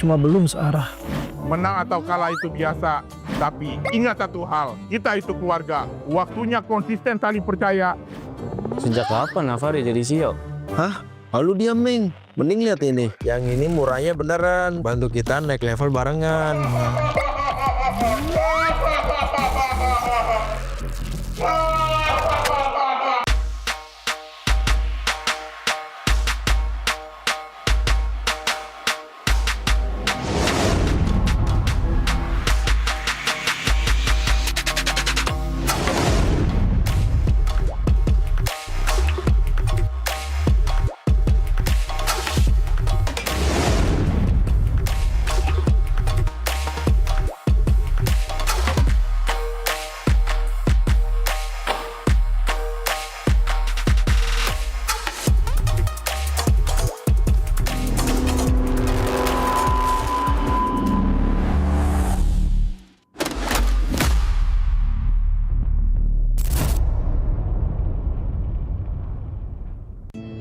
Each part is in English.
cuma belum searah. Menang atau kalah itu biasa, tapi ingat satu hal, kita itu keluarga. Waktunya konsisten saling percaya. Sejak kapan Navari jadi CEO? Hah? Lalu diam, Ming. Mending lihat ini. Yang ini murahnya beneran. Bantu kita naik level barengan.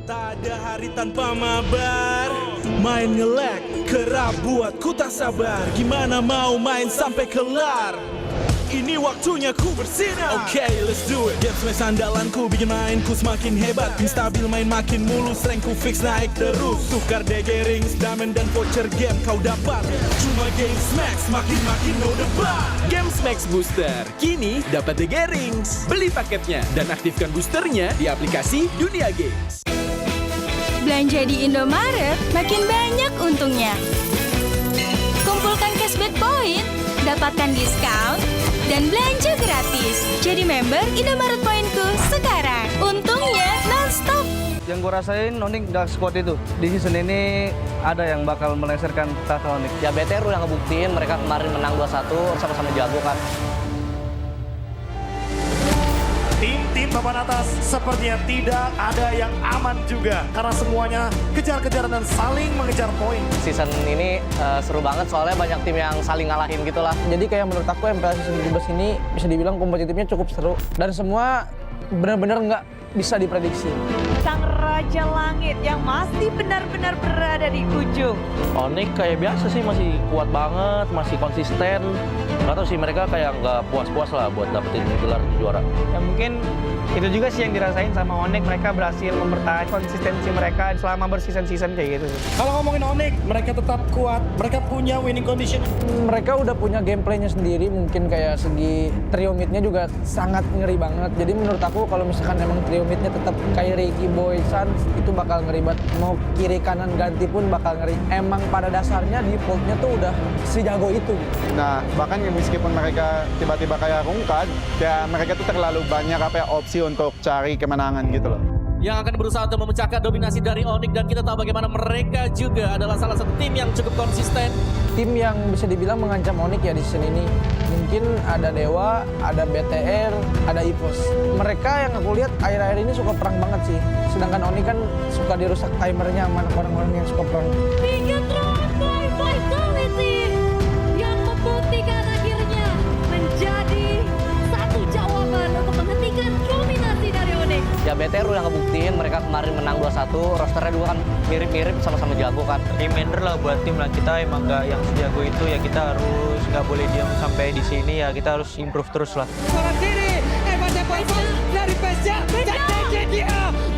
Tak ada hari tanpa mabar. Main nge-lag, kerap buat ku tak sabar. Gimana mau main sampai kelar? Ini waktunya ku bersinar. Oke, let's do it. Game smash andalanku bikin mainku semakin hebat. Tim stabil main makin mulus, rankku fix naik terus. Tukar DG rings, diamond dan voucher game kau dapat. Cuma game smash, makin no debat. Game Max Booster, kini dapat DG Rings. Beli paketnya dan aktifkan boosternya di aplikasi Dunia Games. Belanja di Indomaret makin banyak untungnya. Kumpulkan cashback point, dapatkan diskon, dan belanja gratis. Jadi member Indomaret Poinku sekarang. Untungnya non-stop. Yang gue rasain Onyx Dark Squad itu di season ini ada yang bakal melengsarkan tahta Onyx. Ya BTR udah ngebuktiin mereka kemarin menang 2-1 sama-sama jago kan. Tim papan atas sepertinya tidak ada yang aman juga karena semuanya kejar-kejaran dan saling mengejar poin. Season ini seru banget soalnya banyak tim yang saling ngalahin gitu lah. Jadi kayak menurut aku MPL season 17 ini bisa dibilang kompetitifnya cukup seru dan semua benar-benar nggak bisa diprediksi. Sang Raja Langit yang masih benar-benar berada di ujung. Onyx kayak biasa sih, masih kuat banget, masih konsisten. Gak tau sih, mereka kayak nggak puas-puas lah buat dapetin gelar juara. Ya mungkin itu juga sih yang dirasain sama Onyx, mereka berhasil mempertahankan konsistensi mereka selama berseason-season kayak gitu. Kalau ngomongin Onyx, mereka tetap kuat, mereka punya winning condition. Mereka udah punya gameplaynya sendiri, mungkin kayak segi trio midnya juga sangat ngeri banget. Jadi menurut aku kalau misalkan emang trio midnya tetap kayak Ricky Boy Suns, itu bakal ngeri banget. Mau kiri kanan ganti pun bakal ngeri. Emang pada dasarnya defaultnya tuh udah sejago itu. Nah, bahkan meskipun mereka tiba-tiba kayak rungkat, ya mereka tuh terlalu banyak opsi untuk cari kemenangan gitu loh. Yang akan berusaha untuk memecahkan dominasi dari Onyx, dan kita tahu bagaimana mereka juga adalah salah satu tim yang cukup konsisten. Tim yang bisa dibilang mengancam Onyx ya di season ini. Mungkin ada Dewa, ada BTR, ada EVOS. Mereka yang aku lihat akhir-akhir ini suka perang banget sih. Sedangkan Onyx kan suka dirusak timernya sama orang-orang yang suka perang. Bigatron by Vitality yang membuktikan akhirnya menjadi satu jawaban untuk menghentikan dominasi dari Onyx. Ya BTR udah ngebuktiin mereka kemarin menang 2-1. Rosternya juga kan mirip-mirip, sama-sama jago kan. Reminder lah buat tim lah, kita emang nggak yang sejago itu ya, kita harus nggak boleh diam sampai di sini ya, kita harus improve terus lah. Seorang diri, dari Pesja,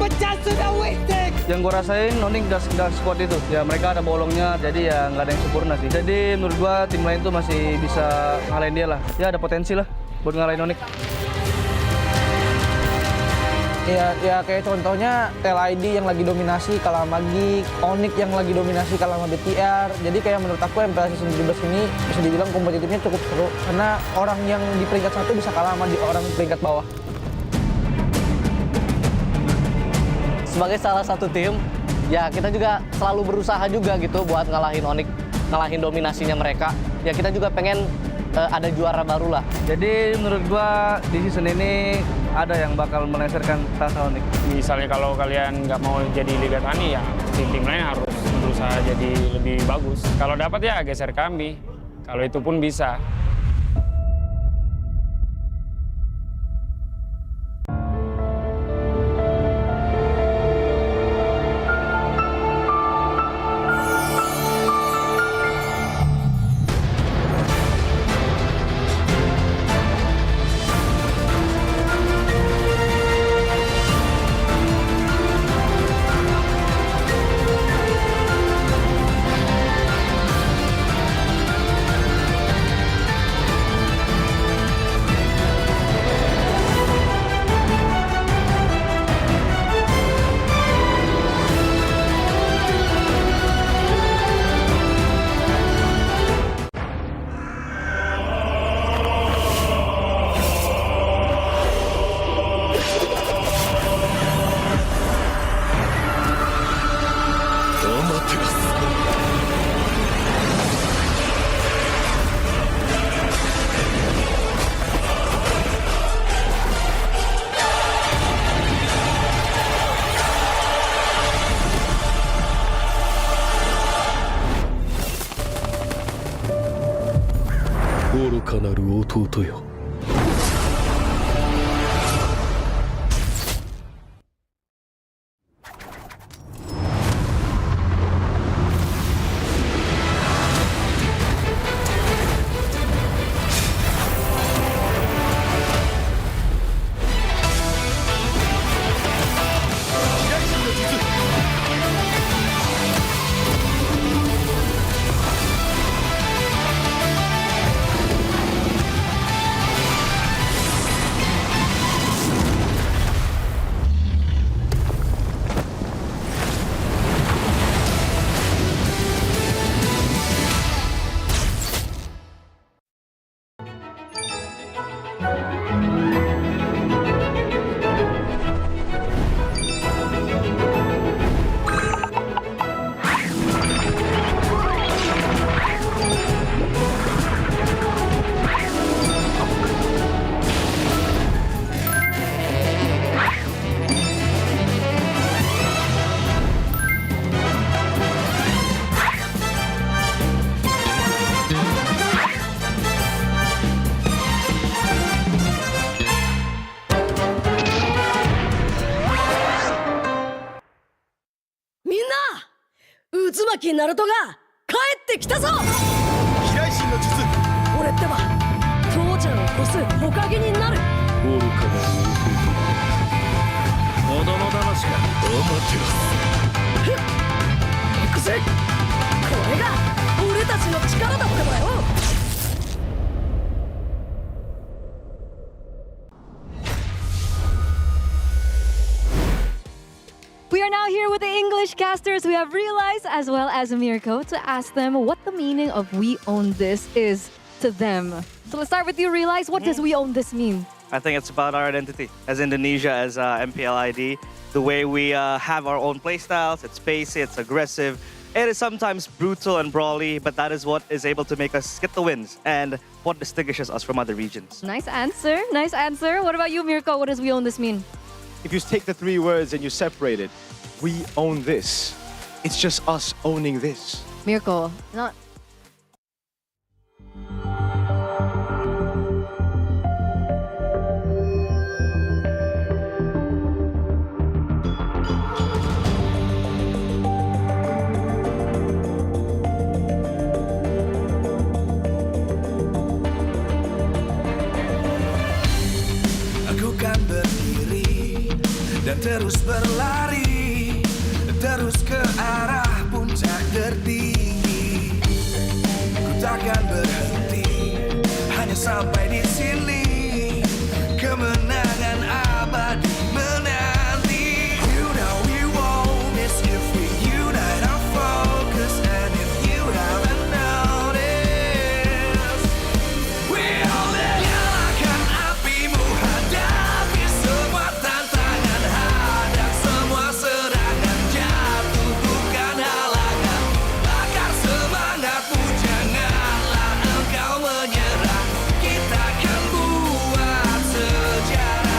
pecah sudah wasted. Yang gue rasain Onyx Dark Squad itu, ya mereka ada bolongnya, jadi ya nggak ada yang sempurna sih. Jadi menurut gue tim lain tuh masih bisa ngalahin dia lah. Ya ada potensi lah buat ngalahin Onyx. Ya kayak contohnya TLID yang lagi dominasi kalah sama Geek, Onyx yang lagi dominasi kalah sama BTR. Jadi kayak menurut aku MPL season 17 ini bisa dibilang kompetitifnya cukup seru karena orang yang di peringkat 1 bisa kalah sama orang di peringkat bawah. Sebagai salah satu tim, ya kita juga selalu berusaha juga gitu buat ngalahin Onyx, ngalahin dominasinya mereka. Ya kita juga pengen ada juara baru lah. Jadi menurut gua di season ini ada yang bakal melengsarkan tahta Onyx. Misalnya kalau kalian nggak mau jadi Liga Tani ya, tim lain harus berusaha jadi lebih bagus. Kalau dapat ya geser kami, kalau itu pun bisa. 愚かなる弟よ。渦巻きナルトが帰ってきたぞ。飛来神の術。俺ってば父ちゃんを越す火影になる。愚かなる弟。子供騙しか。アマテラス。行くぜ。これが俺たちの力だってばよ。We are now here with the English casters. We have Realize as well as Mirko to ask them what the meaning of We Own This is to them. So let's start with you, Realize. What does We Own This mean? I think it's about our identity. As Indonesia, as MPL ID, the way we have our own playstyles, it's spacey, it's aggressive. It is sometimes brutal and brawly, but that is what is able to make us get the wins and what distinguishes us from other regions. Nice answer. Nice answer. What about you, Mirko? What does We Own This mean? If you take the three words and you separate it, we own this. It's just us owning this. Mirko, not... Aku kan berdiri dan terus berlari, terus ke arah puncak tertinggi. Ku takkan berhenti, hanya sampai di sini. Kemenangan abadi menanti. You know we won't miss if we unite our focus. And if you haven't noticed, we all nyalakan apimu, hadapi semua tantangan, hadap semua serangan, jatuhkan halangan, bakar semangatmu, janganlah engkau menyerah. Kita akan buat sejarah.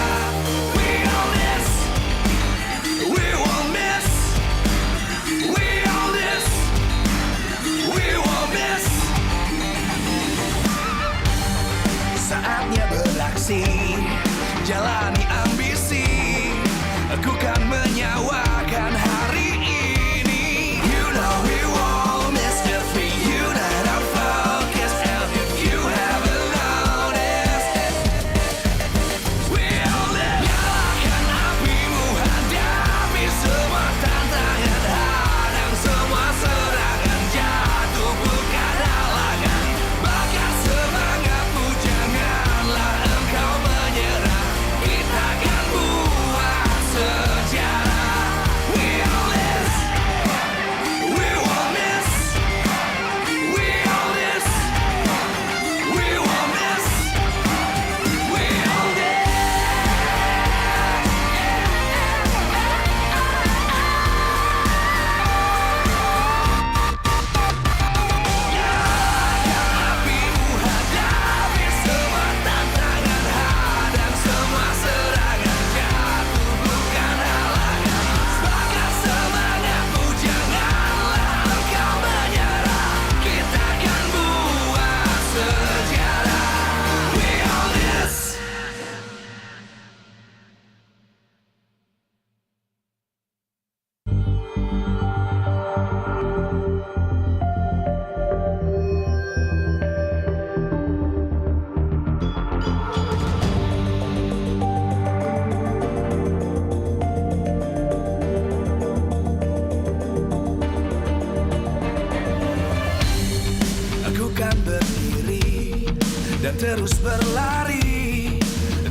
terus berlari,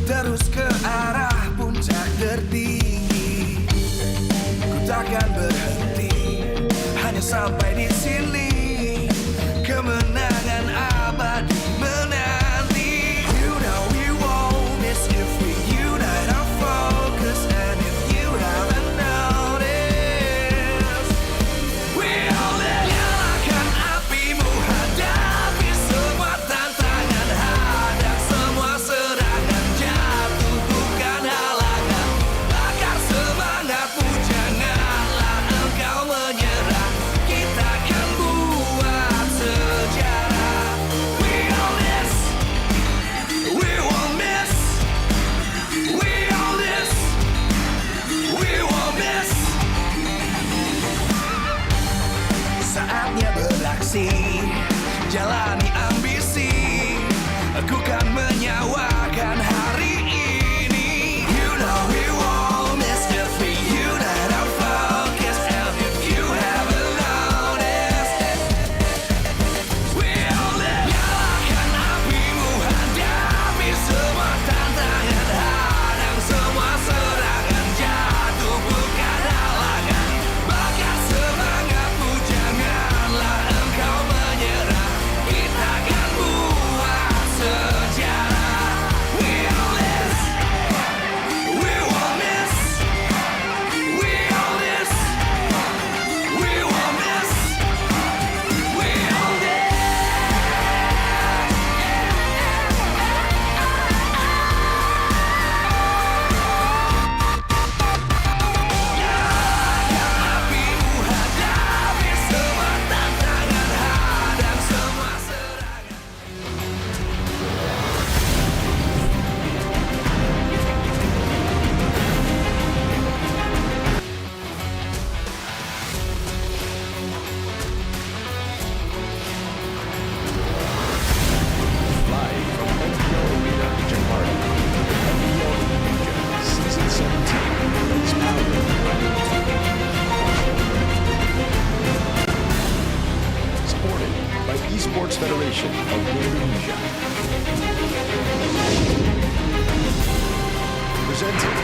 terus ke arah puncak tertinggi. Ku takkan berhenti, hanya sampai di sini. Kemenangan abadi menanti. You know we won't miss if we unite our focus. And if you haven't noticed, we all nyalakan apimu, hadapi semua tantangan, hadang semua serangan, jatuh bukan halangan, bakar semangatmu, janganlah engkau menyerah, kita akan buat sejarah. We all this, we won't miss, we all this, we won't miss. Saatnya beraksi, jalani ambisi, aku kan menyawakan hari ini. You know we won't miss if we unite our focus. And if you haven't noticed, we all live. Nyalakan apimu, hadapi semua tantangan, hadang semua serangan, jatuh bukan halangan, bakar semangatmu, janganlah engkau menyerah, kita akan buat sejarah. We all this, we won't miss, we all this, we won't miss, we all this. Apimu, hadapi semua tantangan, hadang semua serangan. Live from MPL Arena, Jakarta. MPL Indonesia Season 17 is powered by supported by Esports Federation of Indonesia. Presented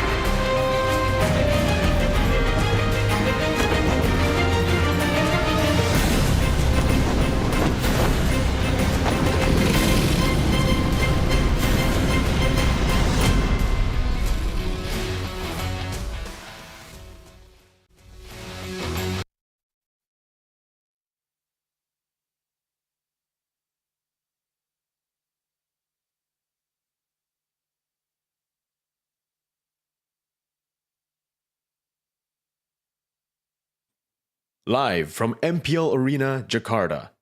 live from MPL Arena, Jakarta.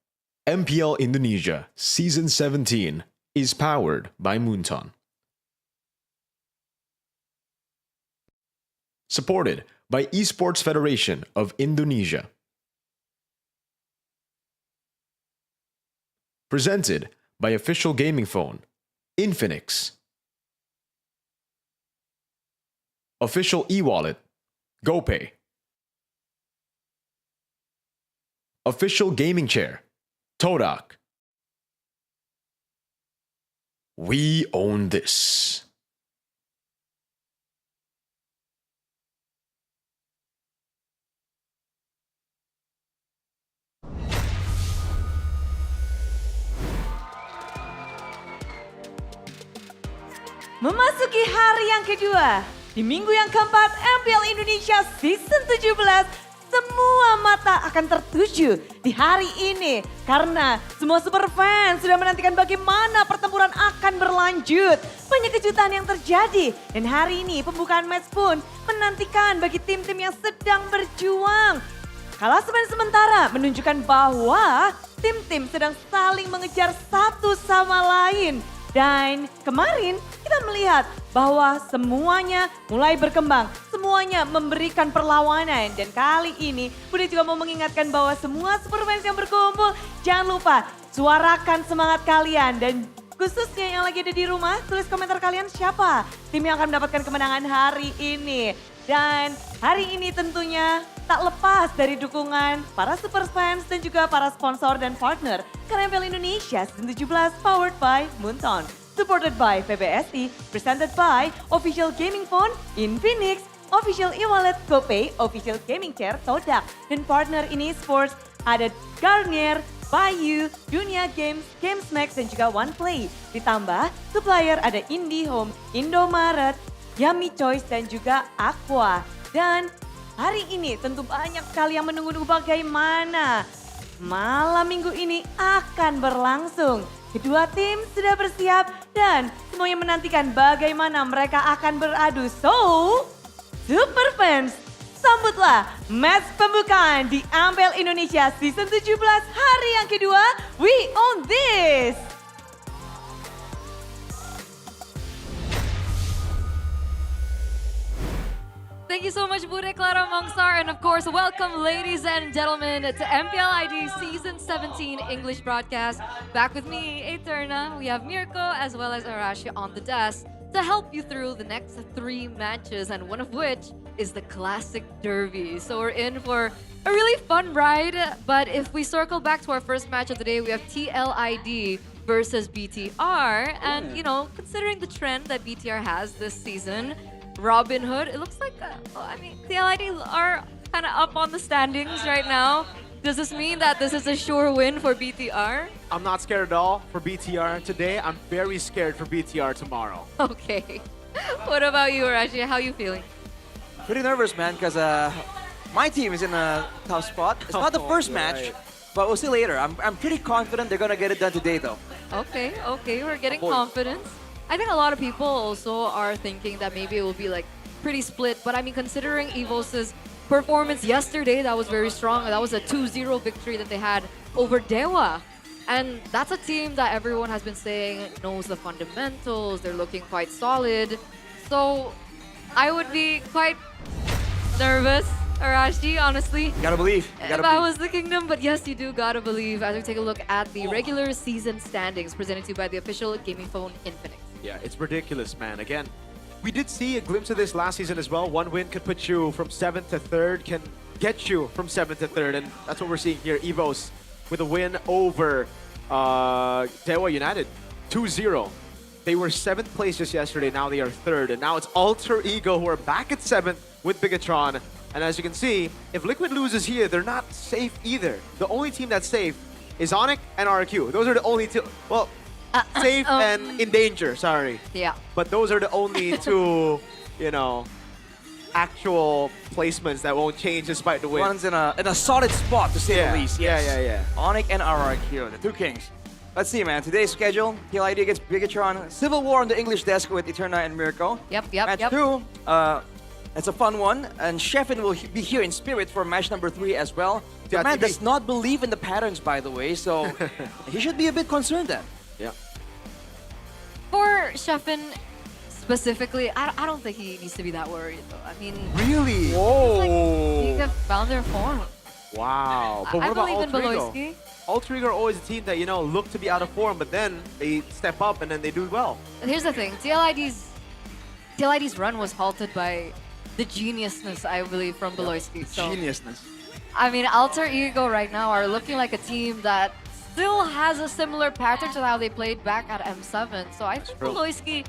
MPL Indonesia Season 17 is powered by Moonton. Supported by Esports Federation of Indonesia. Presented by official gaming phone, Infinix. Official e-wallet, GoPay. Official gaming chair, Todak. We own this. Memasuki hari yang kedua, di minggu yang keempat MPL Indonesia Season 17, semua mata akan tertuju di hari ini. Karena semua super fans sudah menantikan bagaimana pertempuran akan berlanjut. Banyak kejutan yang terjadi dan hari ini pembukaan match pun menantikan bagi tim-tim yang sedang berjuang. Klasemen sementara menunjukkan bahwa tim-tim sedang saling mengejar satu sama lain. Dan kemarin kita melihat bahwa semuanya mulai berkembang, semuanya memberikan perlawanan. Dan kali ini Budi juga mau mengingatkan bahwa semua super fans yang berkumpul, jangan lupa suarakan semangat kalian dan Khususnya yang lagi ada di rumah, tulis komentar kalian siapa tim yang akan mendapatkan kemenangan hari ini. Dan hari ini tentunya tak lepas dari dukungan para super fans dan juga para sponsor dan partner. Karena MPL Indonesia Season 17 powered by Moonton. Supported by PBSI, presented by Official Gaming Phone, Infinix, Official e-wallet GoPay, Official Gaming Chair Todak. Dan partner ini sports ada Garnier, Bayu, Dunia Games, GamesMax dan juga OnePlay. Ditambah supplier ada IndiHome, Indomaret, Yummy Choice dan juga Aqua. Dan hari ini tentu banyak sekali yang menunggu-nunggu bagaimana malam minggu ini akan berlangsung. Kedua tim sudah bersiap dan semuanya menantikan bagaimana mereka akan beradu. So, super fans, sambutlah match pembukaan di MPL Indonesia Season 17 hari yang kedua. We own this! Thank you so much, Bude, Clara, Mongsar, and of course, welcome, ladies and gentlemen, to MPL ID Season 17 English broadcast. Back with me, Eterna. We have Mirko as well as Arashi on the desk to help you through the next 3 matches, and one of which is the Classic Derby. So we're in for a really fun ride, but if we circle back to our first match of the day, we have TLID versus BTR, and you know, considering the trend that BTR has this season, Robin Hood, it looks like, TLID are kind of up on the standings right now. Does this mean that this is a sure win for BTR? I'm not scared at all for BTR today. I'm very scared for BTR tomorrow. Okay. What about you, Arashi? How are you feeling? Pretty nervous, man, because my team is in a tough spot. It's not the first match, but we'll see later. I'm pretty confident they're going to get it done today, though. Okay, we're getting confidence. I think a lot of people also are thinking that maybe it will be like pretty split, but I mean, considering EVOS' performance yesterday, that was very strong. That was a 2-0 victory that they had over Dewa. And that's a team that everyone has been saying knows the fundamentals. They're looking quite solid. So I would be quite nervous, Arashi, honestly. Gotta believe. If I was the Kingdom, but yes, you do gotta believe. As we take a look at the regular season standings presented to you by the official gaming phone Infinix. Yeah, it's ridiculous, man. Again, we did see a glimpse of this last season as well. One win could put you from 7th to 3rd, can get you from 7th to 3rd, and that's what we're seeing here. EVOS with a win over Dewa United, 2-0. They were 7th place just yesterday, now they are 3rd, and now it's Alter Ego who are back at 7th with Bigatron. And as you can see, if Liquid loses here, they're not safe either. The only team that's safe is Onyx and RQ. Those are the only two, well, safe and in danger, sorry. Yeah. But those are the only two, you know, actual placements that won't change despite the win. One's in a solid spot, to say the least. Yes. Yeah. Onyx and RRQ, the two kings. Let's see, man. Today's schedule, TLID against Bigatron, Civil War on the English desk with Eterna and Mirko. Yep. Match 2, it's a fun one, and Sheffin will be here in spirit for match number 3 as well. The man does not believe in the patterns, by the way, so he should be a bit concerned then. Yeah. For Sheffin specifically, I don't think he needs to be that worried, though. I mean... Really? Whoa! Like, he found their form. Wow. But what about believe in Alter Ego? Beloyski. Alter Ego are always a team that, you know, look to be out of form, but then they step up and then they do well. And here's the thing, TLID's run was halted by the geniusness, I believe, from Beloyski. So, geniusness. I mean, Alter Ego right now are looking like a team that still has a similar pattern to how they played back at M7. So I think Beloyski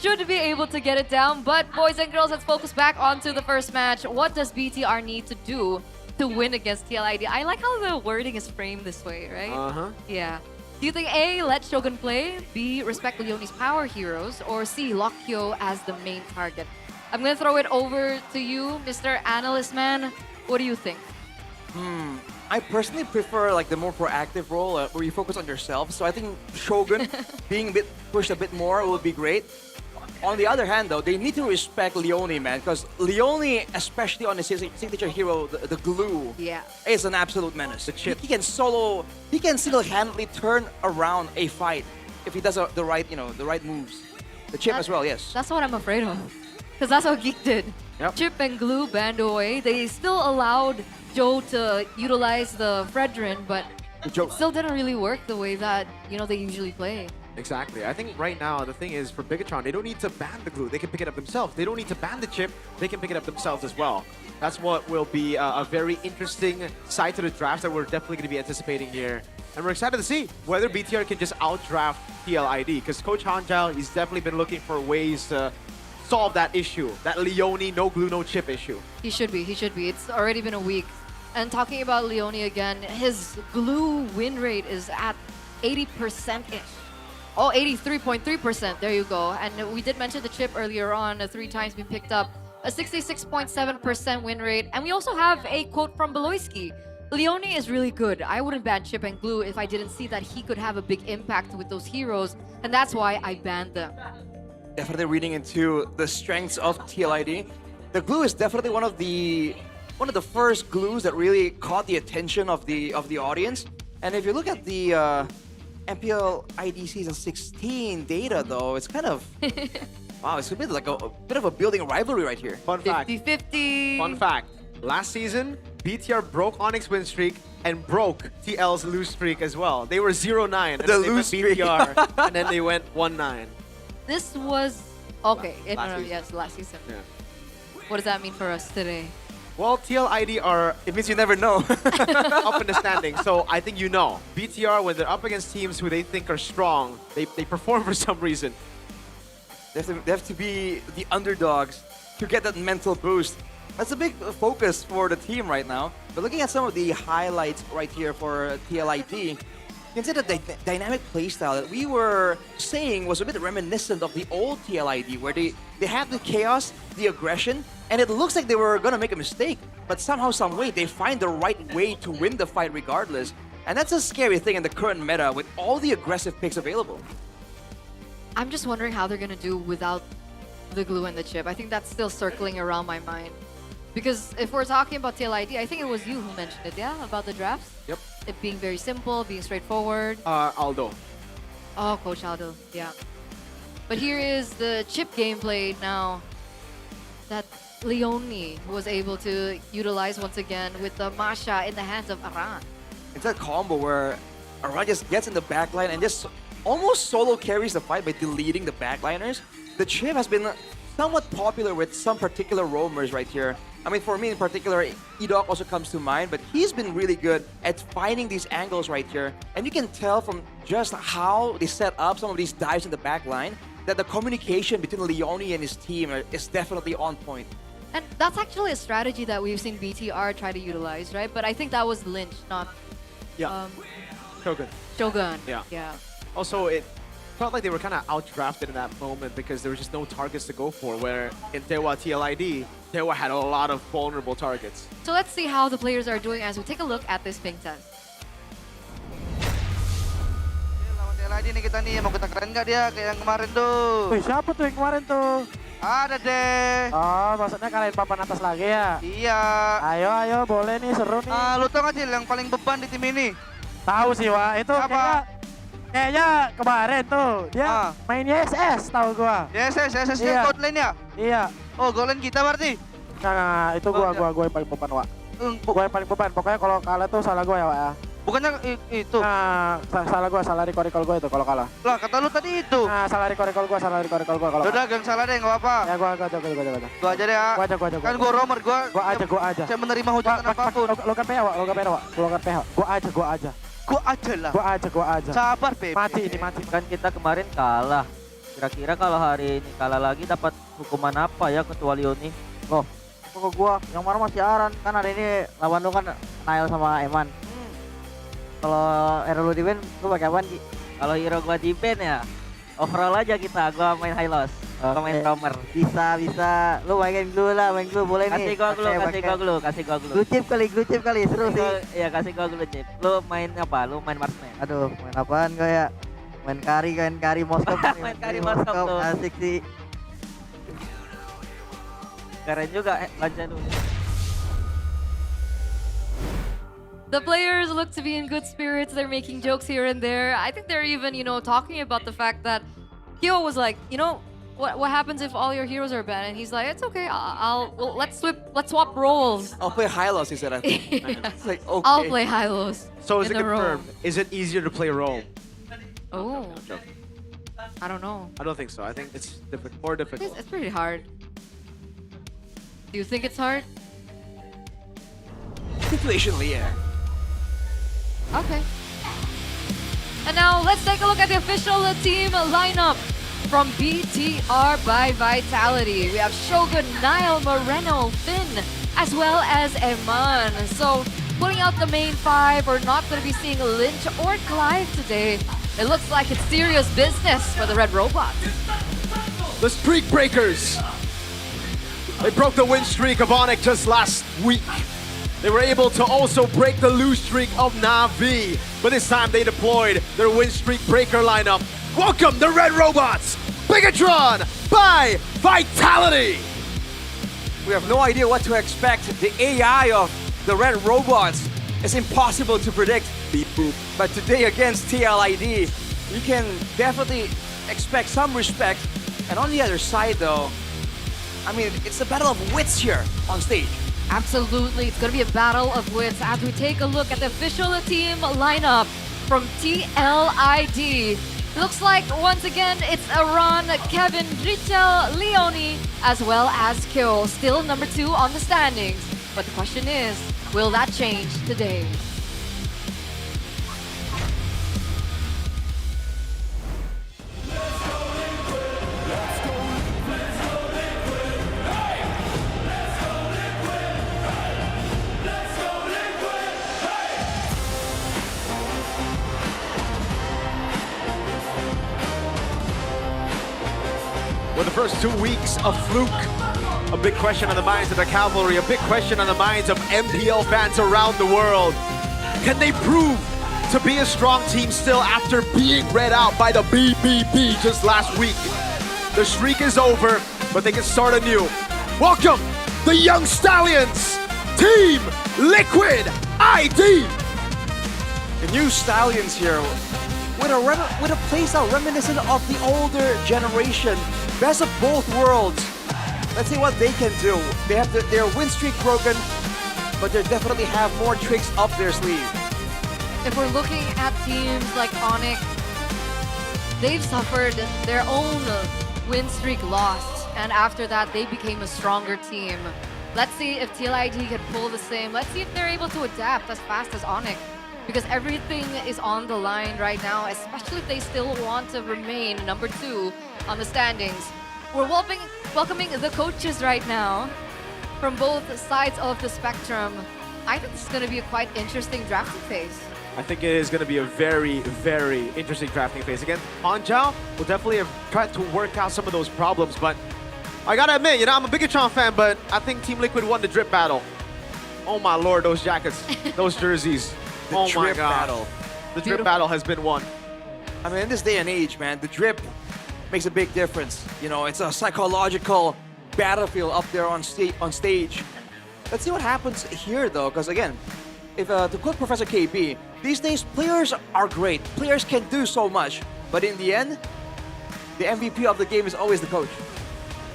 should be able to get it down. But boys and girls, let's focus back onto the first match. What does BTR need to do to win against TLID? I like how the wording is framed this way, right? Uh-huh. Yeah. Do you think A, let Shogun play, B, respect Leone's power heroes, or C, lock Kyo as the main target? I'm gonna throw it over to you, Mr. Analyst Man. What do you think? I personally prefer like the more proactive role where you focus on yourself. So I think Shogun being pushed a bit more would be great. On the other hand, though, they need to respect Leone, man, because Leone, especially on his signature hero, the glue, is an absolute menace. The chip. He can single-handedly turn around a fight if he does the right moves. The chip as well, yes. That's what I'm afraid of, because that's what Geek did. Yep. Chip and glue banned away. They still allowed Joe to utilize the Fredrin, but it still didn't really work the way that they usually play. Exactly. I think right now the thing is for Bigatron, they don't need to ban the glue. They can pick it up themselves. They don't need to ban the chip. They can pick it up themselves as well. That's what will be a very interesting side to the draft that we're definitely going to be anticipating here. And we're excited to see whether BTR can just outdraft TLID, because Coach Hanjal, he's definitely been looking for ways to solve that issue, that Leone no glue, no chip issue. He should be. He should be. It's already been a week. And talking about Leone again, his glue win rate is at 80%-ish. Oh, 83.3%. There you go. And we did mention the chip earlier on, 3 times been picked up. A 66.7% win rate. And we also have a quote from Beloyski. Leone is really good. I wouldn't ban chip and glue if I didn't see that he could have a big impact with those heroes. And that's why I banned them. Definitely reading into the strengths of TLID. The glue is definitely one of the first glues that really caught the attention of the audience. And if you look at the MPL ID Season 16 data, though, it's kind of wow, it's a bit like a bit of a building rivalry right here. Fun fact. 50-50. Fun fact. Last season, BTR broke Onyx win streak and broke TL's lose streak as well. They were 0-9 and The then they lose went streak. BTR and then they went 1-9. This was... Okay. Last season. Yes, last season. Yeah. What does that mean for us today? Well, TLID are, It means you never know. up in the standings, so I think you know. BTR, when they're up against teams who they think are strong, they perform for some reason. They have to be the underdogs to get that mental boost. That's a big focus for the team right now. But looking at some of the highlights right here for TLID, you can see that the dynamic playstyle that we were saying was a bit reminiscent of the old TLID, where they had the chaos, the aggression, and it looks like they were going to make a mistake. But somehow, some way, they find the right way to win the fight regardless. And that's a scary thing in the current meta with all the aggressive picks available. I'm just wondering how they're going to do without the glue and the chip. I think that's still circling around my mind. Because if we're talking about TLID, I think it was you who mentioned it, yeah? About the drafts? Yep. It being very simple, being straightforward. Aldo. Oh, Coach Aldo, yeah. But here is the chip gameplay now that Leone was able to utilize once again with the Masha in the hands of Aran. It's that combo where Aran just gets in the backline and just almost solo carries the fight by deleting the backliners. The chip has been somewhat popular with some particular roamers right here. I mean, for me in particular, Edok also comes to mind, but he's been really good at finding these angles right here. And you can tell from just how they set up some of these dives in the back line that the communication between Leone and his team is definitely on point. And that's actually a strategy that we've seen BTR try to utilize, right? But I think that was Lynch, not Shogun. Shogun. Yeah. Yeah. Also, it felt like they were kind of outdrafted in that moment because there was just no targets to go for, where in Tewa TLID, Tewa had a lot of vulnerable targets. So let's see how the players are doing as we take a look at this ping test. TLID nih kita nih, mau kita keren nggak dia kayak yang kemarin tuh? Wih, siapa tuh yang kemarin tuh? Ada deh. Oh, maksudnya kalian papan atas lagi ya? Iya. Ayo, boleh nih, seru nih. Lu tau nggak Cil, yang paling beban di tim ini? Tahu sih, Wak. Itu kayaknya kemarin tuh dia main YSS, tahu gua. YSS Iya. gold lane ya? Iya. Oh, gold lane kita berarti? Nah, itu gua yang paling beban, Wak. Gua yang paling beban. Pokoknya kalau kalah tuh salah gua ya, Wak ya. Bukannya itu? Nah, salah gua, salah recall gua itu kalau kalah. Lah, kata lu tadi itu. Nah, salah recall gua kalau Udah, gak salah deh, nggak apa-apa. Ya, gua aja. Gua aja deh ya. Gua aja. Kan gua romer, gua aja. Saya menerima hujatan apapun. Logan PH, Wak. Logan PH. Gua aja. Gua aja lah. Gua aja. Sabar, Beb. Mati. Kan kita kemarin kalah. Kira-kira kalau hari ini kalah lagi dapat hukuman apa ya Ketua Leone? Loh, kok gua yang marah masih Aran. Kan hari ini lawan lu kan Nail sama Eman. Kalau hero lu di ban, lu pakai apaan Ki? Kalau hero gua di ban ya, overall aja kita. Gua main high loss, gua main roamer. Bisa. Lu main glue boleh nih. Kasih gua glue. Glue chip kali, seru sih. Iya, kasih gua glue chip. Lu main apa? Lu main marksman. Aduh, main apaan gue ya? Main kari Moskop. Main kari Moskop tuh. Asik sih. Keren juga lancar lu. The players look to be in good spirits. They're making jokes here and there. I think they're even, talking about the fact that Kyo was like, what happens if all your heroes are banned? And he's like, it's okay. Let's swap roles. I'll play Hylos, he said. I think. It's like, okay. I'll play Hylos. So is it in the confirmed? role. Is it easier to play Rome? Oh. I don't know. I don't think so. I think it's more difficult. It's pretty hard. Do you think it's hard? Situationally, yeah. Okay. And now let's take a look at the official team lineup from BTR by Vitality. We have Shogun, Niall, Moreno, Finn, as well as Eman. So pulling out the main five, we're not going to be seeing Lynch or Clive today. It looks like it's serious business for the Red Robots. The Streak Breakers. They broke the win streak of Onyx just last week. They were able to also break the lose streak of Na'Vi. But this time they deployed their win streak breaker lineup. Welcome the Red Robots, Bigatron by Vitality. We have no idea what to expect. The AI of the Red Robots is impossible to predict. Beep boop. But today against TLID, you can definitely expect some respect. And on the other side though, I mean, it's a battle of wits here on stage. Absolutely, it's going to be a battle of wits as we take a look at the official team lineup from TLID. Looks like, once again, it's Aran, Kevin, Richel, Leone, as well as Kyo. Still number 2 on the standings. But the question is, will that change today? With the first 2 weeks of Fluke, a big question on the minds of the Cavalry, a big question on the minds of MPL fans around the world. Can they prove to be a strong team still after being read out by the BBB just last week? The streak is over, but they can start anew. Welcome, the Young Stallions, Team Liquid ID. The new Stallions here with a playstyle reminiscent of the older generation. Best of both worlds. Let's see what they can do. They have their win streak broken, but they definitely have more tricks up their sleeve. If we're looking at teams like Onyx, they've suffered their own win streak lost, and after that they became a stronger team. Let's see if TLID can pull the same. Let's see if they're able to adapt as fast as Onyx, because everything is on the line right now, especially if they still want to remain number 2 on the standings. We're welcoming the coaches right now from both sides of the spectrum. I think this is going to be a quite interesting drafting phase. I think it is going to be a very, very interesting drafting phase. Again, Hanjao will definitely have tried to work out some of those problems, but I gotta admit, I'm a Bigatron fan, but I think Team Liquid won the drip battle. Oh my lord, those jackets, those jerseys. Oh my god. The drip battle has been won. I mean, in this day and age, man, the drip makes a big difference. It's a psychological battlefield up there on stage. Let's see what happens here, though, because again, if to quote Professor KB, these days players are great. Players can do so much, but in the end, the MVP of the game is always the coach.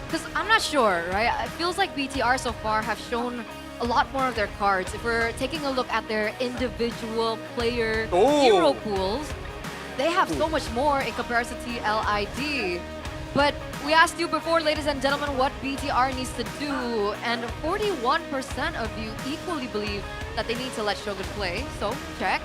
Because I'm not sure, right? It feels like BTR so far have shown a lot more of their cards. If we're taking a look at their individual player hero pools, they have so much more in comparison to LID. But we asked you before, ladies and gentlemen, what BTR needs to do, and 41% of you equally believe that they need to let Shogun play, so check.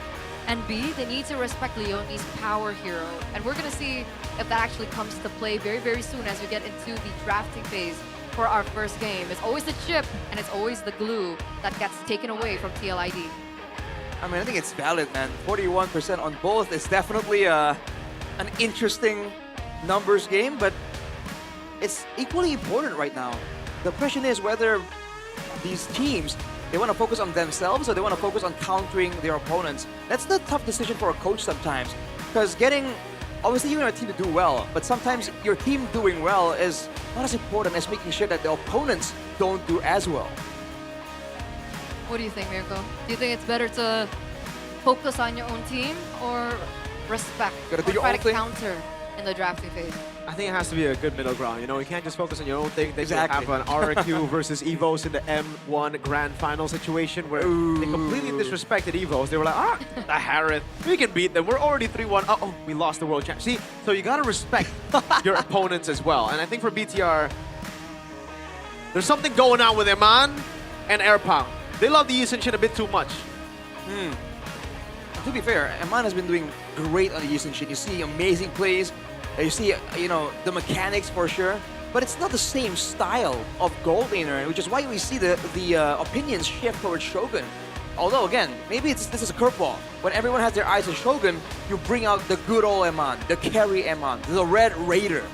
And B, they need to respect Leone's power hero. And we're gonna see if that actually comes to play very, very soon as we get into the drafting phase for our first game. It's always the chip, and it's always the glue that gets taken away from TLID. I mean, I think it's valid, man. 41% on both is definitely an interesting numbers game, but it's equally important right now. The question is whether these teams, they want to focus on themselves or they want to focus on countering their opponents. That's the tough decision for a coach sometimes, because obviously you want your team to do well, but sometimes your team doing well is not as important as making sure that the opponents don't do as well. What do you think, Mirko? Do you think it's better to focus on your own team or respect or try to counter? in the drafting phase? I think it has to be a good middle ground. You know, you can't just focus on your own thing. They Exactly. have an RRQ versus EVOS in the M1 Grand Final situation where they completely disrespected EVOS. They were like, the Harith, we can beat them. We're already 3-1. Oh, we lost the World Champ. See, so you gotta respect your opponents as well. And I think for BTR, there's something going on with Eman and Airpang. They love the Yisun Shin a bit too much. To be fair, Eman has been doing great on the Yisun Shin. You see amazing plays. You see, you know, the mechanics for sure. But it's not the same style of gold laner, which is why we see the opinions shift towards Shogun. Although, again, maybe this is a curveball. When everyone has their eyes on Shogun, you bring out the good old Eman, the carry Eman, the Red Raider.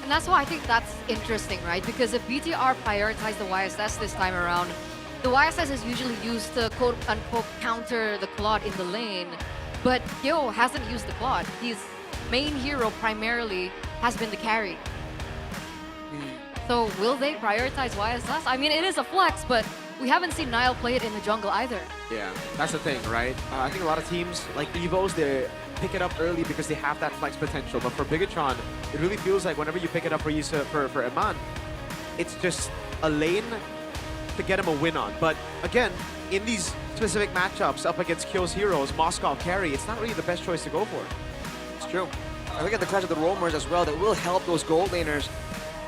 And that's why I think that's interesting, right? Because if BTR prioritized the YSS this time around, the YSS is usually used to quote-unquote counter the Claude in the lane, but Yo hasn't used the Claude. His main hero primarily has been the carry. So will they prioritize YSS? I mean, it is a flex, but we haven't seen Nile play it in the jungle either. Yeah, that's the thing, right? I think a lot of teams like EVOs, they pick it up early because they have that flex potential. But for Bigatron, it really feels like whenever you pick it up for Eman, it's just a lane to get him a win on. But again, in these specific matchups up against Kyo's heroes, Moskov carry, it's not really the best choice to go for. It's true. I look at the clash of the roamers as well that will help those gold laners.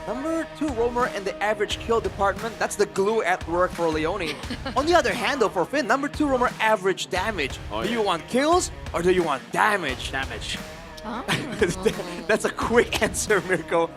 Number 2 roamer in the average kill department, that's the glue at work for Leone. On the other hand though, for Finn, number 2 roamer average damage. Do you want kills or do you want damage? Damage. That's a quick answer, Mirko.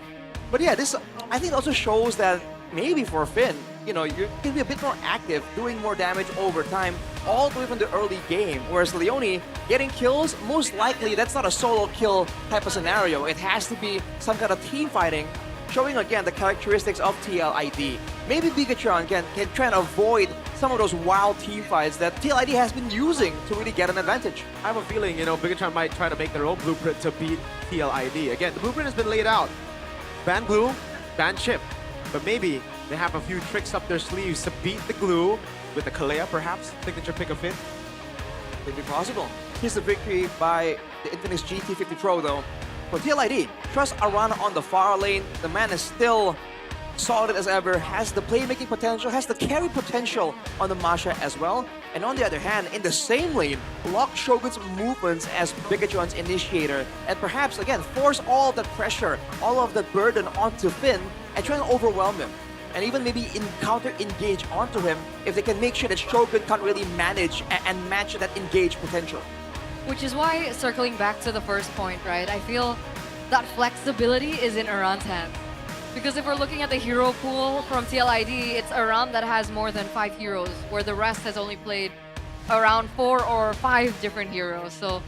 But yeah, this I think also shows that maybe for Finn, you know, you can be a bit more active, doing more damage over time, all the way from the early game. Whereas Leone, getting kills, most likely that's not a solo kill type of scenario. It has to be some kind of team fighting, showing again the characteristics of TLID. Maybe Bigatron can try and avoid some of those wild team fights that TLID has been using to really get an advantage. I have a feeling, you know, Bigatron might try to make their own blueprint to beat TLID. Again, the blueprint has been laid out. Ban glue, ban chip. But maybe they have a few tricks up their sleeves to beat the glue with the Kalea, perhaps? Signature pick of Finn? Could be possible. Here's the victory by the Infinix GT50 Pro though. For TLID, trust Arana on the far lane. The man is still solid as ever, has the playmaking potential, has the carry potential on the Masha as well. And on the other hand, in the same lane, lock Shogun's movements as Bigatron's initiator. And perhaps, again, force all of that pressure, all of that burden onto Finn and try and overwhelm him. And even maybe counter-engage onto him if they can make sure that Shogun can't really manage and match that engage potential. Which is why, circling back to the first point, right, I feel that flexibility is in Iran's hands. Because if we're looking at the hero pool from TLID, it's Iran that has more than 5 heroes, where the rest has only played around 4 or 5 different heroes. So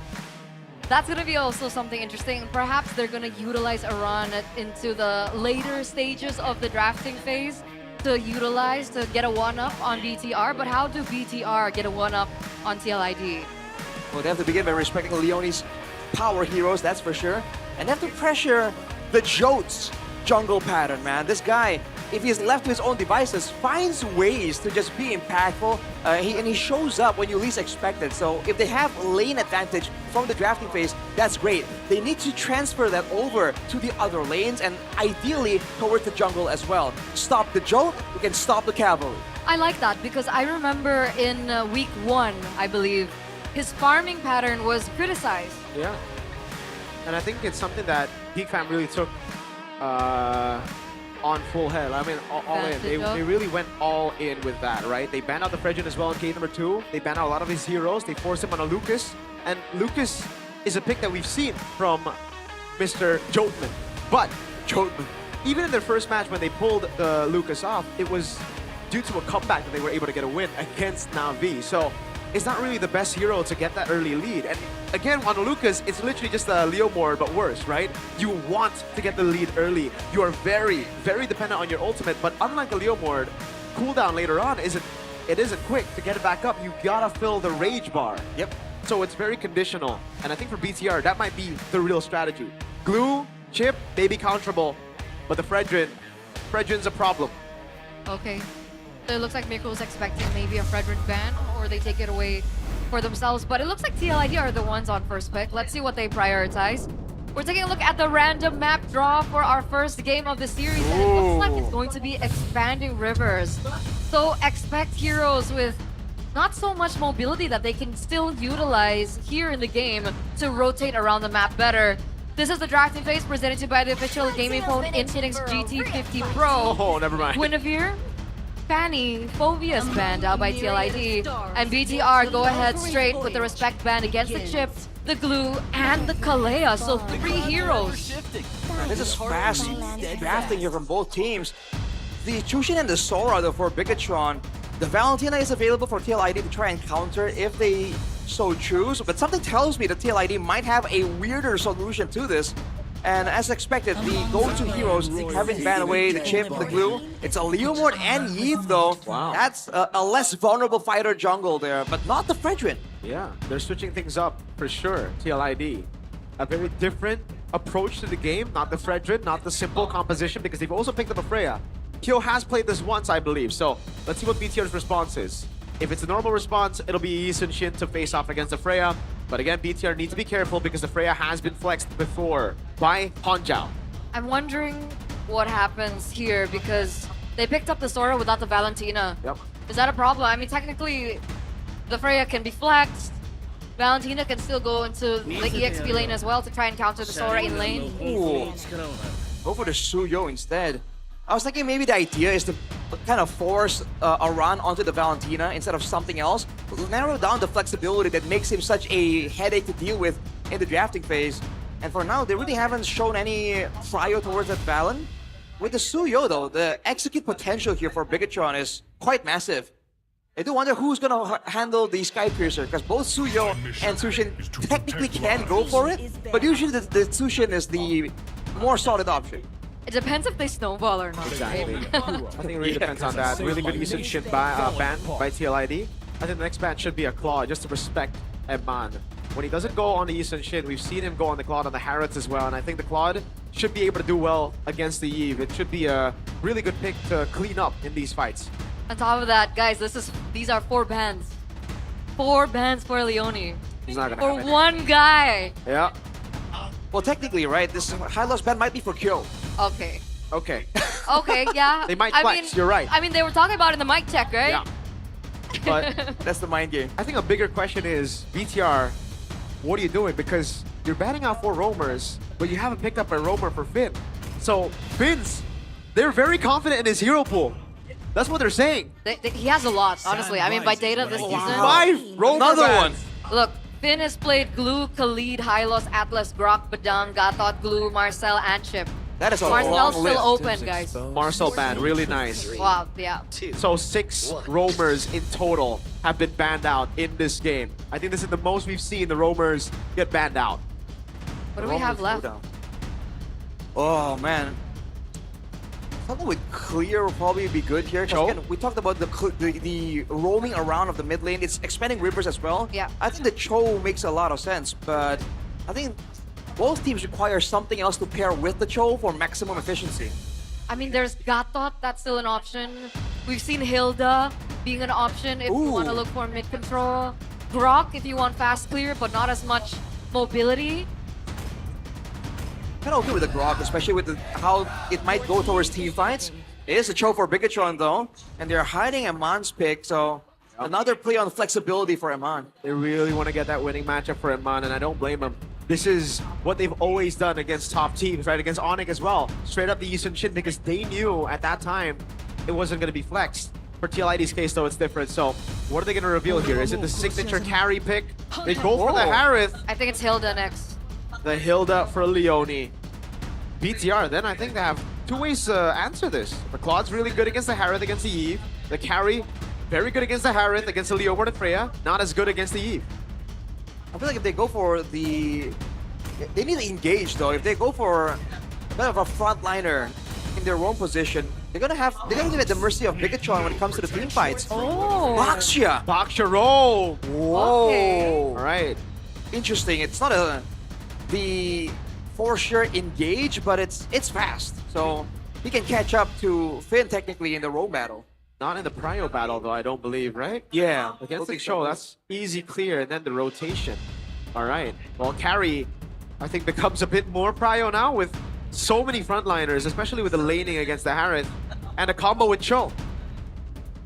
that's going to be also something interesting. Perhaps they're going to utilize Iran into the later stages of the drafting phase to utilize to get a 1-up on BTR. But how do BTR get a 1-up on TLID? Well, they have to begin by respecting Leone's power heroes, that's for sure. And they have to pressure the Jotes jungle pattern, man. This guy, if he's left to his own devices, finds ways to just be impactful. And he shows up when you least expect it. So if they have lane advantage from the drafting phase, that's great. They need to transfer that over to the other lanes and ideally towards the jungle as well. Stop the Jote, we can stop the cavalry. I like that because I remember in week 1, I believe, his farming pattern was criticized. Yeah. And I think it's something that Geek Fam really took on full head. I mean, all in. They really went all in with that, right? They banned out the Fredrin as well in game number 2. They banned out a lot of his heroes. They forced him on a Lucas. And Lucas is a pick that we've seen from Mr. Jotman. But Jotman, even in their first match when they pulled the Lucas off, it was due to a comeback that they were able to get a win against Na'Vi. So it's not really the best hero to get that early lead. And again, on Lucas, it's literally just a Leomord, but worse, right? You want to get the lead early. You are very, very dependent on your ultimate, but unlike a Leomord, cooldown later on isn't quick. To get it back up, you gotta fill the rage bar. Yep. So it's very conditional. And I think for BTR, that might be the real strategy. Glue, chip, maybe counterable, but the Fredrin's a problem. Okay. So it looks like Mirko was expecting maybe a Fredrin ban, or they take it away for themselves. But it looks like TLID are the ones on first pick. Let's see what they prioritize. We're taking a look at the random map draw for our first game of the series, and it looks like it's going to be Expanding Rivers. So expect heroes with not so much mobility that they can still utilize here in the game to rotate around the map better. This is the drafting phase presented to you by the official gaming phone Infinix GT50 Pro. Oh, never mind. Guinevere, Fanny, Phobia's banned out by TLID, and BTR go ahead straight with the respect ban against the chip, the glue, and the Kalea. So 3 heroes. This is fast drafting here from both teams. The Chushin and the Sora, though, for Bigatron. The Valentina is available for TLID to try and counter if they so choose, but something tells me that TLID might have a weirder solution to this. And as expected, the go-to heroes have been banned away, the chip, the glue. It's a Leomord and Yeeth, though. Wow. That's a less vulnerable fighter jungle there, but not the Fredrin. Yeah, they're switching things up for sure, TLID. A very different approach to the game, not the Fredrin, not the simple composition, because they've also picked up a Freya. Kyo has played this once, I believe, so let's see what BTR's response is. If it's a normal response, it'll be Yi Sun-shin to face off against the Freya. But again, BTR needs to be careful because the Freya has been flexed before by Honjao. I'm wondering what happens here because they picked up the Sora without the Valentina. Yep. Is that a problem? I mean, technically, the Freya can be flexed. Valentina can still go into the EXP lane as well to try and counter the Sora in lane. Ooh. Go for the Suyo instead. I was thinking maybe the idea is to kind of force a run onto the Valentina instead of something else. Narrow down the flexibility that makes him such a headache to deal with in the drafting phase. And for now, they really haven't shown any prio towards that Valen. With the Suyo though, the execute potential here for Bigatron is quite massive. I do wonder who's gonna handle the Sky Piercer, because both Suyo and Tsushin technically can go for it, but usually the Tsushin is the more solid option. It depends if they snowball or not. Exactly. I think it really depends on that. Really good Yi Sun-shin ban by TLID. I think the next ban should be a Claw, just to respect Edman. When he doesn't go on the Yi Sun-shin, we've seen him go on the Claude on the Harrods as well, and I think the Claude should be able to do well against the Eve. It should be a really good pick to clean up in these fights. On top of that, guys, these are 4 bans. 4 bans for Leone. He's not gonna For have it. one guy. Yeah. Well, technically, right, this high loss ban might be for Kyo. Okay. Okay. Okay, yeah. They might I flex, mean, you're right. I mean, they were talking about it in the mic check, right? Yeah. But that's the mind game. I think a bigger question is, BTR, what are you doing? Because you're batting out 4 roamers, but you haven't picked up a roamer for Finn. So, they're very confident in his hero pool. That's what they're saying. He has a lot, honestly. I mean, by data this season. 5 roamer Another bans. one. Look, Finn has played Glue, Khalid, Hylos, Atlas, Grok, Badang, Gatot, Glue, Marcel, and Chip. That is a Marcel's long still list. open, guys. Marcel ban, really nice. Wow, yeah. So 6 roamers in total have been banned out in this game. I think this is the most we've seen the roamers get banned out. What do we have left? Oh, man. Something with clear will probably be good here. 'Cause again, we talked about the roaming around of the mid lane. It's expanding rivers as well. Yeah. I think the Cho makes a lot of sense, but I think both teams require something else to pair with the Cho for maximum efficiency. I mean, there's Gatot, that's still an option. We've seen Hilda being an option if you want to look for mid control. Grok if you want fast clear, but not as much mobility. Kind of okay with the Grok, especially with how it might go towards team fights. It is a Cho for Bigatron though, and they're hiding Eman's pick, so another play on flexibility for Eman. They really want to get that winning matchup for Eman, and I don't blame them. This is what they've always done against top teams, right? Against Onyx as well. Straight up the Yi Sun-shin, because they knew at that time it wasn't going to be flexed. For TLID's case though, it's different. So what are they going to reveal here? Is it the signature carry pick? They go for the Harith. I think it's Hilda next. The Hilda for Leone. BTR, then I think they have 2 ways to answer this. The Claude's really good against the Harith against the Eve. The carry, very good against the Harith against the Leomord and Freya. Not as good against the Eve. I feel like if they go for the... They need to engage though. If they go for a bit of a frontliner in their own position, they're gonna be at the mercy of Bigatron when it comes to the team fights. Oh! Baxia! Baxia roll! Whoa! Okay. All right. Interesting. It's not the for sure engage, but it's fast. So he can catch up to Finn technically in the roam battle. Not in the prio battle though, I don't believe, right? Yeah. Against the Cho, that's easy clear, and then the rotation. All right. Well, carry I think becomes a bit more prio now with so many frontliners, especially with the laning against the Harith and a combo with Cho.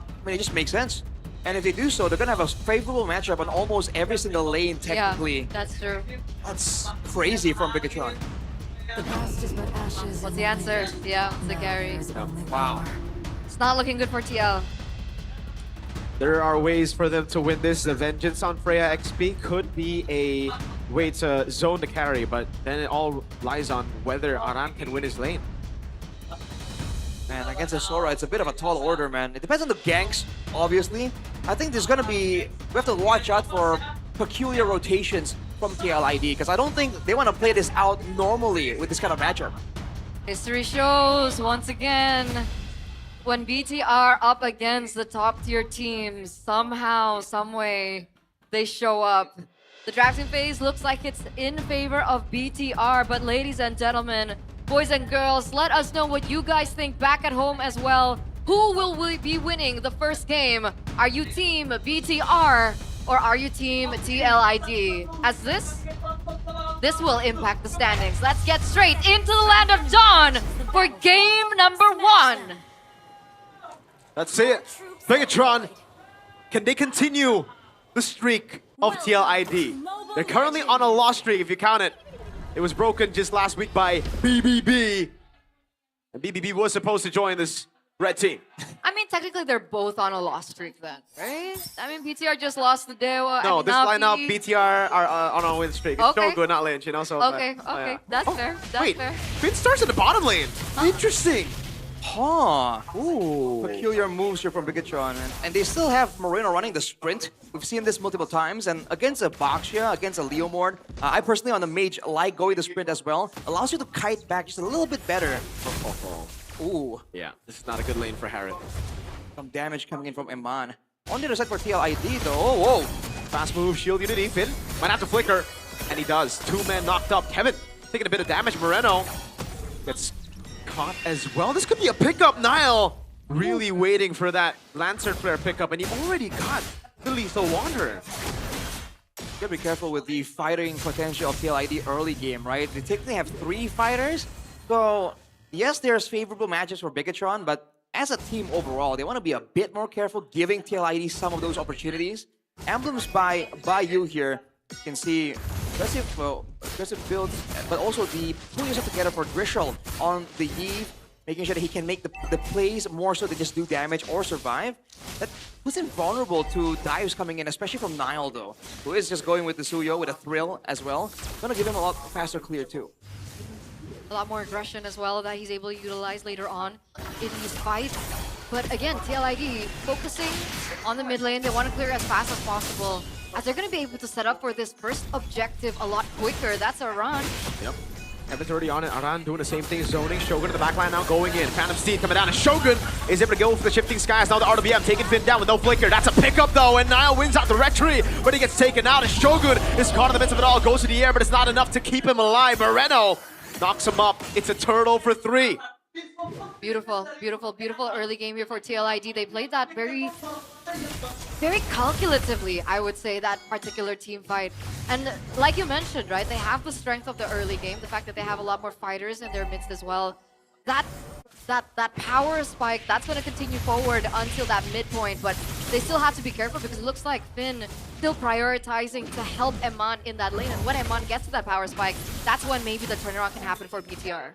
I mean, it just makes sense. And if they do so, they're gonna have a favorable matchup on almost every single lane, technically. Yeah, that's true. That's crazy from Bigatron. What's the answer? Yeah, it's the carry. Wow. It's not looking good for TL. There are ways for them to win this. The Vengeance on Freya XP could be a way to zone the carry, but then it all lies on whether Aran can win his lane. Man, against the Sora, it's a bit of a tall order, man. It depends on the ganks, obviously. I think there's gonna be... We have to watch out for peculiar rotations from TLID, because I don't think they want to play this out normally with this kind of matchup. History shows, once again, when BT are up against the top tier teams, somehow, someway, they show up. The drafting phase looks like it's in favor of BTR, but ladies and gentlemen, boys and girls, let us know what you guys think back at home as well. Who will be winning the first game? Are you team BTR or are you team TLID? As this will impact the standings. Let's get straight into the land of Dawn for game number 1. That's it. Bigatron, can they continue the streak of TLID? They're currently on a loss streak if you count it. It was broken just last week by BBB. And BBB was supposed to join this red team. I mean, technically they're both on a loss streak then, right? I mean, BTR just lost the Dewa. No, this Navi. lineup, BTR are on a win streak. It's Okay. so good, not Lynch, you know? So, Okay, but, okay, that's fair. That's wait, fair. Finn starts in the bottom lane. Interesting. Huh. Ooh. Peculiar moves here from Bigatron. And they still have Moreno running the sprint. We've seen this multiple times. And against a Baxia, against a Leomord, I personally on the mage like going the sprint as well. Allows you to kite back just a little bit better. Ooh. Yeah, this is not a good lane for Harith. Some damage coming in from Eman. On the other side for TLID though. Oh, whoa. Fast move, shield unity. Finn might have to flicker. And he does. 2 men knocked up. Kevin taking a bit of damage. Moreno gets caught as well. This could be a pickup. Nile really waiting for that Lancer Flare pickup. And he already got the Lethal Wanderer. You gotta be careful with the fighting potential of TLID early game, right? They technically have 3 fighters. So, yes, there's favorable matches for Bigatron, but as a team overall, they want to be a bit more careful giving TLID some of those opportunities. Emblems by you here. You can see aggressive builds, but also the pulling yourself together for Grishal on the Eve, making sure that he can make the plays more so than just do damage or survive. That puts him vulnerable to dives coming in, especially from Nile though, who is just going with the Suyo with a thrill as well. Gonna give him a lot faster clear too. A lot more aggression as well that he's able to utilize later on in these fights. But again, TLID focusing on the mid lane. They want to clear as fast as possible, as they're going to be able to set up for this first objective a lot quicker. That's a run. Yep. Evan's already on it. Aran doing the same thing, zoning. Shogun in the back line now going in. Phantom Steed coming down, and Shogun is able to go for the shifting skies. Now the RWM taking Finn down with no flicker. That's a pickup though, and Nile wins out the rectory, but he gets taken out. And Shogun is caught in the midst of it all, goes to the air, but it's not enough to keep him alive. Moreno knocks him up. It's a turtle for 3. Beautiful, beautiful, beautiful early game here for TLID. They played that very calculatively, I would say, that particular team fight. And like you mentioned, right, they have the strength of the early game, the fact that they have a lot more fighters in their midst as well. That power spike, that's going to continue forward until that midpoint, but they still have to be careful because it looks like Finn still prioritizing to help Eman in that lane. And when Eman gets to that power spike, that's when maybe the turnaround can happen for BTR.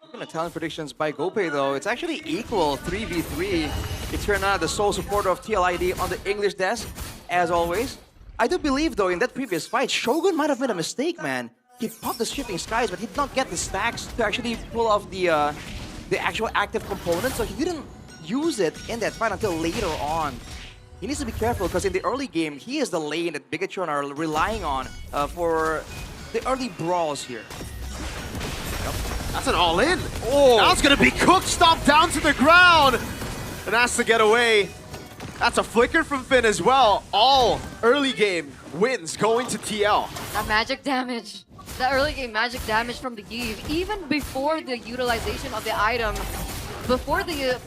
Looking at talent predictions by Gopay though, it's actually equal 3v3. Eterna, the sole supporter of TLID on the English desk, as always. I do believe though, in that previous fight, Shogun might have made a mistake, man. He popped the shifting skies, but he did not get the stacks to actually pull off the actual active component, so he didn't use it in that fight until later on. He needs to be careful because in the early game, he is the lane that Bigatron are relying on for the early brawls here. Yep. That's an all-in. Oh, now it's gonna be cooked, stomped down to the ground, and has to get away. That's a flicker from Finn as well. All early game wins going to TL. That magic damage. The early game magic damage from the Eve, even before the utilization of the item, before the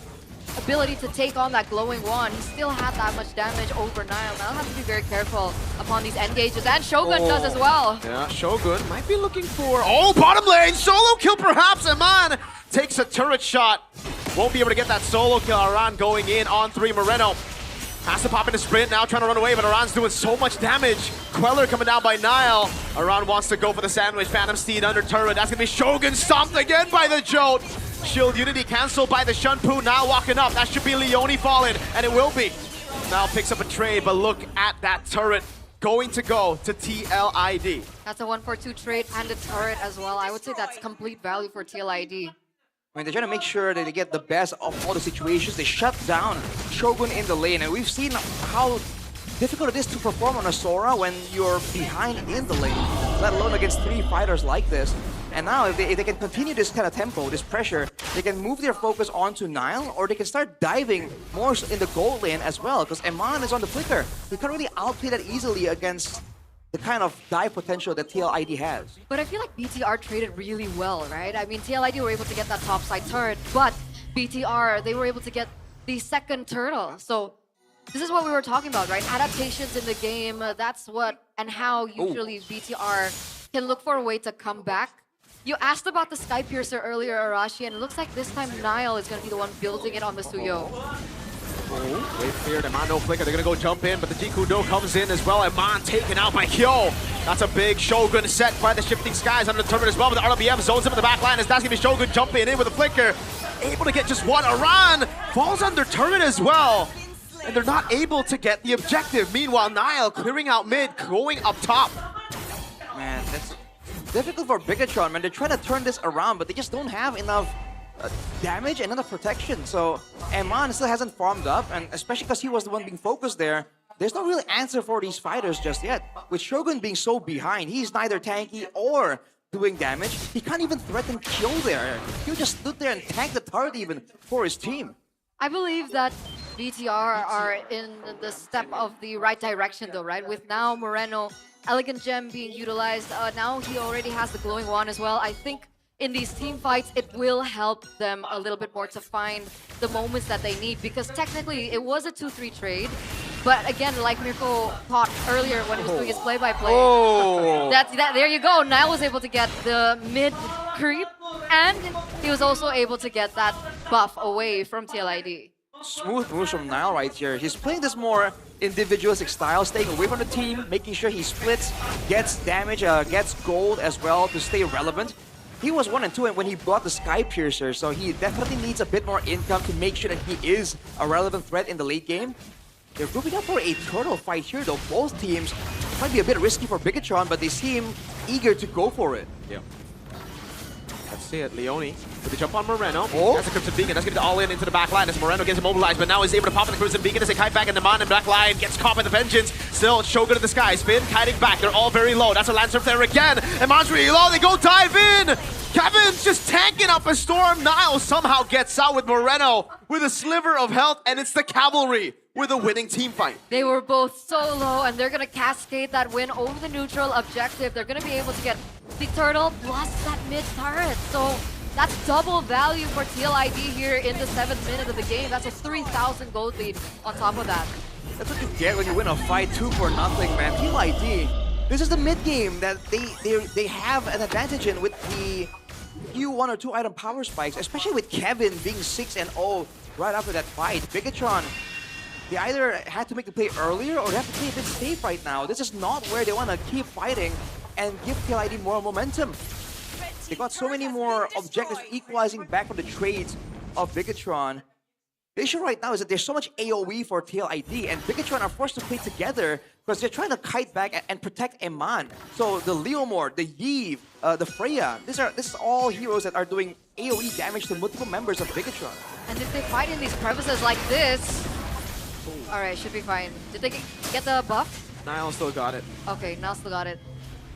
ability to take on that glowing wand, he still had that much damage over Nile. Nile has to be very careful upon these engages, and Shogun does as well. Yeah, Shogun might be looking for... Oh, bottom lane! Solo kill perhaps! Eman takes a turret shot. Won't be able to get that solo kill. Aran going in on 3. Moreno has to pop in a sprint now, trying to run away, but Aran's doing so much damage. Queller coming down by Nile. Aran wants to go for the sandwich. Phantom Steed under turret. That's going to be Shogun stomped again by the Jolt. Shield Unity cancelled by the Shunpu. Now walking up. That should be Leone falling, and it will be. Now picks up a trade, but look at that turret. Going to go to TLID. That's a 1-for-2 trade and a turret as well. I would say that's complete value for TLID. I mean, they're trying to make sure that they get the best of all the situations. They shut down Shogun in the lane, and we've seen how difficult it is to perform on a Sora when you're behind in the lane, let alone against 3 fighters like this. And now, if they can continue this kind of tempo, this pressure, they can move their focus onto Nile, or they can start diving more in the gold lane as well, because Eman is on the flicker. He can't really outplay that easily against the kind of dive potential that TLID has. But I feel like BTR traded really well, right? I mean, TLID were able to get that topside turret, but BTR, they were able to get the second turtle. So this is what we were talking about, right? Adaptations in the game, that's what and how usually BTR can look for a way to come back. You asked about the Sky Piercer earlier, Arashi, and it looks like this time Nile is going to be the one building it on the Suyo. Wait cleared, Eman no flicker, they're gonna go jump in, but the Jikudo comes in as well. Eman taken out by Kyo. That's a big Shogun set by the Shifting Skies under the turret as well, but the RLBM zones him in the back line as that's gonna be Shogun jumping in with a flicker. Able to get just one. Aran falls under turret as well, and they're not able to get the objective. Meanwhile, Nile clearing out mid, going up top. Man, that's difficult for Bigatron, man. They're trying to turn this around, but they just don't have enough damage and enough protection. So Eman still hasn't farmed up, and especially because he was the one being focused there, there's no real answer for these fighters just yet. With Shogun being so behind, he's neither tanky or doing damage. He can't even threaten Kyo there. Kyo just stood there and tanked the turret even for his team. I believe that BTR are in the step of the right direction though, right? With now Moreno, Elegant Gem being utilized, now he already has the glowing wand as well. I think in these team fights, it will help them a little bit more to find the moments that they need, because technically it was a 2-3 trade. But again, like Mirko thought earlier when he was doing his play-by-play, there you go. Nile was able to get the mid creep, and he was also able to get that buff away from TLID. Smooth moves from Nile right here. He's playing this more individualistic style, staying away from the team, making sure he splits, gets damage, gets gold as well to stay relevant. He was 1 and 2 when he brought the Sky Piercer, so he definitely needs a bit more income to make sure that he is a relevant threat in the late game. They're grouping up for a turtle fight here though. Both teams might be a bit risky for Bigatron, but they seem eager to go for it. Yeah. Let's see it. Leone with the jump on Moreno. That's a Crimson Beacon. That's going to be all in into the back line as Moreno gets immobilized, but now he's able to pop in the Crimson Beacon as they kite back, and the man in back line gets caught by the Vengeance. Still, Shogun in the sky. Spin, kiting back. They're all very low. That's a Lancer there again. And Mon's really low. They go dive in. Kevin's just tanking up a storm. Nile somehow gets out with Moreno with a sliver of health, and it's the Cavalry with a winning team fight. They were both so low, and they're going to cascade that win over the neutral objective. They're going to be able to get the turtle plus that mid turret. So that's double value for TLID here in the 7th minute of the game. That's a 3,000 gold lead on top of that. That's what you get when you win a fight 2-0, man. TLID, this is the mid game that they have an advantage in with the few 1 or 2 item power spikes, especially with Kevin being 6-0 right after that fight. Bigatron, they either had to make the play earlier or they have to play a bit safe right now. This is not where they want to keep fighting and give TLID more momentum. They got so many more objectives equalizing back from the trades of Bigatron. The issue right now is that there's so much AoE for TLID, and Bigatron are forced to play together because they're trying to kite back and protect Eman. So the Leomord, the Yve, the Freya, this is all heroes that are doing AoE damage to multiple members of Bigatron. And if they fight in these crevices like this, alright, should be fine. Did they get the buff? Nile still got it. Okay, Nile still got it.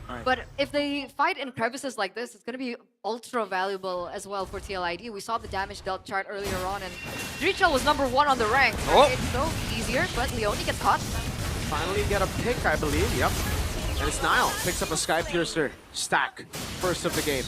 Right. But if they fight in crevices like this, it's going to be ultra valuable as well for TLID. We saw the damage dealt chart earlier on, and Drichel was #1 on the rank. Right? So easier, but Leone gets caught. Finally get a pick, I believe. Yep. And it's Nile. Picks up a Sky Piercer stack. First of the game.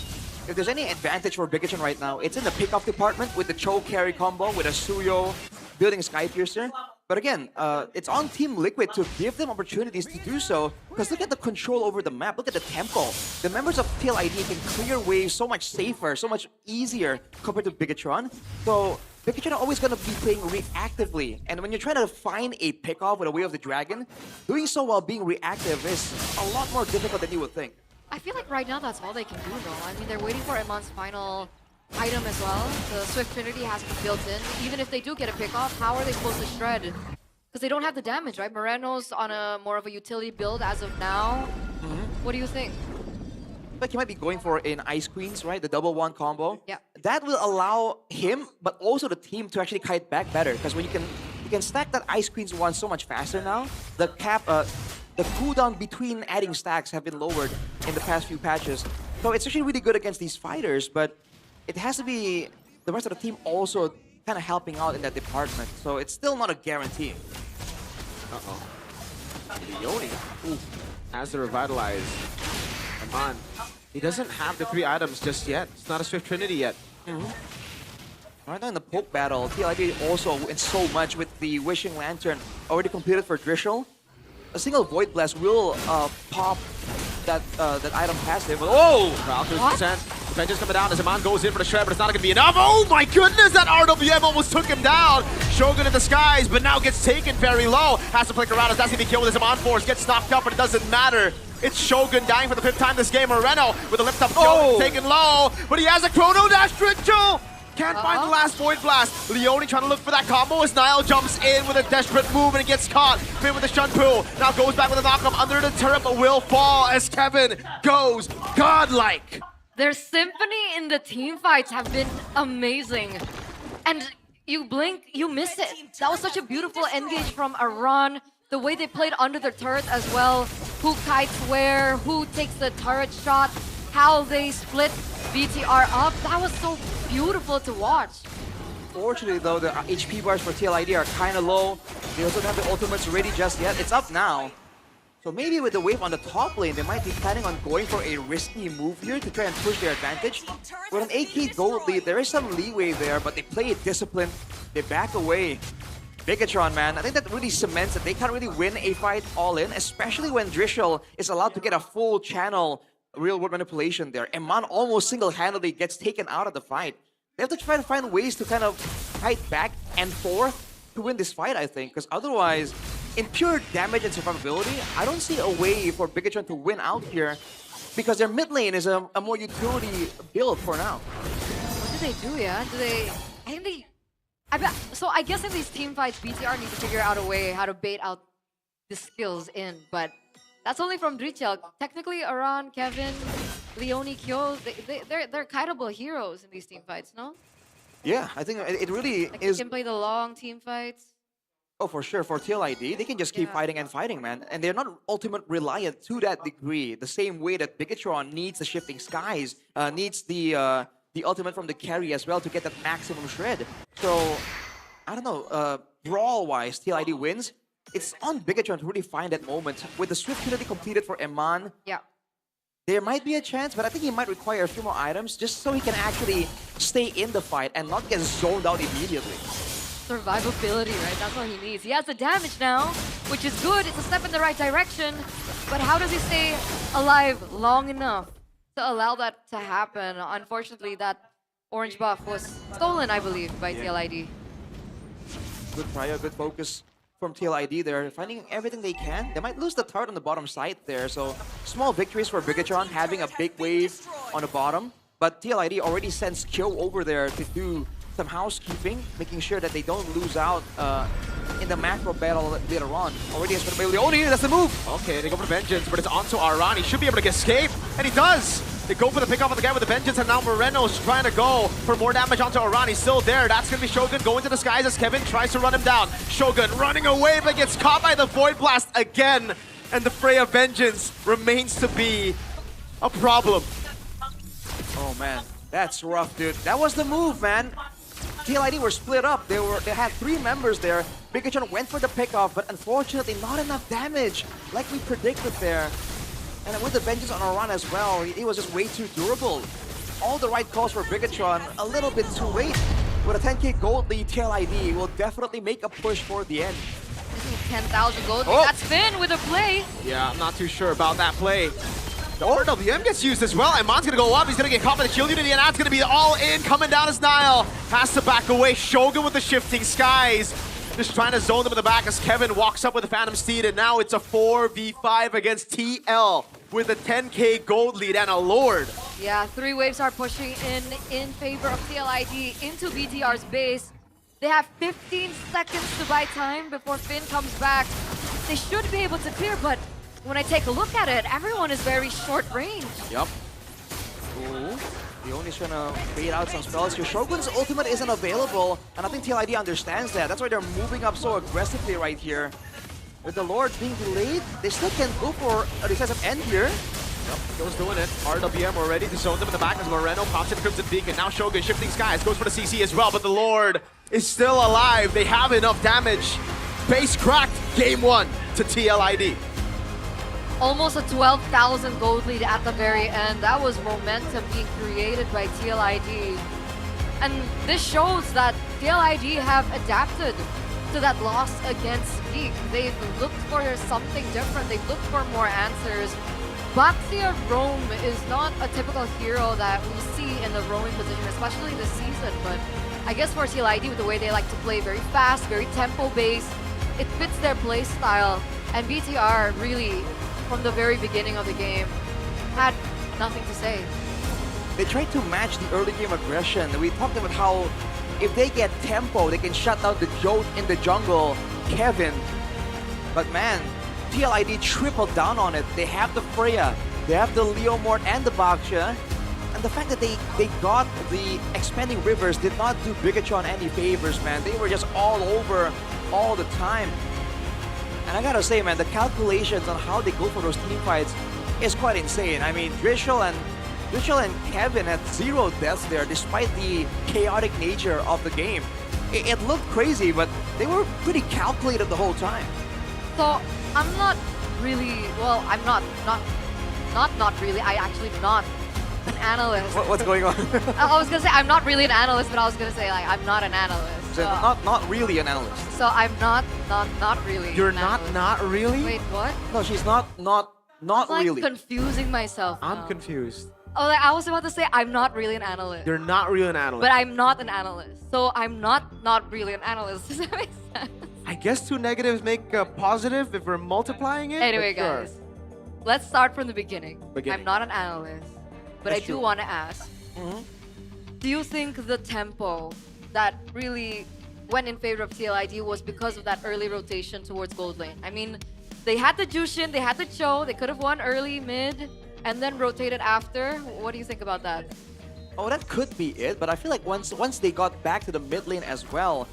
if there's any advantage for Bigatron right now, it's in the pick-off department with the Cho carry combo, with a Suyo building Skypiercer. But again, it's on Team Liquid to give them opportunities to do so, because look at the control over the map, look at the tempo. The members of TLID can clear waves so much safer, so much easier compared to Bigatron. So Bigatron are always going to be playing reactively, and when you're trying to find a pick-off with a Way of the Dragon, doing so while being reactive is a lot more difficult than you would think. I feel like right now that's all they can do though. I mean, they're waiting for Emon's final item as well. The Swift Trinity has been built in. Even if they do get a pick off, how are they supposed to shred? Because they don't have the damage, right? Moreno's on a more of a utility build as of now. What do you think? Like he might be going for an Ice Queens, right? The double one combo. Yeah. That will allow him, but also the team to actually kite back better. Because when you can stack that Ice Queens one so much faster now. The cooldown between adding stacks have been lowered in the past few patches. So it's actually really good against these fighters, but it has to be the rest of the team also kind of helping out in that department. So it's still not a guarantee. Uh-oh. Leone has to revitalize. Come on. He doesn't have the 3 items just yet. It's not a Swift Trinity yet. Right now in the poke battle, TLID also went so much with the Wishing Lantern already completed for Drishel. A single Void Blast will pop that item past him. Oh! Valkyrie's percent. Vengeance coming down as Iman goes in for the shred, but it's not going to be enough. Oh my goodness, that RWM almost took him down. Shogun in the skies, but now gets taken very low. Has to flick around as that's going to be killed with his Iman Force. Gets knocked up, but it doesn't matter. It's Shogun dying for the 5th time this game. Moreno with a lift up kill, taken low, but he has a Chrono Dash Trichel. Can't find the last Void Blast. Leone trying to look for that combo as Niall jumps in with a desperate move and it gets caught. Fit with the Shunpu. Now goes back with a knock-up under the turret, but will fall as Kevin goes godlike. Their symphony in the team fights have been amazing. And you blink, you miss it. That was such a beautiful engage from Aran. The way they played under the turret as well. Who kites where, who takes the turret shot, how they split BTR up. That was so beautiful to watch. Fortunately though, the HP bars for TLID are kind of low. They also don't have the ultimates ready just yet. It's up now. So maybe with the wave on the top lane, they might be planning on going for a risky move here to try and push their advantage. With an 8k gold lead, there is some leeway there, but they play it disciplined. They back away. Bigatron, man, I think that really cements that they can't really win a fight all in, especially when Drishel is allowed to get a full channel real-world manipulation there. Eman almost single-handedly gets taken out of the fight. They have to try to find ways to kind of fight back and forth to win this fight, I think, because otherwise, in pure damage and survivability, I don't see a way for Bigatron to win out here because their mid lane is a more utility build for now. What do they do, yeah? Do they... I think they... So I guess in these team fights, BTR need to figure out a way how to bait out the skills in, but that's only from Drichel. Technically, Aran, Kevin, Leone, Kyo, they're kiteable heroes in these team fights, no? Yeah, I think it really like is... They can play the long team fights. Oh, for sure. For TLID, they can just keep fighting and fighting, man. And they're not ultimate reliant to that degree. The same way that Bigatron needs the shifting skies, needs the ultimate from the carry as well to get that maximum shred. So, I don't know, brawl-wise, TLID wins. It's on Bigatron to really find that moment. With the Swift Trinity completed for Eman, there might be a chance, but I think he might require a few more items just so he can actually stay in the fight and not get zoned out immediately. Survivability, right? That's what he needs. He has the damage now, which is good. It's a step in the right direction. But how does he stay alive long enough to allow that to happen? Unfortunately, that orange buff was stolen, I believe, by TLID. Good prior, good focus from TLID there. Finding everything they can. They might lose the turret on the bottom side there. So small victories for Bigatron, having a big wave on the bottom. But TLID already sends Kyo over there to do some housekeeping, making sure that they don't lose out in the macro battle later on. Already has been Leone, that's the move! Okay, they go for the Vengeance, but it's onto Aran. He should be able to escape, and he does! They go for the pick off of the guy with the Vengeance, and now Moreno's trying to go for more damage onto Aran. He's still there. That's going to be Shogun going to the skies as Kevin tries to run him down. Shogun running away, but gets caught by the Void Blast again. And the fray of Vengeance remains to be a problem. Oh man, that's rough, dude. That was the move, man. TLID were split up. They had 3 members there. Bigatron went for the pickoff, but unfortunately not enough damage, like we predicted there. And with the Vengeance on Aran as well, he was just way too durable. all the right calls for Bigatron, a little bit too late. With a 10k gold lead, TLID will definitely make a push for the end. 10,000 gold. Oh. That's Finn with a play. Yeah, I'm not too sure about that play. The RWM gets used as well, and Mon's gonna go up. He's gonna get caught by the shield unity, and that's gonna be all in. Coming down as Nile. Has to back away. Shogun with the shifting skies. Just trying to zone them in the back as Kevin walks up with the Phantom Steed, and now it's a 4v5 against TL with a 10k gold lead and a Lord. Yeah, 3 waves are pushing in favor of TLID into BTR's base. They have 15 seconds to buy time before Finn comes back. They should be able to clear, but when I take a look at it, everyone is very short range. Yup. Ooh. Leone's trying to bait out some spells here. Shogun's ultimate isn't available, and I think TLID understands that. That's why they're moving up so aggressively right here. With the Lord being delayed, they still can go for a decisive end here. Yep, Go's doing it. RWM already to zone them in the back as Moreno pops in Crimson Beacon. Now Shogun shifting skies, goes for the CC as well, but the Lord is still alive. They have enough damage. Base cracked, game 1 to TLID. Almost a 12,000 gold lead at the very end. That was momentum being created by TLID. And this shows that TLID have adapted to that loss against Geek. They've looked for something different. They've looked for more answers. Baxia Roam is not a typical hero that we see in the roaming position, especially this season. But I guess for TLID, with the way they like to play very fast, very tempo-based, it fits their play style. And BTR really, from the very beginning of the game, had nothing to say. They tried to match the early game aggression. We talked about how if they get tempo, they can shut down the Jote in the jungle, Kevin. But man, TLID tripled down on it. They have the Freya, they have the Leomord and the Baxia. And the fact that they got the Expanding Rivers did not do Bigatron any favors, man. They were just all over all the time. And I gotta say, man, the calculations on how they go for those team fights is quite insane. I mean, Drischel and Kevin had 0 deaths there despite the chaotic nature of the game. It looked crazy, but they were pretty calculated the whole time. So I'm not really, well, I'm not really, I actually not an analyst. What's going on? I was gonna say I'm not really an analyst, but I was gonna say like I'm not an analyst. So not really an analyst. So I'm not really. You're an not analyst. really? Wait, what? No, she's not I'm like really. confusing myself. I'm now. confused. Oh, like I was about to say I'm not really an analyst. You're not really an analyst. But I'm not an analyst. So I'm not really an analyst. Does that make sense? I guess 2 negatives make a positive if we're multiplying it. Anyway, but sure. guys, let's start from the beginning. I'm not an analyst, but That's I do true. want to ask, do you think the tempo that really went in favor of TLID was because of that early rotation towards gold lane? I mean, they had the Jushin, they had the Cho, they could have won early, mid, and then rotated after. What do you think about that? Oh, that could be it, but I feel like once they got back to the mid lane as well,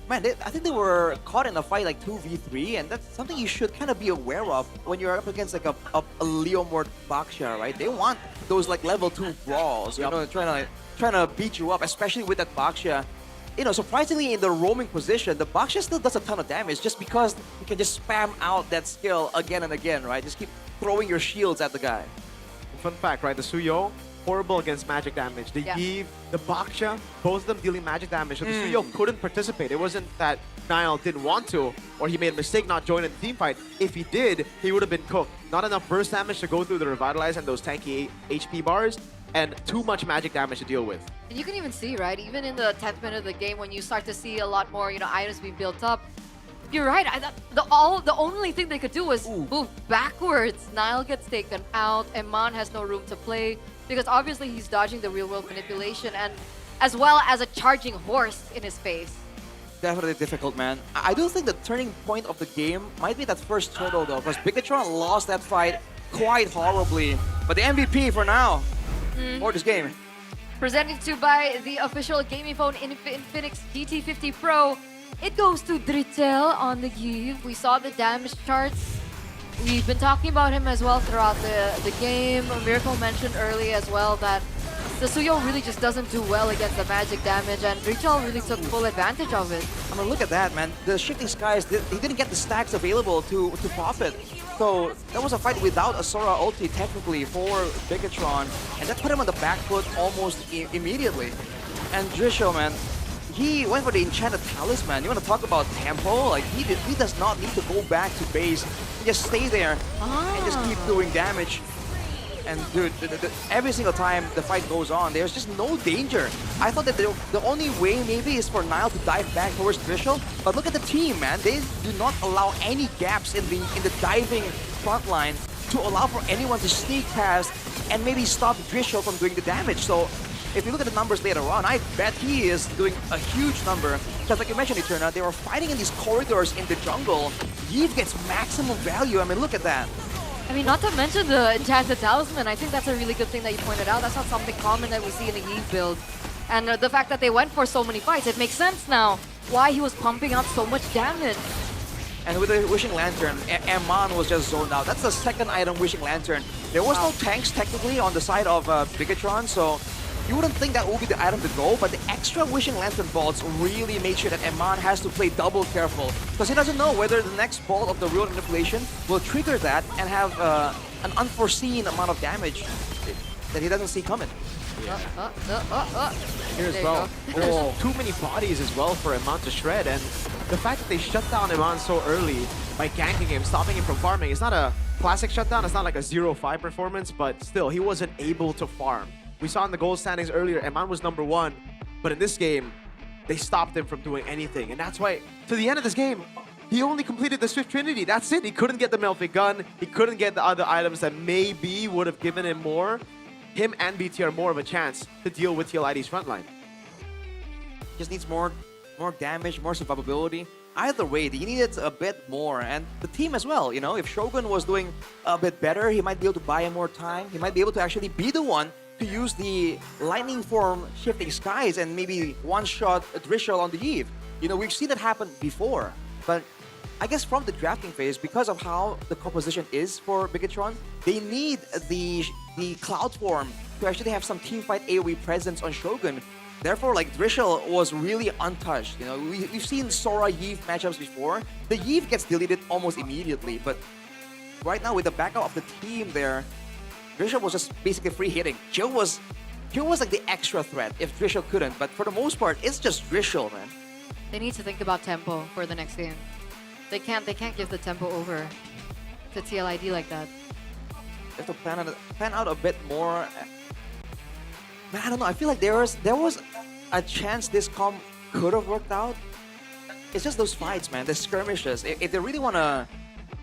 man, I think they were caught in a fight like 2v3, and that's something you should kind of be aware of when you're up against like a Leomord Baxia, right? They want those like level 2 brawls, you know, trying to beat you up, especially with that Baxia. You know, surprisingly in the roaming position, the Baxia still does a ton of damage just because you can just spam out that skill again and again, right? Just keep throwing your shields at the guy. Fun fact, right? The Suyo, horrible against magic damage. They give the Baxia, both of them dealing magic damage, so the Suyo couldn't participate. It wasn't that Nile didn't want to, or he made a mistake not joining the team fight. If he did, he would have been cooked. Not enough burst damage to go through the Revitalize and those tanky HP bars, and too much magic damage to deal with. And you can even see, right? Even in the 10th minute of the game, when you start to see a lot more, items being built up, you're right. I thought the only thing they could do was move backwards. Nile gets taken out, and Mon has no room to play because obviously he's dodging the real-world manipulation, and as well as a charging horse in his face. Definitely difficult, man. I do think the turning point of the game might be that first turtle, though, because Bigatron lost that fight quite horribly. But the MVP for now, for this game. Presented to by the official gaming phone Infinix GT50 Pro, it goes to Dritel on the give. We saw the damage charts. We've been talking about him as well throughout the game. Miracle mentioned early as well that the Suyo really just doesn't do well against the magic damage, and Richel really took full advantage of it. I mean, look at that, man. The Shifting Skies, he didn't get the stacks available to profit. So that was a fight without a Sora ulti technically for Bigatron, and that put him on the back foot almost immediately. And Drisho, man, he went for the Enchanted Talisman. You want to talk about tempo? Like, he does not need to go back to base. He just stay there and just keep doing damage. And dude, every single time the fight goes on, there's just no danger. I thought that the only way maybe is for Nile to dive back towards Drisho, but look at the team, man. They do not allow any gaps in the diving front line to allow for anyone to sneak past and maybe stop Drisho from doing the damage. So if you look at the numbers later on, I bet he is doing a huge number. Because like you mentioned, Eterna, they were fighting in these corridors in the jungle. Yves gets maximum value. I mean, look at that. I mean, not to mention the Enchanted Talisman. I think that's a really good thing that you pointed out. That's not something common that we see in the Eve build. And the fact that they went for so many fights, it makes sense now why he was pumping out so much damage. And with the Wishing Lantern, Eman was just zoned out. That's the second item, Wishing Lantern. There was no tanks technically on the side of Bigatron, so you wouldn't think that would be the item to go, but the extra Wishing Lantern bolts really made sure that Eman has to play double careful, because he doesn't know whether the next bolt of the real manipulation will trigger that and have an unforeseen amount of damage that he doesn't see coming. Here as well. There's too many bodies as well for Eman to shred, and the fact that they shut down Eman so early by ganking him, stopping him from farming, it's not a classic shutdown, it's not like a 0-5 performance, but still, he wasn't able to farm. We saw in the gold standings earlier, Eman was #1, but in this game, they stopped him from doing anything, and that's why, to the end of this game, he only completed the Swift Trinity. That's it. He couldn't get the Melfic Gun. He couldn't get the other items that maybe would have given him and BTR more of a chance to deal with TLID's frontline. Just needs more damage, more survivability. Either way, he needed a bit more, and the team as well. You know, if Shogun was doing a bit better, he might be able to buy him more time. He might be able to actually be the one to use the Lightning Form Shifting Skies and maybe one-shot Drisho on the Eve. You know, we've seen it happen before, but I guess from the drafting phase, because of how the composition is for Bigatron, they need the Cloud Form to actually have some teamfight AoE presence on Shogun. Therefore, like, Drisho was really untouched. You know, we've seen Sora Yves matchups before. The Yves gets deleted almost immediately, but right now with the backup of the team there, Drisho was just basically free hitting. Jill was like the extra threat if Drisho couldn't, but for the most part, it's just Drisho, man. They need to think about tempo for the next game. They can't give the tempo over to TLID like that. They have to plan out a bit more. Man, I don't know. I feel like there was a chance this comp could have worked out. It's just those fights, man. The skirmishes. If they really want to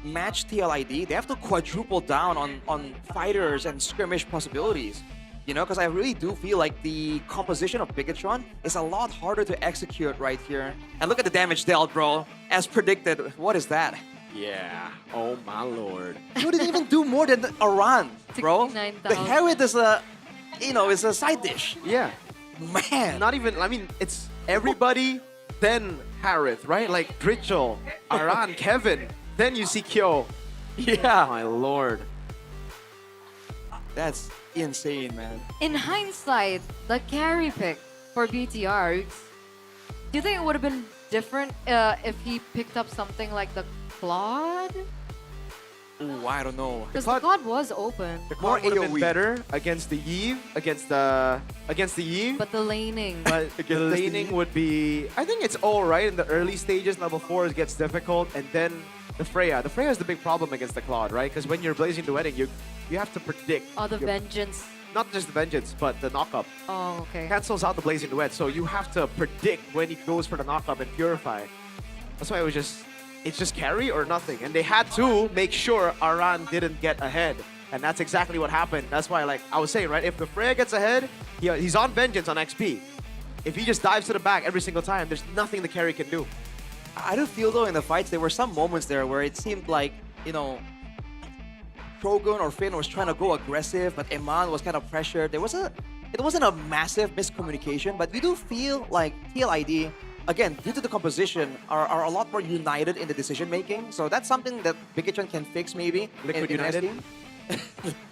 match TLID, they have to quadruple down on fighters and skirmish possibilities. You know, because I really do feel like the composition of Bigatron is a lot harder to execute right here. And look at the damage dealt, bro. As predicted. What is that? Yeah. Oh my lord. You didn't even do more than a run, bro. The Herod is is a side dish. Yeah. Man. Not even, I mean, it's everybody, then Harith, right? Like Dritchel, Aran, Kevin, then you see Kyo. Yeah. My lord. That's insane, man. In hindsight, the carry pick for BTR, do you think it would have been different if he picked up something like the Claude? Ooh, I don't know. Because the Claude was open. The Claude would have been better against the Eve, against the Eve. But the laning. But the laning would be, I think it's all right in the early stages. Level 4 it gets difficult, and then the Freya. The Freya is the big problem against the Claude, right? Because when you're blazing the wedding, you have to predict. Oh, the Vengeance. Not just the Vengeance, but the knockup. Oh, okay. Cancels out the Blazing Duet, so you have to predict when he goes for the knockup and Purify. That's why it's just carry or nothing. And they had to make sure Aran didn't get ahead. And that's exactly what happened. That's why, like I was saying, right? If the Freya gets ahead, he's on Vengeance on XP. If he just dives to the back every single time, there's nothing the carry can do. I do feel, though, in the fights, there were some moments there where it seemed like, you know, Shogun or Finn was trying to go aggressive, but Eman was kind of pressured. It wasn't a massive miscommunication, but we do feel like TLID, again, due to the composition, are a lot more united in the decision-making. So that's something that Bigatron can fix, maybe. Liquid United?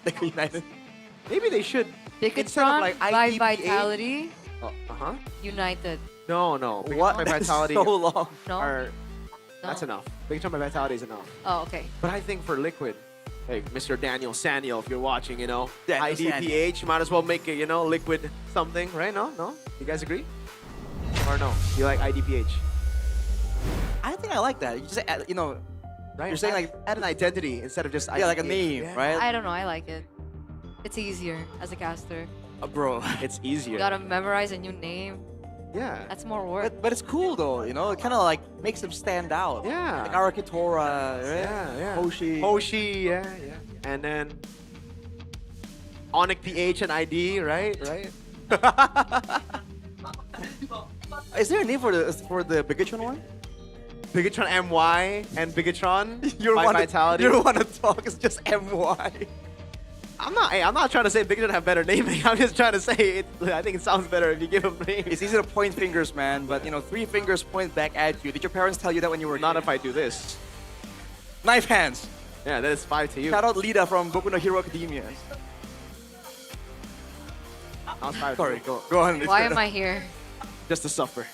Liquid United. Maybe they should Instead of Bigatron like by IDPH Vitality, Uh-huh. United. No, no. What? Bigatron by That's Vitality so long. No? That's No. enough. Bigatron by Vitality is enough. Oh, okay. But I think for Liquid, hey, Mr. Daniel Saniel, if you're watching, Daniel IDPH, might as well make it, Liquid something, right? No? You guys agree? Or no? You like IDPH? I think I like that. You just add, Right? you're saying like add an identity instead of just IDPH. yeah, like a name, Yeah. right? I don't know. I like it. It's easier as a caster. Bro. It's easier. You gotta memorize a new name. Yeah. That's more work. But it's cool though, It kind of like makes them stand out. Yeah. Like Arakitora, right? Yeah. Hoshi. yeah. And then Onyx PH and ID, right? Is there a name for the Bigatron one? Bigatron MY and Bigatron You're by one Vitality. You don't want to talk. It's just MY. I'm not trying to say Bigatron have better naming. I'm just trying to say I think it sounds better if you give them names. It's easy to point fingers, man. But 3 fingers point back at you. Did your parents tell you that when you were Not if I do this. Knife hands. Yeah, that is 5 to you. Shout out Lida from Boku no Hero Academia. Sorry, go on. Why am I here? Just to suffer.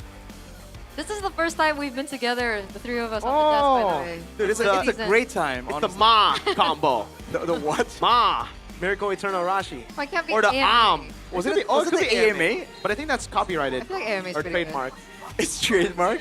This is the first time we've been together, the three of us on the desk, by the way. Dude, it's a great time. It's the Ma combo. The what? Ma. Miracle Eternal Rashi. Why can't be Or the AMA? Was Wasn't it? it- wasn't could it be AMA? But I think that's copyrighted. I feel like AMA is or pretty good. trademark. It's trademark.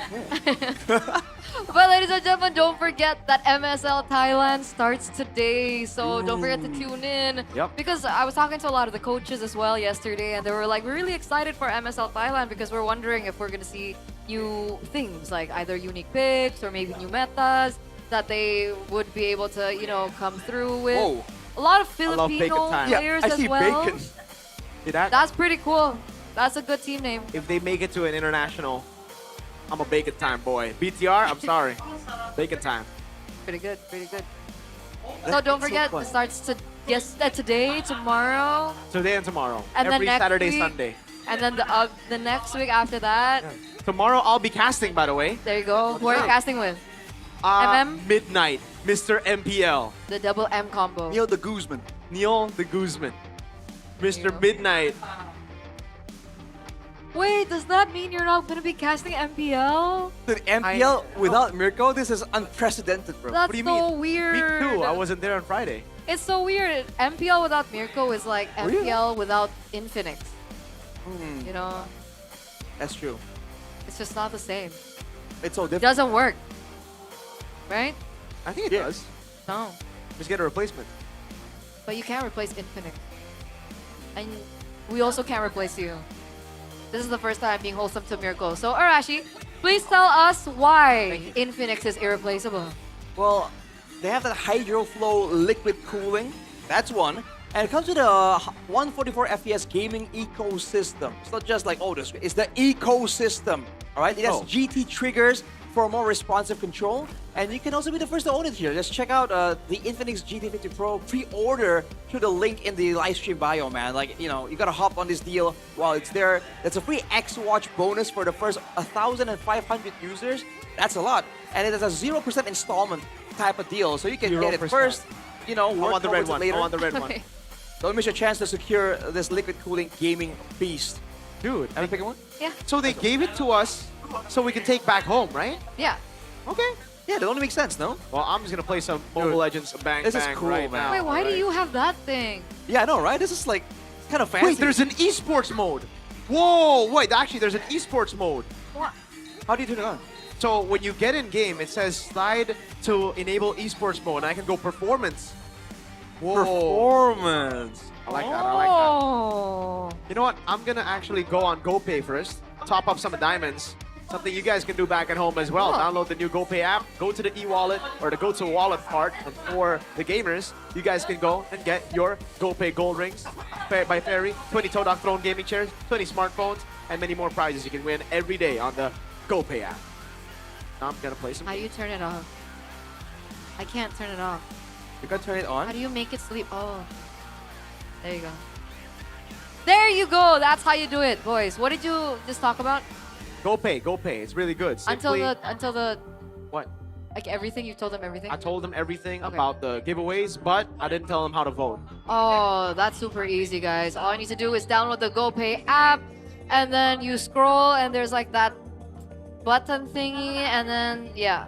But ladies and gentlemen, don't forget that MSL Thailand starts today. So don't forget to tune in. Yep. Because I was talking to a lot of the coaches as well yesterday, and they were like, we're really excited for MSL Thailand because we're wondering if we're going to see new things, like either unique picks or maybe new metas that they would be able to, come through with. Whoa. A lot of I love Bacon Filipino Time. players I as see well. bacon. See that? That's pretty cool. That's a good team name. If they make it to an international, I'm a Bacon Time boy. BTR, I'm sorry. Bacon Time. Pretty good, pretty good. So don't forget, it starts today, tomorrow, Today and tomorrow. and Every then next Saturday, week, Sunday. and then the next week after that. Tomorrow I'll be casting, by the way. There you go. Who are you casting with? Midnight. Mr. MPL. The double M combo. Neil the Guzman. Neil the Guzman. Mr. Midnight. Wait, does that mean you're not gonna be casting MPL? Dude, MPL without Mirko, this is unprecedented, bro. That's What do you so mean? weird. Me too. I wasn't there on Friday. It's so weird. MPL without Mirko is like MPL without Infinix. You know, That's true. it's just not the same. It's so It different. doesn't work. Right? I think it does. No. Just get a replacement. But you can't replace Infinix. And we also can't replace you. This is the first time being wholesome to Miracle. So Arashi, please tell us why Infinix is irreplaceable. Well, they have that HydroFlow liquid cooling. That's one. And it comes with a 144 FPS gaming ecosystem. It's not just like, oh, it's the ecosystem. All right, it has GT triggers for more responsive control. And you can also be the first to own it here. Just check out the Infinix GT50 Pro pre-order through the link in the live stream bio, man. Like, you gotta hop on this deal while it's there. That's a free X-Watch bonus for the first 1,500 users. That's a lot. And it is a 0% installment type of deal. So you can get it 0%. first, work I want the red towards it one. later. I want the red one. Don't miss your chance to secure this liquid cooling gaming beast. Dude, Have you picked one? Yeah. so they gave it to us so we can take back home, right? Yeah. Okay. Yeah, that only makes sense, no? Well, I'm just gonna play some Mobile Legends Bang this is Bang cool, right man. now. Wait, why do alright? you have that thing? Yeah, I know, right? This is like kind of fancy. Wait, there's an esports mode. Whoa, wait, actually, there's an esports mode. What? How do you turn it on? So when you get in game, it says slide to enable esports mode, and I can go performance. Whoa. Performance. I like that. I like that. Oh. You know what? I'm gonna actually go on GoPay first, top up some diamonds. Something you guys can do back at home as well. Oh. Download the new GoPay app, go to the e-wallet or the go-to wallet part, and for the gamers, you guys can go and get your GoPay gold rings by Ferry, 20 Todak Throne gaming chairs, 20 smartphones, and many more prizes you can win every day on the GoPay app. Now I'm gonna play some. How do you turn it off? I can't turn it off. You can turn it on? How do you make it sleep? Oh. There you go. There you go. That's how you do it, boys. What did you just talk about? GoPay, GoPay. It's really good. Simply, Until the what? Like everything? You told them everything? I told them everything Okay. about the giveaways, but I didn't tell them how to vote. Oh, that's super easy, guys. All you need to do is download the GoPay app, and then you scroll, and there's like that button thingy, and then, yeah,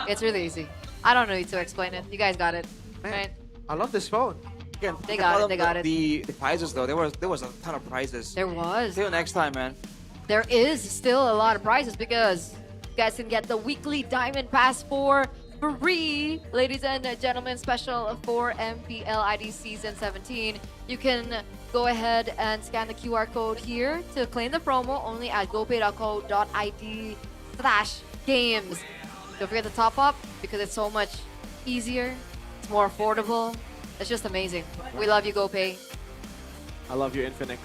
it's really easy. I don't need to explain it. You guys got it, right? I love this phone. Again, They you can got tell it, they them got it. The prizes though, there was a ton of prizes. There was. See you next time, man. There is still a lot of prizes because you guys can get the weekly Diamond Pass for free, ladies and gentlemen, special for MPL ID Season 17. You can go ahead and scan the QR code here to claim the promo only at gopay.co.id/games. Don't forget to top up because it's so much easier, it's more affordable. It's just amazing. We love you, GoPay. I love you, Infinix.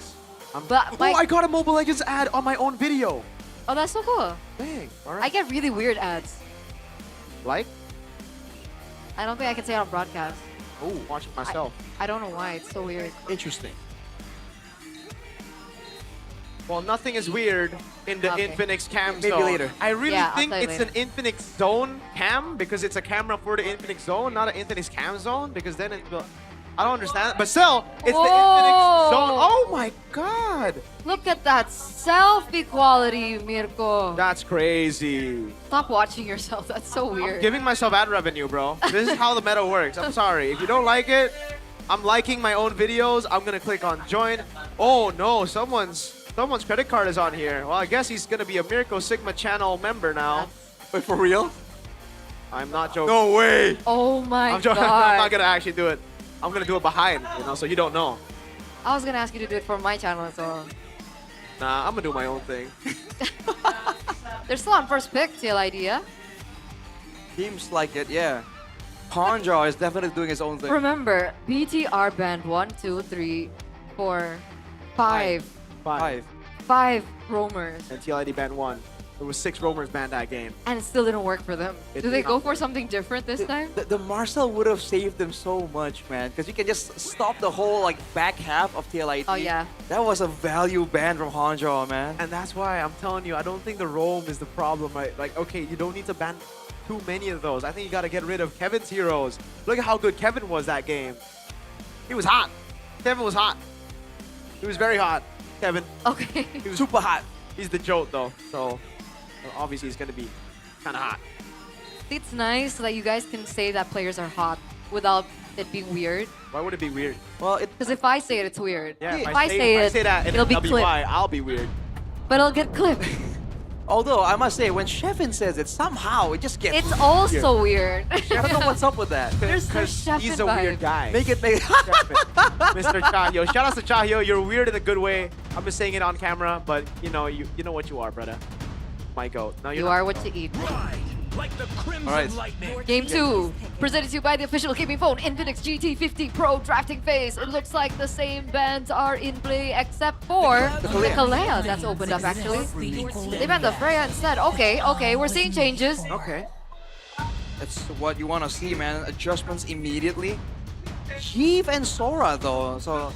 But oh, I got a Mobile Legends ad on my own video. Oh, that's so cool. Dang, all I right. get really weird ads. Like? I don't think I can say it on broadcast. Oh, watch it myself. I don't know why. It's so weird. Interesting. Well, nothing is weird in the Okay. Infinix cam Maybe zone. later. I really Yeah, I'll think tell you it's later. an Infinix zone cam because it's a camera for the Infinix zone, not an Infinix cam zone, because then it will... I don't understand. But still, it's the Infinix zone. Oh my god! Look at that selfie quality, Mirko. That's crazy. Stop watching yourself. That's so I'm weird. giving myself ad revenue, bro. This is how the meta works. I'm sorry. If you don't like it, I'm liking my own videos. I'm gonna click on join. Oh no, someone's credit card is on here. Well, I guess he's gonna be a Mirko Sigma channel member now. Wait, for real? I'm not joking. No way! Oh my I'm joking. god. I'm not gonna actually do it. I'm gonna do it behind, so you don't know. I was gonna ask you to do it for my channel as well. Nah, I'm gonna do my own thing. They're still on first pick, TL idea. Seems like it, yeah. Hanjo is definitely doing his own thing. Remember, BTR banned 1, 2, 3, 4, 5. Five roamers. And TLID banned 1. There was 6 roamers banned that game. And it still didn't work for them. It Do they did go not for something different this time? The Marcel would have saved them so much, man. Because you can just stop the whole back half of TLIT. Oh, yeah. That was a value ban from Hanjo, man. And that's why I'm telling you, I don't think the roam is the problem, right? Like, okay, you don't need to ban too many of those. I think you gotta get rid of Kevin's heroes. Look at how good Kevin was that game. He was hot. Kevin was hot. He was very hot, Kevin. Okay. He was super hot. He's the joke though, so obviously he's gonna be kind of hot. It's nice that you guys can say that players are hot without it being weird. Why would it be weird? Well, Because if I say it, it's weird. Yeah, if I say it, that in it'll be WY, clipped. I'll be weird. But it'll get clipped. Although, I must say, when Shevin says it, somehow it just gets It's also weird. I don't know what's up with that. There's the Because he's a Shevin weird vibe. guy. Make it. Mr. Chahyo. Shout out to Chahyo. You're weird in a good way. I'm just saying it on camera, but you know what you are, brother. My goat. No, You are what you eat. Alright. Game 2, presented to you by the official gaming phone, Infinix GT50 Pro drafting phase. It looks like the same bands are in play except for the Kalea that's opened up actually. They banned the Freya instead. Okay, we're seeing changes. Okay. That's what you want to see, man. Adjustments immediately. Yves and Sora, though. So,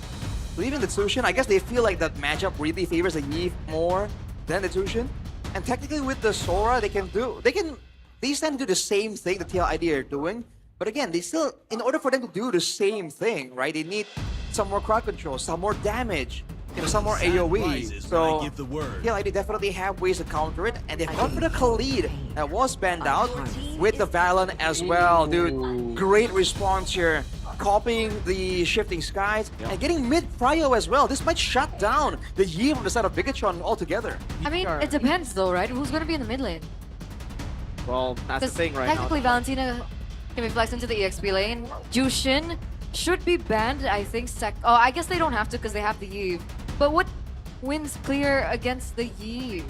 leaving the Tushin, I guess they feel like that matchup really favors the Yves more than the Tushin. And technically with the Sora, they stand to do the same thing the TLID are doing. But again, they still, in order for them to do the same thing, right, they need some more crowd control, some more damage, some more AoE. So TLID definitely have ways to counter it, and they've gone for the Khalid that was banned out with the Valen as well, dude. Great response here. Copying the shifting skies and getting mid prio as well. This might shut down the Yi on the side of Bigatron altogether. I mean, it depends though, right? Who's going to be in the mid lane? Well, that's the thing right technically now. Valentina can be flexed into the EXP lane. Jushin should be banned, I think. Oh, I guess they don't have to because they have the Yi. But what wins clear against the Yi?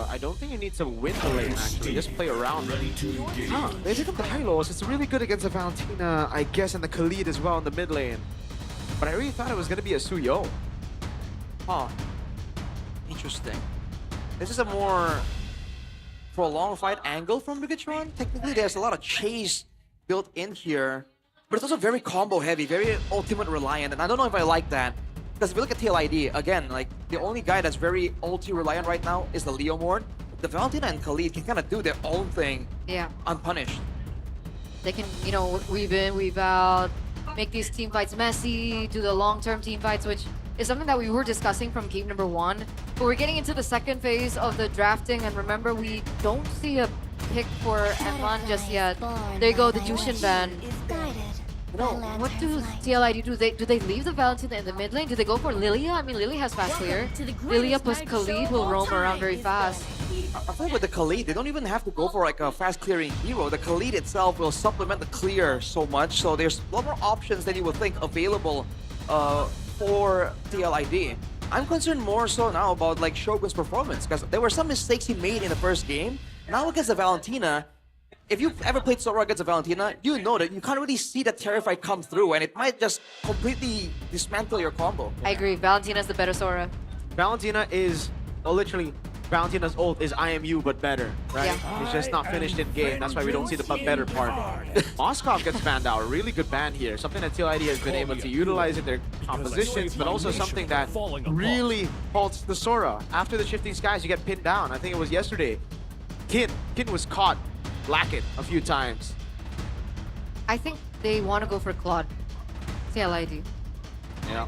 I don't think you need to win the lane, actually. Just play around. Huh, they pick up the Hylos. It's really good against the Valentina, I guess, and the Khalid as well in the mid lane. But I really thought it was going to be a Suyo. Huh. Interesting. This is a more prolonged fight angle from Bigatron. Technically, there's a lot of chase built in here. But it's also very combo heavy, very ultimate reliant. And I don't know if I like that. Because if you look at TLID, again, like, the only guy that's very ulti reliant right now is the Leomord. the Valentina and Khalid can kind of do their own thing Yeah. unpunished. They can, you know, weave in, weave out, make these team fights messy, do the long-term team fights, which is something that we were discussing from game number 1. But we're getting into the second phase of the drafting, and remember, we don't see a pick for M1 just yet. There you go, the Jushin ban. What do TLID do? Do they leave the Valentina in the mid lane? Do they go for Lilia? I mean, Lilia has fast clear. Lilia plus Khalid will roam around very fast. I think with the Khalid, they don't even have to go for like a fast clearing hero. The Khalid itself will supplement the clear so much, so there's a lot more options than you would think available for TLID. I'm concerned more so now about like Shogun's performance, because there were some mistakes he made in the first game. Now against the Valentina, if you've ever played Sora against a Valentina, you know that you can't really see that Terrify come through, and it might just completely dismantle your combo. I agree, Valentina's the better Sora. Valentina is, well, literally, Valentina's ult is IMU but better, right? Yeah. It's just not finished in game. That's why we don't see the but better part. Moskov gets banned out. Really good ban here. Something that TLID has been able to utilize in their compositions, but also something that really halts the Sora. After the Shifting Skies, you get pinned down. I think it was yesterday. Kin was caught lacking a few times. I think they want to go for Claude. TLID. Yeah,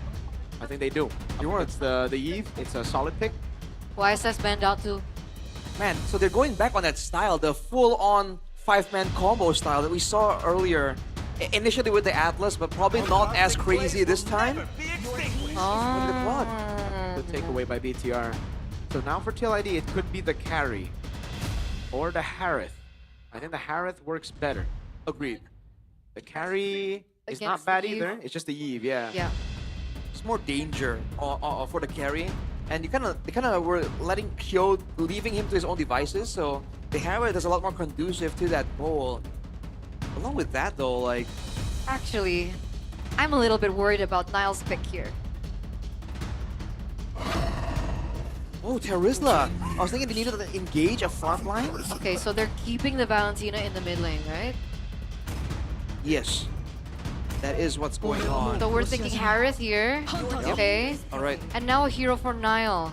I think they do. It's the Eve. It's a solid pick. YSS banned out too. Man, so they're going back on that style, the full-on 5-man combo style that we saw earlier. Initially with the Atlas, but probably not as crazy this time. Oh. Good takeaway by BTR. So now for TLID, it could be the carry or the Harith. I think the Harith works better. Agreed. The carry is not Against bad the Eve? either. It's just the Eve, yeah. Yeah. It's more danger for the carry. And they kind of were letting Kyo, leaving him to his own devices, so the Harith is a lot more conducive to that goal. Along with that though, like... Actually, I'm a little bit worried about Niall's pick here. Oh, Terizla! I was thinking they needed to engage a front line. Okay, so they're keeping the Valentina in the mid lane, right? Yes. That is what's going on. So we're thinking Harith here. Okay. Alright. And now a hero for Niall.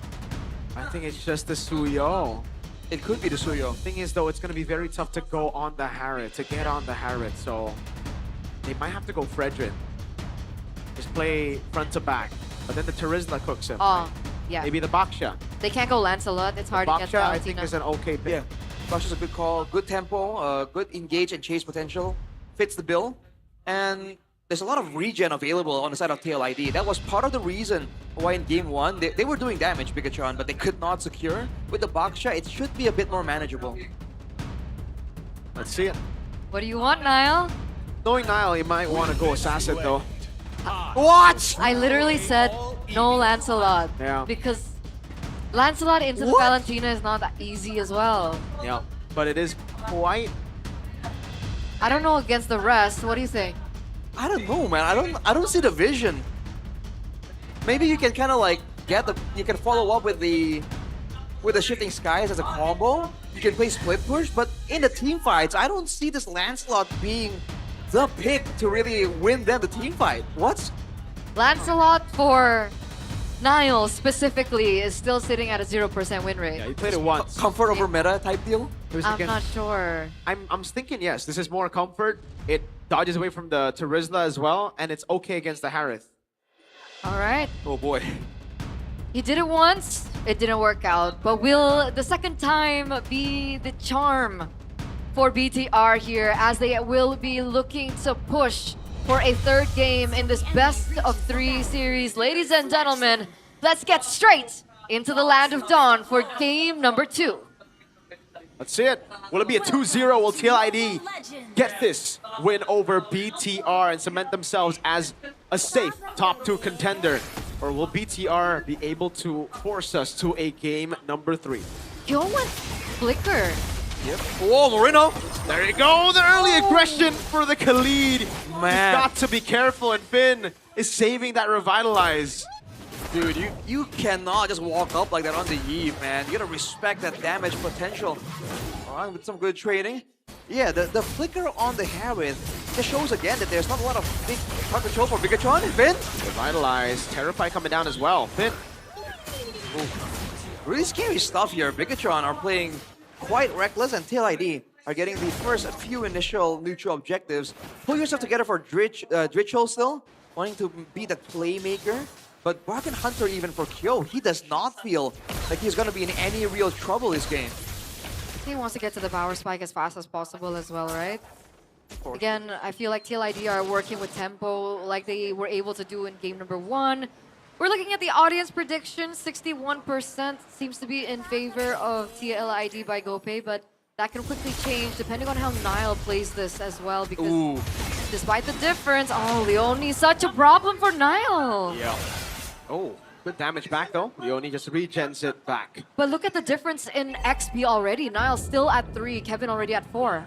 I think it's just the Suyo. It could be the Suyo. Thing is though, it's going to be very tough to go on the Harith, to get on the Harith, so they might have to go Fredrin. Just play front to back. But then the Terizla cooks him. Oh, yeah. Maybe the Baksha. They can't go Lancelot. It's hard against Baksha, I Valentina. think, is an okay pick. Yeah. Baksha's a good call, good tempo, good engage and chase potential. Fits the bill. And there's a lot of regen available on the side of TLID. That was part of the reason why in game 1 they were doing damage, Pikachu, but they could not secure. With the Baksha, it should be a bit more manageable. Let's see it. What do you want, Niall? Knowing Niall, he might want to go Assassin though. What? I literally said no Lancelot. Yeah. Because Lancelot into the Valentina is not that easy as well. Yeah, but it is quite... I don't know against the rest. What do you think? I don't know, man. I don't see the vision. Maybe you can kind of like you can follow up with the Shifting Skies as a combo. You can play split push, but in the team fights, I don't see this Lancelot being the pick to really win them the team fight. What? Lancelot for Niall specifically is still sitting at a 0% win rate. Yeah, he played it once. Comfort over meta type deal? I'm not sure. I'm thinking yes, this is more comfort. It dodges away from the Terizla as well, and it's okay against the Harith. All right. Oh boy. He did it once, it didn't work out. But will the second time be the charm for BTR here, as they will be looking to push for a third game in this best of 3 series? Ladies and gentlemen, let's get straight into the Land of Dawn for game number 2. Let's see it. Will it be a 2-0? Will TLID get this win over BTR and cement themselves as a safe top 2 contender? Or will BTR be able to force us to a game number 3? Yo went Flicker. Yep. Whoa, Moreno! There you go, the early aggression for the Khalid. Man. Got to be careful, and Finn is saving that Revitalize. Dude, you cannot just walk up like that on the Eve, man. You gotta respect that damage potential. Alright, with some good training. Yeah, the flicker on the Harith just shows again that there's not a lot of big hard control for Pikachu and Finn. Revitalize, Terrify coming down as well. Finn. Really scary stuff here. Bigatron are playing quite reckless, and TLID are getting the first few initial neutral objectives. Pull yourself together for Dritchel still, wanting to be that playmaker. But Bark and Hunter, even for Kyo, he does not feel like he's going to be in any real trouble this game. He wants to get to the power spike as fast as possible as well, right? Again, I feel like TLID are working with tempo like they were able to do in game number 1. We're looking at the audience prediction. 61% seems to be in favor of TLID by Gopay, but that can quickly change depending on how Nile plays this as well, because despite the difference, Leone, such a problem for Nile. Yeah. Oh, good damage back though. Leone just regens it back. But look at the difference in XP already. Nile still at 3, Kevin already at 4.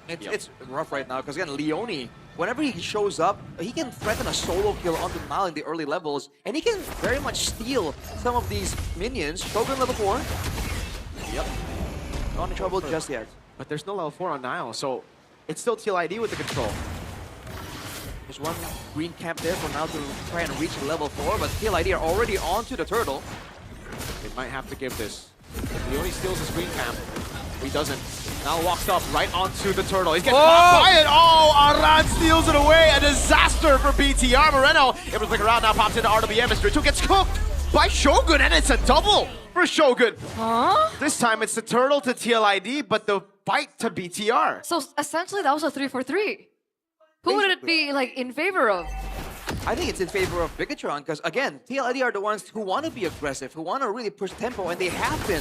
It's rough right now because again, Leone, whenever he shows up, he can threaten a solo kill onto Nile in the early levels, and he can very much steal some of these minions. Shogun level 4. Yep. Not in trouble just yet. But there's no level 4 on Nile, so it's still TLID with the control. There's one green camp there for now to try and reach level 4, but TLID are already onto the turtle. They might have to give this. Leone steals his green camp. He doesn't. Now walks up right onto the turtle. He's getting caught by it. Oh, Aran steals it away. A disaster for BTR. Moreno able to flick around, now pops into RWM. Mr. 2 gets cooked by Shogun, and it's a double for Shogun. This time it's the turtle to TLID, but the bite to BTR. So essentially that was a 3-for-3. Who would it be like in favor of? I think it's in favor of Bigatron because again, TLID are the ones who want to be aggressive, who want to really push tempo, and they have been.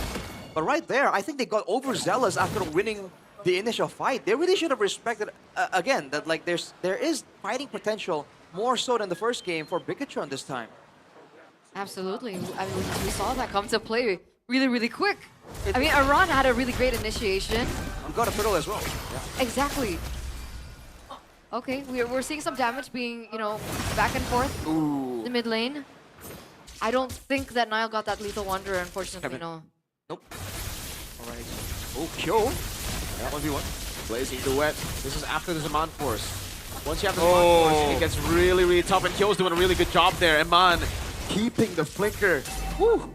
But right there, I think they got overzealous after winning the initial fight. They really should have respected, again, that like there is fighting potential more so than the first game for Bigatron this time. Absolutely. I mean, we saw that come to play really, really quick. I mean, Aran had a really great initiation. Got a turtle as well. Yeah. Exactly. Okay, we're seeing some damage being, you know, back and forth. The mid lane. I don't think that Nile got that lethal wonder, unfortunately, no. Nope. Alright. Oh, Kyo. Yeah, 1v1. Blazing duet. This is after the Zaman Force. Once you have the Zaman Force, it gets really, really tough, and Kyo's doing a really good job there. Eman keeping the flicker. Woo!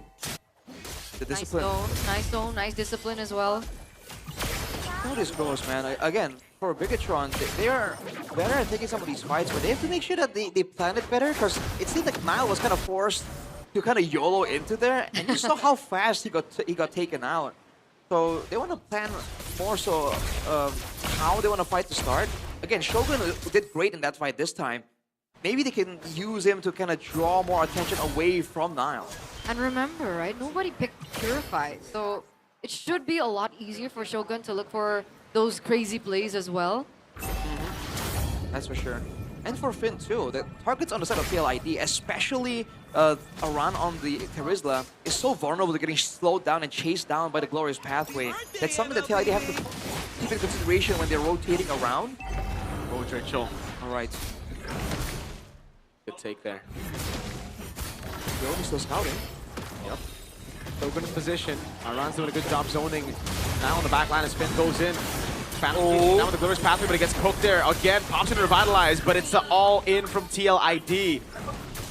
The discipline. Nice zone, nice discipline as well. How this goes, man. Again, for Bigatron, they are better at taking some of these fights, but they have to make sure that they plan it better, because it seemed like Nile was kind of forced to kind of YOLO into there, and you saw how fast he got taken out. So they want to plan more so how they want to fight to start. Again, Shogun did great in that fight this time. Maybe they can use him to kind of draw more attention away from Nile. And remember, right, nobody picked Purify, so it should be a lot easier for Shogun to look for those crazy plays as well. That's for sure. And for Finn too, the targets on the side of TLID, especially Aran on the Terizla, is so vulnerable to getting slowed down and chased down by the Glorious Pathway. That's something that TLID have to keep in consideration when they're rotating around. Oh, Dritchel. Alright. Good take there. Leone still scouting. Yep. Shogun in position. Aran's doing a good job zoning. Now on the back line as Finn goes in. Now with the Glorious Pathway, but it gets cooked there. Again, pops in Revitalize, but it's the all-in from TLID.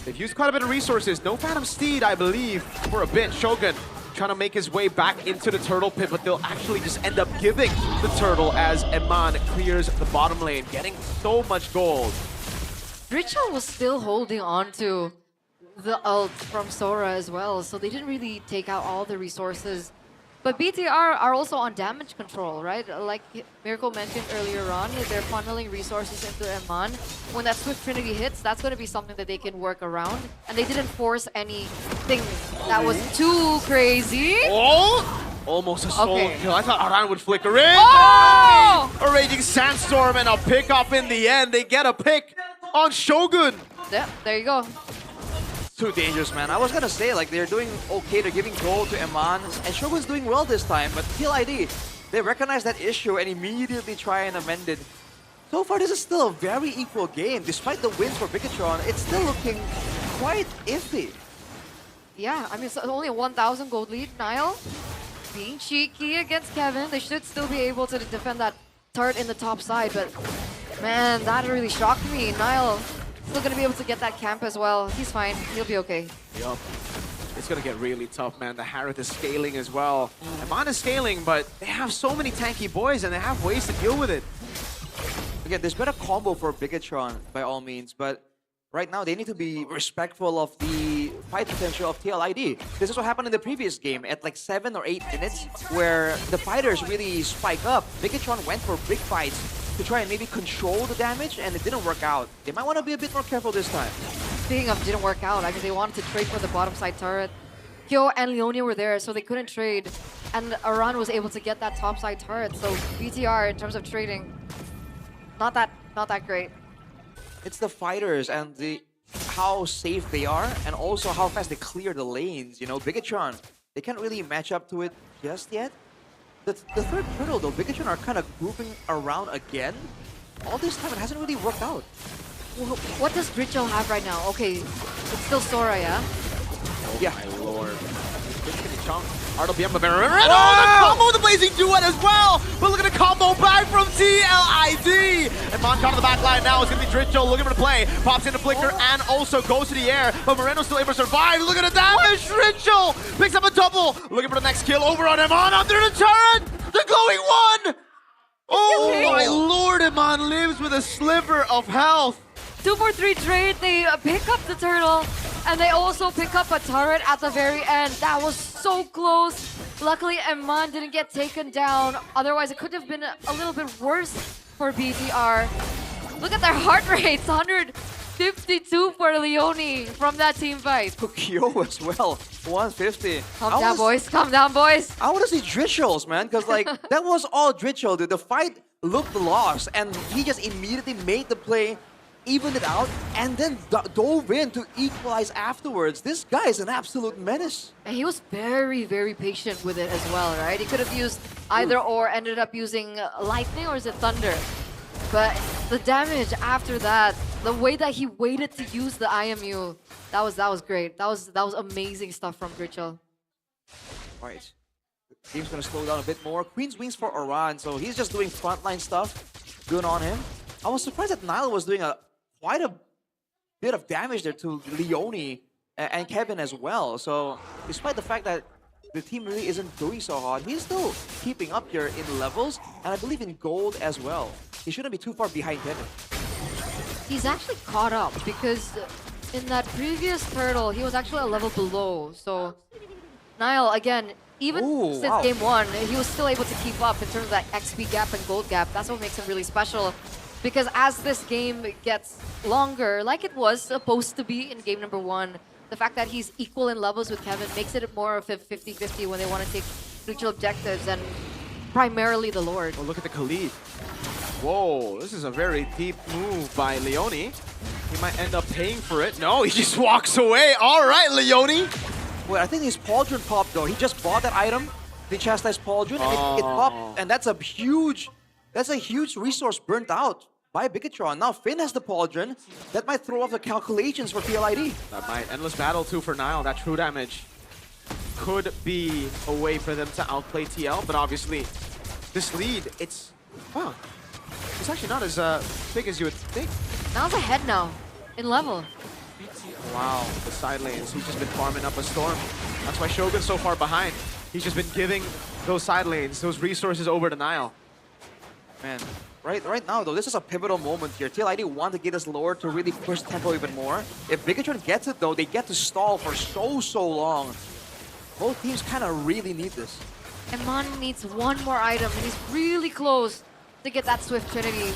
They've used quite a bit of resources. No Phantom Steed, I believe, for a bit. Shogun trying to make his way back into the turtle pit, but they'll actually just end up giving the turtle as Eman clears the bottom lane, getting so much gold. Dritchel was still holding on to the ult from Sora as well, so they didn't really take out all the resources. But BTR are also on damage control, right? Like Miracle mentioned earlier on, they're funneling resources into Eman. When that Swift Trinity hits, that's going to be something that they can work around. And they didn't force anything that was too crazy. Almost a solo kill. I thought Aran would flicker in. A Raging Sandstorm and a pick up in the end. They get a pick on Shogun. Yep, there you go. Too dangerous, man. I was gonna say, like, they're doing okay, they're giving gold to Eman, and Shogun's doing well this time, but TLID, they recognize that issue and immediately try and amend it. So far, this is still a very equal game. Despite the wins for Bigatron, it's still looking quite iffy. Yeah, I mean, it's only a 1,000 gold lead. Nile being cheeky against Kevin. They should still be able to defend that turret in the top side, but man, that really shocked me. Nile still gonna be able to get that camp as well. He's fine. He'll be okay. Yup. It's it's gonna get really tough, man. The Harith is scaling as well. Eman is scaling, but they have so many tanky boys and they have ways to deal with it. Again, there's been a combo for Bigatron by all means, but right now they need to be respectful of the fight potential of TLID. This is what happened in the previous game at like 7 or 8 minutes where the fighters really spike up. Bigatron went for big fights to try and maybe control the damage, and it didn't work out. They might want to be a bit more careful this time. Speaking of didn't work out, I mean, they wanted to trade for the bottom side turret. Kyo and Leonie were there, so they couldn't trade. And Aran was able to get that top side turret. So BTR, in terms of trading, not that great. It's the fighters and how safe they are, and also how fast they clear the lanes. You know, Bigatron, they can't really match up to it just yet. The third turtle, though, Bigatron are kind of grouping around again. All this time, it hasn't really worked out. What does Gricho have right now? Okay, it's still Sora, yeah? Oh yeah. My lord. RWM, but the combo, the Blazing Duet as well! But look at the combo back from TLID! And Monk on the back line now is going to be Dritcho looking for the play. Pops into Flicker and also goes to the air, but Moreno's still able to survive. Look at the damage! Dritcho picks up a double! Looking for the next kill over on Eman under the turret! The glowing one! Oh my lord, Eman lives with a sliver of health! 2-4-3 trade, they pick up the turtle, and they also pick up a turret at the very end. That was so close. Luckily, Eman didn't get taken down. Otherwise, it could have been a little bit worse for BTR. Look at their heart rates, 152 for Leonie from that team fight. Kyo as well, 150. Calm down, boys. Calm down, boys. I want to see Dritchels, man, because like that was all Dritchel, dude. The fight looked lost, and he just immediately made the play, evened it out, and then dove in to equalize afterwards. This guy is an absolute menace. And he was very, very patient with it as well, right? He could have used either or, ended up using lightning, or is it thunder? But the damage after that, the way that he waited to use the IMU, that was great. That was amazing stuff from Grichel. Right. The game's gonna slow down a bit more. Queen's Wings for Aran, so he's just doing frontline stuff. Good on him. I was surprised that Nile was doing quite a bit of damage there to Leonie and Kevin as well. So despite the fact that the team really isn't doing so hard, he's still keeping up here in levels, and I believe in gold as well. He shouldn't be too far behind Kevin. He's actually caught up because in that previous turtle, he was actually a level below. So Nile, again, even since game 1, he was still able to keep up in terms of that XP gap and gold gap. That's what makes him really special. Because as this game gets longer, like it was supposed to be in game number 1, the fact that he's equal in levels with Kevin makes it more of a 50-50 when they want to take crucial objectives, and primarily the Lord. Oh, look at the Khalid. Whoa, this is a very deep move by Leonie. He might end up paying for it. No, he just walks away. All right, Leonie. Wait, I think his Pauldron popped though. He just bought that item, the Chastised Pauldron, and it popped, and that's a huge resource burnt out by Bigatron. Now Finn has the Pauldron. That might throw off the calculations for TLID. That might. Endless battle too for Nile. That true damage could be a way for them to outplay TL, but obviously this lead, it's actually not as big as you would think. Nile's ahead now in level. Wow, the side lanes. He's just been farming up a storm. That's why Shogun's so far behind. He's just been giving those side lanes, those resources over to Nile. Man, right now though, this is a pivotal moment here. TLID want to get this Lord to really push tempo even more. If Bigatron gets it though, they get to stall for so long. Both teams kind of really need this. Eman needs one more item, and he's really close to get that Swift Trinity.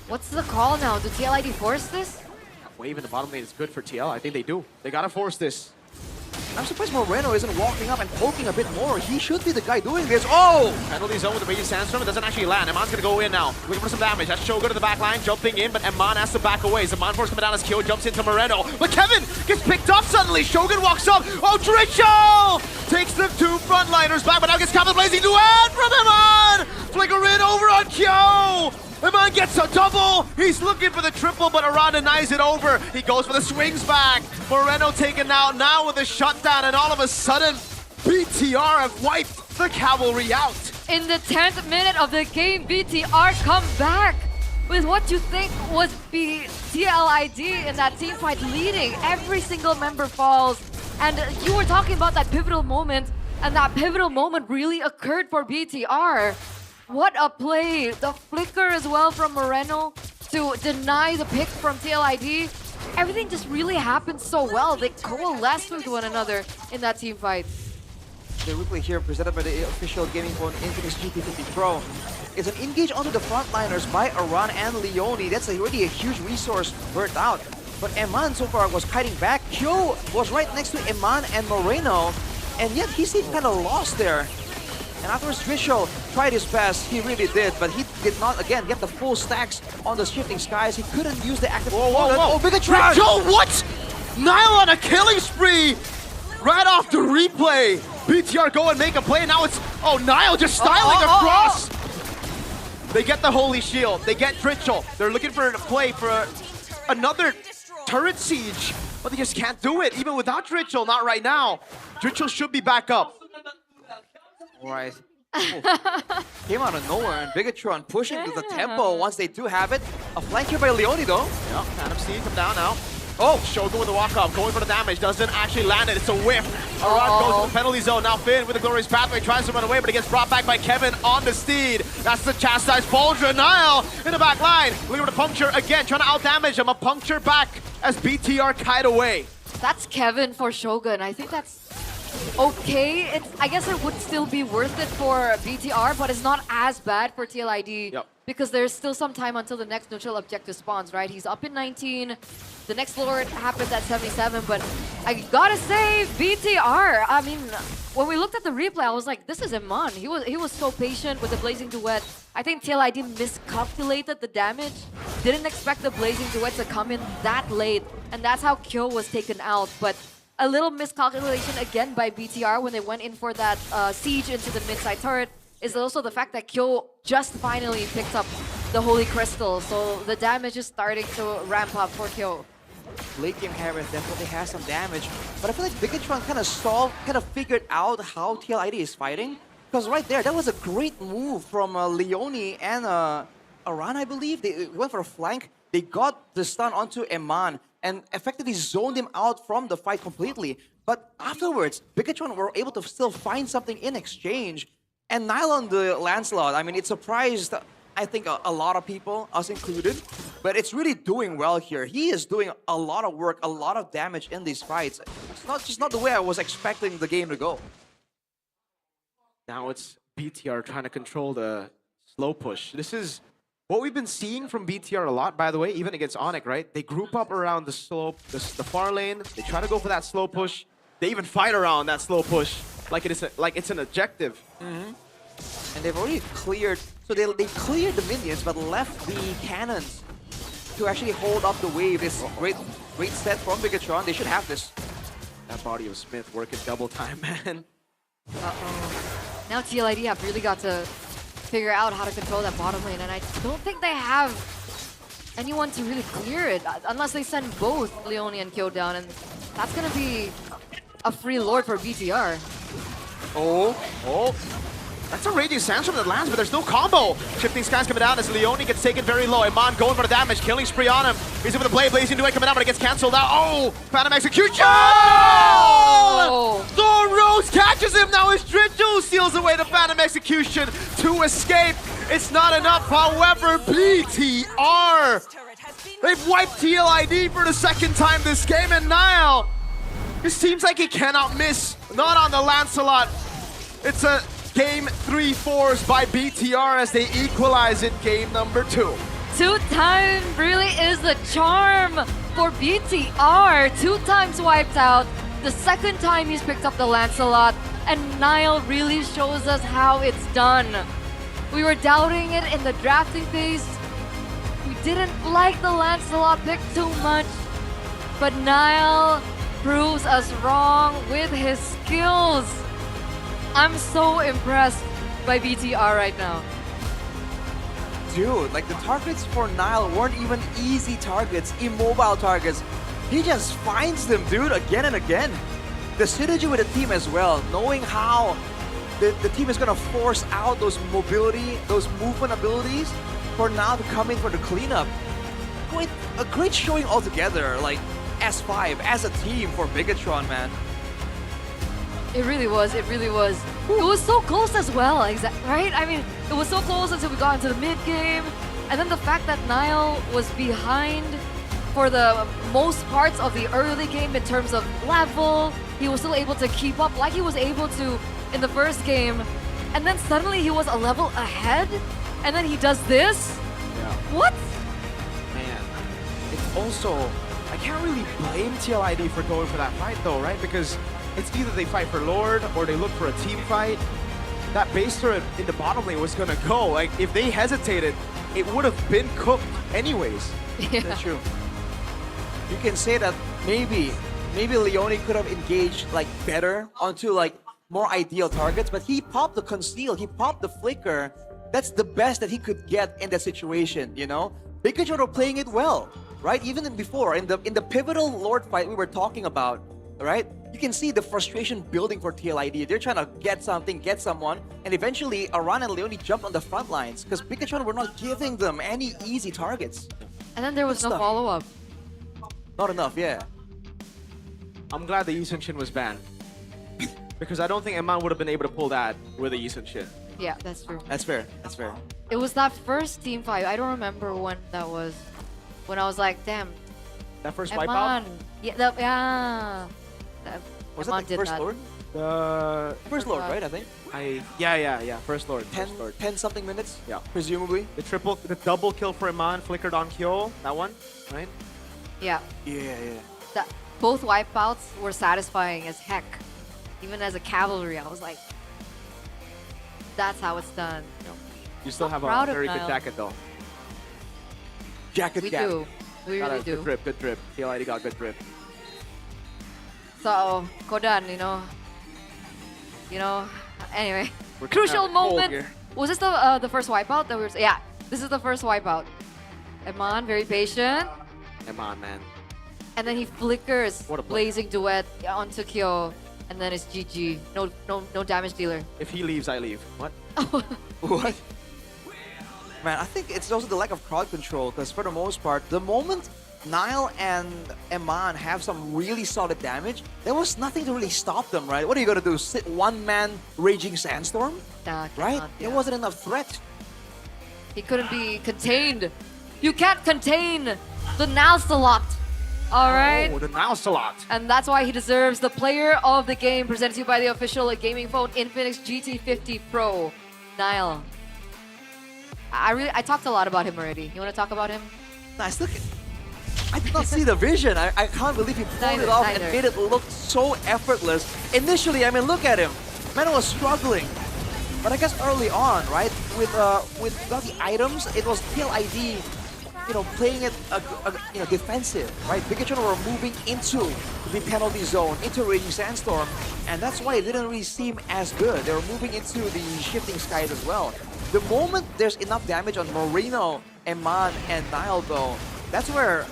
What's the call now? Do TLID force this? Wave in the bottom lane is good for TL. I think they do. They gotta force this. I'm surprised Moreno isn't walking up and poking a bit more. He should be the guy doing this. Oh! Penalty zone with the Raging Sandstorm. It doesn't actually land. Eman's gonna go in now. Looking for some damage. That's Shogun to the back line, jumping in, but Eman has to back away. Zaman Force coming down as Kyo jumps into Moreno. But Kevin gets picked up suddenly. Shogun walks up. Oh, Dritcho! Takes the 2 frontliners back, but now gets caught with Blazing Duet from Eman! Flicker in over on Kyo! Eman gets a double! He's looking for the triple, but Aran denies it over. He goes for the swings back. Moreno taken out now with a shutdown, and all of a sudden, BTR have wiped the cavalry out. In the 10th minute of the game, BTR come back with what you think was TLID in that team fight leading. Every single member falls. And you were talking about that pivotal moment, and that pivotal moment really occurred for BTR. What a play! The flicker as well from Moreno to deny the pick from TLID. Everything just really happened so well. They coalesced with one another in that team fight. The replay here presented by the official gaming phone Infinix GT50 Pro. It's an engage onto the frontliners by Aran and Leone. That's already a huge resource burnt out. But Eman so far was kiting back. Kyo was right next to Eman and Moreno, and yet he seemed kind of lost there. And afterwards, Trishul tried his best. He really did, but he did not, again, get the full stacks on the shifting skies. He couldn't use the active component. Oh, Bigatron! Trishul, what? Nile on a killing spree! Right off the replay. BTR go and make a play. Now it's, Nile just styling across. They get the Holy Shield. They get Trishul. They're looking for a play for another turret siege, but they just can't do it, even without Trishul. Not right now. Trishul should be back up. Right. Came out of nowhere, and Bigatron pushing to the tempo once they do have it. A flank here by Leone though. Yeah, Phantom Steed come down now. Oh, Shogun with the walk-up, going for the damage, doesn't actually land it, it's a whiff. Aran goes to the penalty zone, now Finn with the glorious pathway, tries to run away, but he gets brought back by Kevin on the Steed. That's the chastised Boldra. Nile in the back line, looking for the puncture again, trying to out-damage him, a puncture back as BTR kite away. That's Kevin for Shogun. I think that's okay. I guess it would still be worth it for BTR, but it's not as bad for TLID because there's still some time until the next neutral objective spawns, right? He's up in 19. The next Lord happens at 77, but I gotta say, BTR, I mean, when we looked at the replay, I was like, this is Eman. He was so patient with the Blazing Duet. I think TLID miscalculated the damage. Didn't expect the Blazing Duet to come in that late, and that's how Kyo was taken out. But a little miscalculation again by BTR when they went in for that siege into the mid-side turret is also the fact that Kyo just finally picked up the Holy Crystal, so the damage is starting to ramp up for Kyo. Late game Harris definitely has some damage, but I feel like Bigatron kind of figured out how TLID is fighting. Because right there, that was a great move from Leone and Aran, I believe. They went for a flank. They got the stun onto Eman and effectively zoned him out from the fight completely. But afterwards, Bigatron were able to still find something in exchange. And Nile on the Lancelot, I mean, it surprised, I think, a lot of people, us included. But it's really doing well here. He is doing a lot of work, a lot of damage in these fights. It's just not the way I was expecting the game to go. Now it's BTR trying to control the slow push. This is what we've been seeing from BTR a lot, by the way, even against Onyx, right? They group up around the far lane. They try to go for that slow push. They even fight around that slow push like it's an objective. And they've already cleared, so they cleared the minions, but left the cannons to actually hold up the wave. This great set from Bigatron. They should have this. That body of Smith working double time, man. Now TLID have really got to figure out how to control that bottom lane, and I don't think they have anyone to really clear it, unless they send both Leone and Kyo down, and that's gonna be a free Lord for BTR. Oh. That's a Raging Sandstorm that lands, but there's no combo. Shifting Skies coming down as Leone gets taken very low. Eman going for the damage, killing spree on him. He's in with the blade, Blazing Duet coming out, but it gets cancelled out. Oh! Phantom Execution! Oh! Thorn Rose catches him, now his Trishul seals away the Phantom Execution to escape. It's not enough, however, BTR! They've wiped TLID for the second time this game, and Nile, it seems like he cannot miss. Not on the Lancelot. It's a game 3-4s by BTR as they equalize in game number 2. 2 times really is the charm for BTR. 2 times wiped out. The second time he's picked up the Lancelot, and Nile really shows us how it's done. We were doubting it in the drafting phase. We didn't like the Lancelot pick too much, but Nile proves us wrong with his skills. I'm so impressed by BTR right now. Dude, like the targets for Nile weren't even easy targets, immobile targets. He just finds them, dude, again and again. The synergy with the team as well, knowing how the team is gonna force out those mobility, those movement abilities for Nile to come in for the cleanup. A great showing altogether, like S5 as a team for Bigatron, man. It really was. It really was. It was so close as well, right? I mean, it was so close until we got into the mid game, and then the fact that Niall was behind for the most parts of the early game in terms of level, he was still able to keep up like he was able to in the first game, and then suddenly he was a level ahead, and then he does this. Yeah. What? Man, it's also, I can't really blame TLID for going for that fight though, right? Because it's either they fight for Lord or they look for a team fight. That base turret in the bottom lane was gonna go. Like, if they hesitated, it would have been cooked anyways. Yeah. That's true. You can say that maybe Leone could have engaged like better onto like more ideal targets, but he popped the conceal, he popped the flicker. That's the best that he could get in that situation, you know? Pikachu were playing it well, right? Even before, in the pivotal Lord fight we were talking about, right? You can see the frustration building for TLID. They're trying to get something, get someone, and eventually Aran and Leone jumped on the front lines because Pikachu were not giving them any easy targets. And then there was no Stuff. follow-up. Not enough, yeah. I'm glad the Yisun Shin was banned. Because I don't think Eman would have been able to pull that with a Yisun Shin. Yeah, that's true. That's fair, that's fair. It was that first team fight. I don't remember when that was. When I was like, damn. That first Eman. wipeout? Yeah, yeah. Was Eman that the did first that. Lord? The First Lord, right, I think? Yeah, first Lord. 10 something minutes? Yeah. Presumably. The double kill for Eman, flickered on Kyo, that one, right? Yeah. Yeah. That both wipeouts were satisfying as heck. Even as a cavalry, I was like, that's how it's done. You still have proud a of very good Niall. jacket though. Jacket We gap. do. We Got really a do. Good drip. TLID got good drip. So, Kodan, anyway, We're crucial kinda cold moment. here. Was this the first wipeout that we were? Yeah, this is the first wipeout. Eman, very patient, Eman, man. and then he flickers What a play. blazing duet onto Kyo, and then it's GG. No damage dealer. If he leaves, I leave. What? What? Man, I think it's also the lack of crowd control because for the most part, the moment Niall and Eman have some really solid damage, there was nothing to really stop them, right? What are you gonna do? Sit one-man Raging Sandstorm? Nah, Right? cannot, There yeah. wasn't enough threat. He couldn't be contained. You can't contain the Nalsalot. All right. Oh, the Nalsalot. And that's why he deserves the player of the game, presented to you by the official gaming phone Infinix GT50 Pro. Niall. I talked a lot about him already. You want to talk about him? I did not see the vision. I can't believe he pulled it off and made it look so effortless. Initially, I mean, look at him. Man was struggling. But I guess early on, right, with the items, it was TLID, playing it defensive, right? Pikachu were moving into the penalty zone, into Raging Sandstorm, and that's why it didn't really seem as good. They were moving into the Shifting Skies as well. The moment there's enough damage on Marino, Eman, and Niall, though, that's where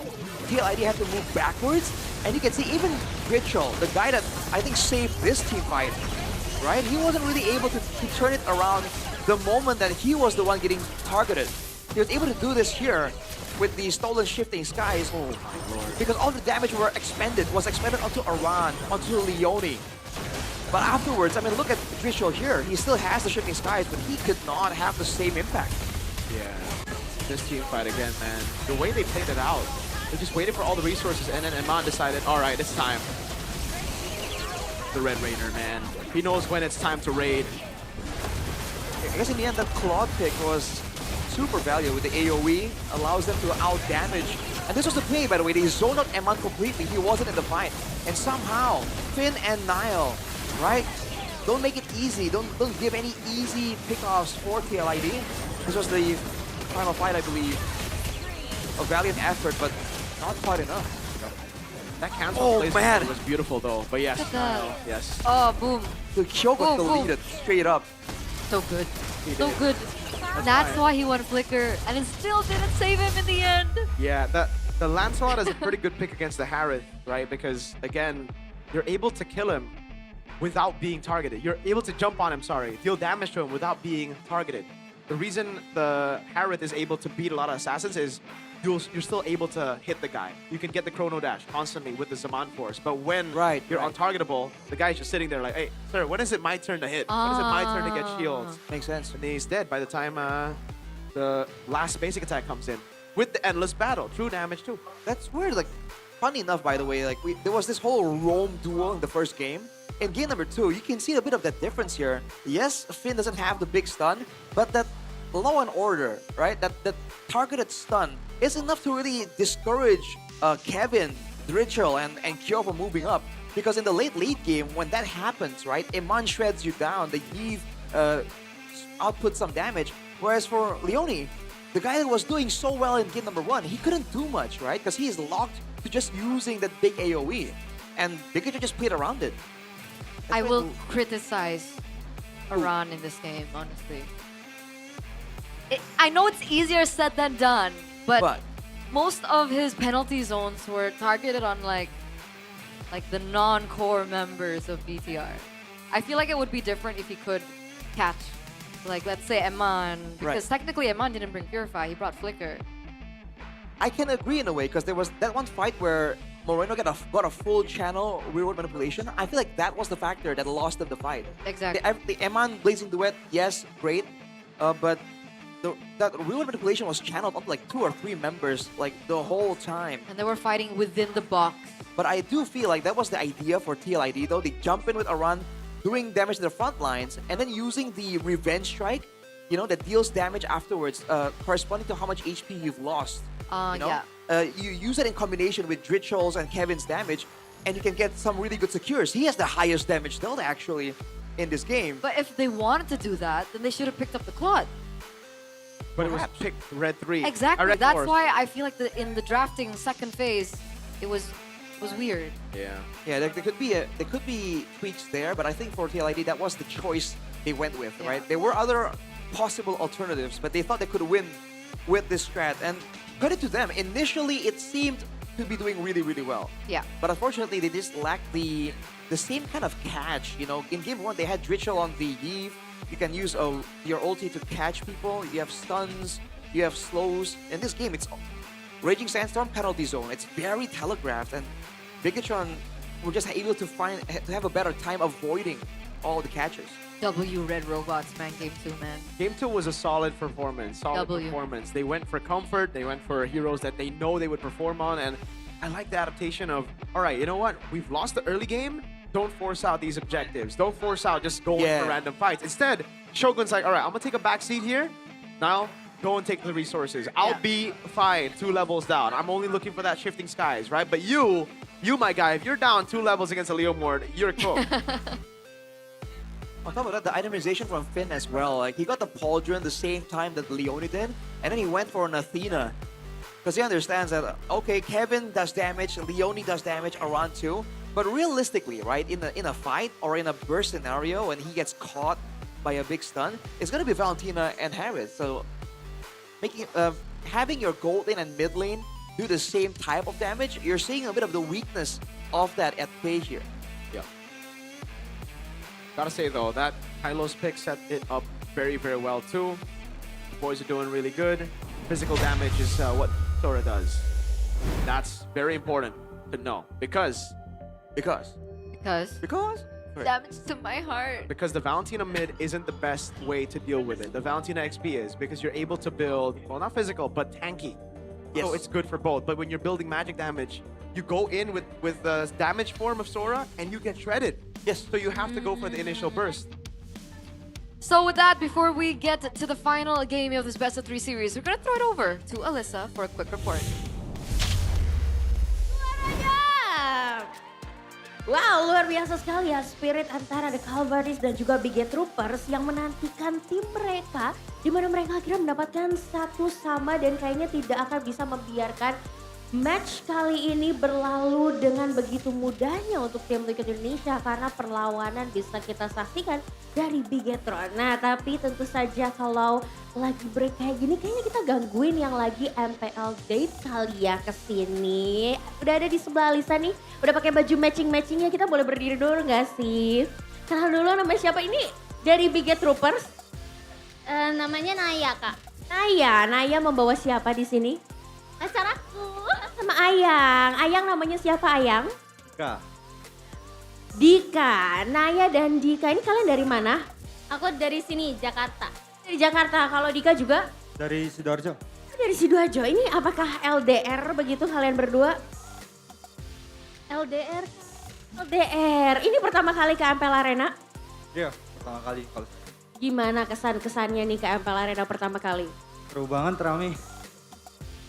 TLID had to move backwards. And you can see even Gritchel, the guy that I think saved this team fight, right? He wasn't really able to turn it around the moment that he was the one getting targeted. He was able to do this here with the stolen Shifting Skies. Oh my lord. Because all the damage was expended onto Aran, onto Leone. But afterwards, I mean, look at Gritchel here. He still has the Shifting Skies, but he could not have the same impact. Yeah. This team fight again, man. The way they played it out, they just waited for all the resources, and then Eman decided, all right, it's time. The Red Raider, man. He knows when it's time to raid. I guess in the end, that Claude pick was super valuable with the AoE, allows them to out-damage. And this was the play, by the way. They zoned out Eman completely. He wasn't in the fight. And somehow, Finn and Niall, right? Don't make it easy. Don't give any easy pickoffs for TLID. This was the final fight, I believe. A valiant effort, but not quite enough. That cancel man. was beautiful, though. But yes, Look at that. Niall, yes. Oh, boom. The Kyo got Boom, boom. deleted straight up. So good. He So did. good. That's fine. why he won Flicker, and it still didn't save him in the end. Yeah, the Lancelot is a pretty good pick against the Harith, right? Because, again, you're able to kill him without being targeted. You're able to jump on him, deal damage to him without being targeted. the reason the Harith is able to beat a lot of assassins is you're still able to hit the guy. You can get the chrono dash constantly with the Zaman Force. But when you're untargetable, the guy's just sitting there like, hey, sir, when is it my turn to hit? When is it my turn to get shields? Makes sense. And then he's dead by the time the last basic attack comes in. With the endless battle, true damage too. That's weird. Like, funny enough, by the way, like there was this whole roam duel in the first game. In game number 2, you can see a bit of that difference here. Yes, Finn doesn't have the big stun, but that Law and Order, right? That targeted stun is enough to really discourage Kevin, Dritchel, and Kyo from moving up. Because in the late game, when that happens, right, Iman shreds you down, the Eve outputs some damage. Whereas for Leone, the guy that was doing so well in game number 1, he couldn't do much, right? Because he is locked to just using that big AoE. And Pikachu just played around it. I will criticize Aran in this game, honestly. I know it's easier said than done, but most of his penalty zones were targeted on like the non-core members of BTR. I feel like it would be different if he could catch, like, let's say Eman, because technically Eman didn't bring Purify, he brought Flicker. I can agree in a way, because there was that one fight where Moreno got a full channel rearward manipulation. I feel like that was the factor that lost them the fight. Exactly. The Eman Blazing Duet, yes, great, but that rearward manipulation was channeled onto like 2 or 3 members like the whole time. And they were fighting within the box. But I do feel like that was the idea for TLID though. They jump in with a run, doing damage to the front lines, and then using the Revenge Strike, you know, that deals damage afterwards, corresponding to how much HP you've lost. You know? You use it in combination with Dritchel's and Kevin's damage, and you can get some really good secures. He has the highest damage delta actually in this game. But if they wanted to do that, then they should have picked up the Claude. But it was picked Red 3. Exactly. Red That's 4. why I feel like in the drafting second phase, it was weird. Yeah, there could be tweaks there, but I think for TLID that was the choice they went with, right? There were other possible alternatives, but they thought they could win with this strat. And credit to them, initially it seemed to be doing really, really well. Yeah. But unfortunately, they just lacked the same kind of catch. You know, in game 1 they had Dritchel on the Eve. You can use your ulti to catch people. You have stuns, you have slows. In this game, it's Raging Sandstorm penalty zone. It's very telegraphed, and Bigatron were just able to have a better time avoiding all the catches. W Red Robots, man, game 2, man. Game 2 was a solid performance. Performance. They went for comfort. They went for heroes that they know they would perform on. And I like the adaptation of, all right, you know what? We've lost the early game. Don't force out these objectives. Don't force out just going for random fights. Instead, Shogun's like, all right, I'm going to take a back seat here. Now, go and take the resources. I'll be fine 2 levels down. I'm only looking for that shifting skies, right? But you, my guy, if you're down 2 levels against a Leomord, you're cooked. On top of that, the itemization from Finn as well. Like, he got the Pauldron the same time that Leone did, and then he went for an Athena. Because he understands that, okay, Kevin does damage, Leone does damage around 2. But realistically, right, in a fight or in a burst scenario, when he gets caught by a big stun, it's going to be Valentina and Harith. So having your gold lane and mid lane do the same type of damage, you're seeing a bit of the weakness of that at play here. Yeah. Gotta say though, that Kylo's pick set it up very, very well too. The boys are doing really good. Physical damage is what Sora does. That's very important to know because damage to my heart. Because the Valentina mid isn't the best way to deal with it. The Valentina XP is because you're able to build, well, not physical, but tanky. Yes. So it's good for both. But when you're building magic damage, you go in with the damage form of Sora and you get shredded. Yes. So you have to go for the initial burst. So with that, before we get to the final game of this best of 3 series, we're gonna throw it over to Alyssa for a quick report. Wow, luar biasa sekali ya spirit antara The Calvaries dan juga Big Troopers yang menantikan tim mereka, di mana mereka akhirnya mendapatkan 1-1 dan kayaknya tidak akan bisa membiarkan match kali ini berlalu dengan begitu mudahnya untuk tim Liquid Indonesia karena perlawanan bisa kita saksikan dari Bigetron. Nah, tapi tentu saja kalau lagi break kayak gini kayaknya kita gangguin yang lagi MPL date kali ya kesini. Udah ada di sebelah Alisa nih, udah pakai baju matching-matchingnya, kita boleh berdiri dulu nggak sih? Kenal dulu namanya siapa ini? Dari Big Troopers. Namanya Naya, Kak. Naya membawa siapa di sini? Pacar aku. Sama Ayang. Ayang namanya siapa Ayang? Dika. Dika. Naya dan Dika ini kalian dari mana? Aku dari sini, Jakarta. Dari Jakarta. Kalau Dika juga? Dari Sidoarjo. Dari Sidoarjo. Ini apakah LDR begitu kalian berdua? LDR. LDR. Ini pertama kali ke MPL Arena? Iya, pertama kali kalau saya. Gimana kesan-kesannya nih ke MPL Arena pertama kali? Seru banget, rame.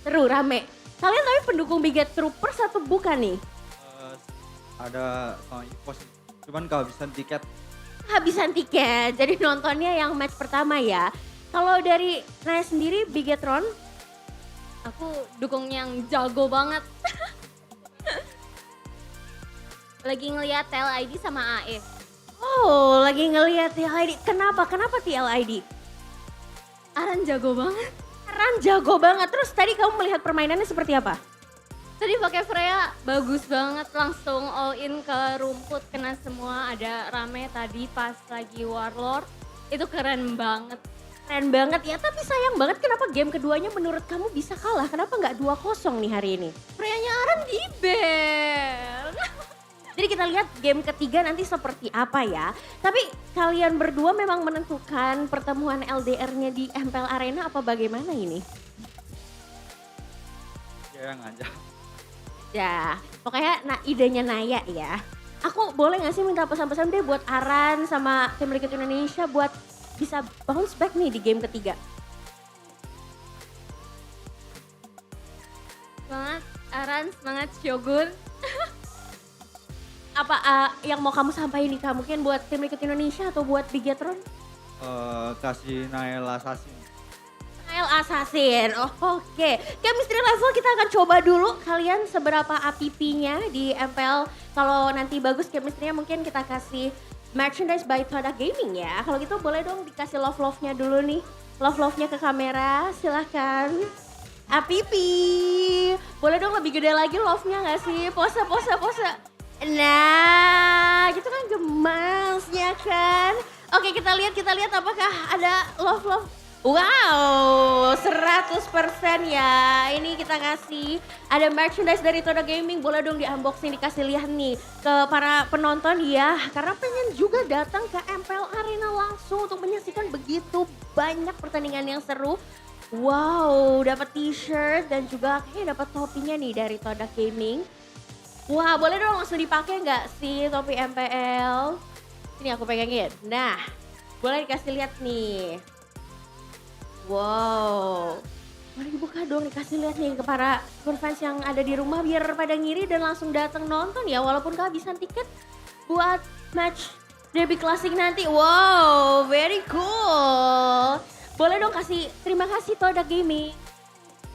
Seru, rame. Kalian tapi pendukung Biget Troopers atau bukan nih? Ada sama Ipos, cuman kehabisan tiket. Kehabisan tiket, jadi nontonnya yang match pertama ya. Kalau dari Naya sendiri, Bigetron? Aku dukung yang jago banget. Lagi ngeliat TLID sama AE. Oh, lagi ngeliat TLID. Kenapa? Kenapa TLID? Aran jago banget. Aran jago banget. Terus tadi kamu melihat permainannya seperti apa? Tadi pakai Freya bagus banget, langsung all in ke rumput, kena semua, ada rame tadi pas lagi Warlord. Itu keren banget. Keren banget ya, tapi sayang banget kenapa game keduanya menurut kamu bisa kalah? Kenapa nggak 2-0 nih hari ini? Freya-nya Aran di ban. Jadi kita lihat game ketiga nanti seperti apa ya. Tapi kalian berdua memang menentukan pertemuan LDR-nya di MPL Arena apa bagaimana ini? Ya ngajak. Ya, pokoknya idenya Naya ya. Aku boleh gak sih minta pesan-pesan deh buat Aran sama tim Liquid Indonesia buat bisa bounce back nih di game ketiga. Semangat Aran, semangat Shogun. Apa yang mau kamu sampaikan nih Kak? Mungkin buat tim Liquid Indonesia atau buat Bigetron? Kasih Nail Assassin. Nail Assassin, oke. Chemistry level kita akan coba dulu kalian seberapa APP-nya di MPL. Kalau nanti bagus chemistry-nya mungkin kita kasih merchandise by Toda Gaming ya. Kalau gitu boleh dong dikasih love-love-nya dulu nih. Love-love-nya ke kamera, silahkan. APP, boleh dong lebih gede lagi love-nya gak sih? Pose. Nah, gitu kan gemasnya kan. Oke, kita lihat apakah ada love. Wow, 100% ya. Ini kita kasih ada merchandise dari Toda Gaming. Boleh dong di unboxing dikasih lihat nih ke para penonton ya. Karena pengen juga datang ke MPL Arena langsung untuk menyaksikan begitu banyak pertandingan yang seru. Wow, dapat t-shirt dan juga kayaknya dapat topinya nih dari Toda Gaming. Wah, boleh dong langsung dipakai nggak sih topi MPL? Ini aku pegangin. Nah, boleh dikasih lihat nih. Wow, boleh dibuka dong dikasih lihat nih ke para fans yang ada di rumah biar pada ngiri dan langsung datang nonton ya walaupun kehabisan tiket buat match derby klasik nanti. Wow, very cool. Boleh dong kasih terima kasih Toda Gaming.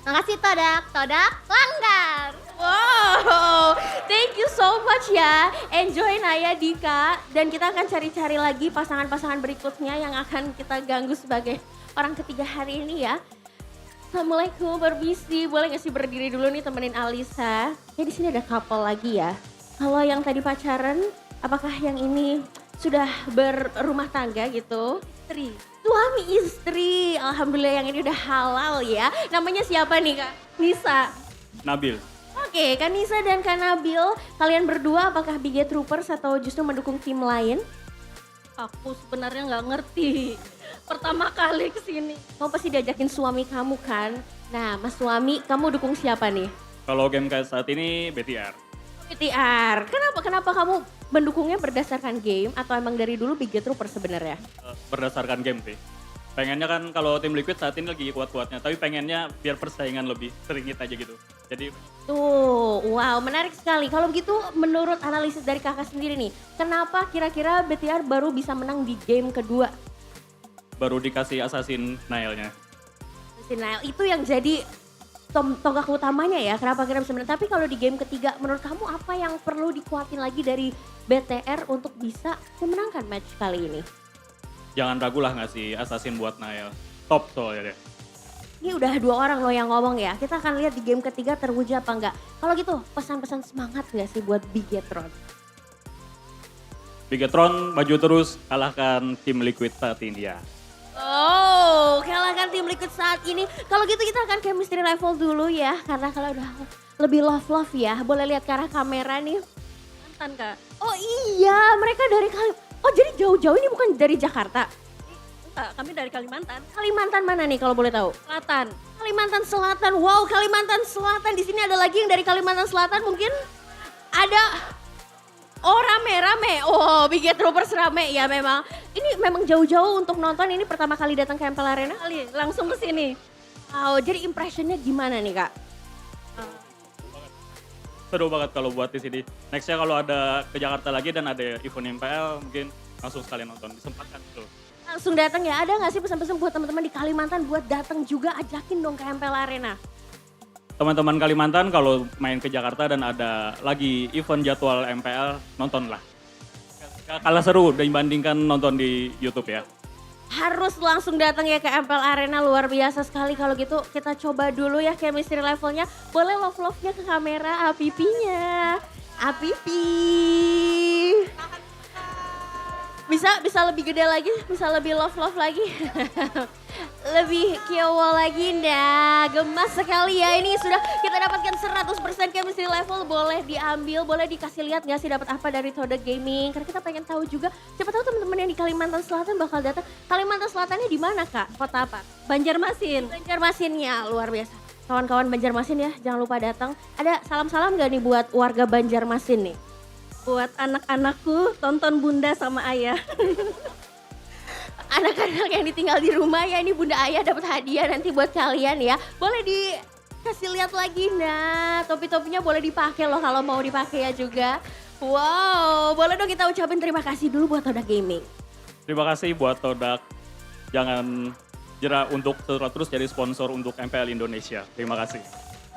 Makasih Todak langgar. Wow, thank you so much ya. Enjoy Naya, Dika. Dan kita akan cari-cari lagi pasangan-pasangan berikutnya yang akan kita ganggu sebagai orang ketiga hari ini ya. Assalamualaikum, permisi. Boleh gak sih berdiri dulu nih temenin Alisa? Ya di sini ada couple lagi ya. Kalau yang tadi pacaran, apakah yang ini sudah berumah tangga gitu? Suami istri, alhamdulillah yang ini udah halal ya. Namanya siapa nih Kak? Nisa. Nabil. Oke, Kak Nisa dan Kak Nabil, kalian berdua apakah Biget Troopers atau justru mendukung tim lain? Aku sebenarnya nggak ngerti. Pertama kali kesini. Kamu pasti diajakin suami kamu kan? Nah, Mas suami, kamu dukung siapa nih? Kalau game kayak saat ini BTR. BTR. Kenapa kamu mendukungnya berdasarkan game atau emang dari dulu Biget Troopers sebenarnya? Berdasarkan game sih. Pengennya kan kalau tim Liquid saat ini lagi kuat-kuatnya, tapi pengennya biar persaingan lebih seringit aja gitu. Jadi tuh, wow menarik sekali. Kalau begitu menurut analisis dari kakak sendiri nih, kenapa kira-kira BTR baru bisa menang di game kedua? Baru dikasih Assassin Nail-nya. Assassin Nail itu yang jadi tonggak utamanya ya, kenapa kira bisa menang. Tapi kalau di game ketiga, menurut kamu apa yang perlu dikuatin lagi dari BTR untuk bisa memenangkan match kali ini? Jangan ragu lah ngasih Assassin buat Nail. Top soalnya deh. Ini udah 2 orang loh yang ngomong ya. Kita akan lihat di game ketiga terwujud apa enggak. Kalau gitu pesan-pesan semangat nggak sih buat Bigetron? Bigetron maju terus, kalahkan tim Liquid saat ini ya. Oh, kalahkan tim Liquid saat ini. Kalau gitu kita akan chemistry level dulu ya. Karena kalau udah lebih love ya. Boleh lihat ke arah kamera nih. Mantan Kak. Oh iya, mereka dari Oh jadi jauh-jauh ini bukan dari Jakarta? Enggak, kami dari Kalimantan. Kalimantan mana nih kalau boleh tahu? Selatan. Kalimantan Selatan. Wow, Kalimantan Selatan. Di sini ada lagi yang dari Kalimantan Selatan mungkin ada. Oh rame. Oh Big Troopers rame ya memang. Ini memang jauh-jauh untuk nonton. Ini pertama kali datang ke MPL Arena. Langsung ke sini. Wow, jadi impressionnya gimana nih Kak? Seru banget kalau buat di sini. Nextnya kalau ada ke Jakarta lagi dan ada event MPL mungkin langsung sekalian nonton. Disempatkan tuh. Langsung datang ya. Ada nggak sih pesan-pesan buat teman-teman di Kalimantan buat datang juga ajakin dong ke MPL Arena? Teman-teman Kalimantan kalau main ke Jakarta dan ada lagi event jadwal MPL, nontonlah. Kalah seru dibandingkan nonton di YouTube ya. Harus langsung datang ya ke MPL Arena, luar biasa sekali. Kalau gitu kita coba dulu ya chemistry levelnya. Boleh love-love-nya ke kamera, Apipinya. Apipi. Bisa lebih gede lagi, bisa lebih love lagi. Lebih kiowo lagi, nah gemas sekali ya. Ini sudah kita dapatkan 100% chemistry level. Boleh diambil, boleh dikasih lihat gak sih dapat apa dari Toda Gaming. Karena kita pengen tahu juga, siapa tahu teman-teman yang di Kalimantan Selatan bakal datang. Kalimantan Selatannya di mana Kak? Kota apa? Banjarmasin. Banjarmasinnya, luar biasa. Kawan-kawan Banjarmasin ya, jangan lupa datang. Ada salam-salam gak nih buat warga Banjarmasin nih? Buat anak-anakku, tonton bunda sama ayah. Anak-anak yang ditinggal di rumah ya, ini bunda ayah dapat hadiah nanti buat kalian ya. Boleh dikasih lihat lagi, nah topi-topinya boleh dipakai loh kalau mau dipakai ya juga. Wow, boleh dong kita ucapin terima kasih dulu buat Toda Gaming. Terima kasih buat Todak. Jangan jera untuk terus jadi sponsor untuk MPL Indonesia. Terima kasih.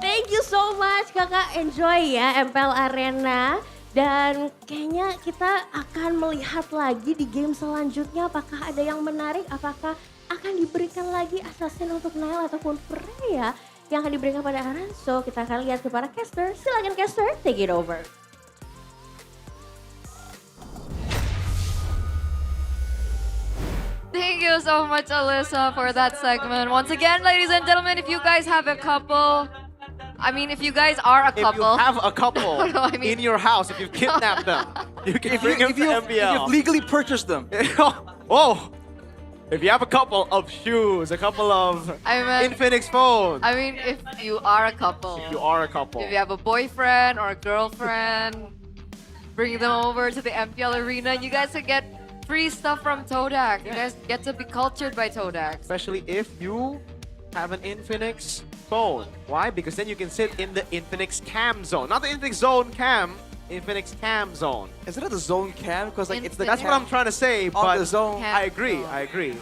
Thank you so much kakak, enjoy ya MPL Arena. Dan kayaknya kita akan melihat lagi di game selanjutnya apakah ada yang menarik, apakah akan diberikan lagi assassin untuk Nail ataupun Freya yang akan diberikan pada Aran. So kita akan lihat ke para caster, silakan caster take it over. Thank you so much, Alyssa, for that segment. Once again, ladies and gentlemen, if you guys have a couple, if you guys are a couple. If you have a couple No, I mean- in your house, if you've kidnapped them, you can bring them If to you've MPL. legally purchased them. Oh, if you have a couple of shoes, a couple of Infinix phones. If you are a couple. If you are a couple. If you have a boyfriend or a girlfriend, bring them over to the MPL Arena. You guys can get free stuff from Todak. You guys get to be cultured by Todak. Especially if you have an Infinix phone. Why? Because then you can sit in the Infinix cam zone. Not the Infinix zone cam, Infinix cam zone. Is it the zone cam? Because like it's the That's what I'm trying to say, On but the zone. I agree.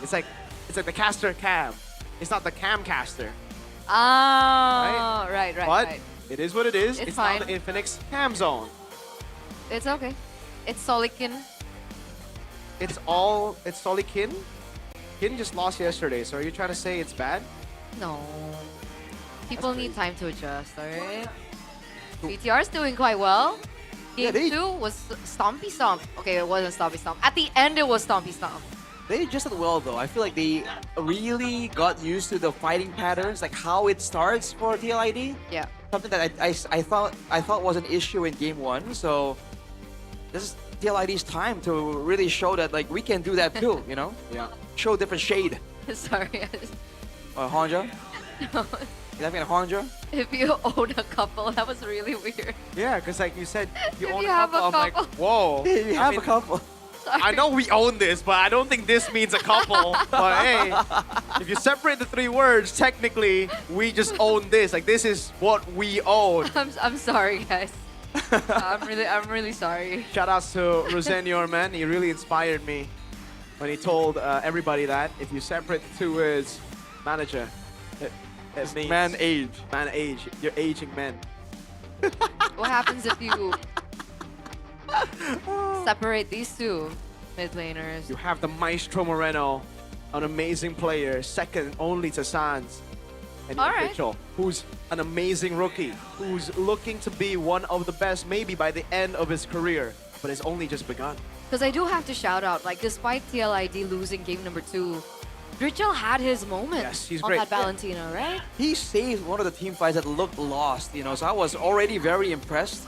It's like the caster cam. It's not the cam caster. Oh, right. But it is what it is. It's now fine. the Infinix cam zone. It's okay. It's Solikin. It's Solikin. Kin just lost yesterday, so are you trying to say it's bad? No. People need time to adjust, alright? BTR's doing quite well. Game 2 was Stompy Stomp. Okay, it wasn't Stompy Stomp. At the end, it was Stompy Stomp. They adjusted well though. I feel like they really got used to the fighting patterns, like how it starts for TLID. Yeah. Something that I thought was an issue in game 1. So this is TLID's time to really show that like we can do that too, you know? Yeah. Show different shade. Sorry. Honja? No. You having a Honja? If you own a couple, that was really weird. Yeah, because like you said, you If own you a have couple. a I'm like, couple. whoa. You have a couple. I know we own this, but I don't think this means a couple. But hey, if you separate the 3 words, technically, we just own this. Like this is what we own. I'm sorry, guys. I'm really sorry. Shout outs to Rosenior, man. He really inspired me when he told everybody that if you separate the 2 words, manager, it means man age. Man age. You're aging men. What happens if you separate these 2 mid laners? You have the Maestro Moreno, an amazing player, second only to Sans. And you have Alright. Mitchell, who's an amazing rookie, who's looking to be one of the best maybe by the end of his career, but it's only just begun. Because I do have to shout out, like despite TLID losing game number 2, Drichel had his moment Yes, he's on great. that Valentina, right? He saved one of the team fights that looked lost, you know, so I was already very impressed.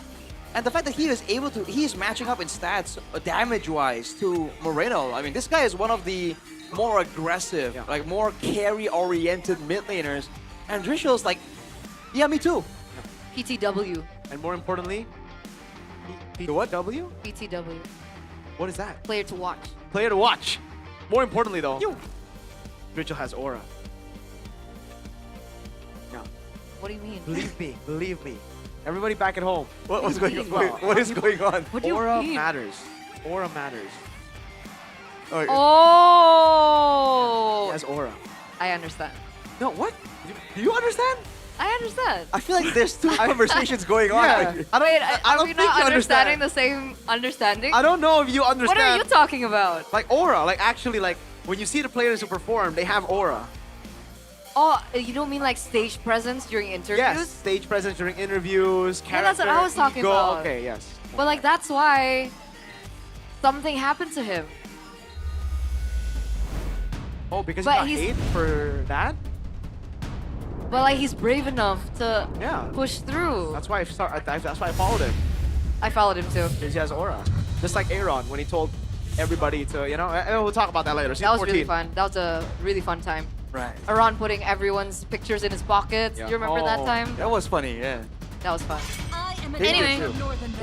And the fact that he was able to, he's matching up in stats damage-wise to Moreno. I mean, this guy is one of the more aggressive, like more carry-oriented mid laners. And Drichel's like, yeah, me too. PTW. And more importantly, what? W? PTW. What is that? Player to watch. Player to watch. More importantly though, Drichel has aura. Yeah. What do you mean? Believe me. Everybody back at home. What's going on? What is going on? What do you Aura mean? matters. Aura matters. Oh! He has aura. I understand. No, what? Do you understand? I understand. I feel like there's two conversations going on. Yeah. Here. Wait, I are don't we think not you understanding understand. the same understanding? I don't know if you understand. What are you talking about? Like aura, like actually like when you see the players who perform, they have aura. Oh, you don't mean like stage presence during interviews? Yes, stage presence during interviews, Yeah, that's what I was talking ego. about. Okay, yes. But like that's why something happened to him. Oh, because But he got he's- hate for that? But like he's brave enough to Yeah. push through. That's why that's why I followed him. I followed him too. Because he has aura. Just like Aaron when he told everybody to, you know, we'll talk about that later. That Season was 14. really fun. That was a really fun time. Right. Aron putting everyone's pictures in his pockets. Yeah. Do you remember that Oh. time? That was funny, yeah. That was fun. They did Anyway,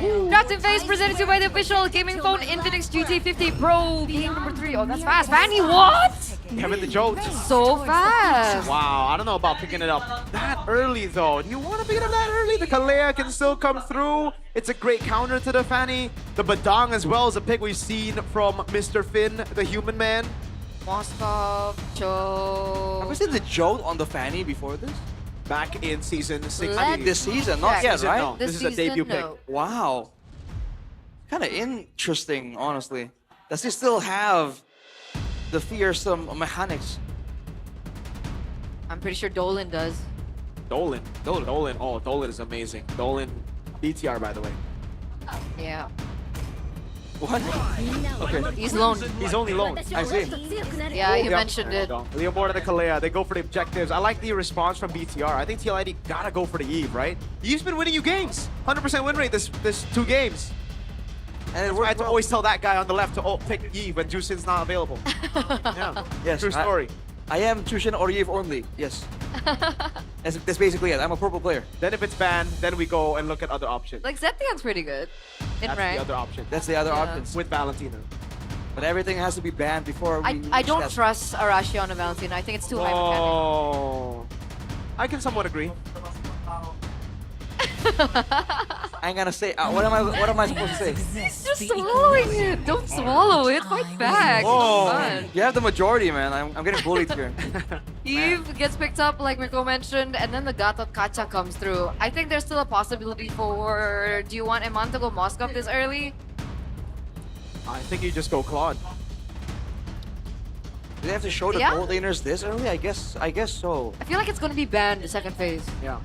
too. Draft in Face presented to you by the official gaming phone Infinix GT50 Pro game number 3. Oh, that's fast. Fanny, what? Kevin the Jones. So fast. Wow, I don't know about picking it up that early though. Do you want to pick it up that early? The Kalea can still come through. It's a great counter to the Fanny. The Badang as well is a pick we've seen from Mr. Finn, the human man. Moskov, Cho. Have we seen the jolt on the Fanny before this? Back in season 16. I mean, this season, not yet, Season, right? no. This is a debut pick. Wow. Kind of interesting, honestly. Does he still have the fearsome mechanics? I'm pretty sure Dolan does. Dolan. Oh, Dolan is amazing. Dolan, BTR by the way. Yeah. What? Okay. He's lone. He's only lone. I see. Yeah, you Yep. mentioned it. Leomord and the Kalea, they go for the objectives. I like the response from BTR. I think TLID gotta go for the Eve, right? Eve's been winning you games. 100% win rate this 2 games. And I have to always tell that guy on the left to pick Eve when Jusin's not available. Yeah. Yes. True story. I am Tushin or Eve only. Yes. That's basically it. I'm a purple player. Then if it's banned, then we go and look at other options. Like Zetian's pretty good in That's rank. the other option. That's the other Yeah. option. With Valentina. But everything has to be banned before we I reach don't that. trust Arashi on a Valentina. I think it's too high mechanic. Oh. I can somewhat agree. I ain't gonna say. What am I supposed to say? He's just swallowing it. Don't swallow it. Fight back. Whoa. It's fun. You have the majority, man. I'm getting bullied here. Eve gets picked up, like Mirko mentioned, and then the Gatot Kacha comes through. I think there's still a possibility for... Do you want Eman to go Moskov this early? I think you just go Claude. Do they have to show the Yeah? gold laners this early? I guess so. I feel like it's going to be banned the second phase. Yeah.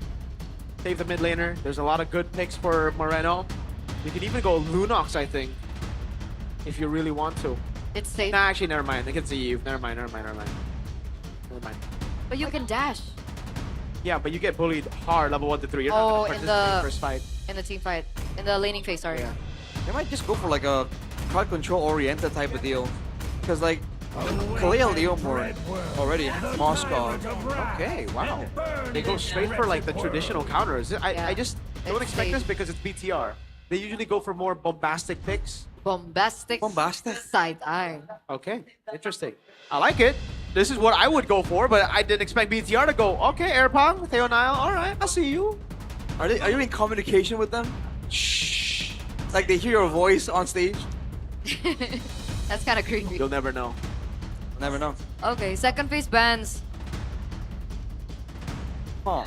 Save the mid laner. There's a lot of good picks for Moreno. You can even go Lunox, I think, if you really want to. It's safe. Nah, actually, never mind. I can see Eve. Never mind. But you can dash. Yeah, but you get bullied hard, level 1 to 3. You're Oh, not gonna in participate the- in the first fight. In the team fight. In the laning phase, sorry. They might just go for like a card control oriented type of deal. Because like Kalea Leomord already, Moscow. Okay, wow. They go straight for like the traditional counters. I just don't expect this because it's BTR. They usually go for more bombastic picks. Bombastic. Side eye. Okay, interesting. I like it. This is what I would go for, but I didn't expect BTR to go, okay, Airpong, Theo Nile, alright, I see you. Are you in communication with them? Shh. Like they hear your voice on stage? That's kind of creepy. You'll never know. Never know. Okay, second phase bans. Huh.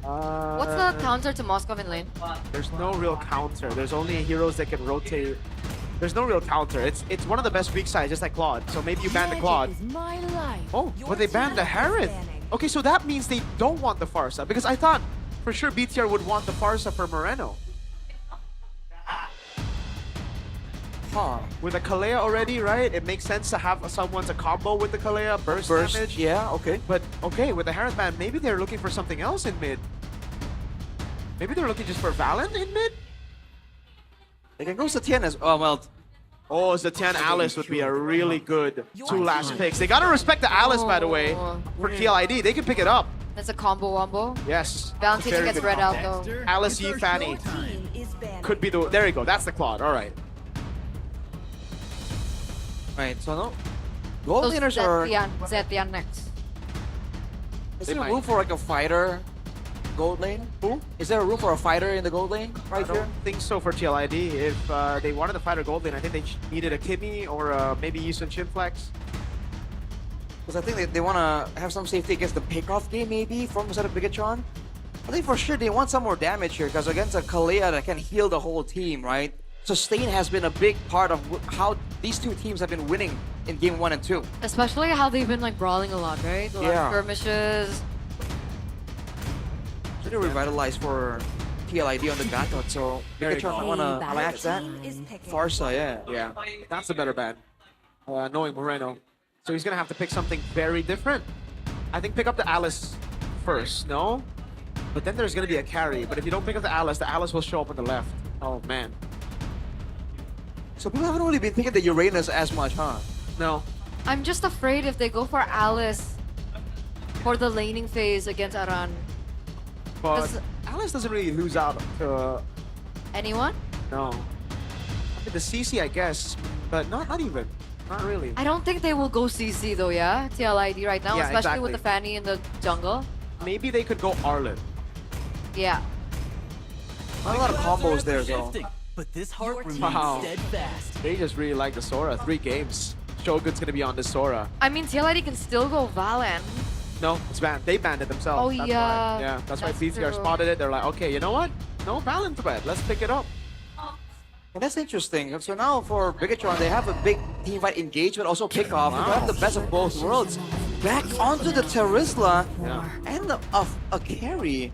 What's the counter to Moskov in lane? There's no real counter. There's only heroes that can rotate. There's no real counter. It's one of the best weak sides, just like Claude. So maybe you ban the Claude. Oh, but they banned the Harith. Okay, so that means they don't want the Farsa. Because I thought for sure BTR would want the Farsa for Moreno. Huh. With a Kalea already, right? It makes sense to have someone to combo with the Kalea, burst damage. Yeah, okay. But okay, with the Herald maybe they're looking for something else in mid. Maybe they're looking just for Valen in mid? They can go Zetian as well. Oh, Zetian Alice would be a really good two last picks. They gotta respect the Alice, by the way, for TLID. They can pick it up. That's a combo wombo. Yes. Valentine Very gets good read combo. out though. Alice Yi Fanny. Could be the... There you go. That's the Claude. All right. Right, so no. Gold laners are... Zetian next. Is there room for like a fighter gold lane? Who? Is there a room for a fighter in the gold lane I right here? don't think so for TLID. If they wanted to fight a gold lane, I think they needed a Kimmy or maybe Yisun Chinflex. Because I think they want to have some safety against the pickoff game maybe from Zeta Bigatron. I think for sure they want some more damage here because against a Kalea that can heal the whole team, right? Sustain has been a big part of how these two teams have been winning in game 1 and 2. Especially how they've been like brawling a lot, right? A lot of skirmishes. Should have revitalized for TLID on the Gatot, so Bigatron might want to match that. Farsa, yeah. Yeah, that's a better ban. Knowing Moreno. So he's going to have to pick something very different. I think pick up the Alice first, no? But then there's going to be a carry. But if you don't pick up the Alice will show up on the left. Oh, man. So people haven't really been picking the Uranus as much, huh? No. I'm just afraid if they go for Alice for the laning phase against Aran. But Alice doesn't really lose out to... Anyone? No. The CC, I guess. But not even. Not really. I don't think they will go CC though, yeah? TLID right now, Yeah, especially exactly. with the Fanny in the jungle. Maybe they could go Arlen. Yeah. Not a lot of combos there, though. But this heart remains Wow. steadfast. They just really like the Sora. 3 games. Shogun's going to be on the Sora. I mean, TLID can still go Valen. No, it's banned. They banned it themselves. Oh, That's yeah. Why. Yeah, that's why That's PTR true. spotted it. They're like, okay, you know what? No Valen threat. Let's pick it up. And that's interesting. So now for Bigatron, they have a big teamfight engagement, also kickoff. They have the best of both worlds. Back onto the Terizla and a carry.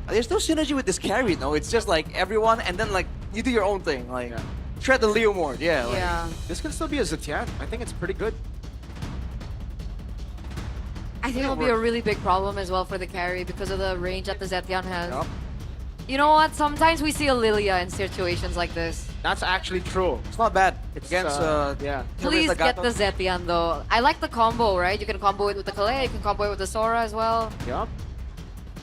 There's no synergy with this carry, no. It's just like everyone, and then like you do your own thing, like shred the Leo Mord, yeah. Like, This can still be a Zetian. I think it's pretty good. I think it'll be a really big problem as well for the carry because of the range that the Zetian has. You know what? Sometimes we see a Lilia in situations like this. That's actually true. It's not bad. It's against yeah. Please get the Zetian though. I like the combo, right? You can combo it with the Kalea, you can combo it with the Sora as well. Yup.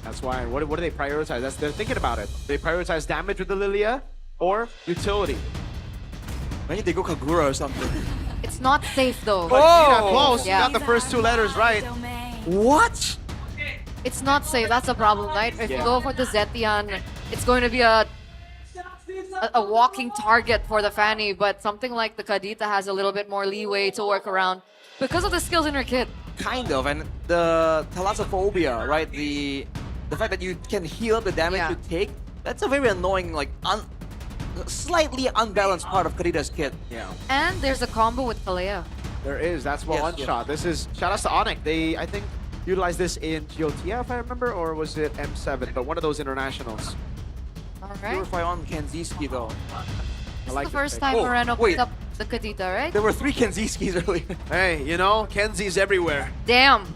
That's why. What do they prioritize? They're thinking about it. They prioritize damage with the Lilia or utility. Maybe they go Kagura or something. It's not safe though. Yeah, close. Yeah. You got the first 2 letters right. What? It's not safe. That's a problem, right? If you go for the Zetian, it's going to be a walking target for the Fanny, but something like the Kadita has a little bit more leeway to work around because of the skills in her kit. Kind of, and the thalassophobia, right? The fact that you can heal the damage you take, that's a very annoying, like, slightly unbalanced part of Kadita's kit. Yeah. And there's a combo with Kalea. There is. That's one shot. This is shout outs to Onyx. They, I think, utilized this in GOTF, if I remember, or was it M7? But one of those internationals. All right. Purify on Kenziski though. This is the first time Moreno picked up the Kadita, right? There were 3 Kenziskis earlier. Hey, you know, Kenzi's everywhere. Damn.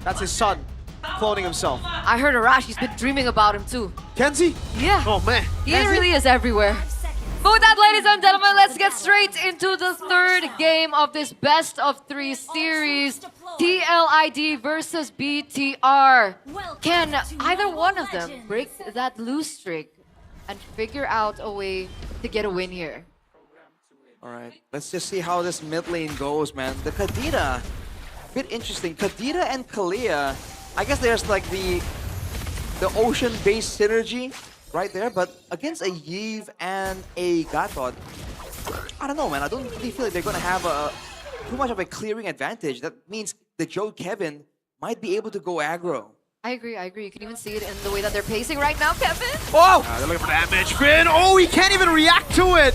That's his son, cloning himself. I heard Arashi's been dreaming about him too. Kenzie? Yeah. Oh man. He really is everywhere. But with that, ladies and gentlemen, let's get straight into the 3rd game of this best of 3 series. TLID versus BTR. Can either one of them break that lose streak and figure out a way to get a win here? Alright, let's just see how this mid lane goes, man. The Kadita, bit interesting. Kadita and Kalea, I guess there's like the ocean-based synergy right there, but against a Yve and a Gatot, I don't know, man. I don't really feel like they're gonna have too much of a clearing advantage. That means the Joe Kevin might be able to go aggro. I agree. You can even see it in the way that they're pacing right now, Kevin. Oh! They're looking for damage. Finn! Oh, he can't even react to it!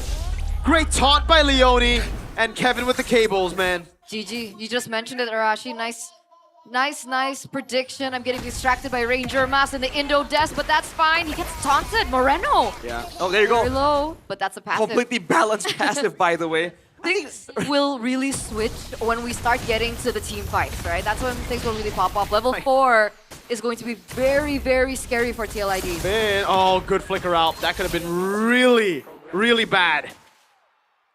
Great taunt by Leone. And Kevin with the cables, man. GG. You just mentioned it, Arashi. Nice Nice prediction. I'm getting distracted by Ranger Mass in the Indo desk, but that's fine. He gets taunted. Moreno. Yeah. Oh, there you go. Very low, but that's a passive. Completely balanced passive, by the way. Things will really switch when we start getting to the team fights, right? That's when things will really pop off. Level 4 is going to be very scary for TLID. Man, oh, good flicker out. That could have been really bad.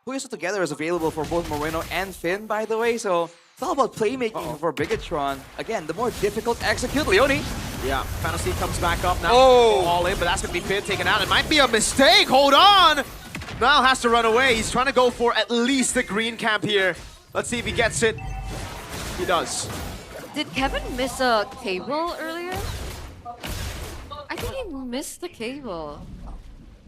Who is together is available for both Moreno and Finn, by the way, so it's all about playmaking for Bigatron. Again, the more difficult execute, Leone. Yeah, Fantasy comes back up now. Oh. All in, but that's going to be Finn taken out. It might be a mistake. Hold on. Niall has to run away. He's trying to go for at least the green camp here. Let's see if he gets it. He does. Did Kevin miss a cable earlier? I think he missed the cable.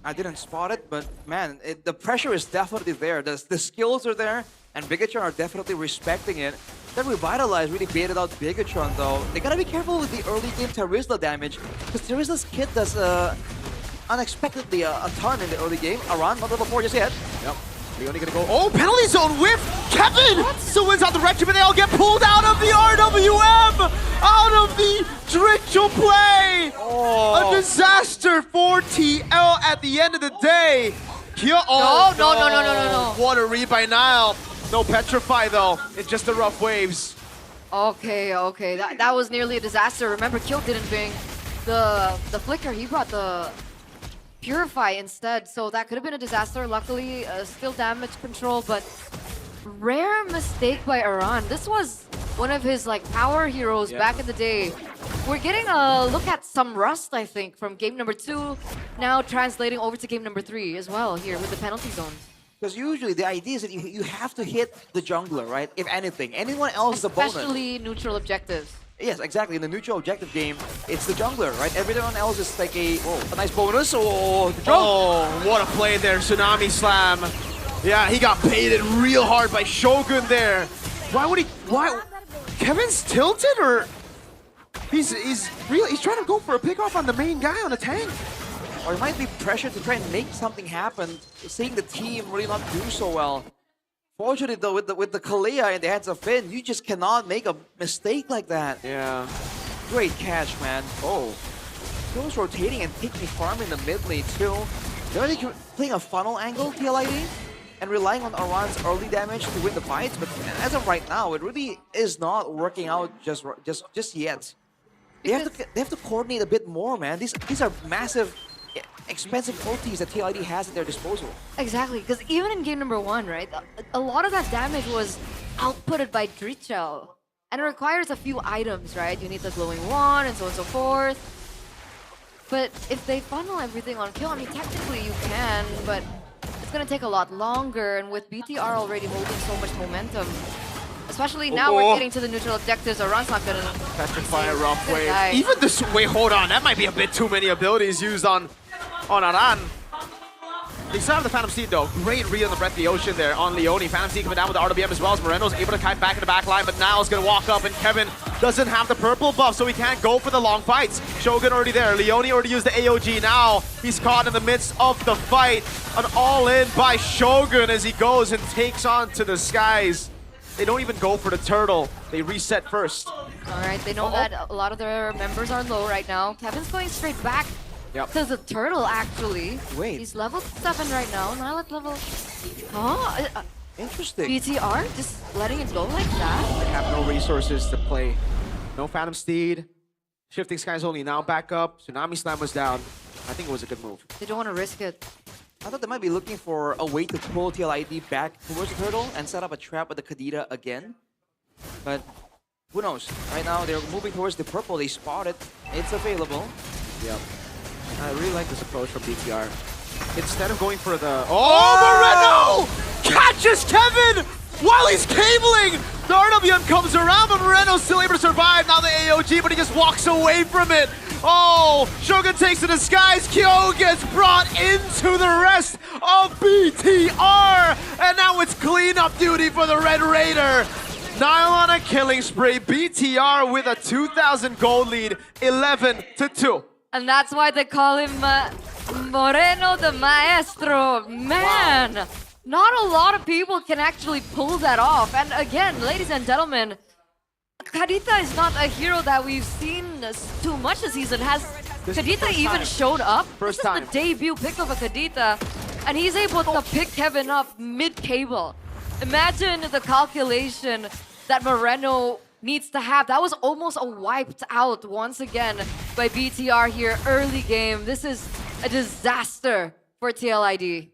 I didn't spot it, but man, the pressure is definitely there. The skills are there, and Bigatron are definitely respecting it. That Revitalize really baited out Bigatron, though. They gotta be careful with the early game Terizla damage, because Terizla's kit does unexpectedly a ton in the early game. Aran, not level 4 just yet. Yep. Leone gonna go. Oh, penalty zone whiff! Kevin! So wins out the regiment. They all get pulled out of the RWM! Out of the Drichel play! Oh. A disaster for TL at the end of the day. Here, No. What a read by Niall. No Petrify though. It's just the rough waves. Okay. That was nearly a disaster. Remember, Kyo didn't bring the flicker. He brought the Purify instead, so that could have been a disaster. Luckily, still damage control, but rare mistake by Aran. This was one of his power heroes back in the day. We're getting a look at some rust, I think, from game number 2, now translating over to game number 3 as well here with the penalty zones. Because usually the idea is that you have to hit the jungler, right? If anything. Anyone else is a bonus. Especially neutral objectives. Yes, exactly. In the neutral objective game, it's the jungler, right? Everyone else is like a nice bonus. Oh, what a play there. Tsunami Slam. Yeah, he got baited real hard by Shogun there. Why? Kevin's tilted, or he's trying to go for a pick off on the main guy on the tank. Or he might be pressured to try and make something happen, seeing the team really not do so well. Fortunately, though, with the Kalea in the hands of Finn, you just cannot make a mistake like that. Yeah. Great catch, man. Oh. Goes rotating and taking farm in the mid lane, too. They're already playing a funnel angle, TLID, and relying on Aran's early damage to win the fights, but as of right now, it really is not working out just yet. They have to coordinate a bit more, man. These are massive, expensive ultis that TLID has at their disposal. Exactly, because even in game number 1, right, a lot of that damage was outputted by Drichel. And it requires a few items, right? You need the glowing wand and so on and so forth. But if they funnel everything on kill, I mean, technically you can, but it's going to take a lot longer. And with BTR already holding so much momentum, especially now we're getting to the neutral objectives, Aran's not going to... Petrify a rough wave. Even this... Wait, hold on. That might be a bit too many abilities used on Aran. They still have the Phantom Seed though. Great read on the Breath of the Ocean there on Leone. Phantom Seed coming down with the RWM as well as Moreno's able to kite back in the back line, but now is going to walk up and Kevin doesn't have the purple buff, so he can't go for the long fights. Shogun already there. Leone already used the AOG. Now he's caught in the midst of the fight. An all-in by Shogun as he goes and takes on to the skies. They don't even go for the turtle. They reset first. All right, they know that a lot of their members are low right now. Kevin's going straight back. Yep. To the turtle, actually. Wait. He's level 7 right now. Now at level... Oh, interesting. BTR just letting it go like that? They have no resources to play. No Phantom Steed. Shifting Skies only now back up. Tsunami Slam was down. I think it was a good move. They don't want to risk it. I thought they might be looking for a way to pull TLID back towards the turtle and set up a trap with the Kadita again. But who knows? Right now they're moving towards the purple. They spot it. It's available. Yep. I really like this approach from BTR. Instead of going for the... Oh, Moreno! Catches Kevin while he's cabling! The RWM comes around, but Moreno's still able to survive. Now the AOG, but he just walks away from it. Oh, Shogun takes to the skies. Kyo gets brought into the rest of BTR. And now it's cleanup duty for the Red Raider. Niall on a killing spree. BTR with a 2,000 gold lead, 11-2. And that's why they call him Moreno the Maestro. Man, not a lot of people can actually pull that off. And again, ladies and gentlemen, Kadita is not a hero that we've seen too much this season. Has This is the Kadita first even time. showed up? First this time. is the debut pick of a Kadita, and he's able to pick Kevin up mid-cable. Imagine the calculation that Moreno needs to have. That was almost a wiped out once again by BTR here early game. This is a disaster for TLID.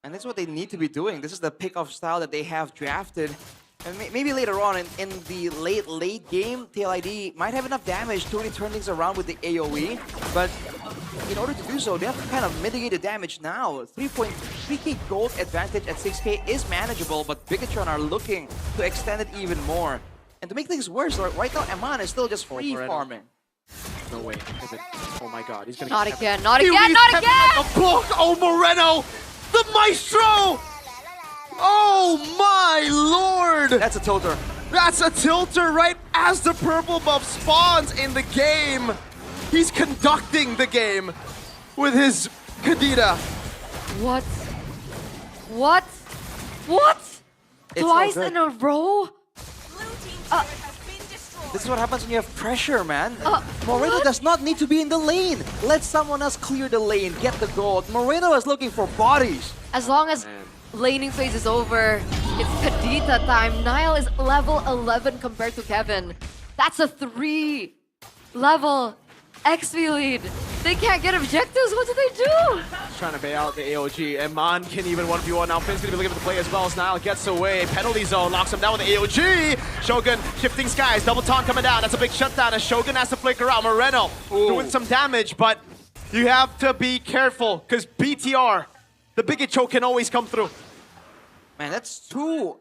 And that's what they need to be doing. This is the pick-off style that they have drafted. And maybe later on in the late game, TLID might have enough damage to really turn things around with the AoE. But in order to do so, they have to kind of mitigate the damage now. 3.3k gold advantage at 6k is manageable, but Bigatron are looking to extend it even more. And to make things worse, right now, Eman is still just free farming. No way. Oh my god, he's gonna Not get again, Kevin. not He again, leaves not Kevin again! like a block. Oh, Moreno! The Maestro! Oh my lord! That's a tilter. That's a tilter right as the purple buff spawns in the game. He's conducting the game with his Kadita. What? What? What? It's Twice all good. in a row? This is what happens when you have pressure, man. Moreno does not need to be in the lane. Let someone else clear the lane, get the gold. Moreno is looking for bodies. As long as laning phase is over, it's Kadita time. Niall is level 11 compared to Kevin. That's a 3 level XP lead. They can't get objectives. What do they do? He's trying to bail out the AOG. And Man can even 1v1 now. Finn's gonna be looking for the play as well as Niall gets away. Penalty zone locks him down with the AOG. Shogun shifting skies. Double taunt coming down. That's a big shutdown as Shogun has to flicker out. Moreno doing some damage, but you have to be careful because BTR, the Bigot choke can always come through. Man, that's two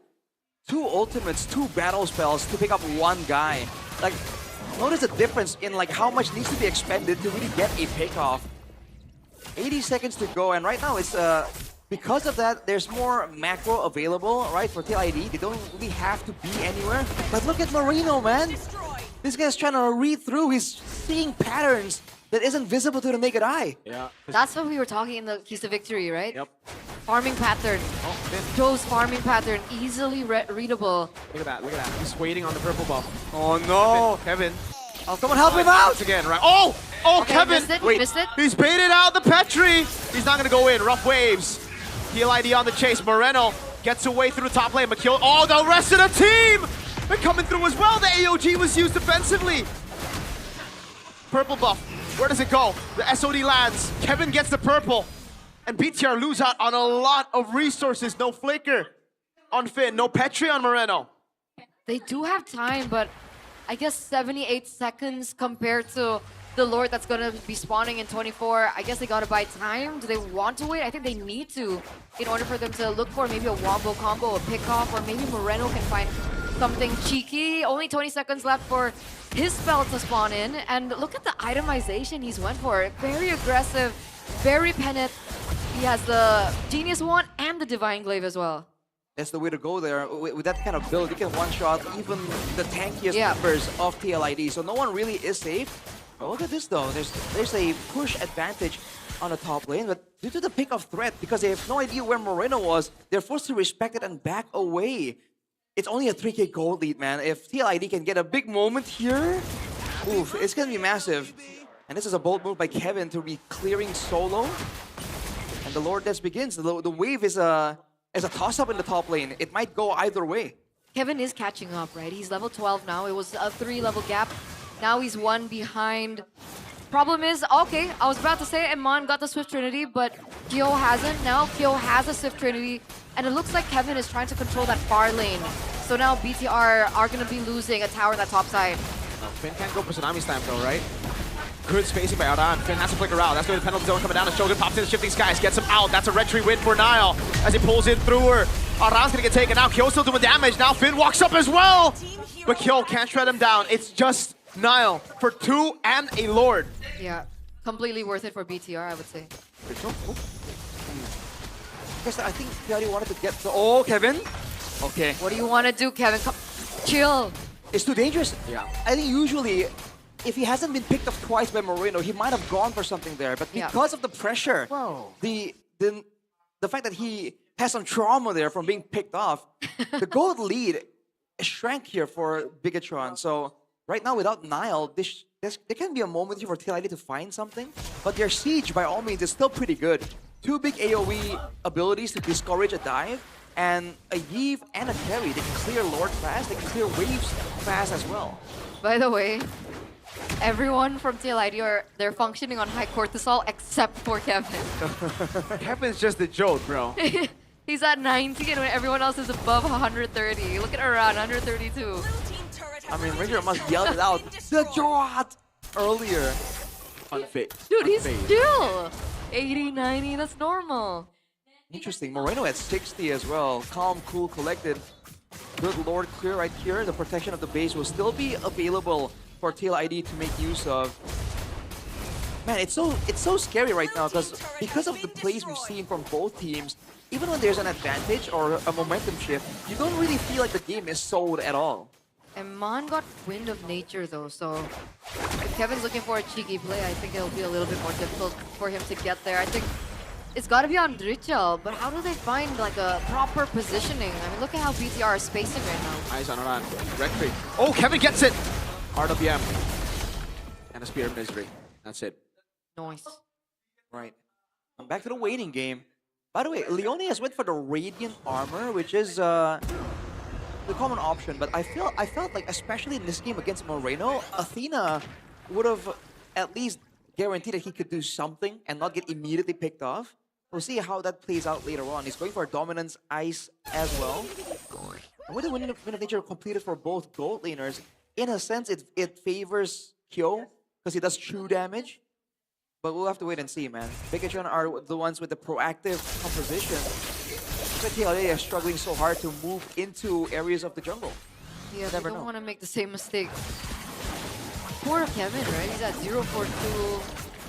ultimates, 2 battle spells to pick up one guy. Like, notice the difference in like how much needs to be expended to really get a pickoff. 80 seconds to go, and right now it's because of that, there's more macro available, right, for TLID. They don't really have to be anywhere. But look at Moreno, man. This guy's trying to read through. He's seeing patterns that isn't visible to the naked eye. Yeah. That's what we were talking in the Keys to Victory, right? Yep. Farming pattern. Joe's farming pattern, easily readable. Look at that, look at that. He's waiting on the purple buff. Oh no! Kevin. Oh, someone help him out! Once again, right? Oh! Oh, Okay, Kevin! missed it, Wait, missed it. he's baited out the Petri! He's not gonna go in. Rough waves. TLID on the chase. Moreno gets away through the top lane. McKill. Oh, the rest of the team! They're coming through as well. The AOG was used defensively. Purple buff. Where does it go? The SOD lands. Kevin gets the purple. And BTR lose out on a lot of resources. No flicker on Finn. No Petri on Moreno. They do have time, but I guess 78 seconds compared to the Lord that's going to be spawning in 24. I guess they got to buy time. Do they want to wait? I think they need to in order for them to look for maybe a wombo combo, a pickoff, or maybe Moreno can find something cheeky. Only 20 seconds left for his spell to spawn in. And look at the itemization he's went for. Very aggressive, very penitent. He has the Genius Wand and the Divine Glaive as well. That's the way to go there. With that kind of build, you can one-shot even the tankiest members of TLID. So no one really is safe. But look at this though. There's a push advantage on the top lane, but due to the pick of threat, because they have no idea where Moreno was, they're forced to respect it and back away. It's only a 3k gold lead, man. If TLID can get a big moment here, oof, it's gonna be massive. And this is a bold move by Kevin to be clearing solo. And the Lord Death begins. The wave is a toss-up in the top lane. It might go either way. Kevin is catching up, right? He's level 12 now. It was a 3-level gap. Now he's 1 behind. Problem is, okay, I was about to say Eman got the Swift Trinity, but Kyo hasn't. Now Kyo has a Swift Trinity, and it looks like Kevin is trying to control that far lane. So now BTR are going to be losing a tower on that top side. Finn can't go for Tsunami's time though, right? Good spacing by Aran. Finn has to flicker out. That's going to the penalty zone coming down. And Shogun pops in, shifting skies, gets him out. That's a red tree win for Niall as he pulls in through her. Aran's going to get taken out. Kyo still doing damage. Now Finn walks up as well. But Kyo can't shred him down. It's just Niall for 2 and a Lord. Yeah, completely worth it for BTR, I would say. I think he already wanted to get the... Oh, Kevin? Okay. What do you want to do, Kevin? Come, chill. It's too dangerous. Yeah. I think usually, if he hasn't been picked up twice by Moreno, he might have gone for something there. But because of the pressure, the fact that he has some trauma there from being picked off, the gold lead shrank here for Bigatron. So right now, without Nile, there can be a moment here for TLID to find something. But their siege, by all means, is still pretty good. 2 big AoE abilities to discourage a dive, and a Yeve and a carry. They can clear Lord fast, they can clear waves fast as well. By the way, everyone from TLID they're functioning on high cortisol except for Kevin. Kevin's just a joke, bro. He's at 90 and everyone else is above 130. Look at around 132. I mean, Ranger must yell it out. The Jot! Earlier. Unfit. Dude, he's still 80, 90. That's normal. Interesting. Moreno at 60 as well. Calm, cool, collected. Good Lord clear right here. The protection of the base will still be available for TLID to make use of. Man, it's so scary right now because of the plays we've seen from both teams. Even when there's an advantage or a momentum shift, you don't really feel like the game is sold at all. And Mon got wind of nature though, so if Kevin's looking for a cheeky play, I think it'll be a little bit more difficult for him to get there. I think it's got to be on Richel, but how do they find like a proper positioning? I mean, look at how BTR is spacing right now. Eyes on Aran. Rectory. Oh, Kevin gets it! RWM. And a Spear of Misery. That's it. Nice. Right. Back to the waiting game. By the way, Leone has went for the Radiant Armor, which is the common option, but I felt like, especially in this game against Moreno, Athena would have at least guaranteed that he could do something and not get immediately picked off. We'll see how that plays out later on. He's going for Dominance Ice as well. And with the Wind of Nature completed for both gold laners, in a sense, it favors Kyo because he does true damage. But we'll have to wait and see, man. Bigatron are the ones with the proactive composition. But TLA are struggling so hard to move into areas of the jungle. Yeah, they don't want to make the same mistake. Poor Kevin, right? He's at 0 for 2.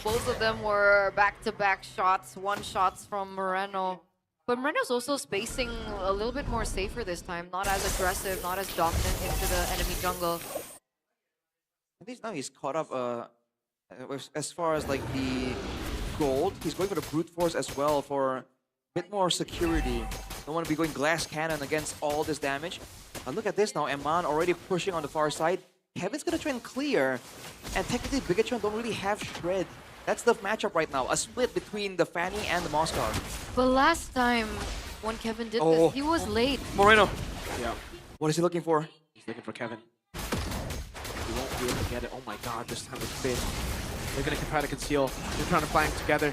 Both of them were back-to-back shots, one-shots from Moreno. But Moreno's also spacing a little bit more safer this time. Not as aggressive, not as dominant into the enemy jungle. At least now he's caught up as far as like the gold. He's going for the brute force as well for a bit more security. Don't want to be going glass cannon against all this damage. And look at this now, Eman already pushing on the far side. Kevin's gonna try and clear. And technically Bigatron don't really have Shred. That's the matchup right now. A split between the Fanny and the Moscow. But last time when Kevin did this, he was late. Moreno. Yeah. What is he looking for? He's looking for Kevin. He won't be able to get it. Oh my god, this time it's been. They're gonna try to conceal. They're trying to flank together.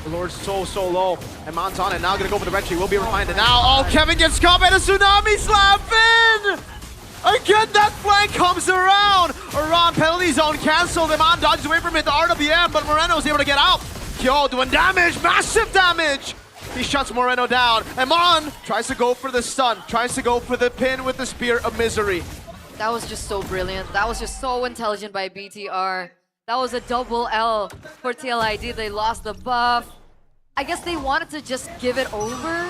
The Lord's so low. And Mount's on it. Now gonna go for the red tree. Will be reminded now. Oh, Kevin gets caught by the Tsunami Slap in! Again, that flank comes around. Around penalty zone cancelled. Eman dodges away from it. The RWM, but Moreno's able to get out. Kyo doing damage, massive damage. He shuts Moreno down. Eman tries to go for the stun. Tries to go for the pin with the Spear of Misery. That was just so brilliant. That was just so intelligent by BTR. That was a double L for TLID. They lost the buff. I guess they wanted to just give it over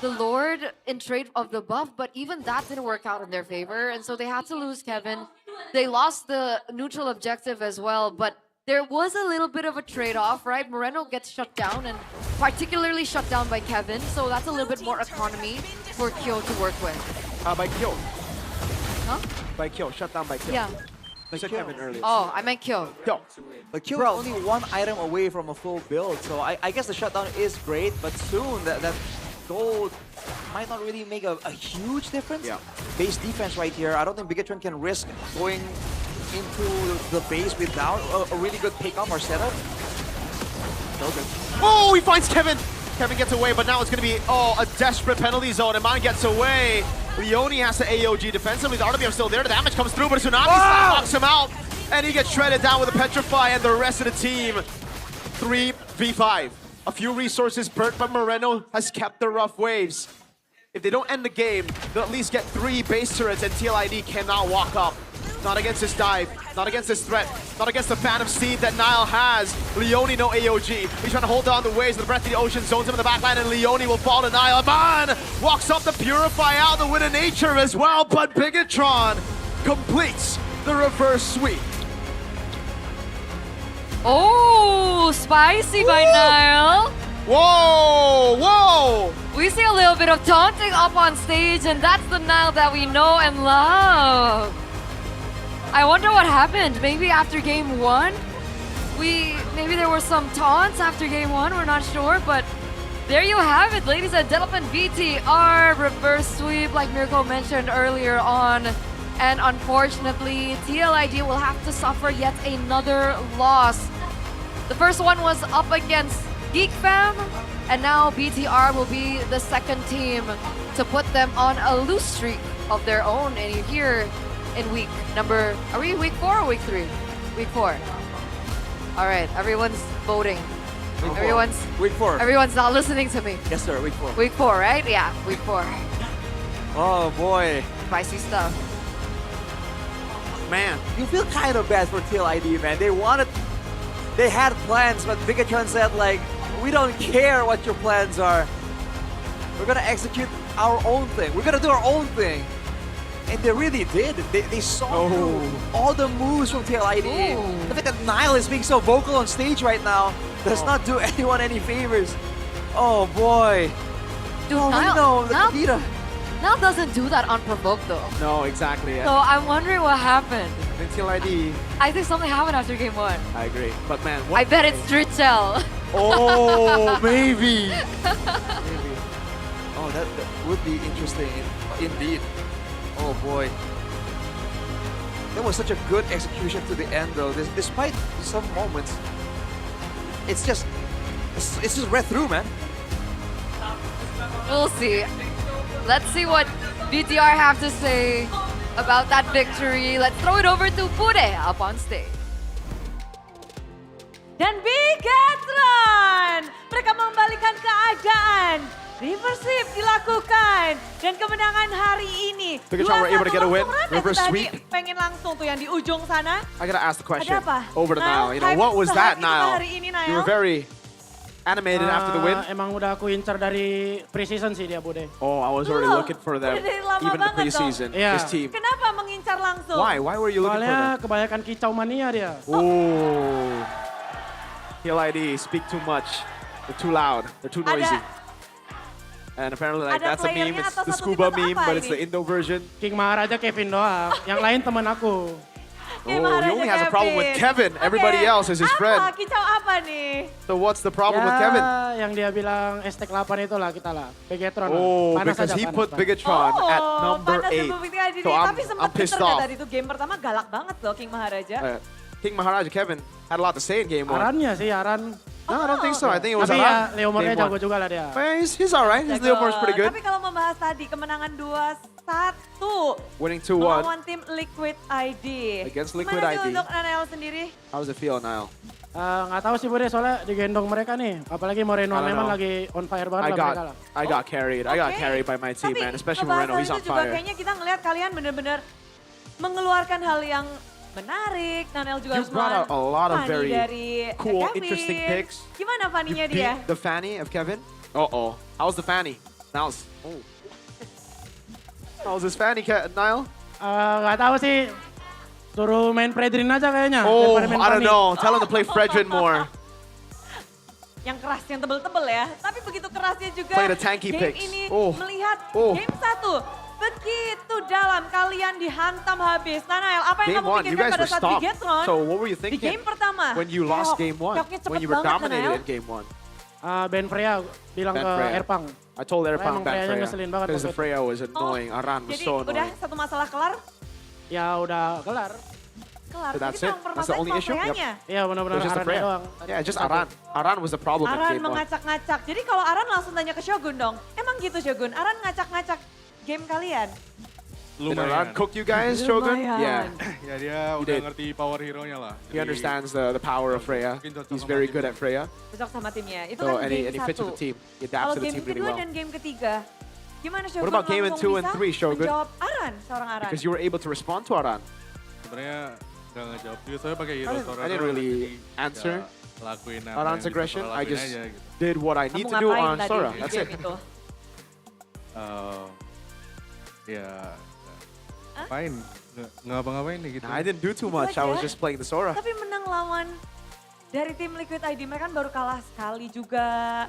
the Lord in trade of the buff, but even that didn't work out in their favor, and so they had to lose Kevin. They lost the neutral objective as well, but there was a little bit of a trade-off, right? Moreno gets shut down, and particularly shut down by Kevin, so that's a little bit more economy for Kyo to work with. By Kyo. Huh? By Kyo, shut down by Kyo. Yeah. I said Kevin earlier. Oh, I meant Kyo. Kyo. But Kyo is only one item away from a full build, so I guess the shutdown is great, but soon that gold might not really make a huge difference. Yeah. Base defense right here. I don't think Bigatron can risk going into the base without a really good pick-up or setup. No good. Oh, he finds Kevin! Kevin gets away, but now it's going to be, a desperate penalty zone. Eman gets away. Leone has to AOG defensively. The RWM still there. The damage comes through, but a Tsunami Slap knocks him out. And he gets shredded down with a Petrify, and the rest of the team 3v5. A few resources burnt, but Moreno has kept the rough waves. If they don't end the game, they'll at least get 3 base turrets, and TLID cannot walk up. Not against this dive, not against this threat, not against the Phantom Steed that Nile has. Leone, no AOG. He's trying to hold down the waves. The breath of the ocean zones him in the backline, and Leone will fall to Nile. Eman walks up to purify out the Wind of Nature as well, but Bigatron completes the reverse sweep. Oh, spicy by Nile. Whoa, whoa! We see a little bit of taunting up on stage, and that's the Nile that we know and love. I wonder what happened. Maybe after game one, maybe there were some taunts after game one. We're not sure, but there you have it, ladies and gentlemen. VTR reverse sweep, like Mirko mentioned earlier on, and unfortunately, TLID will have to suffer yet another loss. The first one was up against Geek Fam, and now BTR will be the second team to put them on a loose streak of their own. And you're here in are we week 4 or week 3? Week 4. All right, everyone's voting. Week 4. Everyone's not listening to me. Yes, sir. Week 4. Week 4, right? Yeah, week 4. Oh boy, Spicy stuff. man, you feel kind of bad for TLID, man. They had plans, but Bigatron said like, we don't care what your plans are. We're gonna execute our own thing. We're gonna do our own thing. And they really did. They saw through all the moves from TLID. The fact that Nile is being so vocal on stage right now does not do anyone any favors. Oh boy. Dude, Nile doesn't do that unprovoked though. No, exactly. So I'm wondering what happened. TLID. I think something happened after game 1. I agree. But man, I bet it's Trichel. Oh, maybe. Maybe. Oh, that would be interesting indeed. Oh boy. That was such a good execution to the end though. Despite some moments, it's just read through, man. We'll see. Let's see what BTR have to say about that victory. Let's throw it over to Pude up on stage. Dan Bigatron, mereka membalikan keadaan. Reverse sweep dilakukan dan kemenangan hari ini. Bigatron were able to get a win. Reverse Tadi sweep. pengen langsung tuh yang di ujung sana. I gotta ask the question Ada apa? over to Nile. You know, hype what was that, saat itu Nile? hari ini, Nile? You were very animated after the win. Emang udah aku incar dari preseason sih dia, Bude. Oh, I was already Loh, looking for them, udah dari lama even the banget preseason. dong. Iya. This team. Kenapa mengincar langsung? Why? Why were you looking for Soalnya them? kebanyakan kicau mania dia. Oh, TLID speak too much. They're too loud. They're too noisy. And apparently, like that's a meme. It's the scuba meme, but it's the Indo version. King Maharaja Kevin doang. Yang lain teman aku. Oh, he only has a problem with Kevin. Everybody else is his friend. Apa? Kicau apa nih? So what's the problem with Kevin? Yang dia bilang ST 8 itu lah kita lah. Bigatron lah. Oh, Panas because aja, he panas, put panas. Bigatron at number 8. So Tapi I'm sempat pissed pinter off. tadi tuh game pertama galak banget loh King Maharaja. King Maharaja Kevin had a lot to say in game 1. Arannya sih, Aran. No, I don't think so. I think it was Tapi Aran. ya, Leomornya Game jago 1. juga lah dia. But he's alright. His Leomor's pretty good. Tapi kalau membahas tadi kemenangan 2-1 Winning 2-1 melawan tim Liquid ID. against Liquid Gimana sih ID. untuk NL sendiri? How does it feel, Nile? Nggak tahu sih Bude, soalnya digendong mereka nih. Apalagi Moreno I don't memang know. lagi on fire banget lah mereka lah. I got carried. I got carried by my team, man. Especially Ngebahas Moreno, hal he's itu on juga fire. kayaknya kita ngelihat kalian bener-bener mengeluarkan hal yang menarik. Nanel juga You harus brought out a lot of Fanny very dari cool, Kevin. interesting picks. Gimana Fanny-nya You dia? beat the Fanny of Kevin? Uh-oh. How's the Fanny? Niles. Oh. How's his Fanny, Nile? Nggak tahu sih. Suruh main Fredrin aja kayaknya. Oh, daripada main I don't Fanny. know. Tell him to play Fredrin more. Yang keras, yang tebel-tebel ya. Tapi begitu kerasnya juga Play the tanky game picks. ini Oh. melihat Oh. game 1. Begitu dalam, kalian dihantam habis. Nanael, apa yang Game kamu 1, you pikirkan guys pada were saat stopped. Bigetron? So what were you Di thinking game pertama. when you lost game 1? Keoknya cepet When you were banget, dominated Nanael. in game 1? Ben Freya bilang Ben ke Freya. Erpang. I told Soalnya Erpang emang Ben Freyanya Freya. ngeselin banget Because the waktu itu. Freya was annoying. Aran was Jadi so udah annoying. satu masalah kelar? Ya udah kelar. Kelar. So that's Jadi it? memang That's the only permasalahan issue? cuma Yep. Freyanya. Iya benar-benar It was just the Arannya Freya. doang. Yeah, just Aran. Aran was the problem in Aran game 1. mengacak-ngacak. Jadi kalau Aran langsung tanya ke Shogun dong. Emang gitu Shogun? Aran ngacak-ngacak game kalian? Did Aran cook you guys, Shogun? Yeah. Ya dia He udah did. ngerti power hero-nya lah. He understands the power of Freya. He's very good at Freya. Cocok sama timnya. Itu So kan and game he fits 1. with the team. He Kalau adapts to the game team really kedua well. dan game ketiga, gimana Shogun What about game in langsung 2 and bisa 3, Shogun? menjawab Aran, seorang Aran? Because you were able to respond to Aran. Sebenarnya nggak ngejawab juga, soalnya pakai hero Sora I didn't doang, really jadi answer nggak lakuin apa Aran's yang bisa aggression. Sora I lakuin just aja, gitu. did what I need Kamu to do ngapain on tadi Sora. di That's game it. itu? Ya, ngapain? Ngapa-ngapain nih gitu. Nah, I didn't do too Itu much. I was aja. just playing the Sora. Tapi menang lawan dari tim Liquid ID, mereka kan baru kalah sekali juga.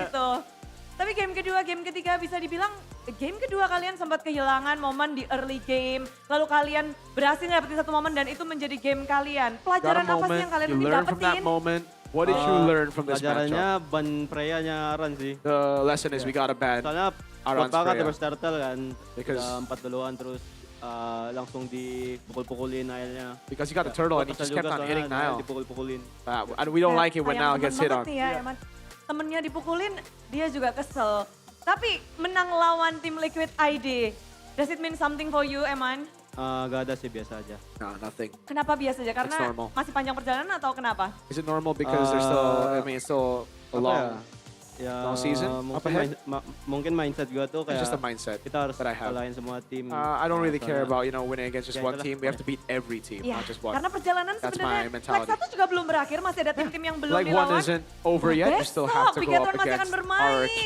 gitu. Tapi game kedua, game ketiga bisa dibilang game kedua kalian sempat kehilangan momen di early game. Lalu kalian berhasil dapetin satu momen dan itu menjadi game kalian. Pelajaran apa sih yang kalian you mungkin learn from that dapetin? moment. What did you learn from this Pelajarannya matchup? ban Freya-nya Aran sih. The lesson is we gotta ban. Soalnya Aran's Kuat banget Freya. terus turtle kan. Because- Udah 4-2 terus langsung dipukul-pukulin Nile-nya. Because he got the turtle and he Kesel just kept juga on soalnya hitting Nile. Dipukul-pukulin. And we don't like it when Nile Sayang gets hit temen on. banget nih ya, Eman. Temennya dipukulin, dia juga kesel. Tapi menang lawan tim Liquid ID. Does it mean something for you, Eman? Gak ada sih, biasa aja. No, nothing. Kenapa biasa aja? Karena It's normal. masih panjang perjalanan atau kenapa? Is it normal because there's still, I mean, it's still a long, long season up ahead? Mungkin mindset gue tuh kayak It's just a mindset kita harus that I have. kalahin semua tim. I don't really care about, winning against just Ya, one itulah. team. We have to beat every team, Iya, not just one. karena perjalanan That's sebenarnya my mentality. leg 1 juga belum berakhir, masih ada tim-tim yang belum Leg 1 dilawan. isn't over yet. You still have to Besok, go up Bigatron masih akan against bermain. RQ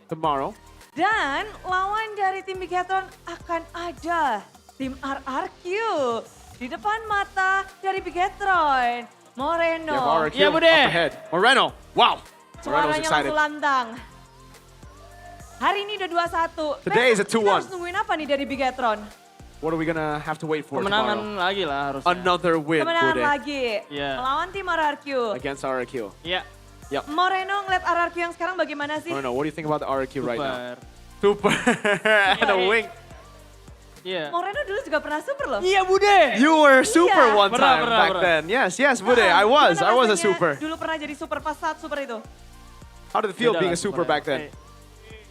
tomorrow. Dan lawan dari tim Bigatron akan ada tim RRQ. Di depan mata dari Bigatron, Moreno. You have RQ up ahead. Moreno, wow. Moreno's Suaranya excited. langsung lantang. Hari ini udah 2-1. Today is a Besok 2-1. Kita harus nungguin apa nih dari Bigatron? What are we gonna have to wait for Kemenangan tomorrow? lagi lah harusnya. Another win, Kemenangan Bude, lagi. Iya. Melawan tim RRQ. against RQ. Iya. Yep. Moreno ngeliat RRQ yang sekarang bagaimana sih? Moreno, what do you think about the RQ right now? Super. Super. And a wink. Iya. Moreno dulu juga pernah super loh. Iya, Bude. You were super Iya. one time Pernah, back pernah. then. Yes, Bude. I was Gimana a rasanya super. Dulu pernah jadi super pas saat super itu. How did it feel Beda being a lah super supernya. back then?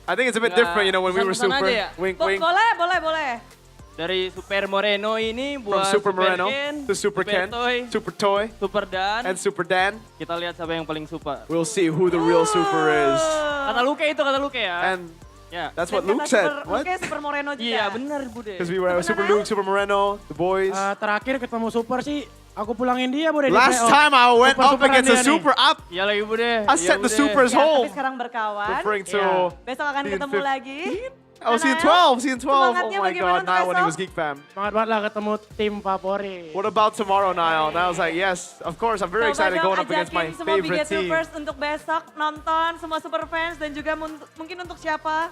I think it's a bit Nggak, different, when we were pesan-pesan super. aja ya? Wink, wink. Boleh. Dari Super Moreno ini From buat Super Moreno Ken, to Super Ken, Toy, Super Toy, Super Dan. and Super Dan. Kita lihat siapa yang paling super. We'll see who the real super is. Kata Luke itu, kata Luke ya. And ya. that's Dan what Luke kata said. Super, What? Luke super Moreno juga. Iya, benar, Bude. Because we were Super Luke, Super Moreno, the boys. Terakhir ketemu super sih, aku pulangin dia Bude. di Last playoff. time I went up Super-superan against a dia nih. super up, Iya lagi, Bude. I set the supers Ya, home. tapi sekarang berkawan. Referring to Besok akan season ketemu 15. lagi. Oh, season 12, season 12. Oh Semangatnya my bagaimana God, untuk Nile when he besok? was Geek Fam. Semangat banget lah ketemu tim favorit. What about tomorrow, Nile? Nile's like, yes, of course, I'm very Coba excited dong going up against my ajakin semua favorite Bigat team. Troopers untuk besok nonton semua super fans dan juga mungkin untuk siapa?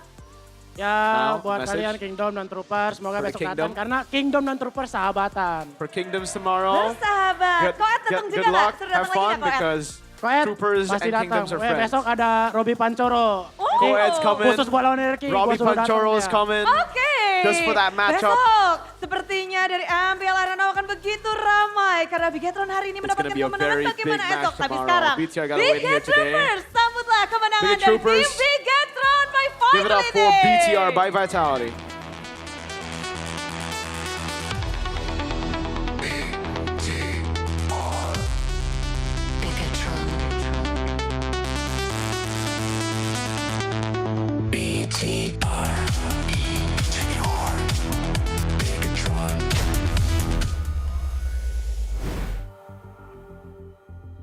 Ya Now, buat message. kalian Kingdom dan Troopers, semoga For the besok Kingdom. datang karena Kingdom dan Troopers sahabatan. For Kingdoms tomorrow, Bersahabat. Koet datang juga good nggak? luck, Sudah have datang lagi fun, nggak Koet? because Koet Troopers pasti and datang. Kingdoms are friends. Besok ada Robi Pancoro. Koet's coming. Khusus buat lawan Ricky. Robbie Panchoro is coming. Oke. Just for that matchup. Besok sepertinya dari MPL Arena akan begitu ramai karena Bigatron hari ini It's mendapatkan gonna be a kemenangan. very Bagaimana big match esok? Tapi tomorrow. sekarang BTR gotta win here Bigat today. Troopers sambutlah kemenangan Bigat dari tim Troopers. Bigatron by Give it up Vitality. for BTR by Vitality.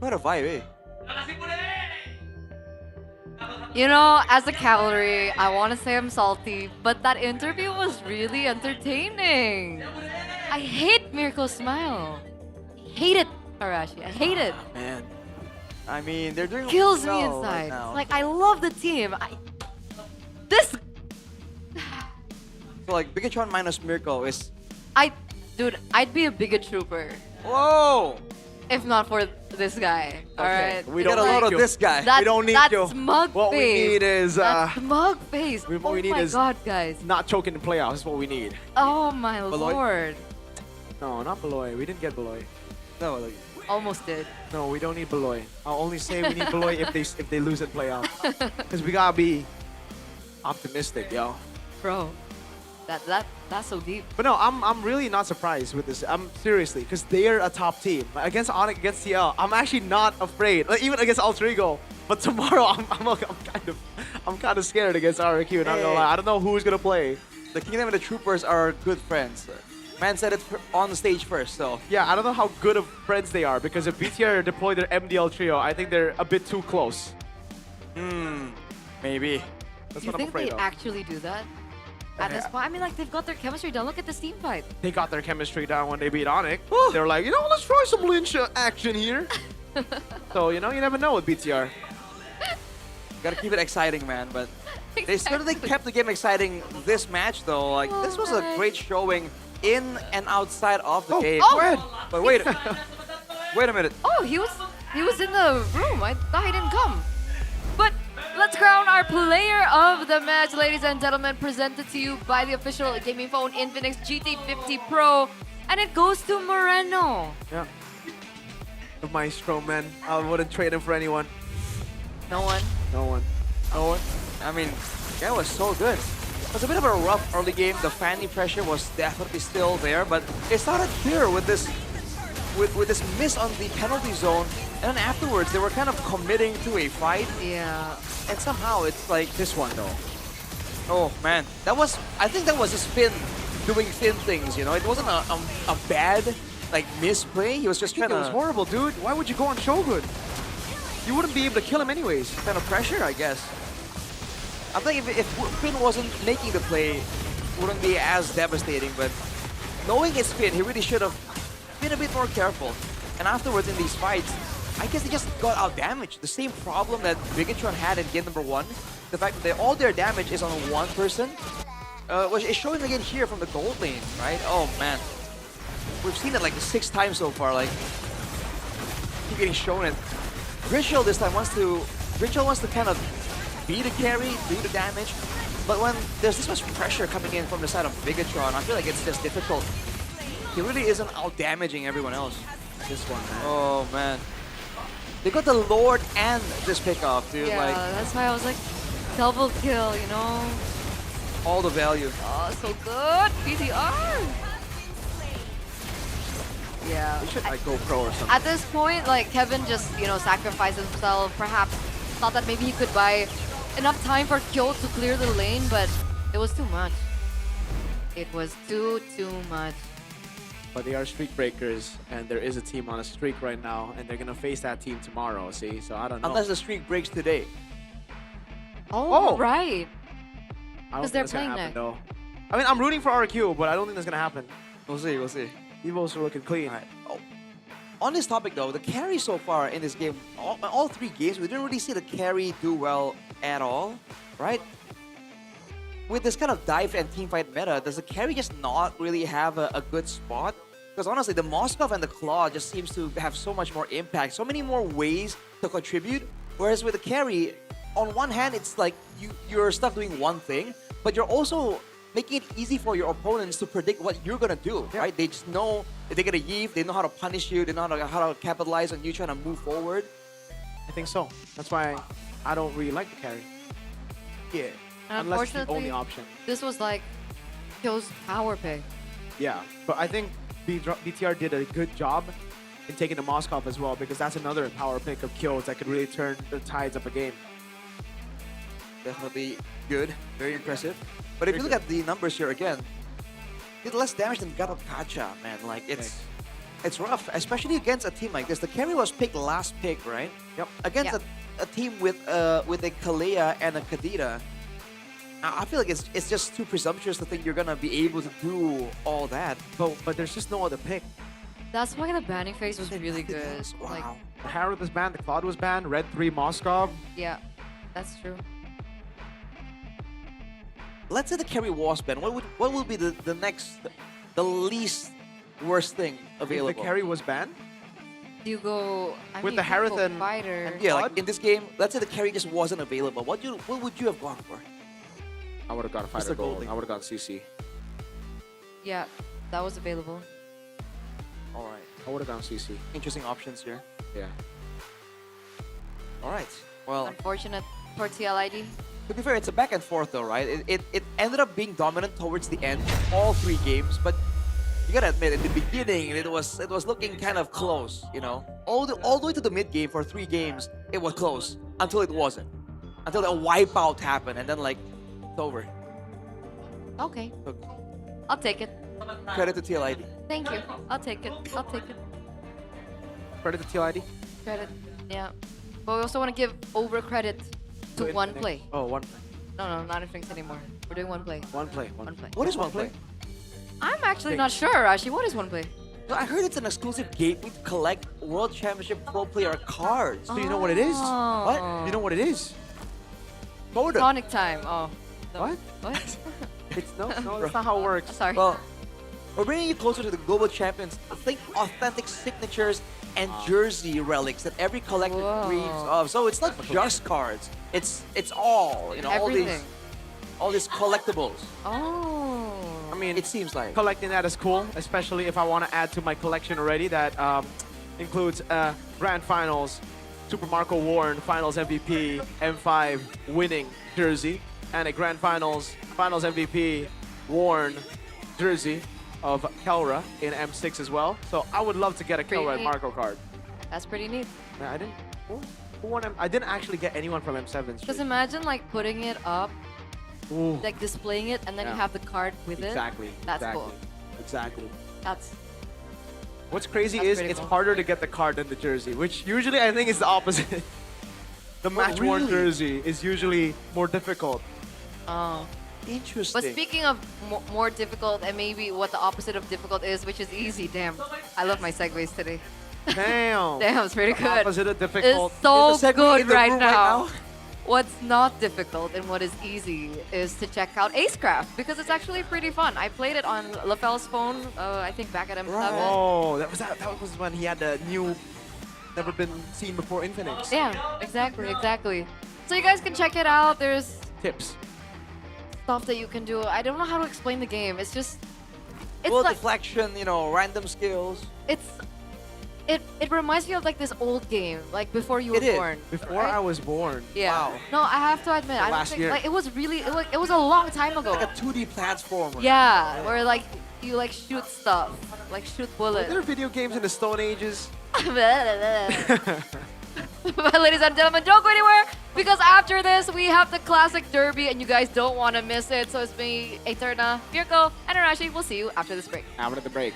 What a vibe, eh? You know, as a cavalry, I want to say I'm salty, but that interview was really entertaining. I hate Mirko's smile. I hate it, Arashi. I hate it. Man. I mean, they're doing Kills me well right inside. now. Like, I love the team. This, So like Bigatron minus Mirko is dude, I'd be a Bigot Trooper whoa. if not for this guy. All right. We got a lot of this guy. That, We don't need that you. smug What we face. need is that smug face. what Oh we need my is god, guys. not choking the playoffs. Is what we need. Oh my Beloy? lord. No, not Beloy. We didn't get Beloy. No, like, Almost did. No, we don't need Beloy. I'll only say we need Beloy if they lose in playoffs. Because we gotta be optimistic, yo. Bro, that's so deep. But no, I'm really not surprised with this. I'm seriously, because they're a top team. Like, against Onyx, against CL, I'm actually not afraid. Like, even against Alter Ego. But tomorrow, I'm kind of scared against RQ. Not gonna lie. I don't know who's gonna play. the Kingdom and the Troopers are good friends. Man said it on the stage first, so. Yeah, I don't know how good of friends they are, because if BTR deploy their MDL trio, I think they're a bit too close. Maybe. That's You what I'm think afraid they of. actually do that? At this point, I mean, like, they've got their chemistry down. Look at this team fight. They got their chemistry down when they beat Onyx. They were like, let's try some Lynch action here. So, you never know with BTR. Gotta keep it exciting, man. But they certainly kept the game exciting this match, though. Like, this was a great showing in and outside of the game. oh. Go ahead. But wait, wait a minute. Oh, he was in the room. I thought he didn't come. But Let's crown our player of the match, ladies and gentlemen, presented to you by the official gaming phone Infinix GT50 Pro. And it goes to Moreno. Yeah. The maestro, man. I wouldn't trade him for anyone. No one. No one. No one. I mean, that was so good. It was a bit of a rough early game. The fanny pressure was definitely still there, but it started here with this miss on the penalty zone, and then afterwards they were kind of committing to a fight. Yeah. And somehow it's like this one though. Oh man, I think that was a spin doing thin things, you know. It wasn't a bad like misplay. He was just trying It to. was horrible, dude. Why would you go on Shogun? You wouldn't be able to kill him anyways. Kind of pressure, I guess. I think if Finn wasn't making the play, it wouldn't be as devastating, but knowing it's Finn, he really should have been a bit more careful. And afterwards in these fights, I guess they just got out damaged. The same problem that Bigatron had in game number 1. The fact that all their damage is on one person. Which is showing again here from the gold lane, right? Oh man. We've seen it like 6 times so far, like keep getting shown it. Ritual this time wants to kind of be the carry, do the damage. But when there's this much pressure coming in from the side of Bigatron, I feel like it's just difficult. He really isn't out damaging everyone else. This one, man. Oh man. They got the Lord and this pickoff, dude. Yeah, like that's why I was like, double kill, you know? all the value. Oh, so good. PTR. Yeah. We should like go pro or something. At this point, like Kevin just, you know, sacrificed himself. Perhaps thought that maybe he could buy enough time for Kyo to clear the lane, but it was too much. It was too much. But they are streak breakers, and there is a team on a streak right now, and they're gonna face that team tomorrow. See, so I don't know. Unless the streak breaks today. Oh, right. I don't Because think they're that's gonna playing happen, next. though. I mean, I'm rooting for RQ, but I don't think that's gonna happen. We'll see. We'll see. Evos are looking clean. All right. Oh. On this topic, though, the carry so far in this game, all 3 games, we didn't really see the carry do well at all, right? With this kind of dive and teamfight meta, does the carry just not really have a good spot? Because honestly, the Moskov and the Claw just seems to have so much more impact, so many more ways to contribute. Whereas with the carry, on one hand, it's like you're stuck doing one thing, but you're also making it easy for your opponents to predict what you're gonna do, right? They just know if they get a Yeeve, they know how to punish you, they know how to capitalize on you trying to move forward. I think so. That's why I don't really like the carry. Yeah. And Unless it's the unfortunately, only option. this was like Kyo's power pick. Yeah, but I think BTR did a good job in taking the Moskov as well, because that's another power pick of kills that could really turn the tides of a game. Definitely good, very impressive. But if you look at the numbers here again, did less damage than God of Kacha, man. Like it's rough, especially against a team like this. The carry was picked last pick, right? Yep. Against a team with a Kalea and a Kadira. I feel like it's just too presumptuous to think you're gonna be able to do all that. But there's just no other pick. That's why the banning phase was really good. Wow. Like, The Harrod was banned, the Cloud was banned, Red 3 Moskov. yeah, that's true. Let's say the carry was banned. What will be the next, the least worst thing available? If the carry was banned? You go With the Harith and fighter. Yeah, like in this game, let's say the carry just wasn't available. What would you have gone for? I would have got a fighter Mr. gold. Golding. I would have got CC. Yeah, that was available. All right. I would have gone CC. Interesting options here. Yeah. All right. Well, Unfortunate for TLID. to be fair, it's a back and forth though, right? It ended up being dominant towards the end, all 3 games, but you gotta admit, in the beginning, it was looking kind of close, you know? All the way to the mid game for 3 games, it was close until it wasn't. Until a wipeout happened, and then like, it's over. Okay, Look, I'll take it. credit to TLID. Thank you. I'll take it. I'll take it. Credit to TLID. Credit. Yeah. But we also want to give over credit to one play. Oh, one play. No, not Infinix anymore. We're doing one play. One play. One play. What is one play? I'm actually not sure, actually. What is one play? No, I heard it's an exclusive gateway to collect World Championship Pro Player cards. Do you know what it is? Oh. You know what it is? Totem. Sonic time. Oh. No. What? What? It's no, that's not how it works. Sorry. Well, we're bringing you closer to the global champions. Think authentic signatures and jersey relics that every collector dreams of. So it's not just cards. It's all, you know, Everything. all these collectibles. Oh. I mean, It seems like. collecting that is cool, especially if I want to add to my collection already. That includes Grand Finals, Super Marco Warren Finals MVP, M5 winning jersey, and a Grand Finals MVP Warren jersey of Kelra in M6 as well. So I would love to get a Pretty Kelra and neat. Marco card. That's pretty neat. I didn't. Who won I didn't actually get anyone from M7's. Because imagine like putting it up, Ooh. like displaying it, and then you Yeah. have the card with Exactly. it. That's exactly. cool. Exactly. That's What's crazy That's is pretty it's cool. harder to get the card than the jersey, which usually I think is the opposite. The match-worn really? jersey is usually more difficult. oh. Interesting. But speaking of more difficult, and maybe what the opposite of difficult is, which is easy. Damn, I love my segues today. Damn. Damn, it's pretty The good. opposite of difficult. It's so Is the segue good in the right room now. What's not difficult and what is easy is to check out Acecraft because it's actually pretty fun. I played it on LaFell's phone, I think back at M7. Oh, that was when he had the new, never been seen before Infinix. Yeah, exactly. So you guys can check it out. There's Tips. stuff that you can do. I don't know how to explain the game. It's just, it's Full like, deflection, you know, random skills. it reminds me of like this old game, like before you were It is. born. Before right? I was born. Yeah. Wow. No, I have to admit, I don't last think year. like it was really it was a long time ago. Like a 2D platformer. Yeah, where like you like shoot stuff, like shoot Were bullets. there video games in the Stone Ages? But ladies and gentlemen, don't go anywhere because after this we have the classic derby and you guys don't want to miss it. So it's me, Eterna, Mirko, and Arashi. We'll see you after this break. After the break.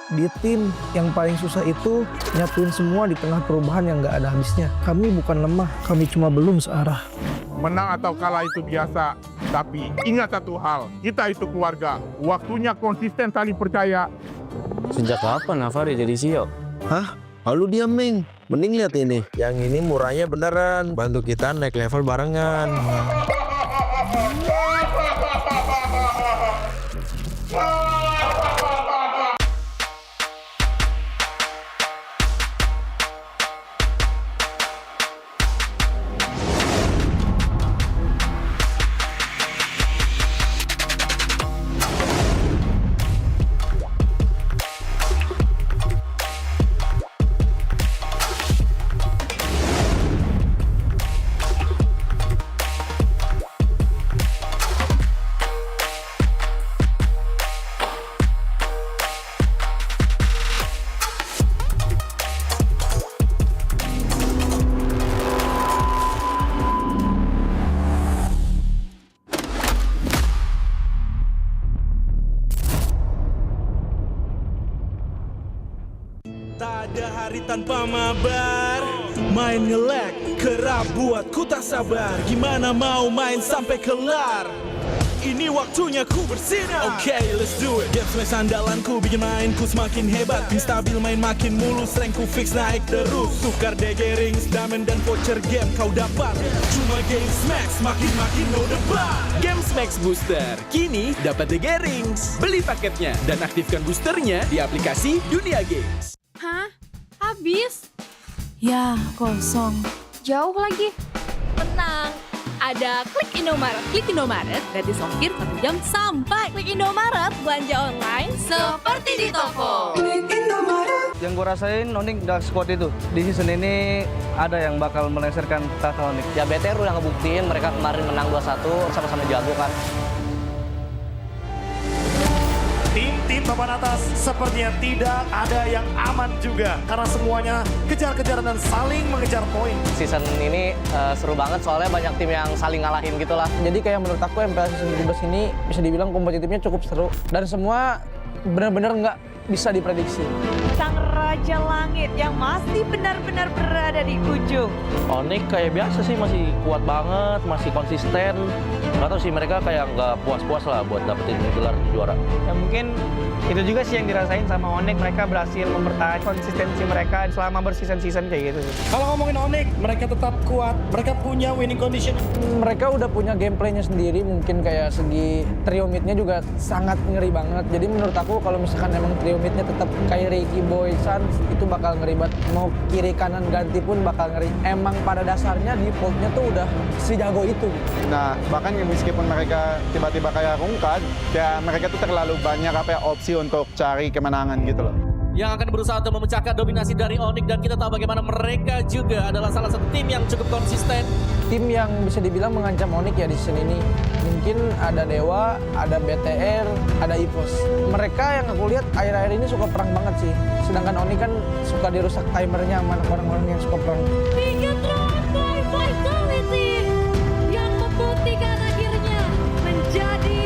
Di tim yang paling susah itu nyatuin semua di tengah perubahan yang nggak ada habisnya. Kami bukan lemah, kami cuma belum searah. Menang atau kalah itu biasa, tapi ingat satu hal, kita itu keluarga. Waktunya konsisten saling percaya. Sejak kapan Navari jadi CEO? Hah? Lalu dia Ming. Mending lihat ini. Yang ini murahnya beneran. Bantu kita naik level barengan. Tak ada hari tanpa mabar. Main nge-lag, kerap buatku tak sabar. Gimana mau main sampai kelar? Ini waktunya ku bersinar. Oke, let's do it. Game smash andalanku bikin mainku semakin hebat. Pin stabil main makin mulus, rankku fix naik terus. Tukar DG rings, diamond dan voucher game kau dapat. Cuma game smash makin no debat. Game Max Booster, kini dapat DG Rings. Beli paketnya dan aktifkan boosternya di aplikasi Dunia Games. Hah? Habis? Ya, kosong. Jauh lagi. Tenang, ada Klik Indomaret. Klik Indomaret, gratis ongkir 1 jam sampai. Klik Indomaret, belanja online seperti di toko. Yang gue rasain Onyx Dark Squad itu di season ini ada yang bakal melengsarkan tahta Onyx. Ya BTR udah ngebuktiin mereka kemarin menang 2-1 sama-sama jago kan. Tim-tim papan atas sepertinya tidak ada yang aman juga karena semuanya kejar-kejaran dan saling mengejar poin. Season ini seru banget soalnya banyak tim yang saling ngalahin gitu lah. Jadi kayak menurut aku MPL season 17 ini bisa dibilang kompetitifnya cukup seru dan semua benar-benar nggak bisa diprediksi. Sang Raja Langit yang masih benar-benar berada di ujung. Onyx kayak biasa sih, masih kuat banget, masih konsisten. Nggak tahu sih, mereka kayak nggak puas-puas lah buat dapetin gelar juara. Ya mungkin itu juga sih yang dirasain sama Onyx, mereka berhasil mempertahankan konsistensi mereka selama berseason-season kayak gitu sih. Kalau ngomongin Onyx, mereka tetap kuat, mereka punya winning condition. Mereka udah punya gameplaynya sendiri, mungkin kayak segi trio midnya juga sangat ngeri banget. Jadi menurut aku kalau misalkan emang trio midnya tetap kayak Ricky Boy Sans itu bakal ngeri banget. Mau kiri kanan ganti pun bakal ngeri. Emang pada dasarnya defaultnya tuh udah sejago itu. Nah bahkan meskipun mereka tiba-tiba kayak rungkat, ya mereka tuh terlalu banyak opsi untuk cari kemenangan gitu loh. Yang akan berusaha untuk memecahkan dominasi dari Onyx, dan kita tahu bagaimana mereka juga adalah salah satu tim yang cukup konsisten. Tim yang bisa dibilang mengancam Onyx ya di season ini. Mungkin ada Dewa, ada BTR, ada EVOS. Mereka yang aku lihat akhir-akhir ini suka perang banget sih. Sedangkan Onyx kan suka dirusak timernya sama orang-orang yang suka perang. Bigatron by Vitality yang membuktikan akhirnya menjadi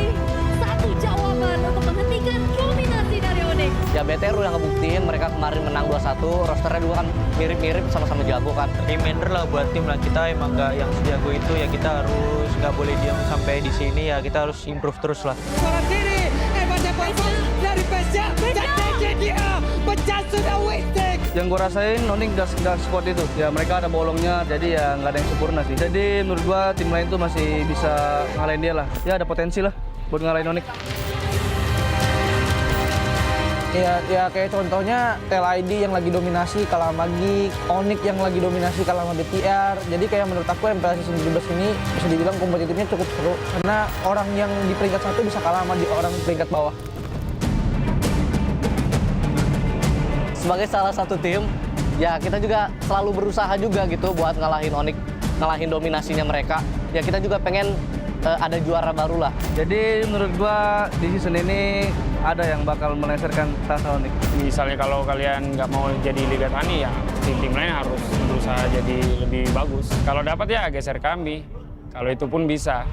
satu jawaban untuk menghentikan dominasi dari Onyx. Ya BTR udah ngebuktiin mereka kemarin menang 2-1, rosternya juga kan mirip-mirip sama-sama jago kan. Reminder lah buat tim lah, kita emang nggak yang sejago itu ya, kita harus nggak boleh diam sampai di sini ya, kita harus improve terus lah. Seorang diri, dari Pesja, dan dia pecah sudah wasting. Yang gue rasain Onyx Dark Squad itu, ya mereka ada bolongnya, jadi ya nggak ada yang sempurna sih. Jadi menurut gue tim lain tuh masih bisa ngalahin dia lah. Ya ada potensi lah buat ngalahin Onyx. Ya kayak contohnya TLID yang lagi dominasi kalah sama Geek, Onyx yang lagi dominasi kalah sama BTR. Jadi kayak menurut aku MPL season 17 ini bisa dibilang kompetitifnya cukup seru karena orang yang di peringkat 1 bisa kalah sama orang peringkat bawah. Sebagai salah satu tim, ya kita juga selalu berusaha juga gitu buat ngalahin Onyx, ngalahin dominasinya mereka. Ya kita juga pengen ada juara baru lah. Jadi menurut gua di season ini ada yang bakal melengsarkan tahta Onyx. Misalnya kalau kalian nggak mau jadi Liga Tani, ya tim-tim lain harus berusaha jadi lebih bagus. Kalau dapat ya geser kami, kalau itu pun bisa.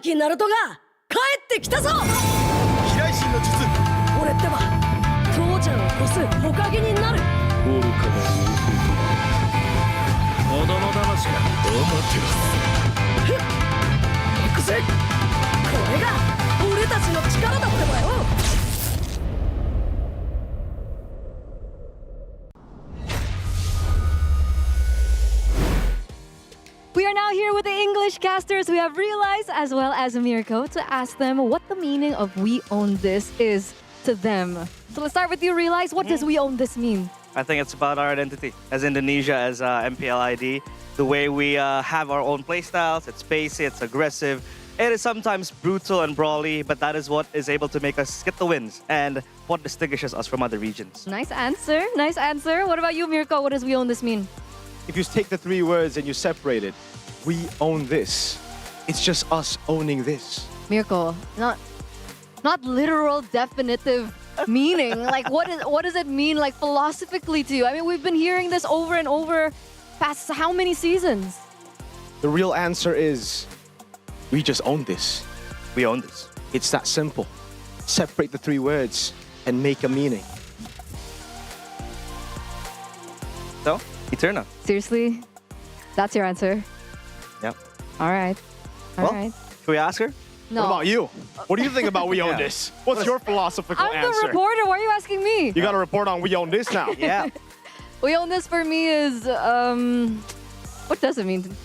きナルトが帰ってきたぞ。飛来神の術。俺ってば父ちゃんを越す火影になる。愚かな子供騙しか。行くぜ。これが俺たちの力だってばよ。We are now here with the English casters. We have Realize as well as Mirko to ask them what the meaning of We Own This is to them. So let's start with you, Realize. What does We Own This mean? I think it's about our identity as Indonesia, as MPL ID. The way we have our own playstyles. It's pacey, it's aggressive. It is sometimes brutal and brawly, but that is what is able to make us get the wins and what distinguishes us from other regions. Nice answer. Nice answer. What about you, Mirko? What does We Own This mean? If you take the three words and you separate it, we own this. It's just us owning this. Mirko, not literal definitive meaning. Like what does it mean like philosophically to you? I mean, we've been hearing this over and over past how many seasons? The real answer is we just own this. We own this. It's that simple. Separate the three words and make a meaning. So, Eterna. Seriously? That's your answer? Yep. All right. All right. Should we ask her? No. What about you? What do you think about We Own This? What's your philosophical I'm answer? the reporter. Why are you asking me? You got to report on We Own This now. Yeah. We Own This for me is, what does it mean?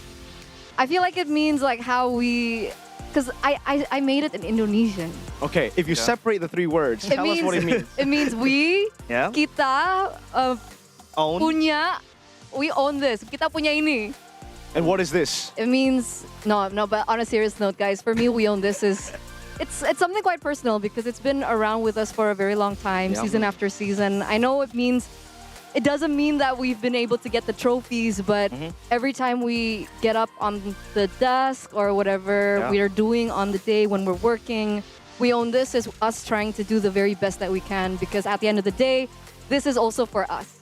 I feel like it means like how we, because I made it in Indonesian. Okay, if you separate the three words, tell us what it means. It means we, Yeah. kita, Own. punya, we own this. Kita punya ini. And what is this? It means, no, but on a serious note, guys, for me, We Own This is, it's something quite personal because it's been around with us for a very long time, Yeah. season after season. I know it doesn't mean that we've been able to get the trophies, but every time we get up on the desk or whatever Yeah. we are doing on the day when we're working, We Own This is us trying to do the very best that we can because at the end of the day, this is also for us.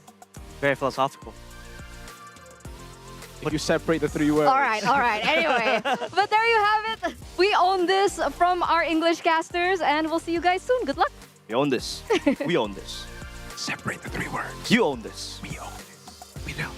Very philosophical. If you separate the three words. All right. Anyway, but there you have it. We own this from our English casters, and we'll see you guys soon. Good luck. We own this. We own this. Separate the three words. You own this. We own this. We don't.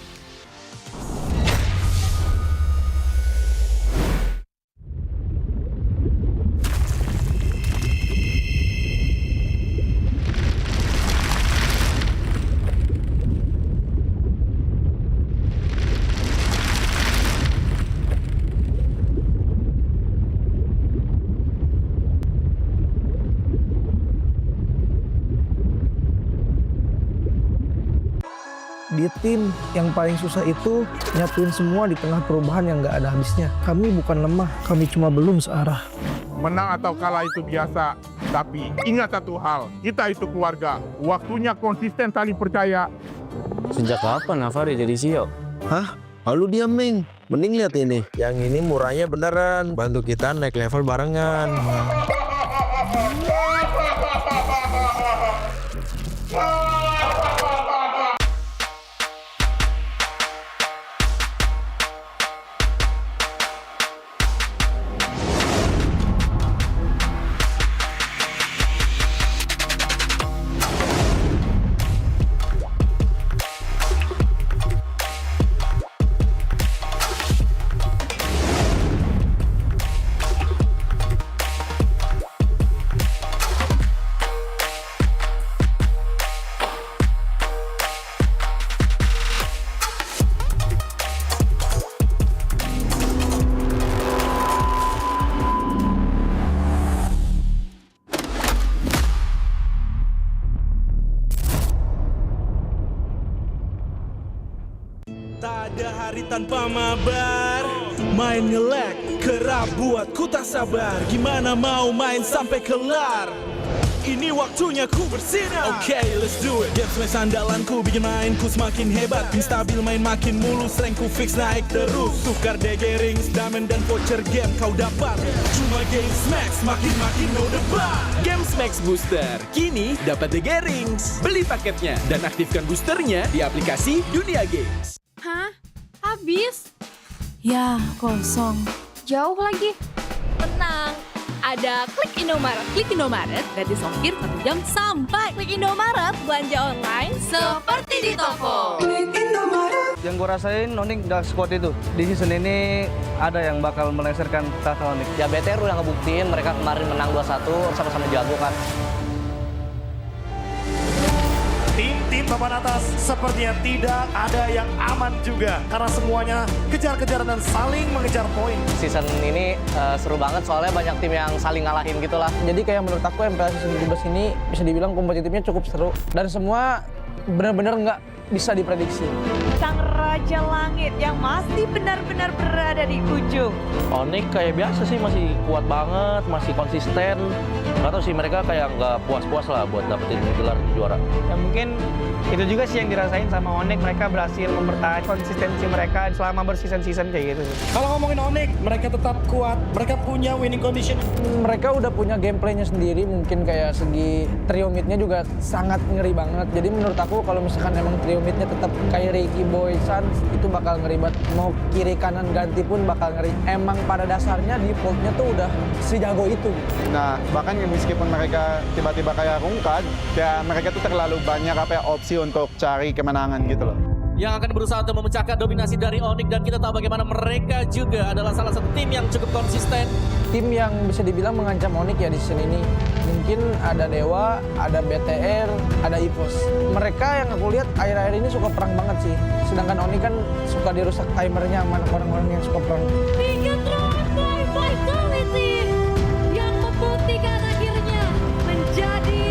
Di tim yang paling susah itu nyatuin semua di tengah perubahan yang nggak ada habisnya. Kami bukan lemah, kami cuma belum searah. Menang atau kalah itu biasa, tapi ingat satu hal, kita itu keluarga. Waktunya konsisten saling percaya. Sejak kapan Navari jadi CEO? Hah? Lalu diam, Ming. Mending lihat ini. Yang ini murahnya beneran. Bantu kita naik level barengan. Tak ada hari tanpa mabar. Main nge-lag, kerap buat ku tak sabar. Gimana mau main sampai kelar? Ini waktunya ku bersinar. Okay, let's do it. Game smash andalanku bikin mainku semakin hebat. Pin stabil main makin mulus, rank ku fix naik terus. Tukar DG rings, diamond dan voucher game kau dapat. Cuma Game Smash makin no debat. Game Max Booster kini dapat DG Rings. Beli paketnya dan aktifkan boosternya di aplikasi Dunia Games. Hah? Habis? Ya, kosong. Jauh lagi. Tenang, ada Klik Indomaret. Klik Indomaret, gratis ongkir 1 jam sampai. Klik Indomaret, belanja online seperti di toko. Yang gue rasain Onyx Dark Squad itu di season ini ada yang bakal melengsarkan tahta Onyx. Ya BTR udah ngebuktiin mereka kemarin menang 2-1 sama-sama jago kan. Tim-tim papan atas sepertinya tidak ada yang aman juga. Karena semuanya kejar-kejaran dan saling mengejar poin. Season ini seru banget soalnya banyak tim yang saling ngalahin gitu lah. Jadi kayak menurut aku MPL season 17 ini bisa dibilang kompetitifnya cukup seru. Dan semua benar-benar nggak bisa diprediksi. Sang Raja Langit yang masih benar-benar berada di ujung. Onyx kayak biasa sih masih kuat banget, masih konsisten. Nggak tahu sih mereka kayak nggak puas-puas lah buat dapetin gelar juara. Ya mungkin itu juga sih yang dirasain sama Onyx, mereka berhasil mempertahankan konsistensi mereka selama berseason-season kayak gitu. Kalau ngomongin Onyx, mereka tetap kuat, mereka punya winning condition. Mereka udah punya gameplaynya sendiri, mungkin kayak segi trio midnya juga sangat ngeri banget. Jadi menurut aku kalau misalkan emang trio midnya tetap kayak Ricky Boy Suns itu bakal ngeri banget. Mau kiri kanan ganti pun bakal ngeri. Emang pada dasarnya defaultnya tuh udah sejago itu. Nah, bahkan meskipun mereka tiba-tiba kayak rungkat, ya mereka tuh terlalu banyak opsi untuk cari kemenangan gitu loh. Yang akan berusaha untuk memecahkan dominasi dari Onyx, dan kita tahu bagaimana mereka juga adalah salah satu tim yang cukup konsisten. Tim yang bisa dibilang mengancam Onyx ya di season ini. Mungkin ada Dewa, ada BTR, ada EVOS. Mereka yang aku lihat akhir-akhir ini suka perang banget sih. Sedangkan Onyx kan suka dirusak timernya sama orang-orang yang suka perang. Bigatron by Vitality yang membuktikan akhirnya menjadi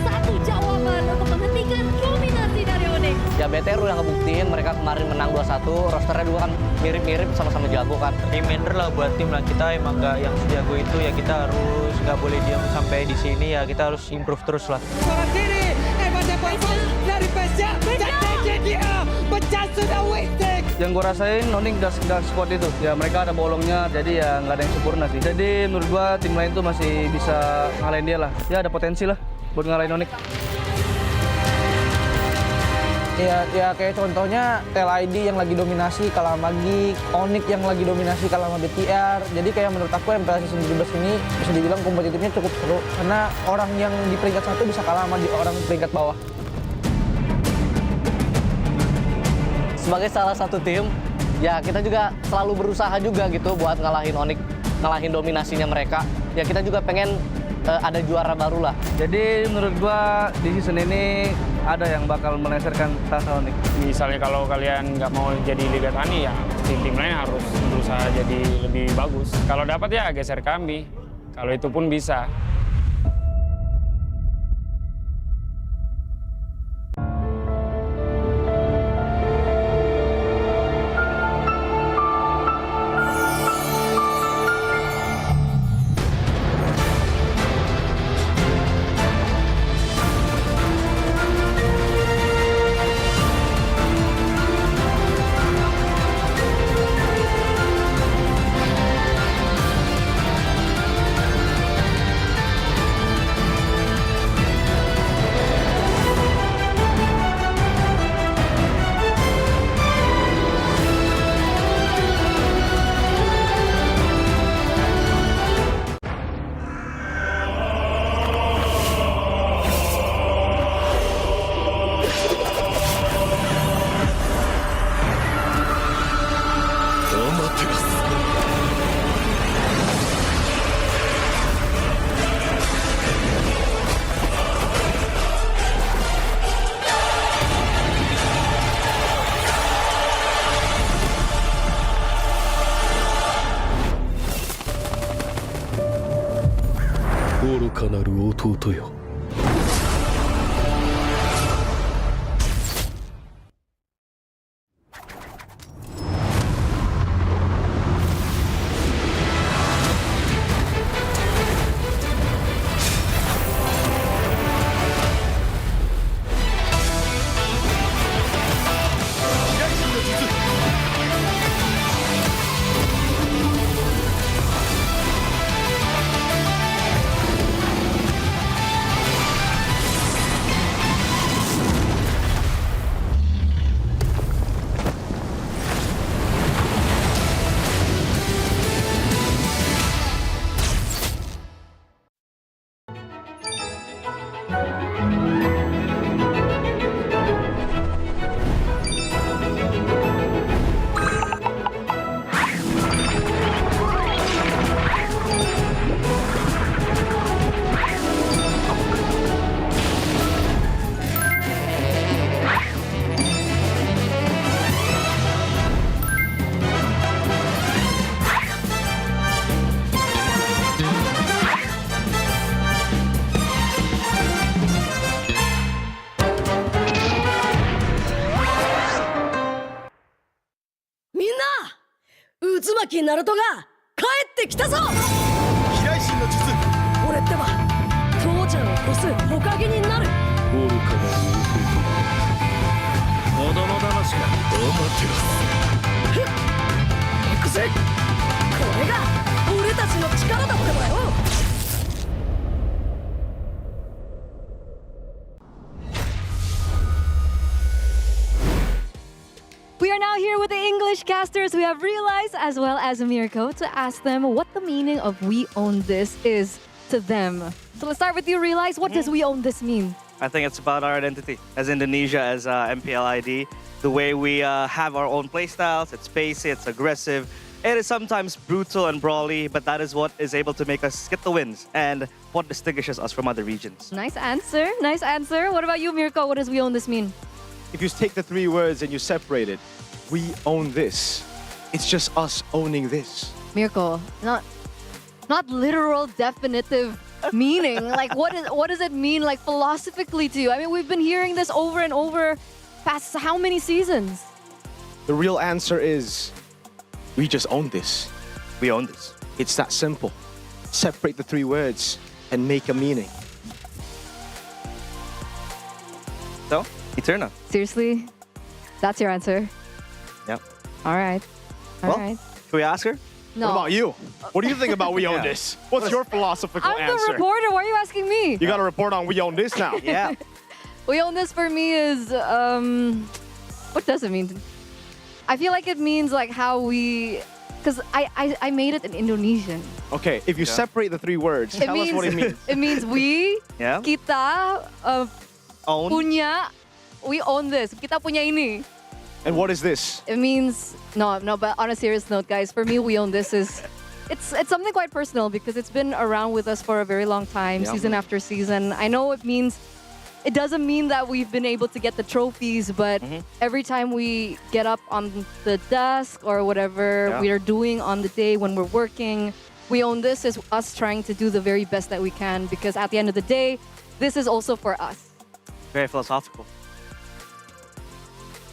satu jawaban untuk menghentikan dominasi dari Onyx. Ya BTR udah ngebuktiin mereka kemarin menang 2-1, rosternya juga kan mirip-mirip sama-sama jago kan. Reminder lah buat tim lah, kita emang nggak yang sejago itu ya, kita harus nggak boleh diam sampai di sini ya, kita harus improve terus lah. Seorang diri, dari Pesya, dia pecah sudah wasted. Yang gue rasain Onyx Dark Squad itu, ya mereka ada bolongnya, jadi ya nggak ada yang sempurna sih. Jadi menurut gue tim lain tuh masih bisa ngalahin dia lah, ya ada potensi lah buat ngalahin Onyx. Ya kayak contohnya TLID yang lagi dominasi kalah sama Geek, Onyx yang lagi dominasi kalah sama BTR. Jadi kayak menurut aku MPL season 17 ini bisa dibilang kompetitifnya cukup seru karena orang yang di peringkat 1 bisa kalah sama orang peringkat bawah. Sebagai salah satu tim, ya kita juga selalu berusaha juga gitu buat ngalahin Onyx, ngalahin dominasinya mereka. Ya kita juga pengen ada juara baru lah. Jadi menurut gua di season ini ada yang bakal melengsarkan tahta Onyx. Misalnya kalau kalian nggak mau jadi Liga Tani ya tim-tim lain harus berusaha jadi lebih bagus. Kalau dapat ya geser kami. Kalau itu pun bisa. 崎ナルトが帰ってきたぞ。飛来神の術。俺ってば父ちゃんを越す火影になる。愚かな子供騙しか。ふっ行くぜ。これが俺たちの力だってばよ。We are now here with the English casters. We have Realize as well as Mirko to ask them what the meaning of We Own This is to them. So let's start with you, Realize. What does We Own This mean? I think it's about our identity as Indonesia, as MPL ID. The way we have our own playstyles. It's pacey, it's aggressive. It is sometimes brutal and brawly, but that is what is able to make us get the wins and what distinguishes us from other regions. Nice answer. Nice answer. What about you, Mirko? What does We Own This mean? If you take the three words and you separate it, we own this. It's just us owning this. Mirko, not literal definitive meaning. Like what does it mean like philosophically to you? I mean, we've been hearing this over and over past how many seasons? The real answer is we just own this. We own this. It's that simple. Separate the three words and make a meaning. So, Eterna. Seriously? That's your answer? Yep. All right. All right. Should we ask her? No. What about you? What do you think about we own this? What's your philosophical I'm answer? the reporter. Why are you asking me? You got to report on we own this now. Yeah. We Own This for me is, what does it mean? I feel like it means like how we, because I made it in Indonesian. Okay, if you separate the three words, tell us what it means. It means we, Yeah. kita, Own. punya, we own this. Kita punya ini. And what is this? It means, no, but on a serious note, guys, for me, We Own This is, it's something quite personal because it's been around with us for a very long time, Yeah. season after season. I know it doesn't mean that we've been able to get the trophies, but every time we get up on the desk or whatever Yeah. we are doing on the day when we're working, We Own This is us trying to do the very best that we can because at the end of the day, this is also for us. Very philosophical.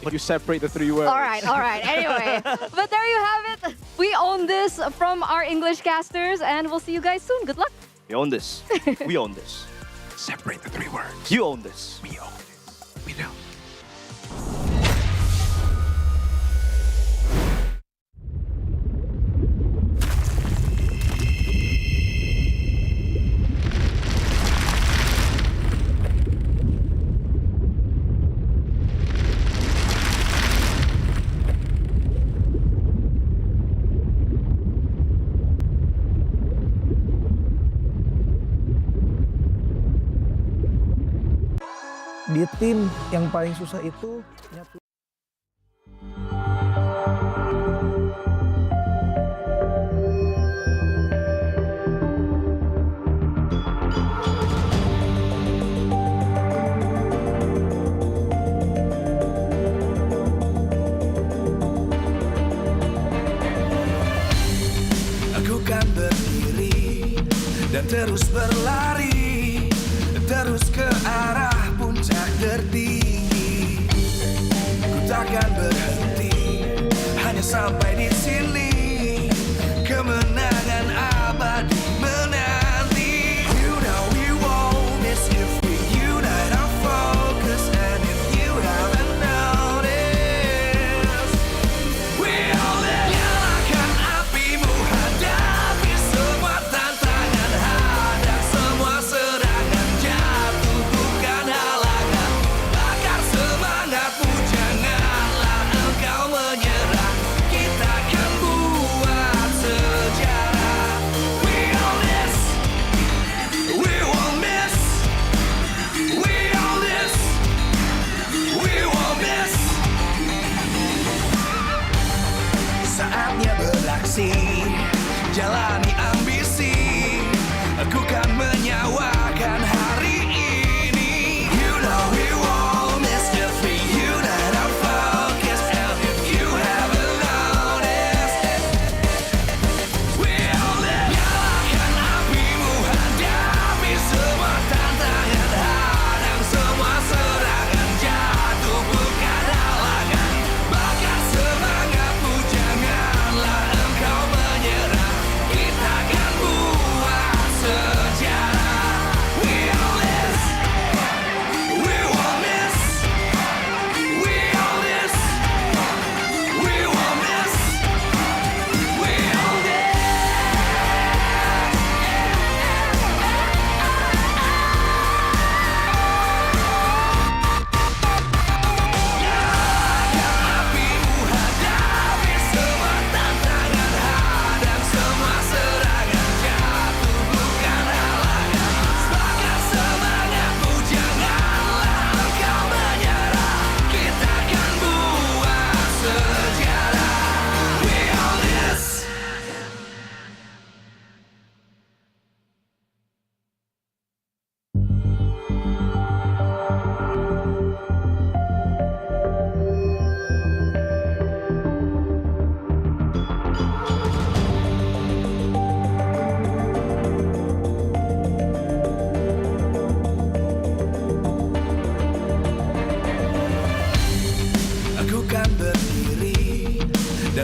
If you separate the three words. All right. Anyway, but there you have it. We own this from our English casters, and we'll see you guys soon. Good luck. We own this. We own this. Separate the three words. You own this. We own this. We know. Di tim yang paling susah itu nyatu. Aku kan berdiri dan terus berlari, terus ke arah puncak tertinggi. Ku takkan berhenti, hanya sampai di sini. Kemenangan abadi menanti. You know we won't miss if we unite our focus. And if you haven't noticed, we all nyalakan apimu, hadapi semua tantangan, hadang semua serangan, jatuh bukan halangan, bakar semangatmu, janganlah engkau menyerah, kita akan buat sejarah. We own this, we won't miss, we own this, we won't miss. Saatnya beraksi, jalani ambisi, aku kan menyawakan hari ini. You know we won't miss if we unite our focus. And if you haven't noticed, we all live. Nyalakan apimu, hadapi semua tantangan, hadang semua serangan, jatuh bukan halangan, bakar semangatmu, janganlah engkau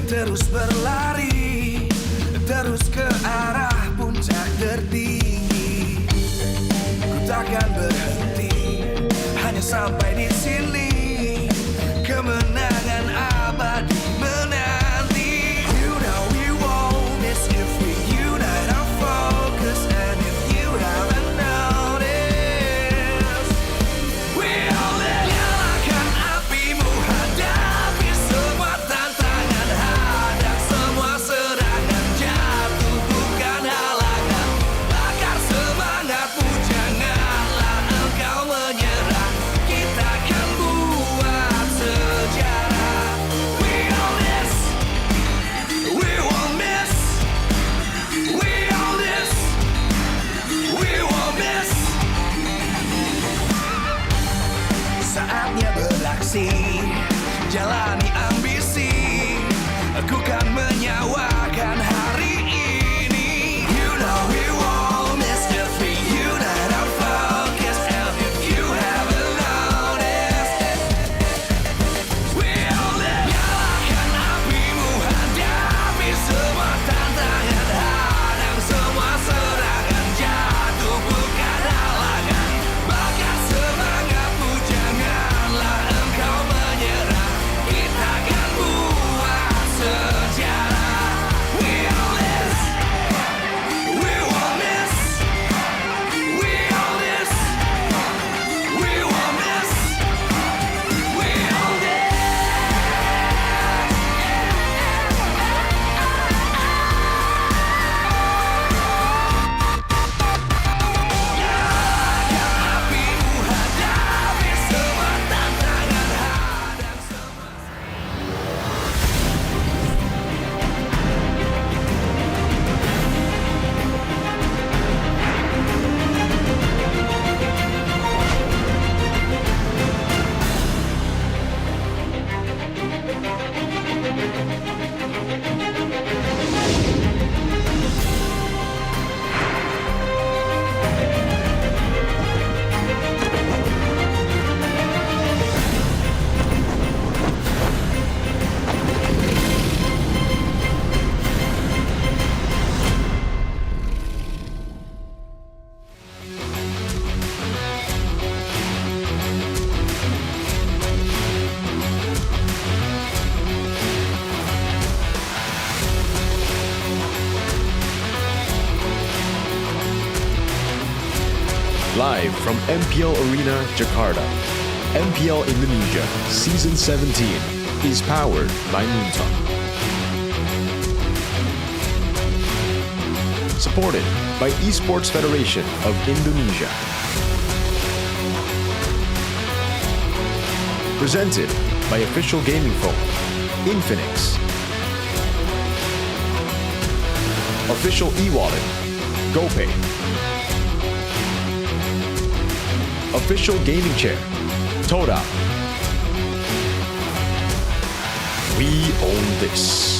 dan terus berlari, terus ke arah puncak tertinggi. Ku takkan berhenti, hanya sampai di sini. Kemenangan abadi menanti. You know we won't miss if we unite our focus. And if you haven't noticed, we all nyalakan apimu, hadapi semua tantangan, hadang semua serangan, jatuh bukan halangan. Bakar semangatmu, janganlah engkau menyerah. Kita akan buat sejarah. We all this, we won't miss. We all this, we won't miss. Saatnya beraksi, jalani ambisi. Aku kan menyawakan hari ini. You know we won't miss if we unite our focus. And if you haven't noticed, we all live. Nyalakan apimu, hadapi semua tantangan, hadang semua serangan, jatuh bukan halangan. Bakar semangatmu, janganlah engkau menyerah. Kita akan buat sejarah. We all this, we won't miss. We all this, we won't miss. We all this. Apimu, hadapi semua tantangan, hadang semua. Live from MPL Arena, Jakarta, MPL Indonesia Season 17 is powered by Moontalk. Supported by Esports Federation of Indonesia. Presented by official gaming phone, Infinix. Official e-wallet, GoPay. Official gaming chair, Toda. We own this.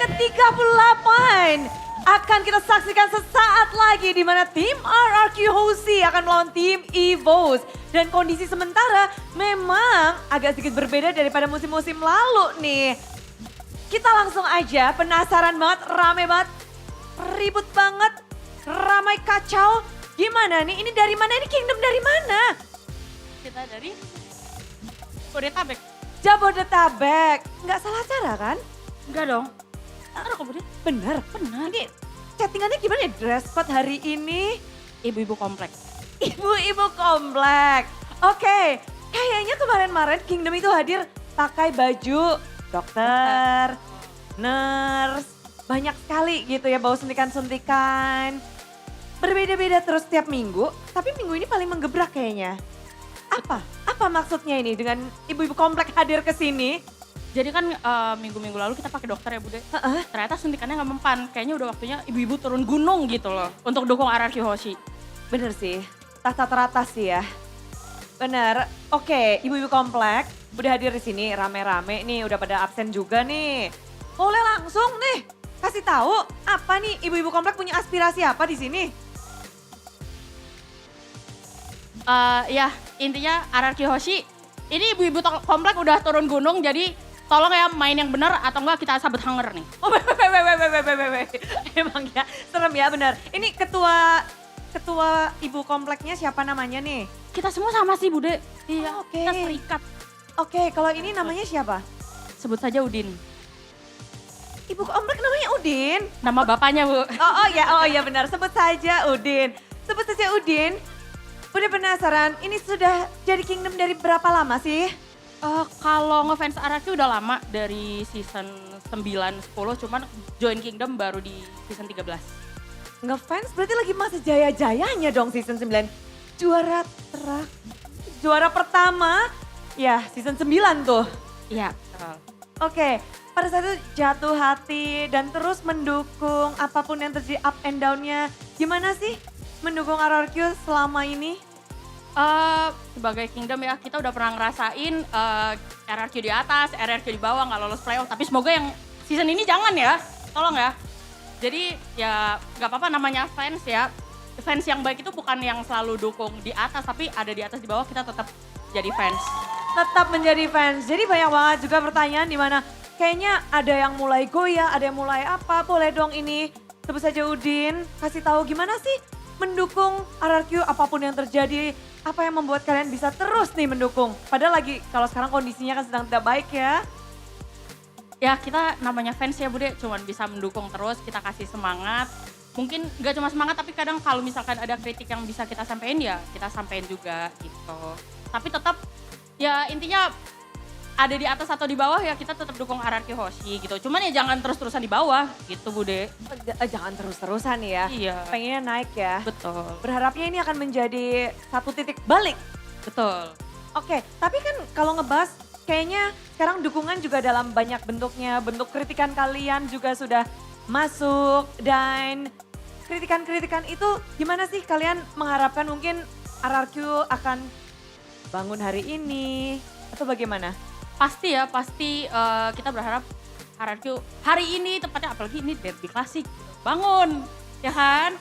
ke-38 akan kita saksikan sesaat lagi di mana tim RRQ Hoshi akan melawan tim EVOS. Dan kondisi sementara memang agak sedikit berbeda daripada musim-musim lalu nih. Kita langsung aja, penasaran banget, rame banget, ribut banget, ramai kacau. Gimana nih, ini dari mana, ini Kingdom dari mana? Kita dari Jabodetabek. Jabodetabek, nggak salah cara kan? Enggak dong. Ada kok Budi. Bener? Benar. Ini settingannya gimana ya, dress code hari ini? Ibu-ibu komplek. Ibu-ibu komplek. Oke, kayaknya kemarin-kemarin Kingdom itu hadir pakai baju dokter, nurse, banyak sekali gitu ya bau suntikan-suntikan. Berbeda-beda terus tiap minggu, tapi minggu ini paling menggebrak kayaknya. Apa? Apa maksudnya ini dengan ibu-ibu komplek hadir ke sini? Jadi kan minggu-minggu lalu kita pakai dokter ya Bude. Ternyata suntikannya nggak mempan. Kayaknya udah waktunya ibu-ibu turun gunung gitu loh. Untuk dukung RRQ Hoshi. Bener sih, tahta teratas sih ya. Bener, oke ibu-ibu komplek udah hadir di sini rame-rame nih, udah pada absen juga nih. Boleh langsung nih kasih tahu apa nih ibu-ibu komplek punya aspirasi apa di sini? Ya intinya RRQ Hoshi, ini ibu-ibu komplek udah turun gunung jadi tolong ya main yang benar atau enggak kita sabut hanger nih. Oh emang ya serem ya bener. Ini ketua ibu kompleknya siapa namanya nih? Kita semua sama sih Bude. Iya, Oke. kita serikat. Oke, kalau ini namanya siapa? Sebut saja Udin. Ibu komplek namanya Udin? Nama bapaknya Bu. Oh ya benar, sebut saja Udin. Sebut saja Udin. Udah penasaran, ini sudah jadi Kingdom dari berapa lama sih? Kalau ngefans RRQ udah lama, dari season 9-10, cuman join Kingdom baru di season 13. Ngefans berarti lagi masa jaya-jayanya dong season 9. Juara pertama, ya season 9 tuh. Iya, betul. Oke, pada saat itu jatuh hati dan terus mendukung apapun yang terjadi up and down-nya. Gimana sih mendukung RRQ selama ini? Sebagai Kingdom ya, kita udah pernah ngerasain RRQ di atas, RRQ di bawah, nggak lolos playoff. Tapi semoga yang season ini jangan ya, tolong ya. Jadi ya nggak apa-apa namanya fans ya. Fans yang baik itu bukan yang selalu dukung di atas, tapi ada di atas di bawah kita tetap jadi fans. Tetap menjadi fans. Jadi banyak banget juga pertanyaan di mana kayaknya ada yang mulai goyah, ada yang mulai apa. Boleh dong ini sebut saja Udin, kasih tahu gimana sih mendukung RRQ apapun yang terjadi. Apa yang membuat kalian bisa terus nih mendukung? Padahal lagi kalau sekarang kondisinya kan sedang tidak baik ya. Ya kita namanya fans ya Bude, cuman bisa mendukung terus, kita kasih semangat. Mungkin gak cuma semangat tapi kadang kalau misalkan ada kritik yang bisa kita sampein ya kita sampein juga gitu. Tapi tetap ya intinya ada di atas atau di bawah ya kita tetap dukung RRQ Hoshi gitu. Cuman ya jangan terus-terusan di bawah gitu Bude. Jangan terus-terusan ya. Iya. Pengennya naik ya. Betul. Berharapnya ini akan menjadi satu titik balik. Betul. Oke, tapi kan kalau ngebahas kayaknya sekarang dukungan juga dalam banyak bentuknya. Bentuk kritikan kalian juga sudah masuk dan kritikan-kritikan itu gimana sih kalian mengharapkan mungkin RRQ akan bangun hari ini atau bagaimana? Pasti ya, pasti kita berharap RRQ hari ini tepatnya apalagi ini derby klasik bangun ya kan.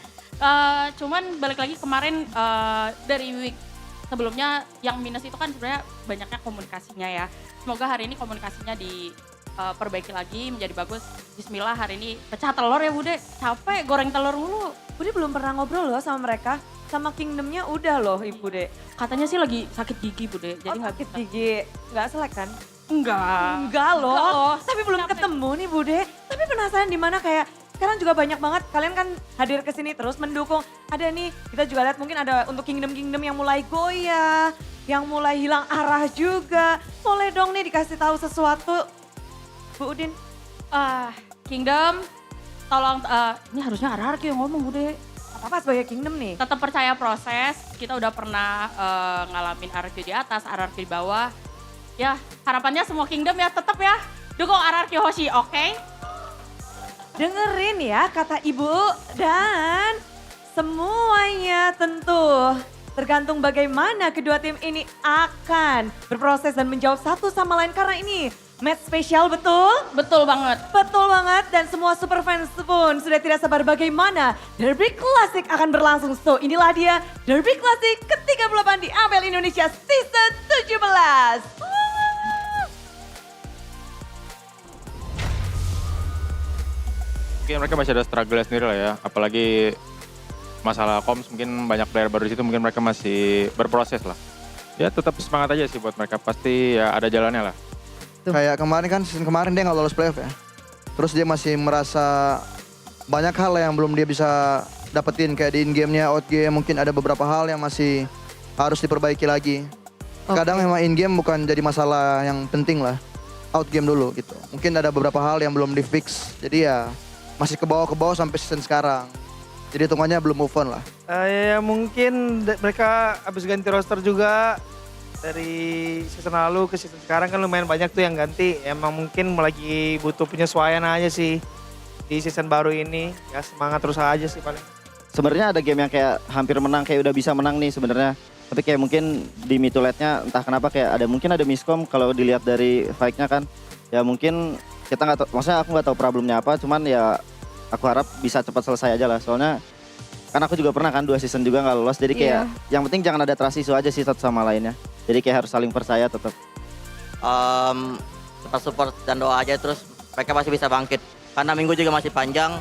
Cuman balik lagi kemarin dari week sebelumnya yang minus itu kan sebenarnya banyaknya komunikasinya ya. Semoga hari ini komunikasinya diperbaiki lagi menjadi bagus. Bismillah hari ini pecah telur ya Bude, capek goreng telur mulu. Bude belum pernah ngobrol loh sama mereka. Sama Kingdomnya udah loh Ibu De. Katanya sih lagi sakit gigi Bude, jadi nggak sakit gigi. Nggak selek kan? Enggak. Enggak loh. Enggak loh. Tapi belum ketemu nih Bude. Tapi penasaran di mana kayak sekarang juga banyak banget kalian kan hadir ke sini terus mendukung. Ada nih kita juga lihat mungkin ada untuk Kingdom yang mulai goyah, yang mulai hilang arah juga. Boleh dong nih dikasih tahu sesuatu Bu Udin. Kingdom tolong ini harusnya RRQ yang ngomong Bude. Apa sebagai Kingdom nih? Tetap percaya proses, kita udah pernah ngalamin RRQ di atas, RRQ di bawah. Ya harapannya semua Kingdom ya tetap ya dukung RRQ Hoshi, oke? Dengerin ya kata Ibu dan semuanya tentu tergantung bagaimana kedua tim ini akan berproses dan menjawab satu sama lain karena ini match spesial betul? Betul banget. Betul banget dan semua super fans pun sudah tidak sabar bagaimana Derby Classic akan berlangsung. So inilah dia Derby Classic ke-38 di MPL Indonesia Season 17. Mungkin mereka masih ada struggle sendiri lah ya, apalagi masalah comms mungkin banyak player baru di situ mungkin mereka masih berproses lah. Ya tetap semangat aja sih buat mereka, pasti ya ada jalannya lah. Kayak kemarin kan, season kemarin dia nggak lolos playoff ya. Terus dia masih merasa banyak hal yang belum dia bisa dapetin. Kayak di in-game-nya, out-game mungkin ada beberapa hal yang masih harus diperbaiki lagi. Kadang memang in-game bukan jadi masalah yang penting lah. Out-game dulu gitu. Mungkin ada beberapa hal yang belum di-fix. Jadi ya masih ke bawah sampai season sekarang. Jadi hitungannya belum move on lah. Ya mungkin mereka habis ganti roster juga dari season lalu ke season sekarang kan lumayan banyak tuh yang ganti. Emang mungkin lagi butuh penyesuaian aja sih di season baru ini. Ya semangat terus aja sih paling. Sebenarnya ada game yang kayak hampir menang, kayak udah bisa menang nih sebenarnya. Tapi kayak mungkin di mid-to-late-nya entah kenapa kayak mungkin ada miskom kalau dilihat dari fight-nya kan. Ya mungkin kita nggak tahu, maksudnya aku nggak tahu problemnya apa, cuman ya aku harap bisa cepat selesai aja lah. Soalnya kan aku juga pernah kan 2 season juga nggak lolos, jadi kayak yang penting jangan ada trust issue aja sih satu sama lainnya. Jadi kayak harus saling percaya tetap. Cepat support dan doa aja terus mereka masih bisa bangkit. Karena minggu juga masih panjang,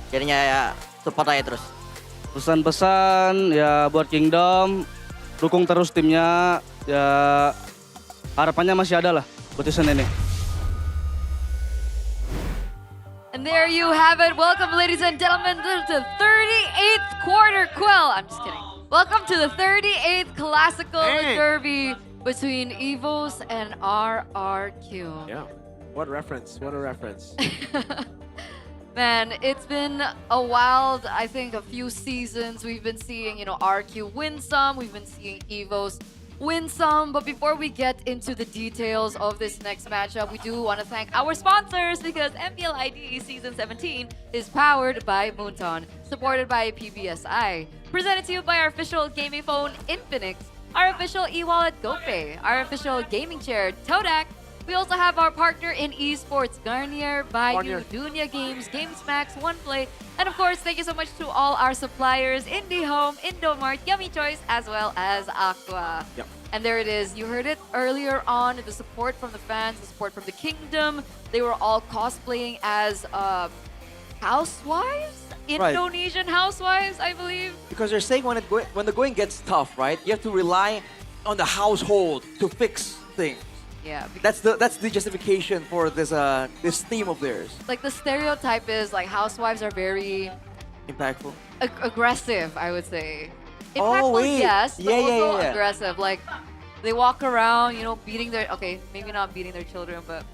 jadinya ya support aja terus. Pesan-pesan ya buat Kingdom, dukung terus timnya, ya harapannya masih ada lah buat season ini. And there you have it. Welcome, ladies and gentlemen, to the 38th quarter quill. I'm just kidding. Welcome to the 38th Classical Derby between EVOS and RRQ. Yeah, what reference, what a reference. Man, it's been a wild, I think, a few seasons. We've been seeing, RQ win some. We've been seeing EVOS win some. But before we get into the details of this next matchup, we do want to thank our sponsors because MPL ID Season 17 is powered by Moonton, supported by PBSI, presented to you by our official gaming phone, Infinix, our official e-wallet, GoPay, our official gaming chair, Todak. We also have our partner in esports, Garnier, Bayou, Dunia Games, GamesMax, OnePlay, and of course, thank you so much to all our suppliers, IndieHome, Indomart, Yummy Choice, as well as Aqua. Yep. And there it is. You heard it earlier on, the support from the fans, the support from the kingdom. They were all cosplaying as housewives? Indonesian housewives, I believe. Because they're saying when the going gets tough, right? You have to rely on the household to fix things. Yeah. That's the justification for this theme of theirs. Like the stereotype is like housewives are very impactful, aggressive, I would say. Oh, Impactful, wait. yes, but also yeah. aggressive. Like they walk around, beating their maybe not beating their children, but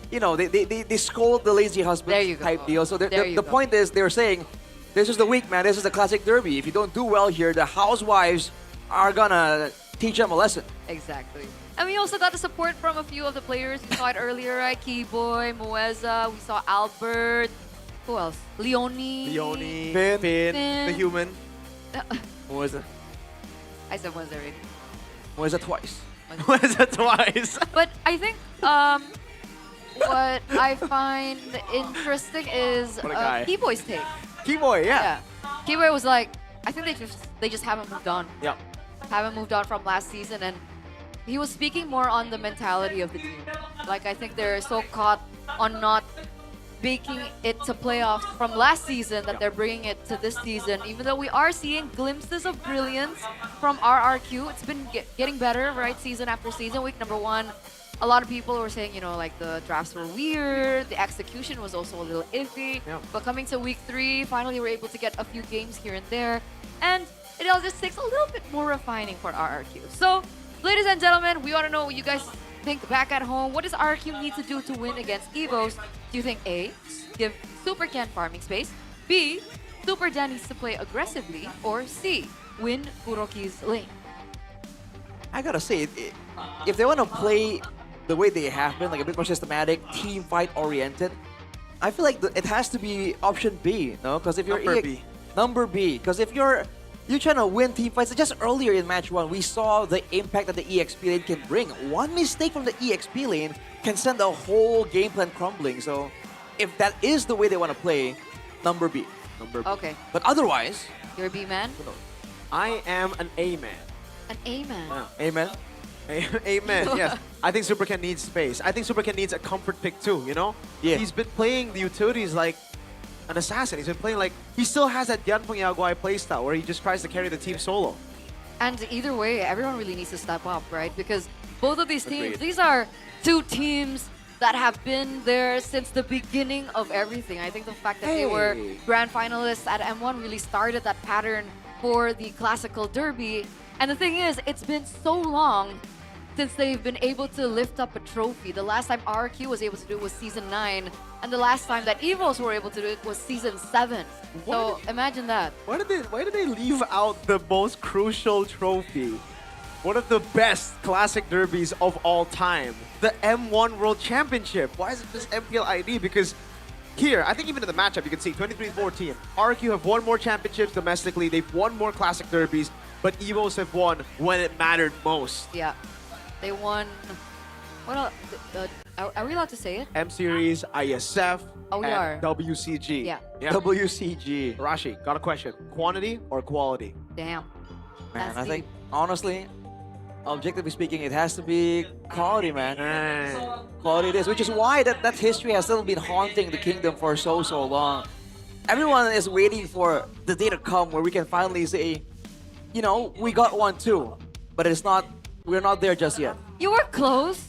they scold the lazy husband type deal. So the point is they're saying this is the week, man. This is the classic derby. If you don't do well here, the housewives are gonna teach them a lesson. Exactly. And we also got the support from a few of the players. We saw it earlier, right? Keyboy, Moeza, we saw Albert. Who else? Leone. Finn, the human. Moeza. I said Moeza already. Moeza twice. Moeza twice. But I think what I find interesting is Keyboy's take. Keyboy, yeah. Keyboy was like, I think they just haven't moved on. Yeah. Haven't moved on from last season, and he was speaking more on the mentality of the team. Like, I think they're so caught on not making it to playoffs from last season that they're bringing it to this season. Even though we are seeing glimpses of brilliance from RRQ, it's been getting better, right? Season after season. Week number 1, a lot of people were saying, like the drafts were weird, the execution was also a little iffy. Yeah. But coming to week 3, finally we're able to get a few games here and there. And it all just takes a little bit more refining for RRQ. So, ladies and gentlemen, we want to know what you guys think back at home. What does RRQ need to do to win against EVOS? Do you think A, give Super Ken farming space, B, Super Jan needs to play aggressively, or C, win Kuroki's lane? I gotta say, if they want to play the way they have been, like a bit more systematic, team fight oriented, I feel like it has to be option B, no? Because if you're number B, because if you're trying to win team fights, just earlier in match 1, we saw the impact that the EXP lane can bring. One mistake from the EXP lane can send the whole game plan crumbling. So if that is the way they want to play, number B. Okay. But otherwise... You're a B man? I am an A man. An A man? Amen. Amen, yes. I think Super Ken needs space. I think Super Ken needs a comfort pick too, Yeah. He's been playing the utilities like an assassin. He's been playing like... He still has that Yanpeng Yaguai playstyle where he just tries to carry the team solo. And either way, everyone really needs to step up, right? Because both of these teams, Agreed. these are 2 teams that have been there since the beginning of everything. I think the fact that they were grand finalists at M1 really started that pattern for the classical derby. And the thing is, it's been so long since they've been able to lift up a trophy. The last time RQ was able to do it was Season 9, and the last time that EVOS were able to do it was Season 7. So imagine that. Why did they leave out the most crucial trophy? One of the best classic derbies of all time, the M1 World Championship. Why is it just MPL ID? Because here, I think even in the matchup, you can see 23-14. RQ have won more championships domestically. They've won more classic derbies, but EVOS have won when it mattered most. Yeah, they won. What else? Are we allowed to say it? M Series, ISF, Oh, we and are. WCG. Yeah. WCG. Rashi, got a question. Quantity or quality? Damn. Man, That's I think, deep. honestly, objectively speaking, it has to be quality, man. Quality it is, which is why that history has still been haunting the kingdom for so long. Everyone is waiting for the day to come where we can finally say, you know, we got one too, but we're not there just yet. You were close.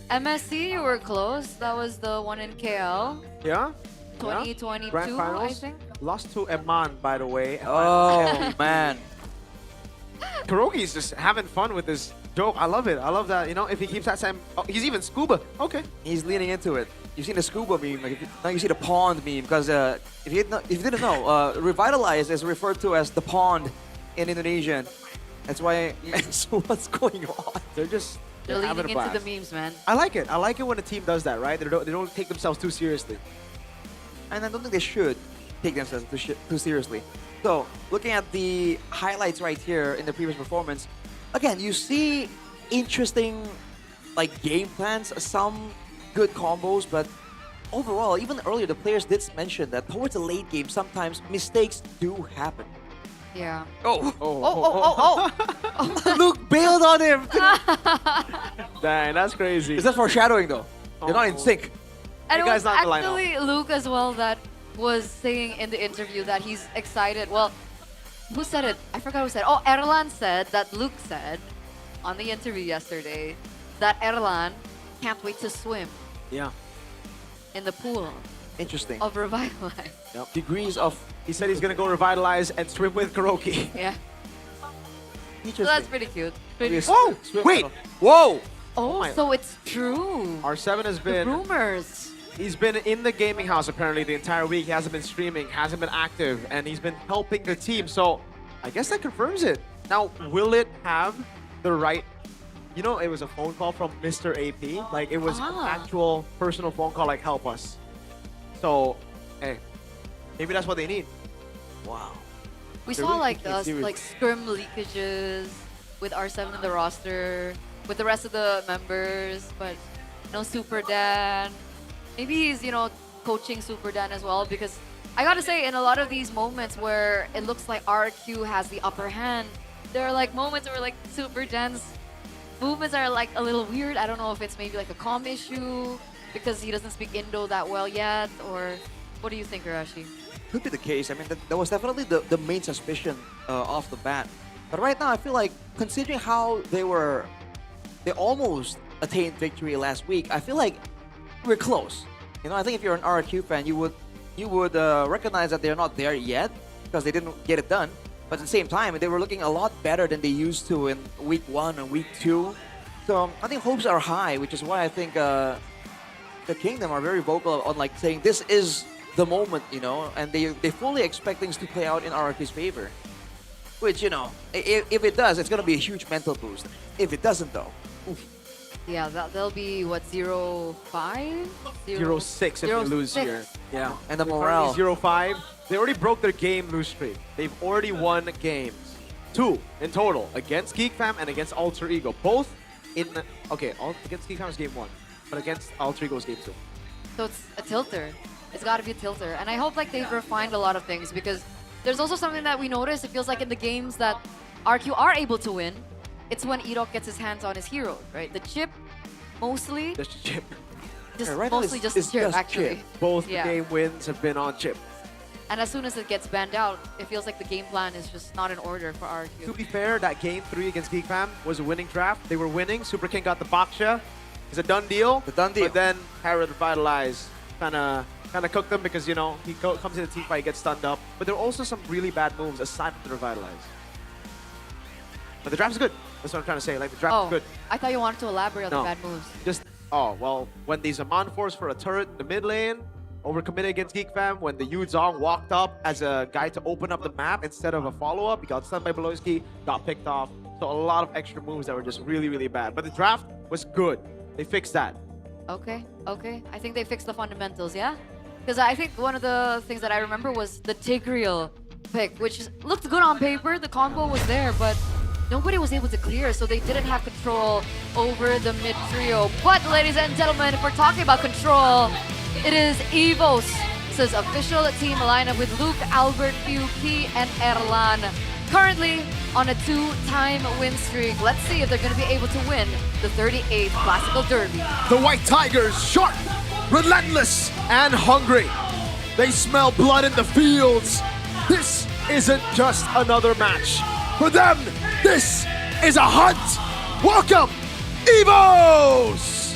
MSC, you were close. That was the one in KL. Yeah? 2022, Grand finals. I think. Lost to Eman, by the way. Oh, man. Kurogi's just having fun with this joke. I love it. I love that. You know, if he keeps that same... Oh, he's even scuba. Okay. He's leaning into it. You've seen the scuba meme, like now you see the pond meme, because if you didn't know, Revitalize is referred to as the pond in Indonesian. That's why, so what's going on? They're just... They're having leaning a into blast. the memes, man. I like it. I like it when a team does that, right? They don't take themselves too seriously. And I don't think they should take themselves too seriously. So, looking at the highlights right here in the previous performance, again, you see interesting like game plans, some good combos, but overall, even earlier, the players did mention that towards the late game, sometimes mistakes do happen. Yeah. Oh. Luke bailed on him. Dang, that's crazy. Is that foreshadowing though? They're not in sync. And it You guys was not in the lineup. actually Luke as well that was saying in the interview that he's excited. Well, who said it? I forgot who said it. Oh, Erlan said that Luke said on the interview yesterday that Erlan can't wait to swim Yeah. in the pool Interesting. of Revitalize. Yep. Degrees of... He said he's going to go revitalize and swim with Kurogi. Yeah. Interesting. So that's pretty cute. Pretty Whoa! Wait! Whoa! Oh, so it's true. R7 has been... Rumors. He's been in the gaming house apparently the entire week. He hasn't been streaming, hasn't been active, and he's been helping the team. So I guess that confirms it. Now, will it have the right... You know, it was a phone call from Mr. AP. Like, it was an actual personal phone call, like, help us. So, hey, maybe that's what they need. Wow. We They're saw really like taking it seriously. like scrim leakages with R7 in the roster, with the rest of the members, but no Super Dan. Maybe he's, you know, coaching Super Dan as well, because I gotta say, in a lot of these moments where it looks like RQ has the upper hand, there are like moments where like Super Dan's movements are like a little weird. I don't know if it's maybe like a comm issue because he doesn't speak Indo that well yet, or what do you think, Arashi? Could be the case. I mean, that was definitely the main suspicion off the bat. But right now, I feel like considering how they almost attained victory last week, I feel like we're close. You know, I think if you're an RQ fan, you would recognize that they're not there yet because they didn't get it done. But at the same time, they were looking a lot better than they used to in week 1 and week 2. So I think hopes are high, which is why I think the Kingdom are very vocal on like saying this is the moment, you know, and they fully expect things to play out in RQ's favor. Which, you know, if it does, it's going to be a huge mental boost. If it doesn't, though, oof. Yeah, that'll be what, 0-5? 0-6 if they lose 0-6. here. Yeah. And the morale. 0-5. They already broke their game lose streak. They've already won games. 2 in total against Geek Fam and against Alter Ego. Both in... Okay, against Geek Fam is game 1, but against Alter Ego is game 2. So it's a tilter. It's got to be a tilter. And I hope like they've refined a lot of things, because there's also something that we notice. It feels like in the games that RQ are able to win, it's when Irok gets his hands on his hero, right? The chip, mostly. Just chip. Just Yeah, right now mostly it's just chip, actually. chip. Both Yeah. game wins have been on chip. And as soon as it gets banned out, it feels like the game plan is just not in order for To RQ. be fair, that game 3 against Geek Fam was a winning draft. They were winning. Super King got the Baksha. It's a done deal. The done deal. But then Harrod Revitalize kind of cooked them because, you know, he comes in the team fight, gets stunned up. But there are also some really bad moves aside from the Revitalize. But the draft is good. That's what I'm trying to say. Like the draft Oh, is good. I thought you wanted to elaborate on No. the bad moves. Just, when the Zaman forced for a turret in the mid lane, overcommitted against Geek Fam, when the Yu Zhong walked up as a guy to open up the map instead of a follow-up, he got stunned by Beloyski, got picked off. So a lot of extra moves that were just really, really bad. But the draft was good. They fixed that. Okay. I think they fixed the fundamentals, yeah? Because I think one of the things that I remember was the Tigreal pick, which looked good on paper. The combo was there, but nobody was able to clear, so they didn't have control over the mid trio. But ladies and gentlemen, if we're talking about control, it is EVO's official team lineup with Luke, Albert, Yuki, and Erlan. Currently on a 2-time win streak. Let's see if they're going to be able to win the 38th Classical Derby. The White Tigers, sharp, relentless, and hungry. They smell blood in the fields. This isn't just another match. For them, this is a hunt. Welcome, EVOs!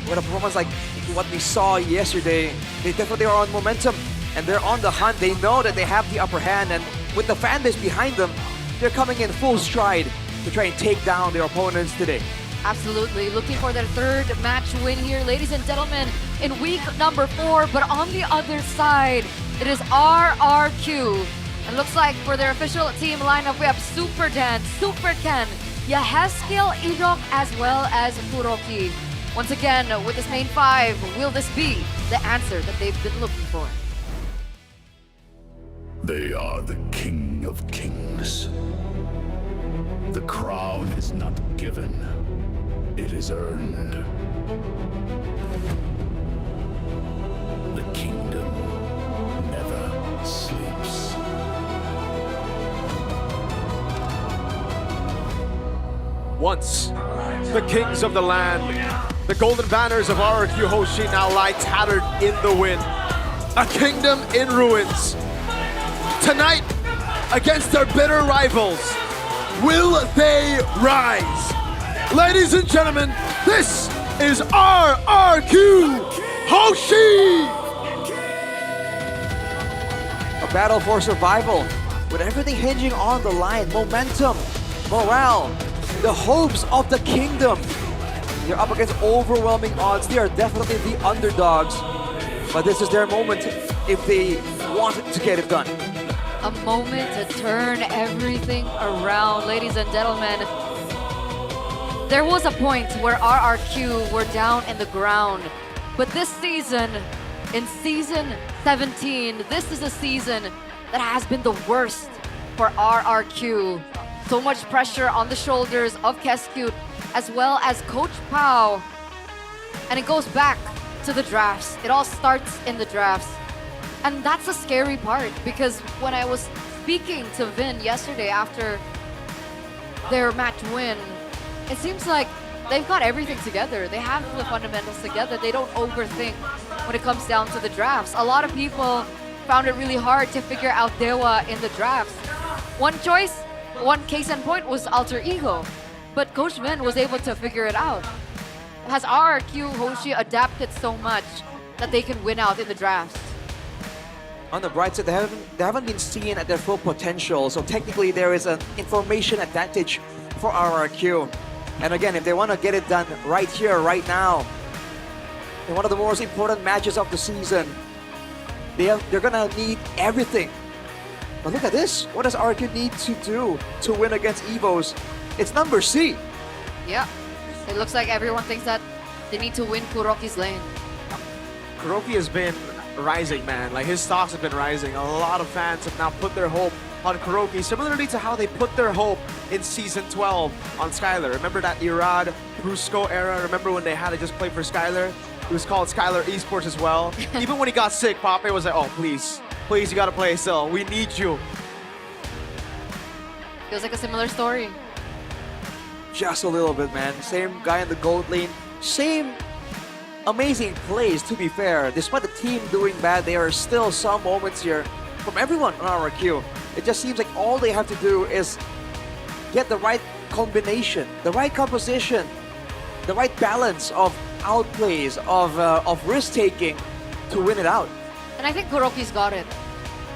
With a performance like what we saw yesterday, they definitely are on momentum and they're on the hunt. They know that they have the upper hand, and with the fan base behind them, they're coming in full stride to try and take down their opponents today. Absolutely. Looking for their third match win here, ladies and gentlemen, in week number 4. But on the other side, it is RRQ. And looks like for their official team lineup, we have Super Dan, Super Ken, Yaheskel, Idok, as well as Kuroki. Once again, with this main 5, will this be the answer that they've been looking for? They are the king of kings. The crown is not given, it is earned. The kingdom never sleeps. Once, the kings of the land, the golden banners of RRQ Hoshi now lie tattered in the wind. A kingdom in ruins. Tonight, against their bitter rivals, will they rise? Ladies and gentlemen, this is RRQ Hoshi! A battle for survival, with everything hinging on the line. Momentum, morale, the hopes of the kingdom. They're up against overwhelming odds. They are definitely the underdogs. But this is their moment if they want to get it done. A moment to turn everything around, ladies and gentlemen. There was a point where RRQ were down in the ground. But this season, in Season 17, this is a season that has been the worst for RRQ. So much pressure on the shoulders of Keskute, as well as Coach Pao. And it goes back to the drafts. It all starts in the drafts. And that's a scary part, because when I was speaking to Vin yesterday after their match win, it seems like they've got everything together. They have the fundamentals together. They don't overthink when it comes down to the drafts. A lot of people found it really hard to figure out Dewa in the drafts. One choice, one case in point was Alter Ego, but Coach Vin was able to figure it out. Has RRQ Hoshi adapted so much that they can win out in the drafts? On the bright side, they haven't been seen at their full potential, so technically there is an information advantage for RRQ. And again, if they want to get it done right here, right now, in one of the most important matches of the season, they're gonna need everything. But look at this. What does RRQ need to do to win against EVOs? It's number C. Yeah, it looks like everyone thinks that they need to win Kuroki's lane. Kuroki has been rising, man. Like, his stocks have been rising. A lot of fans have now put their hope on Kuroki, similarly to how they put their hope in Season 12 on Skylar. Remember that Irad, Brusco era? Remember when they had to just play for Skylar? It was called Skylar Esports as well. Even when he got sick, Pape was like, oh, please, you gotta play still. We need you. Feels like a similar story. Just a little bit, man. Same guy in the gold lane. Same amazing plays, to be fair. Despite the team doing bad, there are still some moments here from everyone on RRQ. It just seems like all they have to do is get the right combination, the right composition, the right balance of outplays, of risk-taking to win it out. And I think Kuroki's got it,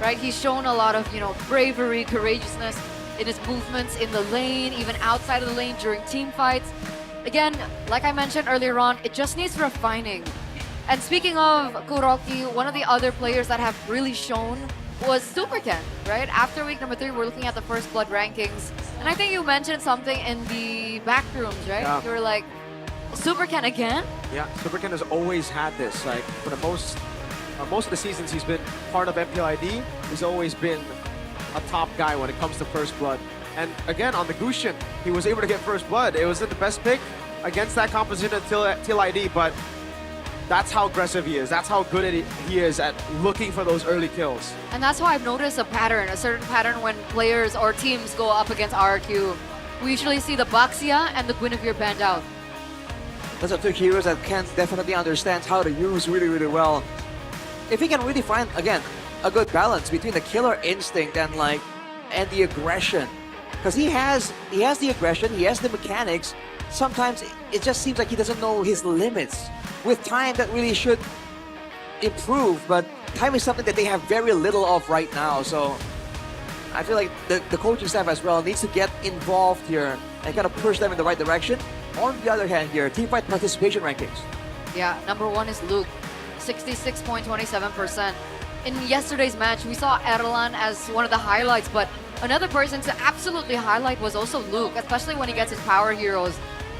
right? He's shown a lot of, bravery, courageousness in his movements in the lane, even outside of the lane during team fights. Again, like I mentioned earlier on, it just needs refining. And speaking of Kuroki, one of the other players that have really shown was Super Ken, right? After week number 3, we're looking at the First Blood rankings. And I think you mentioned something in the back rooms, right? Yeah. You were like, Super Ken again? Yeah, Super Ken has always had this. Like, for the most of the seasons he's been part of MPLID, he's always been a top guy when it comes to First Blood. And again, on the Gushin, he was able to get First Blood. It wasn't the best pick against that composition until ID, but that's how aggressive he is. That's how good he is at looking for those early kills. And that's how I've noticed a certain pattern when players or teams go up against RRQ. We usually see the Baxia and the Guinevere band out. Those are two heroes that Ken definitely understands how to use really, really well. If he can really find, again, a good balance between the killer instinct and the aggression. Because he has the aggression, he has the mechanics. Sometimes it just seems like he doesn't know his limits. With time, that really should improve, but time is something that they have very little of right now. So I feel like the coaching staff as well needs to get involved here and kind of push them in the right direction. On the other hand here, teamfight participation rankings. Yeah, number 1 is Luke, 66.27%. In yesterday's match, we saw Erlan as one of the highlights, but another person to absolutely highlight was also Luke, especially when he gets his power heroes.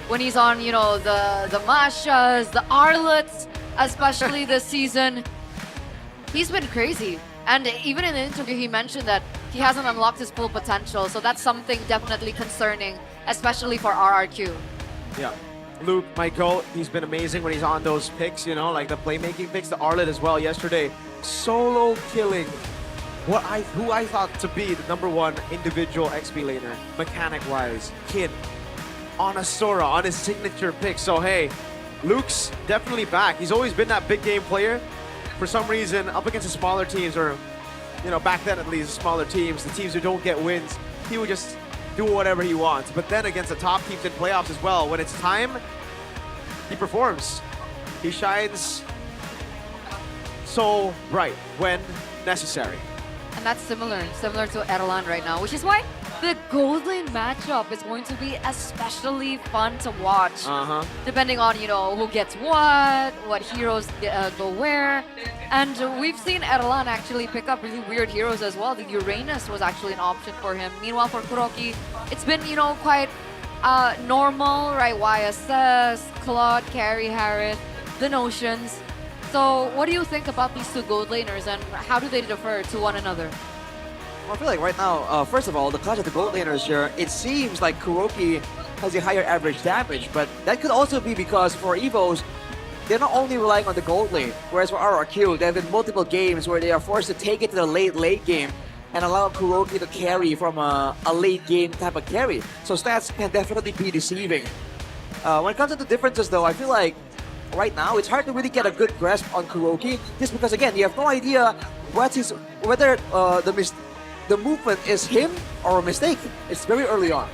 When he's on, you know, the Mashas, the Arlets, especially this season. He's been crazy. And even in the interview, he mentioned that he hasn't unlocked his full potential. So that's something definitely concerning, especially for RRQ. Yeah. Luke, Michael, he's been amazing when he's on those picks, you know, like the playmaking picks, the Arlet as well yesterday. Solo killing who I thought to be the #1 individual XP laner, mechanic-wise, Kid, on a Sora, on his signature pick. So hey, Luke's definitely back. He's always been that big game player. For some reason, up against the smaller teams, or, you know, back then at least, the smaller teams, the teams who don't get wins, he would just do whatever he wants. But then against the top teams in playoffs as well, when it's time, he performs. He shines so bright when necessary. And that's similar to Erlan right now, which is why the gold lane matchup is going to be especially fun to watch. Depending on, you know, who gets what heroes go where. And we've seen Erlan actually pick up really weird heroes as well. The Uranus was actually an option for him. Meanwhile, for Kuroki, it's been, you know, quite normal, right? YSS, Claude, Carry, Harith, the Notions. So what do you think about these two gold laners and how do they differ to one another? Well, I feel like right now, first of all, the clash of the gold laners here, it seems like Kuroki has a higher average damage, but that could also be because for Evos, they're not only relying on the gold lane, whereas for RRQ, there have been multiple games where they are forced to take it to the late game and allow Kuroki to carry from a late game type of carry. So stats can definitely be deceiving. When it comes to the differences though, I feel like right now it's hard to really get a good grasp on Kuroki, just because again, you have no idea whether the movement is him or a mistake. It's very early on.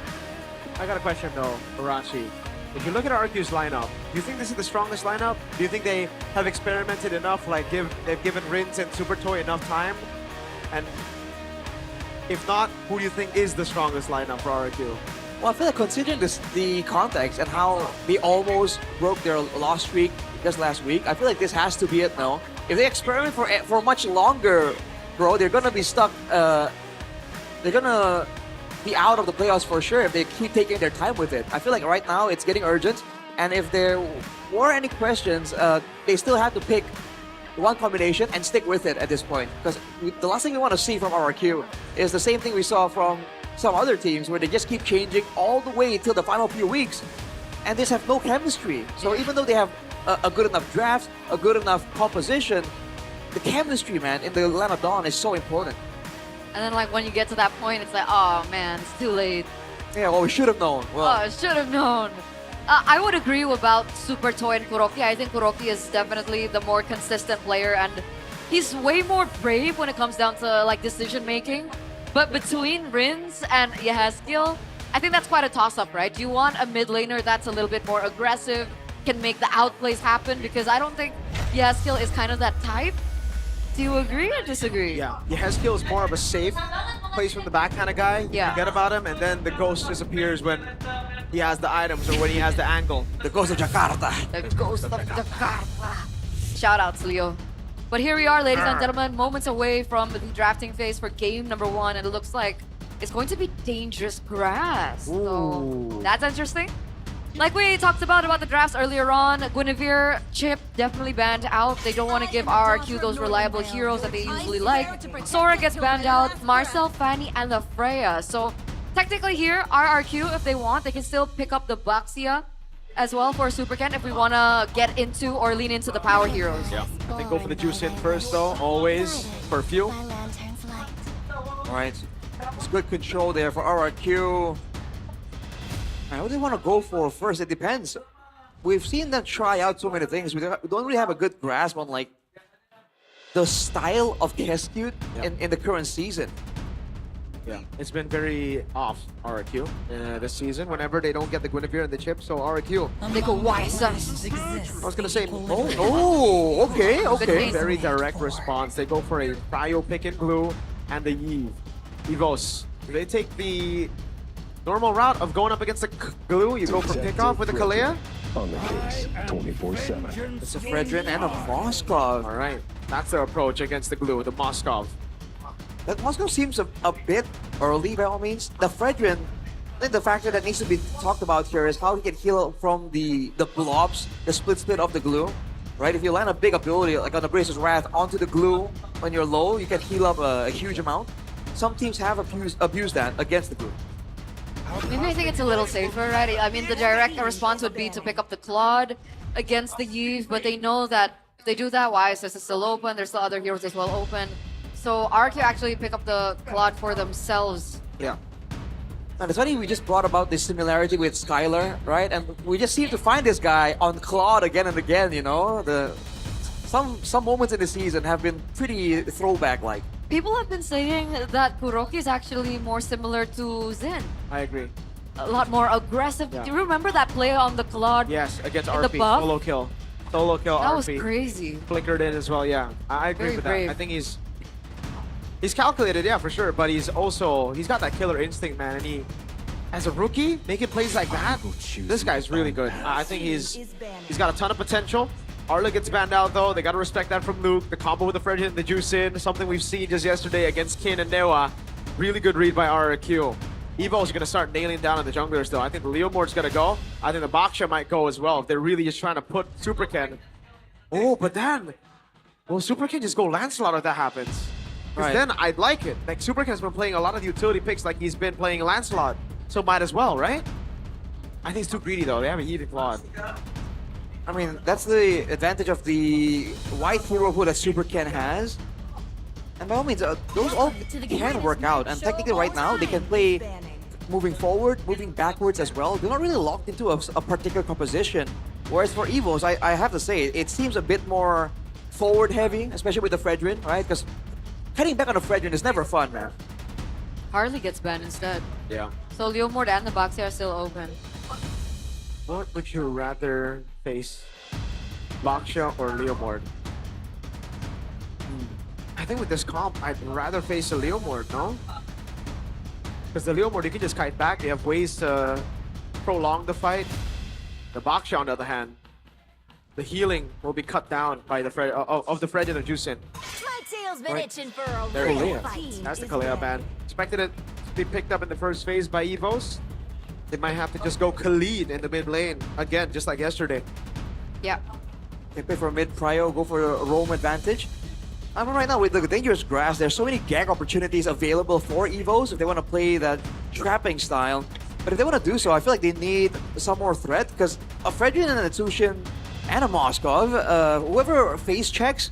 I got a question though, Arashi. If you look at RQ's lineup, do you think this is the strongest lineup? Do you think they have experimented enough, like they've given Rins and Super Toy enough time? And if not, who do you think is the strongest lineup for RQ? Well, I feel like considering the context and how they almost broke their loss streak just last week, I feel like this has to be it now. If they experiment for much longer, bro, they're gonna be stuck. They're gonna be out of the playoffs for sure if they keep taking their time with it. I feel like right now it's getting urgent, and if there were any questions, they still have to pick one combination and stick with it at this point. Because the last thing we want to see from RRQ is the same thing we saw from some other teams where they just keep changing all the way till the final few weeks, and they just have no chemistry. So even though they have a good enough draft, a good enough composition, the chemistry, man, in the Land of Dawn is so important. And then like when you get to that point, it's like, oh man, it's too late. Yeah, well, we should have known. Well, I should have known. I would agree about Super Toy and Kuroki. I think Kuroki is definitely the more consistent player, and he's way more brave when it comes down to like decision making. But between Rins and Yehezkiel, I think that's quite a toss-up, right? Do you want a mid laner that's a little bit more aggressive, can make the outplays happen? Because I don't think Yehezkiel is kind of that type. Do you agree or disagree? Yeah, Yehezkiel is more of a safe plays from the back kind of guy. Yeah. Forget about him, and then the ghost just appears when he has the items or when he has the angle. The ghost of Jakarta. The ghost of Jakarta. Shout outs, Leo. But here we are, ladies and gentlemen, moments away from the drafting phase for game number 1, and it looks like it's going to be dangerous grass. So that's interesting. Like we talked about the drafts earlier on, Guinevere, Chip definitely banned out. They don't want to give RRQ those reliable heroes that they usually like. Sora gets banned out, Marcel, Fanny, and the Freya. So technically here, RRQ, if they want, they can still pick up the Baxia as well for Super Ken if we want to get into or lean into the power heroes. Yeah, they go for the juice in first though, always, for few. Alright, it's good control there for RRQ. What do they want to go for first? It depends. We've seen them try out so many things. We don't really have a good grasp on like the style of Keskute in the current season. Yeah, it's been very off RRQ this season. Whenever they don't get the Guinevere and the chip, so RRQ. They go wise. I was gonna say, okay. Very direct response. They go for a Cryo pick and glue and the Eve. Evos. They take the normal route of going up against the glue. You go for pickoff with the Kalea. On the case, 24/7. It's a Fredrin and a Moskov. All right, that's their approach against the glue, the Moskov. That Moskov seems a bit early by all means. The Fredrin, I think the factor that needs to be talked about here is how he can heal from the blobs, the split of the glue. Right, if you land a big ability like on the Bracer's Wrath onto the glue when you're low, you can heal up a huge amount. Some teams have abused that against the glue. Maybe I think it's a little safer, right? I mean, the direct response would be to pick up the Claude against the Eve, but they know that if they do that, Wise is still open, there's still other heroes as well open. So RQ actually pick up the Claude for themselves. Yeah. And it's funny we just brought about this similarity with Skylar, right? And we just seem to find this guy on Claude again and again, you know? Some moments in the season have been pretty throwback-like. People have been saying that Kuroki is actually more similar to Zen. I agree. A lot more aggressive. Yeah. Do you remember that play on the Claude? Yes, against in RP, the buff? solo kill. Solo kill That RP. was crazy. Flickered in as well, yeah. I agree Very with brave. that. I think he's calculated, yeah, for sure, but he's got that killer instinct, man, and as a rookie, making plays like that, this guy's really good. I think he's got a ton of potential. Arla gets banned out though, they gotta respect that from Luke. The combo with the Fred hit and the juice in, something we've seen just yesterday against Kin and Newa. Really good read by RRQ. Evo's gonna start nailing down on the junglers though. I think the Leomord's gonna go. I think the Baksha might go as well if they're really just trying to put Super Ken. Oh, but then, will Super Ken just go Lancelot if that happens? Because then I'd like it. Like Super Ken's been playing a lot of the utility picks like he's been playing Lancelot. So might as well, right? I think it's too greedy though. They have a Heated Claude. I mean, that's the advantage of the white herohood that Super Ken has. And by all means, those all can work out. And technically right now, they can play moving forward, moving backwards as well. They're not really locked into a particular composition. Whereas for Evos, I have to say, it seems a bit more forward heavy, especially with the Fredrin, right? Because cutting back on the Fredrin is never fun, man. Harley gets banned instead. Yeah. So Leomord and the Baxia are still open. What would you rather face, Baksha or Leomord? I think with this comp, I'd rather face a Leomord, no? Because the Leomord, you can just kite back. They have ways to prolong the fight. The Baksha, on the other hand, the healing will be cut down by the Fred of the Fred and the Juicin. My tail's been itching for a There real he is. fight. That's the Kalea ban. Expected it to be picked up in the first phase by Evos. They might have to just go Khalid in the mid lane again, just like yesterday. Yeah. They play for mid prio, go for a roam advantage. I mean, right now with the dangerous grass, there's so many gag opportunities available for Evos if they want to play that trapping style. But if they want to do so, I feel like they need some more threat because a Fredrin and a Tushin and a Moskov, whoever face checks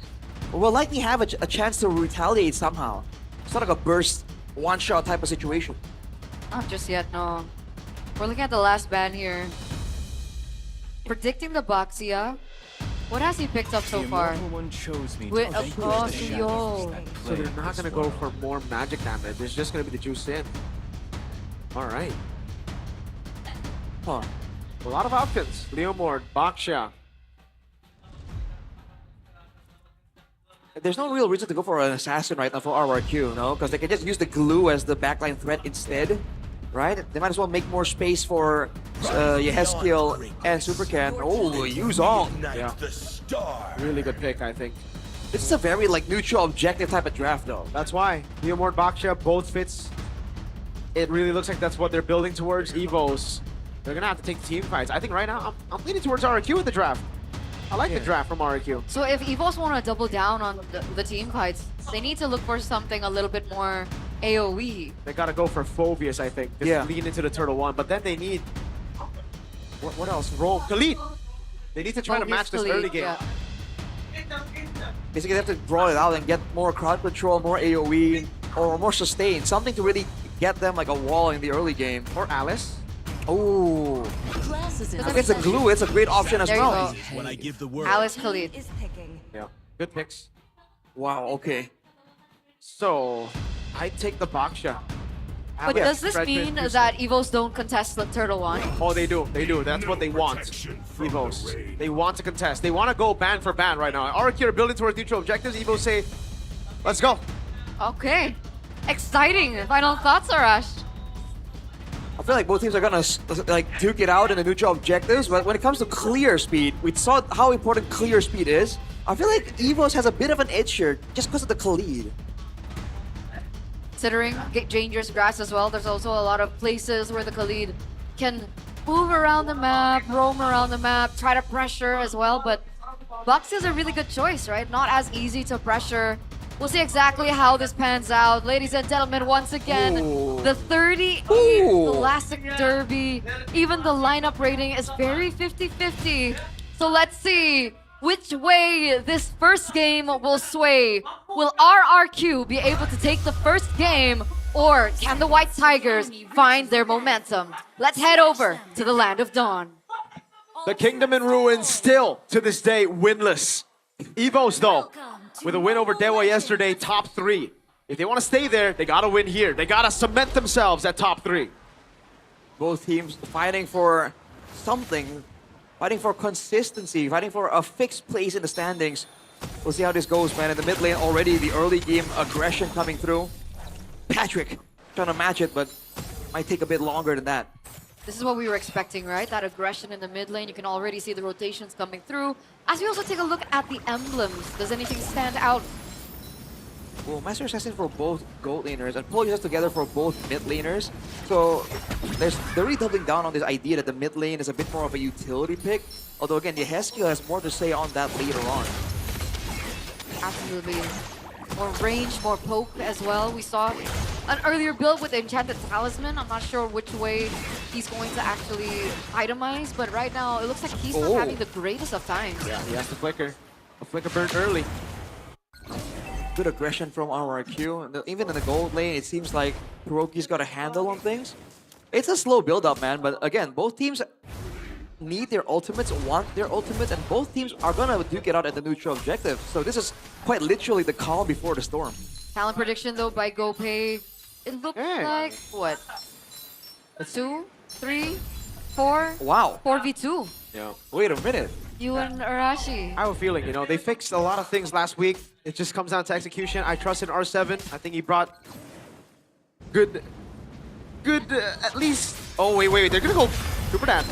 will likely have a chance to retaliate somehow. It's not like a burst, one-shot type of situation. Not just yet, no. We're looking at the last ban here. Predicting the Baxia. What has he picked up so far? With a Yo. So they're not going to go for more magic damage. It's just going to be the juice in. All right. Huh. A lot of options. Leomord, Baksha. there's no real reason to go for an assassin right now for RRQ, no? Because they can just use the glue as the backline threat instead, right? They might as well make more space for Yeheskiel and Supercan. Oh, Yuzong. Yeah. Really good pick, I think. This is a very like neutral objective type of draft though. That's why. Neomord, Baksha, both fits. It really looks like that's what they're building towards. Evos, they're gonna have to take team fights. I think right now, I'm leaning towards RRQ in the draft. I like the draft from RRQ. So if EVOS want to double down on the team fights, they need to look for something a little bit more AoE. They gotta go for Phobius, I think. Just lean into the Turtle One, but then they need... What else? Roam. Khalid! They need to try to match this early game. Yeah. Basically, they have to draw it out and get more crowd control, more AoE, or more sustain. Something to really get them like a wall in the early game. Or Alice. Oh. If it's a glue, it's a great option as there well. When I give the word. Alice Khalid. Yeah, good picks. Wow, okay. So, I take the Baksha. But does this mean that EVOS don't contest the Turtle One? Oh, they do. They do. That's what they want. EVOS. They want to contest. They want to go ban for ban right now. RRQ are building towards neutral objectives. EVOS say, let's go. Okay. Exciting. Final thoughts, Arash? I feel like both teams are gonna like duke it out in the neutral objectives, but when it comes to clear speed, we saw how important clear speed is. I feel like EVOS has a bit of an edge here just because of the Khalid. Considering dangerous grass as well, there's also a lot of places where the Khalid can move around the map, roam around the map, try to pressure as well, but Bucks is a really good choice, right? Not as easy to pressure. We'll see exactly how this pans out. Ladies and gentlemen, once again, the 38 Classic Derby, even the lineup rating is very 50-50. So let's see which way this first game will sway. Will RRQ be able to take the first game, or can the White Tigers find their momentum? Let's head over to the Land of Dawn. The Kingdom in Ruins still, to this day, winless. EVOS, though, with a win over Dewa yesterday, top 3. If they want to stay there, they got to win here. They got to cement themselves at top 3. Both teams fighting for something, fighting for consistency, fighting for a fixed place in the standings. We'll see how this goes, man. In the mid lane already, the early game aggression coming through. Patrick trying to match it, but might take a bit longer than that. This is what we were expecting, right? That aggression in the mid lane. You can already see the rotations coming through. As we also take a look at the emblems, does anything stand out? Well, Master Assassin for both gold laners and pull users together for both mid laners. So they're really doubling down on this idea that the mid lane is a bit more of a utility pick. Although again, Yeheskiel has more to say on that later on. Absolutely. More range, more poke as well. We saw an earlier build with the Enchanted Talisman. I'm not sure which way he's going to actually itemize, but right now it looks like he's not having the greatest of times. Yeah, he has the flicker. A flicker burned early. Good aggression from RRQ. Even in the gold lane, it seems like Hiroki's got a handle on things. It's a slow build-up, man, but again, both teams need their ultimates, want their ultimates, and both teams are gonna duke it out at the neutral objective. So this is quite literally the calm before the storm. Talent prediction though by GoPay. It looks like what? 2, 3, 4. Wow. 4v2. Yeah. Wait a minute. You and Arashi. I have a feeling, you know, they fixed a lot of things last week. It just comes down to execution. I trust in R7. I think he brought good, at least. Oh, wait. They're gonna go Super Dan.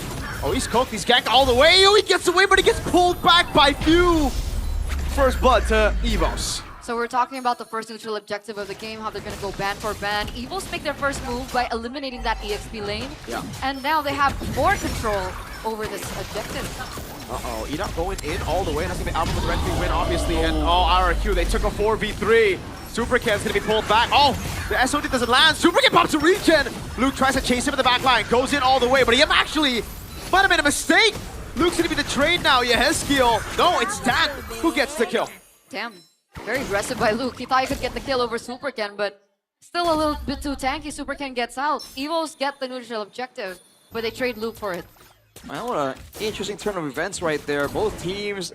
Oh, he's cooked. He's ganked all the way. Oh, he gets away, but he gets pulled back by few. First blood to EVOS. So we're talking about the first neutral objective of the game, how they're going to go ban for ban. EVOS make their first move by eliminating that EXP lane. Yeah. And now they have more control over this objective. Uh-oh, Enoch going in all the way. That's going to be out with the red team win, obviously. And RRQ, they took a 4v3. Supercan's going to be pulled back. Oh, the SOD doesn't land. Supercan pops a regen. Luke tries to chase him in the back line. Goes in all the way, but he actually might have made a mistake. Luke's going to be the trade now. Yeheskiel. No, it's Dan who gets the kill. Damn. Very aggressive by Luke. He thought he could get the kill over Supercan, but still a little bit too tanky. Supercan gets out. EVOS get the neutral objective, but they trade Luke for it. Man, what an interesting turn of events right there. Both teams...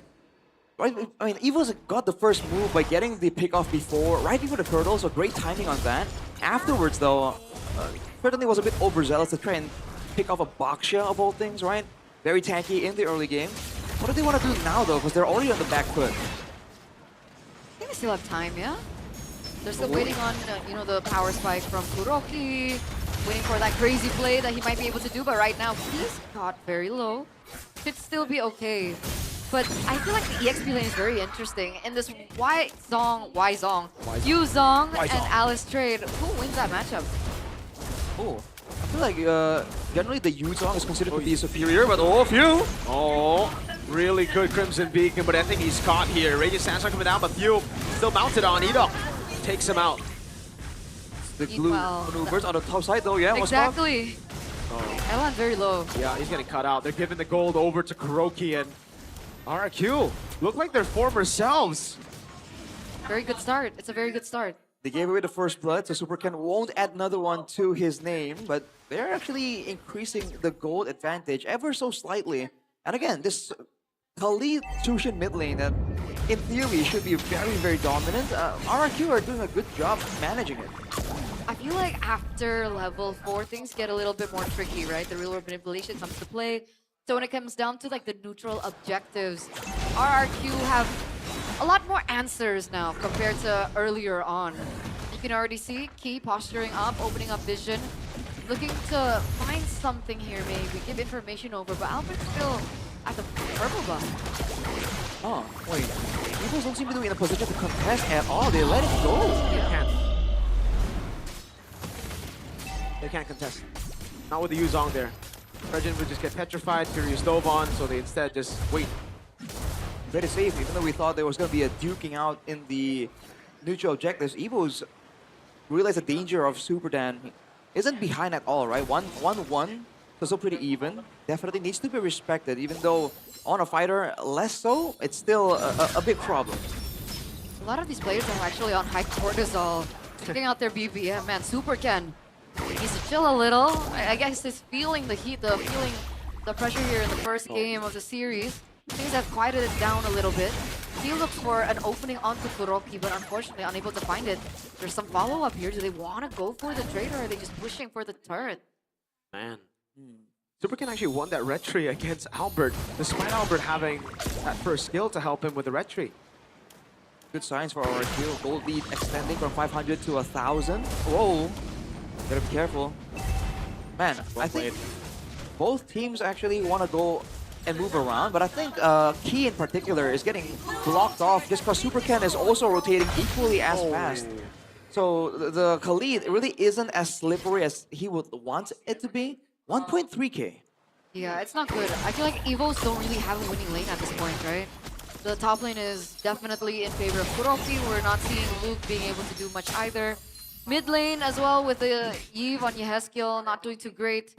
I mean, EVOS got the first move by getting the pick off before, right before the turtle, so great timing on that. Afterwards, though, certainly was a bit overzealous to try and pick off a Baksha of all things, right? Very tanky in the early game. What do they want to do now, though? Because they're already on the back foot. Ini still have time, yeah? They're still waiting on, you know, the power spike from Kuroki, waiting for that crazy play that he might be able to do, but right now he's got very low. Should still be okay. But I feel like the EXP lane is very interesting. In this Yuzong and Alice trade, who wins that matchup? Oh, I feel like generally the Yuzong is considered to be superior, but oh, Few! Oh, really good Crimson Beacon, but I think he's caught here. Radiant Sandstorm coming down, but Few still mounted on. Edok takes him out. The glue maneuvers on the top side though, yeah? Exactly. Elan very low. Yeah, he's getting cut out. They're giving the gold over to Kuroki and RRQ. Look like their former selves. Very good start. It's a very good start. They gave away the first blood, so Super Ken won't add another one to his name, but they're actually increasing the gold advantage ever so slightly. And again, this Khalid Tushin mid lane that in theory should be very, very dominant. RRQ are doing a good job managing it. I feel like after level 4, things get a little bit more tricky, right? The real world manipulation comes to play. So when it comes down to like the neutral objectives, RRQ have a lot more answers now compared to earlier on. You can already see Key posturing up, opening up vision, looking to find something here maybe, give information over, but Albert's still at the purple buff. Oh, wait. People don't seem to be in a position to contest at all. They let it go. They can't contest. Not with the Yuzong there. Regent would just get petrified, Furious dove on, so they instead just wait. Very safe, even though we thought there was going to be a duking out in the neutral objectives. Evo's realized the danger of Super Dan. Isn't behind at all, right? 1-1, so still pretty even. Definitely needs to be respected, even though on a fighter, less so, it's still a big problem. A lot of these players are actually on high cortisol, checking out their BBM. Man, Super Ken needs to chill a little. I guess he's feeling the heat, feeling the pressure here in the first game of the series. Things have quieted it down a little bit. He looks for an opening onto Kuroki, but unfortunately unable to find it. There's some follow-up here. Do they want to go for the trade, or are they just pushing for the turret? Man. Super Ken actually won that red tree against Albert, despite Albert having that first skill to help him with the red tree. Good signs for RRQ. Gold lead extending from 500 to 1,000. Whoa. Gotta be careful. Man, I think both teams actually want to go and move around, but I think Key in particular is getting blocked off just because Super Ken is also rotating equally as fast. So the Khalid really isn't as slippery as he would want it to be. 1.3k. Yeah, it's not good. I feel like Evos don't really have a winning lane at this point, right? The top lane is definitely in favor of Kuroki. We're not seeing Luke being able to do much either. Mid lane as well with the Eve on Yehezkiel, not doing too great.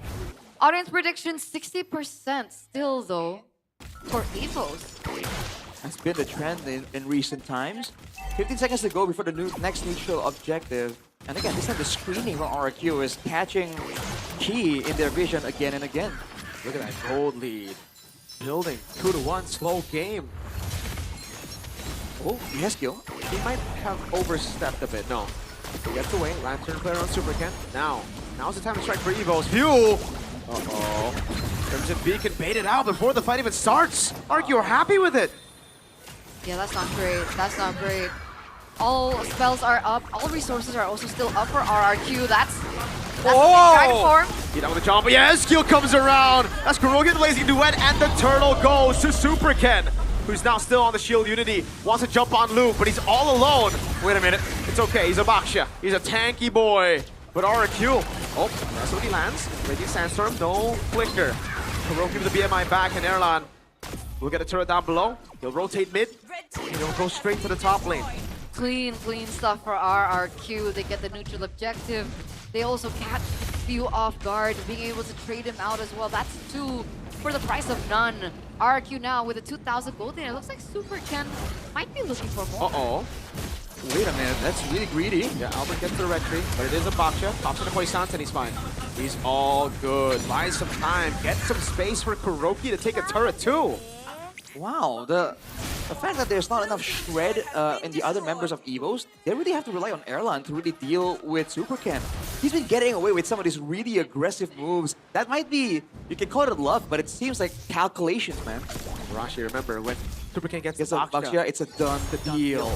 Audience prediction 60% still though for Evos. That's been the trend in recent times. 15 seconds to go before the next neutral objective. And again, this time the screening from RRQ is catching Key in their vision again and again. Look at that gold lead. Building 2-1, slow game. Oh, Yehezkiel. He might have overstepped a bit. No. He gets away. Lantern player on Super Ken. Now's the time to strike for Evo's. Fuel! Uh-oh. Crimson Beacon baited out before the fight even starts. RRQ are happy with it. Yeah, that's not great. That's not great. All spells are up. All resources are also still up for RRQ. That's Oh! Get out with the jump. Yes, skill comes around. That's Kuroki blazing duet, and the turtle goes to Super Ken, who's now still on the shield unity. Wants to jump on Luke, but he's all alone. Wait a minute. It's okay. He's a Baksha. He's a tanky boy. But RRQ. Oh, that's what he lands. Radiant Sandstorm. No flicker. Kuroki with the BMI back, and Erlan will get a turret down below. He'll rotate mid, and he'll go straight to the top lane. Clean stuff for RRQ. They get the neutral objective. They also catch Few off guard, being able to trade him out as well. That's 2 for the price of none. RRQ now with a 2,000 gold, and it looks like Super Ken might be looking for more. Uh-oh. Wait a minute, that's really greedy. Yeah, Albert gets the red tree, but it is a Baksha. Pops in the Khoisan, and he's fine. He's all good. Buys some time. Gets some space for Kuroki to take a turret too. Wow, the fact that there's not enough shred in the other members of Evos, they really have to rely on Erlan to really deal with Super Ken. He's been getting away with some of these really aggressive moves. That might be, you can call it luck, but it seems like calculations, man. Rashi, remember, when Super King gets the Baxia, it's a done deal.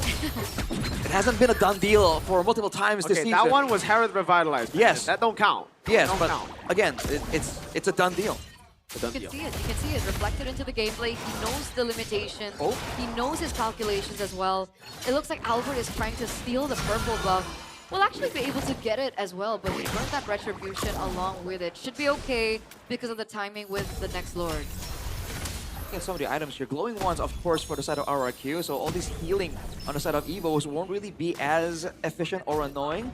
It hasn't been a done deal for multiple times this Okay, season. that one was Herod Revitalized. Yes. That don't count. Yes, Don't but count. again, it's a done deal. You can see it. You can see it reflected into the gameplay. He knows the limitations. He knows his calculations as well. It looks like Albert is trying to steal the purple buff. Will actually be able to get it as well, but he burned that retribution along with it. Should be okay because of the timing with the next Lord. Looking at some of the items here, glowing ones, of course, for the side of RRQ. So all this healing on the side of Evos won't really be as efficient or annoying.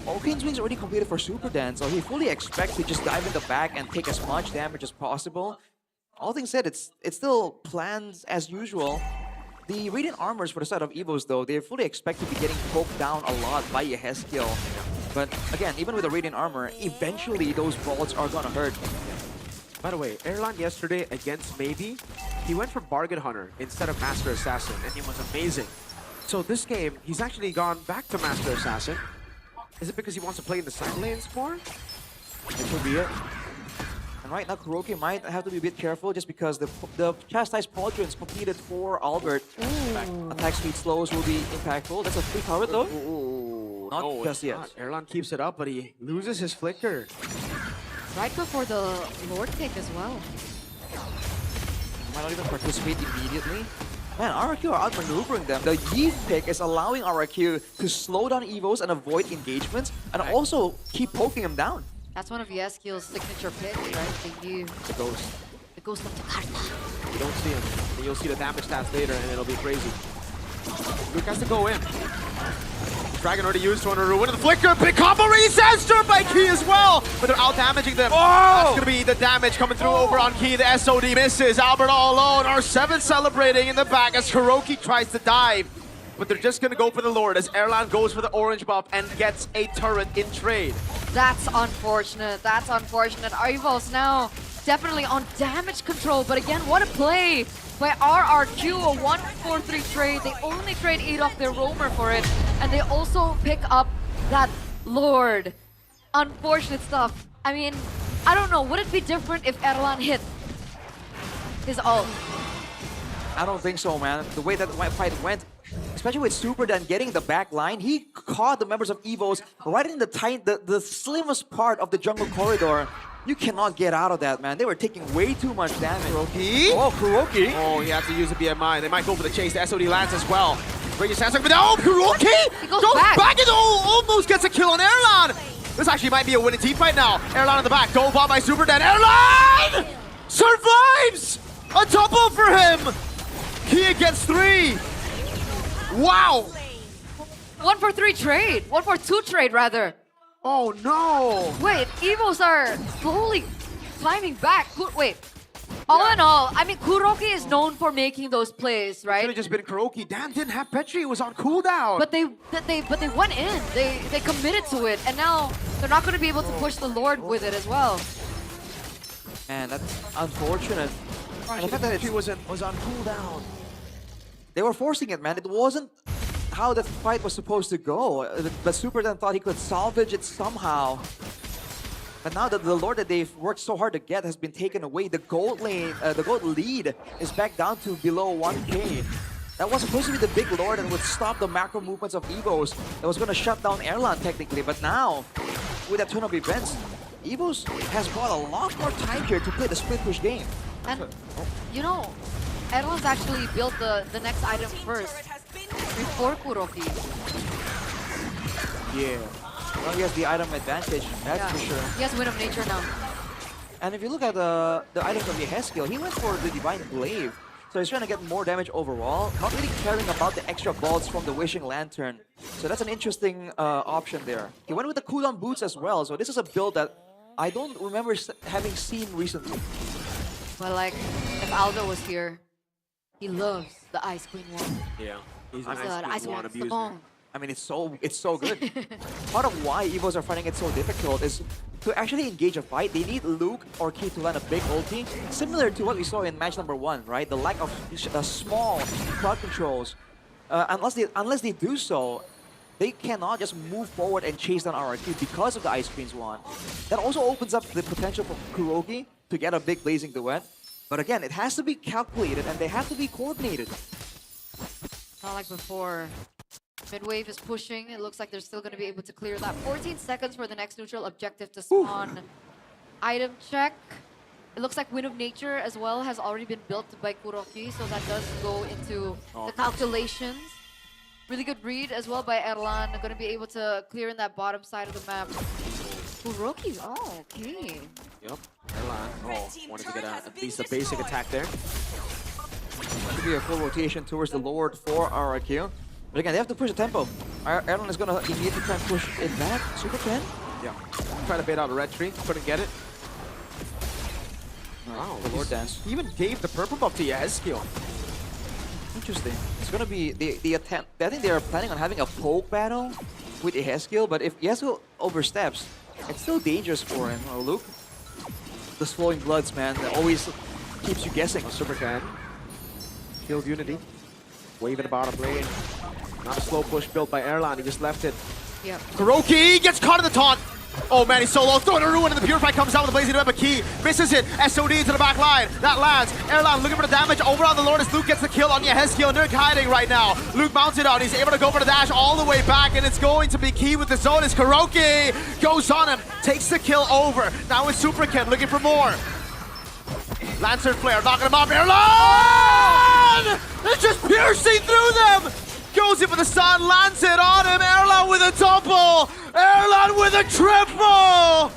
Okane's Wings already completed for Super Dan, so he fully expects to just dive in the back and take as much damage as possible. All things said, it's still planned as usual. The Radiant Armors for the side of Evos, though, they fully expect to be getting poked down a lot by Yeheskiel. But again, even with the Radiant Armor, eventually those bolts are gonna hurt. By the way, Erlan yesterday against Maybe, he went for Bargain Hunter instead of Master Assassin, and he was amazing. So this game, he's actually gone back to Master Assassin. Is it because he wants to play in the side lanes more? It could be it. And right now, Kuroki might have to be a bit careful just because the Chastised Pauldrons completed for Albert. Attack speed slows will be impactful. That's a free cover though. Not no, just yet. Erlan keeps it up, but he loses his flicker. Right before the Lord pick as well. Might not even participate immediately. Man, RRQ are outmaneuvering them. The Yeet pick is allowing RRQ to slow down Evos and avoid engagements, and also keep poking them down. That's one of Yeskiel's signature picks, right? The Yeet. The Ghost. The Ghost of Jakarta. You don't see him, and you'll see the damage stats later, and it'll be crazy. Luke has to go in. Dragon already used one to ruin the flicker. Big combo raise and stir by Key as well, but they're out damaging them. That's gonna be the damage coming through over on Key. The SOD misses. Albert all alone. R7 celebrating in the back as Kuroki tries to dive, but they're just gonna go for the Lord as Erlan goes for the orange buff and gets a turret in trade. That's unfortunate. That's unfortunate. Ivos now definitely on damage control, but again, what a play by RRQ, a 1-4-3 trade. They only trade 8 off their roamer for it, and they also pick up that Lord. Unfortunate stuff. I mean, I don't know, would it be different if Erlan hit his ult? I don't think so, man. The way that fight went, especially with Super Dan getting the back line, he caught the members of Evos right in the slimmest part of the jungle corridor. You cannot get out of that, man. They were taking way too much damage. Kuroki? Oh, Kuroki. Oh, he has to use the BMI. They might go for the chase. The SOD lands as well. Bring his hands up, but oh, Kuroki He goes back. and almost gets a kill on Erlan. This actually might be a winning team fight now. Erlan in the back, dove on by Super Dan. Erlan survives! A double for him! Kia gets 3. Wow! 1-4-3 trade. 1-4-2 trade, rather. Oh no! Wait, Evos are slowly climbing back. Wait. All in all, I mean, Kuroki is known for making those plays, right? Could have just been Kuroki. Dan didn't have Petri. It was on cooldown. But they went in. They committed to it, and now they're not going to be able to push the Lord with it as well. Man, that's unfortunate. And the fact that it was on cooldown. They were forcing it, man. It wasn't how the fight was supposed to go. But Super Dan thought he could salvage it somehow. But now that the Lord that they've worked so hard to get has been taken away, the gold lane, the gold lead is back down to below 1k. That was supposed to be the big Lord that would stop the macro movements of Evos. That was going to shut down Erlan technically. But now, with that turn of events, Evos has got a lot more time here to play the split push game. And, you know, Erlan's actually built the next item first, before Kuroki. Yeah. Well, he has the item advantage, that's for sure. He has Wind of Nature now. And if you look at the items of Yeheskiel, he went for the Divine Glaive. So he's trying to get more damage overall, not really caring about the extra bolts from the Wishing Lantern. So that's an interesting option there. He went with the cooldown boots as well, so this is a build that I don't remember having seen recently. Well, like, if Aldo was here, he loves the Ice Queen one. Yeah, he's an Ice Queen abuser. I mean, it's so good. Part of why Evos are finding it so difficult is to actually engage a fight, they need Luke or Key to land a big ulti, similar to what we saw in match number 1, right? The lack of small crowd controls. Unless they do so, they cannot just move forward and chase down RRQ because of the Ice Queen's wand. That also opens up the potential for Kuroki to get a big blazing duet. But again, it has to be calculated and they have to be coordinated. Not like before. Midwave is pushing. It looks like they're still going to be able to clear that. 14 seconds for the next neutral objective to spawn. Item check. It looks like Wind of Nature as well has already been built by Kuroki, so that does go into the calculations. Really good read as well by Erlan. Going to be able to clear in that bottom side of the map. Kuroki, oh, okay. Yep, Erlan, wanted to get at least a basic attack there. Could be a full rotation towards the Lord for RRQ. But again, they have to push the tempo. Erlan is going to immediately try and push it back. Super 10. Yeah, trying to bait out a red tree, couldn't get it. Wow, the Lord Dance. He even gave the purple buff to Yehezkiel. Interesting. It's going to be the attempt. I think they are planning on having a poke battle with Yehezkiel, but if Yehezkiel oversteps, it's still dangerous for him. Oh, Luke. The flowing bloods, man, that always keeps you guessing. Super 10. Killed Unity. Wave in the bottom lane. Not a slow push built by Erlan, he just left it. Yep. Kuroki gets caught in the taunt. Oh man, he's solo, throwing a ruin, and the Purify comes out with a blazing web, key. Misses it, SOD into the back line. That lands. Erlan looking for the damage over on the Lord as Luke gets the kill on Yehezkiel. Nurk hiding right now. Luke mounted on, he's able to go for the dash all the way back, and it's going to be key with the zone as Kuroki goes on him, takes the kill over. Now it's Superkin looking for more. Lancer Flare knocking him off. Erlan! It's just piercing through them! Goes in for the stun, lands it on him. Erlan with a double! Erlan with a triple!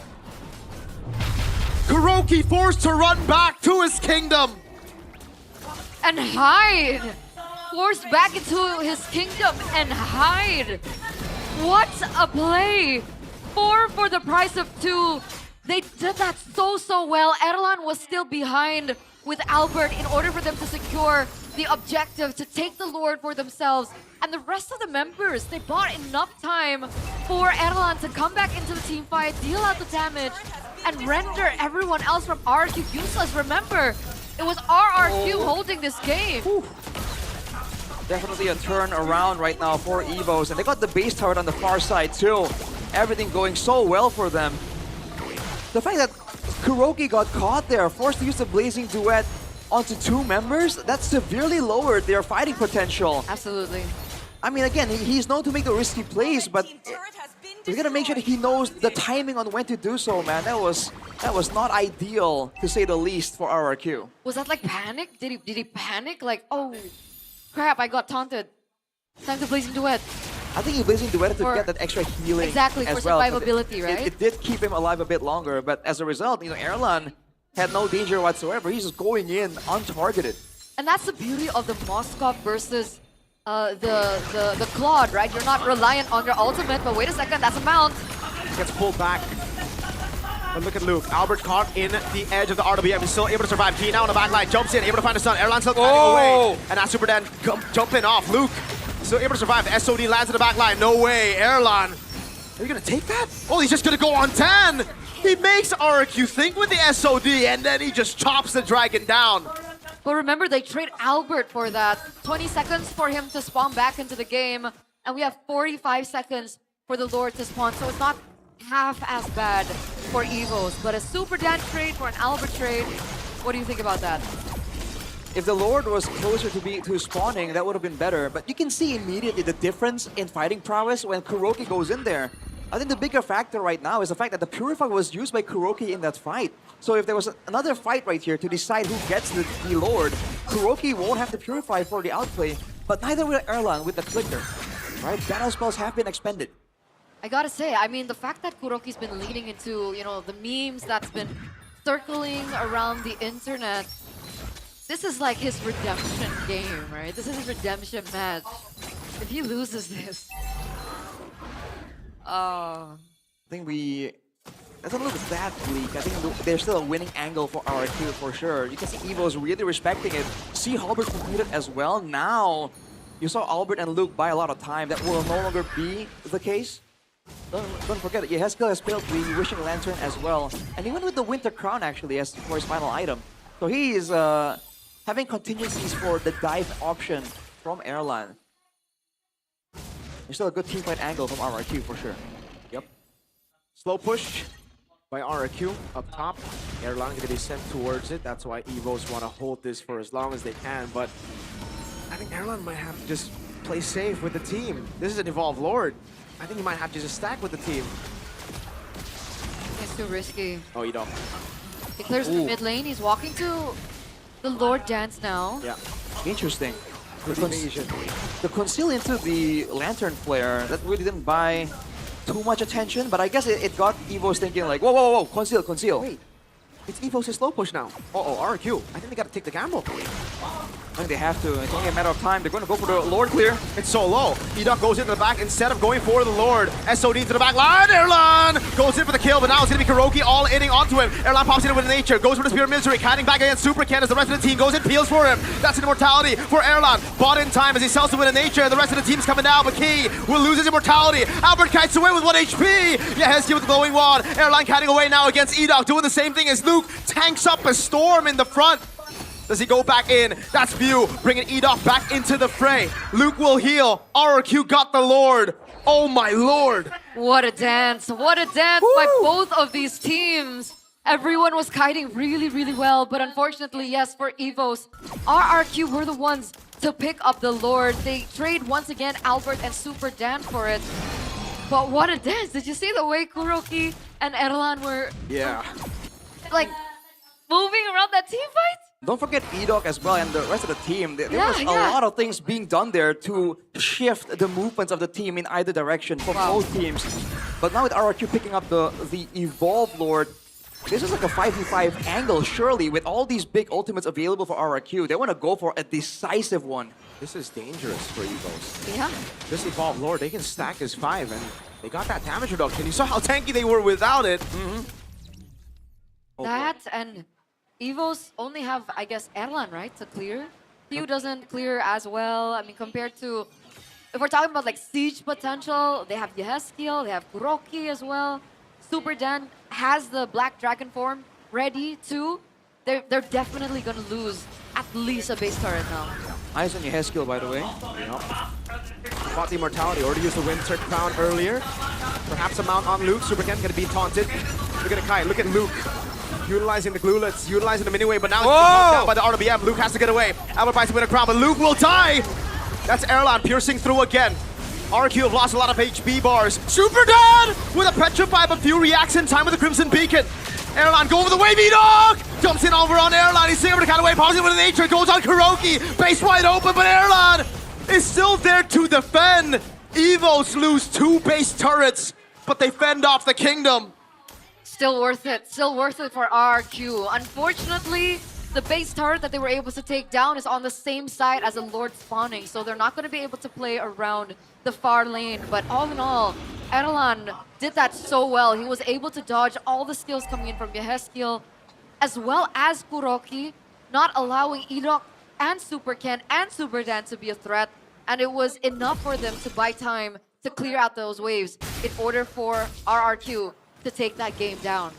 Kuroki forced to run back to his kingdom. And hide! Forced back into his kingdom and hide! What a play! 4 for the price of 2. They did that so well. Erlan was still behind with Albert in order for them to secure the objective to take the Lord for themselves. And the rest of the members, they bought enough time for Erlan to come back into the team fight, deal out the damage, and render everyone else from RRQ useless. Remember, it was RRQ holding this game. Definitely a turn around right now for Evos, and they got the base turret on the far side too. Everything going so well for them. The fact that Kuroki got caught there, forced to use the Blazing Duet onto 2 members, that severely lowered their fighting potential. Absolutely. I mean, again, he's known to make the risky plays, but he's gonna make sure that he knows the timing on when to do so, man. That was not ideal, to say the least, for RRQ. Was that like panic? Did he panic? Like, oh, crap, I got taunted. Time to Blazing Duet. I think he Blazing Duet to get that extra healing exactly, as for well. survivability, right? It did keep him alive a bit longer, but as a result, you know, Erlan had no danger whatsoever. He's just going in untargeted. And that's the beauty of the Moskov versus the Claude, right? You're not reliant on your ultimate, but wait a second, that's a mount. Gets pulled back. But look at Luke. Albert caught in the edge of the RWM. He's still able to survive. Key now on the back line. Jumps in, able to find the stun. Erlan still away. And now Super Dan jumping off. Luke still able to survive. The SOD lands in the back line. No way. Erlan. Are you going to take that? Oh, he's just going to go on 10. He makes RRQ think with the SOD, and then he just chops the dragon down. But remember, they trade Albert for that. 20 seconds for him to spawn back into the game. And we have 45 seconds for the Lord to spawn. So it's not half as bad for Evos. But a Super Dan trade for an Albert trade. What do you think about that? If the Lord was closer to spawning, that would have been better. But you can see immediately the difference in fighting prowess when Kuroki goes in there. I think the bigger factor right now is the fact that the Purify was used by Kuroki in that fight. So if there was another fight right here to decide who gets the Lord, Kuroki won't have to Purify for the outplay, but neither will Erlan with the Flicker. Right? Battle spells have been expended. I gotta say, I mean, the fact that Kuroki's been leading into, you know, the memes that's been circling around the internet, this is like his redemption game, right? This is his redemption match. If he loses this... I think it doesn't look that bleak. I think there's still a winning angle for RRQ for sure. You can see Evo's really respecting it. See Albert completed as well. Now, you saw Albert and Luke buy a lot of time. That will no longer be the case. Don't forget, Yehezkiel has built the Wishing Lantern as well. And he went with the Winter Crown actually as for his final item. So he is having contingencies for the dive option from Erlan. There's still a good teamfight angle from RRQ for sure. Yep. Slow push. by RRQ up top. Airline going to be sent towards it. That's why Evos want to hold this for as long as they can. But I think Airline might have to just play safe with the team. This is an Evolved Lord. I think he might have to just stack with the team. It's too risky. Oh, you don't. He clears the mid lane. He's walking to the Lord dance now. Yeah. Interesting. The The conceal into the Lantern Flare, that really didn't buy too much attention, but I guess it got Evo's thinking like, whoa, whoa, whoa, conceal, conceal. Wait, it's Evos' slow push now. Uh-oh, RQ. I think they got to take the gamble. I think they have to. It's only a matter of time. They're going to go for the Lord clear. It's so low. Edok goes into the back instead of going for the Lord. SOD to the back line. Erlan goes in for the kill, but now it's going to be Kuroki all inning onto him. Erlan pops in with nature, goes for the Spear of Misery, hiding back against Super Ken as the rest of the team goes in, peels for him. That's an immortality for Erlan. Bought in time as he sells to win a nature. The rest of the team's coming down, but Key will lose his immortality. Albert kites away with 1 HP. Yeheski with the glowing wand. Erlan kiting away now against Edok, doing the same thing as Luke. Tanks up a storm in the front. Does he go back in? That's View, bringing Edok back into the fray. Luke will heal. RRQ got the Lord. Oh my Lord. What a dance. What a dance by both of these teams. Everyone was kiting really, really well, but unfortunately, yes, for Evos, RRQ were the ones to pick up the Lord. They trade once again Albert and Super Dan for it. But what a dance. Did you see the way Kuroki and Erlan were like moving around that team fight? Don't forget Edok as well and the rest of the team. There was a lot of things being done there to shift the movements of the team in either direction for both teams. But now with RRQ picking up the Evolved Lord, this is like a 5v5 angle, surely, with all these big ultimates available for RRQ. They want to go for a decisive one. This is dangerous for Evos. Yeah. This Evolved Lord, they can stack his 5, and they got that damage reduction. You saw how tanky they were without it. That and Evos only have, I guess, Erlan, right, to clear. Few doesn't clear as well. I mean, compared to, if we're talking about like siege potential, they have Yeheskiel, they have Kuroki as well. Super Dan has the Black Dragon form ready too. They're definitely gonna lose at least a base turret now. Eyes on Yeheskiel, by the way. Bought the immortality, already used the Winter Crown earlier. Perhaps a mount on Luke. Super Ken gonna be taunted. Look at Kai, look at Luke. Utilizing the glulets, utilizing the mini wave, but now it's knocked down by the RBM. Luke has to get away. Albert buys to win a crown, but Luke will die! That's Erlan piercing through again. RQ have lost a lot of HP bars. Super Dan with a Petrify, but Few reacts in time with the Crimson Beacon. Erlan go over the wavy dog! Jumps in over on Erlan, he's able to cut away, pauses with a nature, goes on Kuroki, base wide open, but Erlan is still there to defend. Evos lose 2 base turrets, but they fend off the kingdom. Still worth it for RRQ. Unfortunately, the base turret that they were able to take down is on the same side as the Lord spawning, so they're not going to be able to play around the far lane. But all in all, Erlan did that so well. He was able to dodge all the skills coming in from Yeheskiel, as well as Kuroki, not allowing Edok and Super Ken and Super Dan to be a threat. And it was enough for them to buy time to clear out those waves in order for RRQ to take that game down.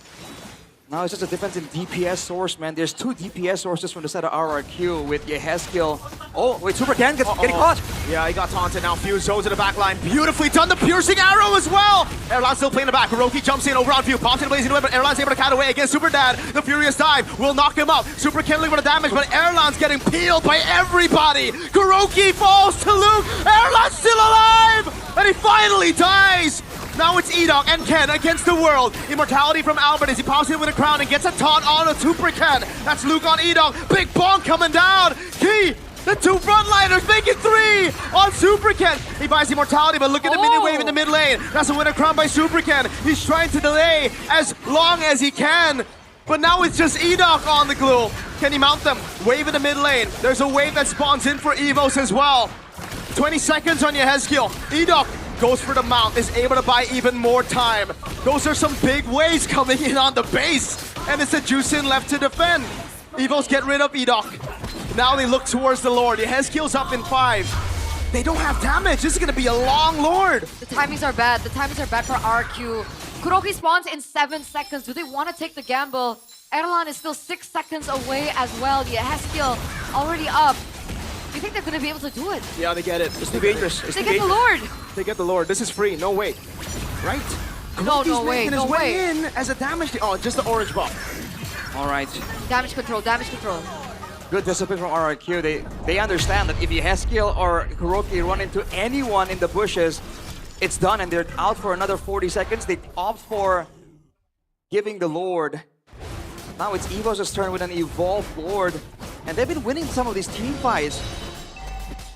Now it's just a difference in DPS source, man. There's 2 DPS sources from the side of RRQ with Yeheskiel. Oh, wait, Super Ken getting caught. Yeah, he got taunted. Now Fuse goes to the back line. Beautifully done. The piercing arrow as well. Erlan's still playing the back. Kuroki jumps in over on View. Pops in blazing away, but Erlan's able to cut away against Super Dad. The Furious Dive will knock him up. Super Ken looking for the damage, but Erlan's getting peeled by everybody. Kuroki falls to Luke. Erlan's still alive! And he finally dies! Now it's Edok and Ken against the world. Immortality from Albert as he pops in with a crown and gets a taunt on a Super Ken. That's Luke on Edok. Big bonk coming down. Key, the 2 frontliners making 3 on Super Ken. He buys immortality, but look at the mini wave in the mid lane. That's a winner crown by Super Ken. He's trying to delay as long as he can. But now it's just Edok on the glue. Can he mount them? Wave in the mid lane. There's a wave that spawns in for Evos as well. 20 seconds on Yeheskiel. Edok goes for the mount, is able to buy even more time. Those are some big waves coming in on the base. And it's a Juicin left to defend. Evos get rid of Edok. Now they look towards the Lord. Yeheskiel's up in 5. They don't have damage. This is going to be a long Lord. The timings are bad. The timings are bad for RQ. Kuroki spawns in 7 seconds. Do they want to take the gamble? Erlan is still 6 seconds away as well. Yeheskiel already up. Do you think they're going to be able to do it? Yeah, they get it. It's too dangerous. They get the Lord. They get the Lord. This is free. No wait. Right? No, Kuroki's no way, making no his way way. in as a damage. Oh, just the orange buff. All right. Damage control, damage control. Good discipline from RRQ. They understand that if Yehaskiel or Kuroki run into anyone in the bushes, it's done and they're out for another 40 seconds. They opt for giving the Lord. Now it's Evo's turn with an evolved Lord. And they've been winning some of these team fights.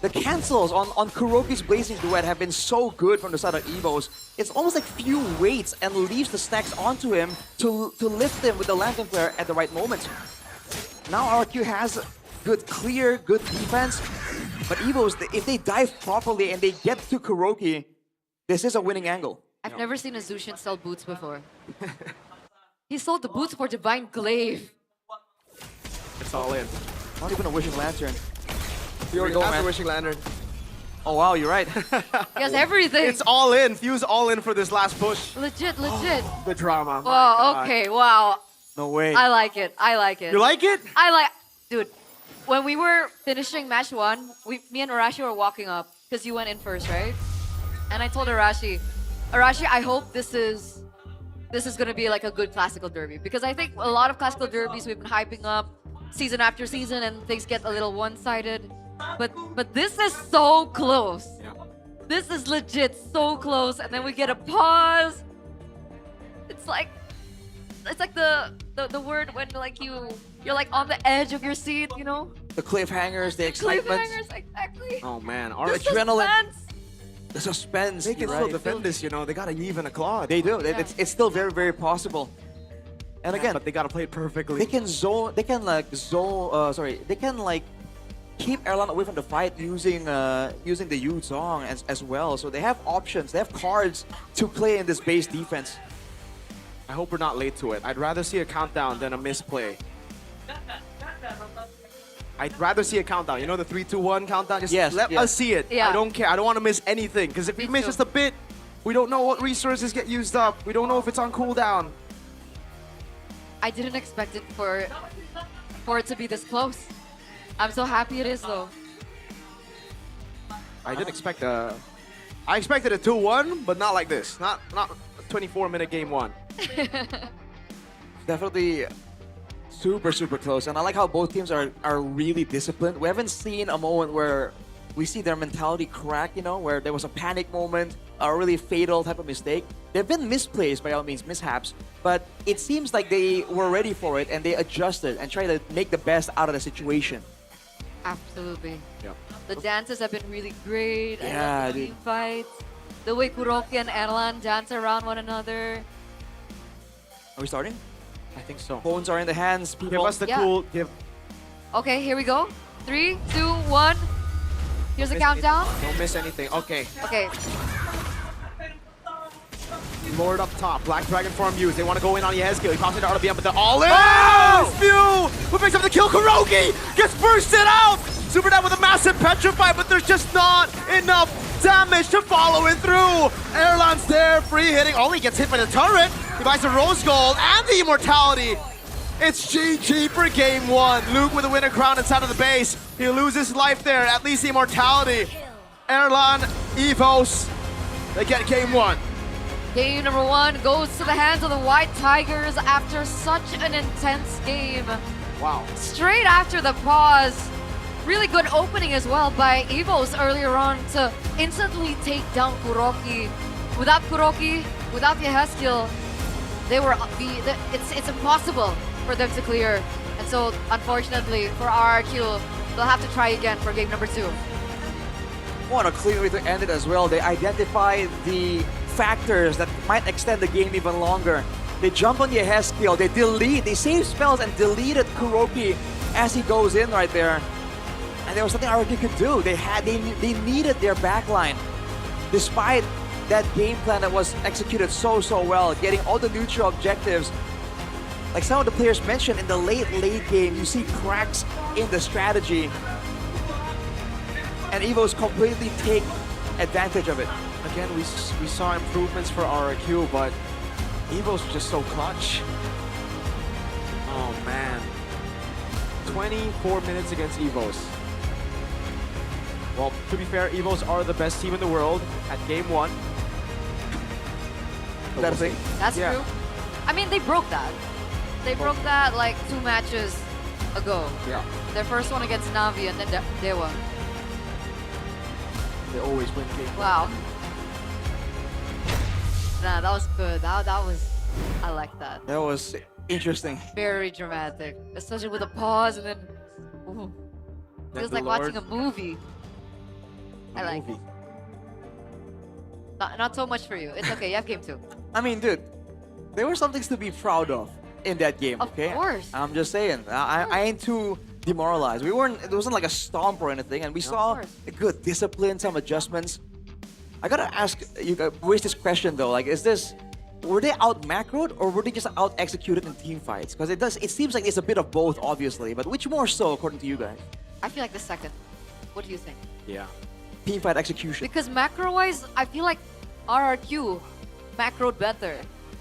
The cancels on Kuroki's Blazing Duet have been so good from the side of Evo's. It's almost like few waits and leaves the stacks onto him to lift him with the Lantern Flare at the right moment. Now RQ has good clear, good defense. But Evo's, if they dive properly and they get to Kuroki, this is a winning angle. I've never seen a Zushin sell boots before. He sold the boots for Divine Glaive. It's all in. Not even a Wishing Lantern. Here we go, go, man. Wishing Lantern. Oh wow, you're right. He has everything. It's all in. Fuse all in for this last push. Legit, legit. The drama. my Oh, God. okay, wow. No way. I like it. I like it. You like it? Dude, when we were finishing match 1, me and Arashi were walking up because you went in first, right? And I told Arashi, I hope this is gonna be like a good classical derby because I think a lot of classical derbies we've been hyping up season after season and things get a little one-sided. But this is so close. Yeah. This is legit so close, and then we get a pause. It's like the word when like you're like on the edge of your seat, you know? The cliffhangers, the excitement. Cliffhangers, exactly. Oh man, The our adrenaline. The suspense. They can you're still right. defend this, you know. They got a even a claw. They do. It's still very, very possible. And again, but they gotta play it perfectly. They can zone. They can like zone. They can like keep Erlan away from the fight using the Yu Zong as well. So they have options. They have cards to play in this base defense. I hope we're not late to it. I'd rather see a countdown than a misplay. I'd rather see a countdown. You know the 3, 2, 1 countdown? Just let us see it. Yeah. I don't care. I don't want to miss anything. Because if we miss just a bit, we don't know what resources get used up. We don't know if it's on cooldown. I didn't expect it for it to be this close. I'm so happy it is though. I didn't expect I expected a 2-1, but not like this. Not a 24-minute game 1. Definitely super, super close. And I like how both teams are really disciplined. We haven't seen a moment where we see their mentality crack, you know, where there was a panic moment, a really fatal type of mistake. There have been misplays, by all means, mishaps, but it seems like they were ready for it and they adjusted and tried to make the best out of the situation. Absolutely. Yeah. The dances have been really great. I Yeah, love the team fights. The way Kuroki and Erlan dance around one another. Are we starting? I think so. Phones are in the hands, people. Give us the cool. Give. Okay, here we go. 3, 2, 1. Here's the countdown. Don't miss anything. Okay. Okay. Lord up top. Black Dragon form used. They want to go in on Yehaskiel. He pops into RBM, but they're all in. Oh! Spew! Who picks up the kill? Kuroki gets bursted out. Super down with a massive petrify, but there's just not enough damage to follow it through. Erlan's there, free hitting. Only gets hit by the turret. He buys the Rose Gold and the Immortality. It's GG for game 1. Luke with the winner crown inside of the base. He loses life there, at least the Immortality. Erlan, Evos, they get game 1. Game number 1 goes to the hands of the White Tigers after such an intense game. Wow. Straight after the pause. Really good opening as well by Evos earlier on to instantly take down Kuroki. Without Kuroki, without Yehaskiel, it's impossible for them to clear. And so, unfortunately, for RRQ, they'll have to try again for game number 2. What a clean way to end it as well. They identify the factors that might extend the game even longer. They jump on Yehaskiel, they save spells and deleted Kuroki as he goes in right there. And there was something RRQ could do. They needed their backline. Despite that game plan that was executed so well, getting all the neutral objectives. Like some of the players mentioned, in the late game, you see cracks in the strategy. And Evos completely take advantage of it. Again, we saw improvements for RRQ, but Evos were just so clutch. Oh man. 24 minutes against Evos. Well, to be fair, Evos are the best team in the world at game 1. That a thing? That's true. I mean, they broke that. They broke that like 2 matches ago. Yeah. Their first one against Navi and then Dewa. They always win game. Wow. Nah, that was good. That was, I like that. That was interesting. Very dramatic, especially with a pause and then, ooh. Feels like watching a movie. I like it. Not so much for you. It's okay, you have game 2. I mean, dude, there were some things to be proud of in that game, okay? Of course. I'm just saying. I ain't too demoralized. It wasn't like a stomp or anything, and we saw a good discipline, some adjustments. I gotta ask you guys, raise this question though, like, were they out macroed or were they just out executed in team fights? Because it seems like it's a bit of both, obviously, but which more so according to you guys? I feel like the second. What do you think? Yeah. Team fight execution. Because macro-wise, I feel like RRQ macroed better.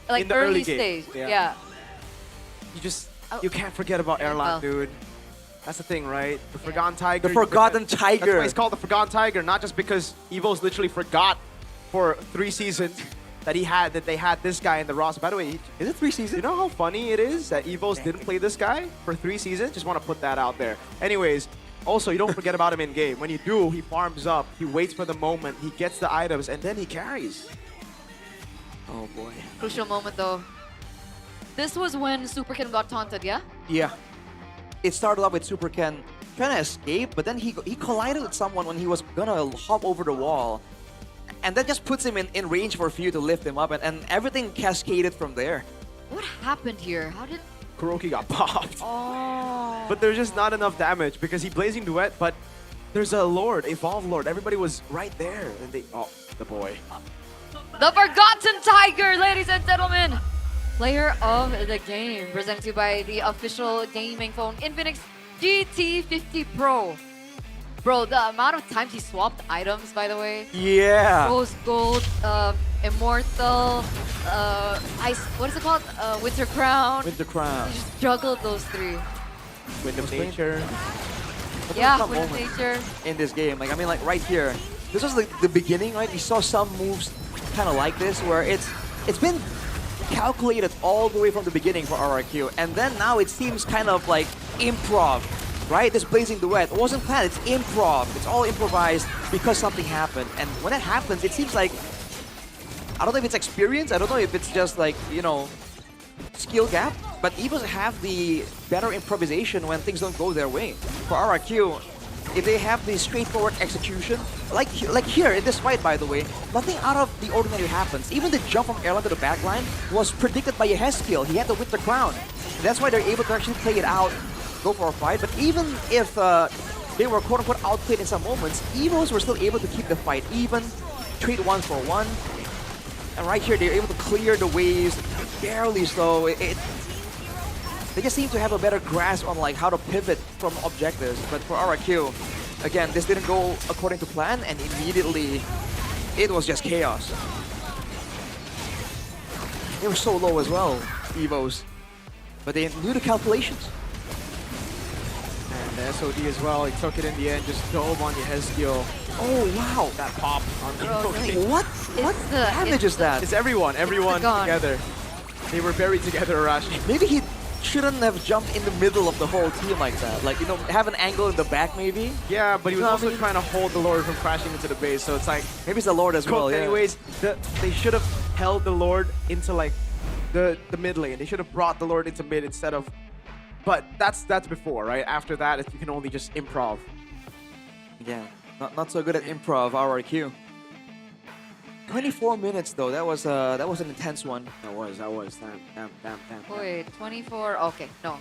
Like In the early early game, stage. yeah. Yeah. You can't forget about Erlang, dude. That's the thing, right? The Forgotten Tiger. The Forgotten That's Tiger. why it's called the Forgotten Tiger, not just because Evo's literally forgot for 3 seasons that they had this guy in the roster. By the way, is it 3 seasons? You know how funny it is that Evos didn't play this guy for 3 seasons? Just want to put that out there. Anyways, also, you don't forget about him in game. When you do, he farms up, he waits for the moment, he gets the items, and then he carries. Oh boy. Crucial moment though. This was when Superkin got taunted, yeah? Yeah. It started off with Super Ken trying to escape, but then he collided with someone when he was gonna hop over the wall. And that just puts him in range for Few to lift him up, and everything cascaded from there. What happened here? How did... Kuroki got popped. Oh. But there's just not enough damage because he Blazing Duet, but there's a Lord, Evolve Lord. Everybody was right there. And they... Oh, the boy. The Forgotten Tiger, ladies and gentlemen! Player of the game, presented to you by the official gaming phone Infinix GT50 Pro. Bro, the amount of times he swapped items, by the way. Yeah. Rose Gold, Immortal, Ice, what is it called? Winter Crown. Winter Crown. He just juggled those 3. Wind of Nature. Yeah, Wind of Nature. In this game, like, I mean, like, right here. This was like the beginning, right? We saw some moves kind of like this, where it's been calculated all the way from the beginning for RRQ, and then now it seems kind of like improv, right? This Blazing Duet, it wasn't planned, it's improv. It's all improvised because something happened, and when that happens, it seems like, I don't know if it's experience, I don't know if it's just like, you know, skill gap, but Evos have the better improvisation when things don't go their way. For RRQ, if they have the straightforward execution, like here in this fight, by the way, nothing out of the ordinary happens. Even the jump from Erlang to the backline was predicted by Yeheskiel. He had the Winter Crown. That's why they're able to actually play it out, go for a fight. But even if they were quote-unquote outplayed in some moments, Evos were still able to keep the fight even, trade 1-for-1. And right here, they're able to clear the waves, barely so. They just seem to have a better grasp on like how to pivot from objectives. But for RRQ, again, this didn't go according to plan, and immediately it was just chaos. They were so low as well, Evos, but they knew the calculations. And the SOD as well, he took it in the end, just dove on Yeheskiel. Oh wow, that pop on Kuroki. What damage is that? It's everyone together. They were buried together, Arashi. Maybe he shouldn't have jumped in the middle of the whole team like that. Like, you know, have an angle in the back maybe? Yeah, but he was also trying to hold the Lord from crashing into the base, so it's like... Maybe it's the Lord as well, yeah. Anyways, they should have held the Lord into like the mid lane. They should have brought the Lord into mid instead of... But that's before, right? After that, you can only just improv. Yeah, not so good at improv, RRQ. 24 minutes though, that was an intense one. That was. Damn. Wait, 24, okay, no.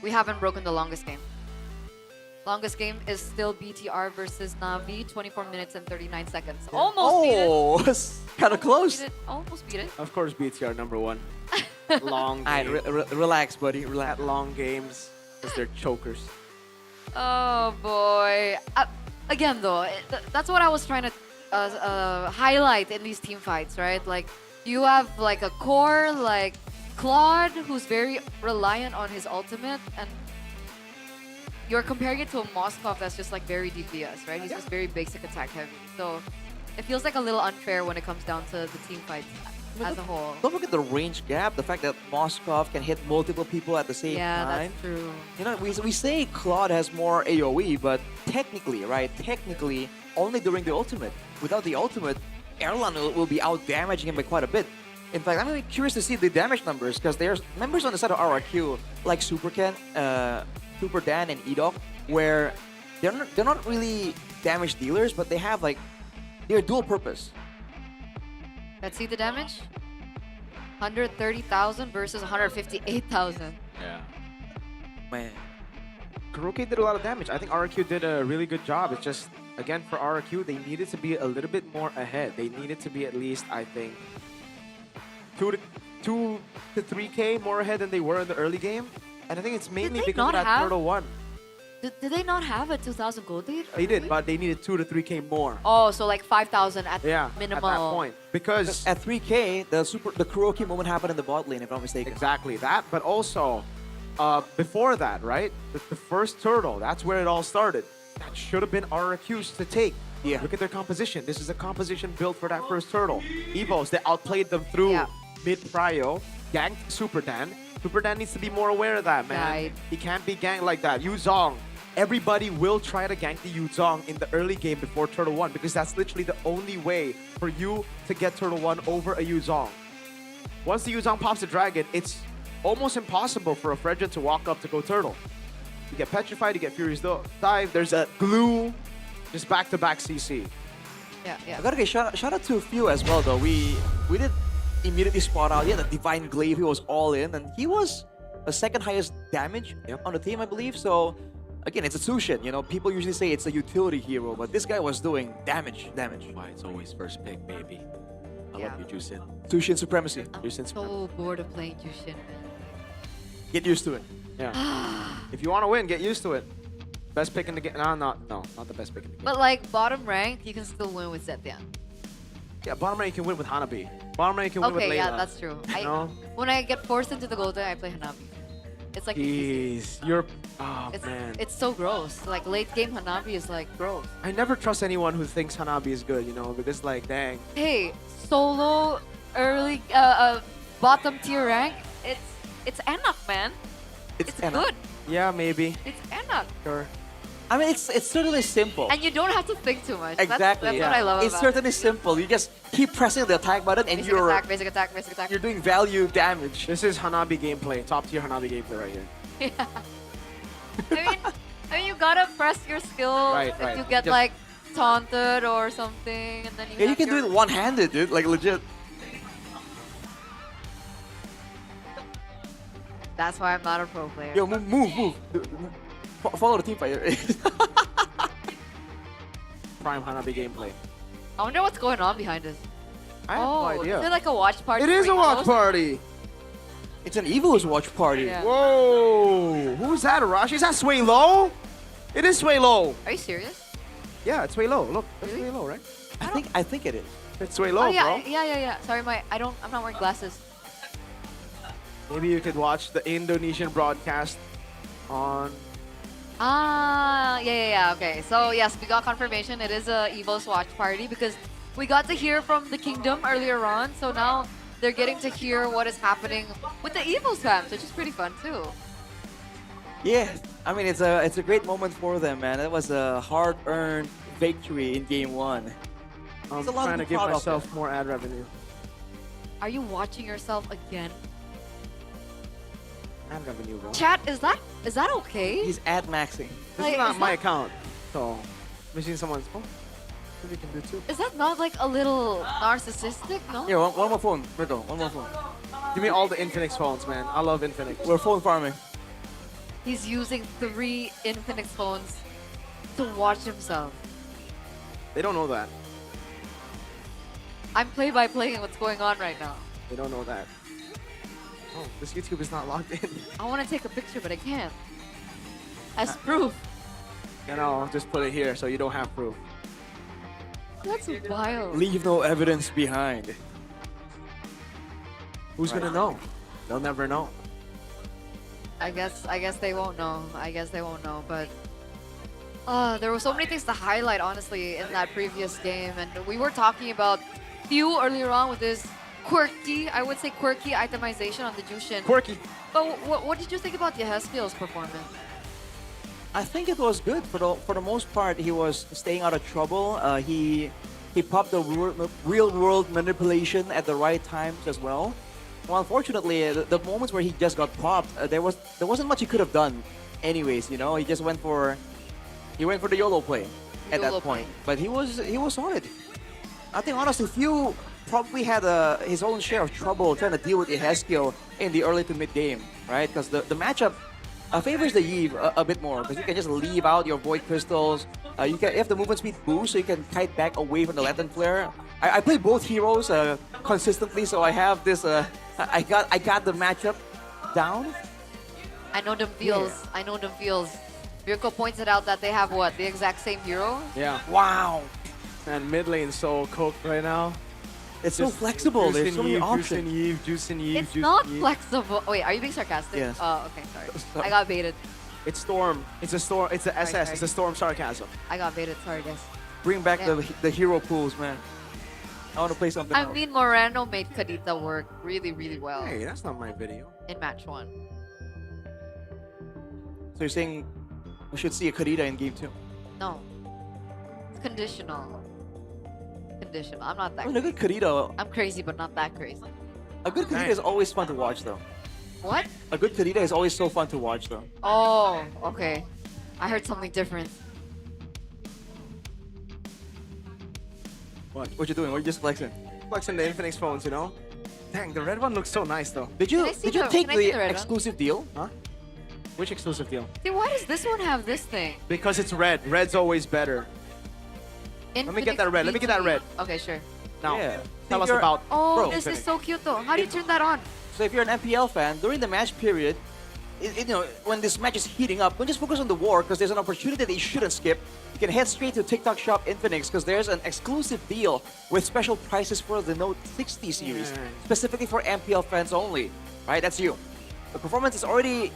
We haven't broken the longest game. Longest game is still BTR versus Navi, 24 minutes and 39 seconds. Yeah. Almost beat it. Oh, kind of close. Almost beat it. Of course, BTR #1. Long game. Alright, relax, buddy, relax. Long games, because they're chokers. Oh boy. Again though, that's what I was trying to highlight in these team fights, right? Like, you have like a core like Claude who's very reliant on his ultimate, and you're comparing it to a Moskov that's just like very DPS, right? He's just very basic attack heavy. So it feels like a little unfair when it comes down to the team fights. as a whole. Don't forget the range gap, the fact that Moskov can hit multiple people at the same Yeah, time. that's true. You know, we say Claude has more AoE, but technically, right? Technically, only during the ultimate. Without the ultimate, Erlan will be out damaging him by quite a bit. In fact, I'm really curious to see the damage numbers because there's members on the side of RRQ like Super Dan, and Edok, where they're not really damage dealers, but they're dual purpose. Let's see the damage. 130,000 versus 158,000. Yeah. Man. Kuroke did a lot of damage. I think RRQ did a really good job. It's just, again, for RRQ, they needed to be a little bit more ahead. They needed to be at least, I think, 2 to 3K more ahead than they were in the early game. And I think it's mainly because of that Turtle 1. Did they not have a 2,000 gold lead? They did, but they needed 2 to 3K more. Oh, so like 5,000 at minimum. At that point. Because at 3K, the Kuroki moment happened in the bot lane, if I'm not mistaken. Exactly that, but also before that, right? The first turtle, that's where it all started. That should have been RRQ's to take. Yeah. Look at their composition. This is a composition built for that first turtle. Evos, they outplayed them through mid-prio, ganked Super Dan. Super Dan needs to be more aware of that, man. Right. He can't be ganked like that. Yuzong. Everybody will try to gank the Yuzong in the early game before Turtle 1 because that's literally the only way for you to get Turtle 1 over a Yuzong. Once the Yuzong pops the dragon, it's almost impossible for a Fredrin to walk up to go Turtle. You get Petrified, you get Furious Dive, there's a glue, just back-to-back CC. Yeah. I gotta give shout out to a few as well though. We did immediately spot out, the Divine Glaive, he was all in, and he was the second highest damage on the team, I believe, so again, it's a Tushin, people usually say it's a utility hero, but this guy was doing damage. Why it's always first pick, baby. I love you, Jusin. Tushin supremacy. So bored of playing Jushin, man. Get used to it. Yeah. If you want to win, get used to it. Best pick in the game. No, not the best pick in the game. But like bottom rank, you can still win with Zetian. Yeah, bottom rank you can win with Hanabi. Bottom rank you can win with Layla. Okay, yeah, that's true. When I get forced into the Golden, I play Hanabi. It's like man. It's so gross. Like late game Hanabi is like gross. I never trust anyone who thinks Hanabi is good, because like, dang. Hey, solo early bottom tier rank, it's Enak, man. It's good. Yeah, maybe. It's Enak. Sure. I mean, it's certainly simple. And you don't have to think too much. Exactly. That's what I love it's about it. certainly simple. You just keep pressing the attack button and Basic attack. you're doing value damage. This is Hanabi gameplay. Top tier Hanabi gameplay right here. Yeah. I mean, you gotta press your skill if you get like taunted or something, and then you can do it one-handed, dude. Like legit. That's why I'm not a pro player. Yo, move. Follow the team fighter. Prime Hanabi gameplay. I wonder what's going on behind us. I have no idea. Is it like a watch party? It is a watch party. It's an Evo's watch party. Yeah. Whoa! Who's that, Arashi? Is that Sway Low? It is Sway Low. Are you serious? Yeah, it's Sway Low. Look, that's Sway Low, right? I think it is. It's Sway Low, Oh yeah, bro. yeah. Sorry, I'm not wearing glasses. Maybe you could watch the Indonesian broadcast on. Yeah. Okay, so yes, we got confirmation. It is a Evo's watch party because we got to hear from the Kingdom earlier on. So now they're getting to hear what is happening with the Evo's fans, which is pretty fun too. Yeah, I mean it's a great moment for them, man. It was a hard-earned victory in Game 1. I'm It's a lot trying to to be give proud of, myself man. more ad revenue. Are you watching yourself again? Ad revenue, bro. Chat, is that okay? He's ad maxing. This Like, is not is my that- account, so machine someone's. Oh, maybe you can do too. Is that not like a little narcissistic? No. Yeah, one more phone, Mirko. One more phone. Give me all the Infinix phones, man. I love Infinix. We're phone farming. He's using 3 Infinix phones to watch himself. They don't know that. I'm play-by-playing what's going on right now. They don't know that. Oh, this YouTube is not logged in. I want to take a picture, but I can't. As proof. And I'll just put it here so you don't have proof. That's wild. Leave no evidence behind. Who's gonna know? They'll never know. I guess they won't know. But there were so many things to highlight, honestly, in that previous game. And we were talking about Thew earlier on with his quirky, I would say quirky itemization on the Jushin. Quirky. But what did you think about Yehezkiel's performance? I think it was good for the most part. He was staying out of trouble. He popped the real world manipulation at the right times as well. Well, unfortunately, the moments where he just got popped, there wasn't much he could have done. Anyways, you know, he just went for the YOLO play at that point. But he was solid. I think honestly, Few probably had his own share of trouble trying to deal with Yehezkiel in the early to mid game, right? Because the matchup favors the Eve a bit more, because you can just leave out your Void Crystals. You have the movement speed boost, so you can kite back away from the Lantern Flare. I play both heroes consistently, so I have this. I got the matchup down. I know them feels. Yeah. I know them feels. Mirko pointed out that they have what? The exact same hero? Yeah. Wow. And mid lane so cooked right now. It's so flexible. There's so many options. Juice and Eve, It's not flexible. Wait, are you being sarcastic? Yes. Oh, okay, sorry. I got baited. It's Storm. It's a Storm. It's a SS. Sorry. It's a Storm sarcasm. I got baited. Sorry, guys. Bring back Yeah. the hero pools, man. I want to play something I else. mean, Moreno made Kadita work really, really well Hey, that's not my video. in match 1. So you're saying we should see a Kadita in game 2? No. It's conditional. Conditional. I'm not that I mean, a crazy. good Kadita. I'm crazy, but not that crazy. A good Kadita is always fun to watch, though. What? A good Kadita is always so fun to watch, though. Oh, okay. I heard something different. What you doing? What you just flexing? Flexing the Infinix phones, you know? Dang, the red one looks so nice, though. Did you Can I see take can I see the the red one? exclusive deal? Huh? Which exclusive deal? See, why does this one have this thing? Because it's red. Red's always better. Let me get that red. Let me get that red. Okay, sure. Now, Yeah. tell us You're- about. Oh, Bro, this is so cute though. How do you turn that on? So if you're an MPL fan, during the match period, you know, when this match is heating up, don't just focus on the war, because there's an opportunity that you shouldn't skip. You can head straight to TikTok Shop Infinix, because there's an exclusive deal with special prices for the Note 60 series, specifically for MPL fans only. Right, that's you. The performance is already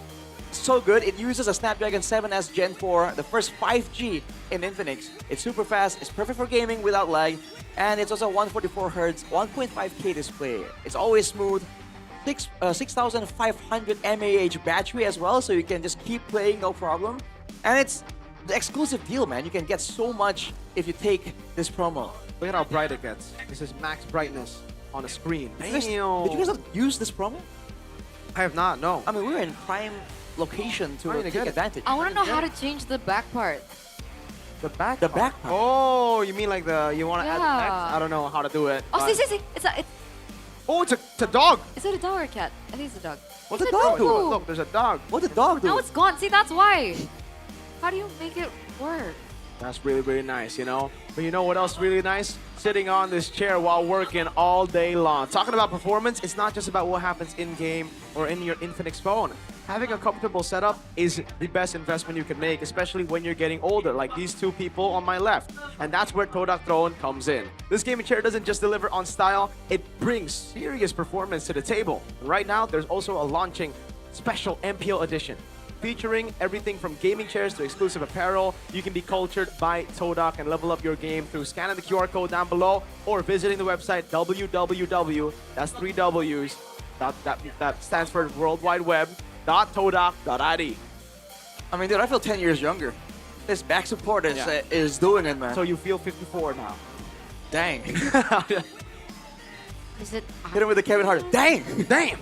so good. It uses a Snapdragon 7S Gen 4, the first 5G in Infinix. It's super fast, it's perfect for gaming without lag, and it's also 144Hz, 1.5K display. It's always smooth. 6,500 mAh battery as well, so you can just keep playing, no problem. And it's the exclusive deal, man. You can get so much if you take this promo. Look at how bright it gets. This is max brightness on the screen. Did you guys use this promo? I have not, no. I mean, we're in prime location to Trying to take get it. advantage. I want to know how to change the back part. The back The part. back part. Oh, you mean like you want to add Yeah. text? I don't know how to do it. Oh, but- see. Oh, it's a dog. Is it a dog or a cat? I think it's a dog. What's It's a dog do? Look, there's a dog. What's a dog do? Now it's gone. See, that's why. How do you make it work? That's really, really nice, you know? But you know what else really nice? Sitting on this chair while working all day long. Talking about performance, it's not just about what happens in-game or in your Infinix phone. Having a comfortable setup is the best investment you can make, especially when you're getting older, like these two people on my left. And that's where Todak Throne comes in. This gaming chair doesn't just deliver on style, it brings serious performance to the table. Right now, there's also a launching special MPL edition, featuring everything from gaming chairs to exclusive apparel. You can be cultured by Todak and level up your game through scanning the QR code down below or visiting the website www, that's 3 W's, that stands for World Wide Web, .todak.id. I mean, dude, I feel 10 years younger. This back support is doing it, man. So you feel 54 now. Dang. Is it? Hit him with the Kevin Hart. Dang! Damn!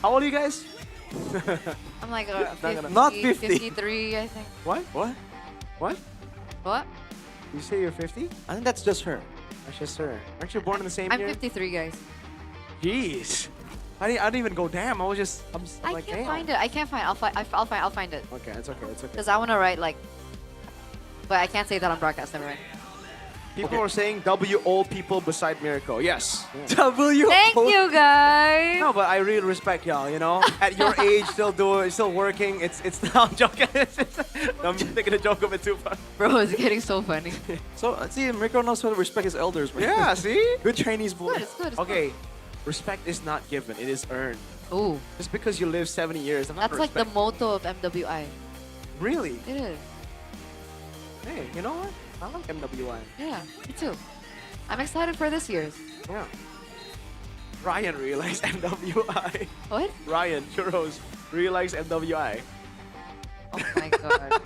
How old are you guys? I'm like Not 50. 53, I think. What? What? What? What? You say you're 50? I think that's just her. That's just her. Aren't you born in the same I'm year? 53, guys. Jeez. I didn't even go damn. I'm I like, can't damn. find it. I can't find. I'll find it. Okay, it's okay. It's okay. Cause I want to write like, but I can't say that on broadcast. Never mind. People are saying W old people beside Miracle. Yes. W. Thank you, guys. No, but I really respect y'all. You know, at your age, still working. It's. I'm joking. I'm taking a joke of it too far. Bro, it's getting so funny. So, see, Rico knows how to respect his elders, bro. Yeah. See. Good Chinese boy. It's good. Okay. Respect is not given. It is earned. Ooh. Just because you live 70 years, I'm not That's like the respect. motto of MWI. Really? It is. Hey, you know what? I like MWI. Yeah, me too. I'm excited for this year's. Yeah. Ryan really likes MWI. What? Ryan Churros really likes MWI. Oh my god.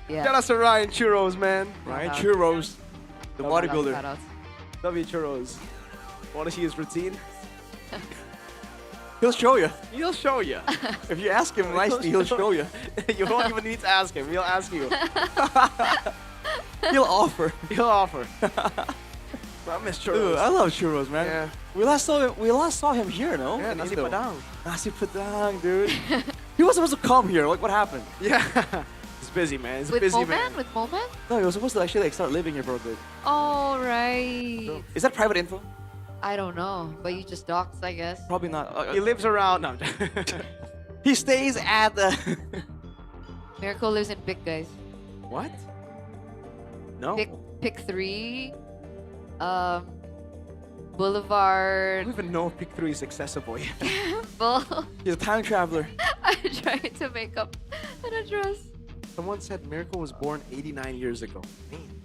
Yeah. Shout out to Ryan Churros, man. Ryan Shout out. Churros, the Shout out, bodybuilder. Shout out. W Churros. Want to see his routine? He'll show you. He'll show you. If you ask him nicely, he'll show you. You won't even need to ask him. He'll ask you. He'll offer. He'll offer. I miss Churros. Dude, I love Churros, man. Yeah. We last saw him here, no? Yeah, In Nasi Indo. Padang. Nasi Padang, dude. He was supposed to come here. Like, what happened? Yeah. He's busy, man. He's a With busy Moman? man. With Moman? No, he was supposed to actually like start living here for a bit. Oh, right. Is that private info? I don't know, but you just doxed, I guess. Probably not. He lives around. No. He stays at the. Miracle lives in Pick, guys. What? No. Pick 3. Boulevard. I don't even know if Pick 3 is accessible yet. Bull. He's a time traveler. I'm trying to make up an address. Someone said Miracle was born 89 years ago.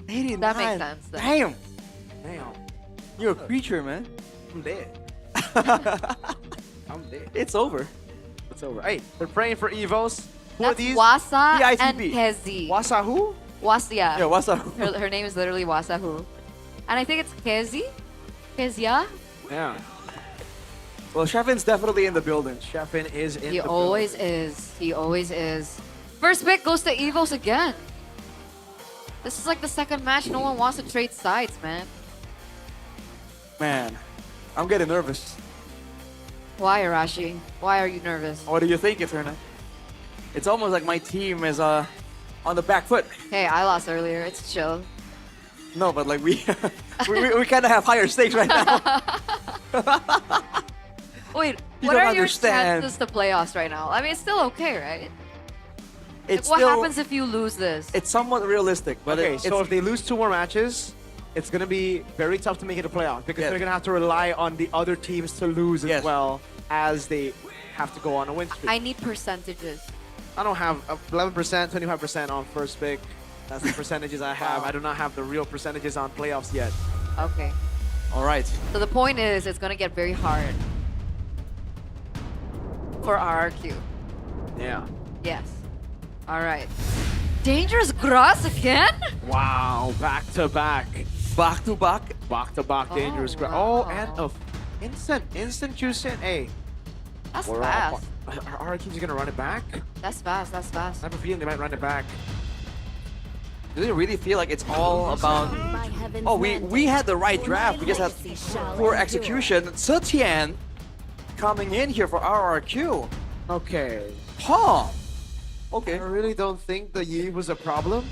89. That makes sense. Then. Damn. Damn. You're a creature, man. I'm dead. I'm dead. It's over. It's over. Hey, they're praying for Evos. Who are That's these? Wasa and PITB. Kezi. Wasa who? Wasa, yeah. Yeah, what's up? Her name is literally Wasahu. And I think it's Kezi. Kezia. Yeah. Well, Shefin's definitely in the building. Sheffin is in He the always building. is. He always is. First pick goes to Evos again. This is like the second match. No one wants to trade sides, man. Man, I'm getting nervous. Why, Arashi? Why are you nervous? What do you think, Eterna? It's almost like my team is on the back foot. Hey, I lost earlier. It's chill. No, but like we we kind of have higher stakes right now. Wait, You what don't are your understand. chances to playoffs right now? I mean, it's still okay, right? It's Like, what still, happens if you lose this? It's somewhat realistic, but Okay, it's so if they lose 2 more matches, it's going to be very tough to make it a playoff because Yes. they're going to have to rely on the other teams to lose as Yes. well as they have to go on a win streak. I need percentages. I don't have 11%, 25% on first pick. That's the percentages I have. I do not have the real percentages on playoffs yet. Okay. all right. So the point is, it's gonna get very hard for RRQ. Yeah. Yes. All right. Dangerous grass again? Wow, back to back. Back to back. Back to back dangerous grab. wow. Oh, and a instant juice in. Hey. That's we're fast. Our team's gonna run it back. That's fast. That's fast. I have a feeling they might run it back. Do you really feel like it's all about? Oh, we had the right draft. We just had poor execution. Zetian coming in here for RRQ. Okay. Huh. I Okay. really don't think the Yi was a problem.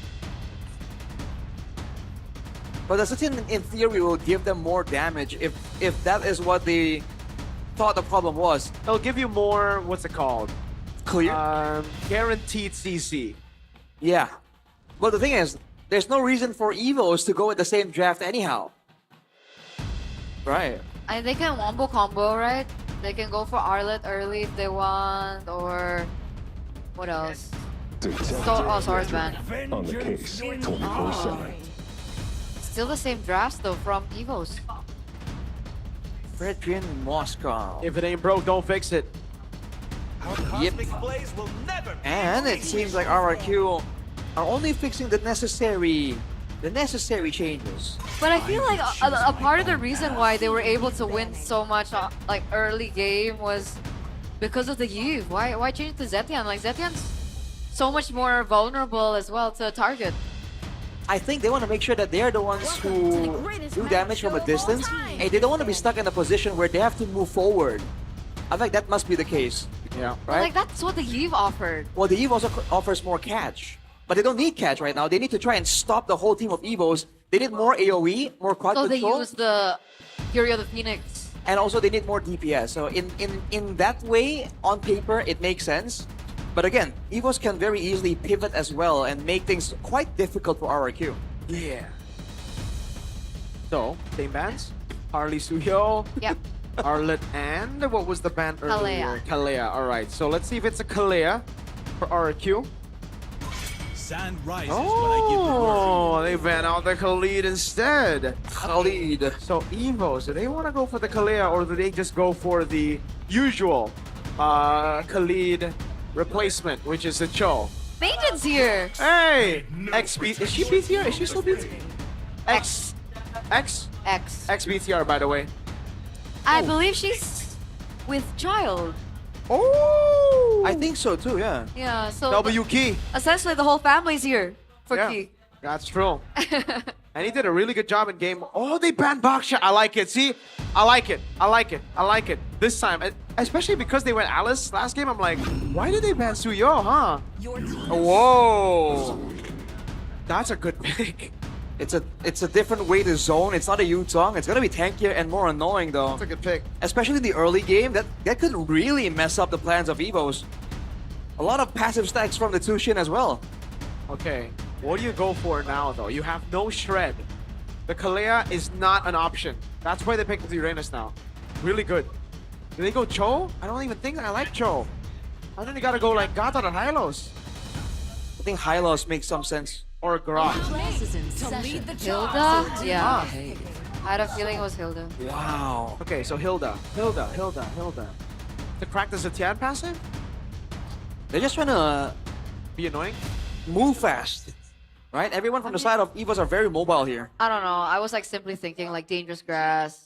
But the Zetian, in theory, will give them more damage if that is what they thought the problem was. It'll give you more, what's it called? Clear? Guaranteed CC. Yeah. But the thing is, there's no reason for Evos to go with the same draft anyhow. Right. And they can wombo combo, right? They can go for Arlet early if they want, or what else? Swordsman. On the case, 24/7. Still the same drafts though from Evos. Fredrian Moscow. If it ain't broke, don't fix it. Yep. And it seems like RRQ are only fixing the necessary changes. But I feel like a part of the reason why they were able to win so much like early game was because of the Eve. Why change it to Zetian? Like Zetian's so much more vulnerable as well to target. I think they want to make sure that they're the ones who do damage from a distance, and they don't want to be stuck in a position where they have to move forward. I think that must be the case. Yeah. But, like that's what the Eve offered. Well, the Eve also offers more catch. But they don't need catch right now. They need to try and stop the whole team of Evos. They need more AoE, more quad So they control. use the Fury of the Phoenix. And also they need more DPS. So in that way, on paper, it makes sense. But again, Evos can very easily pivot as well and make things quite difficult for RRQ. Yeah. So, same bands? Harley Suhyo. Yep. Arlet and what was the band earlier? Kalea. Kalea. Alright, so let's see if it's a Kalea for RRQ. Sand rises when I give the word. Oh, they ban out the Khalid instead. Khalid. So Evos, do they want to go for the Kalea or do they just go for the usual Khalid replacement, which is the Cho? Maiden's here. Hey! XB, is she BTR? Is she still BTR? X. BTR, by the way. I believe she's with child. Oh! I think so too, yeah. Yeah, so W Key. essentially the whole family's here for Yeah. Key. That's true. And he did a really good job in game. Oh, they banned Baksha. I like it. See? I like it. I like it. I like it. This time, especially because they went Alice last game, I'm like, why did they ban Suyo, huh? Whoa. That's a good pick. It's a different way to zone. It's not a Yutong. It's gonna be tankier and more annoying though. That's a good pick. Especially in the early game, that could really mess up the plans of Evos. A lot of passive stacks from the Tushin as well. Okay, what do you go for now though? You have no shred. The Kalea is not an option. That's why they picked the Uranus now. Really good. Do they go Cho? I don't even think I like Cho. I think they gotta go like Gata or Hylos. I think Hylos makes some sense. Or Garage. Hilda? Yeah. I had a feeling it was Hilda. Wow. Okay, so Hilda. To crack the Zetian passive? They're just trying to be annoying? Move fast. Right? Everyone from the side of Evos are very mobile here. I don't know. I was like simply thinking like dangerous grass.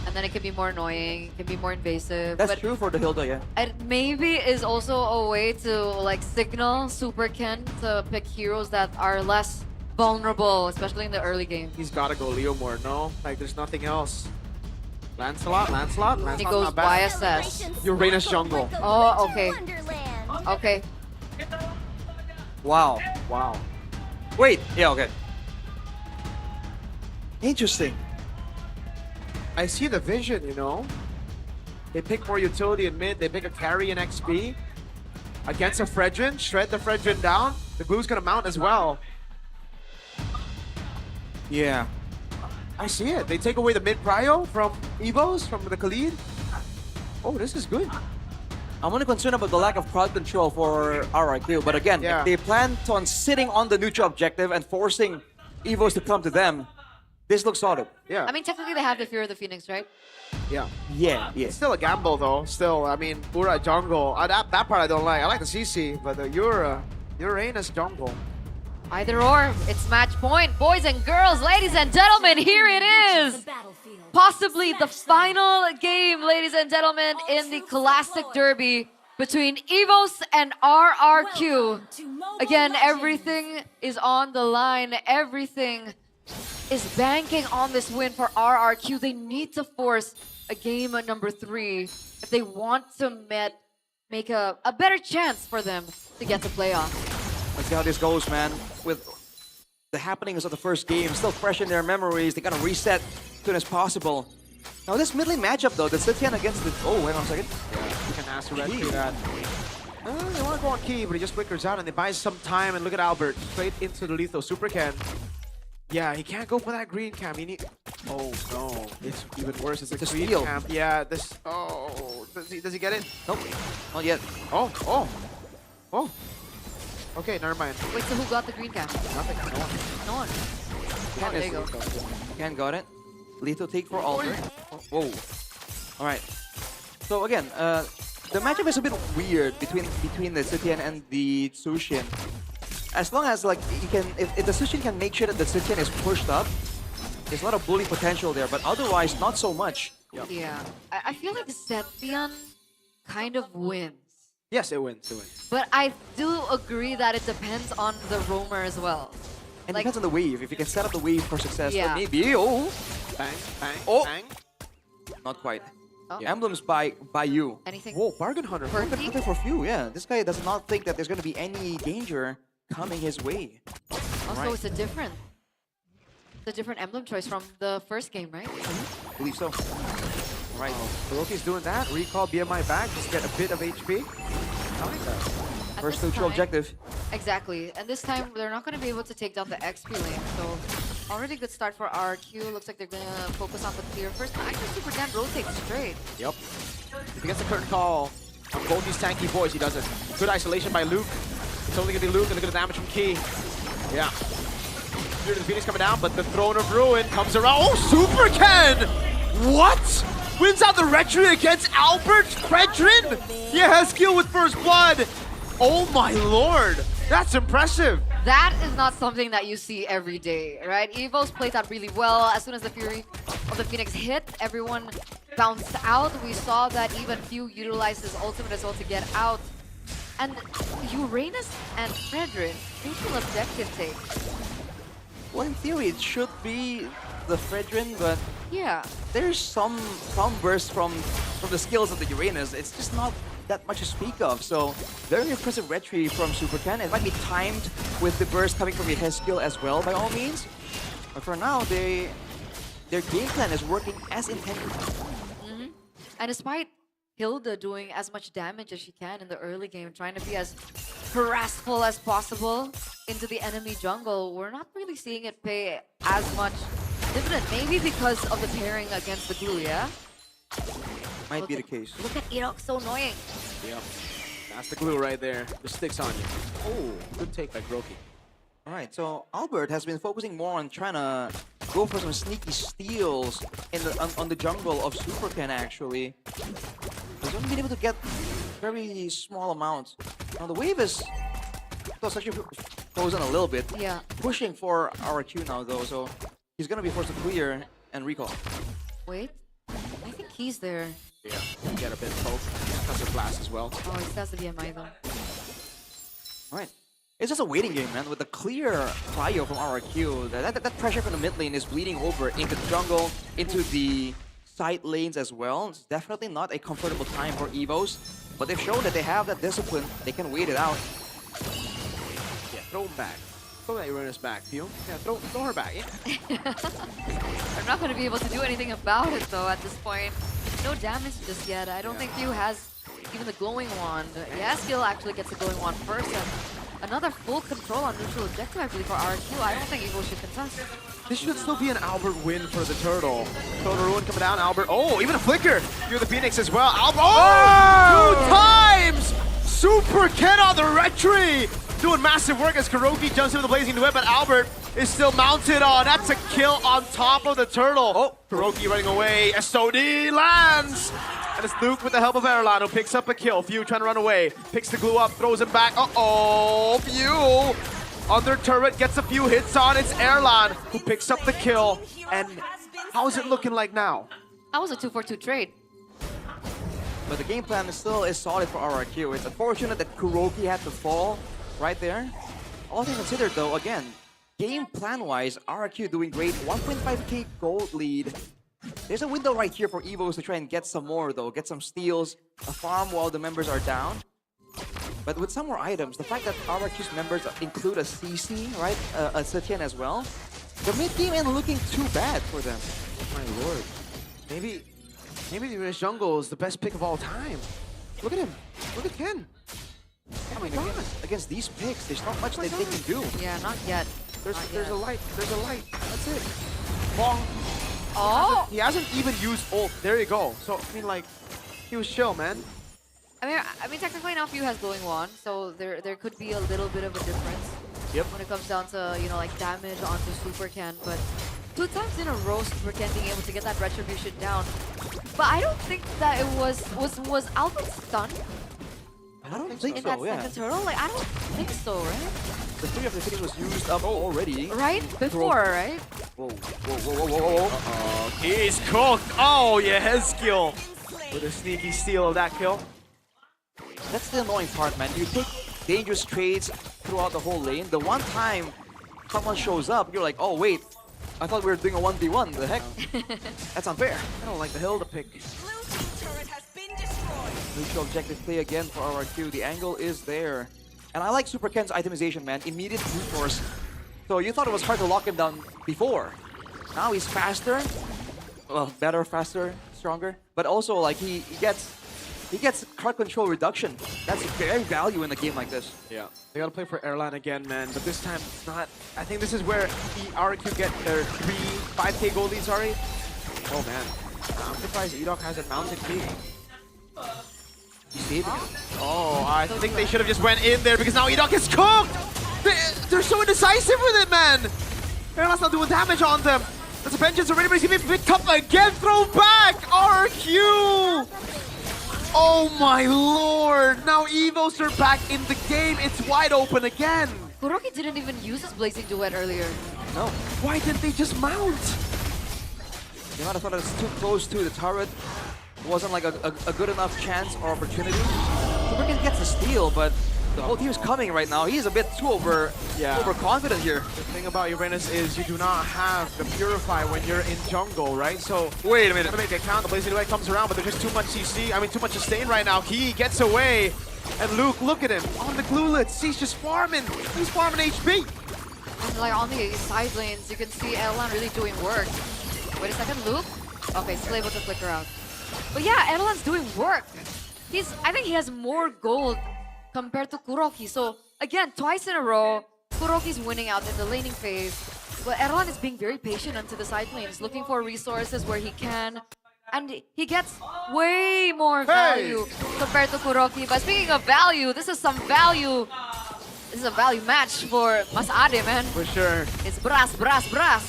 And then it can be more annoying, it can be more invasive. That's but true for the Hilda, yeah. it maybe is also a way to like signal Super Ken to pick heroes that are less vulnerable, especially in the early game. He's gotta go Leo more, no? Like there's nothing else. Lancelot. He goes not bad. YSS. Uranus jungle. Oh, okay. Okay. Wow. Wait, yeah, okay. Interesting. I see the vision, you know? They pick more utility in mid, they pick a carry in XP. Against a Fredrin, shred the Fredrin down. The glue's gonna mount as well. Yeah. I see it. They take away the mid prio from Evos, from the Khalid. Oh, this is good. I'm only concerned about the lack of crowd control for RRQ, but again, if they plan on sitting on the neutral objective and forcing Evos to come to them, this looks solid. Yeah. I mean, technically they have the Fear of the Phoenix, right? Yeah. Yeah. It's still a gamble though. Still, I mean, Ura jungle. That part I don't like. I like the CC, but the Uranus jungle. Either or, it's match point. Boys and girls, ladies and gentlemen, here it is. Possibly the final game, ladies and gentlemen, in the Classic Derby between Evos and RRQ. Again, everything is on the line. Everything is banking on this win for RRQ. They need to force a game at number 3 if they want to make a better chance for them to get to playoffs. Let's see how this goes, man. With the happenings of the first game still fresh in their memories, they gotta reset as soon as possible. Now this mid lane matchup though, the Zetian against the... Oh, wait on a second. You can ask Red to that. They want to go on Key, but he just flickers out and they buy some time. And look at Albert, straight into the lethal Super Ken. Yeah, he can't go for that green cam. He need... Oh no, it's even worse. It's a green steal. cam. Yeah, this... Oh, does he get it? Nope, not yet. Oh. Okay, never mind. Wait, so who got the green cap? Nothing, No one. Ken there you go. Ken got it. Lethal take for Alter. Whoa. Alright. So again, the matchup is a bit weird between the Zetian and the Sushin. As long as like you can, if the Sushin can make sure that the Zetian is pushed up, there's a lot of bully potential there, but otherwise not so much. Yeah. I feel like Zetian kind of wins. Yes, it wins. But I do agree that it depends on the roamer as well. And like, depends on the wave. If you can set up the wave for success, Yeah. then maybe. Oh, bang, oh, bang. Not quite. Oh. Emblems by you. Anything? Whoa, Bargain Hunter. Bargain Hunter for few. Yeah, this guy does not think that there's going to be any danger coming his way. Also, Right. it's a different emblem choice from the first game, right? I believe so. Right. Hiroki's doing that. Recall BMI back, just get a bit of HP. First neutral objective. Exactly. And this time, they're not going to be able to take down the XP lane. So, already good start for RQ. Looks like they're going to focus on the clear first. Actually, Super Dan rotates straight. Yep. If he gets the curtain call on both these tanky boys, he does it. Good isolation by Luke. It's only gonna be Luke and look at the damage from Key. Yeah. Here the Phoenix coming down, but the Throne of Ruin comes around. Oh, Super Ken! What? Wins out the retry against Albert Fredrin? Yeah, skill with first blood. Oh my lord, that's impressive. That is not something that you see every day, right? Evos played that really well. As soon as the Fury of the Phoenix hit, everyone bounced out. We saw that even Few utilized his ultimate as well to get out. And Uranus and Fredrin, neutral objective take. Well, in theory, it should be the Fredrin, but yeah, there's some bursts from the skills of the Uranus. It's just not that much to speak of. So very impressive retry from Super Ken. It might be timed with the burst coming from his skill as well, by all means. But for now, their game plan is working as intended. And despite Hilda doing as much damage as she can in the early game, trying to be as harassful as possible into the enemy jungle, we're not really seeing it pay as much dividend. Maybe because of the pairing against the glue, yeah? Might be the case. Look at Irok, so annoying. Yep. That's the glue right there. The sticks on you. Oh, good take by Groki. Alright, so Albert has been focusing more on trying to go for some sneaky steals in on the jungle of Super Ken, actually. He's only been able to get very small amounts. Now the wave is actually frozen a little bit. Yeah. Pushing for RQ now though, so he's gonna be forced to clear and recall. Wait, I think he's there. Yeah, get a bit of poke. That's a blast as well. Oh, he still has the BMI though. Alright. It's just a waiting game, man. With the clear cryo from RQ, that pressure from the mid lane is bleeding over into the jungle, into the side lanes as well. It's definitely not a comfortable time for Evos, but they've shown that they have that discipline. They can wait it out. Yeah, throw him back. Throw that Uranus back, Pio. Yeah, throw her back. Yeah. I'm not going to be able to do anything about it though at this point. No damage just yet. I don't think Few has even the glowing wand. Yeah, Skill actually gets the glowing wand first, and another full control on neutral objective, I believe, for RQ. I don't think Eagle should contest. This should still be an Albert win for the Turtle. Total Ruin coming down, Albert. Oh, even a flicker. You're the Phoenix as well. Albert. Oh! 2 times! Super Ken on the retry! Doing massive work as Kuroki jumps into the blazing whip, but Albert is still mounted on. That's a kill on top of the Turtle. Oh, Kuroki running away. SOD lands! And it's Luke with the help of Erlan who picks up a kill. Few trying to run away. Picks the glue up, throws him back. Uh-oh, Few! Under turret, gets a few hits on. It's Erlan who picks up the kill. And how is it looking like now? That was a 2-for-2 trade. But the game plan is solid for RRQ. It's unfortunate that Kuroki had to fall right there. All things considered though, again, game plan-wise, RRQ doing great. 1.5k gold lead. There's a window right here for Evos to try and get some more though. Get some steals, a farm while the members are down. But with some more items, the fact that RRQ's members include a CC, right? A Setien as well. The mid game ain't looking too bad for them. Oh my lord. Maybe the Uranus jungle is the best pick of all time. Look at him. Look at Ken. I mean, against these picks, there's not much that they can do. Yeah, not yet. There's a light. There's a light. That's it. Bong. Oh! He hasn't even used ult. There you go. So, I mean, like, he was chill, man. I mean, technically now Few has glowing wand, so there could be a little bit of a difference. Yep. When it comes down to, you know, like damage onto Super Ken, but 2 times in a row Super Ken being able to get that retribution down. But I don't think that it was Albert stunned? I don't think in so, that yeah. second turtle? Like, I don't think so, right? The 3 of the Phoenix was used up already. Right? Before, right? Whoa, whoa, whoa, whoa, whoa, whoa. He's cooked. Oh, yeah, his skill. With a sneaky steal of that kill. That's the annoying part, man. You take dangerous trades throughout the whole lane. The one time someone shows up, you're like, oh, wait. I thought we were doing a 1v1. The heck? That's unfair. I don't like the hill to pick. Neutral objective play again for RRQ. The angle is there. And I like Super Ken's itemization, man. Immediate brute force. So you thought it was hard to lock him down before. Now he's faster. Well, better, faster, stronger. But also, like, he gets card control reduction. That's very value in a game like this. Yeah. They gotta play for Erlan again, man. But this time, it's not... I think this is where RQ get their 5k gold lead, sorry. Oh, man. I'm surprised Edok hasn't mounted key. He's saving it. Oh, I think they should have just went in there because now Edok is cooked! They're so indecisive with it, man! Erlan's not doing damage on them. There's a vengeance already, but he's getting picked up again. Throw back! RQ! Oh my lord! Now Evos are back in the game. It's wide open again. Kuroki didn't even use his Blazing Duet earlier. No. Why didn't they just mount? They might have thought it was too close to the turret. It wasn't like a good enough chance or opportunity. Kuroki gets the steal, but the whole team's coming right now. He's a bit too overconfident here. The thing about Uranus is you do not have the Purify when you're in jungle, right? So wait a minute. Gotta make it count. The Blazing Duet comes around, but there's just too much CC. I mean, too much sustain right now. He gets away. And Luke, look at him. On the glulets. He's just farming. He's farming HP. And like on the side lanes, you can see Erlan really doing work. Wait a second, Luke? Okay, still able to flicker out. But yeah, Erlan's doing work. I think he has more gold compared to Kuroki. So again, twice in a row, Kuroki's winning out in the laning phase. But Erlan is being very patient onto the side lanes, looking for resources where he can. And he gets way more value compared to Kuroki. But speaking of value, this is some value. This is a value match for Mas Ade, man. For sure. It's brass, brass, brass.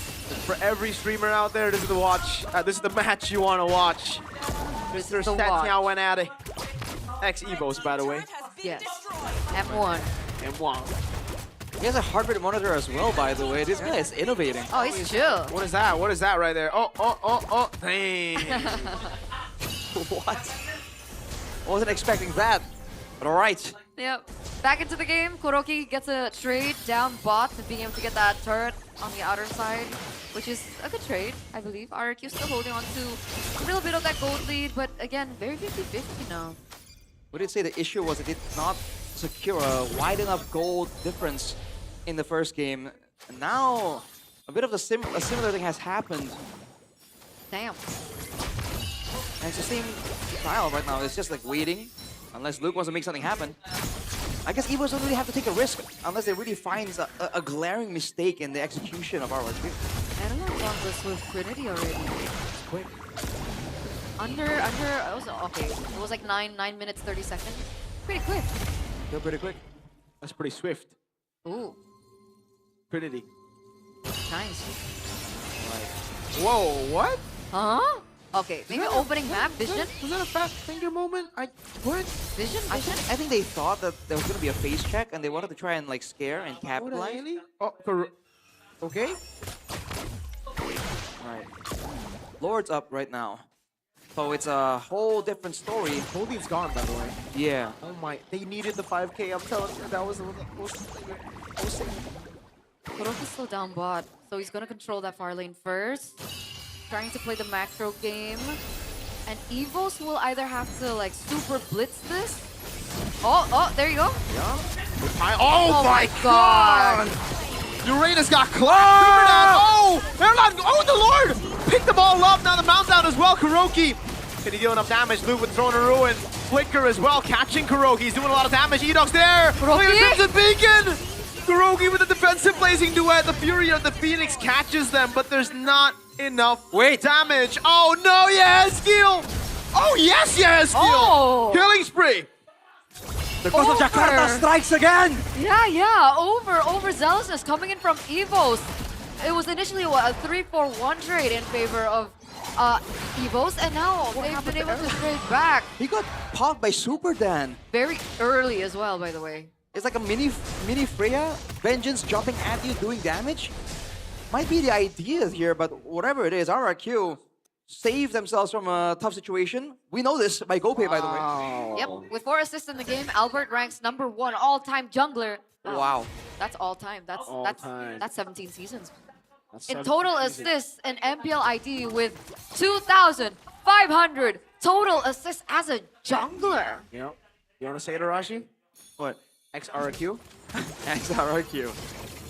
For every streamer out there, this is the watch. This is the match you want to watch. Mr. Setnya went at it. Ex-Evos, by the way. Yes. M1. M1. He has a heart rate monitor as well, by the way. This guy is innovating. Oh, he's chill. What is that? What is that right there? Oh. Dang. What? Wasn't expecting that. But all right. Yep. Back into the game. Kuroki gets a trade down bot and being able to get that turret on the outer side, which is a good trade, I believe. RQ still holding on to a little bit of that gold lead, but again, very 50-50 now. We did say the issue was it did not secure a wide enough gold difference in the first game. And now, a bit of a similar thing has happened. Damn. And it's the same style right now. It's just like waiting, unless Luke wants to make something happen. I guess Evos don't really have to take a risk unless they really find a glaring mistake in the execution of RRQ. Erlan won this with Trinity already. It's quick. It was like 9 minutes, 30 seconds. Pretty quick. Still pretty quick. That's pretty swift. Ooh. Trinity. Nice. Whoa, what? Huh? Okay, maybe opening map, Vision? Was that a fat finger moment? What? Vision? I think they thought that there was going to be a face check and they wanted to try and like scare and capitalize. Oh, okay. Right. Lord's up right now. So it's a whole different story. Holding's gone, by the way. Yeah. Oh my, they needed the 5K, I'm telling you, that was Kuroki's still down bot, so he's gonna control that far lane first. Trying to play the macro game. And Evos will either have to like super blitz this. Oh, there you go. Yeah. Oh my god! Uranus got clapped! Oh! Erlan! Oh, the Lord! Picked the ball up, now the mount down as well, Kuroki. Can he deal enough damage? Luke with Throne of Ruin. Flicker as well, catching Kuroki. He's doing a lot of damage. Edok's there! Look at the Crimson Beacon! Kuroki with the defensive Blazing Duet. The Fury of the Phoenix catches them, but there's not enough damage. Oh no, yes, skill! Oh yes, skill! Oh. Killing spree! The Ghost of Jakarta strikes again! Yeah, overzealousness coming in from Evos. It was initially a 3-4-1 trade in favor of Evos, and now they've been able to trade back. He got popped by Super Dan. Very early as well, by the way. It's like a mini Freya, Vengeance jumping at you, doing damage. Might be the idea here, but whatever it is, RRQ saved themselves from a tough situation. We know this by GoPay, by the way. Yep, with 4 assists in the game, Albert ranks #1 all-time jungler. Wow. That's all-time. That's 17 seasons. That's in 17 total seasons. assists, an MPL ID with 2,500 total assists as a jungler. Yep. You want to say it, Arashi? What? X-RQ? X-RQ.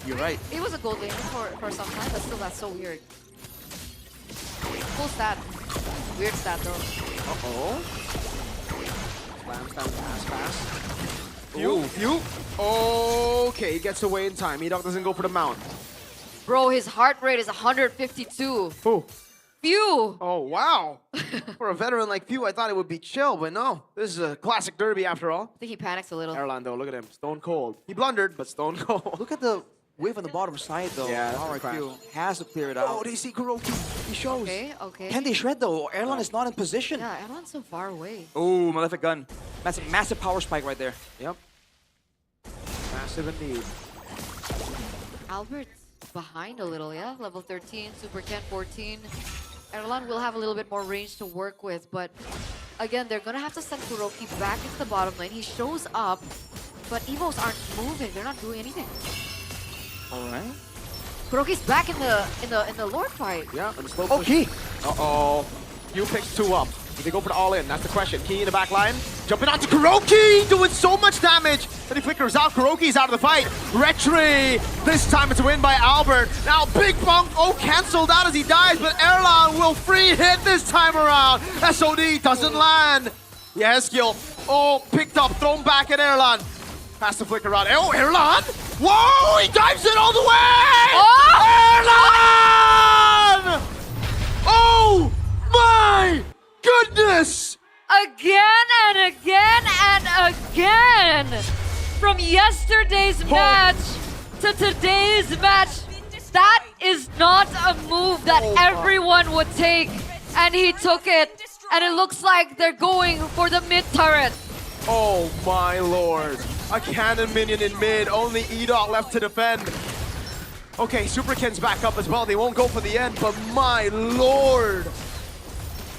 You're right. He was a gold laner for some time, but still that's so weird. Cool stat. Weird stat though. Uh-oh. Slams down fast. Phew. Okay, he gets away in time. Edok doesn't go for the mount. Bro, his heart rate is 152. Who? Few. Oh, wow. For a veteran like Few, I thought it would be chill, but no. This is a classic derby after all. I think he panics a little. Erlan, though, look at him. Stone cold. He blundered, but stone cold. Look at the wave on the bottom side, though. Yeah, RQ has to clear it out. Oh, they see Kuroki. He shows. Okay. Can they shred, though? Erlan is not in position. Yeah, Erlan's so far away. Oh, Malefic gun. Massive power spike right there. Yep. Massive indeed. Albert's behind a little, yeah? Level 13, Super Ken 14. Erlan will have a little bit more range to work with, but again, they're gonna have to send Kuroki back into the bottom lane. He shows up, but Evos aren't moving. They're not doing anything. All right. Kuroki's back in the Lord fight. Yeah, and slow push. Okay. Uh-oh. Few picks 2 up. Do they go for the all-in? That's the question. Key in the back line. Jumping onto Kuroki, doing so much damage. Then he flickers out. Kuroki's out of the fight. Retri. This time it's a win by Albert. Now big bunk. Oh, canceled out as he dies, but Erlan will free hit this time around. SOD doesn't land. Yeah, skill. Oh, picked up, thrown back at Erlan. Pass the flicker out. Oh, Erlan! Whoa, he dives it all the way! Oh! Erlan! Oh my goodness! Again and again and again! From yesterday's match to today's match, that is not a move that everyone would take. And he took it. And it looks like they're going for the mid turret. Oh my lord. A cannon minion in mid, only E-Dot left to defend. Okay, Super Ken's back up as well. They won't go for the end, but my lord.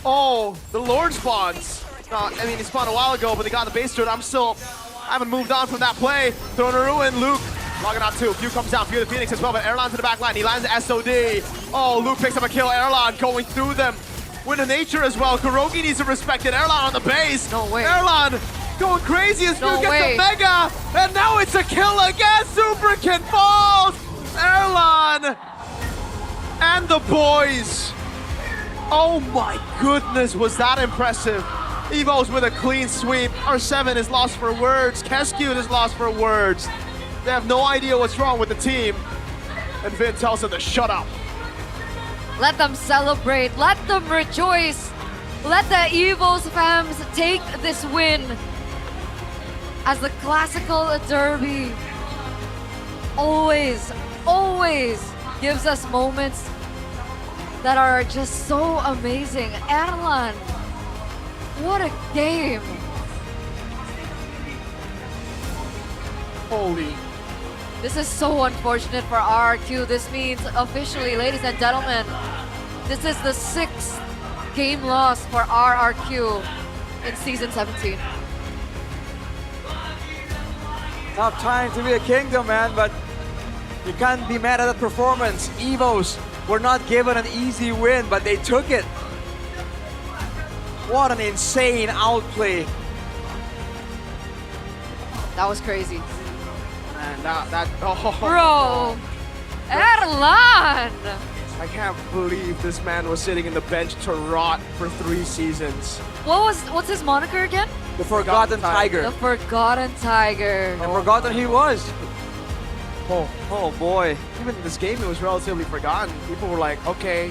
Oh, the Lord spawns. I mean, he spawned a while ago, but they got the base to it. I haven't moved on from that play. Throwing a ruin, Luke. Logging out 2. Few comes down, Few the Phoenix as well, but Erlan's in the back line. He lands the SOD. Oh, Luke picks up a kill. Erlan going through them. Winter nature as well. Kuroki needs to respect it. Erlan on the base. No way. Erlan going crazy as Few No gets way. the Mega. And now it's a kill again. Super Ken falls. Erlan and the boys. Oh my goodness, was that impressive. Evo's with a clean sweep. R7 is lost for words. Kescue is lost for words. They have no idea what's wrong with the team. And Vin tells them to shut up. Let them celebrate. Let them rejoice. Let the Evos fans take this win as the classical derby always gives us moments that are just so amazing. Erlan, what a game. Holy. This is so unfortunate for RRQ. This means officially, ladies and gentlemen, this is the 6th game loss for RRQ in Season 17. Tough time to be a kingdom, man, but you can't be mad at that performance. Evos were not given an easy win, but they took it. What an insane outplay. That was crazy. And oh. Bro, Erlan! I can't believe this man was sitting in the bench to rot for 3 seasons. What's his moniker again? The Forgotten Tiger. The Forgotten Tiger. And forgotten he was. Oh boy. Even in this game, it was relatively forgotten. People were like, okay,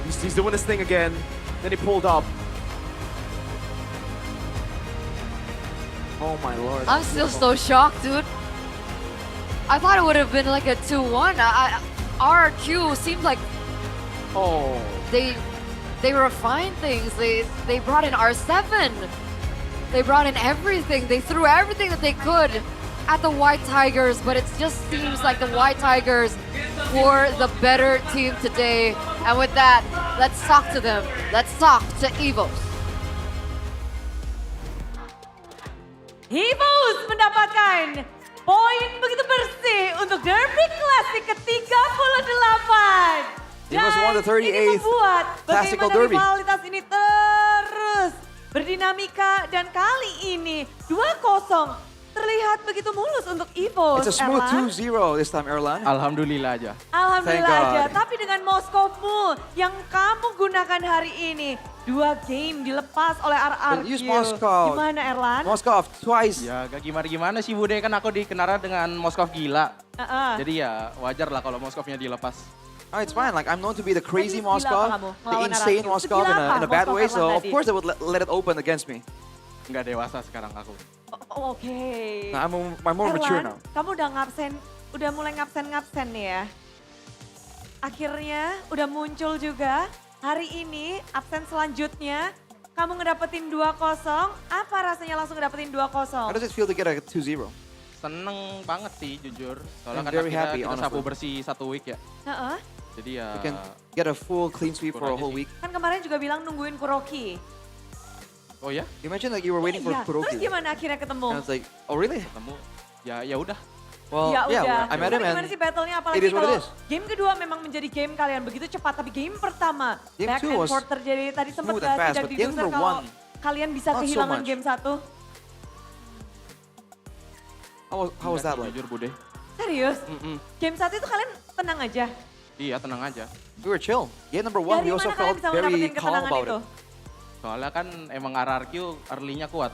he's doing this thing again. Then he pulled up. Oh my lord. I'm still so shocked, dude. I thought it would have been like a 2-1. RQ seemed like they refined things. They brought in R7. They brought in everything. They threw everything that they could at the White Tigers, but it just seems like the White Tigers were the better team today. And with that, let's talk to them. Let's talk to Evos. Evos mendapatkan poin begitu bersih untuk Derby Classic ke-38. Evos won the 38th ini membuat Classical bagaimana Derby. rivalitas ini terus berdinamika dan kali ini 2-0 terlihat begitu mulus untuk Evos. It's a smooth Erlan. 2-0 this time, Erlan. Alhamdulillah aja. Alhamdulillah Thank aja, God. tapi dengan Moskovmu yang kamu gunakan hari ini, 2 game dilepas oleh RRQ. Use Moskov. Gimana Erlan? Moskov twice. Ya gak gimana-gimana sih Bude, kan aku dikenal dengan Moskov gila. Heeh. Jadi ya wajar lah kalau Moskovnya dilepas. Oh, it's fine. Like I'm known to be the crazy Gila apa Moskov, kamu the ngelawan insane Ararkyu? Moskov Segila apa in a bad Moskov way. So Erlan of tadi? course they would let it open against me. Nggak dewasa sekarang aku. Oke. Nah, I'm more mature Erlan, now. kamu udah mulai ngabsen nih ya. Akhirnya udah muncul juga hari ini absen selanjutnya. Kamu ngedapetin 2-0, apa rasanya langsung ngedapetin 2-0? How does it feel to get a 2-0? Seneng banget sih jujur. I'm Soalnya kan very akhirnya happy, kita sapu honestly. bersih 1 week ya. Heeh. Jadi ya You can get a full clean sweep for a whole week. Kan kemarin juga bilang nungguin Kuroki. Oh ya? You mentioned that you were waiting for Iya, Kuroki. terus gimana akhirnya ketemu? And I was like, oh really? Ketemu. Ya udah. Well, Ya yeah, udah. I met him Gimana and sih battle-nya? Apalagi it is what it kalau is. game kedua memang menjadi game kalian begitu cepat. Tapi game pertama, Game back two and was forth terjadi. Tadi sempat smooth and gak fast, tidak but di game user number kalau one, kalian bisa not so kehilangan much. game 1. How was that like? Jujur Bude. Serius? Game 1 itu kalian tenang aja? Iya tenang aja. We were chill. Game number one, Dari we also mana kalian felt bisa very mendapatkan calm ketenangan about itu? it. Soalnya kan emang RRQ early-nya kuat.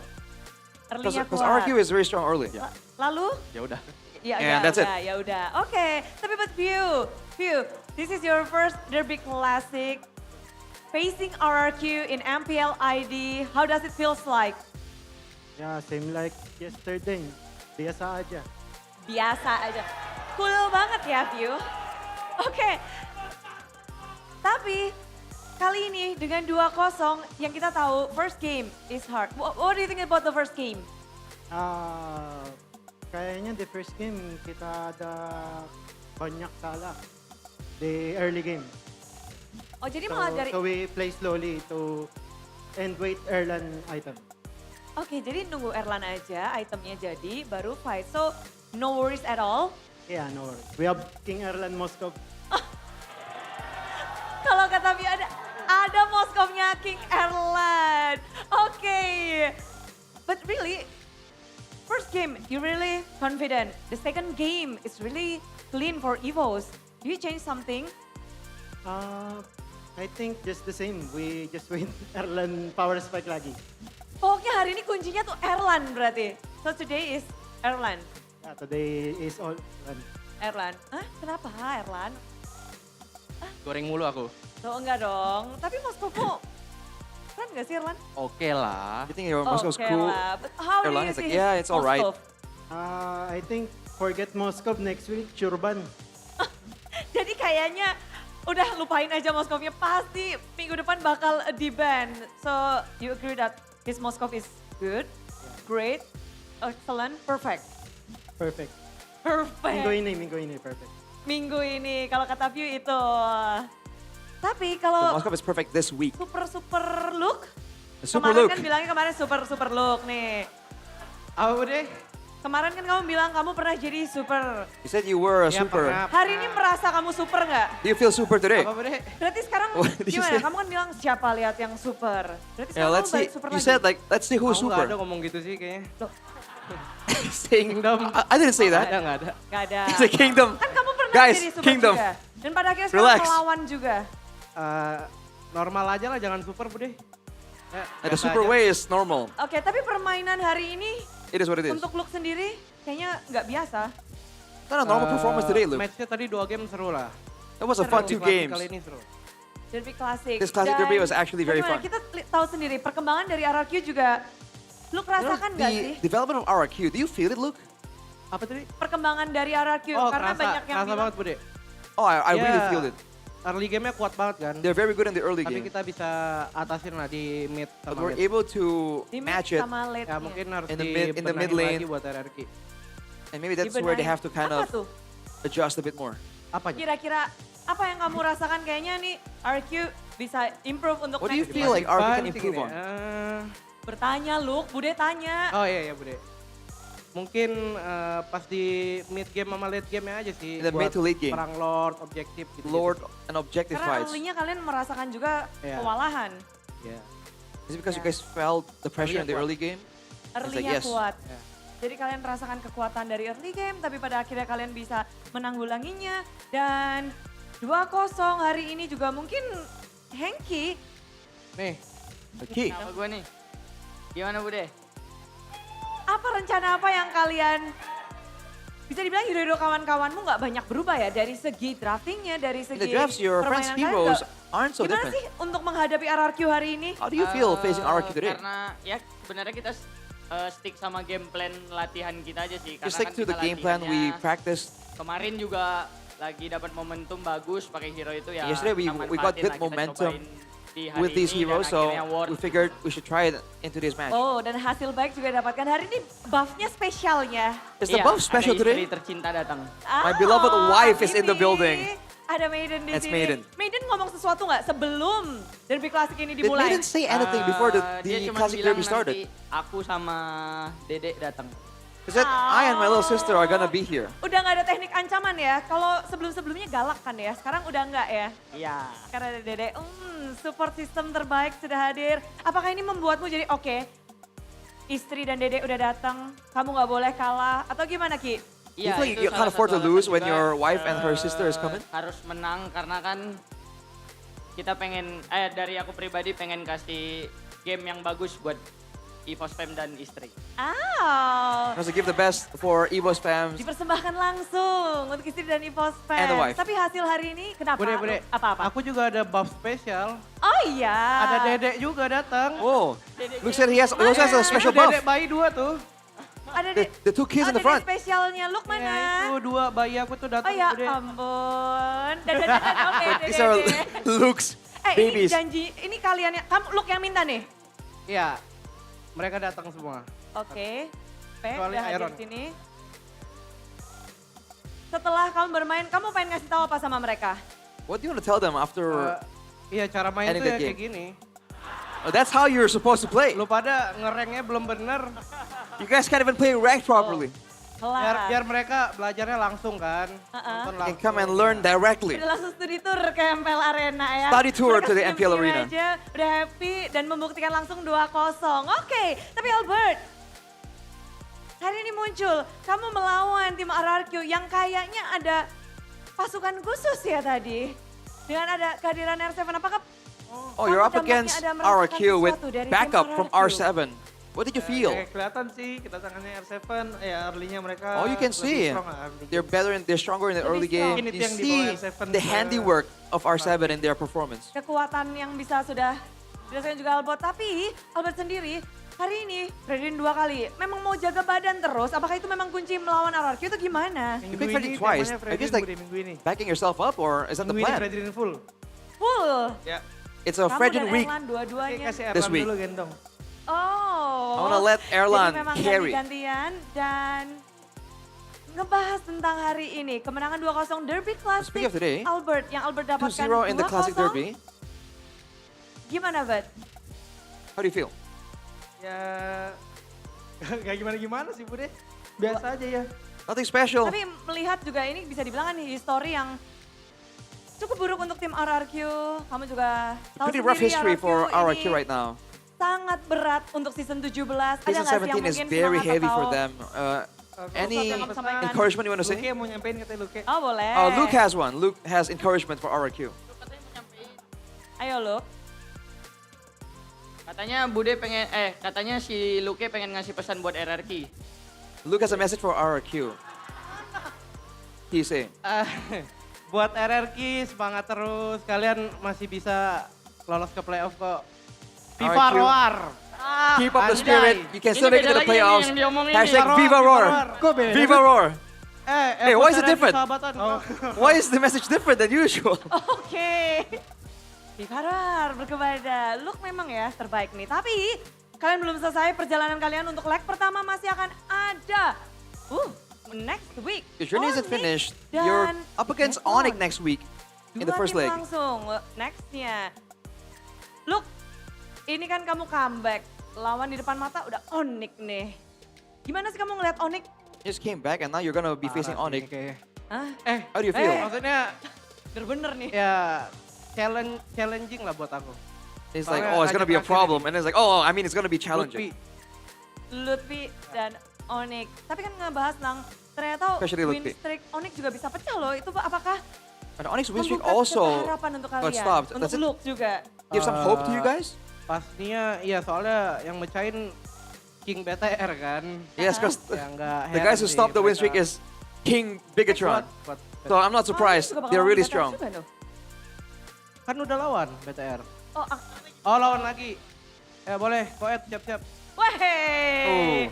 Early-nya Because kuat. RQ is very strong early. Lalu? Ya udah. Ya, And that's it. ya udah. Oke, tapi but View, this is your first Derby Classic. Facing RRQ in MPL ID, how does it feels like? Yeah, same like yesterday. Biasa aja. Biasa aja. Cool banget ya View. Oke. Tapi kali ini dengan 2-0 yang kita tahu first game is hard. What do you think about the first game? Kayaknya the first game kita ada banyak salah. The early game. Oh jadi malah dari... So we play slowly to and wait Erlan item. Oke, jadi nunggu Erlan aja, itemnya jadi, baru fight. So, no worries at all? Yeah, no worries. We have King Erlan Moskov. Kalau kata Vio ada Moskovnya King Erlan. Oke. But really, first game, you really confident. The second game is really clean for Evos. Do you change something? I think just the same. We just wait Erlan power spike lagi. Pokoknya hari ini kuncinya tuh Erlan berarti. So today is Erlan. Yeah, today is all Erlan. Erlan. Hah? Kenapa Erlan? Goreng mulu aku. Oh enggak dong. Tapi Moskovmu keren gak sih Erlan? Oke lah. You think your Moscow's Oke cool? lah. But how do Erlan you is like, see yeah, it's all right. Moskov? I think forget Moskov next week, Churban. Jadi kayaknya udah lupain aja Moskovnya. Pasti minggu depan bakal di-ban. So you agree that his Moskov is good, great, excellent, perfect? Perfect. Perfect. Minggu ini perfect. Minggu ini kalau kata View itu. Tapi The kalau Moskov is perfect this week. super look, The super kemarin look. kan bilangnya kemarin super look nih. Apa deh? Kemarin kan kamu bilang kamu pernah jadi super. You said you were a super. Hari ini merasa kamu super nggak? Do you feel super today? Berarti sekarang What did you gimana? say? Kamu kan bilang siapa lihat yang super. Berarti Yeah, sekarang let's kamu see. balik super You lagi. said like, let's see who's Aku super. nggak ada ngomong gitu sih kayaknya. Saying, I didn't say that. Nggak ada. Gak ada. It's a kingdom. Kan kamu pernah Guys, jadi super kingdom. juga. Dan pada akhirnya sekarang Relax. melawan juga. Normal aja lah, jangan super Bude. Ya, The biasa super aja. way is normal. Oke, tapi permainan hari ini It is what it is. untuk look sendiri kayaknya nggak biasa. It's not a normal performance today, Luke. Matchnya tadi 2 game seru lah. That was a fun 2 games. Kali ini seru. Derby Classic. This classic derby was actually very bagaimana? fun. Kita tahu sendiri perkembangan dari RRQ juga. Look rasakan nggak sih? The development of RRQ, do you feel it, Luke? Apa tadi? Perkembangan dari RRQ Oh, karena kerasa, banyak yang kerasa bilang. banget Bude. Oh, I really Ya, feel it. Early game-nya kuat banget kan. They're very good in the early Tapi game. kita bisa atasin lah di mid But sama we're late. able to Di mid match it. sama late. Ya mungkin harus in the mid dibenahin lane. lagi buat RRQ. And maybe that's where they have to kind Apa of tuh? adjust a bit more. Apanya? Kira-kira apa yang kamu rasakan kayaknya nih RQ bisa improve untuk What do you next feel game? like RRQ can Sih improve gini, on? Bertanya Luke, Bude tanya. Oh iya Bude. Mungkin pas di mid game sama late game-nya aja sih. In the mid buat to late game. Perang Lord, objektif gitu. Lord and objective Karena fights. early-nya kalian merasakan juga Iya. kewalahan. Ya. Is it because you guys felt the pressure in the kuat. early game? It's like, Early-nya yes. kuat. Jadi kalian merasakan kekuatan dari early game, tapi pada akhirnya kalian bisa menanggulanginya. Dan 2-0 hari ini juga mungkin Hengki. Nih. Hengki. Nama gue nih. Gimana Bude? Apa rencana apa yang kalian bisa dibilang hero-hero kawan-kawanmu nggak banyak berubah ya dari segi draftingnya, dari In segi the drafts, your friends' permainan kalian heroes nggak- aren't so Gimana different. sih untuk menghadapi RRQ hari ini? How do you feel facing RRQ today? Karena ya sebenarnya kita stick sama game plan latihan kita aja sih. You Karena stick kan to the kita game plan we latihannya practiced. Kemarin juga lagi dapat momentum bagus pakai hero itu ya. Yesterday we got kita good manfaatin lah, kita momentum cobain di hari with these ini dan heroes, so akhirnya worth. we figured we should try it into this match. Oh, dan hasil baik juga dapatkan. Hari ini buffnya spesialnya. Is the buff special ada today? istri tercinta datang. My beloved wife is in the ini building. Ada Maiden di It's sini. Maiden. Maiden ngomong sesuatu nggak sebelum Derby Classic ini Did dimulai? Maiden say anything before Dia the cuma Classic bilang Derby started? nanti aku sama Dede datang. He said, I and my little sister are gonna be here. Udah nggak ada teknik ancaman ya? Kalau sebelum-sebelumnya galak kan ya? Sekarang udah nggak ya? Iya. Karena ada Dede, support system terbaik sudah hadir. Apakah ini membuatmu jadi oke, istri dan Dede udah datang, kamu nggak boleh kalah, atau gimana Ki? You feel like you can't afford to lose when your wife and her sister is coming? Harus menang karena kan kita pengen, dari aku pribadi pengen kasih game yang bagus buat Evo Spam dan istri. Has to give the best for Evo Spams. Dipersembahkan langsung untuk istri dan Evo Spam. And the wife. Tapi hasil hari ini kenapa? Bude. Apa-apa? Aku juga ada buff spesial. Oh iya. Ada Dedek juga datang. Oh, Luke said he also has a special buff. Dedek bayi 2 tuh. Ada The two kids in the Dede front. spesialnya, Look mana? Ya, itu 2 bayi aku tuh Oh datang. ya Bude. ampun. Oke, These Dede. are Luke's Ini babies. janji, ini kalian, kamu Look yang minta nih? Iya. Mereka datang semua. Oke. Kecuali udah hadir Iron. sini. Setelah kamu bermain, kamu pengen ngasih tahu apa sama mereka? What do you want to tell them after? Iya, cara main ending tuh the ya kayak game? gini. Oh, that's how you're supposed to play. Lu pada ngerengnya belum bener. You guys can't even play ranked properly. Biar mereka belajarnya langsung kan. Uh-uh. You can come and learn directly. Udah langsung studi tour ke MPL Arena ya. Study tour Mereka to the MPL senyum-senyum Arena. aja, udah happy dan membuktikan langsung 2-0. Oke, tapi Albert, hari ini muncul kamu melawan tim RRQ yang kayaknya ada pasukan khusus ya tadi. Dengan ada kehadiran R7, apakah Oh, you're up dampaknya against ada merasakan RRQ with sesuatu dari tim backup from RRQ? R7. What did you feel? Kayak kelihatan sih kita tangannya R7, ya early-nya mereka Oh, you can lebih see. strong lah. They're stronger in the early game. Mungkin itu You yang see dibawa R7 the handiwork of R7 in their performance. Kekuatan yang bisa sudah dirasakan juga Albert. Tapi Albert sendiri hari ini Fredin 2 kali. Memang mau jaga badan terus? Apakah itu memang kunci melawan RRQ itu gimana? You picked Freddy twice. Are you just like backing yourself up or is that the Minggu ini plan? Fredrin full. Full. Ya. It's a Kamu Fredrin dan week. Erlan dua-duanya. Kasih This Erlan week. dulu gendong. Oh. I wanna let Erlan Jadi memang carry. ganti-gantian dan ngebahas tentang hari ini. Kemenangan 2-0 Derby Classic. Speaking of today, Albert, yang Albert dapatkan 2-0 in the Classic 2-0. Derby. Gimana, Bud? How do you feel? Ya gak gimana-gimana sih Bude. Biasa aja ya. Nothing special. Tapi melihat juga ini bisa dibilang kan history yang cukup buruk untuk tim RRQ. Kamu juga tahu Pretty rough sendiri history for RRQ ini right now. sangat berat untuk season 17. Ada Season nggak sih yang 17 is mungkin very semangat heavy for atau- them. Any yang kamu sampaikan? encouragement you want to Luke say? mau nyampein katanya Luke. Oh boleh. Oh, Luke has one. Luke has encouragement for RRQ. Ayo Luke. Katanya Bude pengen, katanya si Luke pengen ngasih pesan buat RRQ. Luke has a message for RRQ. He's saying. Buat RRQ semangat terus. Kalian masih bisa lolos ke playoff kok. Viva RRQ. Roar. Keep up the Anjay. spirit. You can still Ini make it to beda the lagi playoffs. yang diomongin Hashtag nih. Viva Roar. Kok beda? Viva Roar. Hey, why is it different? Sahabatan. Oh. Why is the message different than usual? Oke. Vivarar berkepada. Luke memang ya terbaik nih. Tapi kalian belum selesai perjalanan kalian untuk leg pertama masih akan ada. Next week. Your journey isn't Onyx finished. dan You're up against Necron. Onyx next week in the Dua first tim leg. langsung. Nextnya. Look, ini kan kamu comeback. Lawan di depan mata udah Onyx nih. Gimana sih kamu ngeliat Onyx? You just came back and now you're gonna be facing Onyx. Hah? How do you feel? Maksudnya bener-bener nih. ya challenging lah buat aku. It's like, oh, it's gonna be a problem. And it's like, oh, I mean, it's gonna be challenging. Lutfi dan Onyx. Tapi kan ngebahas tentang ternyata Especially win Lutfi. streak Onyx juga bisa pecah loh. Itu apakah And Onyx win streak membuka also sebuah harapan untuk got kalian? stopped. Untuk Does it Luke juga. give some hope to you guys? Pastinya iya soalnya yang mecahin King BTR kan. Yes, because Ya nggak the guys who heran stopped sih the win streak mereka. is King Bigatron. So I'm not surprised. They're really strong. Kan udah lawan BTR. Oh, Oh lawan lagi. Ya boleh, Koet siap-siap. Weh,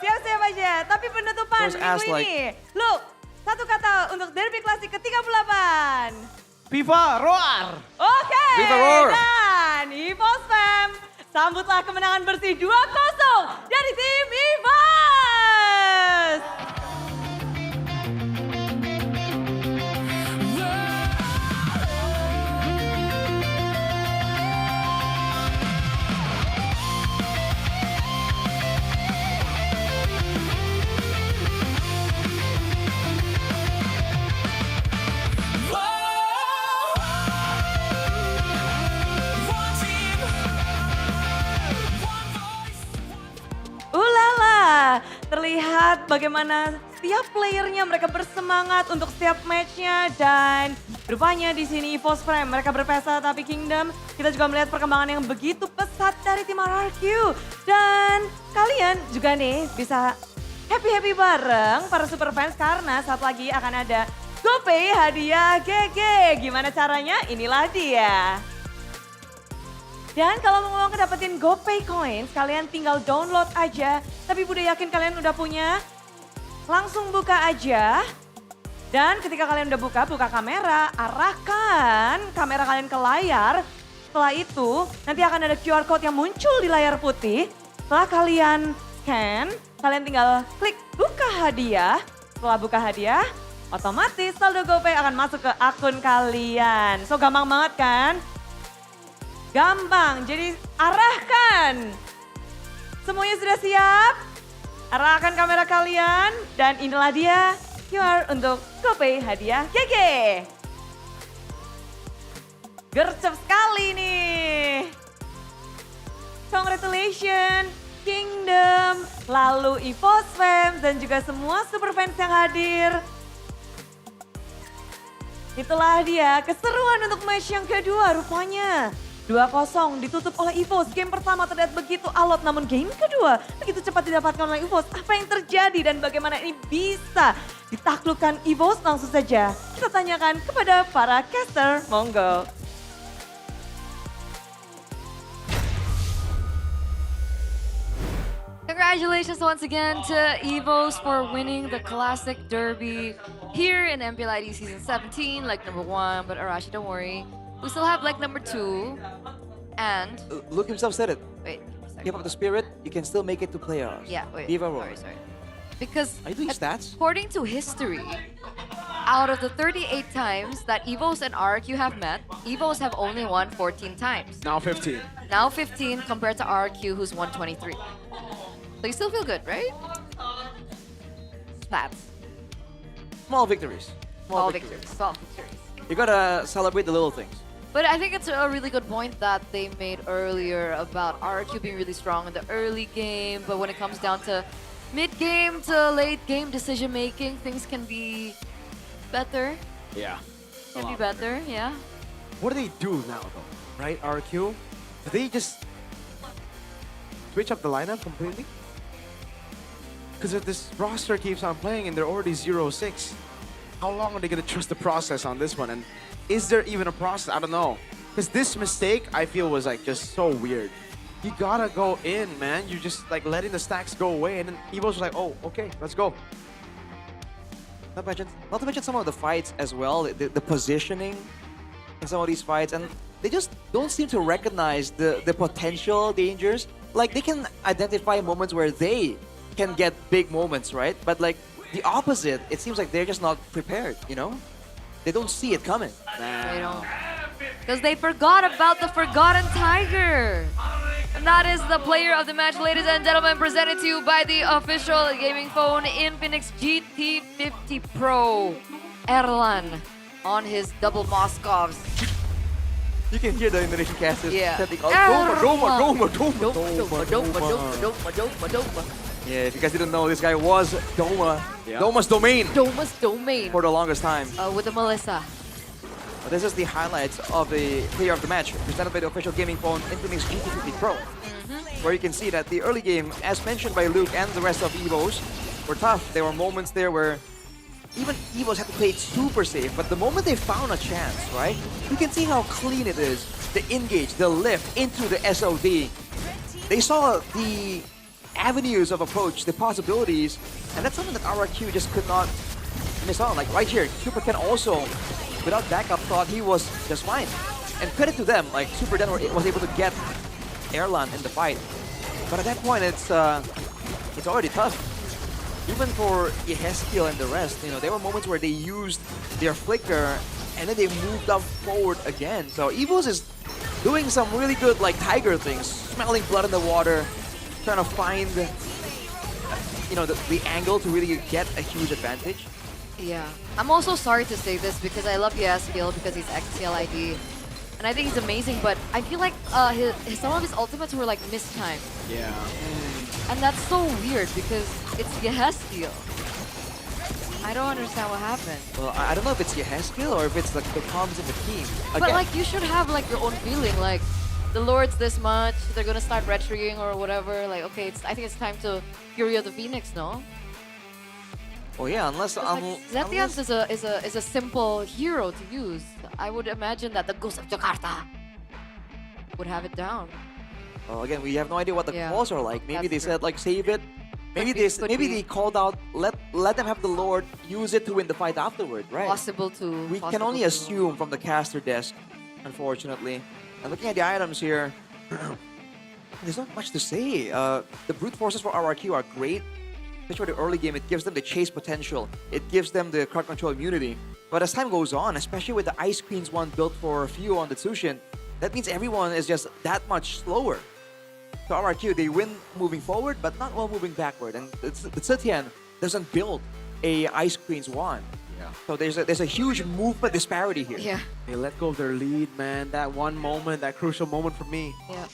siap-siap aja. Tapi penutupan First minggu ass like- ini. Lu, satu kata untuk Derby Klasik ke-38. FIFA Roar. Oke, Viva Roar. dan EVOS Fam, sambutlah kemenangan bersih 2-0 dari tim EVOS. Ulala, terlihat bagaimana setiap playernya mereka bersemangat untuk setiap matchnya dan rupanya di sini EVOS Prime mereka berpesta tapi Kingdom kita juga melihat perkembangan yang begitu pesat dari tim RRQ dan kalian juga nih bisa happy bareng para super fans karena saat lagi akan ada GoPay hadiah GG. Gimana caranya? Inilah dia. Dan kalau mau dapetin GoPay Coins, kalian tinggal download aja. Tapi Bude yakin kalian udah punya. Langsung buka aja. Dan ketika kalian udah buka kamera, arahkan kamera kalian ke layar. Setelah itu, nanti akan ada QR Code yang muncul di layar putih. Setelah kalian scan, kalian tinggal klik buka hadiah. Setelah buka hadiah, otomatis saldo GoPay akan masuk ke akun kalian. So gampang banget kan? Gampang, jadi arahkan. Semuanya sudah siap? Arahkan kamera kalian dan inilah dia QR untuk GoPay hadiah GG. Gercep sekali nih. Congratulations Kingdom, lalu EVOS Fam dan juga semua super fans yang hadir. Itulah dia keseruan untuk match yang kedua rupanya. 2-0 ditutup oleh EVOS. Game pertama terlihat begitu alot namun game kedua begitu cepat didapatkan oleh EVOS. Apa yang terjadi dan bagaimana ini bisa ditaklukkan EVOS? Langsung saja kita tanyakan kepada para caster. Monggo. Congratulations once again to EVOS for winning the Classic Derby here in MPL ID Season 17, leg number 1. But Arashi, don't worry. We still have leg number 2. And... Luke himself said it. Wait. Give up the spirit, you can still make it to playoffs. Yeah, wait. Viva Roar. Sorry. Because Are you doing stats? according to history, out of the 38 times that EVOS and RRQ have met, EVOS have only won 14 times. Now 15. Now 15 compared to RRQ who's won 23. So you still feel good, right? Stats. Small victories. Small victories. Small victories. You gotta celebrate the little things. But I think it's a really good point that they made earlier about RRQ being really strong in the early game, but when it comes down to mid-game to late-game decision-making, things can be better. Yeah. Can be better, yeah. What do they do now though? Right, RQ? Do they just switch up the lineup completely? Because if this roster keeps on playing and they're already 0-6, how long are they gonna trust the process on this one? And is there even a process? I don't know. Because this mistake, I feel, was like just so weird. You gotta go in, man. You're just like letting the stacks go away, and then Evo's like, oh, okay, let's go. Not to mention some of the fights as well, the positioning in some of these fights, and they just don't seem to recognize the potential dangers. Like, they can identify moments where they can get big moments, right? But like, the opposite, it seems like they're just not prepared, you know? They don't see it coming. They don't. Because they forgot about the Forgotten Tiger. And that is the player of the match, ladies and gentlemen, presented to you by the official gaming phone Infinix GT50 Pro. Erlan on his double Moscovs. You can hear the Indonesian casters chanting, oh, Doma. Yeah, if you guys didn't know, this guy was Doma. Yeah. Doma's domain. Doma's domain. For the longest time. With the Melissa. But this is the highlights of the player of the match, presented by the official gaming phone Infinix GT50 Pro. Where you can see that the early game, as mentioned by Luke and the rest of EVOs, were tough. There were moments there where even Evos had to play it super safe, but the moment they found a chance, right? You can see how clean it is. The engage, the lift into the SOD. They saw the avenues of approach, the possibilities, and that's something that RRQ just could not miss on. Like right here, Super Ken also, without backup, thought he was just fine. And credit to them, like Super Den was able to get Erlan in the fight. But at that point, it's already tough. Even for Yehezkiel and the rest, you know, there were moments where they used their flicker and then they moved up forward again. So Evos is doing some really good like Tiger things, smelling blood in the water, trying to find, you know, the angle to really get a huge advantage. Yeah. I'm also sorry to say this because I love Yehezkiel because he's XCLID. And I think he's amazing, but I feel like some of his ultimates were like mistimed. Yeah. And that's so weird because it's Yehezkiel. I don't understand what happened. Well, I don't know if it's Yehezkiel or if it's like the comms in the team. But like you should have like your own feeling, like the Lord's this much, they're gonna start retreating or whatever. Like okay, I think it's time to Fury of the Phoenix, no? Oh yeah, unless Zetians is a simple hero to use. I would imagine that the Ghost of Jakarta would have it down. Well, again, we have no idea what the calls are like. Maybe they said like save it. Maybe they called out let them have the Lord use it to win the fight afterward, right? Possible to. We can only assume from the caster desk, unfortunately. And looking at the items here, there's not much to say. The brute forces for RRQ are great. Especially for the early game, it gives them the chase potential. It gives them the crowd control immunity. But as time goes on, especially with the Ice Queens one built for Fio on the Tsushin, that means everyone is just that much slower. So RRQ, they win moving forward, but not well moving backward. And the Zetian doesn't build a Ice Queen's wand. Yeah. So there's a huge movement disparity here. Yeah. They let go of their lead, man. That one moment, that crucial moment for me. Yeah.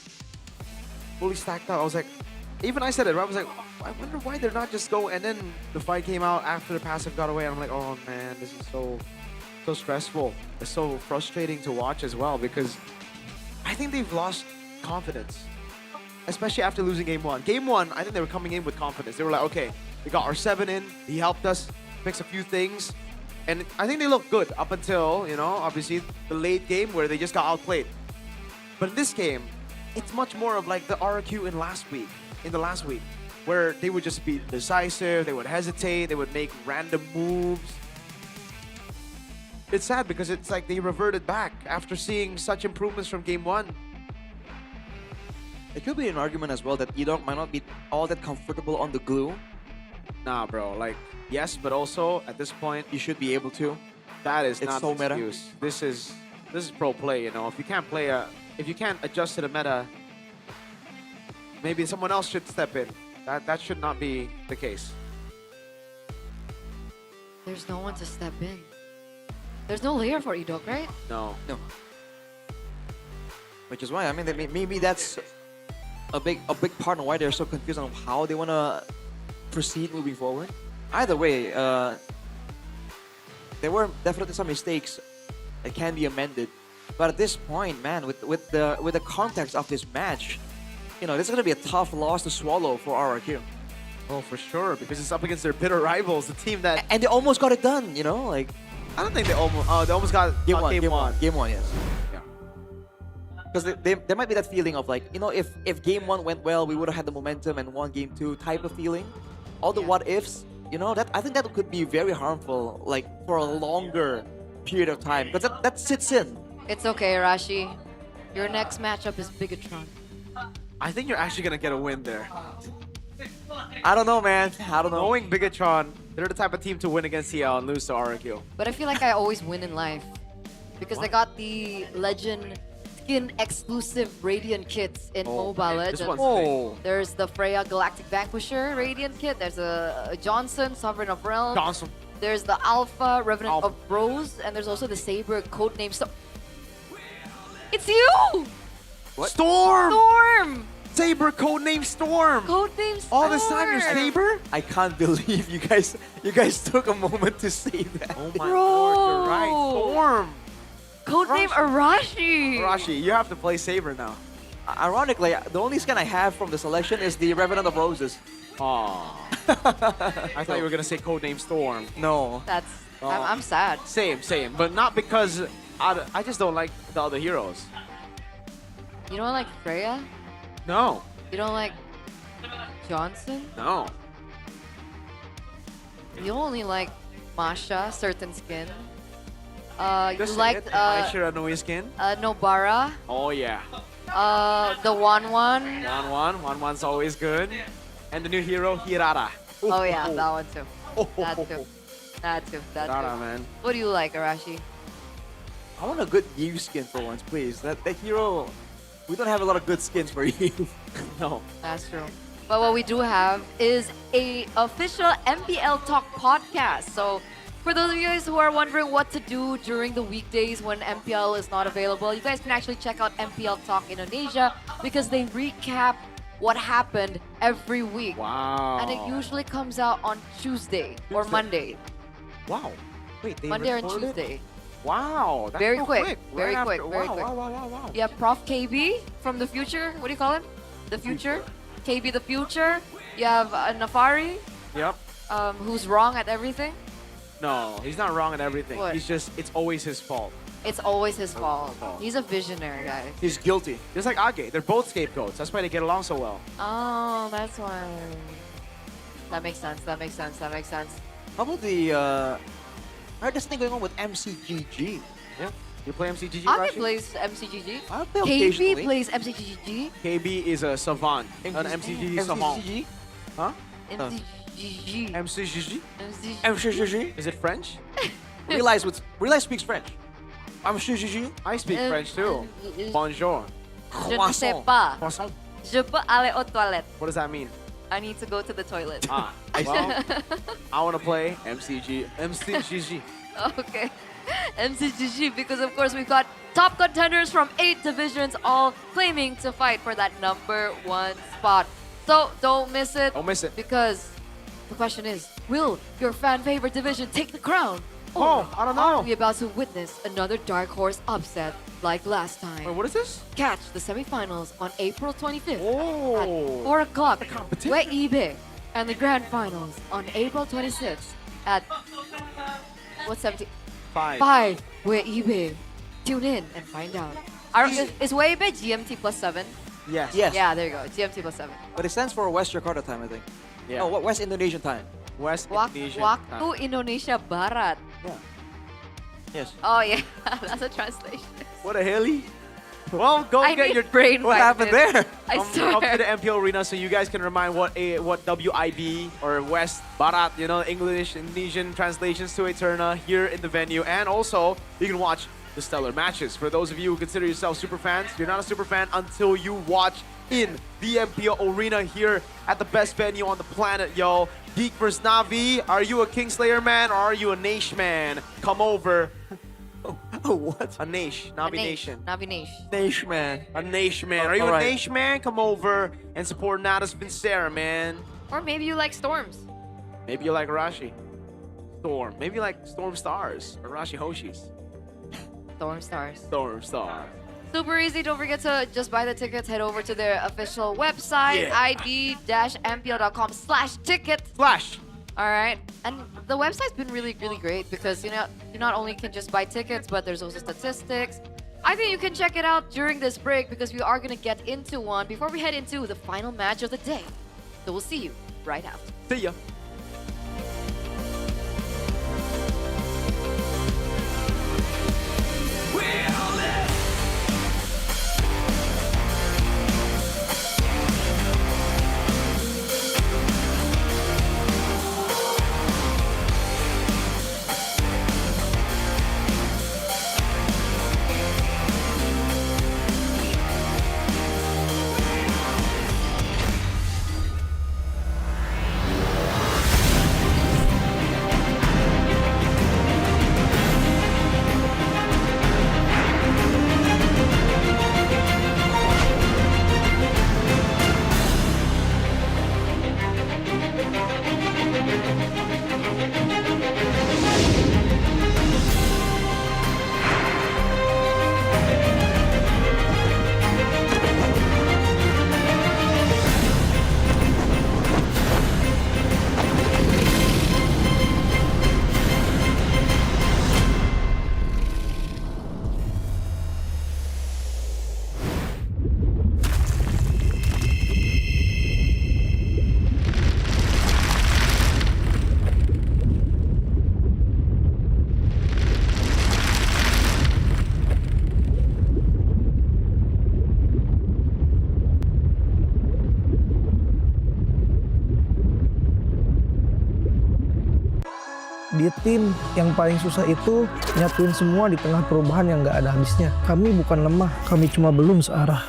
Fully stacked up. I was like, even I said it, right? I was like, I wonder why they're not just go. And then the fight came out after the passive got away. And I'm like, oh man, this is so stressful. It's so frustrating to watch as well because I think they've lost confidence, especially after losing game one. Game one, I think they were coming in with confidence. They were like, okay, we got our 7 in. He helped us fix a few things. And I think they looked good up until, you know, obviously the late game where they just got outplayed. But in this game, it's much more of like the RQ in the last week, where they would just be decisive, they would hesitate, they would make random moves. It's sad because it's like they reverted back after seeing such improvements from game one. It could be an argument as well that Edok might not be all that comfortable on the glue. Nah, bro, like, yes, but also at this point, you should be able to. That is It's not so the meta. excuse. This is pro play, you know. If you can't adjust to the meta, maybe someone else should step in. That should not be the case. There's no one to step in. There's no layer for Edok, right? No. Which is why, I mean, maybe that's a big part of why they're so confused on how they want to proceed moving forward. Either way, there were definitely some mistakes that can be amended. But at this point, man, with the context of this match, you know, this is going to be a tough loss to swallow for RRQ. Oh, for sure, because it's up against their bitter rivals, the team that... And they almost got it done, you know, like... I don't think they almost got Game one, yes. Yeah. Because there might be that feeling of like, you know, if game one went well, we would have had the momentum and won game two type of feeling. All the what ifs, you know, I think that could be very harmful, like for a longer period of time. Because that sits in. It's okay, Rashi. Your next matchup is Bigatron. I think you're actually going to get a win there. I don't know, man. I don't know. Knowing Bigatron, they're the type of team to win against CL and lose to RQ. But I feel like I always win in life. Because I got the Legend skin exclusive Radiant kits in Mobile Legends. There's the Freya Galactic Vanquisher Radiant kit. There's a Johnson, Sovereign of Realms. Johnson. There's the Alpha, Revenant of Rose. And there's also the Saber codename Storm. It's you! What? Storm! Storm! Saber, codename Storm! Codename Storm! All this time you're Saber? I can't believe you guys took a moment to say that. Oh my lord, you're right. Storm! Codename Arashi! Arashi, you have to play Saber now. Ironically, the only skin I have from the selection is the Revenant of Roses. Aw. I thought you were gonna say Codename Storm. No. That's I'm sad. Same. But not because I just don't like the other heroes. You don't like Freya? No. You don't like Johnson? No. You only like Masha, certain skin. You Just liked my Shiranui skin. Nobara. Oh yeah. The One. 1-1. 1-1's always good. And the new hero, Hirara. Oh yeah, that one too. That too. Hirara, man. What do you like, Arashi? I want a good Eve skin for once, please. That hero, we don't have a lot of good skins for Eve. No. That's true. But what we do have is a official MPL Talk podcast. So for those of you guys who are wondering what to do during the weekdays when MPL is not available, you guys can actually check out MPL Talk Indonesia because they recap what happened every week. Wow. And it usually comes out on Tuesday or Monday. Wow. Wait, they Monday or recorded? Tuesday. Wow. That's Very so quick. quick. Very Right quick. after- Very wow, quick. Wow. You have Prof KB from the future. What do you call him? The future? KB the future. You have Nafari, Yep. who's wrong at everything. No, he's not wrong at everything. What? He's just, it's always his fault. It's always his fault. He's a visionary, guys. He's guilty. Just like Age. They're both scapegoats. That's why they get along so well. Oh, that's why. That makes sense. How about the I heard this thing going on with MCGG. Yeah. You play MCGG, Ake Rashi? plays MCGG. I play KB occasionally. plays MCGG. KB is a savant. An MCGG savant. MCGG? Huh? MCGG. MCGG? MCGG? Is it French? Realize speaks French. MCGG? I speak French too. Bonjour. Je ne sais pas. Croissant. Je peux aller aux toilettes. What does that mean? I need to go to the toilet. Ah, well, I want to play MCGG. Okay. MCGG, because of course we've got top contenders from 8 divisions all claiming to fight for that #1 spot. So don't miss it. Don't miss it. Because the question is, will your fan favorite division take the crown? Oh, I don't know. Are we about to witness another dark horse upset like last time? Wait, what is this? Catch the semifinals on April 25th Oh. at 4 o'clock. Where eBay and the grand finals on April 26th at what's 17? 5. Where eBay. Tune in and find out. Is Where eBay GMT +7? Yes. Yeah, there you go. GMT +7. But it stands for West Jakarta time, I think. Yeah. Oh, West Indonesian time. West Indonesian. Waktu Indonesia Barat. Yeah. Yes. Oh yeah, that's a translation. What a hilly. Well, go I get need your brain What happened there? I come swear. to the MPL arena so you guys can remind what WIB or West Barat, English Indonesian translations to Eterna here in the venue, and also you can watch the stellar matches. For those of you who consider yourself super fans, you're not a super fan until you watch in the MPL arena here at the best venue on the planet, yo. Geek vs Navi, are you a Kingslayer man or are you a Naish man? Come over. Oh, what? A Naish, Navi Nation. Navi Nation. Naish man. A Naish man. Are you a Naish man? Come over and support Nadas Vincera, man. Or maybe you like storms. Maybe you like Arashi. Storm. Maybe you like Storm Stars. Or Arashi Hoshis. Storm Stars. Storm Star. Super easy. Don't forget to just buy the tickets. Head over to their official website, Yeah. id-mpl.com/ticket. Flash. All right. And the website's been really, really great because, you not only can just buy tickets, but there's also statistics. I think you can check it out during this break because we are going to get into one before we head into the final match of the day. So we'll see you right after. See ya. di tim yang paling susah itu nyatuin semua di tengah perubahan yang nggak ada habisnya. Kami bukan lemah, kami cuma belum searah.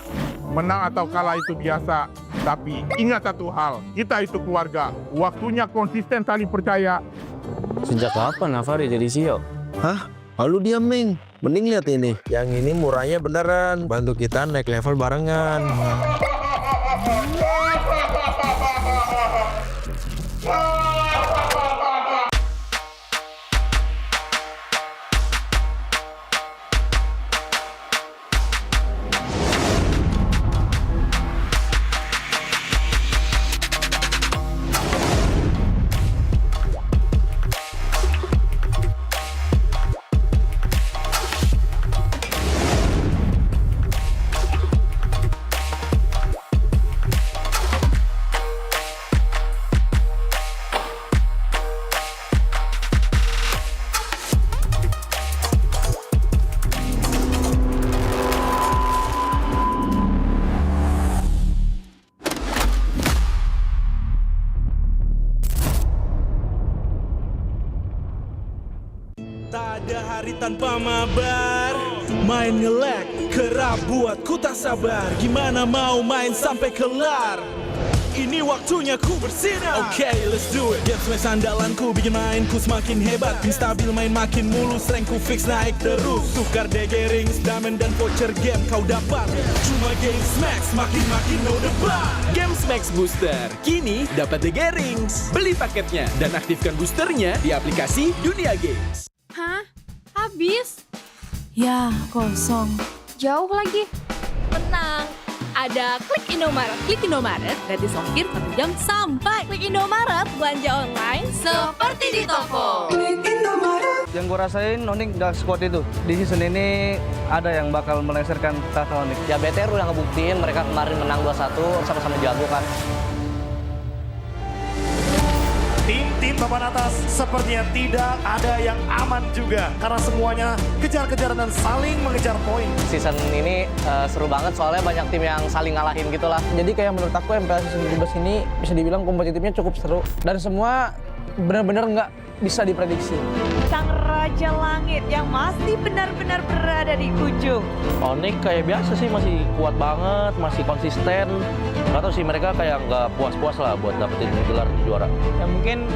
Menang atau kalah itu biasa, tapi ingat satu hal, kita itu keluarga. Waktunya konsisten saling percaya. Sejak kapan Navari jadi CEO? Hah? Lalu dia Ming, mending lihat ini. Yang ini murahnya beneran, bantu kita naik level barengan. Tak ada hari tanpa mabar. Main nge-lag, kerap buatku tak sabar. Gimana mau main sampai kelar? Ini waktunya ku bersinar. Okay, let's do it. Game smash andalanku bikin mainku semakin hebat. Pin stabil main makin mulus, rankku fix naik terus. Tukar DG rings, diamond dan voucher game kau dapat. Cuma Game Smash makin no debat. Game Smash Booster kini dapat DG rings. Beli paketnya dan aktifkan boosternya di aplikasi Dunia Games. Hah? Habis? Ya, kosong. Jauh lagi. Tenang. Ada Klik Indomaret. Klik Indomaret gratis ongkir 1 jam sampai. Klik Indomaret belanja online seperti di toko. Yang gue rasain Onyx Dark Squad itu di season ini ada yang bakal melengsarkan tahta Onyx. Ya BTR udah ngebuktiin mereka kemarin menang 2-1 sama-sama jago kan. Tim-tim papan atas sepertinya tidak ada yang aman juga karena semuanya kejar-kejaran dan saling mengejar poin. Season ini seru banget soalnya banyak tim yang saling ngalahin gitu lah. Jadi kayak menurut aku MPL season 17 ini bisa dibilang kompetitifnya cukup seru. Dan semua benar-benar nggak bisa diprediksi. Sang Raja Langit yang masih benar-benar berada di ujung. Onyx kayak biasa sih, masih kuat banget, masih konsisten. Nggak tahu sih, mereka kayak nggak puas-puas lah buat dapetin gelar juara. Ya mungkin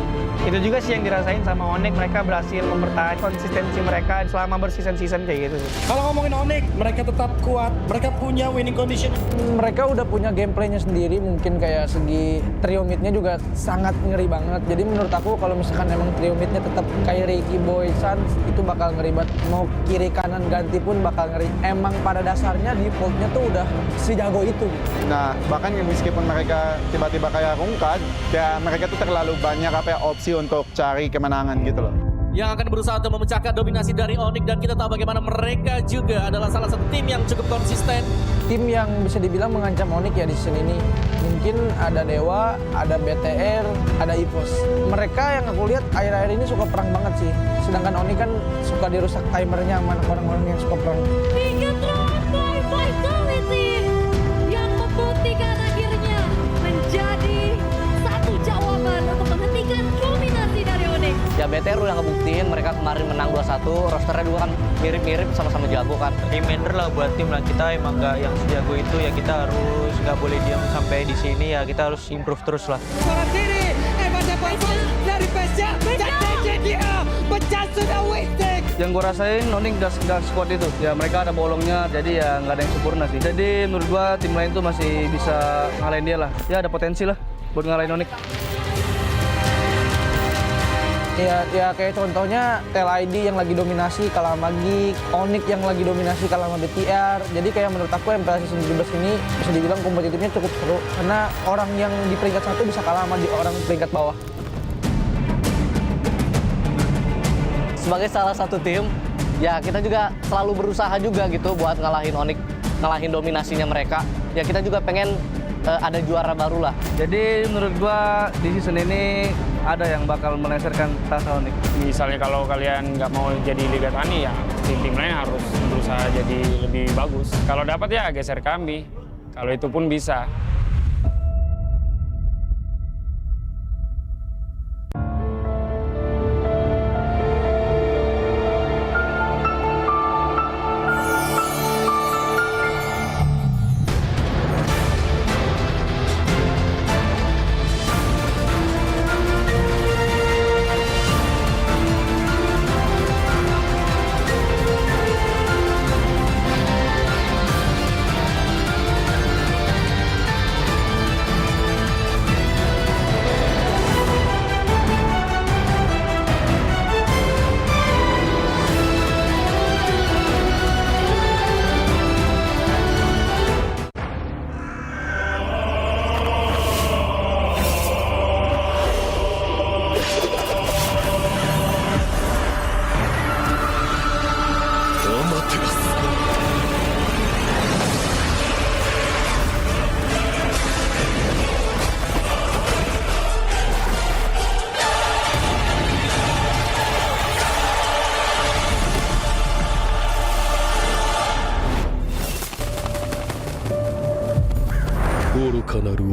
itu juga sih yang dirasain sama Onyx, mereka berhasil mempertahankan konsistensi mereka selama berseason-season kayak gitu. Kalau ngomongin Onyx, mereka tetap kuat, mereka punya winning condition. Mereka udah punya gameplaynya sendiri, mungkin kayak segi trio midnya juga sangat ngeri banget. Jadi menurut aku kalau misalkan emang trio midnya tetap kayak Ricky Boy Sans, itu bakal ngeri banget. Mau kiri kanan ganti pun bakal ngeri. Emang pada dasarnya defaultnya tuh udah sejago itu. Nah, bahkan meskipun mereka tiba-tiba kayak rungkat, ya mereka tuh terlalu banyak opsi untuk cari kemenangan gitu loh. Yang akan berusaha untuk memecahkan dominasi dari Onyx, dan kita tahu bagaimana mereka juga adalah salah satu tim yang cukup konsisten. Tim yang bisa dibilang mengancam Onyx ya di season ini. Mungkin ada Dewa, ada BTR, ada EVOS. Mereka yang aku lihat akhir-akhir ini suka perang banget sih. Sedangkan Onyx kan suka dirusak timernya sama orang-orang yang suka perang. By Vitality yang membuktikan akhirnya menjadi satu jawaban untuk menghentikan dominasi dari Onyx. Ya BTR udah ngebuktiin mereka kemarin menang 2-1, rosternya juga kan mirip-mirip sama-sama jago kan. Reminder lah buat tim lah, kita emang nggak yang sejago itu ya, kita harus nggak boleh diam sampai di sini ya, kita harus improve terus lah. Suara sini, dari Pesja, dan dia pecah sudah wasting. Yang gue rasain Onyx Dark Squad itu, ya mereka ada bolongnya, jadi ya nggak ada yang sempurna sih. Jadi menurut gue tim lain tuh masih bisa ngalahin dia lah. Ya ada potensi lah buat ngalahin Onyx. Ya kayak contohnya TLID yang lagi dominasi kalah sama Geek, Onyx yang lagi dominasi kalah sama BTR. Jadi kayak menurut aku MPL season 17 ini bisa dibilang kompetitifnya cukup seru karena orang yang di peringkat 1 bisa kalah sama orang peringkat bawah. Sebagai salah satu tim, ya kita juga selalu berusaha juga gitu buat ngalahin Onyx, ngalahin dominasinya mereka. Ya kita juga pengen ada juara baru lah. Jadi menurut gua di season ini ada yang bakal melengsarkan tahta Onyx. Misalnya kalau kalian nggak mau jadi Liga Tani, ya tim-tim lain harus berusaha jadi lebih bagus. Kalau dapat ya geser kami, kalau itu pun bisa.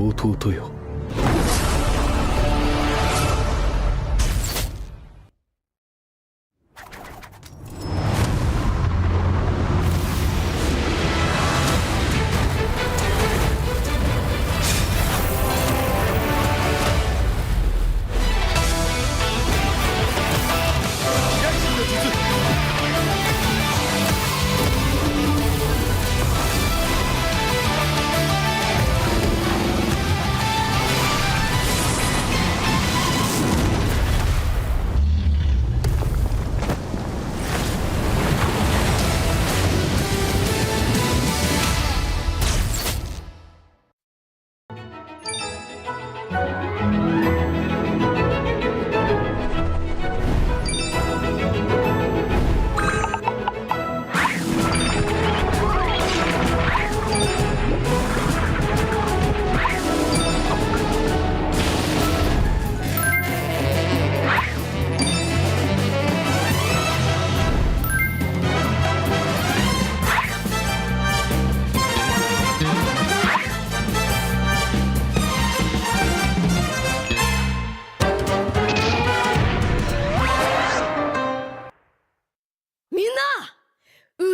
弟よ。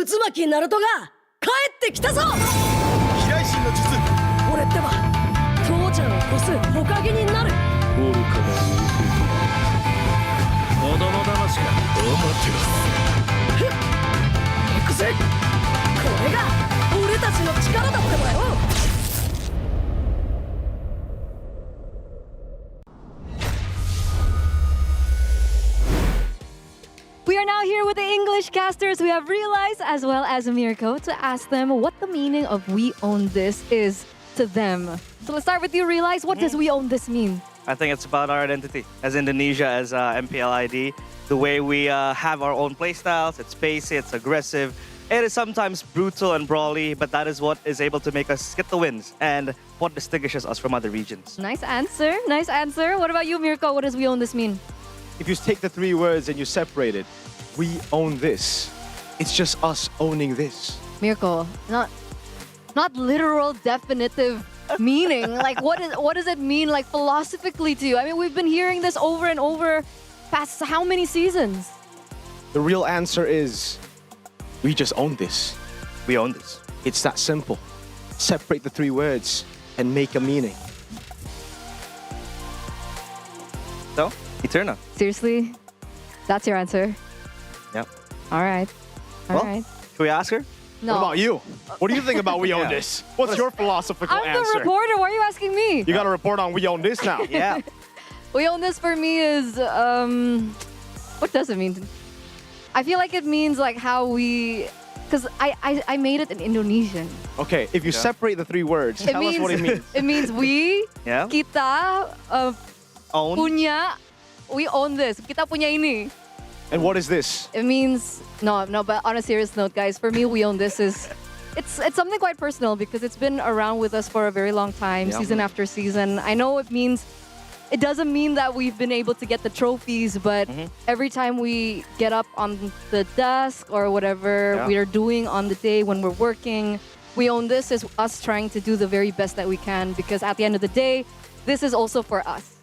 渦巻きナルトが帰ってきたぞ。飛来神の術。俺ってば父ちゃんを越す火影になる。愚かな子供騙しか。ふっ行くぜ。これが俺たちの力だってばよ。We are now here with the English casters. We have Realize as well as Mirko to ask them what the meaning of "We Own This" is to them. So let's start with you, Realize. What does "We Own This" mean? I think it's about our identity as Indonesia, as MPL ID. The way we have our own playstyles. It's pacey, it's aggressive. It is sometimes brutal and brawly, but that is what is able to make us get the wins and what distinguishes us from other regions. Nice answer. Nice answer. What about you, Mirko? What does "We Own This" mean? If you take the three words and you separate it, we own this. It's just us owning this. Mirko, not literal definitive meaning. Like what does it mean like philosophically to you? I mean, we've been hearing this over and over past how many seasons? The real answer is we just own this. We own this. It's that simple. Separate the three words and make a meaning. So, Eterna. Seriously? That's your answer? Yep. All right. All right. Should we ask her? No. What about you? What do you think about "We Own Yeah. This"? What's your philosophical I'm answer? the reporter. Why are you asking me? You got to report on "We Own This" now. Yeah. "We Own This" for me is what does it mean? I feel like it means like how we, because I made it in Indonesian. Okay, if you separate the three words, tell us what it means. It means we, Yeah. kita Own. punya, we own this. Kita punya ini. And what is this? It means no, but on a serious note, guys, for me, "We Own This" is it's something quite personal because it's been around with us for a very long time, Yeah. season after season. I know it doesn't mean that we've been able to get the trophies, but every time we get up on the desk or whatever Yeah. we are doing on the day when we're working, "We Own This" is us trying to do the very best that we can because at the end of the day, this is also for us.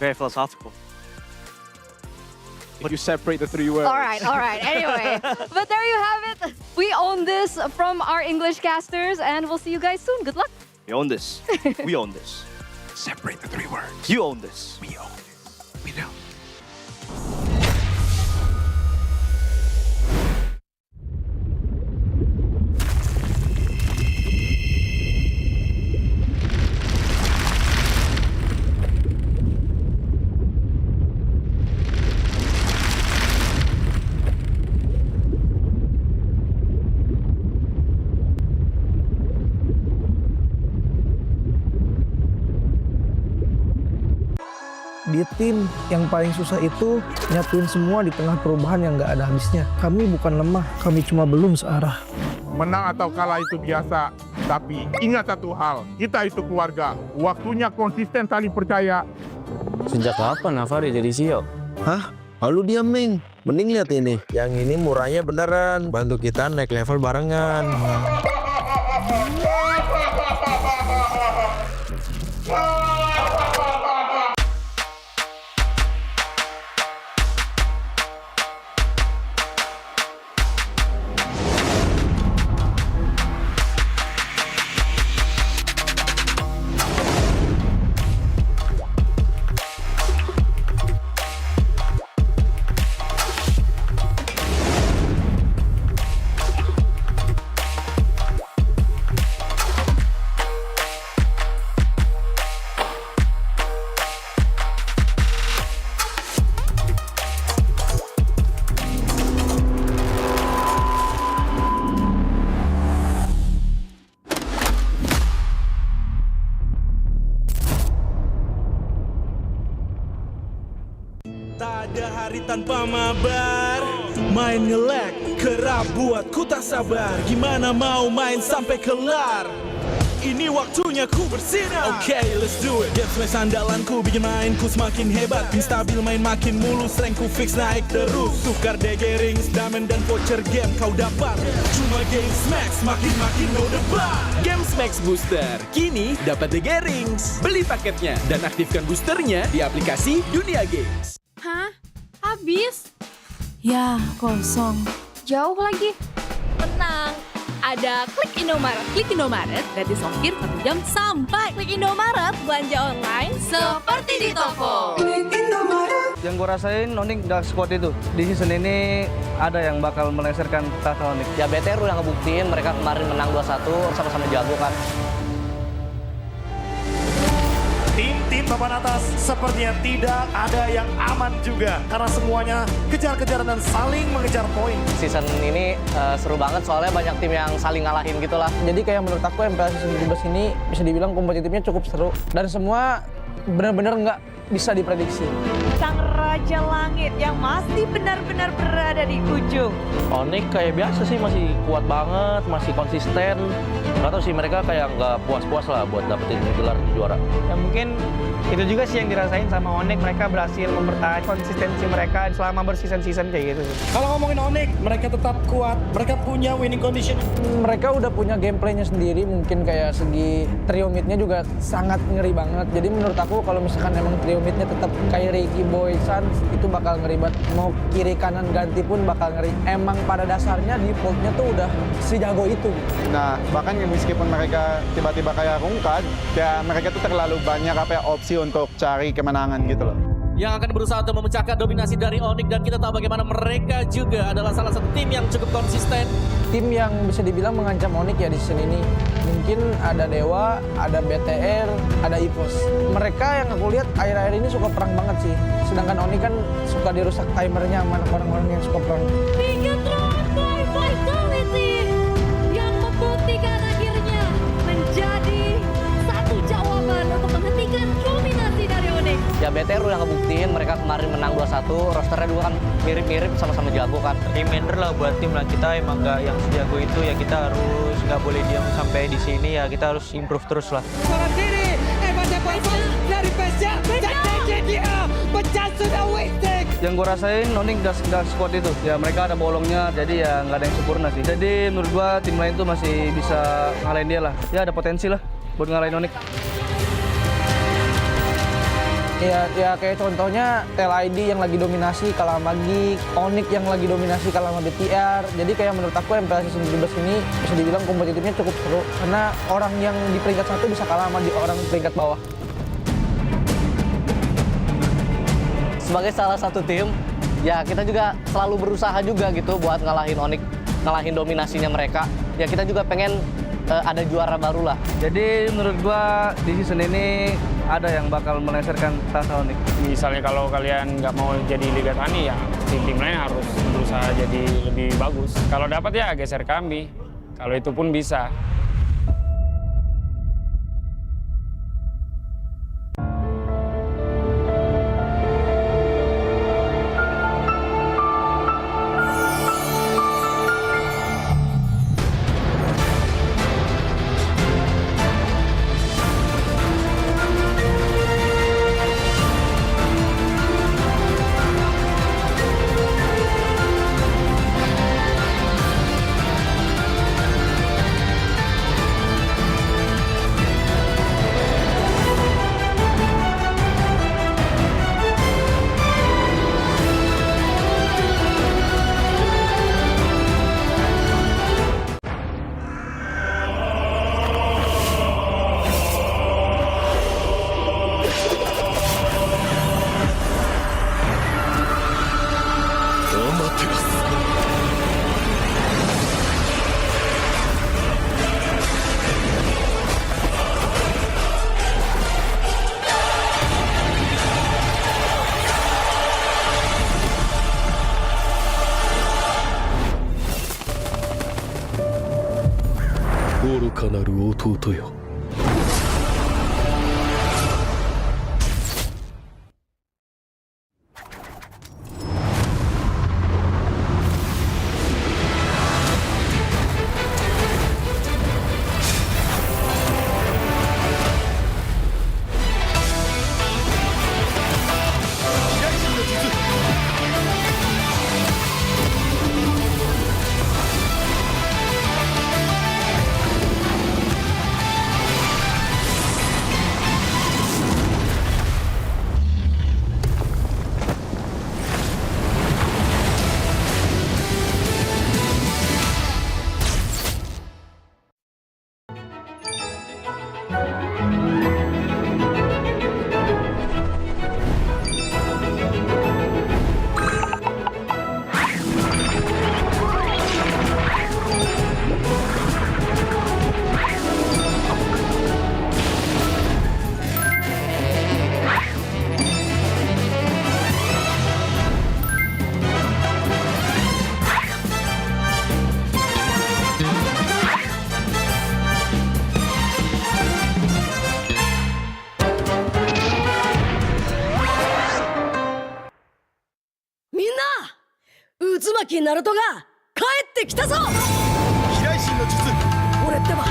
Very philosophical. If you separate the three words. All right. Anyway, but there you have it. We own this from our English casters, and we'll see you guys soon. Good luck. We own this. We own this. Separate the three words. You own this. We own this. We don't. Di tim yang paling susah itu nyatuin semua di tengah perubahan yang nggak ada habisnya. Kami bukan lemah, kami cuma belum searah. Menang atau kalah itu biasa, tapi ingat satu hal, kita itu keluarga. Waktunya konsisten saling percaya. Sejak kapan Navari jadi CEO? Hah? Lalu dia Ming. Mending lihat ini. Yang ini murahnya beneran. Bantu kita naik level barengan. Tak ada hari tanpa mabar, main nge-lag kerap buatku tak sabar. Gimana mau main sampai kelar? Ini waktunya ku bersinar. Okay, let's do it. Game smash andalanku bikin mainku semakin hebat. Pin stabil main makin mulus, rankku fix naik terus. Tukar DG rings, diamond dan voucher game kau dapat. Cuma Game Smash makin no debat. Game Max Booster, kini dapat DG Rings. Beli paketnya dan aktifkan boosternya di aplikasi Dunia Games. Hah? Habis? Ya, kosong. Jauh lagi. Tenang, ada Klik Indomaret. Klik Indomaret, gratis ongkir 1 jam sampai. Klik Indomaret, belanja online seperti di toko. Yang gue rasain Onyx Dark Squad itu di season ini ada yang bakal melengsarkan tahta Onyx. Ya BTR udah ngebuktiin mereka kemarin menang 2-1 sama-sama jago kan. Tim papan atas sepertinya tidak ada yang aman juga karena semuanya kejar-kejaran dan saling mengejar poin. Season ini seru banget soalnya banyak tim yang saling ngalahin gitu lah. Jadi kayak menurut aku MPL season 17 ini bisa dibilang kompetitifnya cukup seru dan semua benar-benar nggak bisa diprediksi. Sang Raja Langit yang masih benar-benar berada di ujung. Onyx kayak biasa sih, masih kuat banget, masih konsisten. Nggak tahu sih mereka kayak nggak puas-puas lah buat dapetin gelar juara. Ya mungkin itu juga sih yang dirasain sama Onyx, mereka berhasil mempertahankan konsistensi mereka selama berseason-season kayak gitu. Kalau ngomongin Onyx, mereka tetap kuat, mereka punya winning condition. Mereka udah punya gameplaynya sendiri, mungkin kayak segi trio midnya juga sangat ngeri banget. Jadi menurut aku kalau misalkan emang trio midnya tetap kayak Ricky Boy Sans itu bakal ngeri banget. Mau kiri kanan ganti pun bakal ngeri. Emang pada dasarnya defaultnya tuh udah sejago itu. Nah, bahkan meskipun mereka tiba-tiba kayak rungkat, ya mereka tuh terlalu banyak opsi untuk cari kemenangan gitu loh. Yang akan berusaha untuk memecahkan dominasi dari Onyx, dan kita tahu bagaimana mereka juga adalah salah satu tim yang cukup konsisten. Tim yang bisa dibilang mengancam Onyx ya di season ini. Mungkin ada Dewa, ada BTR, ada EVOS. Mereka yang aku lihat akhir-akhir ini suka perang banget sih. Sedangkan Onyx kan suka dirusak timernya sama orang-orang yang suka perang. Bigatron by Vitality yang membuktikan akhirnya menjadi satu jawaban untuk menghentikan dominasi dari Onyx. Ya BTR udah ngebuktiin mereka kemarin menang 2-1, rosternya juga kan mirip-mirip sama-sama jago kan. Reminder lah buat tim lah, kita emang nggak yang sejago itu ya, kita harus nggak boleh diam sampai di sini ya, kita harus improve terus lah. Seorang diri, dari Pesja, dia pecah sudah wasting. Yang gue rasain Onyx Dark Squad itu, ya mereka ada bolongnya, jadi ya nggak ada yang sempurna sih. Jadi menurut gue tim lain tuh masih bisa ngalahin dia lah, ya ada potensi lah buat ngalahin Onyx. Ya kayak contohnya LID yang lagi dominasi kalah sama Geek, Onyx yang lagi dominasi kalah sama BTR. Jadi kayak menurut aku MPL season 17 ini bisa dibilang kompetitifnya cukup seru karena orang yang di peringkat 1 bisa kalah sama orang peringkat bawah. Sebagai salah satu tim, ya kita juga selalu berusaha juga gitu buat ngalahin Onyx, ngalahin dominasinya mereka. Ya kita juga pengen ada juara baru lah. Jadi menurut gua di season ini ada yang bakal melengsarkan tahta Onyx. Misalnya kalau kalian nggak mau jadi Liga Tani ya tim-tim lain harus berusaha jadi lebih bagus. Kalau dapat ya geser kami, kalau itu pun bisa. かなる弟よ。渦巻きナルトが帰ってきたぞ。飛来神の術。俺ってば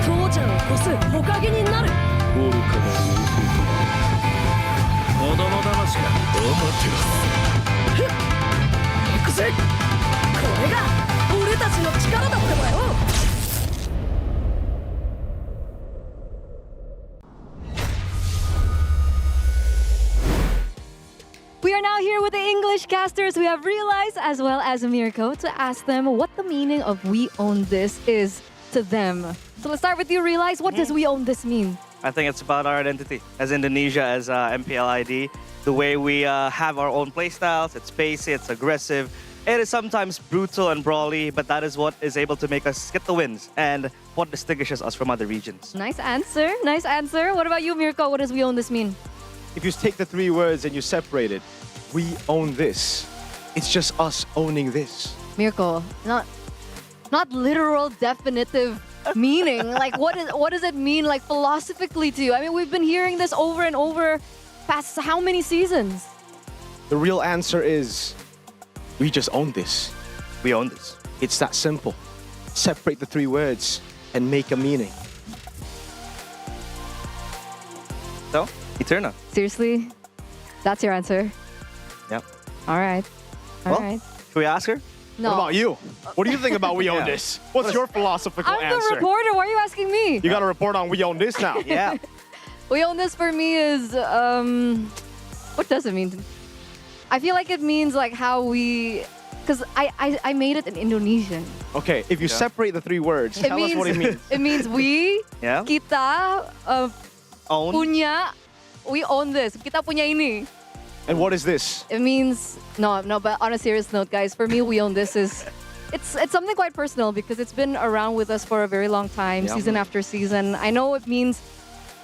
父ちゃんを越すほかげになる。愚かなる弟。子供騙しか。行くぜ。これが俺たちの力だってばよ。We are now here with the English casters. We have Realize as well as Mirko to ask them what the meaning of We Own This is to them. So let's start with you, Realize. What does We Own This mean? I think it's about our identity as Indonesia, as MPL ID. The way we have our own playstyles. It's pacey, it's aggressive. It is sometimes brutal and brawly, but that is what is able to make us get the wins and what distinguishes us from other regions. Nice answer. Nice answer. What about you, Mirko? What does We Own This mean? If you take the three words and you separate it, we own this. It's just us owning this. Mirko, not literal definitive meaning. Like what does it mean like philosophically to you? I mean, we've been hearing this over and over past how many seasons? The real answer is we just own this. We own this. It's that simple. Separate the three words and make a meaning. So, Eterna. Seriously? That's your answer? Yep. All right. All right. Should we ask her? No. What about you? What do you think about We Own Yeah. This? What's your philosophical I'm answer? the reporter. Why are you asking me? You got to report on We Own This now. Yeah. We Own This for me is what does it mean? I feel like it means like how we, because I made it in Indonesian. Okay, if you separate the three words, tell us what it means. It means we, Yeah. kita Own. punya, we own this. Kita punya ini. And what is this? It means no, but on a serious note, guys, for me, We Own This is it's something quite personal because it's been around with us for a very long time, Yeah. season after season. I know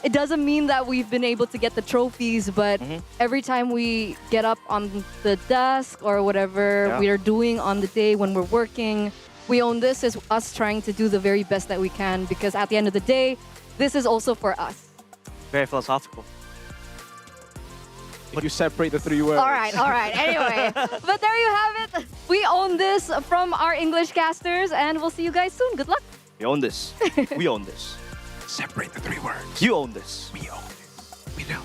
it doesn't mean that we've been able to get the trophies, but every time we get up on the desk or whatever Yeah. we are doing on the day when we're working, We Own This is us trying to do the very best that we can because at the end of the day, this is also for us. Very philosophical. If you separate the three words. All right. Anyway, but there you have it. We own this from our English casters, and we'll see you guys soon. Good luck. We own this. We own this. Separate the three words. You own this. We own this. We don't.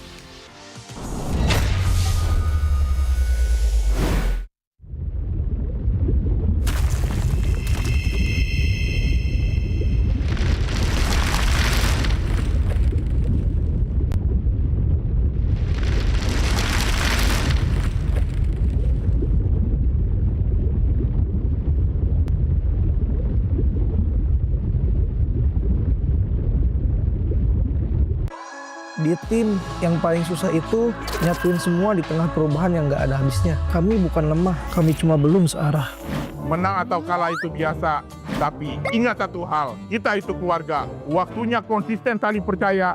Di tim yang paling susah itu nyatuin semua di tengah perubahan yang nggak ada habisnya. Kami bukan lemah, kami cuma belum searah. Menang atau kalah itu biasa, tapi ingat satu hal, kita itu keluarga. Waktunya konsisten saling percaya.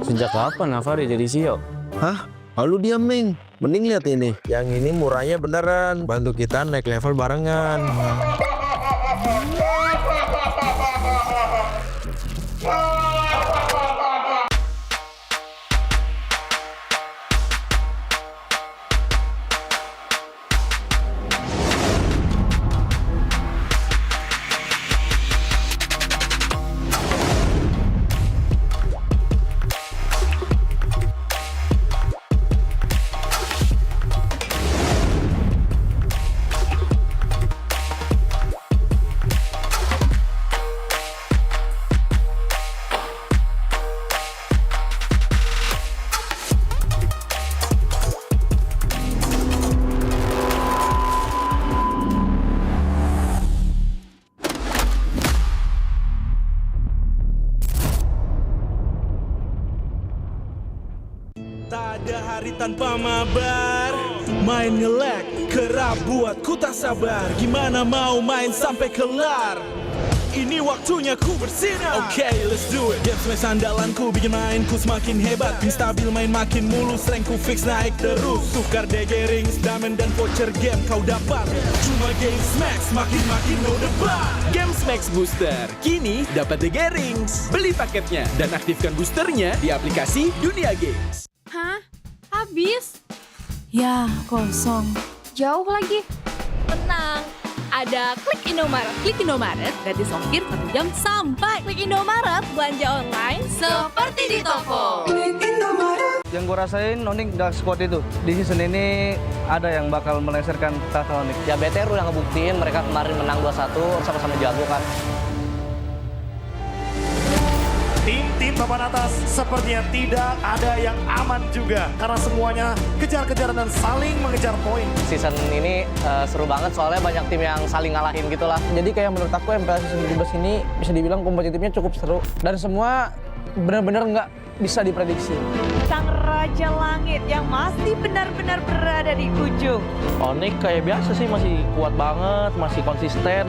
Sejak kapan Navari jadi CEO? Hah? Lalu dia Ming. Mending lihat ini. Yang ini murahnya beneran. Bantu kita naik level barengan. Tak ada hari tanpa mabar. Main nge-lag, kerap buatku tak sabar. Gimana mau main sampai kelar? Ini waktunya ku bersinar. Okay, let's do it. Game smash andalanku bikin mainku semakin hebat. Pin stabil main makin mulus, rankku fix naik terus. Tukar DG rings, diamond dan voucher game kau dapat. Cuma game smash makin no debat. Game Max Booster, kini dapat DG Rings. Beli paketnya dan aktifkan boosternya di aplikasi Dunia Games. Hah? Habis? Ya, kosong. Jauh lagi. Tenang, ada Klik Indomaret. Klik Indomaret, gratis ongkir 1 jam sampai. Klik Indomaret, belanja online seperti di toko. Yang gue rasain Onyx Dark Squad itu di season ini ada yang bakal melengsarkan tahta Onyx. Ya BTR udah ngebuktiin mereka kemarin menang 2-1 sama-sama jago kan. Tim-tim papan atas sepertinya tidak ada yang aman juga. Karena semuanya kejar-kejaran dan saling mengejar poin. Season ini seru banget soalnya banyak tim yang saling ngalahin gitu lah. Jadi kayak menurut aku MPL season 17 ini bisa dibilang kompetitifnya cukup seru. Dan semua benar-benar nggak bisa diprediksi. Sang Raja Langit yang masih benar-benar berada di ujung. Onyx kayak biasa sih, masih kuat banget, masih konsisten.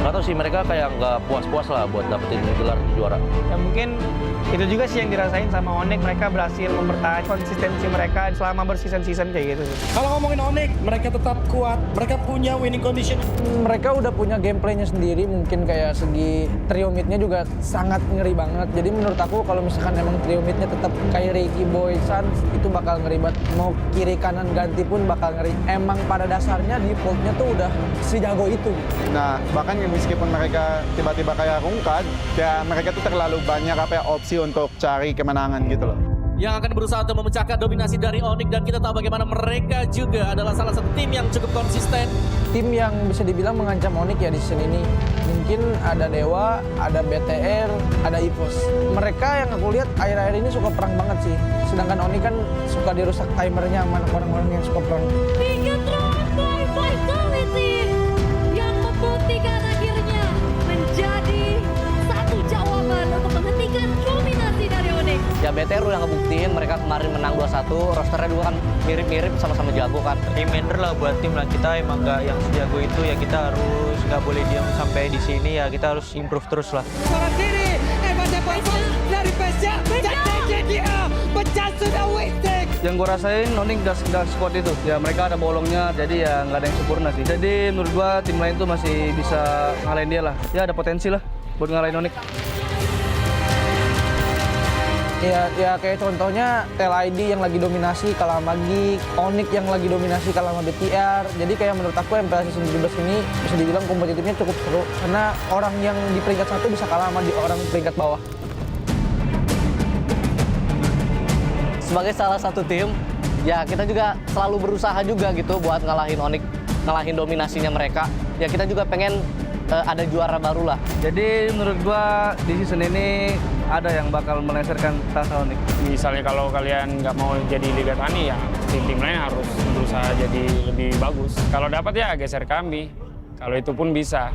Nggak tahu sih, mereka kayak nggak puas-puas lah buat dapetin gelar juara. Ya mungkin itu juga sih yang dirasain sama Onyx, mereka berhasil mempertahankan konsistensi mereka selama berseason-season kayak gitu. Kalau ngomongin Onyx, mereka tetap kuat. Mereka punya winning condition. Mereka udah punya gameplaynya sendiri, mungkin kayak segi trio mid-nya juga sangat ngeri banget. Jadi menurut aku kalau misalkan emang trio mid-nya tetap kayak Ricky Boy Sans, itu bakal ngeri banget. Mau kiri kanan ganti pun bakal ngeri. Emang pada dasarnya default-nya tuh udah sejago itu. Nah, bahkan meskipun mereka tiba-tiba kayak rungkat, ya mereka tuh terlalu banyak opsi untuk cari kemenangan gitu loh. Yang akan berusaha untuk memecahkan dominasi dari Onyx, dan kita tahu bagaimana mereka juga adalah salah satu tim yang cukup konsisten. Tim yang bisa dibilang mengancam Onyx ya di season ini. Mungkin ada Dewa, ada BTR, ada EVOS. Mereka yang aku lihat akhir-akhir ini suka perang banget sih. Sedangkan Onyx kan suka dirusak timernya sama orang-orang yang suka perang. Bigatron by Vitality yang membuktikan akhirnya menjadi satu jawaban untuk menghentikan dominasi dari Onyx. Ya BTR udah ngebuktiin mereka kemarin menang 2-1, rosternya juga kan mirip-mirip sama-sama jago kan. Reminder lah buat tim lah, kita emang nggak yang sejago itu ya, kita harus nggak boleh diam sampai di sini ya, kita harus improve terus lah. Seorang diri, dari Pesya, pecah sudah wasting. Yang gue rasain Onyx Dark Squad itu, ya mereka ada bolongnya, jadi ya nggak ada yang sempurna sih. Jadi menurut gua tim lain tuh masih bisa ngalahin dia lah. Ya ada potensi lah buat ngalahin Onyx. Ya kayak contohnya LID yang lagi dominasi kalah sama Geek, Onyx yang lagi dominasi kalah sama BTR. Jadi kayak menurut aku MPL season 17 ini bisa dibilang kompetitifnya cukup seru. Karena orang yang di peringkat 1 bisa kalah sama orang peringkat bawah. Sebagai salah satu tim, ya kita juga selalu berusaha juga gitu buat ngalahin Onyx, ngalahin dominasinya mereka. Ya kita juga pengen ada juara baru lah. Jadi menurut gua di season ini ada yang bakal melengsarkan tahta Onyx. Misalnya kalau kalian nggak mau jadi Liga Tani ya tim-tim lain harus berusaha jadi lebih bagus. Kalau dapat ya geser kami. Kalau itu pun bisa.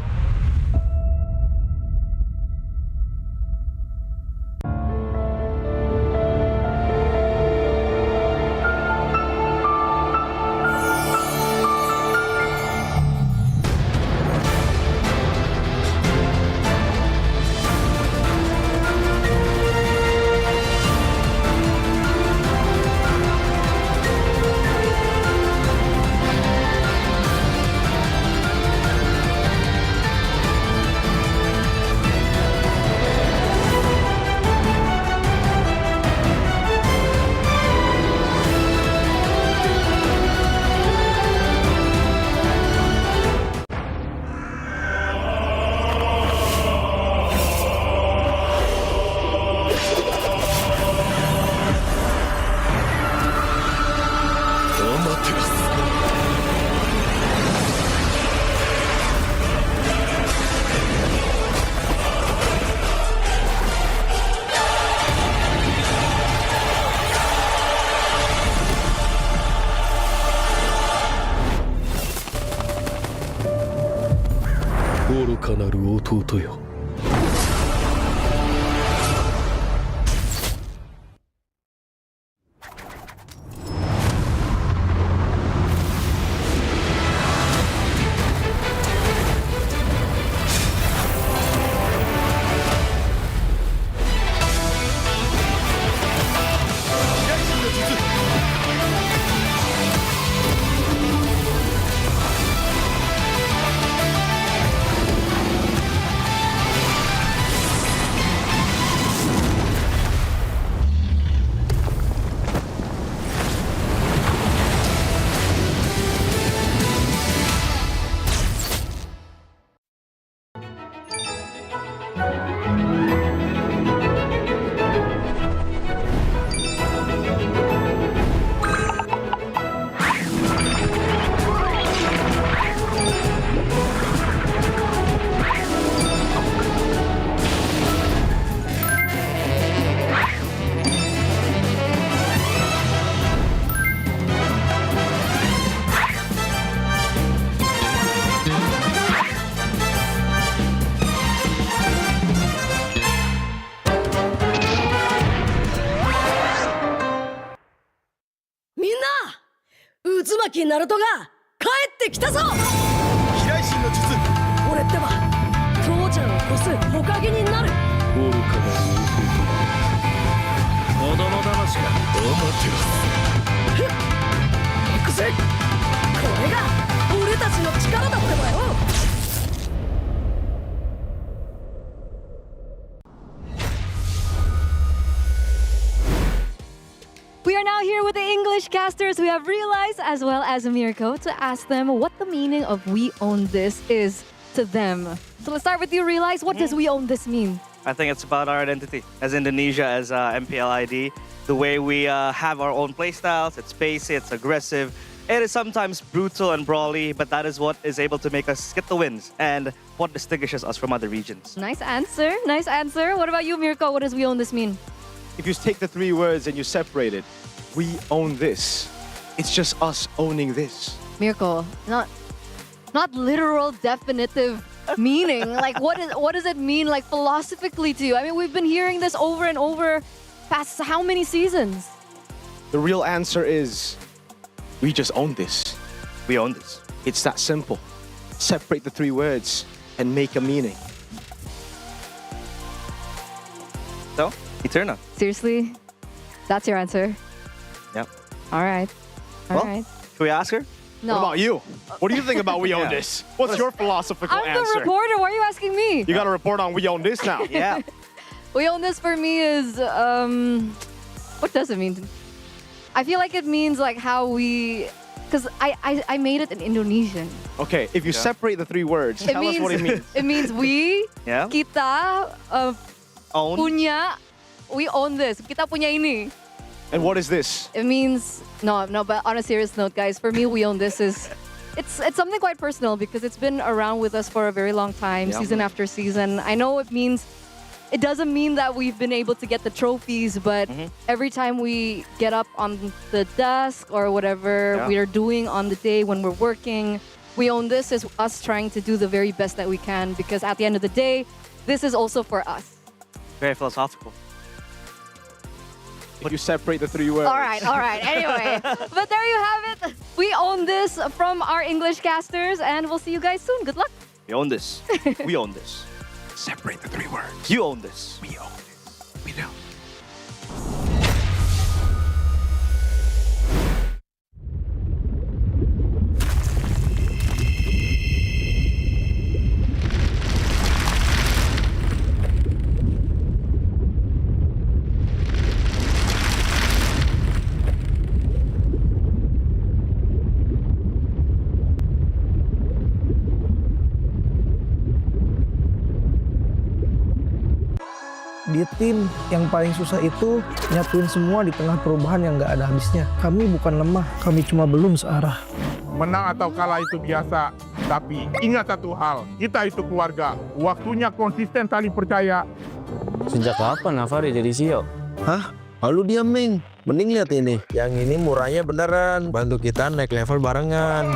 渦巻きナルトが帰ってきたぞ。飛来神の術。俺ってば父ちゃんを越す火影になる。愚かな子供騙しか。行くぜ。これが俺たちの力だってばよ。We are now here with the English casters. We have Realize as well as Mirko to ask them what the meaning of We Own This is to them. So let's start with you, Realize. What does We Own This mean? I think it's about our identity as Indonesia, as MPL ID. The way we have our own playstyles. It's pacey, it's aggressive. It is sometimes brutal and brawly, but that is what is able to make us get the wins and what distinguishes us from other regions. Nice answer. Nice answer. What about you, Mirko? What does We Own This mean? If you take the three words and you separate it, we own this. It's just us owning this. Mirko, not literal definitive meaning. Like what does it mean like philosophically to you? I mean, we've been hearing this over and over past how many seasons? The real answer is we just own this. We own this. It's that simple. Separate the three words and make a meaning. So, Eterna. Seriously? That's your answer? Yep. All right. All right. Should we ask her? No. What about you? What do you think about we own Yeah. this? What's your philosophical I'm answer? the reporter. Why are you asking me? You got to report on we own this now. Yeah. We Own This for me is what does it mean? I feel like it means like how we, because I made it in Indonesian. Okay, if you separate the three words, It tell us what it means. It means we, Yeah. kita, Own. punya, we own this. Kita punya ini. And what is this? It means no. But on a serious note, guys, for me, We Own This is it's something quite personal because it's been around with us for a very long time, Yeah. season after season. I know it doesn't mean that we've been able to get the trophies, but every time we get up on the desk or whatever Yeah. we are doing on the day when we're working, We Own This is us trying to do the very best that we can because at the end of the day, this is also for us. Very philosophical. If you separate the three words. All right. Anyway, but there you have it. We own this from our English casters, and we'll see you guys soon. Good luck. We own this. We own this. Separate the three words. You own this. We own this. We know. Di tim yang paling susah itu nyatuin semua di tengah perubahan yang nggak ada habisnya. Kami bukan lemah, kami cuma belum searah. Menang atau kalah itu biasa, tapi ingat satu hal, kita itu keluarga. Waktunya konsisten saling percaya. Sejak kapan Navari jadi CEO? Hah? Lalu dia Ming. Mending lihat ini. Yang ini murahnya beneran. Bantu kita naik level barengan.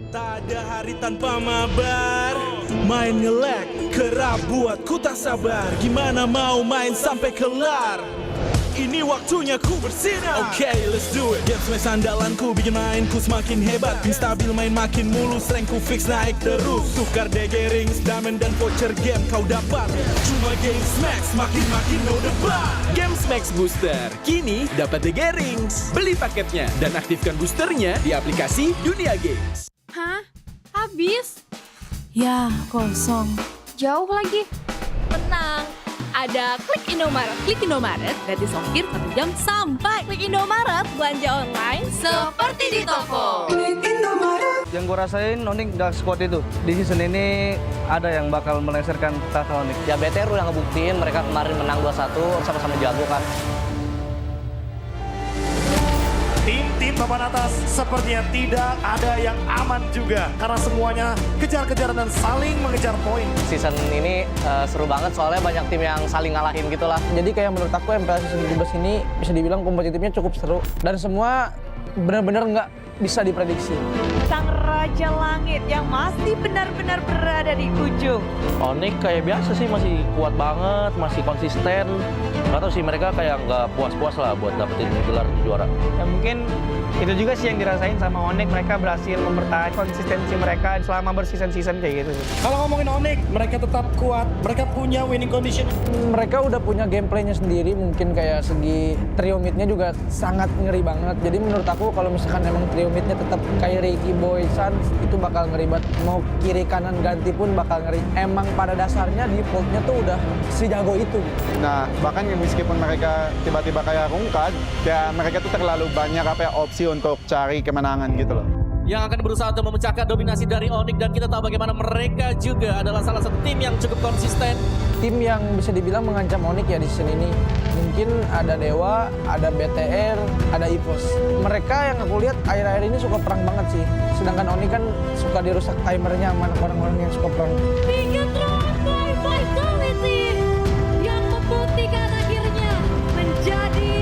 Tak ada hari tanpa mabar. Main nge-lag, kerap buat ku tak sabar. Gimana mau main sampai kelar? Ini waktunya ku bersinar. Okay, let's do it. Game smash andalanku bikin mainku semakin hebat. Pin stabil main makin mulus, rankku fix naik terus. Tukar DG rings, diamond dan voucher game kau dapat. Cuma Game Max makin no debat. Games Max Booster, kini dapat DG Rings. Beli paketnya dan aktifkan boosternya di aplikasi Dunia Games. Hah? Habis? Ya, kosong. Jauh lagi. Tenang, ada Klik Indomaret. Klik Indomaret, gratis ongkir 1 jam sampai. Klik Indomaret, belanja online seperti di toko. Yang gue rasain Onyx Dark Squad itu di season ini ada yang bakal melengsarkan tahta Onyx. Ya BTR udah ngebuktiin mereka kemarin menang 2-1 sama-sama jago kan. Tim-tim papan atas sepertinya tidak ada yang aman juga karena semuanya kejar-kejaran dan saling mengejar poin. Season ini seru banget soalnya banyak tim yang saling ngalahin gitu lah. Jadi kayak menurut aku MPL season 17 ini bisa dibilang kompetitifnya cukup seru dan semua benar-benar nggak bisa diprediksi. Sang Raja Langit yang masih benar-benar berada di ujung. Onyx kayak biasa sih masih kuat banget, masih konsisten. Nggak tahu sih mereka kayak nggak puas-puas lah buat dapetin gelar juara. Ya mungkin itu juga sih yang dirasain sama Onyx, mereka berhasil mempertahankan konsistensi mereka selama berseason-season kayak gitu. Kalau ngomongin Onyx, mereka tetap kuat, mereka punya winning condition. Mereka udah punya gameplaynya sendiri, mungkin kayak segi trio midnya juga sangat ngeri banget. Jadi menurut aku kalau misalkan emang trio midnya tetap kayak Ricky Boy Suns itu bakal ngeri banget. Mau kiri kanan ganti pun bakal ngeri. Emang pada dasarnya defaultnya tuh udah sejago itu. Nah, bahkan meskipun mereka tiba-tiba kayak rungkat, ya mereka tuh terlalu banyak opsi untuk cari kemenangan gitu loh. Yang akan berusaha untuk memecahkan dominasi dari Onyx, dan kita tahu bagaimana mereka juga adalah salah satu tim yang cukup konsisten. Tim yang bisa dibilang mengancam Onyx ya di season ini. Mungkin ada Dewa, ada BTR, ada EVOS. Mereka yang aku lihat akhir-akhir ini suka perang banget sih. Sedangkan Onyx kan suka dirusak timernya sama orang-orang yang suka perang. Bigatron by Vitality yang membuktikan akhirnya menjadi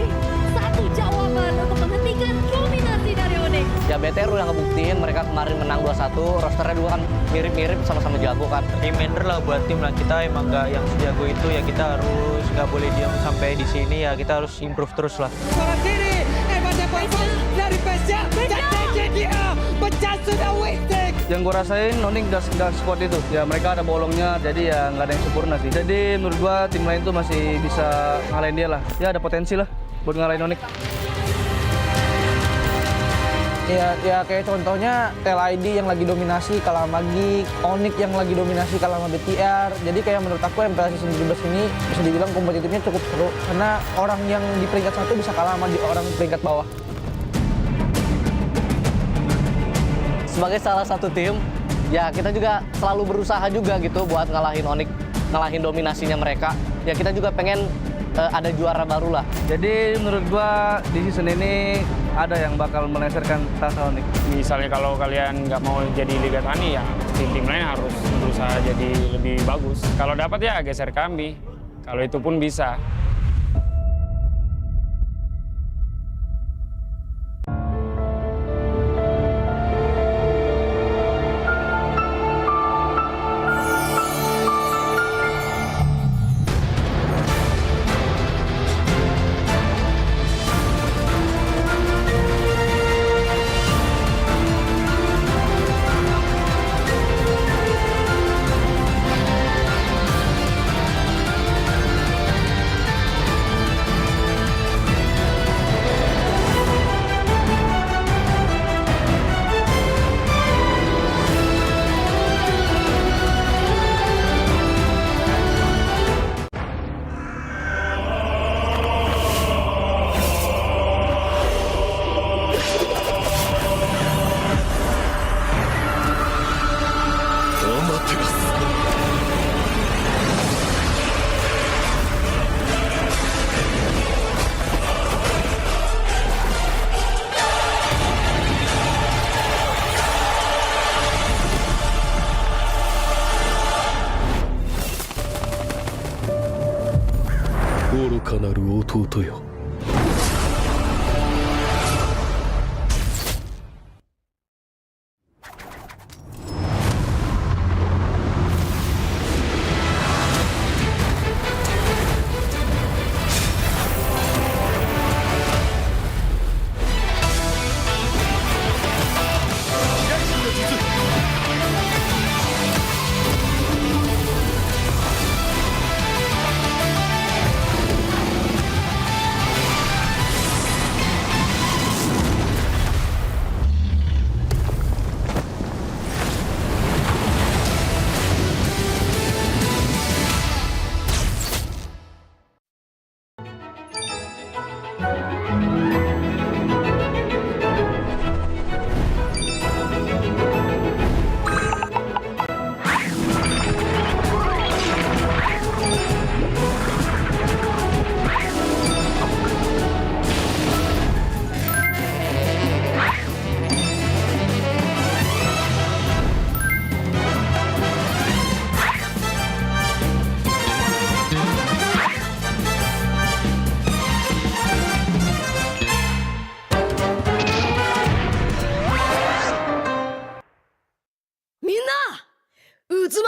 satu jawaban untuk menghentikan dominasi dari Onyx. Ya BTR udah ngebuktiin mereka kemarin menang 2-1, rosternya dua kan mirip-mirip sama-sama jago kan. Reminder lah buat tim lah, kita emang nggak yang sejago itu ya, kita harus nggak boleh diam sampai di sini ya, kita harus improve terus lah. Seorang diri, dari Pesya, dia pecah sudah wasted. Yang gue rasain Onyx Dark Squad itu, ya mereka ada bolongnya, jadi ya nggak ada yang sempurna sih. Jadi menurut gua tim lain tuh masih bisa ngalahin dia lah. Ya ada potensi lah buat ngalahin Onyx. Ya kayak contohnya TLID yang lagi dominasi kalah sama Geek, Onyx yang lagi dominasi kalah sama BTR. Jadi kayak menurut aku MPL season 17 ini bisa dibilang kompetitifnya cukup seru karena orang yang di peringkat 1 bisa kalah sama orang peringkat bawah. Sebagai salah satu tim, ya kita juga selalu berusaha juga gitu buat ngalahin Onyx, ngalahin dominasinya mereka. Ya kita juga pengen ada juara baru lah. Jadi menurut gua di season ini ada yang bakal melengsarkan tahta Onyx. Misalnya kalau kalian nggak mau jadi Liga Tani ya tim-tim lain harus berusaha jadi lebih bagus. Kalau dapat ya geser kami. Kalau itu pun bisa.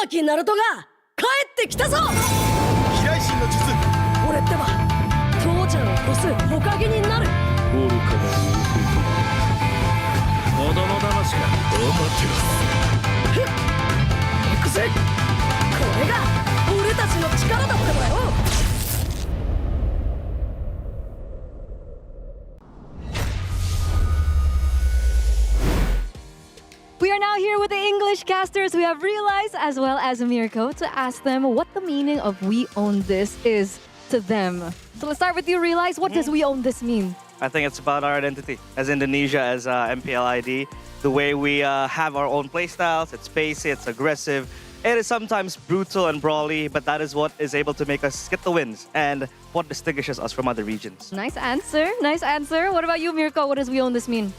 木ナルトが帰ってきたぞ。飛来神の術。俺ってば父ちゃんを越す火影になる。愚かな子供騙しか。お待てろ。行くぜ。これが俺たちの力だってばよ。We are now here with the English casters. We have Realize as well as Mirko to ask them what the meaning of We Own This is to them. So let's start with you, Realize. What does We Own This mean? I think it's about our identity as Indonesia, as MPL ID. The way we have our own playstyles. It's pacey, it's aggressive. It is sometimes brutal and brawly, but that is what is able to make us get the wins and what distinguishes us from other regions. Nice answer. Nice answer. What about you, Mirko? What does We Own This mean?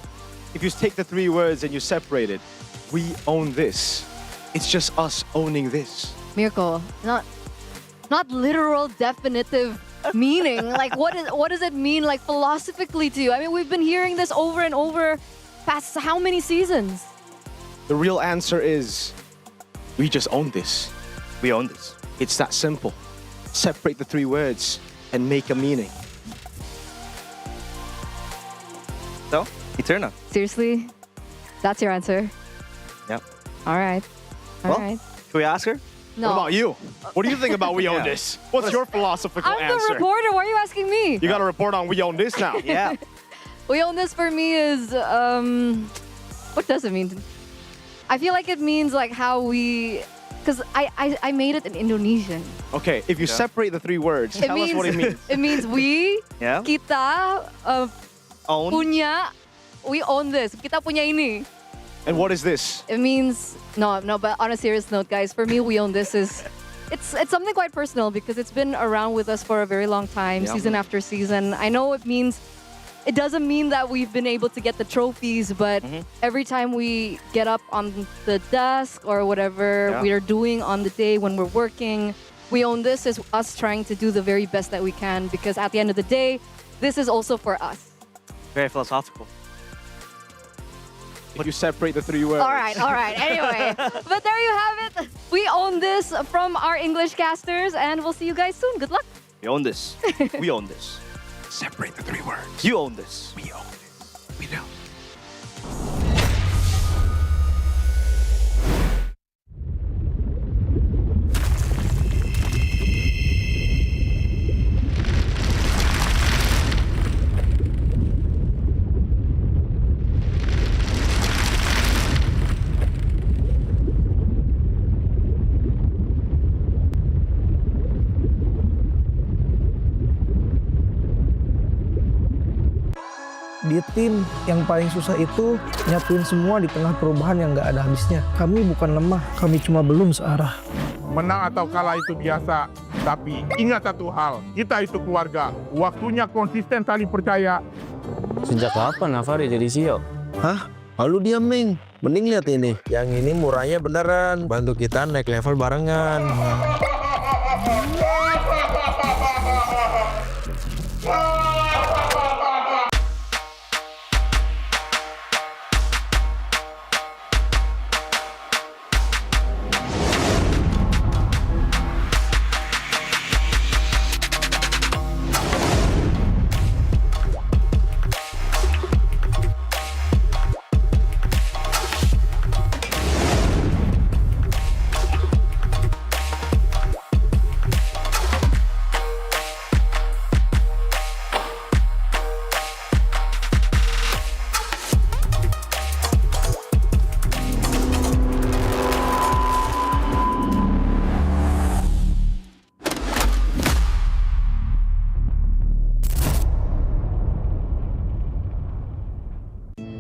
If you take the three words and you separate it, we own this. It's just us owning this. Mirko, not literal definitive meaning. Like what does it mean like philosophically to you? I mean, we've been hearing this over and over past how many seasons? The real answer is we just own this. We own this. It's that simple. Separate the three words and make a meaning. So, Eterna. Seriously? That's your answer? Yep. All right. All right. Should we ask her? No. What about you? What do you think about We Own Yeah. This? What's your philosophical I'm answer? the reporter. Why are you asking me? You got to report on We Own This now. Yeah. We Own This for me is what does it mean? I feel like it means like how we, because I made it in Indonesian. Okay, if you separate the three words, tell us what it means. It means we, Yeah. kita Own. punya, we own this. Kita punya ini. And what is this? It means no, but on a serious note, guys, for me, We Own This is it's something quite personal because it's been around with us for a very long time, Yeah. season after season. I know it doesn't mean that we've been able to get the trophies, but every time we get up on the desk or whatever Yeah. we are doing on the day when we're working, We Own This is us trying to do the very best that we can because at the end of the day, this is also for us. Very philosophical. If you separate the three words. All right. Anyway, but there you have it. We own this from our English casters, and we'll see you guys soon. Good luck. We own this. We own this. Separate the three words. You own this. We own this. We don't. Di tim yang paling susah itu nyatuin semua di tengah perubahan yang nggak ada habisnya. Kami bukan lemah, kami cuma belum searah. Menang atau kalah itu biasa, tapi ingat satu hal, kita itu keluarga. Waktunya konsisten saling percaya. Sejak kapan Navari jadi CEO? Hah? Lalu dia Ming. Mending lihat ini. Yang ini murahnya beneran. Bantu kita naik level barengan.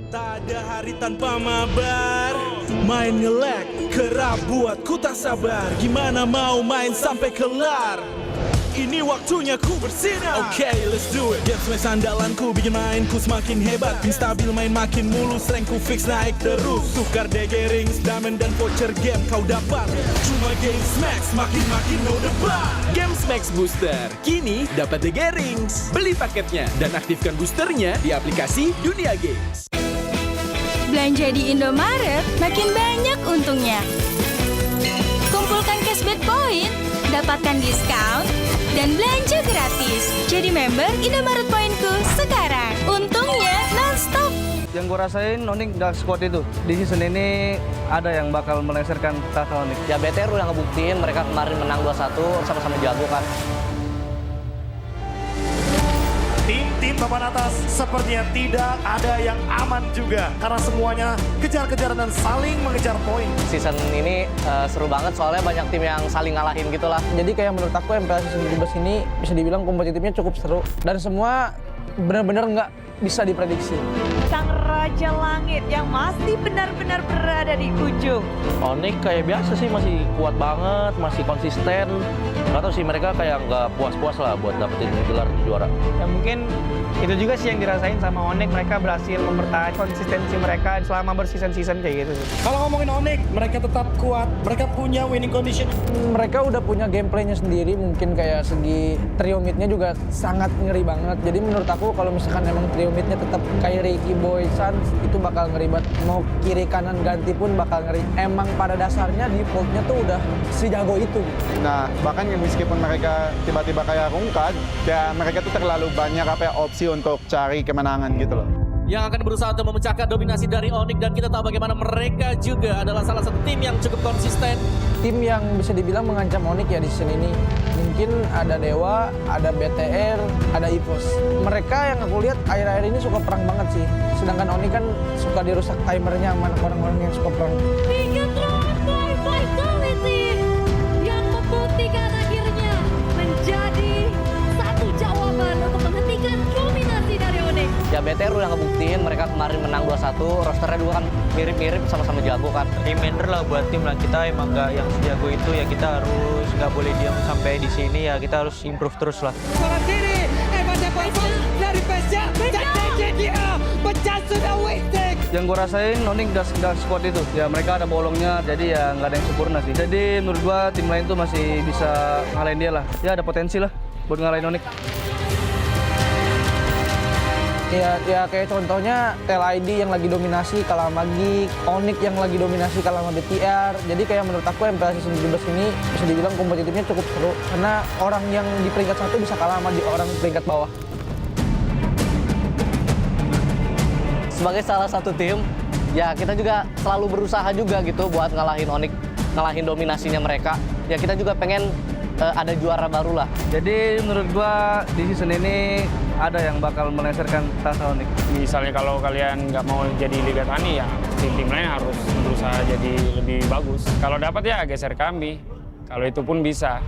Tak ada hari tanpa mabar. Main nge-lag, kerap buatku tak sabar. Gimana mau main sampai kelar? Ini waktunya ku bersinar. Okay, let's do it. Game smash andalanku bikin mainku semakin hebat. Pin stabil main makin mulus, rankku fix naik terus. Tukar DG rings, diamond dan voucher game kau dapat. Cuma Game Smash makin no debat. Game Smash Booster, kini dapat DG Rings. Beli paketnya dan aktifkan boosternya di aplikasi Dunia Games. Belanja di Indomaret makin banyak untungnya. Kumpulkan dapatkan diskon, dan belanja gratis. Jadi member Indomaret Poinku sekarang. Untungnya non-stop. Yang gue rasain Onyx Dark Squad itu di season ini ada yang bakal melengsarkan tahta Onyx. Ya BTR udah ngebuktiin mereka kemarin menang 2-1 sama-sama jago kan. Tim papan atas sepertinya tidak ada yang aman juga karena semuanya kejar-kejaran dan saling mengejar poin. Season ini seru banget soalnya banyak tim yang saling ngalahin gitu lah. Jadi kayak menurut aku MPL season 17 ini bisa dibilang kompetitifnya cukup seru dan semua benar-benar nggak bisa diprediksi. Sang Raja Langit yang masih benar-benar berada di ujung. Onyx kayak biasa sih masih kuat banget, masih konsisten. Nggak tahu sih mereka kayak nggak puas-puas lah buat dapetin gelar juara. Ya mungkin itu juga sih yang dirasain sama Onyx, mereka berhasil mempertahankan konsistensi mereka selama berseason-season kayak gitu sih. Kalau ngomongin Onyx, mereka tetap kuat, mereka punya winning condition. Mereka udah punya gameplaynya sendiri, mungkin kayak segi trio midnya juga sangat ngeri banget. Jadi menurut aku kalau misalkan emang trio midnya tetap kayak Ricky Boy Suns itu bakal ngeri banget. Mau kiri kanan ganti pun bakal ngeri. Emang pada dasarnya defaultnya tuh udah sejago itu. Nah, bahkan meskipun mereka tiba-tiba kayak rungkat, ya mereka tuh terlalu banyak opsi untuk cari kemenangan gitu loh. Yang akan berusaha untuk memecahkan dominasi dari Onyx, dan kita tahu bagaimana mereka juga adalah salah satu tim yang cukup konsisten. Tim yang bisa dibilang mengancam Onyx ya di season ini. Mungkin ada Dewa, ada BTR, ada EVOS. Mereka yang aku lihat akhir-akhir ini suka perang banget sih. Sedangkan Onyx kan suka dirusak timernya sama orang-orang yang suka perang. Vitality yang membuktikan akhirnya menjadi satu jawaban untuk menghentikan dominasi dari Onyx. Ya BTR udah ngebuktiin mereka kemarin menang 2-1, rosternya juga kan mirip-mirip sama-sama jago kan. Reminder lah buat tim lah, kita emang nggak yang sejago itu ya, kita harus nggak boleh diam sampai di sini ya, kita harus improve terus lah. Salah diri, dari Pesja, dia pecah sudah wasted. Yang gue rasain Onyx Dark Squad itu, ya mereka ada bolongnya, jadi ya nggak ada yang sempurna sih. Jadi menurut gue tim lain tuh masih bisa ngalahin dia lah. Ya ada potensi lah buat ngalahin Onyx. Ya kayak contohnya TLID yang lagi dominasi kalah sama Geek, Onyx yang lagi dominasi kalah sama BTR. Jadi kayak menurut aku MPL season 17 ini bisa dibilang kompetitifnya cukup seru karena orang yang di peringkat 1 bisa kalah sama orang peringkat bawah. Sebagai salah satu tim, ya kita juga selalu berusaha juga gitu buat ngalahin Onyx, ngalahin dominasinya mereka. Ya kita juga pengen ada juara baru lah. Jadi menurut gua di season ini ada yang bakal melengsarkan tahta Onyx. Misalnya kalau kalian nggak mau jadi Liga Tani ya tim-tim lain harus berusaha jadi lebih bagus. Kalau dapat ya geser kami. Kalau itu pun bisa.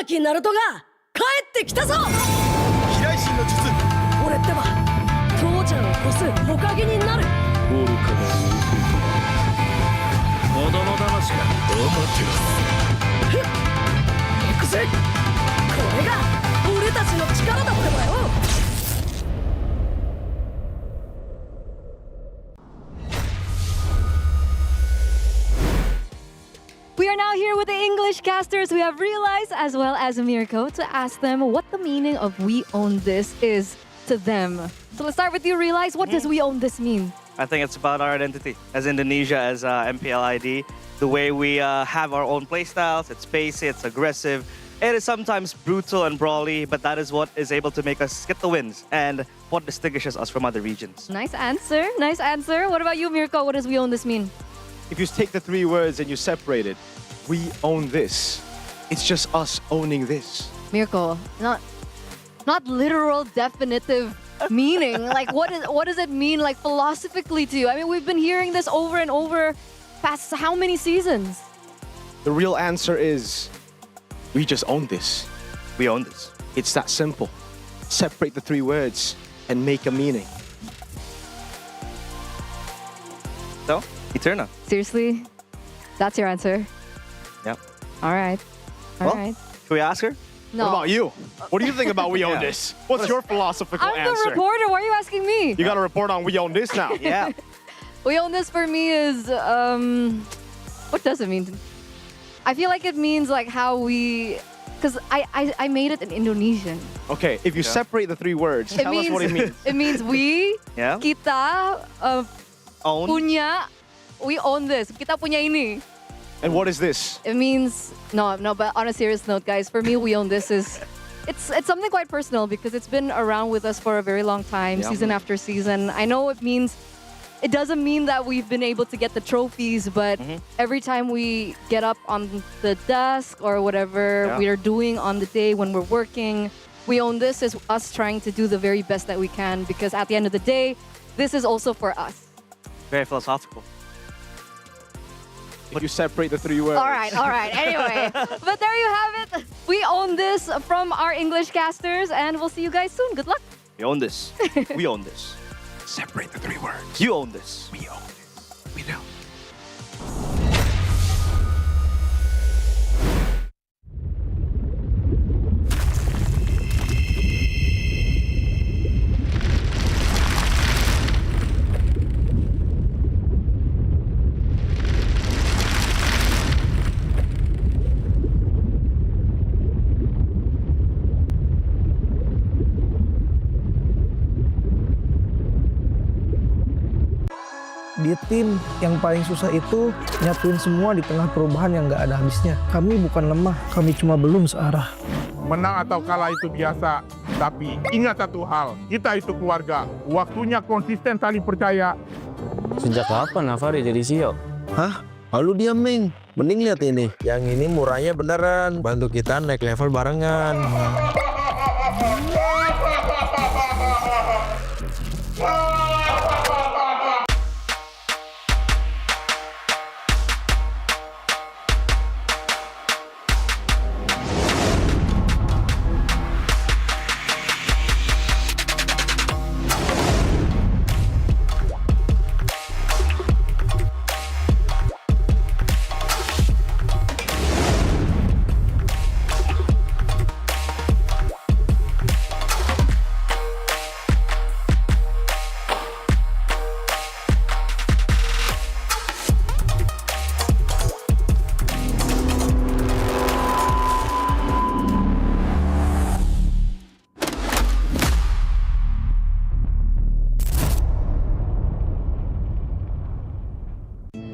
巻ナルトが帰ってきたぞ。飛来神の術。俺ってば父ちゃんを越す火影になる。愚かな子供騙しか。アマテラス。行くぜ。これが俺たちの力だってばよ。We are now here with the English casters. We have Realize as well as Mirko to ask them what the meaning of "We Own This" is to them. So let's start with you, Realize. What does "We Own This" mean? I think it's about our identity as Indonesia, as MPL ID. The way we have our own playstyles. It's pacey, it's aggressive. It is sometimes brutal and brawly, but that is what is able to make us get the wins and what distinguishes us from other regions. Nice answer. Nice answer. What about you, Mirko? What does "We Own This" mean? If you take the 3 words and you separate it, we own this. It's just us owning this. Mirko, not literal definitive meaning. Like what does it mean like philosophically to you? I mean, we've been hearing this over and over past how many seasons? The real answer is we just own this. We own this. It's that simple. Separate the 3 words and make a meaning. So, Eterna. Seriously? That's your answer? Yep. All right. All right. Should we ask her? No. What about you? What do you think about we own Yeah. this? What's your philosophical I'm answer? the reporter. Why are you asking me? You got to report on we own this now. Yeah. We Own This for me is what does it mean? I feel like it means like how we, because I made it in Indonesian. Okay, if you separate the 3 words, tell us what it means. It means we, Yeah. kita Own. punya, we own this. Kita punya ini. And what is this? It means no. But on a serious note, guys, for me, we own this is it's something quite personal because it's been around with us for a very long time, Yeah. season after season. I know it doesn't mean that we've been able to get the trophies, but every time we get up on the desk or whatever Yeah. we are doing on the day when we're working, we own this is us trying to do the very best that we can because at the end of the day, this is also for us. Very philosophical. If you separate the 3 words. All right. Anyway, but there you have it. We own this from our English casters, and we'll see you guys soon. Good luck. We own this. We own this. Separate the 3 words. You own this. We own this. We do. Di tim yang paling susah itu nyatuin semua di tengah perubahan yang nggak ada habisnya. Kami bukan lemah, kami cuma belum searah. Menang atau kalah itu biasa, tapi ingat satu hal, kita itu keluarga. Waktunya konsisten saling percaya. Sejak kapan Navari jadi CEO? Hah? Lalu diam, Ming. Mending lihat ini. Yang ini murahnya beneran. Bantu kita naik level barengan.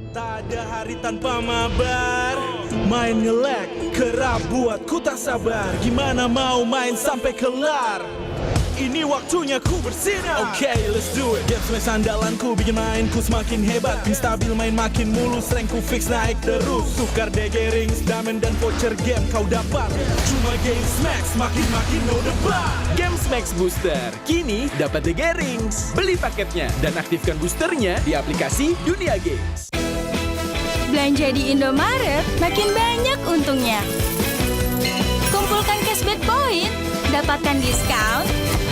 Tak ada hari tanpa mabar. Main nge-lag, kerap buat ku tak sabar. Gimana mau main sampai kelar? Ini waktunya ku bersinar. Okay, let's do it. Game smash andalanku bikin mainku semakin hebat. Tim stabil main makin mulus, rankku fix naik terus. Tukar DG rings, diamond dan voucher game kau dapat. Cuma Game Smash makin no debat. Game Max Booster, kini dapat DG Rings. Beli paketnya dan aktifkan boosternya di aplikasi Dunia Games. Belanja di Indomaret makin banyak untungnya. Kumpulkan cashback point, dapatkan diskon,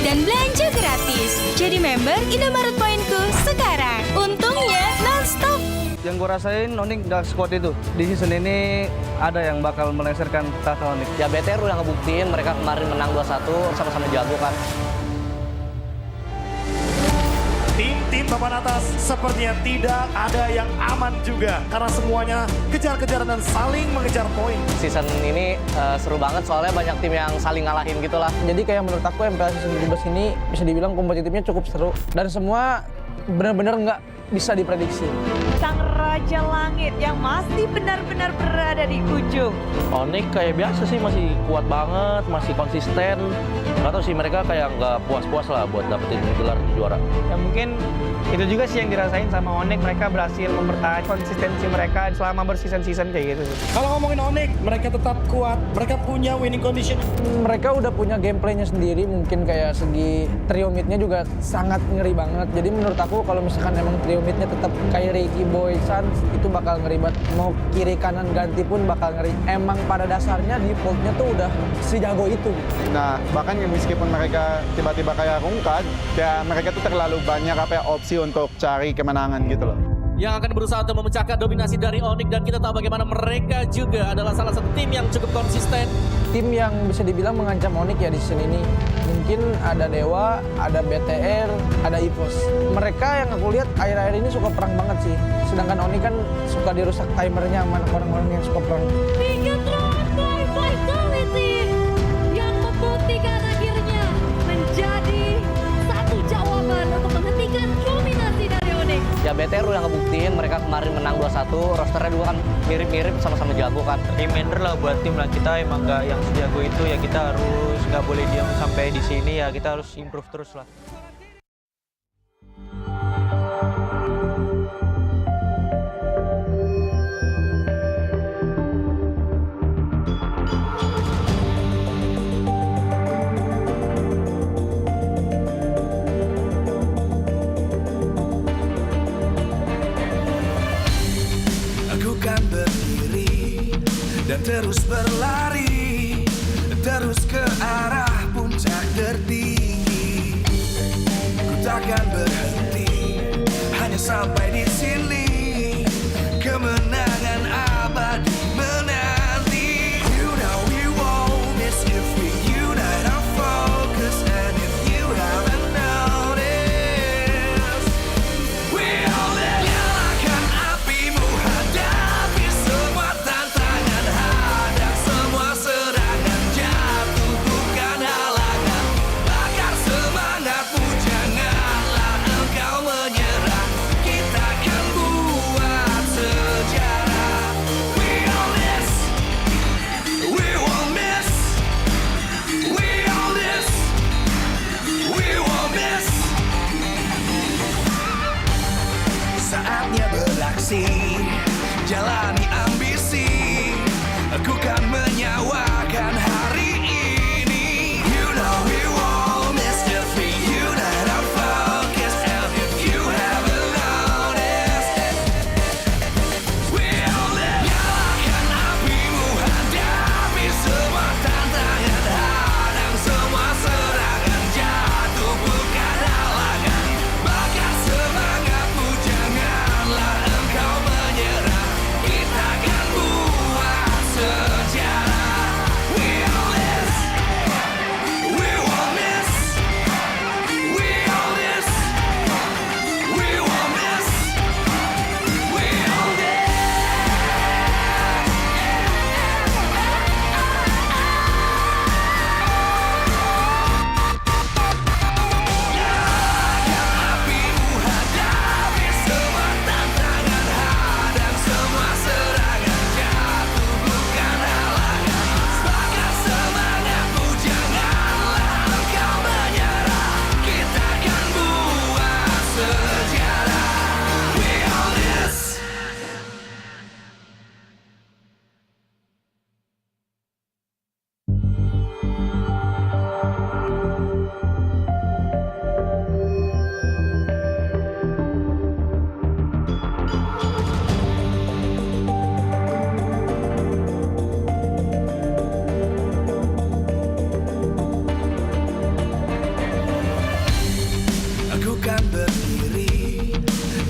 dan belanja gratis. Jadi member Indomaret Poinku sekarang. Untungnya non-stop. Yang gue rasain Onyx gak sekuat itu. Di season ini ada yang bakal melengsarkan tahta Onyx. Ya BTR udah ngebuktiin mereka kemarin menang 2-1, sama-sama jago kan. Tim papan atas sepertinya tidak ada yang aman juga karena semuanya kejar-kejaran dan saling mengejar poin. Season ini seru banget soalnya banyak tim yang saling ngalahin gitu lah. Jadi kayak menurut aku MPL season 17 ini bisa dibilang kompetitifnya cukup seru. Dan semua benar-benar nggak bisa diprediksi. Sang Raja Langit yang masih benar-benar berada di ujung. Onyx kayak biasa sih, masih kuat banget, masih konsisten. Gak tau sih, mereka kayak nggak puas-puas lah buat dapetin gelar juara. Ya mungkin itu juga sih yang dirasain sama Onyx, mereka berhasil mempertahankan konsistensi mereka selama berseason-season kayak gitu. Kalau ngomongin Onyx, mereka tetap kuat, mereka punya winning condition. Mereka udah punya gameplaynya sendiri, mungkin kayak segi trio midnya juga sangat ngeri banget. Jadi menurut aku kalau misalkan emang trio midnya tetap kayak Ricky Boy Sans, itu bakal ngeri banget. Mau kiri kanan ganti pun bakal ngeri. Emang pada dasarnya defaultnya tuh udah sejago itu. Nah, bahkan meskipun mereka tiba-tiba kayak rungkat, ya mereka tuh terlalu banyak opsi untuk cari kemenangan gitu loh. Yang akan berusaha untuk memecahkan dominasi dari Onyx, dan kita tahu bagaimana mereka juga adalah salah satu tim yang cukup konsisten. Tim yang bisa dibilang mengancam Onyx ya di season ini. Mungkin ada Dewa, ada BTR, ada EVOS. Mereka yang aku lihat akhir-akhir ini suka perang banget sih. Sedangkan Onyx kan suka dirusak timernya sama orang-orang yang suka perang. Vitality yang membuktikan akhirnya menjadi satu jawaban untuk menghentikan dominasi dari Onyx. Ya BTR udah ngebuktiin mereka kemarin menang 2-1, rosternya juga kan mirip-mirip, sama-sama jago kan. Reminder lah buat tim lah, kita emang nggak yang sejago itu, ya kita harus nggak boleh diam sampai di sini, ya kita harus improve terus lah. Dan terus berlari, terus ke arah puncak tertinggi. Ku takkan berhenti, hanya sampai di sini. Kemenangan abadi menanti. You know we won't miss if we unite our focus. And if you haven't noticed, we all nyalakan apimu, hadapi semua tantangan, hadap semua serangan, jatuh bukan halangan. Bakar semangatmu, janganlah engkau menyerah. Kita akan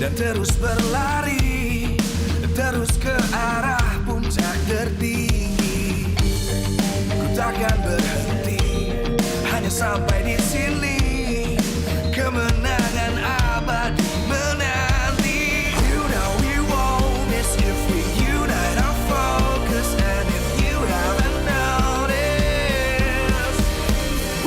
dan terus berlari, terus ke arah puncak tertinggi. Ku takkan berhenti, hanya sampai di sini. Kemenangan abadi menanti. You know we won't miss if we unite our focus. And if you haven't noticed,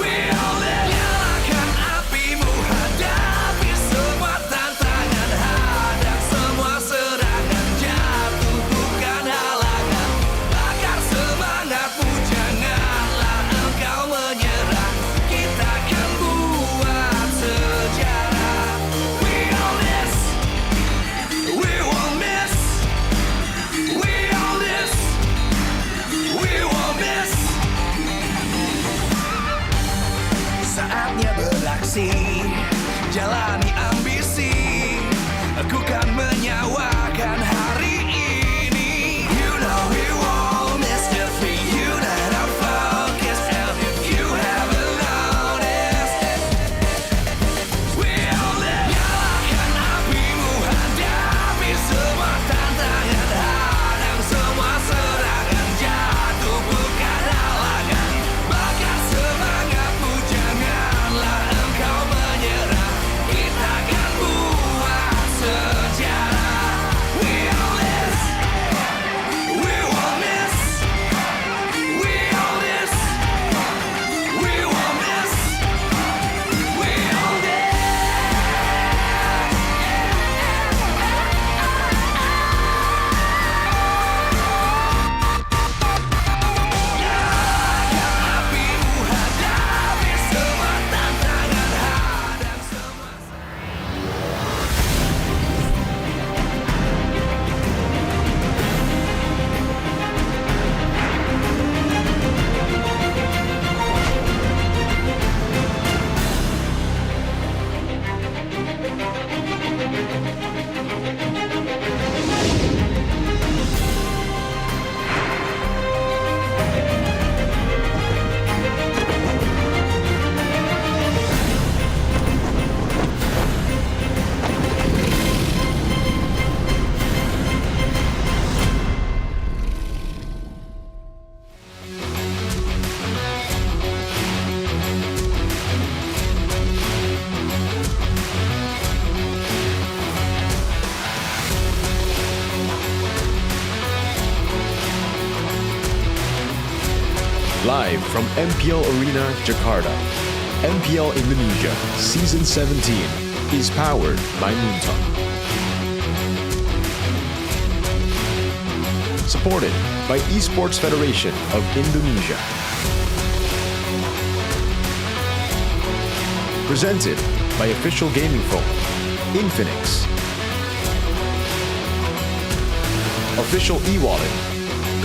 we only nyalakan apimu, hadapi semua tantangan, hadang semua serangan, jatuh bukan halangan, bakar semangatmu, janganlah engkau menyerah, kita akan buat sejarah. We all this, we won't miss, we all this, we won't miss. Saatnya beraksi, jalani ambisi, aku kan menyawakan hari ini. You know we won't miss if we unite our focus. And if you haven't noticed, we only nyalakan apimu, hadapi semua tantangan, hadang semua serangan, jatuh bukan halangan, bakar semangatmu, janganlah engkau menyerah, kita akan buat sejarah. We all this, we won't miss, we all this, we won't miss, we all this. Apimu, hadapi semua tantangan, hadang semua. Live from MPL Arena, Jakarta, MPL Indonesia Season 17 is powered by Moonton. Supported by Esports Federation of Indonesia. Presented by official gaming phone, Infinix. Official e-wallet,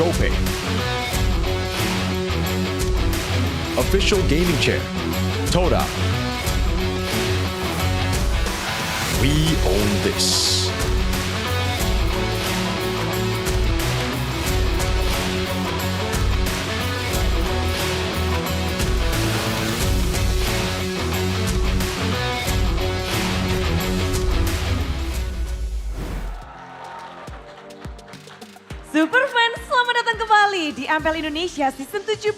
GoPay. Official gaming chair, Toda. We own this. Superfans, selamat datang kembali di MPL Indonesia Season 17,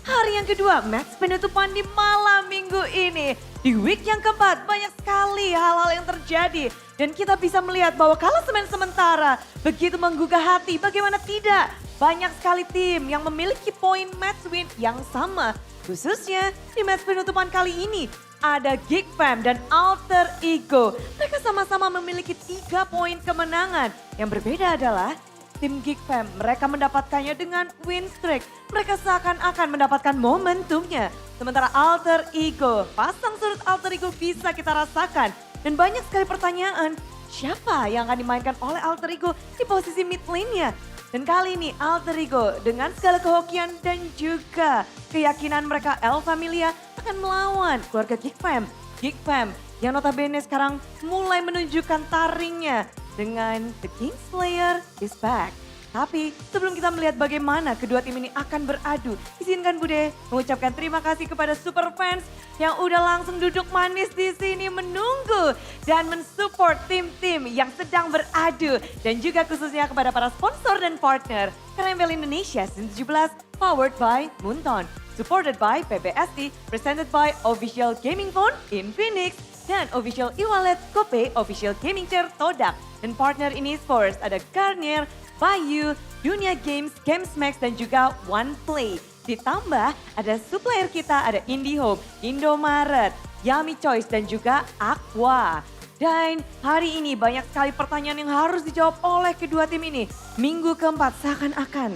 hari yang kedua, match penutupan di malam minggu ini. Di week yang keempat, banyak sekali hal-hal yang terjadi. Dan kita bisa melihat bahwa klasemen sementara begitu menggugah hati, bagaimana tidak. Banyak sekali tim yang memiliki poin match win yang sama. Khususnya di match penutupan kali ini, ada Geek Fam dan Alter Ego. Mereka sama-sama memiliki 3 poin kemenangan. Yang berbeda adalah tim Geek Fam, mereka mendapatkannya dengan win streak. Mereka seakan-akan mendapatkan momentumnya. Sementara Alter Ego, pasang surut Alter Ego bisa kita rasakan. Dan banyak sekali pertanyaan, siapa yang akan dimainkan oleh Alter Ego di posisi mid lane-nya? Dan kali ini Alter Ego dengan segala kehokian dan juga keyakinan mereka El Familia akan melawan keluarga Geek Fam. Geek Fam yang notabene sekarang mulai menunjukkan taringnya dengan The Kingslayer is back. Tapi sebelum kita melihat bagaimana kedua tim ini akan beradu, izinkan Bude mengucapkan terima kasih kepada super fans yang udah langsung duduk manis di sini menunggu dan mensupport tim-tim yang sedang beradu. Dan juga khususnya kepada para sponsor dan partner. Karena MPL Indonesia Season 17 powered by Moonton, supported by PBSI, presented by Official Gaming Phone Infinix, dan Official e-wallet Kope, Official Gaming Chair Todak. Dan partner ini sports ada Garnier, Bayu, Dunia Games, Gamesmax, dan juga OnePlay. Ditambah ada supplier kita, ada IndiHome, Indomaret, Yummy Choice, dan juga Aqua. Dan hari ini banyak sekali pertanyaan yang harus dijawab oleh kedua tim ini. Minggu keempat seakan-akan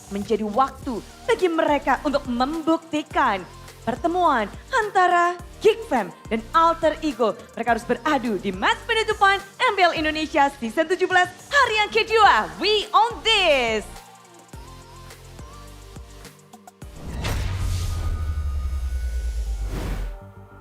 menjadi waktu bagi mereka untuk membuktikan pertemuan antara Geekfam dan Alter Ego. Mereka harus beradu di match penutupan MPL Indonesia Season 17 hari yang kedua. We own this!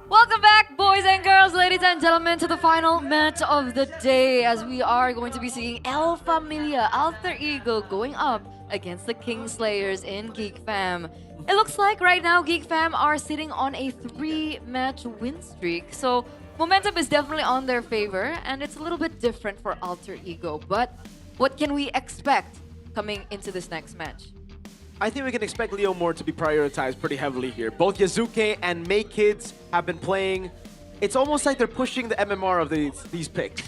Welcome back, boys and girls, ladies and gentlemen, to the final match of the day as we are going to be seeing El Familia, Alter Ego, going up against the Kingslayers in Geek Fam. It looks like right now Geek Fam are sitting on a 3-match win streak, so momentum is definitely on their favor, and it's a little bit different for Alter Ego. But what can we expect coming into this next match? I think we can expect Leo Moore to be prioritized pretty heavily here. Both Yazuke and May Kids have been playing. It's almost like they're pushing the MMR of these picks.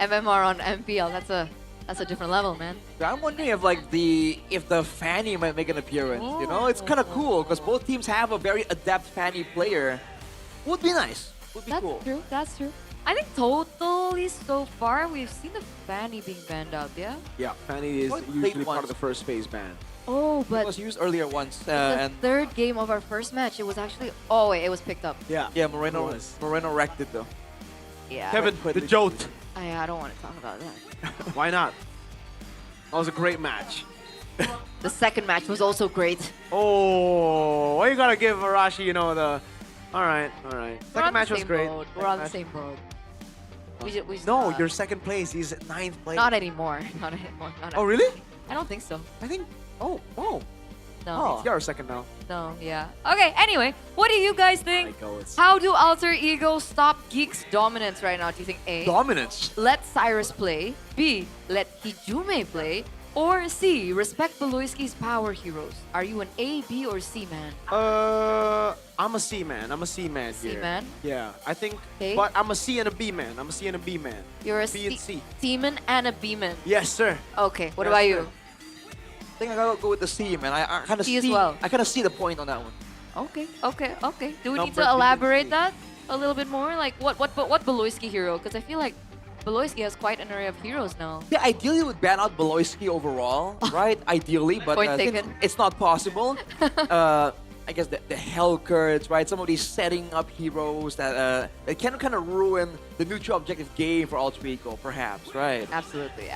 MMR on MPL, that's a different level, man. I'm wondering if the Fanny might make an appearance. You know, it's kind of cool because both teams have a very adept Fanny player. Would be nice. Would be cool. That's true. That's true. I think totally so far we've seen the Fanny being banned out. Yeah. Yeah, Fanny is usually part of the first phase ban. Oh, but it was used earlier once. the third game of our first match, it was actually. Oh wait, it was picked up. Yeah. Yeah, Moreno wrecked it though. Yeah. Kevin, the jolt. I don't want to talk about that. Why not? That was a great match. The second match was also great. Oh, why you gotta give Arashi, you know, the... All right. Second match was great. We're on the same boat. No, you're second place. He's 9th place. Not anymore. Not anymore. Oh, really? I don't think so. I think... Oh. No. You're second now. No, yeah. Okay, anyway, what do you guys think? It's- How do Alter Ego stop Geek's dominance right now? Do you think A, Dominance? let Cyrus play, B, let Hijume play, or C, respect Beloyski's power heroes? Are you an A, B, or C man? I'm a C man. I'm a C man here. C man? Yeah, I think... Okay. But I'm a C and a B man. I'm a C and a B man. You're a B and C. C-man and a B-man. Yes, sir. Okay, what Yes, about sir. you? I think I gotta go with the C, man. I kind of C see. as well. I kind of see the point on that one. Okay. Do we need Number to B elaborate and C. that a little bit more? Like what Beloyski hero? Because I feel like Beloyski has quite an array of heroes now. Yeah, ideally we would ban out Beloyski overall, right? Ideally, but Point since taken. it's not possible. I guess the Hellcurds, right? Some of these setting up heroes that can kind of ruin the neutral objective game for Alter Ego, perhaps, right? Absolutely.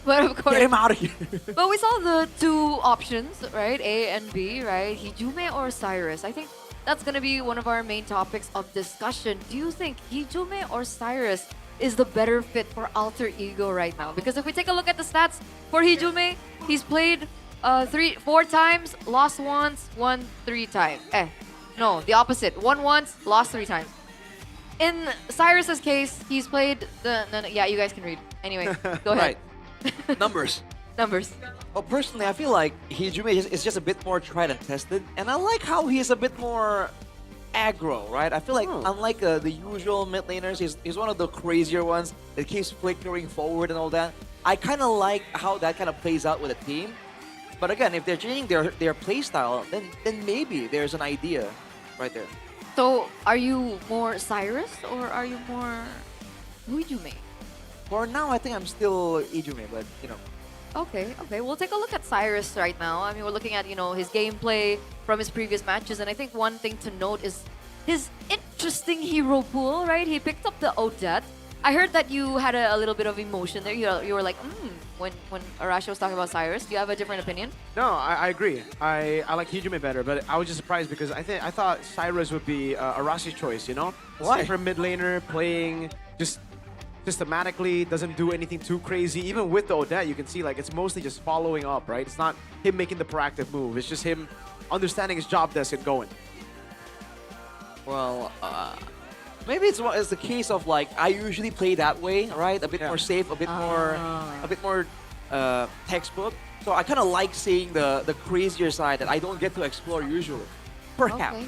But of course, Get him out of here. but we saw the two options, right? A and B, right? Hijume or Cyrus? I think that's gonna be one of our main topics of discussion. Do you think Hijume or Cyrus is the better fit for Alter Ego right now? Because if we take a look at the stats for Hijume, he's played 4 times, lost once, won 3 times. No, the opposite. Won once, lost 3 times. In Cyrus's case, he's played yeah, you guys can read. Anyway, go ahead. Right. Numbers. Well, personally, I feel like Hijume is just a bit more tried and tested, and I like how he's a bit more aggro, right? I feel like unlike the usual mid laners, he's one of the crazier ones that keeps flickering forward and all that. I kind of like how that kind of plays out with a team. But again, if they're changing their playstyle, then maybe there's an idea right there. So, are you more Cyrus or are you more Hijume? For now, I think I'm still Hijume, but you know. Okay. We'll take a look at Cyrus right now. I mean, we're looking at, his gameplay from his previous matches, and I think one thing to note is his interesting hero pool, right? He picked up the Odette. I heard that you had a little bit of emotion there. You were like, when Arashi was talking about Cyrus. Do you have a different opinion? No, I agree. I like Hijume better, but I was just surprised because I thought Cyrus would be Arashi's choice, you know? Why? For mid laner, playing just systematically, doesn't do anything too crazy. Even with the Odette, you can see like it's mostly just following up, right? It's not him making the proactive move. It's just him understanding his job desk and going. Well, maybe it's the case of like I usually play that way, right? A bit more safe, a bit more textbook. So I kind of like seeing the crazier side that I don't get to explore usually. Perhaps.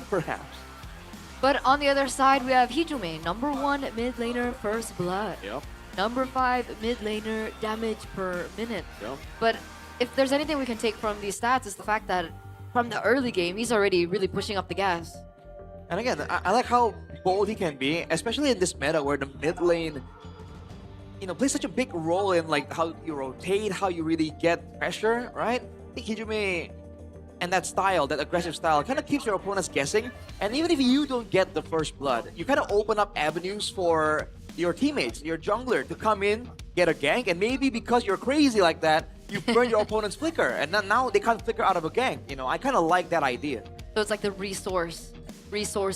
But on the other side, we have Hijume, number 1 mid laner, first blood. Yep. Number 5 mid laner, damage per minute. Yep. But if there's anything we can take from these stats, is the fact that from the early game, he's already really pushing up the gas. And again, I like how bold he can be, especially in this meta where the mid lane, plays such a big role in like how you rotate, how you really get pressure, right? I think Hijume and that style, that aggressive style, kind of keeps your opponents guessing. And even if you don't get the first blood, you kind of open up avenues for your teammates, your jungler, to come in, get a gank, and maybe because you're crazy like that, you burn your opponent's flicker, and now they can't flicker out of a gank. I kind of like that idea. So it's like the resource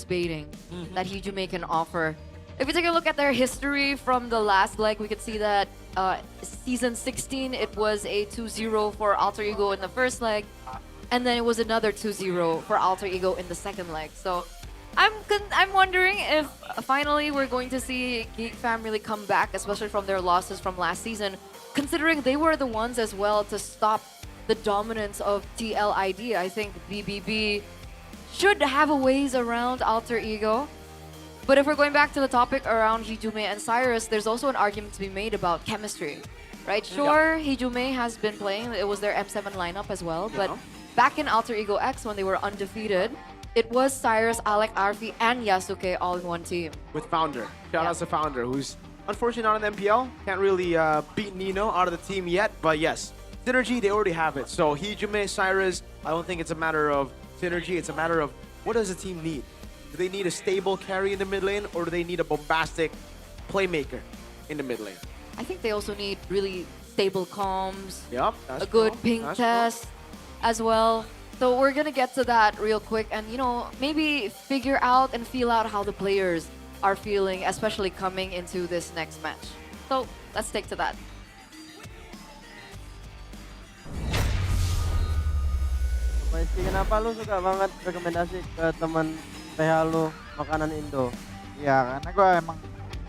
baiting that Hijume can offer. If we take a look at their history from the last leg, we could see that Season 16, it was a 2-0 for Alter Ego in the first leg, and then it was another 2-0 for Alter Ego in the second leg. So I'm wondering if finally we're going to see Geek Fam really come back, especially from their losses from last season, considering they were the ones as well to stop the dominance of TLID. I think BBB should have a ways around Alter Ego. But if we're going back to the topic around Hijume and Cyrus, there's also an argument to be made about chemistry, right? Sure, Hijume has been playing, it was their M7 lineup as well, but back in Alter Ego X when they were undefeated, it was Cyrus, Alec, Arfi, and Yasuke all in one team. With Founder. Shout out to Founder, who's unfortunately not in MPL. Can't really beat Nino out of the team yet, but yes, synergy, they already have it. So Hijume, Cyrus, I don't think it's a matter of synergy, it's a matter of what does the team need? Do they need a stable carry in the mid lane, or do they need a bombastic playmaker in the mid lane? I think they also need really stable comms, Yep, a good ping test as well. So we're gonna get to that real quick and, maybe figure out and feel out how the players are feeling, especially coming into this next match. So let's take to that. Kenapa lu suka banget rekomendasi ke teman PH lu makanan Indo? Ya, karena gue emang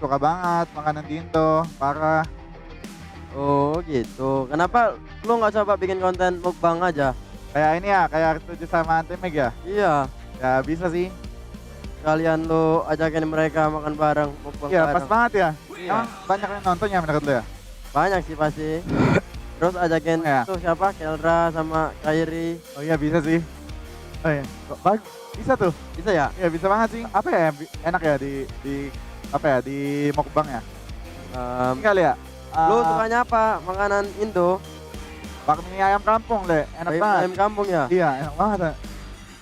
suka banget makanan di Indo, parah. Oh gitu. Kenapa lu nggak coba bikin konten mukbang aja? Kayak ini ya, kayak Tujuh sama Antemeg ya? Iya. Ya bisa sih. Kalian lu ajakin mereka makan bareng, mukbang Iya, bareng. pas banget ya. Iya. Emang banyak yang nonton ya menurut lu ya? Banyak sih pasti. Terus ajakin tuh siapa? Keldra sama Kairi. Oh iya bisa sih. Oh iya. Bisa tuh. Bisa ya? Iya bisa banget sih. Apa ya enak ya di mukbang ya? Ini kali ya. Lu sukanya apa? Makanan Indo? Bakmi ayam kampung, Le. Enak banget. Ayam kampung ya? Iya, enak banget.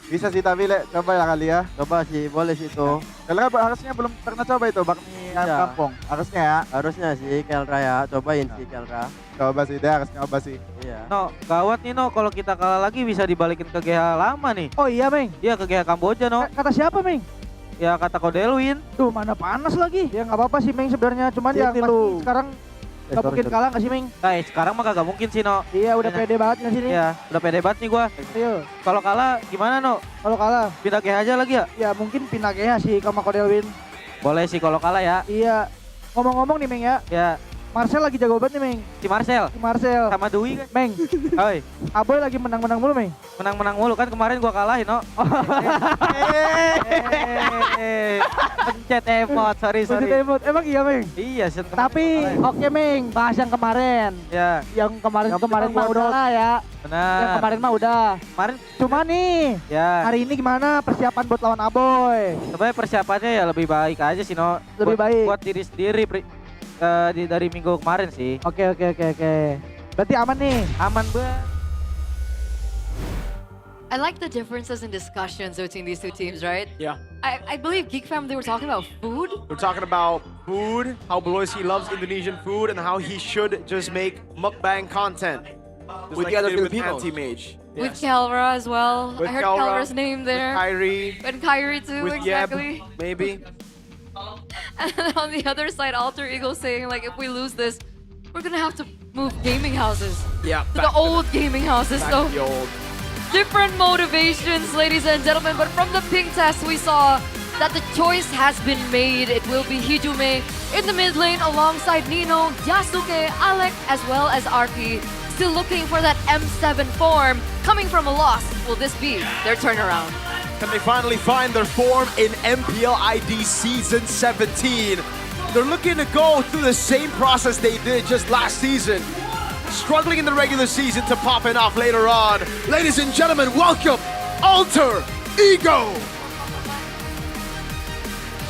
Bisa sih tapi, Le. Coba ya kali ya. Coba sih, boleh sih itu. Kalau harusnya belum pernah coba itu bakmi ayam kampung. Harusnya ya. Harusnya sih Keldra ya. Cobain sih Keldra. Coba sih, dia harus nyoba sih. Iya. No, gawat nih No, kalau kita kalah lagi bisa dibalikin ke GH lama nih. Oh iya, Meng. Iya, ke GH Kamboja, No. Kata siapa, Meng? Ya kata Kodelwin. Tuh, mana panas lagi. Ya nggak apa-apa sih, Meng sebenarnya. Cuman ya pasti sekarang nggak mungkin kalah nggak sih, Meng? Sekarang mah kagak mungkin sih, No. Iya, udah pede banget nggak sih nih? Iya, udah pede banget nih gua. Ayo. Kalau kalah gimana, No? Kalau kalah pindah GH aja lagi ya? Ya mungkin pindah GH sih sama Kodelwin. Boleh sih kalau kalah ya. Iya. Ngomong-ngomong nih, Meng ya. Ya. Marcel lagi jago banget nih, Meng. Si Marcel? Si Marcel. Sama Dwi kan? Meng. Oi. Aboy lagi menang-menang mulu, Meng. Menang-menang mulu kan kemarin gua kalahin, No. Pencet emot, sorry. Pencet emot, emang iya, Meng? Iya, tapi oke, Meng, bahas yang kemarin. Ya. Yang kemarin mah udah lah ya. Benar. Yang kemarin mah udah. Kemarin cuma nih, ya. Hari ini gimana persiapan buat lawan Aboy? Sebenarnya persiapannya ya lebih baik aja sih, No. Lebih baik. Buat diri sendiri dari minggu kemarin sih. Oke. Berarti aman nih. Aman banget. I like the differences in discussions between these two teams, right? Yeah. I believe Geek Fam, they were talking about food. We're talking about food, how Bloisy loves Indonesian food, and how he should just make mukbang content. Just With like the other he did with Filipinos. Anti-Mage. With Kelra as well. With I heard Kelra, Kelra's name there. With Kyrie. And Kyrie too, With exactly. Yeb, maybe. And then on the other side, Alter Ego saying like, if we lose this, we're gonna have to move gaming houses. Yeah, To the old gaming houses. back So to the old. different motivations, ladies and gentlemen. But from the ping test, we saw that the choice has been made. It will be Hijume in the mid lane alongside Nino, Yasuke, Alec, as well as RP. Still looking for that M7 form coming from a loss. Will this be their turnaround? Can they finally find their form in MPL ID Season 17? They're looking to go through the same process they did just last season. Struggling in the regular season to popping off later on. Ladies and gentlemen, welcome Alter Ego!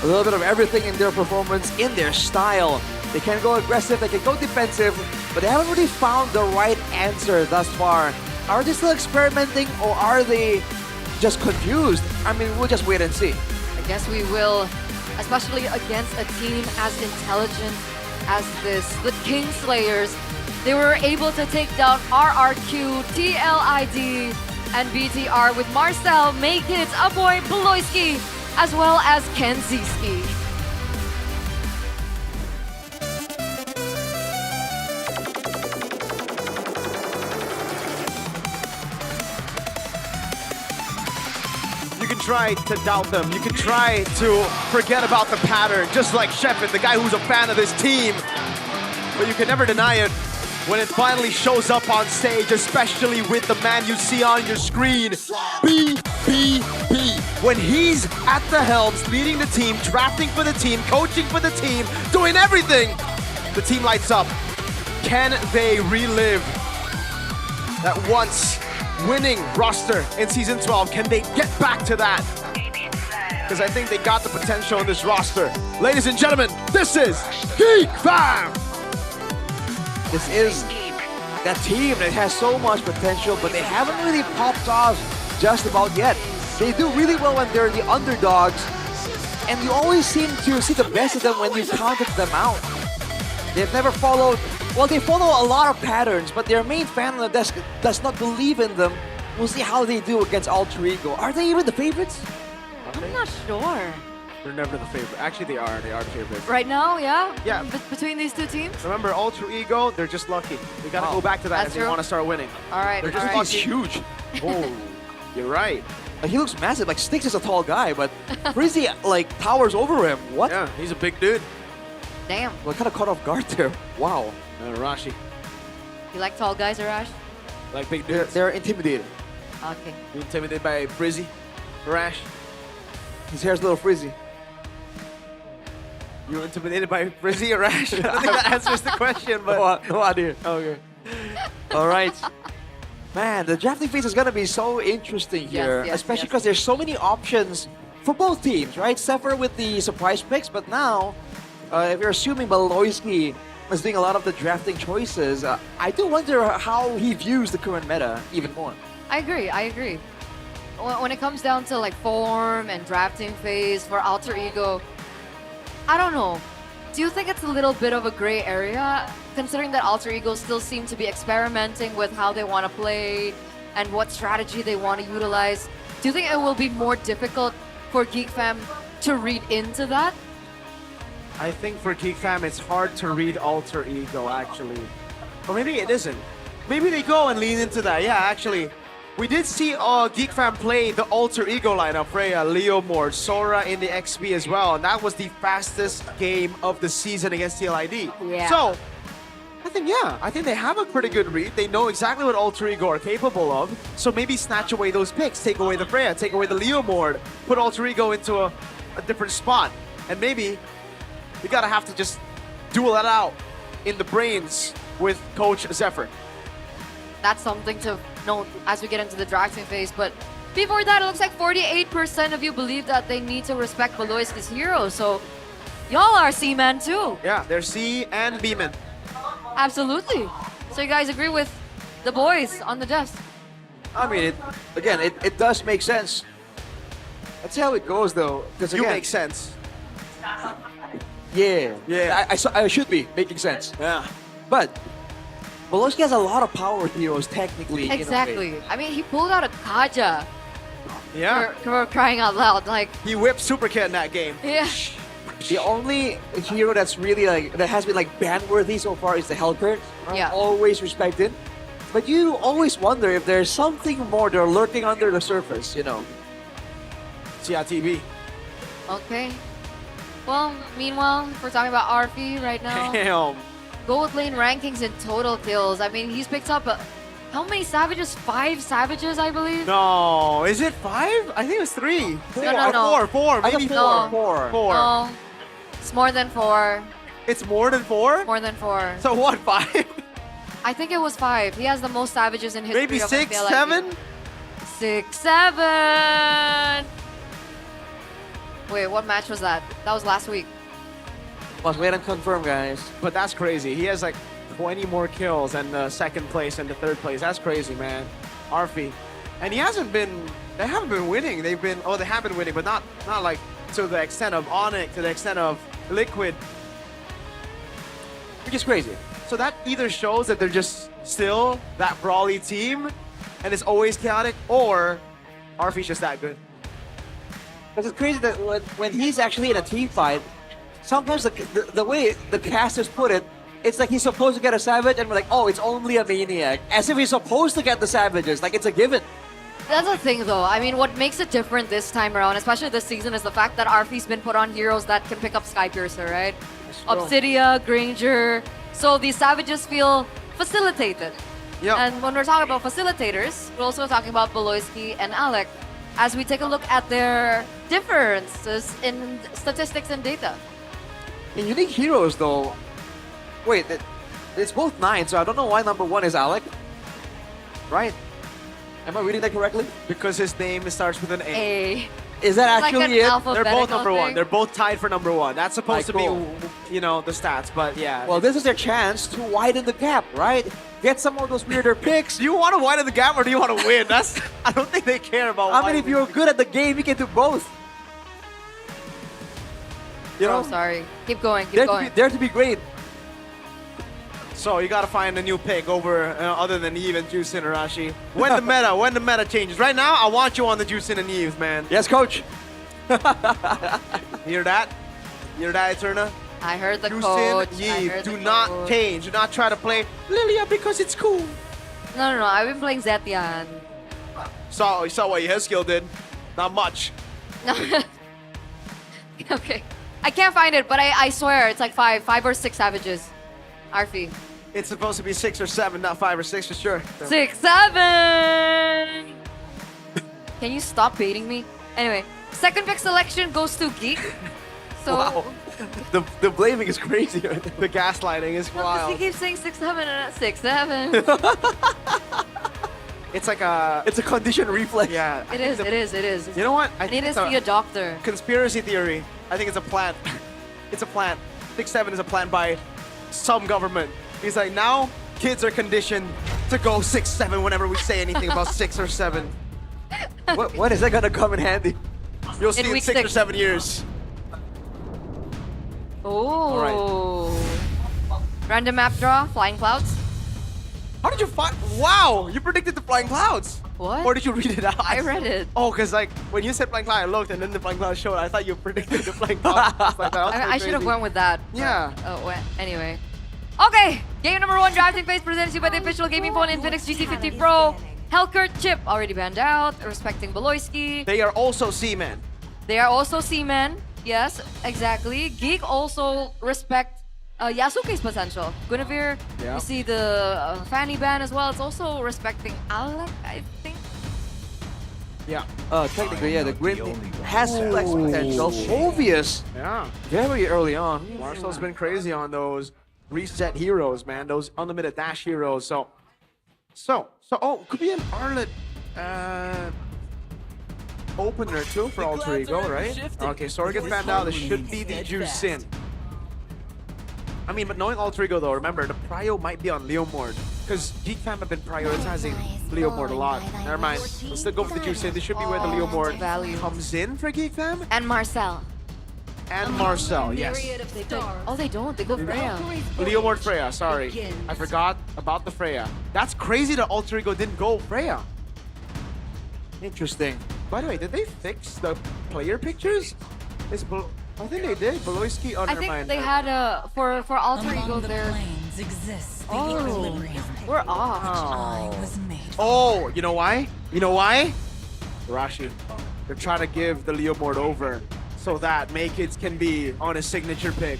A little bit of everything in their performance, in their style. They can go aggressive, they can go defensive, but they haven't really found the right answer thus far. Are they still experimenting or are they just confused? I mean, we'll just wait and see. I guess we will, especially against a team as intelligent as this. The Kingslayers, they were able to take down RRQ, TLID, and BTR with Marcel, Maykits, Aboy, Beloyski, as well as Kenziski. You can try to doubt them. You can try to forget about the pattern, just like Shepard, the guy who's a fan of this team. But you can never deny it when it finally shows up on stage, especially with the man you see on your screen, BBB. When he's at the helms, leading the team, drafting for the team, coaching for the team, doing everything, the team lights up. Can they relive that once winning roster in Season 12? Can they get back to that? Because I think they got the potential in this roster. Ladies and gentlemen, this is Geek Fam! This is that team that has so much potential, but they haven't really popped off just about yet. They do really well when they're the underdogs, and you always seem to see the best of them when you counted them out. They've never followed, well, they follow a lot of patterns, but their main fan on the desk does not believe in them. We'll see how they do against Alter Ego. Are they even the favorites? I'm not sure. They're never the favorite. Actually, they are the favorites. Right now, yeah? Yeah. Between these two teams? Remember, Alter Ego, they're just lucky. We gotta go back to that That's if they true. want to start winning. All right, They're just all right. lucky. Huge. Oh, you're right. Like, he looks massive. Like, Styx is a tall guy, but Frizzy, like, towers over him. What? Yeah, he's a big dude. Damn. Well, kind of caught off guard there. Wow. Rashi. You like tall guys, Arash? Like big They're, dudes. they're intimidated. Okay. You intimidated by Frizzy? Rash? His hair's a little frizzy. You intimidated by Frizzy or Rash? I don't think that answers the question, but... No idea. Okay. All right. Man, the drafting phase is going to be so interesting here, yes, especially yes. because there's so many options for both teams, right? Sefer with the surprise picks, but now, if you're assuming Beloyski is doing a lot of the drafting choices, I do wonder how he views the current meta even more. I agree, I agree. When it comes down to like form and drafting phase for Alter Ego, I don't know. Do you think it's a little bit of a gray area, considering that Alter Ego still seem to be experimenting with how they want to play and what strategy they want to utilize? Do you think it will be more difficult for Geek Fam to read into that? I think for Geek Fam, it's hard to read Alter Ego, actually. Or maybe it isn't. Maybe they go and lean into that. Yeah, actually. We did see Geek Fam play the Alter Ego lineup, Freya, Leo Mord, Sora in the XP as well, and that was the fastest game of the season against TLID. Yeah. So, I think they have a pretty good read. They know exactly what Alter Ego are capable of, so maybe snatch away those picks, take away the Freya, take away the Leo Mord, put Alter Ego into a different spot, and maybe you gotta have to just duel that out in the brains with Coach Zephyr. That's something to note as we get into the drafting phase. But before that, it looks like 48% of you believe that they need to respect Beloyski's hero. So y'all are C-Man too. Yeah, they're C and B-men. Absolutely. So you guys agree with the boys on the desk? I mean, it does make sense. That's how it goes, though. Because You make sense. Yeah. I should be making sense. Yeah. But Beloyski has a lot of power heroes, technically. Exactly. I mean, he pulled out a Kaja. Yeah. For crying out loud. Like, he whipped Super Kid in that game. yeah. The only hero that's really that has been ban-worthy so far is the Hellcurt. Yeah. Always respected. But you always wonder if there's something more they're lurking under the surface, CRTB. Okay. Well, meanwhile, we're talking about RP right now. Damn. Gold lane rankings in total kills. I mean, he's picked up how many Savages? 5 Savages, I believe? No, is it 5? I think it was 3. No. 4, maybe 4. No. No. It's more than 4. It's more than 4? More than 4. So what, 5? I think it was 5. He has the most Savages in history. Maybe of 6, MPL, 7? 6, 7. Wait, what match was that? That was last week. Must wait and confirm, guys. But that's crazy. He has 20 more kills and the second place and the third place. That's crazy, man. Arfi. And they haven't been winning. They have been winning, but not to the extent of Onyx, to the extent of Liquid. Which is crazy. So that either shows that they're just still that brawly team and it's always chaotic, or Arfi's just that good. Because it's crazy that when he's actually in a team fight, sometimes the way the casters put it, it's like he's supposed to get a Savage and we're like, oh, it's only a Maniac. As if he's supposed to get the Savages, like it's a given. That's the thing though. I mean, what makes it different this time around, especially this season, is the fact that Arfi's been put on heroes that can pick up Skypiercer, right? Obsidia, Granger. So these Savages feel facilitated. Yep. And when we're talking about facilitators, we're also talking about Beloyski and Alec as we take a look at their differences in statistics and data. In unique heroes though, wait, it's both 9, so I don't know why number 1 is Alec. Right? Am I reading that correctly? Because his name starts with an A. Is that Like actually an it? They're both number thing? 1. They're both tied for number 1. That's supposed to Cool. be, the stats, but yeah. Well, this is their chance to widen the gap, right? Get some of those weirder picks. Do you want to widen the gap or do you want to win? I don't think they care about I mean, if you're good at the game, you can do both. Oh, sorry. Keep going, keep going. Dare to be great. So you gotta find a new pick over other than Eve and Juicin or Arashi. When the meta changes. Right now, I want you on the Juicin and Eve, man. Yes, coach. Hear that? Hear that, Eterna? I heard the Juicin, coach. I Eve, heard do the not coach. change. Do not try to play Lilia because it's cool. No. I've been playing Zetian. You saw what Yehezkiel did. Not much. Okay. I can't find it, but I swear it's like 5 or 6 Savages. Arfi. It's supposed to be 6 or 7, not 5 or 6 for sure. 6, 7! Can you stop baiting me? Anyway, second pick selection goes to Geek. So, Wow. The blaming is crazy. The gaslighting is no, 'cause he wild. keeps saying 6, 7, and 6, 7. It's like a conditioned reflex. Yeah. It is. You know what? I need to it's see a doctor. Conspiracy theory. I think it's a plant. It's a plant. 6-7 is a plant by some government. He's like, now kids are conditioned to go 6-7 whenever we say anything about 6 or 7. When is that gonna come in handy? You'll see in week 6 or 6. 7 years. Oh. Random map draw, flying clouds. How did you find? Wow, you predicted the flying clouds. What? Or did you read it out? I read it. Oh, because when you said flying cloud, I looked and then the flying cloud showed. I thought you predicted the flying cloud. I should have went with that. Yeah. Oh, well, anyway. Okay, game number 1, Drafting Phase presented to you by the official gaming phone Infinix GT50 Pro. Hellcurt Chip already banned out, respecting Beloyski. They are also Seamen. They are also Seamen. Yes, exactly. Geek also respect Yasuke's potential. Guinevere, Yeah. you see the Fanny ban as well. It's also respecting Alec, I think. Yeah. Technically, yeah, the Grim has flex potential. Obvious. Yeah. Very early on. Marcel's been crazy on those reset heroes, man. Those unlimited dash heroes. So, could be an Arlet opener too for Alter Ego, right? Okay, Sora gets banned out. This should be the Juicin. I mean, but knowing Alter Ego though, remember, the prio might be on Leomord. Because Geek Fam have been prioritizing Leomord a lot. Never mind. Let's still go for the Juicin. This should be where the Leomord comes in for Geek Fam. And Marcel. And Marcel, yes. Oh, they don't. They go Freya. Leomord Freya, sorry. I forgot about the Freya. That's crazy that Alter Ego didn't go Freya. Interesting. By the way, did they fix the player pictures? I think they did. Beloyski, I think they had a for alter ego there. Oh, we're off. Oh, you know why? You know why? Rashi. They're trying to give the Leomord over so that Maykids can be on a signature pick.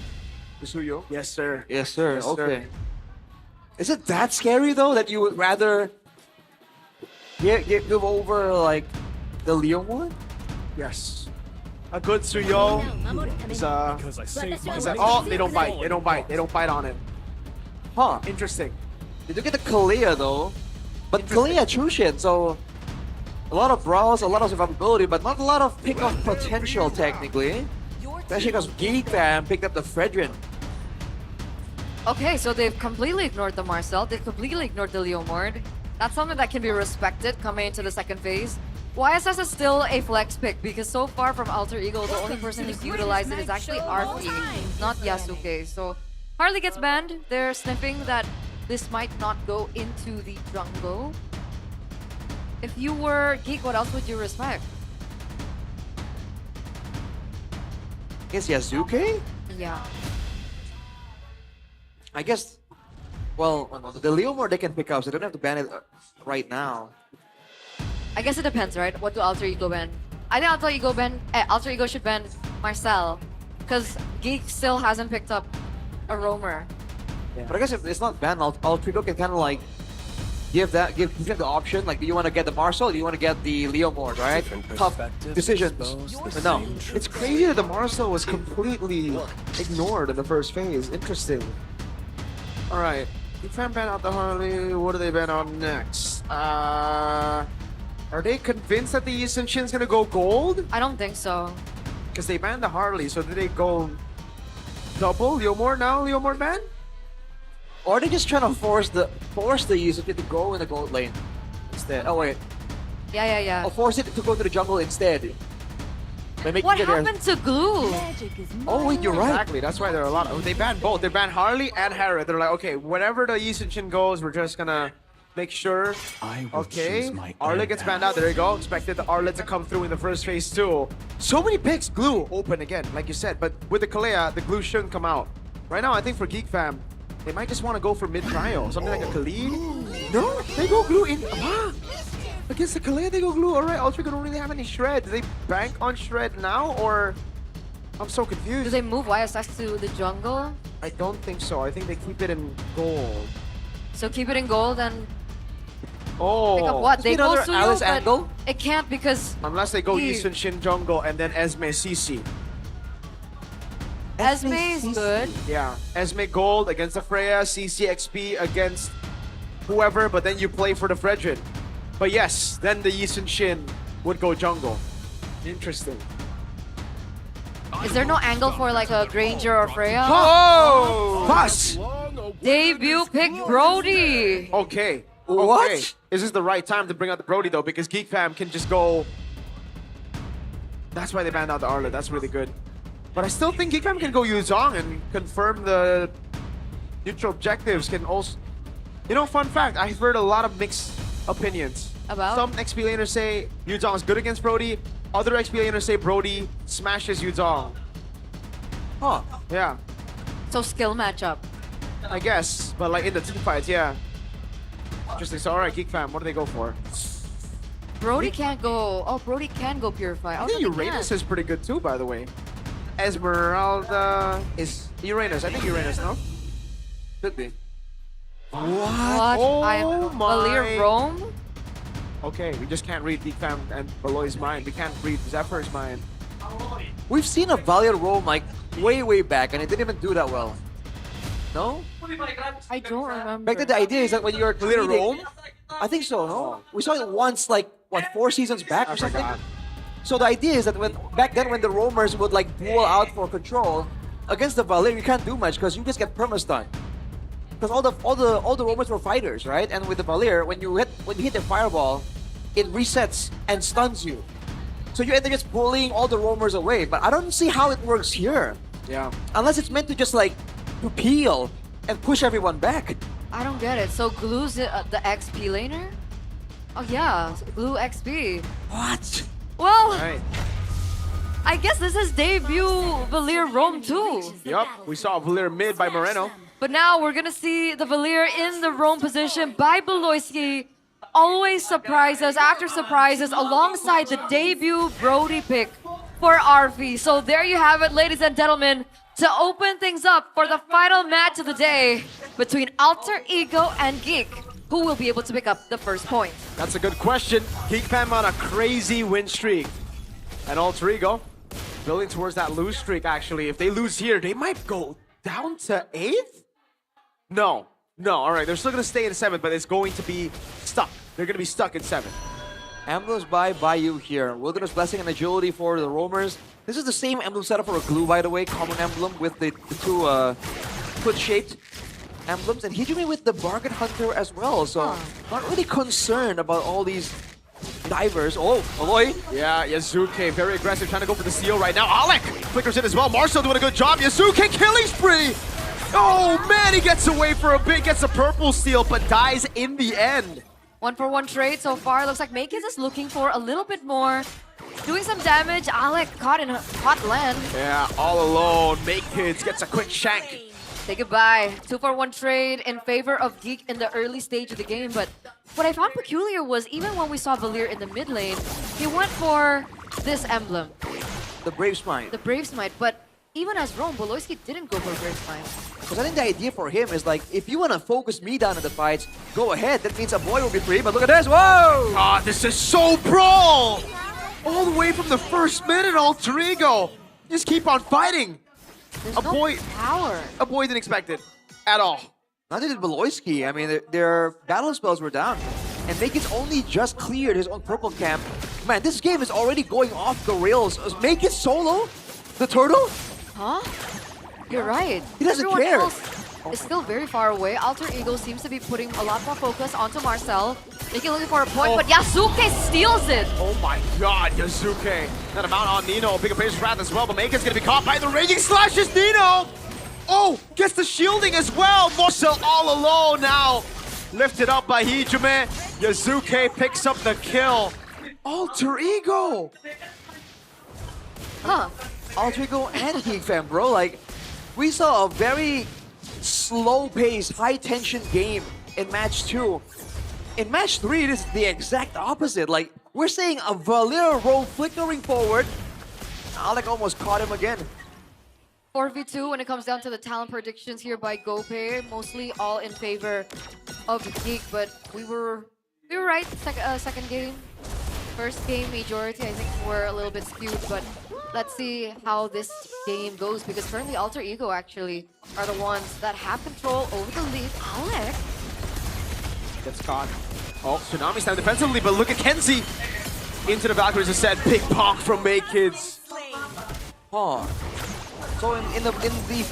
Isuyo? Yes, sir. Yes, sir. Yes, Okay. Is it that scary though that you would rather give over like the Leomord? Yes. A good Suyo is oh, they don't bite. They don't bite. They don't bite on it. Huh. Interesting. They do get the Kalia though, but Kalia Chushin, so a lot of brawls, a lot of survivability, but not a lot of pick-off potential technically. Especially because Geek Fam picked up the Fredrin. Okay, so they've completely ignored the Marcel. They've completely ignored the Leomord. That's something that can be respected coming into the second phase. YSS is still a flex pick because so far from Alter Ego, the only person who's utilized it is actually Arfi, not Yasuke. So Harley gets banned. They're sniffing that this might not go into the jungle. If you were Geek, what else would you respect? I guess Yasuke? Yeah. I guess, well, the Leomord they can pick up, so they don't have to ban it right now. I guess it depends, right? What do Alter Ego ban? I think Alter Ego should ban Marcel, because Geek still hasn't picked up a roamer. Yeah. But I guess if it's not banned, Alter Ego can kind of like give them the option. Like, do you want to get the Marcel? Or do you want to get the Leomord? Right? Tough decisions. But no, It's crazy that the Marcel was completely ignored in the first phase. Interesting. All right. If I ban out the Harley, what do they ban on next? Are they convinced that the Yi Sun-shin's gonna go gold? I don't think so. Because they banned the Harley, so did they go double Leomord now? Leomord ban? Or are they just trying to force the Yi Sun-shin to go in the gold lane instead? Oh wait. Yeah. Or force it to go to the jungle instead. What happened to Glue? Oh wait, you're right. Exactly, that's why there are a lot of... They banned both. They banned Harley and Harriet. They're like, okay, wherever the Yi Sun-shin goes, we're just gonna make sure. Okay, Arlet gets banned out. There you go. Expected the Arlet to come through in the first phase too. So many picks. Glue open again, like you said. But with the Kalea, the Glue shouldn't come out. Right now, I think for Geek Fam, they might just want to go for mid-trio. Something like a Khalid. No, they go Glue in. Against the Kalea, they go Glue. All right, Ultra don't really have any Shred. Do they bank on Shred now, or... I'm so confused. Do they move YSS to the jungle? I don't think so. I think they keep it in gold. So keep it in gold and... Oh, pick up what? They go Suyo, Alice but angle? it can't because... Unless they go Yi Sun-shin jungle and then Esme CC. Esme is good. Yeah, Esme gold against the Freya, CC XP against whoever, but then you play for the Fredrin. But yes, then the Yi Sun-shin would go jungle. Interesting. Is there no angle for like a Granger or Freya? Oh! Pass! Debut pick Brody! Okay. What? Okay. Is this the right time to bring out the Brody though? Because Geek Fam can just go... That's why they banned out the Arlet. That's really good. But I still think Geek Fam can go Yuzong and confirm the neutral objectives. Can also... You know, fun fact, I've heard a lot of mixed opinions. About? Some XP laners say Yuzong is good against Brody. Other XP laners say Brody smashes Yuzong. Huh. Yeah. So skill matchup. I guess. But like in the team fights, yeah. Interesting. So alright, Geek Fam, what do they go for? Brody can't go... Oh, Brody can go Purify. I think Uranus is pretty good too, by the way. Esmeralda is Uranus. I think Uranus, no? Could be. What? Oh my... Valir Rome? Okay, we just can't read Geek Fam and Beloy's mind. We can't read Zephyr's mind. We've seen a Valiant roam like way back and it didn't even do that well. No? I don't remember. Back then the idea is that when you're Valiant roam, I think so, no? We saw it once like, what, 4 seasons back or something? So the idea is that back then when the roamers would like duel out for control, against the Valir you can't do much because you just get perma-stun. Because all the roamers were fighters, right? And with the Valir, when you hit the fireball, it resets and stuns you. So you end up just bullying all the roamers away. But I don't see how it works here. Yeah. Unless it's meant to just like to peel and push everyone back. I don't get it. So Glue's the XP laner? Oh yeah, Glue XP. What? Well, Right. I guess this is debut Valir Roam too. Yup, we saw Valir mid by Moreno. But now we're gonna see the Valir in the roam position by Beloyski. Always surprises after surprises alongside the debut Brody pick for RV. So there you have it, ladies and gentlemen, to open things up for the final match of the day between Alter Ego and Geek. Who will be able to pick up the first point? That's a good question. Geek Fam on a crazy win streak. And Alter Ego building towards that lose streak, actually. If they lose here, they might go down to 8th? No. All right, they're still going to stay in 7th, but it's going to be stuck. They're going to be stuck in 7th. Emblems by Bayou here. Wilderness Blessing and Agility for the Roamers. This is the same emblem setup for a Glue, by the way. Common emblem with the two foot-shaped emblems. And Hijumi with the Bargain Hunter as well. So not really concerned about all these divers. Oh, Aloy. Yeah, Yazuke very aggressive, trying to go for the steal right now. Alec flickers in as well. Marcel doing a good job. Yazuke killing spree. Oh man, he gets away for a bit, gets a purple steal, but dies in the end. 1-for-1 trade so far. Looks like Makis is looking for a little bit more. Doing some damage. Alec caught in hot land. Yeah, all alone. Make Kids gets a quick shank. Say goodbye. 2-for-1 trade in favor of Geek in the early stage of the game. But what I found peculiar was even when we saw Valir in the mid lane, he went for this emblem. The Brave Smite. The Brave Smite. But even as Rome, Beloyski didn't go for Brave Smite. Because I think the idea for him is like, if you want to focus me down in the fights, go ahead. That means a boy will be free. But look at this. Whoa! Ah, this is so brawl! All the way from the first minute, Alter Ego. Just keep on fighting. There's a no boy, power. A boy didn't expect it at all. Neither did Beloyski. I mean, their battle spells were down. And Makis only just cleared his own purple camp. Man, this game is already going off the rails. Makis solo? The turtle? Huh? You're right. He doesn't Everyone care. else is still very far away. Alter Ego seems to be putting a lot more focus onto Marcel. Making looking for a point, but Yasuke steals it. Oh my god, Yasuke. That amount on Nino. Big Pace Wrath as well, but Makin's gonna be caught by the Raging Slashes. Nino! Oh, gets the shielding as well. Marcel all alone now. Lifted up by Hijime. Yasuke picks up the kill. Alter Ego! Huh. Alter Ego and Geek Fam, bro. Like, we saw a very slow-paced, high-tension game in match 2. In match 3, it is the exact opposite. Like, we're seeing a Valir roll flickering forward. Alec almost caught him again. 4v2 when it comes down to the talent predictions here by GoPay, mostly all in favor of Geek, but we were right. Second game, first game majority I think were a little bit skewed, but let's see how this game goes because currently Alter Ego actually are the ones that have control over the lead. Alec gets caught. Oh, Tsunami stand defensively, but look at Kenzie into the Valkyries. A set big pong from May Kids. Oh. So in the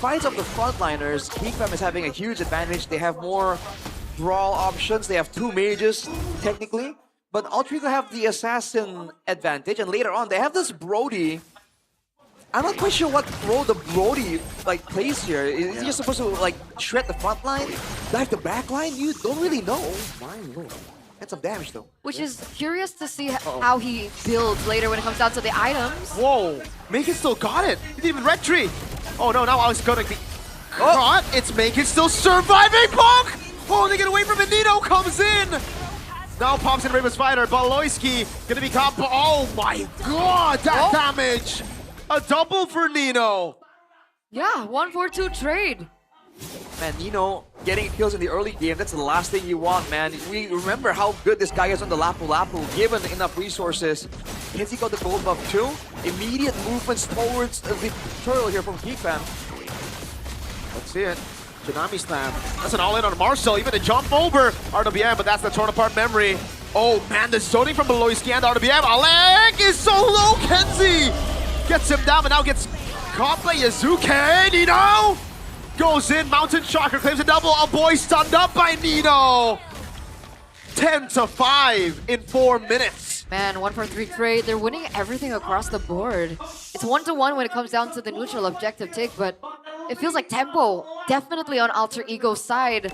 fights of the frontliners, Geek Fam is having a huge advantage. They have more brawl options. They have 2 mages, technically. But Alter Ego have the assassin advantage, and later on they have this Brody. I'm not quite sure what role the Brody like plays here. Is he just supposed to like shred the front line, dive the back line? You don't really know. My lord. That's some damage though. which is curious to see how he builds later when it comes down to the items. Whoa, Macon still got it. He didn't even red tree. Oh no, now Alex gonna be caught. It's Macon still surviving. Punk! Oh, they get away from it. Nino comes in. Now pops in Raven's Fighter. Baloyski gonna be caught. Oh my god, that damage! A double for Nino. Yeah, 1-4-2 trade. Man, Nino getting kills in the early game, that's the last thing you want, man. We remember how good this guy is on the Lapu Lapu, given enough resources. Kenzie got the gold buff too. Immediate movements towards the turtle here from Geek Fam. Let's see it. Tsunami Slam. That's an all-in on Marcel. Even a jump over RWM, but that's the torn apart memory. Oh man, the zoning from Beloyski and RWM. Alec is so low. Kenzie gets him down, but now gets caught by Yazuke. Nino goes in. Mountain Shocker claims a double. A boy stunned up by Nino. 10-5 in 4 minutes. Man, 1-4-3 trade. They're winning everything across the board. It's 1-1 when it comes down to the neutral objective take, but it feels like tempo definitely on Alter Ego's side.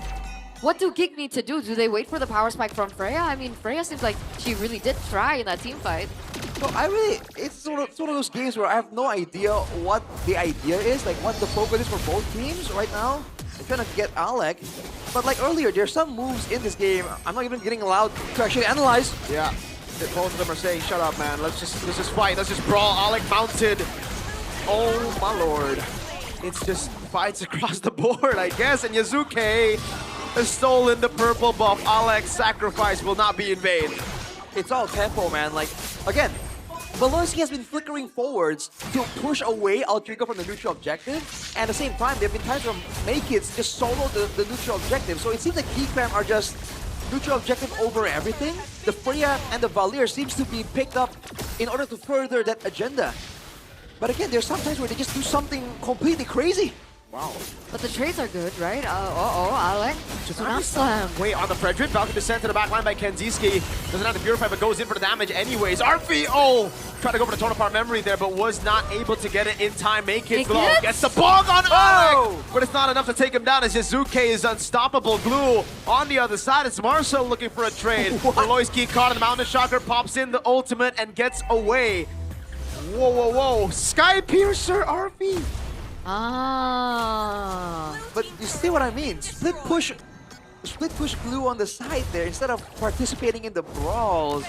What do Geek need to do? Do they wait for the power spike from Freya? I mean, Freya seems like she really did try in that team fight. So it's one of those games where I have no idea what the idea is, like what the focus is for both teams right now. They're trying to get Alec, but like earlier, there's some moves in this game I'm not even getting allowed to actually analyze. Yeah, both of them are saying, shut up, man. Let's just fight. Let's just brawl. Alec mounted. Oh my lord. It's just fights across the board, I guess. And Yazuke has stolen the purple buff. Alec's sacrifice will not be in vain. It's all tempo, man. Like, again, Voloisky has been flickering forwards to push away Altrigo from the neutral objective. And at the same time, there have been times where Make-Kids just solo the neutral objective. So it seems like Geekfam are just neutral objective over everything. The Freya and the Valir seems to be picked up in order to further that agenda. But again, there's sometimes where they just do something completely crazy. Wow. But the trades are good, right? Alec. Tsunami Slam. Wait, on the Frederick. Falcon descent to the back line by Kenziski. Doesn't have to purify, but goes in for the damage anyways. RP, tried to go for the Tone Apart Memory there, but was not able to get it in time. Make-Kids Glow gets the bog on Alec! But it's not enough to take him down as Yazuke is unstoppable. Glue on the other side. It's Marcel looking for a trade. Voloisky caught in the Mountain Shocker, pops in the ultimate and gets away. Whoa. Sky Piercer, RP. But you see what I mean? Split push Glue on the side there instead of participating in the brawls.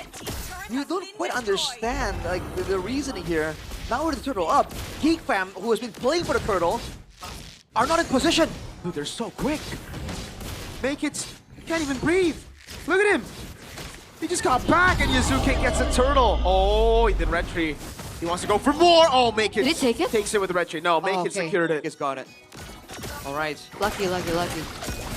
You don't quite understand like the reasoning here. Now with the turtle up, Geekfam, who has been playing for the turtle, are not in position. Dude, they're so quick. Make-Kids can't even breathe. Look at him. He just got back and Yazuke gets a turtle. Oh, he did retry. He wants to go for more. Oh, Make-Kids. Did he take it? Takes it with the retry. No, Make-Kids secured it. It's got it. All right. Lucky.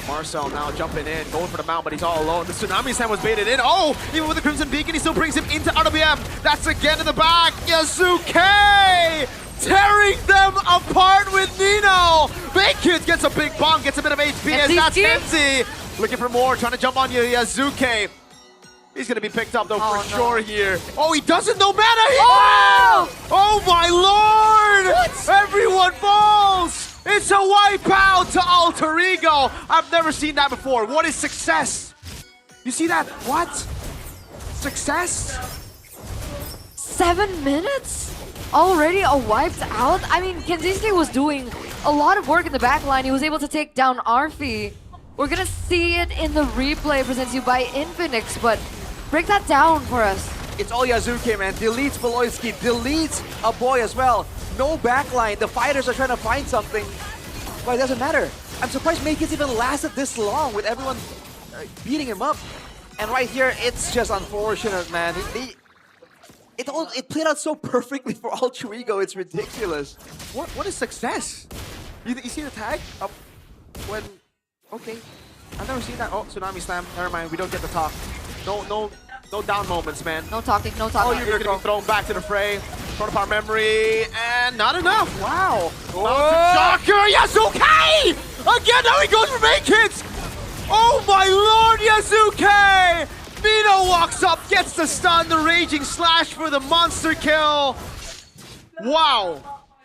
Marcel now jumping in, going for the mount, but he's all alone. The Tsunami Slam was baited in. Oh, even with the Crimson Beacon, he still brings him into RWM. That's again in the back. Yazuke tearing them apart with Nino. Make-Kids gets a big bomb, gets a bit of HP, as that's Kenzie. Looking for more, trying to jump on Yazuke. He's gonna be picked up though for sure here. Oh, he doesn't know mana here! Oh my lord! What? Everyone falls! It's a wipeout to Alter Ego! I've never seen that before. What is success? You see that? What? Success? 7 minutes? Already wiped out? I mean, Kenziski was doing a lot of work in the back line. He was able to take down Arfi. We're gonna see it in the replay presented to you by Infinix, but break that down for us. It's all Yazuke, man. Deletes Voloisky, deletes a boy as well. No backline. The fighters are trying to find something, but it doesn't matter. I'm surprised Make-Kids even lasted this long with everyone beating him up. And right here, it's just unfortunate, man. It played out so perfectly for Alter Ego. It's ridiculous. What is success? You see the tag? When... Okay. I've never seen that. Oh, Tsunami Slam. Never mind. We don't get to talk. No down moments, man. No talking. Oh, you're gonna be thrown back to the fray. Front of our memory, and not enough. Wow. Shocker, Yazuke! Again, now he goes for Make-Kids! Oh my lord, Yazuke! Nino walks up, gets the stun, the Raging Slash for the monster kill. Wow.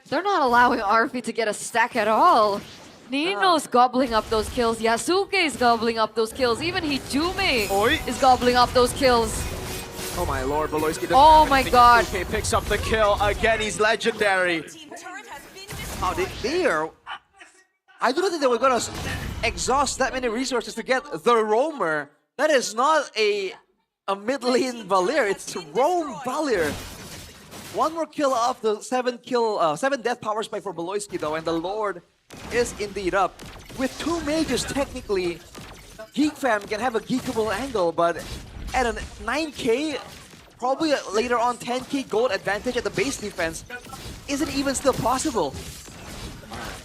They're not allowing Arfi to get a stack at all. Nino's gobbling up those kills. Yasuke is gobbling up those kills. Even Hijume is gobbling up those kills. Oh my lord, Voloisky doesn't Oh my god. Yasuke picks up the kill. Again, he's legendary. Oh, they are... I don't think they were going to exhaust that many resources to get the Roamer. That is not a mid-lane Valir. It's Roam Valir. One more kill off the 7 death power spike for Voloisky though, and the Lord is indeed up. With 2 mages, technically, Geekfam can have a geekable angle, but at a 9k, probably later on 10k gold advantage at the base defense, isn't even still possible.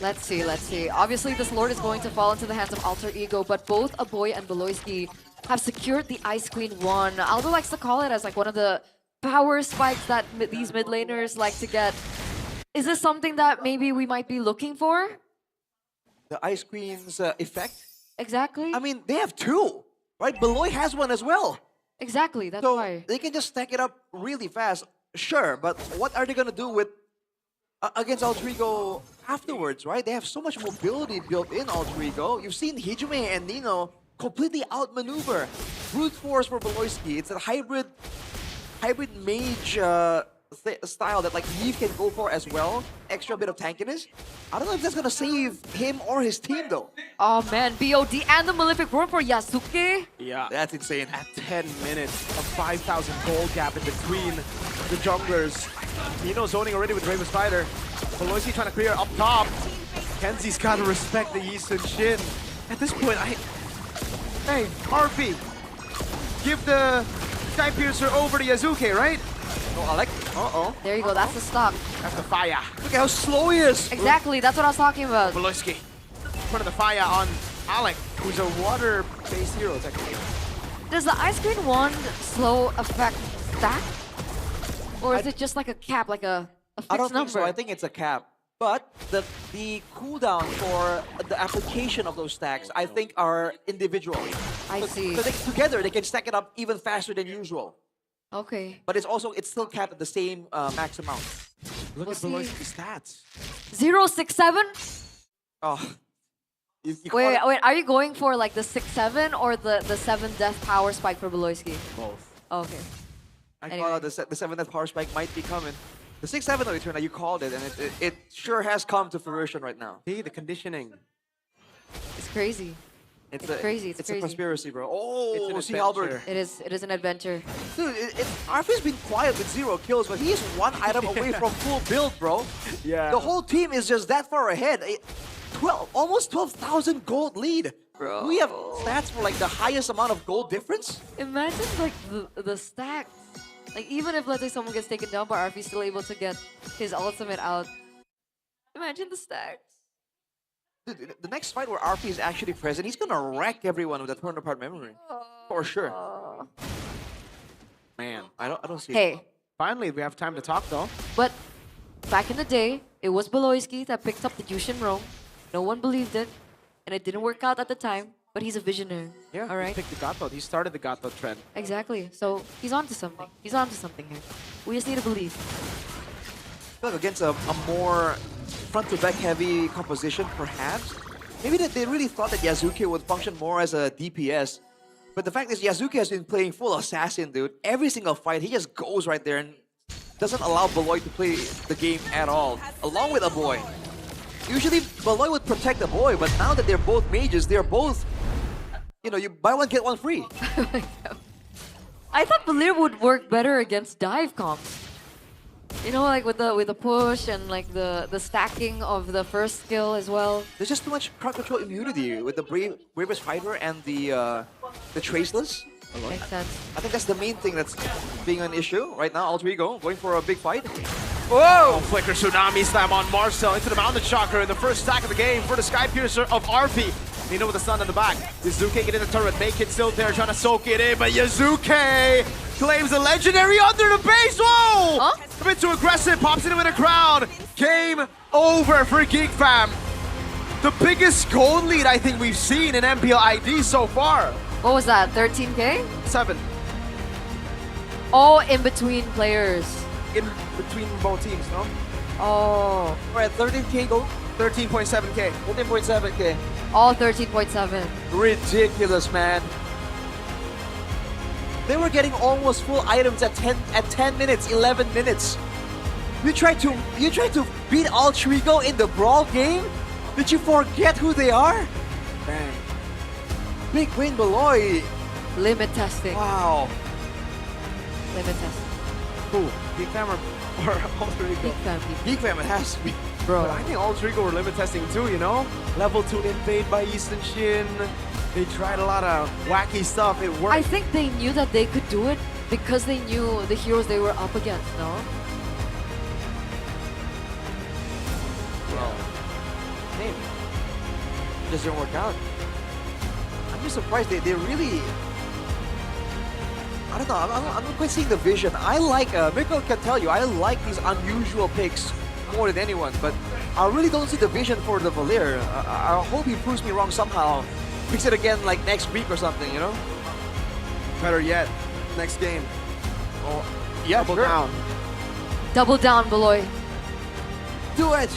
Let's see. Obviously, this Lord is going to fall into the hands of Alter Ego, but both Aboy and Voloisky have secured the Ice Queen 1. Aldo likes to call it as like one of the power spikes that these mid laners like to get. Is this something that maybe we might be looking for? The Ice Queen's effect? Exactly. I mean, they have 2, right? Beloy has 1 as well. Exactly, that's why. They can just stack it up really fast, sure, but what are they going to do with against Alter Ego afterwards, right? They have so much mobility built in Alter Ego. You've seen Hijume and Nino completely outmaneuver. Brute force for Voloisky. It's a hybrid hybrid mage style that like Leaf can go for as well. Extra bit of tankiness. I don't know if that's gonna save him or his team though. Oh man, BOD and the Malefic Roar for Yasuke. Yeah. That's insane. At 10 minutes, a 5,000 gold gap in between the junglers. Nino zoning already with Raven Spider. Pelosi trying to clear up top. Kenzie's gotta respect the Eastern Shin. At this point, Hey, RP! Give the Sky Piercer over to Yazuke, right? Oh, Alec. There you go, that's the stock. That's the fire. Look at how slow he is. Exactly, that's what I was talking about. Pelosi. In front of the fire on Alec, who's a water-based hero, technically. Does the Ice Queen wand slow affect stack? Or is it just like a cap, like a fixed I don't number? think so. I think it's a cap. But the cooldown for the application of those stacks, I think, are individual. I see. So together, they can stack it up even faster than usual. Okay. But it's still capped at the same max amount. Look at Pelosi's stats. 067? Oh. Wait, are you going for like the 6-7 or the 7 death power spike for Beloyski? Both. Okay. I call out the 7 death power spike might be coming. The 6-7 though, Eternal, you called it, and it sure has come to fruition right now. See, the conditioning. It's crazy. It's crazy. It's crazy. A conspiracy, bro. Oh, it's see Halberd. It is an adventure. Dude, RF's been quiet with 0 kills, but he is 1 item away from full build, bro. Yeah. The whole team is just that far ahead. Almost 12,000 gold lead. Bro. We have stats for like the highest amount of gold difference. Imagine like the stacks. Like even if let's say someone gets taken down, but RF's still able to get his ultimate out. Imagine the stacks. Dude, the next fight where RP is actually present, he's gonna wreck everyone with a torn apart memory. For sure. Man, I don't see Hey. it. Finally, we have time to talk though. But back in the day, it was Beloyski that picked up the Jushin Roam. No one believed it, and it didn't work out at the time, but he's a visionary. Yeah, all right? he picked the Gato. He started the Gato trend. Exactly. So he's onto something. He's onto something here. We just need to believe. Look, against a more front-to-back heavy composition, perhaps. Maybe that they really thought that Yazuke would function more as a DPS. But the fact is, Yazuke has been playing full assassin, dude. Every single fight, he just goes right there and doesn't allow Beloy to play the game at all, along with a boy. Usually, Beloy would protect the boy, but now that they're both mages, they're both, you buy one, get one free. I thought Belir would work better against dive comps. Like with the push and like the stacking of the first skill as well. There's just too much crowd control immunity with the Bravest Fighter and the Traceless. Makes sense. I think that's the main thing that's being an issue right now. Alter Ego going for a big fight. Whoa! Flicker Tsunami Slam on Marcel into the Mountain Chakra in the first stack of the game for the Sky Piercer of RP. Nino with the sun in the back. Yazuke getting the turret, make it still there, trying to soak it in, but Yazuke claims the legendary under the base. Whoa! Huh? A bit too aggressive, pops in with a crown. Game over for Geek Fam. The biggest gold lead I think we've seen in MPL ID so far. What was that? 13K? 7. Oh, in between players. In between both teams, no? Oh. We're at 13K gold. 13.7K. 13.7K. All 13.7. Ridiculous, man. They were getting almost full items at 10 minutes, 11 minutes. You tried to beat Alter Ego in the brawl game? Did you forget who they are? Bang. Big win, Beloy. Limit testing. Wow. Limit testing. Who? Geek Fam or Alter Ego? Geek Fam. Geek Fam, it has to be. Bro, I think Alter Ego were limit testing too, Level 2 invade by Eastern Shin. They tried a lot of wacky stuff. It worked. I think they knew that they could do it because they knew the heroes they were up against, no? Well, maybe. It just didn't work out. I'm just surprised they really... I don't know, I'm not quite seeing the vision. I like, Mirko can tell you, I like these unusual picks more than anyone, but I really don't see the vision for the Valir. I hope he proves me wrong somehow. Fix it again like next week or something, Better yet, next game. Oh, yeah, double sure. down. Double down, Beloy. Do it!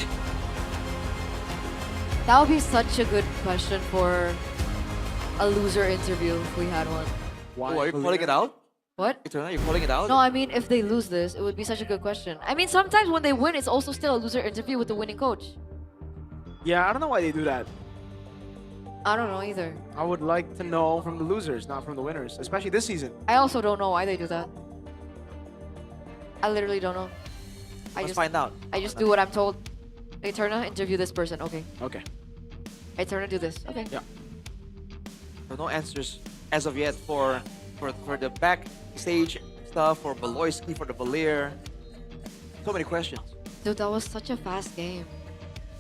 That would be such a good question for a loser interview if we had one. Why? Are you calling it out? What? Eternal, you're calling it out? No, I mean, if they lose this, it would be such a good question. I mean, sometimes when they win, it's also still a loser interview with the winning coach. Yeah, I don't know why they do that. I don't know either. I would like to know from the losers, not from the winners, especially this season. I also don't know why they do that. I literally don't know. Let's find out. I just do what I'm told. Eterna, interview this person. Okay. Okay. Eterna, do this. Okay. Yeah. There are no answers as of yet for the backstage stuff, for Beloyski, for the Valier. So many questions. Dude, that was such a fast game.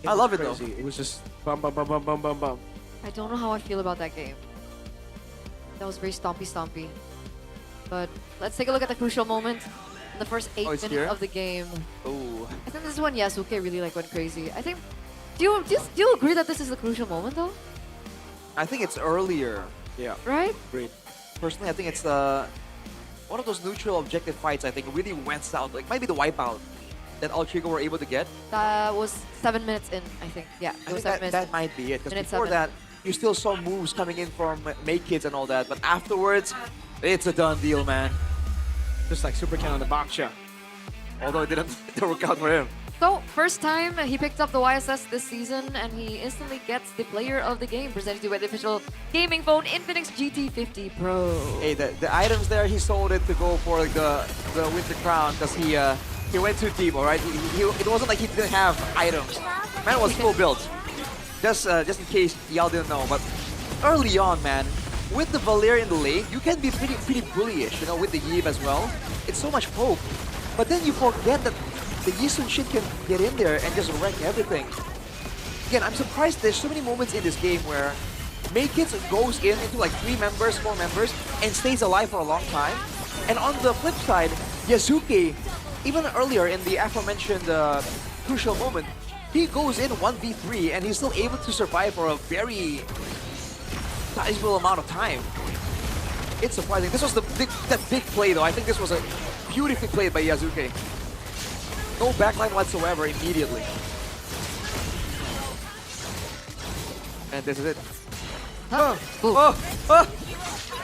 I love it though. It was just bum bum bum bum bum bum bum. I don't know how I feel about that game. That was very stompy. But let's take a look at the crucial moment. In the first 8 minutes here? of the game. Oh. I think this is when Yasuke really like went crazy. I think. Do you agree that this is the crucial moment though? I think it's earlier. Yeah. Right? Great. Personally, I think it's one of those neutral objective fights. I think really went south. Like maybe the wipeout that Altrigo were able to get. That was 7 minutes in, I think. Yeah, it was 7 minutes. That might be it. Because Minute before 7. that, you still saw moves coming in from Make Kids and all that. But afterwards, it's a done deal, man. Just like Super Ken on the Baksha. Although it didn't work out for him. So, first time he picked up the YSS this season, and he instantly gets the player of the game, presented to you by the official gaming phone Infinix GT50 Pro. Hey, the items there, he sold it to go for like, the Winter Crown because he went too deep, all right? It wasn't like he didn't have items. Man was full built. Just in case y'all didn't know, but early on, man, with the Valier in the lane, you can be pretty bullyish, you know, with the Yves as well. It's so much poke. But then you forget that the Yisun Shin can get in there and just wreck everything. Again, I'm surprised there's so many moments in this game where Maykits goes into like 3 members, 4 members, and stays alive for a long time. And on the flip side, Yasuke, even earlier in the aforementioned crucial moment, he goes in 1v3 and he's still able to survive for a very sizable amount of time. It's surprising. This was that big play though. I think this was a beautifully played by Yasuke. No backline whatsoever immediately. And this is it.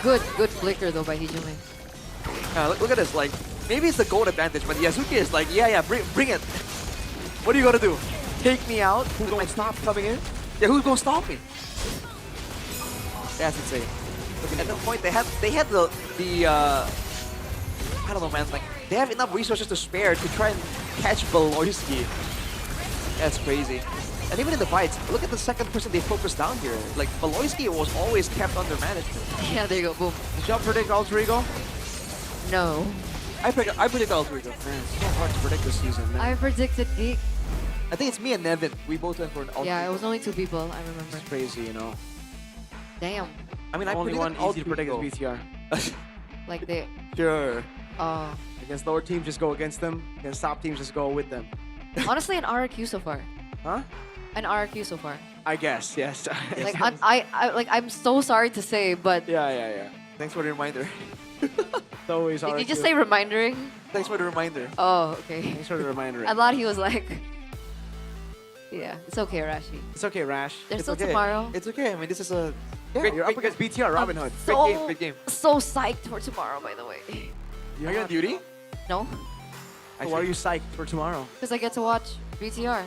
Good flicker though by Hijime. Look at this, like, maybe it's the gold advantage, but Yasuke is like, yeah, bring it. What are you gonna do? Take me out? Who's gonna stop coming in? Yeah, who's gonna stop me? That's insane. Look, at that point, they had the I don't know, man, like, they have enough resources to spare to try and catch Beloyski. That's crazy. And even in the fights, look at the second person they focused down here. Like, Beloyski was always kept under management. Yeah, there you go, boom. Did y'all predict Altrigo? No. I predict Altrigo. Man, it's so hard to predict this season, man. I predicted Geek. I think it's me and Nevin. We both went for an Altrigo. Yeah, it was only 2 people, I remember. It's crazy, you know. Damn. I mean, the I only one predicted easy to predict is Altrigo. BTR. Like they... Sure. Against lower teams, just go against them. Against top teams, just go with them. Honestly, an RRQ so far. Huh? An RRQ so far. I guess, yes. Like I'm so sorry to say, but Yeah. Thanks for the reminder. It's always did you just say remindering? Thanks for the reminder. Oh, okay. Thanks for the reminder. I thought he was like, yeah, it's okay, Rashi. It's okay, Rash. There's It's still okay. tomorrow. It's okay. I mean, this is a You're up against BTR, Robin Hood. Big game. So psyched for tomorrow, by the way. Are you on duty? No, So why are you psyched for tomorrow? because I get to watch BTR,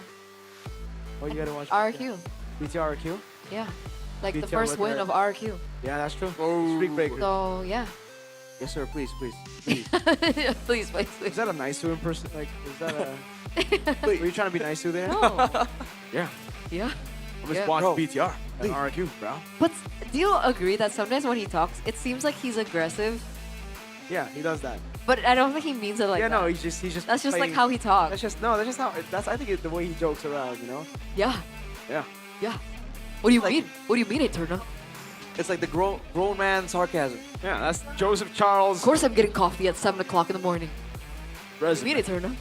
Oh, you gotta watch RRQ. BTR RQ? Yeah, like the BTR first with win her- of RRQ. Yeah, that's true. Oh. Streak breaker. So yeah, Yes, sir. Please. please. Is that a nice to in person? Like, is that a... Were you trying to be nice to there? No. Yeah. Yeah. I was Yeah. watching Bro. BTR and RQ, bro. But do you agree that sometimes when he talks, it seems like he's aggressive, Yeah, he does that. but I don't think he means it like yeah, that. no, he's just That's just like playing- how he talks. That's just how I think it's the way he jokes around, you know? Yeah. Yeah. Yeah. What do you mean? What do you mean, Eterna? It's like the grown man sarcasm. Yeah, that's Joseph Charles. Of course I'm getting coffee at 7 o'clock in the morning. What do you mean, Eterna?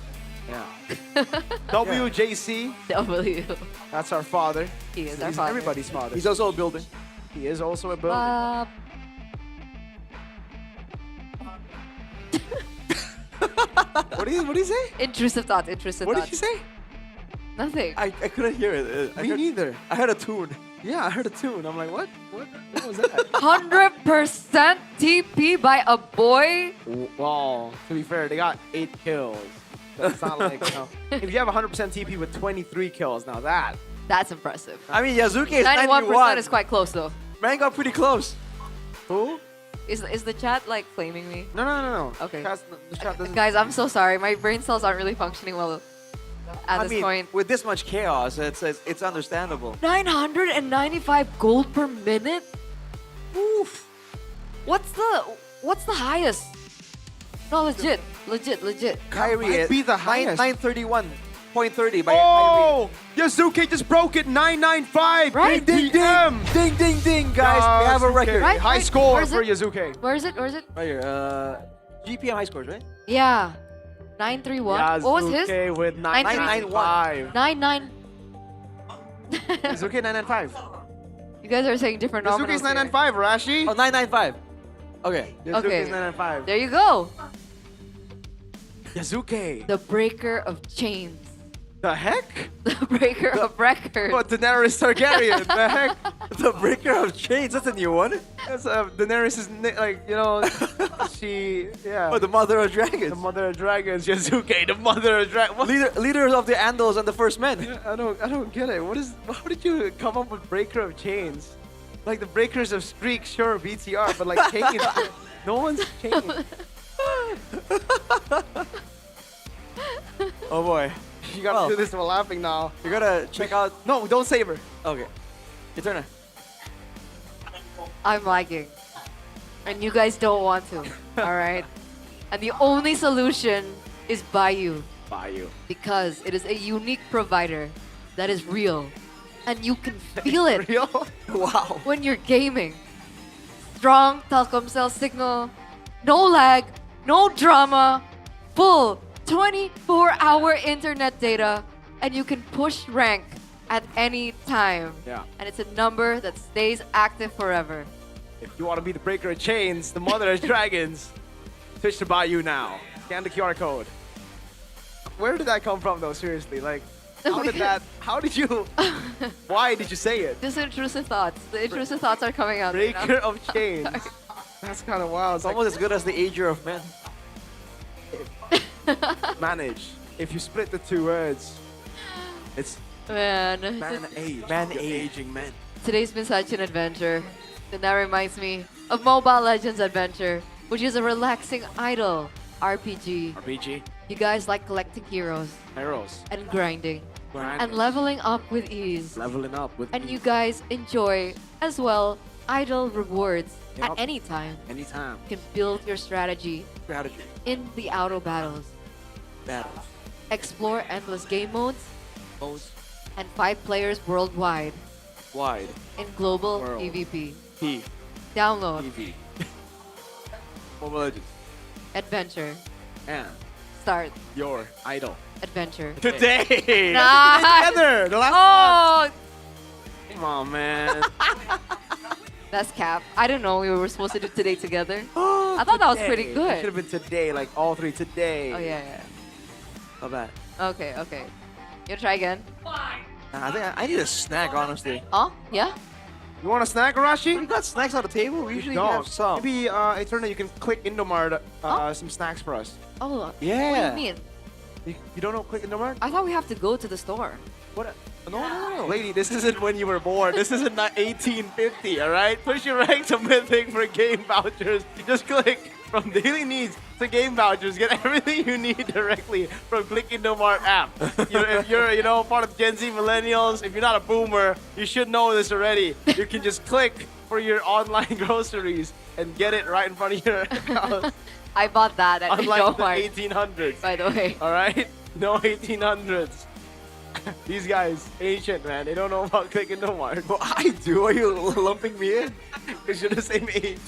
Yeah. WJC. W. That's our father. He is He's our father. everybody's father. He's also a builder. He is also a builder. What did he say? Intrusive thought, intrusive What thought. did you say? Nothing. I couldn't hear it. Me neither. I heard a tune. Yeah, I heard it too, and I'm like, what? What was that? 100% TP by a boy. Well, to be fair, they got 8 kills. That's not like, you know, if you have 100% TP with 23 kills, now that's impressive. I mean, Yazuke is 91% 91. is quite close though. Man got pretty close. Who? Is the chat like flaming me? No. Okay. The chat doesn't. Guys, I'm so sorry. My brain cells aren't really functioning well at this point. With this much chaos, it's understandable. 995 gold per minute? Oof. What's the highest? No, legit. Kyrie Might be the highest. 931.30 by Oh! Yasuke just broke it, 995! Right? Ding, ding, Ding, ding, ding, guys. We have a Yasuke. record. Right? High score Where's for it? Yazuke. Where is it? Right here. GPM high scores, right? Yeah. 931. What was his? Yazuke with 995. 99. Yazuke 995. You guys are saying different numbers. Yazuke's 995, Rashi. Oh, 995. Okay. Yazuke's Okay. 995. There you go. Yazuke. The breaker of chains. The heck? The breaker of records. What, Daenerys Targaryen? The heck? The breaker of chains. That's a new one. That's Daenerys is like, you know, she, yeah. Oh, the mother of dragons. The mother of dragons, Yazuke, the mother of dragons. Leaders of the Andals and the First Men. I don't get it. How did you come up with breaker of chains? Like the breakers of streak, sure, BTR, but like chains, no one's chained. Oh boy. You gotta do this while laughing now. You gotta check out. No, don't save her. Okay. Eterna. I'm lagging. And you guys don't want to. Alright? And the only solution is Bayou. Bayou. Because it is a unique provider that is real. And you can feel it. Real? Wow. When you're gaming. Strong telecom cell signal. No lag. No drama. Full 24-hour internet data. And you can push rank at any time. Yeah. And it's a number that stays active forever. If you want to be the breaker of chains, the mother of dragons, switch to Bayou now. Scan the QR code. Where did that come from though, seriously? Like, why did you say it? Just intrusive thoughts. The intrusive thoughts are coming out. Breaker of chains. That's kind of wild. It's almost as good as the Ager of Men. Manage. If you split the two words, it's Man. age. Man You're age. aging men. Today's been such an adventure. And that reminds me of Mobile Legends Adventure, which is a relaxing idle RPG. RPG. You guys like collecting heroes Heroes. and grinding Grind. and leveling up with ease. Leveling up with And ease. you guys enjoy as well idle rewards Yup. at any time. Anytime. You can build your strategy in the auto battles. Battles. Explore endless game modes Most and 5 players worldwide wide. in global World. PvP. P. Download EV. Mobile Legends. Adventure. And Start your idol. Adventure. Today! Nice. Together! The last Oh, one! Come on, man. that's cap. I didn't know we were supposed to do today together. I thought that was pretty It should good. have been today, like all three today. Oh yeah, Not bad. yeah. Okay. You try again. I think I need a snack, honestly. Oh, yeah? You want a snack, Arashi? We got snacks on the table. We usually Don't. have some. Maybe, Eterna, you can click Indomart some snacks for us. Oh, Yeah. What do you mean? You don't know Click Indomart? I thought we have to go to the store. What? No. Lady, this isn't when you were born. This isn't 1850, all right? Push your rank to Mythic for game vouchers. Just click from daily needs to game vouchers. Get everything you need directly from Click Indomart app. If you're part of Gen Z millennials, if you're not a boomer, you should know this already. You can just click for your online groceries and get it right in front of your house. I bought that at Unlike the Indomart, 1800s. by the way. All right? No 1800s. These guys, ancient, man. They don't know about Click Indomart. Well, I do. Are you lumping me in? Because you're the same age.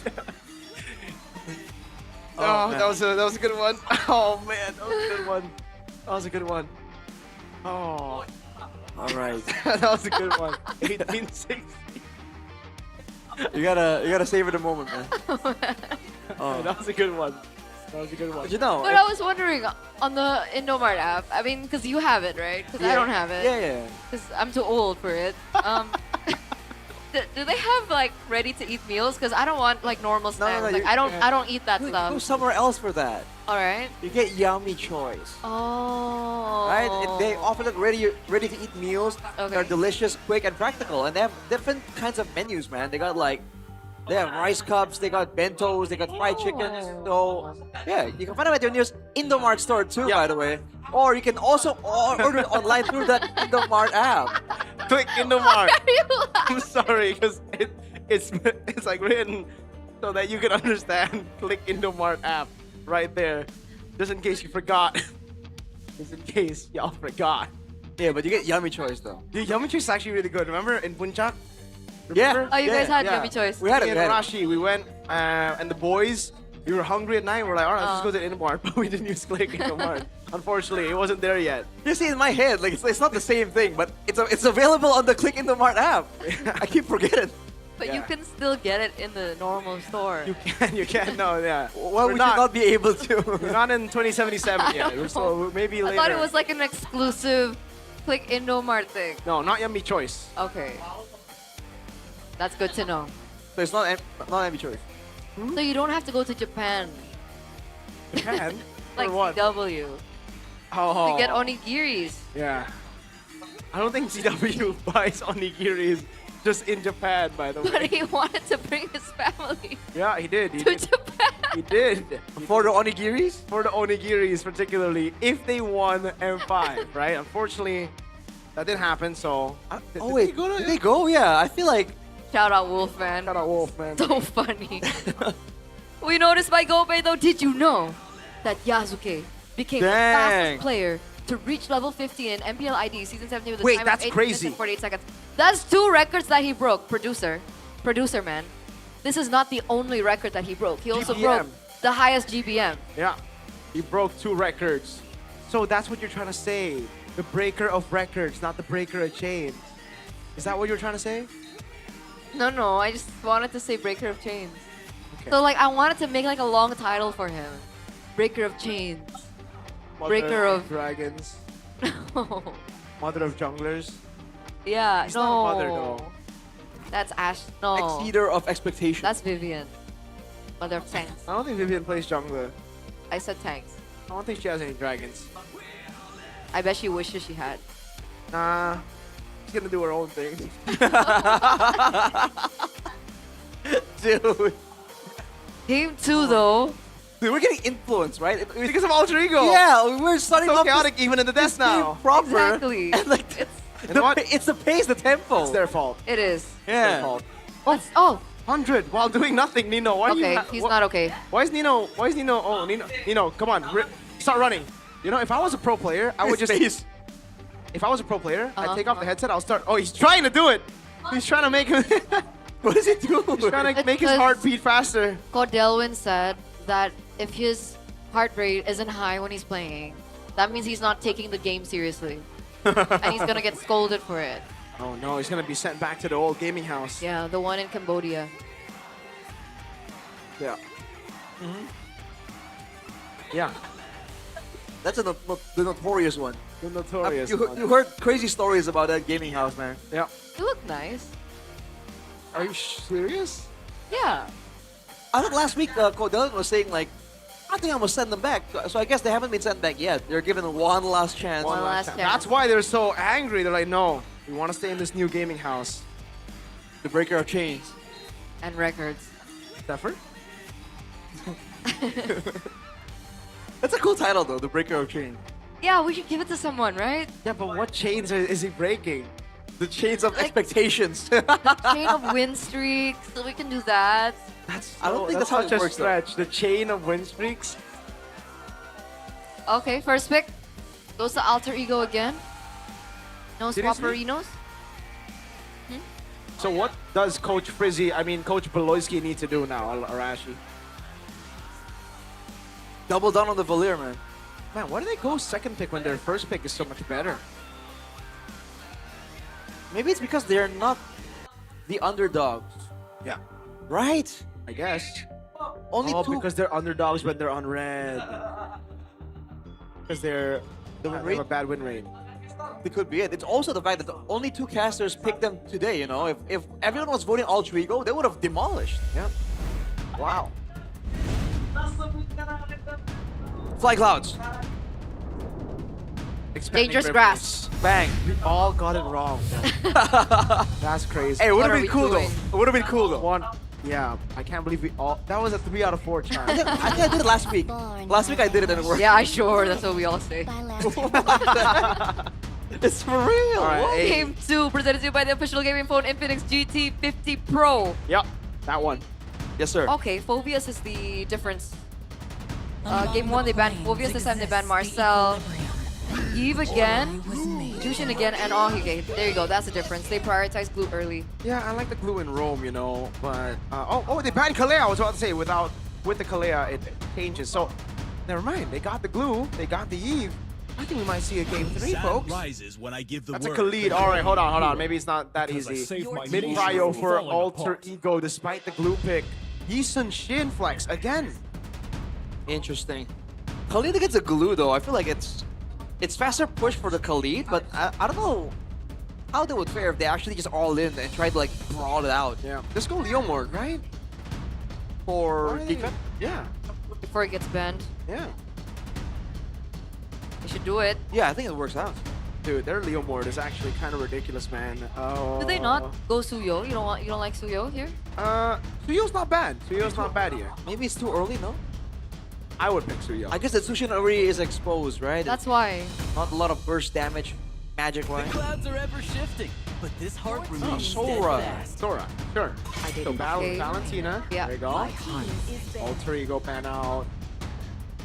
Oh, man. that was a good one. Oh man, that was a good one. That was a good one. Oh, All right. that was a good one. 1860. You gotta savor the moment, man. Oh. That was a good one. That was a good one. You know. But I was wondering on the Indomart app. I mean, because you have it, right? Because I don't have it. Yeah. Because I'm too old for it. Do they have like ready-to-eat meals? Because I don't want like normal snacks. Like you- I don't eat that Go stuff. somewhere else for that. All right. You get Yummy Choice. Oh. Right? They offer like ready-to-eat meals. Okay. They're delicious, quick, and practical. And they have different kinds of menus, man. They got like, they have rice cups, they got bentos, they got fried chicken. So, yeah, you can find them at your nearest Indomart store too, by the way. Or you can also order it online through that Indomart app. Click Indomart. I'm sorry, because it's like written so that you can understand. Click Indomart app right there, just in case you forgot. Just in case y'all forgot. Yeah, but you get Yummy Choice though. Dude, Yummy Choice is actually really good. Remember in Punjak? Yeah. Oh, you guys had Yummy Choice. We had it. Me We and had it. Rashi, we went, and the boys, we were hungry at night. We're like, all right, let's just go to Indomart, but we didn't use Click Indomart. Unfortunately, it wasn't there yet. You see, in my head, like it's not the same thing, but it's available on the Click Indomart app. I keep forgetting. But you can still get it in the normal store. You can, no, yeah. Why would you not be able to? We're not in 2077 yet. We're still, maybe I later. thought it was like an exclusive Click Indomart thing. No, not Yummy Choice. Okay. That's good to know. So it's not Yummy Choice. So you don't have to go to Japan. Japan? Like For what? CW. Oh. To get onigiris. Yeah. I don't think CW buys onigiris just in Japan, by the way. But he wanted to bring his family Yeah, he did. He to did. Japan. He did. For the onigiris? For the onigiris, particularly, if they won M5, right? Unfortunately, that didn't happen, so... Oh wait, did they go? Yeah, I feel like... Shout out Wolfman. Shout out Wolfman. So funny. We noticed by Gobe though, did you know that Yasuke became the Dang. fastest player to reach level 50 in MPL ID Season 17 with a Wait, time that's of 8 crazy. minutes and 48 seconds. That's 2 records that he broke. Producer man. This is not the only record that he broke. He also GBM. broke the highest GBM. Yeah. He broke 2 records. So that's what you're trying to say. The breaker of records, not the breaker of chains. Is that what you're trying to say? No, I just wanted to say Breaker of Chains. Okay. So like I wanted to make like a long title for him. Breaker of Chains. Breaker of Dragons. Mother of Junglers. Yeah, He's no. not Mother though. That's Ash. No. Exceeder of expectation. That's Vivian. Mother of Tanks. I don't think Vivian plays jungler. I said Tanks. I don't think she has any dragons. I bet she wishes she had. Nah. She's gonna do her own thing. Dude. Game 2 though. Dude, we're getting influenced, right? Because of Alter Ego. Yeah, we're starting so off chaotic even in the death now. proper. Exactly. And like, it's the pace, the tempo. It's their fault. It is. Yeah. Their fault. Oh. 100 while doing nothing, Nino. Why Okay, you he's not okay. Why is Nino? Oh, Nino, come on, start running. You know, if I was a pro player, I would just. If I was a pro player, I'd take off the headset. I'll start. Oh, he's trying to do it. He's trying to make him. What is he doing? He's trying to It's make his 'cause- heart beat faster. Cordelwin said that if his heart rate isn't high when he's playing, that means he's not taking the game seriously. And he's gonna get scolded for it. Oh no, he's gonna be sent back to the old gaming house. Yeah, the one in Cambodia. Yeah. Yeah. That's the notorious one. The notorious You one. heard crazy stories about that gaming house, man. Yeah. You look nice. Are you serious? Yeah. I think last week Cordell was saying like, I think I'm gonna send them back. So I guess they haven't been sent back yet. They're given one last chance. One last chance. That's why they're so angry. They're like, no, we want to stay in this new gaming house. The breaker of chains. And records. Stafford? That's a cool title though, the breaker of chains. Yeah, we should give it to someone, right? Yeah, but what chains is he breaking? The chains of expectations. Chain of win streaks, so we can do that. I don't think that's how such it a works, though. stretch. The chain of win streaks. Okay, first pick goes to Alter Ego again. No Seriously? swapperinos. So what does Coach Coach Beloyski need to do now, Arashi? Double down on the Valir, man. Man, why do they go second pick when their first pick is so much better? Maybe it's because they're not the underdogs. Yeah. Right? I guess. Only two. because they're underdogs when they're on red. Because they have a bad win rate. It could be it. It's also the fact that only 2 casters picked them today, you know? If everyone was voting Alter Ego, they would have demolished. Yeah. Wow. Fly Clouds. Dangerous grass. Bang. We all got it wrong. That's crazy. Hey, it would What have are been we cool doing? though. It would have been cool though. Yeah, I can't believe we all. That was a 3 out of 4 chance. I think I did it last week. Last week I did it and it worked. Yeah, sure. That's what we all say. It's for real. All right, Whoa. hey. Game 2 presented to you by the official gaming phone Infinix GT50 Pro. Yep, that one. Yes, sir. Okay, Phobius is the difference. Game 1 they banned Phobius, this time they banned Marcel. Eve again, Jushin again, and okay, there you go, that's the difference. They prioritize glue early. Yeah, I like the glue in Rome, you know, but they banned Kalea. I was about to say with the Kalea it changes. So never mind. They got the glue, they got the Eve. I think we might see a game 3, folks. rises when I give the That's a word. Khalid. All right, hold on. Maybe it's not that Because I easy. saved my Mid nation prio from for falling Alter apart. Ego despite the glue pick. Yisun Shin flex again. Interesting. Khalid gets a glue though. I feel like it's faster push for the Khalid, but I don't know how they would fare if they actually just all in and try to like brawl it out. Yeah. Let's go Leomord, right? For Why? defense. Yeah. Before it gets banned. Yeah. They should do it. Yeah, I think it works out. Dude, their Leomord is actually kind of ridiculous, man. Do they not go Suyo? You don't like Suyo here? Suyo's not bad. Suyo's not bad here. Maybe it's too early, no? I would pick Suyo. I guess the Tsushin already is exposed, right? That's why. Not a lot of burst damage, magic-wise. Clouds are ever shifting, but this heart remains Sora. steadfast. Sora, sure. So Okay. Valentina. Yeah. There you go. Alter Ego ban out.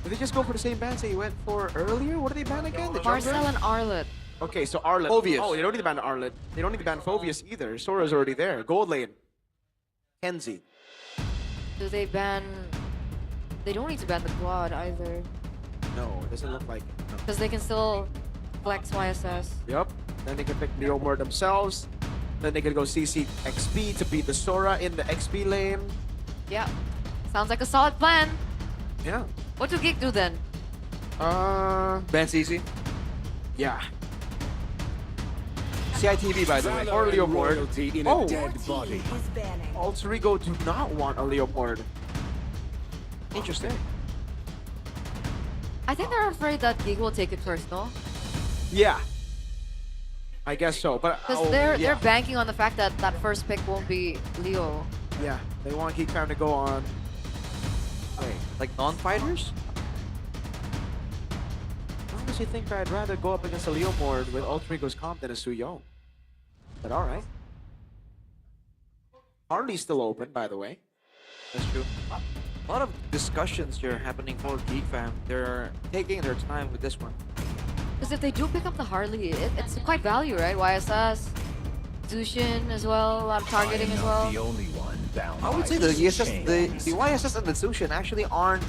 Did they just go for the same bans they went for earlier? What did they ban again? The Marcel jungler? and Arlet. Okay, so Arlet. Phobius. Oh, they don't need to ban Arlet. They don't need to ban Phobius either. Sora's already there. Gold lane. Kenzie. Do they ban... They don't need to ban the quad either. No, it doesn't look like it. No. Because they can still flex YSS. Yep. Then they can pick Leomord themselves. Then they can go CC XP to beat the Sora in the XP lane. Yeah. Sounds like a solid plan. Yeah. What do Geek do then? Ban CC. Yeah. CITV, by the way. Or Leomord. in Oh. a dead body. Alter Ego do not want a Leomord. Interesting. I think they're afraid that Geek will take it first, no? Yeah. I guess so, but Because they're banking on the fact that that first pick won't be Leo. Yeah, they want Geek Fam to go on. Wait, like non-fighters? I honestly think I'd rather go up against a Leomord with Alter Ego's comp than a Suyo. But alright. Harley's still open, by the way. That's true. A lot of discussions here happening for Geek Fam. They're taking their time with this one. Because if they do pick up the Harley, it's quite value, right? YSS, Zushin as well, a lot of targeting as well. The only one bound I would by say the this ESS, chain. the YSS and the Tsushin actually aren't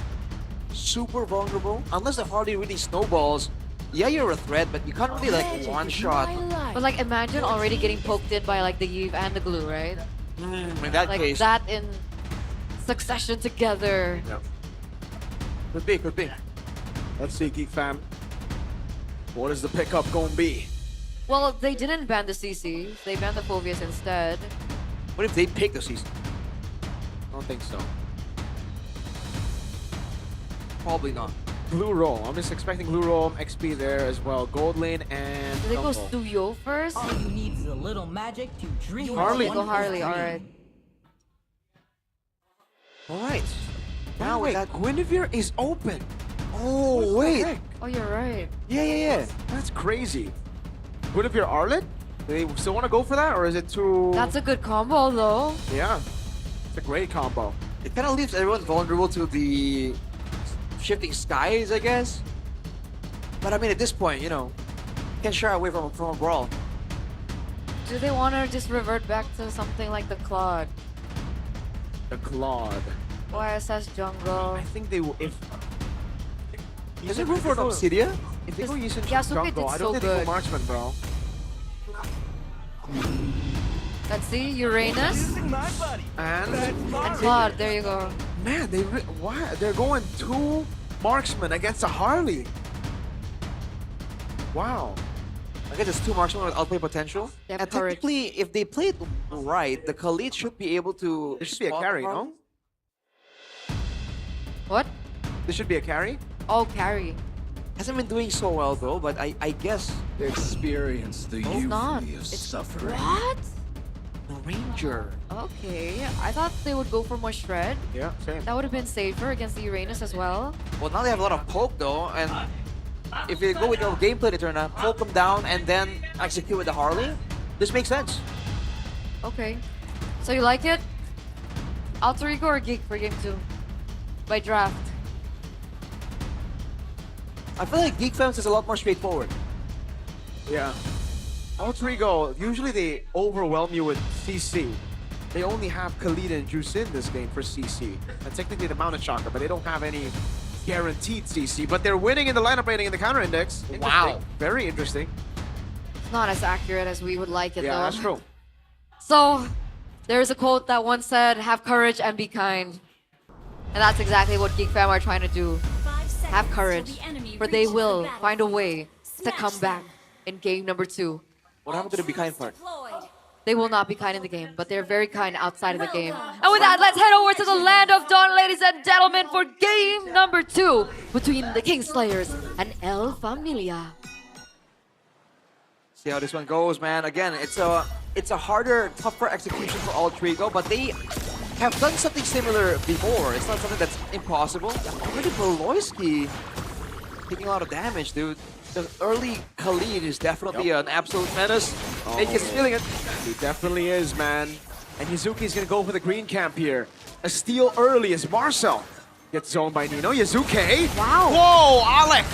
super vulnerable. Unless the Harley really snowballs. Yeah, you're a threat, but you can't really like one-shot. But like imagine already getting poked in by like the Eve and the glue, right? In that Like case. that in succession together. Yep. Could be. Let's see, Geek Fam. What is the pickup gonna be? Well, they didn't ban the CC. They banned the Phobius instead. What if they pick the season? I don't think so. Probably not. Blue Roll. I'm just expecting Blue Roll XP there as well. Gold lane and Do they go Dumbo. Stuyo first? All you need is a little magic to dream. Harley. Go Harley, alright. Alright. Now wait, that Guinevere is open. Oh, What the wait. heck? Oh, you're right. Yeah. That's crazy. Guinevere Arlet? They still want to go for that, or is it too... That's a good combo though. Yeah. It's a great combo. It kind of leaves everyone vulnerable to the shifting skies, I guess. But I mean, at this point, you know, you can't shy away from a brawl. Do they want to just revert back to something like the Claude? The Claude. YSS jungle. I think they will... If... Is there room for an Obsidia? If they go Yisun Yasuke jungle, did I so don't think they good. go Marksman, bro. Let's see, Uranus And Claude. There you go. man, why they're going 2 marksmen against a Harley. Wow. I guess it's two marksmen with outplay potential. Yep, And correct. technically, if they play it right, the Khalid should be able to. There should be a spot carry, the no? What? This should be a carry. Oh, carry. Hasn't been doing so well though, but I guess. Experience the It's not. euphony of It's suffering. what? The Ranger. Okay, I thought they would go for more shred. Yeah, same. That would have been safer against the Uranus as well. Well, now they have a lot of poke though, and if you go with your gameplay, Eterna, poke them down and then execute with the Harley, this makes sense. Okay. So you like it? Alter Ego or Geek for game 2? By draft. I feel like Geek Femmes is a lot more straightforward. Yeah. Alter Ego, usually they overwhelm you with CC. They only have Khalid and Juice in this game for CC. And technically the Mounted Chakra, but they don't have any guaranteed CC. But they're winning in the lineup rating in the counter index. Wow. Very interesting. It's not as accurate as we would like it Yeah, though. that's true. So, there's a quote that once said, have courage and be kind. And that's exactly what Geek Fam are trying to do. Have courage, for they will find a way to come back in game number 2. What happened to the be kind part? They will not be kind in the game, but they're very kind outside of the game. And with that, let's head over to the Land of Dawn, ladies and gentlemen, for game number 2 between the Kingslayers and El Familia. See how this one goes, man. Again, it's a harder, tougher execution for Alter Ego, but they have done something similar before. It's not something that's impossible. Already Beloyski taking a lot of damage, dude. The early Khalid is definitely an absolute menace. Naked's feeling it. He definitely is, man. And Yazuki's gonna go for the green camp here. A steal early as Marcel gets zoned by Nino. Yazuki. Wow. Whoa, Alec.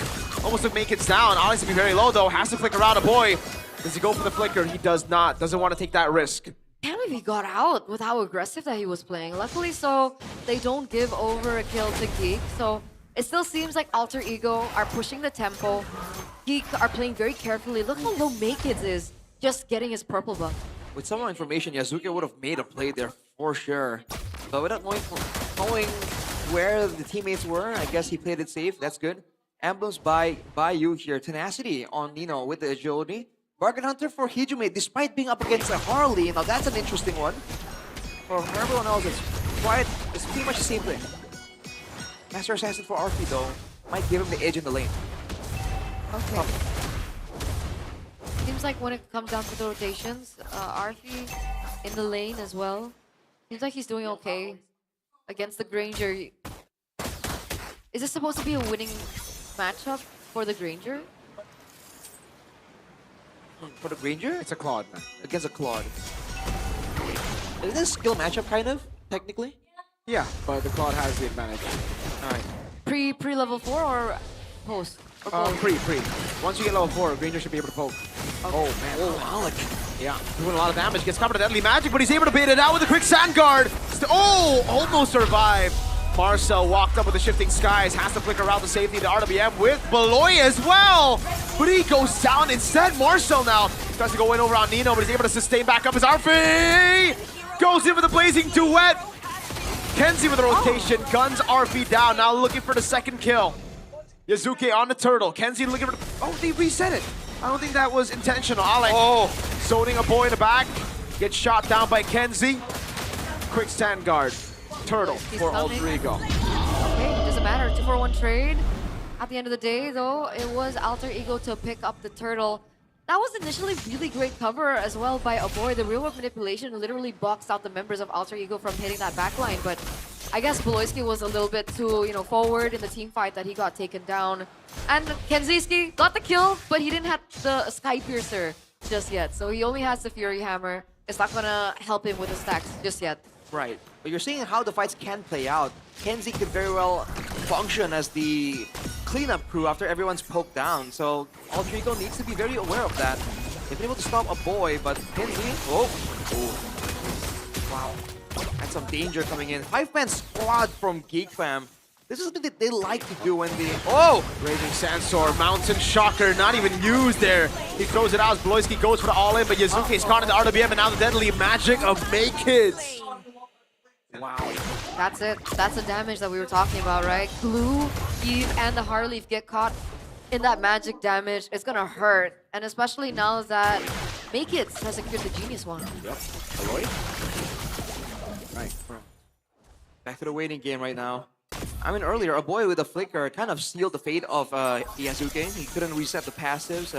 Almost took Make's down. Alec's to be very low though. Has to flicker out a boy. Does he go for the flicker? He does not. Doesn't want to take that risk. Can't believe he got out with how aggressive that he was playing. Luckily, so they don't give over a kill to Geek. So it still seems like Alter Ego are pushing the tempo. Geek are playing very carefully. Look how low Make's is, just getting his purple buff. With some more information, Yazuki would have made a play there for sure. But without knowing where the teammates were, I guess he played it safe. That's good. Emblems by you here. Tenacity on Nino with the agility. Bargain Hunter for Hijume, despite being up against a Harley. Now that's an interesting one. For everyone else, it's pretty much the same thing. Master Assassin for RP though, might give him the edge in the lane. Okay. Seems like when it comes down to the rotations, Arfi in the lane as well. Seems like he's doing okay against the Granger. Is this supposed to be a winning matchup for the Granger? For the Granger? It's a Claude, man. Against a Claude. Is this a skill matchup, kind of, technically? Yeah, but the Claude has the advantage. Alright. Pre level 4 or post? Or both? Pre. Once you get level 4, Granger should be able to poke. Okay. Oh, man. Oh, Alec. Yeah, doing a lot of damage. Gets covered with Deadly Magic, but he's able to bait it out with a quick Sand Guard. Oh, almost survived. Marcel walked up with the Shifting Skies. Has to flicker out the safety to RWM with Beloy as well. But he goes down instead. Marcel now tries to go in over on Nino, but he's able to sustain back up his Arfi. Goes in with a Blazing Duet. Kenzie with a rotation, guns RP down, now looking for the second kill. Yazuki on the turtle, Kenzie looking for the... Oh, they reset it. I don't think that was intentional. Alec, zoning a boy in the back, gets shot down by Kenzie. Quick stand guard, turtle for Alter Ego. Okay, doesn't matter, 2-for-1 trade. At the end of the day though, it was Alter Ego to pick up the turtle. That was initially really great cover as well by Aboy. The real-world manipulation literally boxed out the members of Alter Ego from hitting that backline, but I guess Beloyski was a little bit too, forward in the team fight that he got taken down. And Kenziski got the kill, but he didn't have the Sky Piercer just yet. So he only has the Fury Hammer. It's not gonna help him with the stacks just yet. Right. But you're seeing how the fights can play out. Kenzie could very well function as the cleanup crew after everyone's poked down. So Alter Ego needs to be very aware of that. They've been able to stop a boy, but Kenzie... Oh! Wow. That's some danger coming in. 5-man squad from Geek Fam. This is something that they like to do when they... Oh! Raging Sandstorm, Mountain Shocker, not even used there. He throws it out as Beloyski goes for the all-in, but Yazuki is caught in the RWM, and now the Deadly Magic of Kids. Wow. That's it. That's the damage that we were talking about, right? Glue, Eve, and the Harleaf get caught in that magic damage, it's gonna hurt. And especially now that Make It has secured the Genius one. Yep. Aloy? Right. Back to the waiting game right now. I mean, earlier, a boy with a flicker kind of sealed the fate of Yasuke. He couldn't reset the passives,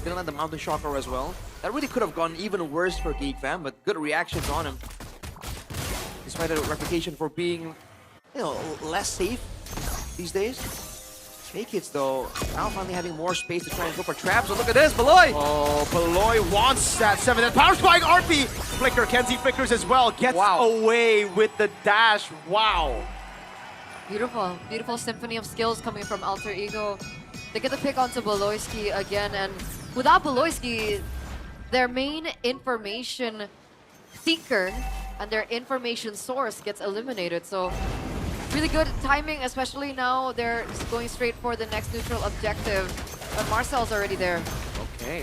didn't let the Mountain Shocker as well. That really could have gone even worse for Geek Fam, but good reactions on him. Despite a reputation for being, you know, less safe these days. Make It though, now finally having more space to try and go for traps. So look at this, Beloy! Oh, Beloy wants that 7. And power spike, RP! Flicker, Kenzie flickers as well. Gets away with the dash. Wow. Beautiful, beautiful symphony of skills coming from Alter Ego. They get the pick onto Beloyski again, and without Beloyski, their main information seeker and their information source gets eliminated. So really good timing, especially now they're going straight for the next neutral objective. But Marcel's already there. Okay.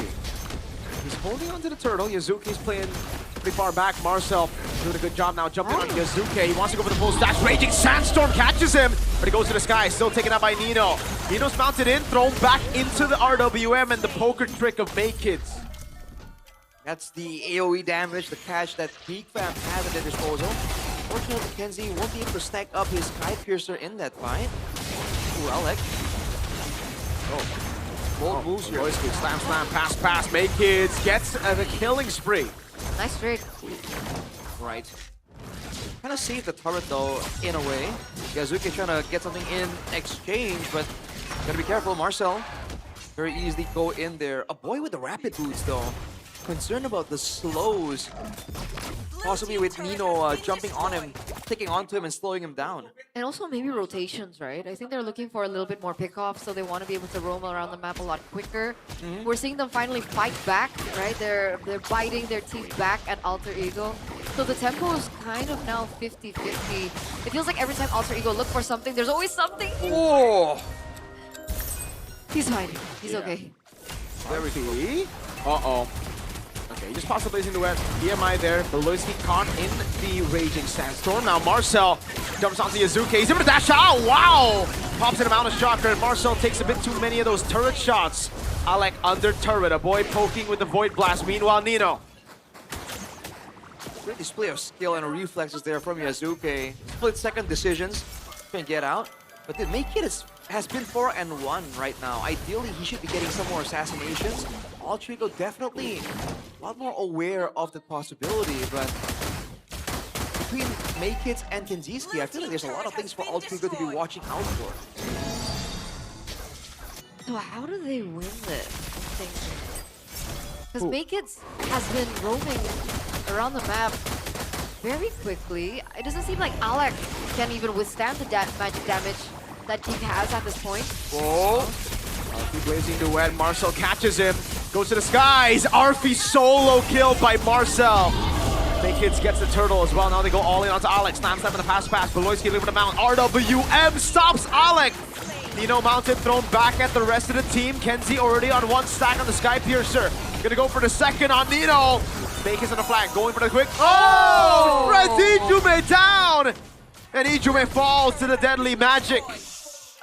He's holding onto the turtle. Yazuki's playing pretty far back. Marcel doing a good job now, jumping on Yazuki. He wants to go for the full stash. Raging Sandstorm catches him, but he goes to the sky. Still taken out by Nino. Nino's mounted in, thrown back into the RWM, and the poker trick of Make It. That's the AoE damage, the catch that Geek Fam has at their disposal. Fortunately, Kenzie won't be able to stack up his Sky Piercer in that fight. Ooh, Alec. Oh, bold moves here. Slam, slam, pass. Make It gets the killing spree. Nice trade. Right. Kind of saved the turret though, in a way. Yazuki trying to get something in exchange, but gotta be careful. Marcel very easily go in there. A boy with the rapid boots though. Concerned about the slows. Possibly with Nino jumping on him, sticking onto him and slowing him down. And also maybe rotations, right? I think they're looking for a little bit more pickoff, so they want to be able to roam around the map a lot quicker. We're seeing them finally fight back, right? They're biting their teeth back at Alter Ego. So the tempo is kind of now 50-50. It feels like every time Alter Ego look for something, there's always something. Oh! He's fine. He's okay. Very cool. Uh-oh. Okay, just possibly in the west. EMI there. Beloyski caught in the Raging Sandstorm. Now Marcel jumps onto Yazuki. He's able to dash out. Wow! Pops in a Mountain Shocker, and Marcel takes a bit too many of those turret shots. Alec under turret. A boy poking with the Void Blast. Meanwhile, Nino. Great display of skill and reflexes there from Yazuki. Split-second decisions can get out. But the Make It has been 4-1 right now. Ideally, he should be getting some more assassinations. Alter Ego definitely a lot more aware of the possibility, but between Make It and Kenziski, I feel like there's a lot of things for Alter Ego to be watching out for. So how do they win this? Because Make It has been roaming around the map very quickly. It doesn't seem like Alec can even withstand the magic damage that Geek has at this point. Whoa! Arfi blazing duet. Marcel catches him. Goes to the skies. Arfi solo killed by Marcel. Make It gets the turtle as well. Now they go all in onto Alex. Slam in the pass. Beloyski over the mount. RWM stops Alec. Nino mounted, thrown back at the rest of the team. Kenzie already on one stack on the Sky Piercer. Gonna go for the second on Nino. Make It on the flank. Going for the quick. Oh! Ijume down! And Ijume falls to the deadly magic.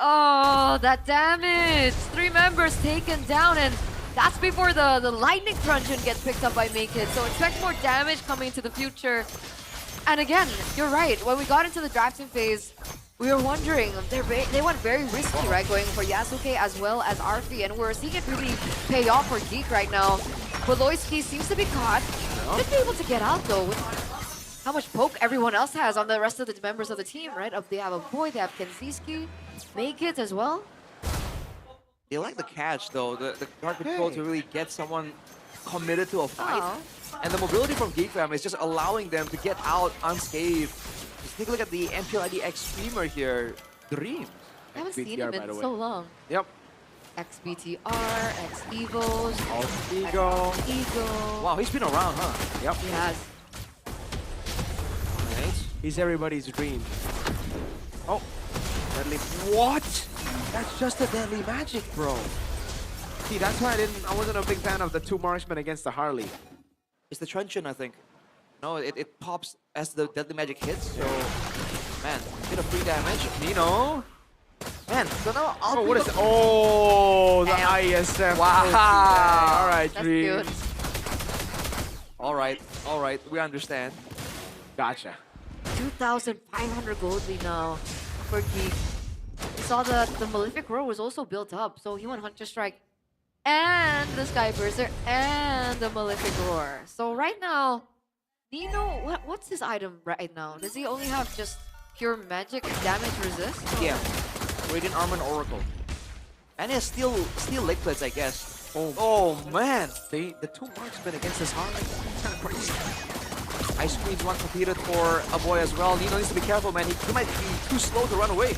Oh, that damage! 3 members taken down, and that's before the lightning truncheon gets picked up by Make It. So expect more damage coming into the future. And again, you're right. When we got into the drafting phase, we were wondering, they went very risky, right? Going for Yasuke as well as Arfi, and we're seeing it really pay off for Geek right now. Beloyski seems to be caught. Should be able to get out though with how much poke everyone else has on the rest of the members of the team, right? They have a boy, they have Kenziski, Make It as well. They like the catch though, the guard control to really get someone committed to a fight. And the mobility from Geek Fam is just allowing them to get out unscathed. Just take a look at the MPL ID X streamer here, Dreams. I haven't seen him in so long. Yep. XBTR, X-Evos, Ego. Wow, he's been around, huh? Yep. He has. He's everybody's dream. Oh, deadly. What? That's just a deadly magic, bro. See, that's why I wasn't a big fan of the 2 marksmen against the Harley. It's the truncheon, I think. No, it pops as the deadly magic hits, so man, bit of free damage. Nino Man, so now Oh, what is it? Oh, the ISF. Wow. All right, That's Dreams. All right, we understand. Gotcha. 2,500 gold lead now for Geek. We saw that the Malefic Roar was also built up, so he went Hunter Strike and the Sky Burster and the Malefic Roar. So right now, Nino, what's his item right now? Does he only have just pure magic damage resist? Yeah. Radiant Armor and Oracle. And he has steel liquids, I guess. Oh man! The two marksmen against this Harley. Kind of crazy. Ice Queen's one completed for a boy as well. Nino needs to be careful, man. He might be too slow to run away.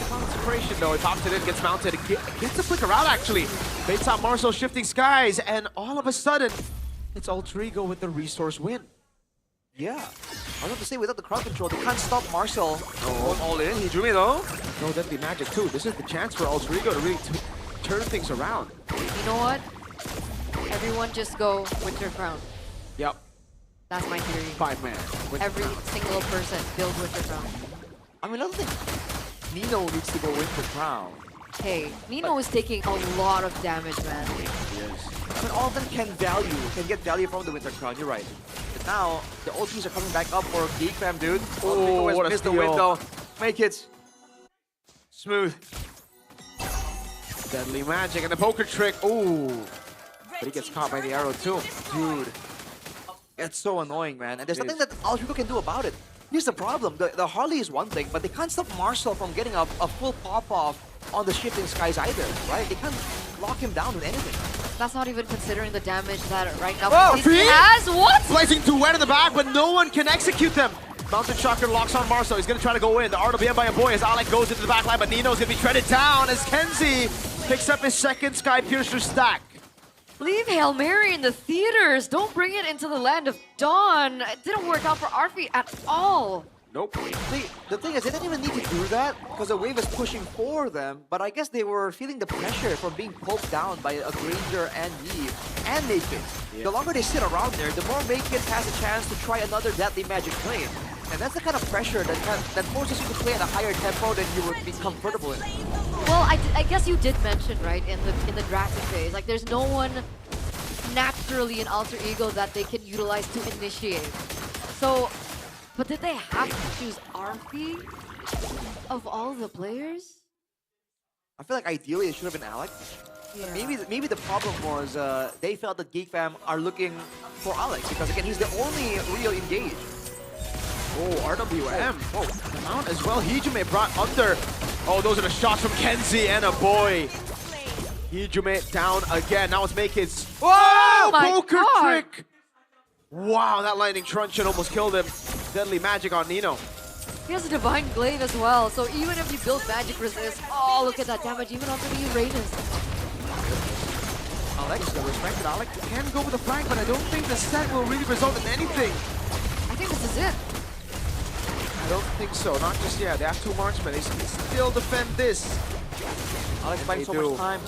Concentration though, he pops it in, gets mounted, gets a flicker out actually. Baits out Marcel, shifting skies, and all of a sudden, it's Alter Ego with the resource win. Yeah. I was about to say, without the crowd control, they can't stop Marcel going all in. He drew me though. No Deadly Magic too. This is the chance for Alter Ego to really turn things around. You know what? Everyone just go Winter Crown. Yep. That's my theory. 5-man. Every single person build Winter Crown. I mean, another thing, Nino needs to go Winter Crown. Hey, Nino is taking a lot of damage, man. Yes. I mean, all of them can get value from the Winter Crown, you're right. But now, the ultis are coming back up for Geek Fam, dude. Oh, what a missed the steal. window. Make it smooth. Deadly Magic and the poker trick. Ooh. But he gets caught by the arrow too. Dude. It's so annoying, man. And there's nothing that Alter Ego can do about it. Here's the problem. The Harley is one thing, but they can't stop Marcel from getting a full pop-off on the shifting skies either, right? They can't lock him down with anything. That's not even considering the damage that right now Oh, he Fee? has. What? Slicing too wet in the back, but no one can execute them. Mountain Shocker locks on Marcel. He's going to try to go in. The RWM by a boy as Alec goes into the back line, but Nino's going to be treaded down as Kenzie picks up his second Sky Piercer stack. Leave Hail Mary in the theaters. Don't bring it into the land of dawn. It didn't work out for Arfi at all. Nope. The thing is, they didn't even need to do that because the wave is pushing for them, but I guess they were feeling the pressure from being poked down by a Granger and Eve and Naked. Yeah. The longer they sit around there, the more Naked has a chance to try another Deadly Magic play. And that's the kind of pressure that forces you to play at a higher tempo than you would be comfortable in. Well, I guess you did mention, right, in the drafting phase, like there's no one naturally in Alter Ego that they can utilize to initiate. So, but did they have to choose Arfi of all the players? I feel like ideally it should have been Alec. Yeah. Maybe the problem was they felt that Geek Fam are looking for Alex because again he's the only real engage. Oh, RWM. Oh, the mount as well. Hijume brought under. Oh, those are the shots from Kenzie and a boy. Hijume down again. Now it's Make's. Oh, my poker God. trick. Wow, that lightning truncheon almost killed him. Deadly Magic on Nino. He has a Divine Glaive as well, so even if you build Magic Resist, oh, look at that damage, even onto the Uranus. Alex, the respected Alex can go with the flank, but I don't think the set will really result in anything. I think this is it. I don't think so, not just yet. They have two marksmen, they can still defend this. Alex buying so much time.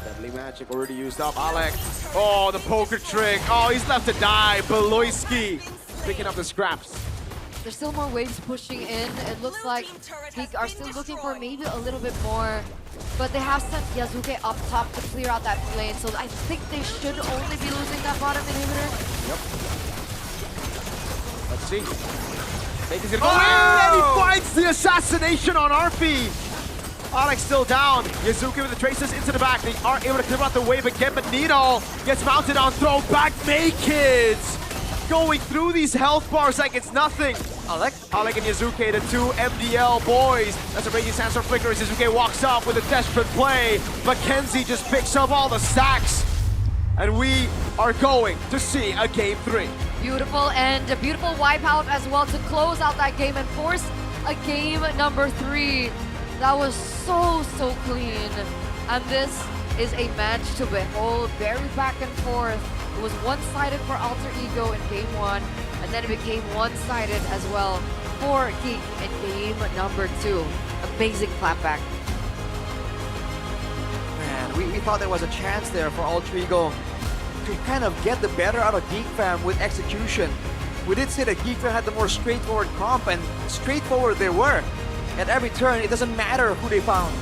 Deadly Magic already used up. Alec. Oh, the poker trick. Oh, he's left to die. Beloyski picking up the scraps. There's still more waves pushing in. It looks like Geek are still looking for maybe a little bit more. But they have sent Yasuke up top to clear out that lane. So I think they should only be losing that bottom inhibitor. Yep. Let's see. Bacon's gonna go in, and he finds the assassination on Arfi. Alex still down. Yazuki with the traces into the back. They are able to clear out the wave again, but Nino gets mounted on throw. Back Naked. Going through these health bars like it's nothing. Alec and Yazuki, the two MDL boys. That's a Raging Sandstorm flicker as Yazuki walks up with a desperate play. Mackenzie just picks up all the stacks. And we are going to see a game 3. Beautiful, and a beautiful wipeout as well to close out that game and force a game number 3. That was so clean. And this is a match to behold, very back and forth. It was one-sided for Alter Ego in game 1, and then it became one-sided as well for Geek in game number 2. Amazing clapback. Man, we thought there was a chance there for Alter Ego to kind of get the better out of Geek Fam with execution. We did say that Geek Fam had the more straightforward comp, and straightforward they were. At every turn, it doesn't matter who they found.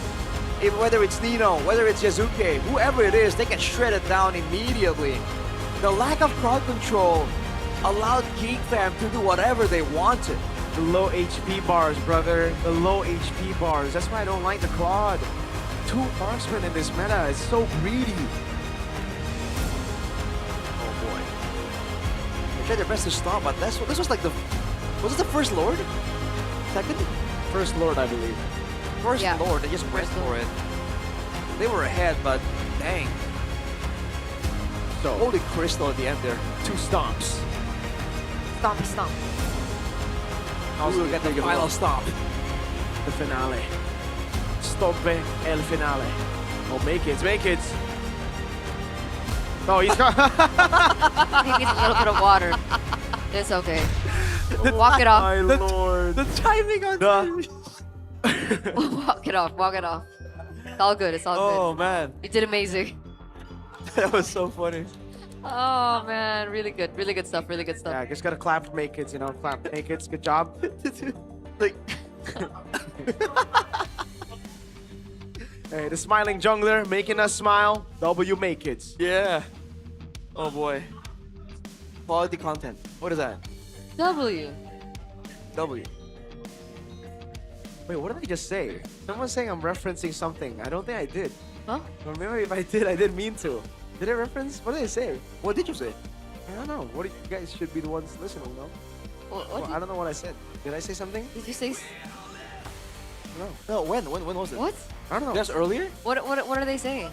Whether it's Nino, whether it's Yazuke, whoever it is, they can shred it down immediately. The lack of crowd control allowed Geek Fam to do whatever they wanted. The low HP bars, brother. The low HP bars. That's why I don't like the Claude. 2 marksmen in this meta is so greedy. Oh boy. They tried their best to stop, but this was like the... Was it the first Lord? Second? First Lord, I believe. First Lord, they just went for it. They were ahead, but dang. So, holy crystal at the end there. 2 stomps. Stompy stomp. We will get the final stomp. The finale. Stompe el finale. Oh, make it. Oh, he's got... He needs a little bit of water. It's okay. Walk it off. My lord. The timing on Walk it off. It's all good. It's all good. Oh, man. You did amazing. That was so funny. Oh, man. Really good stuff. Yeah, I just gotta clap for Make Kids, you know. Clap for Make Kids. Good job. Like... Hey, the smiling jungler making us smile. W Make Kids. Yeah. Oh boy. Quality content. What is that? W. Wait, what did I just say? Someone's saying I'm referencing something. I don't think I did. Huh? Or maybe if I did, I didn't mean to. Did I reference? What did I say? What did you say? I don't know. What you guys should be the ones listening, no? What I don't know what I said. Did I say something? Did you say? No. No, when was it? What? I don't know. Just earlier? What are they saying?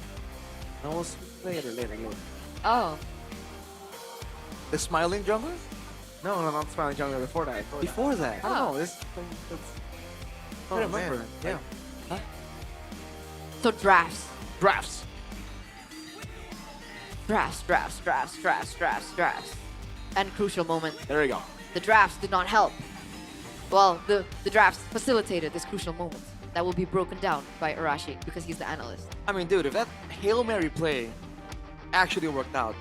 No, we'll later. Oh. The smiling jungler? No, not smiling jungler. Before that. Before that? I don't know. This. I don't remember. Man. Yeah. Huh? So drafts. Drafts. And crucial moment. There we go. The drafts did not help. Well, the drafts facilitated this crucial moment that will be broken down by Arashi because he's the analyst. I mean, dude, if that Hail Mary play actually worked out,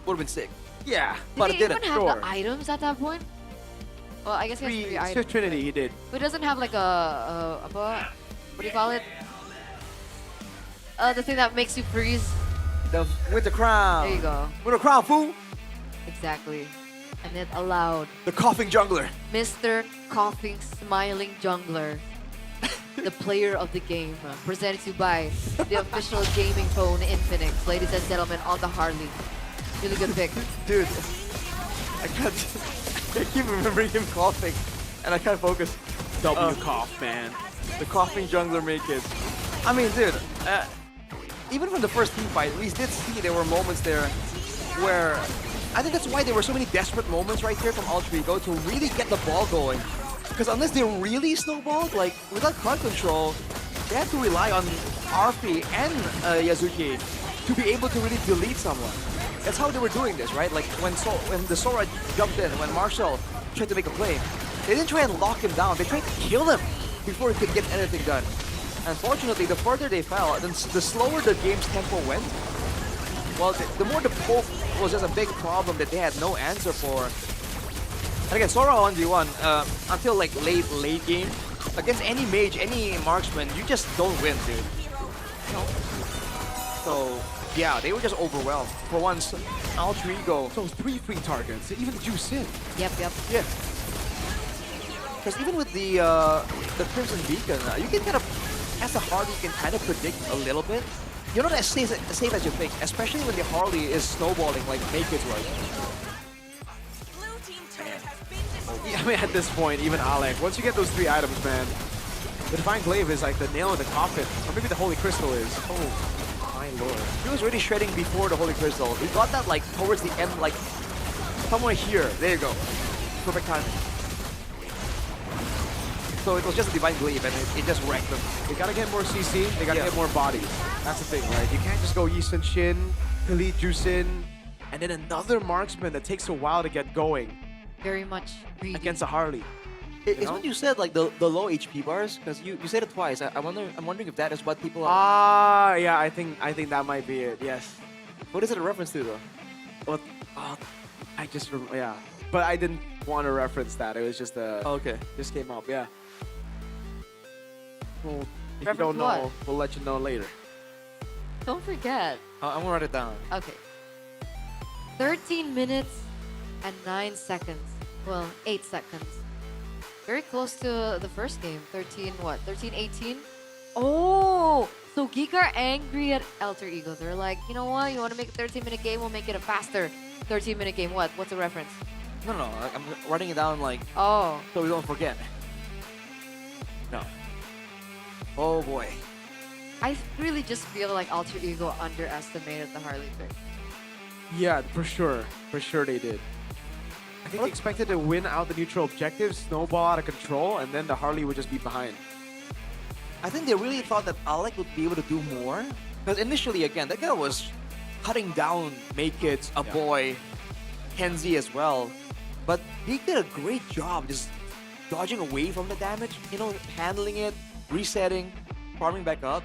would have been sick. Yeah, but Did it he didn't. even have the items at that point? Well, I guess he has 3 items. Swift Trinity, he did. But it doesn't have like what do you call it? The thing that makes you freeze. With the crown. There you go. With the crown, fool. Exactly. And it allowed the coughing jungler. Mr. Coughing Smiling Jungler, the player of the game, presented to you by the official gaming phone Infinix. Ladies and gentlemen, on the Harley. Really good pick. Dude, I keep remembering him coughing, and I can't focus. Cough, man. The coughing jungler make it. I mean, dude, even from the first team fight, we did see there were moments there where I think that's why there were so many desperate moments right here from Altrigo to really get the ball going. Because unless they really snowballed, like without crowd control, they had to rely on RP and Yazuki to be able to really delete someone. That's how they were doing this, right? Like when the Sora jumped in, when Marshall tried to make a play, they didn't try and lock him down. They tried to kill him before he could get anything done. Unfortunately, the further they fell, the slower the game's tempo went. Well, the more the poke was just a big problem that they had no answer for. And again, Sora 1v1, until like late game, against any mage, any marksman, you just don't win, dude. So, yeah, they were just overwhelmed. For once, Altrigo. So 3 free targets, even juice in. Yep. Yeah. Because even with the Crimson Beacon, you can kind of, as a Harley, you can kind of predict a little bit. You're not as safe as you think, especially when the Harley is snowballing like Naked was. Yeah, I mean, at this point, even Alec, once you get those 3 items, man, the Divine Glaive is like the nail in the coffin. Or maybe the Holy Crystal is. Oh, my lord. He was really shredding before the Holy Crystal. He got that like towards the end, like somewhere here. There you go. Perfect timing. So it was just a Divine Glaive and it just wrecked them. They gotta get more CC, they gotta get more bodies. That's the thing, right? You can't just go Yi Sun Shin, Elite Juicin, and then another marksman that takes a while to get going. Very much greedy. Against a Harley. It's what you said, like the low HP bars, because you said it twice. I'm wondering if that is what people are. Ah, yeah, I think that might be it. Yes. What is it a reference to though? Well, but I didn't want to reference that. It was just okay. Just came up, yeah. Well, if you Reference don't know, what? we'll let you know later. Don't forget. I'm gonna write it down. Okay. 13 minutes and 9 seconds. Well, 8 seconds. Very close to the first game. 13 what? 13, 18? Oh! So Geek are angry at Alter Ego. They're like, you know what? You want to make a 13-minute game? We'll make it a faster 13-minute game. What? What's the reference? No, I'm writing it down like Oh. so we don't forget. No. Oh boy. I really just feel like Alter Ego underestimated the Harley pick. Yeah, for sure. For sure they did. I think they expected to win out the neutral objective, snowball out of control, and then the Harley would just be behind. I think they really thought that Alec would be able to do more. Because initially, again, that guy was cutting down Make-It, a boy, Kenzie as well. But he did a great job just dodging away from the damage, you know, handling it, resetting, farming back up.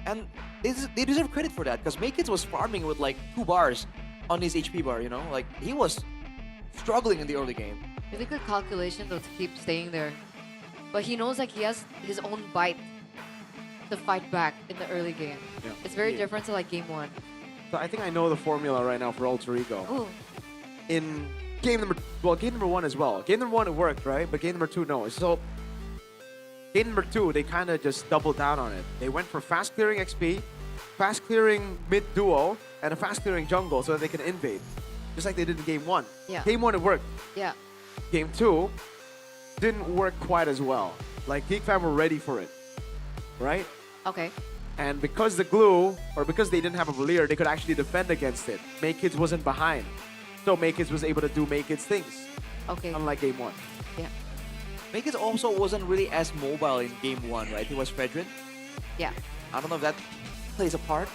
And they deserve credit for that because Make-It was farming with like 2 bars on his HP bar, you know? Like, he was struggling in the early game. Really good calculation though to keep staying there. But he knows like he has his own bite to fight back in the early game. Yeah. It's very different to like game 1. So I think I know the formula right now for Alter Ego. Ooh. In game number 1 as well. Game number 1 it worked, right? But game number 2, no. So game number 2, they kind of just doubled down on it. They went for fast clearing XP, fast clearing mid duo, and a fast clearing jungle so that they can invade. Just like they did in game 1. Yeah. Game 1 it worked. Yeah. Game 2 didn't work quite as well. Like Geek Fam were ready for it, right? Okay. And because the glue, or because they didn't have a Valier, they could actually defend against it. Make-It wasn't behind. So Make-It was able to do Make-It's things. Okay. Unlike game 1. Yeah. Make-It also wasn't really as mobile in game 1, right? He was Fredrin. Yeah. I don't know if that plays a part.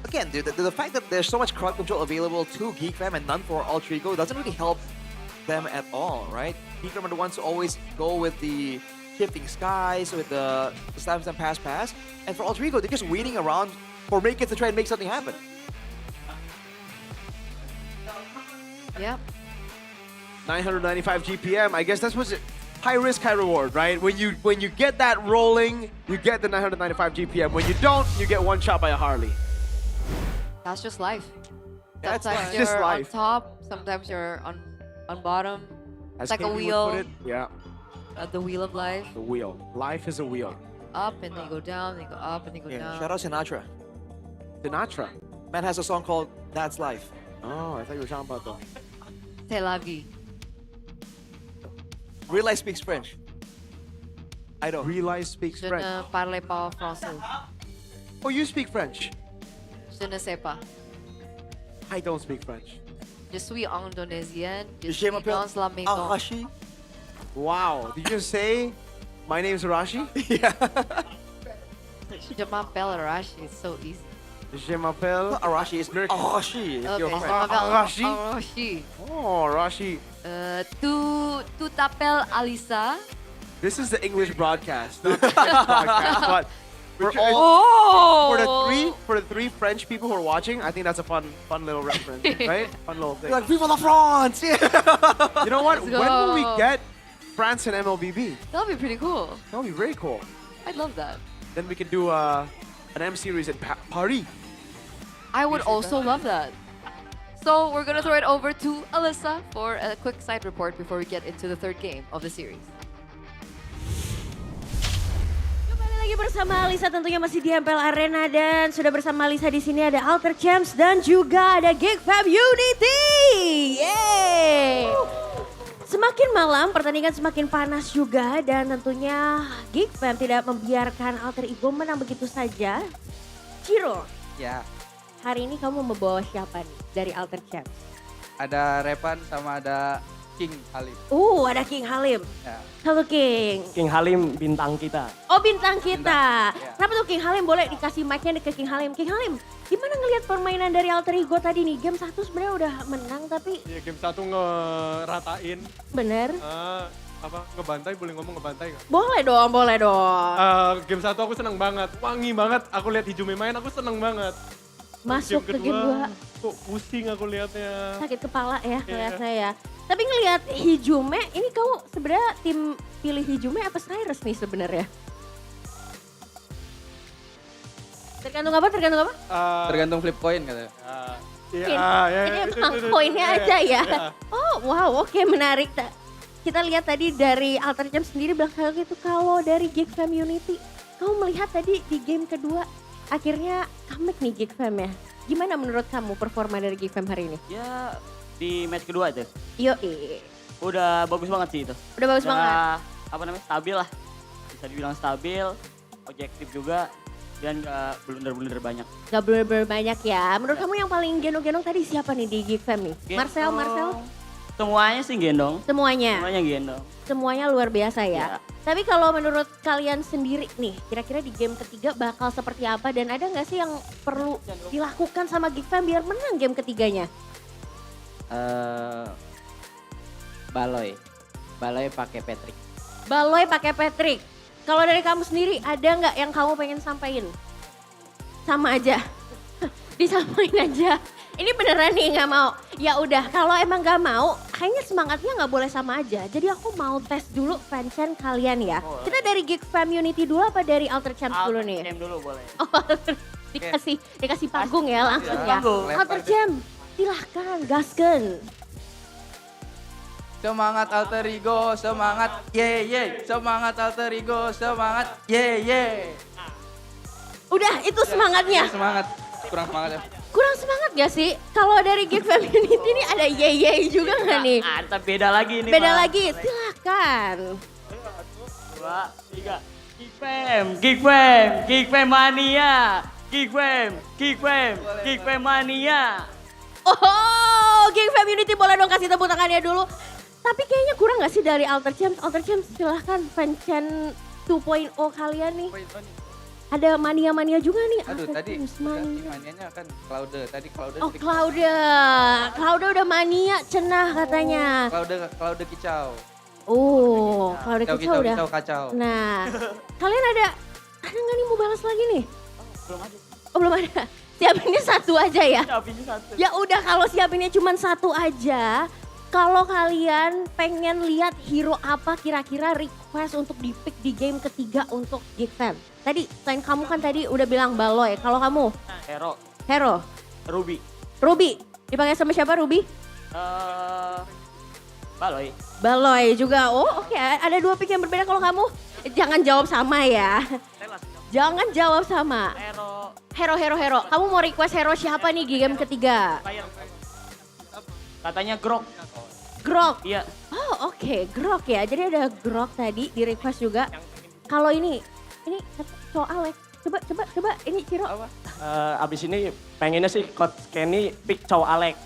Again, dude, the fact that there's so much crowd control available to Geek Fam and none for Alter Ego doesn't really help them at all, right? Geek Fam are the ones who always go with the shifting skies, with the slam pass. And for Alter Ego, they're just waiting around for Make-It to try and make something happen. Yeah. 995 GPM, I guess that's what's it. High risk, high reward, right? When you get that rolling, you get the 995 GPM. When you don't, you get one shot by a Harley. That's just life. That's Sometimes just you're life. on top, sometimes you're on bottom. As It's like a Katie would wheel. put it, yeah, The wheel of life. the wheel. Life is a wheel. Up and then you go down, then you go up and then you go down. Shout out Sinatra. Sinatra. Man has a song called That's Life. Oh, I thought you were talking about the... C'est la vie. Real life speaks French. I don't. Real life speaks Je French. ne parle pas français. Oh, you speak French? Je ne sais pas. I don't speak French. Je suis indonésienne. Je Je suis m'appelle dans la maison. Arashi. Wow, did you just say my name's Arashi? Yeah. Je m'appelle Arashi. It's so easy. Je m'appelle... Not Arashi, it's Arashi. If Okay, you're je French. m'appelle Arashi? Arashi. Oh, Arashi. Tu t'appelles Alisa? This is the English broadcast, not the French broadcast. But we're Oh! for the three French people who are watching, I think that's a fun little reference, right? Fun little thing. Like, Viva la France! Yeah. You know what? Let's When will we go. get France and MLBB? That'll be pretty cool. That'll be very cool. I'd love that. Then we can do an M series in Paris. I would also love that. So we're gonna throw it over to Alyssa for a quick side report before we get into the third game of the series. Kembali lagi bersama Alisa, tentunya masih di MPL Arena, dan sudah bersama Alisa di sini ada Alter Champs dan juga ada Geek Fam Unity. Yeay! Semakin malam pertandingan semakin panas juga, dan tentunya Geek Fam tidak membiarkan Alter Ego menang begitu saja. Ciro, Ya, hari ini kamu membawa siapa nih dari Alter Champs? ada Repan sama ada King Halim. Ada King Halim. Ya. Halo King. King Halim bintang kita. Oh, bintang kita. ya. Kenapa tuh King Halim? Boleh dikasih mic-nya ke King Halim. King Halim, gimana ngelihat permainan dari Alter Ego tadi nih? Game 1 sebenarnya udah menang tapi... Iya, game 1 ngeratain. Bener? Ngebantai, boleh ngomong ngebantai nggak? Boleh dong, boleh dong. Game 1 aku seneng banget, wangi banget. Aku lihat Hijume main, aku seneng banget. Masuk ke game 2. Kok pusing aku lihatnya. Sakit kepala ya, Iya. ngeliatnya ya. Tapi ngelihat Hijume, ini kamu sebenarnya tim pilih Hijume apa Cyrus nih sebenarnya? Tergantung apa? Tergantung apa? Tergantung flip coin katanya. Ini emang poinnya aja ya. Oh wow, oke menarik. Kita lihat tadi dari Alter Jam sendiri bilang gitu, kalau dari Geek Fam Unity, kamu melihat tadi di game kedua akhirnya comeback nih Geek Fam ya. Gimana menurut kamu performa dari Geek Fam hari ini? Ya di match kedua itu. Yoi. Udah bagus banget sih itu. Udah bagus banget. Apa namanya, stabil lah. Bisa dibilang stabil, objektif juga, dan gak blunder-blunder banyak. Gak bener-bener banyak ya. Menurut kamu yang paling gendong-gendong tadi siapa nih di Geek Fam nih? Marcel? Semuanya sih gendong. Semuanya? Semuanya gendong. Semuanya luar biasa ya. Tapi kalau menurut kalian sendiri nih, kira-kira di game ketiga bakal seperti apa? Dan ada nggak sih yang perlu dilakukan sama Geek Fam biar menang game ketiganya? Baloy pakai Patrick. Baloy pakai Patrick. Kalau dari kamu sendiri ada nggak yang kamu pengen sampaikan? Sama aja, disamain aja. Ini beneran nih nggak mau. Ya udah, kalau emang nggak mau, kayaknya semangatnya nggak boleh sama aja. Jadi aku mau tes dulu fanchan kalian ya. Kita dari Geek Fam Unity dulu apa dari Alter Champs dulu nih? Alter dulu boleh. Oh, dikasih panggung ya langsung ya. Alter Champs, silahkan gasken. Semangat Alter Ego, semangat ye. Semangat Alter Ego, semangat ye. Udah, itu semangatnya. Semangat. Kurang semangat ya. Kurang semangat gak sih? Kalau dari Geek Fam Unity ini ada ye juga gak nih? Ada beda lagi nih. Beda lagi, silakan. 2, 3. Geek Fam mania. Geek Fam mania. Oh, Geek Fam Unity boleh dong kasih tepuk tangannya dulu. Tapi kayaknya kurang gak sih dari Alter Champs? Alter Champs silahkan fanchan 2.0 kalian nih. Ada mania-mania juga nih. Aduh, Alter tadi Champs mania. manianya kan Cloude. Tadi Cloude. Oh, Cloude udah mania cenah katanya. Cloude kicau. Oh, Cloude kicau udah. Kacau. Nah, kalian ada nggak nih mau balas lagi nih? Belum ada. Oh, belum ada. Siapinnya satu aja ya? Siapinnya satu. Ya udah, kalau siapinnya cuma satu aja. Kalau kalian pengen lihat hero apa kira-kira request untuk di-pick di game ketiga untuk Geek Fam? Tadi selain kamu kan tadi udah bilang Baloy. Kalau kamu? Hero. Ruby. Dipakai sama siapa Ruby? Baloy juga. Oh oke. Ada 2 pick yang berbeda. Kalau kamu jangan jawab sama ya. Jangan jawab sama. Hero. Kamu mau request hero siapa nih di game ketiga? Katanya Grok. Iya. Oh oke, Grok ya. Jadi ada Grok tadi di request juga. Kalau ini soal coba ini Ciro. Abis ini pengennya sih Coach Kenny pick Chow Alek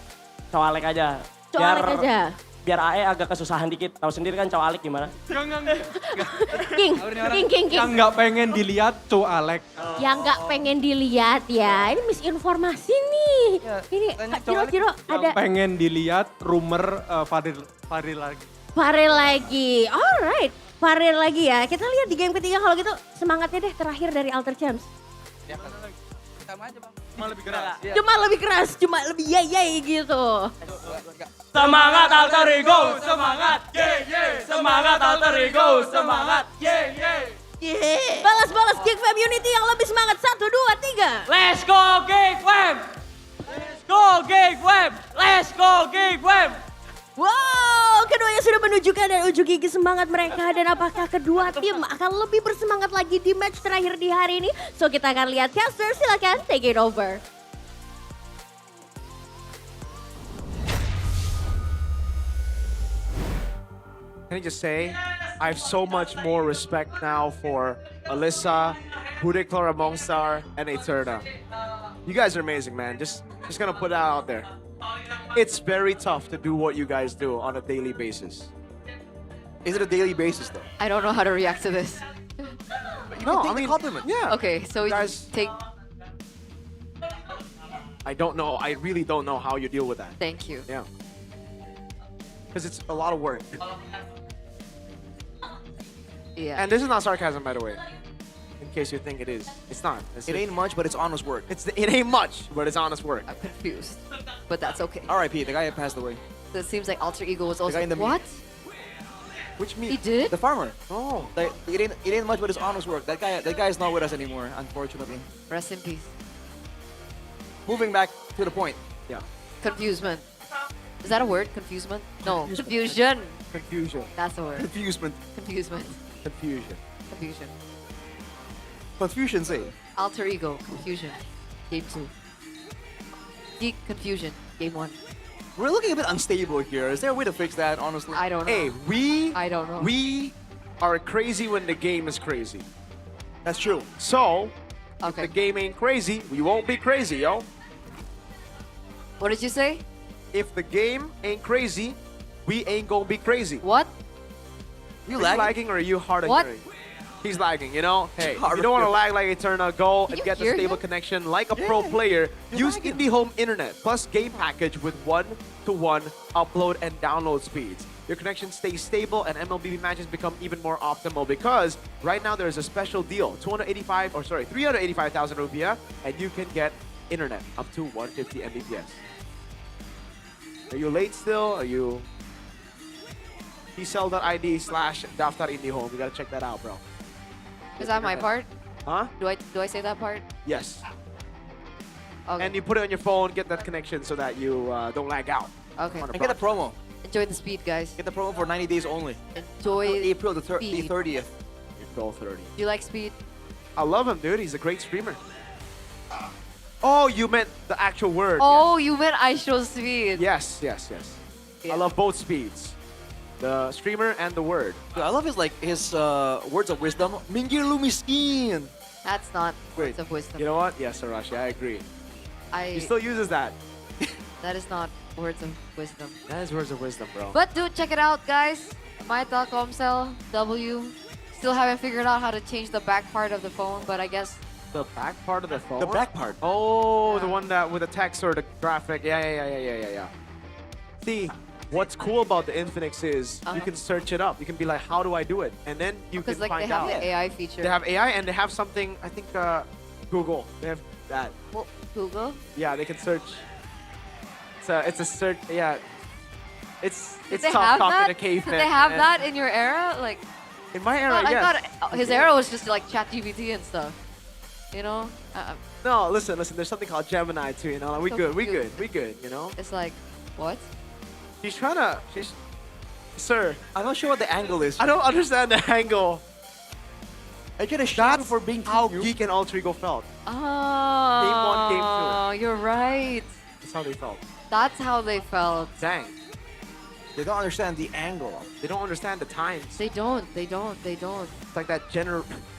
aja. Biar AE agak kesusahan dikit. Tahu sendiri kan Chow Alek gimana? King. Yang nggak pengen dilihat Chow Alek. Yang nggak pengen dilihat ya. Ini misinformasi nih. Ini Ciro ada. Yang pengen dilihat rumor Faril lagi. Faril lagi. Alright. Faril lagi ya. Kita lihat di game ketiga kalau gitu semangatnya deh terakhir dari Alter Champs. Sama aja bang. Cuma lebih keras, cuma lebih yay gitu. Semangat Alter Ego, semangat ye. Semangat Alter Ego, semangat ye. Balas Geek Fam Unity yang lebih semangat. 1, 2, 3. Let's go Geek Fam. Wow, keduanya sudah menunjukkan dan unjuk gigi semangat mereka. Dan apakah kedua tim akan lebih bersemangat lagi di match terakhir di hari ini? So kita akan lihat, caster silakan take it over. Can I just say, I have so much more respect now for Alyssa, Bude Clara Mongstar, and Eterna. You guys are amazing, man. Just gonna put that out there. It's very tough to do what you guys do on a daily basis. Is it a daily basis though? I don't know how to react to this. No, I mean, compliment. Yeah. Okay, so we guys, just take... I don't know. I really don't know how you deal with that. Thank you. Yeah. Because it's a lot of work. Yeah. And this is not sarcasm, by the way. In case you think it is. It's not. It ain't much, but it's honest work. It ain't much, but it's honest work. I'm confused, but that's okay. R.I.P. The guy that passed away. So it seems like Alter Ego was also... guy in the What? Which meat? He did? The farmer. Oh. It ain't much, but it's honest work. That guy is not with us anymore, unfortunately. Rest in peace. moving back to the point. Yeah. Confusement. Is that a word? Confusement? No. Confusion. Confusion. That's the word. Confusement. Confusement. Confusion. Confusion. Confusion, say. Alter ego. Confusion. Game 2. Geek confusion. Game 1. We're looking a bit unstable here. Is there a way to fix that, honestly? I don't know. Hey, I don't know. We are crazy when the game is crazy. That's true. So, if Okay. the game ain't crazy, we won't be crazy, yo. What did you say? If the game ain't crazy, we ain't gonna be crazy. What? You Are lagging? you lagging or are you hard of What? hearing? He's lagging, you know? Hey, Hard you don't want to of lag like Eterna. Go and you get the hear stable him? connection like a pro player. Use IndiHome Internet plus game package with 1-to-1 upload and download speeds. Your connection stays stable and MLBB matches become even more optimal because right now there's a special deal. 385,000 rupiah and you can get internet up to 150 Mbps. Are you late still? Are you tcell.id/daftar IndiHome? You gotta check that out, bro. Is that my part? Huh? Do I say that part? Yes. Okay. And you put it on your phone, get that connection so that you don't lag out. Okay. And get a promo. Enjoy the speed, guys. Get the promo for 90 days only. Enjoy April the speed. 30th. April 30. Do you like speed? I love him, dude. He's a great streamer. Oh, you meant the actual word. Oh, you meant I show speed. Yes, yes, yes. I love both speeds. The streamer and the word. Dude, I love his words of wisdom. Minggir lu miskin. That's not Great. words of wisdom. You know what? Yes, Arashi, I agree. He still uses that. That is not words of wisdom. That is words of wisdom, bro. But dude, check it out, guys. My.comcell W. Still haven't figured out how to change the back part of the phone, but I guess the back part of the phone? The back part. Oh, the one that with the text or the graphic. Yeah. See, what's cool about the Infinix is you can search it up. You can be like, how do I do it? And then you can because like find they have out. the AI feature. They have AI and they have something, I think, Google. They have that. Well, Google? Yeah, they can search. It's a search. Yeah, it's Did they tough have talking that? to cavemen. Did they have and- that in your era? Like In my era, I yes. thought his era was just like ChatGPT and stuff. You know? No, listen. There's something called Gemini too. You know, like, we So good. You know. It's like, what? She's trying to. Sir, I'm not sure what the angle is. I don't understand the angle. I get a shot for being how Geek and Alter Ego felt. Oh, Game 1, Game 2. You're right. That's how they felt. That's how they felt. Dang. They don't understand the angle. They don't understand the times. They don't. It's like that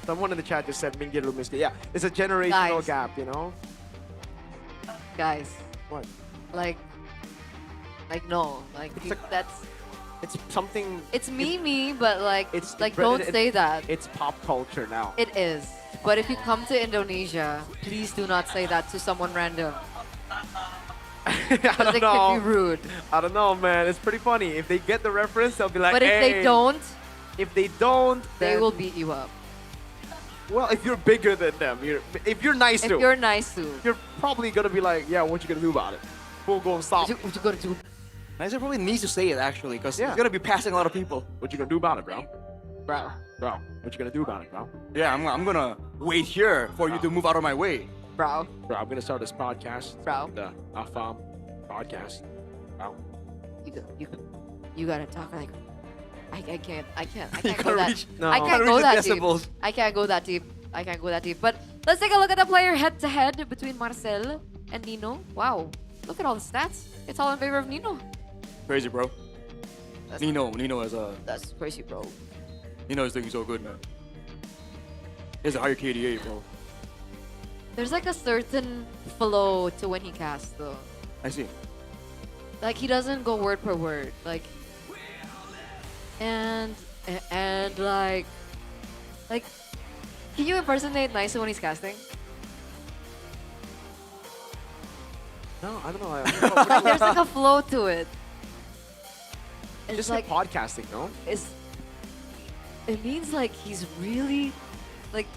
someone in the chat just said Minggir lu miskin. Yeah, it's a generational Guys. gap, you know? Guys. What? Like no. Like that's. It's something. It's me, but like It's don't say that. It's pop culture now. It is. But if you come to Indonesia, please do not say that to someone random. I Because don't it know. could be rude. I don't know, man. It's pretty funny. If they get the reference, they'll be like, But if they "Hey." don't, If they don't, they then- will beat you up. Well, if you're bigger than them, if you're nice If to, you're nice to. you're probably gonna be like, yeah, what you gonna do about it? We'll go and stop. What you gonna do? Nicer probably needs to say it actually, because Yeah. he's gonna be passing a lot of people. What you gonna do about it, bro? Bro, what you gonna do about it, bro? Yeah, I'm gonna wait here for you to move out of my way. Bro, I'm gonna start this podcast. Bro. The Afam podcast. Bro. You gotta talk like. I can't You go gotta that. reach- No. I can't Gotta go reach the that deep. decibels. I can't go that deep. But let's take a look at the player head to head between Marcel and Nino. Wow, look at all the stats. It's all in favor of Nino. Crazy, bro. Nino is That's crazy, bro. Nino is doing so good, man. He has a higher KDA, bro. There's like a certain flow to when he casts, though. I see. Like he doesn't go word per word, like. And like, can you impersonate Nice when he's casting? No, I don't know. Like, there's like a flow to it. It's Just like like podcasting, no? it means like he's really like.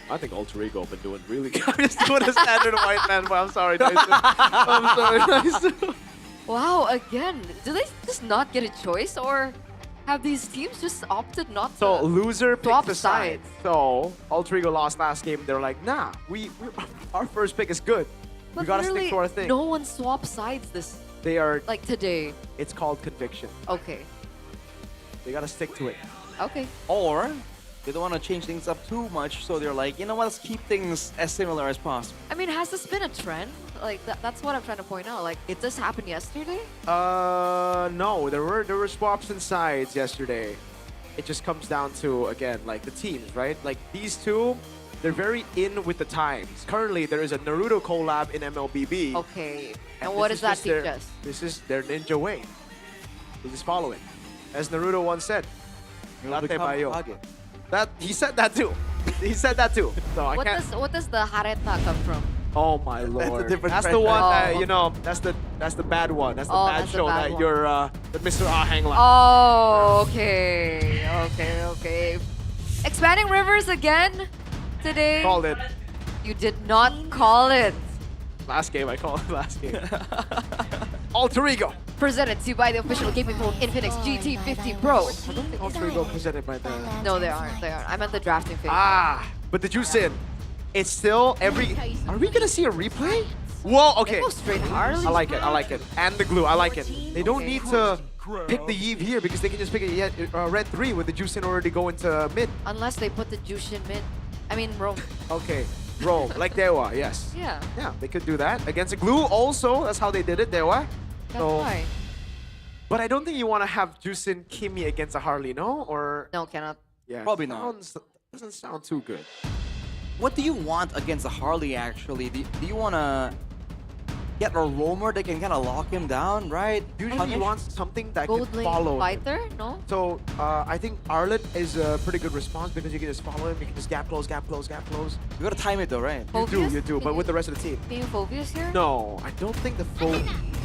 I think Alter Ego been doing really good. I'm just doing a standard white man, but I'm sorry, Tyson. I'm sorry, Tyson. Wow, again, do they just not get a choice, or have these teams just opted not to? So loser picked swap the side. sides. So Alter Ego lost last game. They're like, nah, our first pick is good. But We gotta stick literally, to our thing. no one swaps sides this, They are, like today. it's called conviction. Okay. They gotta stick to it. Okay. Or they don't want to change things up too much, so they're like, you know what, let's keep things as similar as possible. I mean, has this been a trend? Like, that's what I'm trying to point out. Like, did this happen yesterday? No, there were swaps in sides yesterday. It just comes down to, again, like the teams, right? Like these two, they're very in with the times. Currently, there is a Naruto collab in MLBB. Okay. And what this does is that just teach us? This is their ninja way. They just follow it. As Naruto once said, Latte become Bayo. Hage. That he said that too. He said that too. So I can't. What does the hareta come from? Oh my lord. different That's the franchise. one that, Oh, you know, that's the bad one. That's the Oh, bad that's the show bad that one. you're that Mr. Ah hang like. Oh, okay. Okay. Expanding Rivers again today. Called it. You did not call it. Last game, I called it last game. Alter Ego. Presented to you by the official gaming phone Infinix GT50 Pro. I don't think Alter Ego presented by the... No, they aren't. I meant the drafting phase. Ah, but the juice in. It's still every... Are we gonna see a replay? Whoa, okay. They go straight Harley. I like it. And the glue, I like it. They don't need to pick the Eve here because they can just pick a red 3 with the juice in already go into mid. Unless they put the Jushin mid. I mean, Rome. Okay, roll, like Dewa, yes. Yeah. Yeah, they could do that. Against a glue also, that's how they did it, Dewa. That's why. But I don't think you want to have Juicin Kimi against a Harley, no? Or No, cannot. yeah, Probably not. Doesn't sound too good. What do you want against a Harley, actually? Do you want to get a roamer that can kind of lock him down, right? Usually you want something that Gold can lane follow him. fighter? No? So I think Arlet is a pretty good response because you can just follow him, you can just gap close. You gotta time it though, right? You do, but with the rest of the team. Can you Phobius here? No, I don't think the full.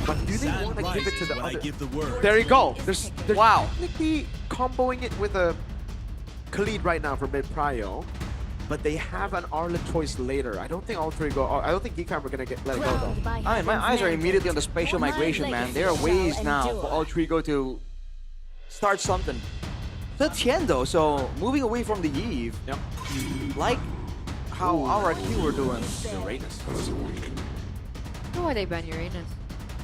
But do they want to give it to the when I other? give the word. There you go. There's Wow. technically comboing it with a Khalid right now for mid prio, but they have an Arlet choice later. I don't think all three go. I don't think Geekfam are gonna let it go though. I mean, my eyes are immediately on the spatial migration, man. There are ways now for Altrigo to start something. That's Tien though, so moving away from the Eve. Yep. Like how our Q were doing. Uranus. Why they ban Uranus?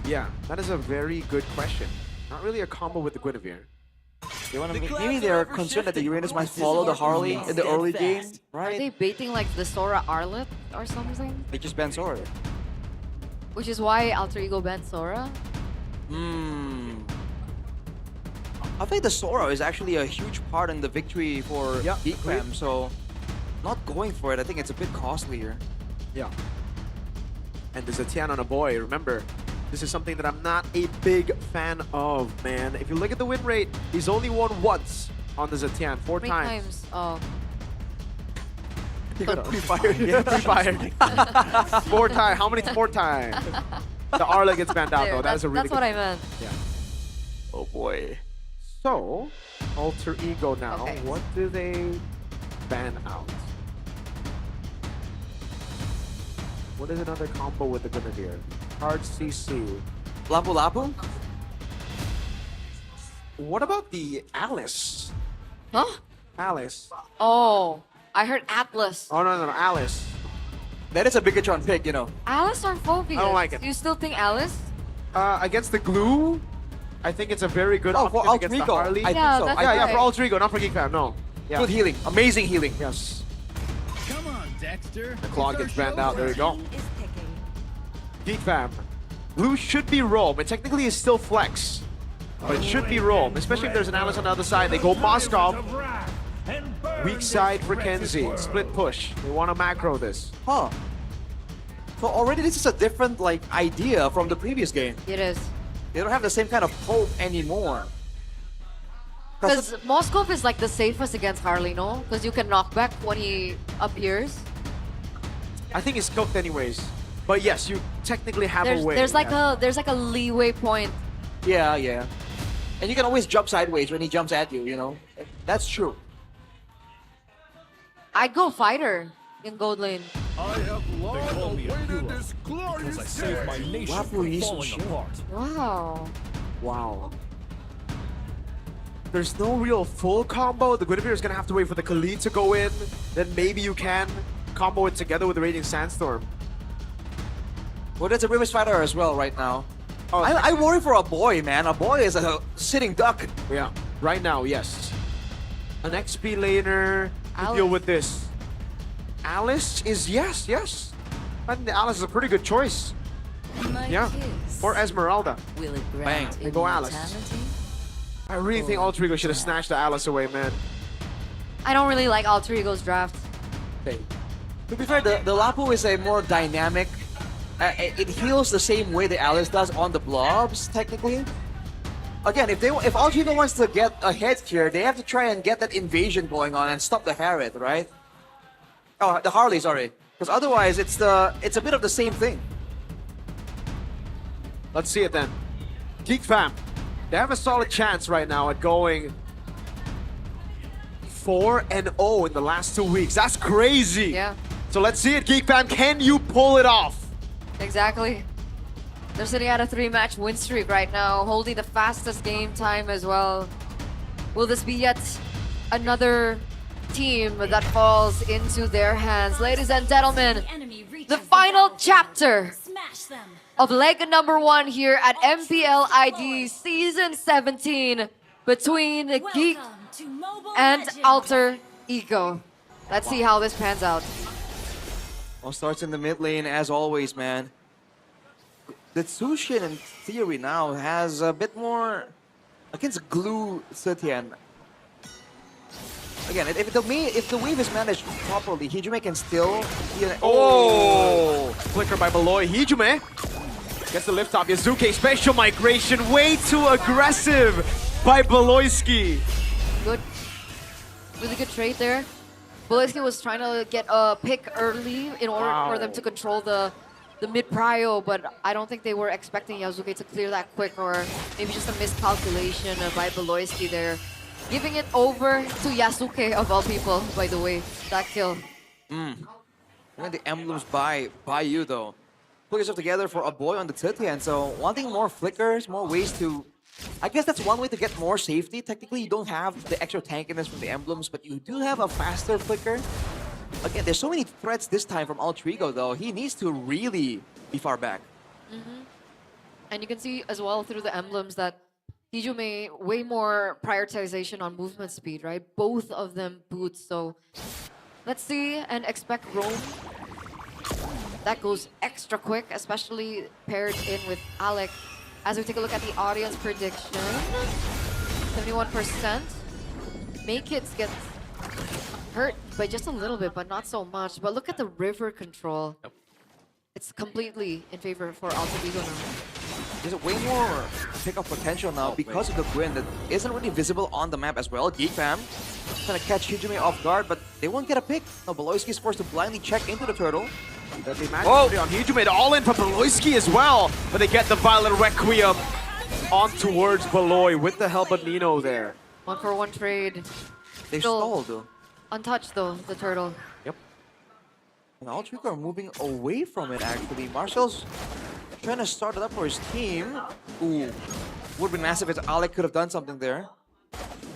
Yeah, that is a very good question. Not really a combo with the Guinevere. They wanna maybe they're concerned that the Uranus might follow the Harley in the early game, Are they right? baiting like the Sora Arlet or something? They just ban Sora. Which is why Alter Ego banned Sora? I think the Sora is actually a huge part in the victory for Geekfam, so not going for it, I think it's a bit costly here. Yeah. And there's a Tian on a boy. Remember, this is something that I'm not a big fan of, man. If you look at the win rate, he's only won once on the Zetian, 4 How many times. Oh. Pre-fired. Yeah, pre-fired. 4 times. How many 4 times? The Arla gets banned out, There, though. That is a really that's what I meant. Yeah. Oh boy. So, Alter Ego now. Okay. What do they ban out? What is another combo with the Guinevere? Hard CC. Lapu Lapu? What about the Alice? Huh? Alice. Oh, I heard Atlas. Oh, no, Alice. That is a Bigatron pick, you know. Alice or Phobius? I don't like it. You still think Alice? Against the glue, I think it's a very good option for against the Alter Ego, Harley. I think so. that's Yeah, right. for Alter Ego, not for Geekfam, no. Yeah. Good healing. Amazing healing. Yes. Come on, Dexter. The claw gets banned out. There you go. Geekfam. Blue should be roam. It technically is still flex. But it should be roam, especially if there's an Alice on the other side. They go Moskov. Weak side for Kenzie. Split push. They want to macro this. Huh. So already this is a different like idea from the previous game. It is. They don't have the same kind of hope anymore. Because Moskov is like the safest against Harley, no? Because you can knock back when he appears. I think it's cooked anyways. But yes, you technically have a way. There's like a leeway point. Yeah, yeah. And you can always jump sideways when he jumps at you, you know? That's true. I'd go fighter in gold lane. I have long awaited this glorious Because I saved my nation Wafu from Yisu falling shit. apart. Wow. Wow. There's no real full combo. The Guinevere is going to have to wait for the Khalid to go in. Then maybe you can combo it together with the Raging Sandstorm. Well, that's a River Spider as well right now. Oh, I worry for a boy, man. A boy is a sitting duck. Yeah, right now, yes. An XP laner to deal with this. Alice is, yes. I think Alice is a pretty good choice. Yeah, or Esmeralda. Will it Bang, they go Alice. I really think Alter Ego should have snatched the Alice away, man. I don't really like Alter Ego's draft. Okay. To be fair, the Lapu is a more dynamic. It heals the same way the Alice does on the blobs, technically. Again, if Alter Ego wants to get ahead here, they have to try and get that invasion going on and stop the Harriet, right? Oh, the Harley, sorry. Because otherwise, it's a bit of the same thing. Let's see it then. Geek Fam, they have a solid chance right now at going 4-0 in the last 2 weeks. That's crazy. Yeah. So let's see it, Geek Fam. Can you pull it off? Exactly. They're sitting at a 3-match win streak right now, holding the fastest game time as well. Will this be yet another team that falls into their hands? Ladies and gentlemen, the final chapter of leg number 1 here at MPL ID Season 17 between Geek and Alter Ego. Let's see how this pans out. Well, starts in the mid lane as always, man. The Tsushin in theory now has a bit more against glue Setian. Again, if the wave is managed properly, Hijume can still... Oh! Flicker by Beloy. Hijume gets the lift off. Yazuke, special migration. Way too aggressive by Beloyski. Good. Really good trade there. Beloyski was trying to get a pick early in order for them to control the mid prio, but I don't think they were expecting Yazuke to clear that quick, or maybe just a miscalculation by Beloyski there. Giving it over to Yasuke, of all people, by the way. That kill. When the emblems by you, though. Put yourself together for a boy on the Titian, so wanting more flickers, more ways to... I guess that's one way to get more safety. Technically, you don't have the extra tankiness from the emblems, but you do have a faster flicker. Again, there's so many threats this time from Alter Ego, though. He needs to really be far back. And you can see as well through the emblems that Hijume way more prioritization on movement speed, right? Both of them boots, so let's see and expect Roam. That goes extra quick, especially paired in with Alec. As we take a look at the audience prediction, 71%. Make-Hits gets hurt by just a little bit, but not so much. But look at the river control. It's completely in favor for Alter Ego now. There's way more pick-up potential now because of the Gwyn that isn't really visible on the map as well. Geek Fam trying to catch Hijume off guard, but they won't get a pick. Now Beloyski is forced to blindly check into the turtle. On Hijume, all in for Beloyski as well, but they get the Violet Requiem on towards Beloy with the help of Nino there. 1-for-1 trade. They Still stalled though. untouched though, the turtle. Yep. And Alter Ego are moving away from it actually. Marcel's trying to start it up for his team. Ooh, would be massive if Alec could have done something there.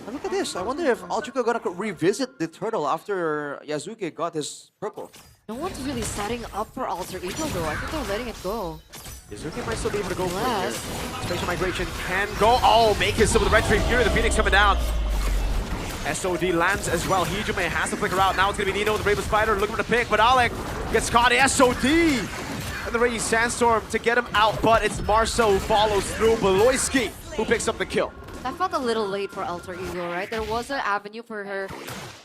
And look at this. I wonder if Alter Ego are gonna revisit the turtle after Yazuki got his purple. No one's really setting up for Alter Ego though. I think they're letting it go. Yazuki might still be able to go for it here. Spatial migration can go. Oh, make it some of the red tree here. The Phoenix coming down. SOD lands as well. Hijume has to flicker out. Now it's gonna be Nino, the Brave Spider, looking for the pick, but Alec gets caught. SOD and the Raging Sandstorm to get him out, but it's Marcel who follows through. Beloyski who picks up the kill. That felt a little late for Alter Ego, right? There was an avenue for her,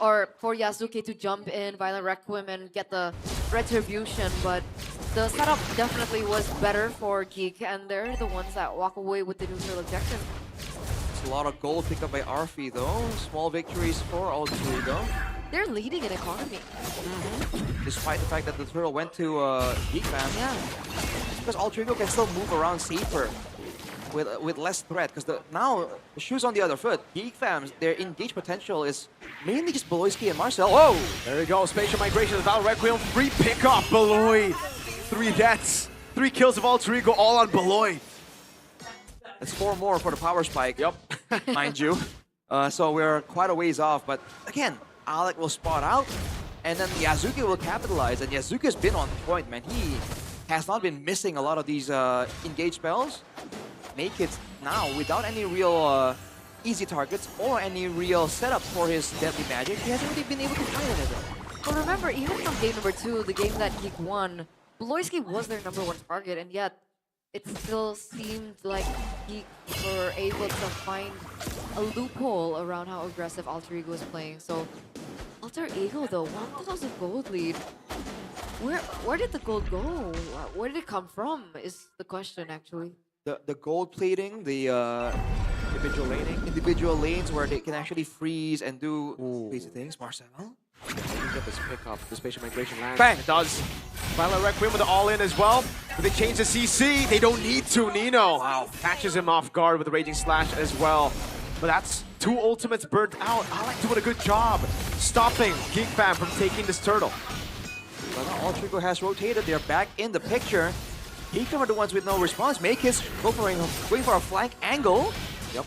or for Yasuke to jump in, Violet Requiem, and get the Retribution, but the setup definitely was better for Geek, and they're the ones that walk away with the neutral objective. It's a lot of gold picked up by Arfi though. Small victories for Alter Ego. They're leading in economy. Despite the fact that the turtle went to Geek Fam. Yeah. Because Alter Ego can still move around safer with less threat. Because now the shoe's on the other foot. Geek Fam, their engage potential is mainly just Beloyski and Marcel. Whoa! There we go. Spatial migration of the Violet Requiem. 3 pick up Beloy. 3 deaths. 3 kills of Alter Ego all on Beloy. It's 4 more for the power spike. Yep. Mind you. So we're quite a ways off. But again, Alec will spot out. And then Yazuki will capitalize. And Yazuki's been on point, man. has not been missing a lot of these engage spells. Make it now without any real easy targets or any real setup for his deadly magic. He hasn't really been able to find anything. But remember, even from game number 2, the game that Geek won, Bloisky was their #1 target, and yet it still seemed like Geek were able to find a loophole around how aggressive Alter Ego was playing. So Alter Ego though, 1,000 gold lead. Where did the gold go? Where did it come from is the question actually. The gold plating, the individual lanes where they can actually freeze and do crazy things. Marcel. Get this pickup, the spatial migration lands. Bang! It does. Violet Requiem with the all-in as well. But they change the CC. They don't need to. Nino catches him off guard with the Raging Slash as well. But that's 2 ultimates burnt out. Alec doing a good job stopping Geek Fam from taking this turtle. But now Alter Ego has rotated. They're back in the picture. Geek Fam are the ones with no response. Makis going for a flank angle. Yep.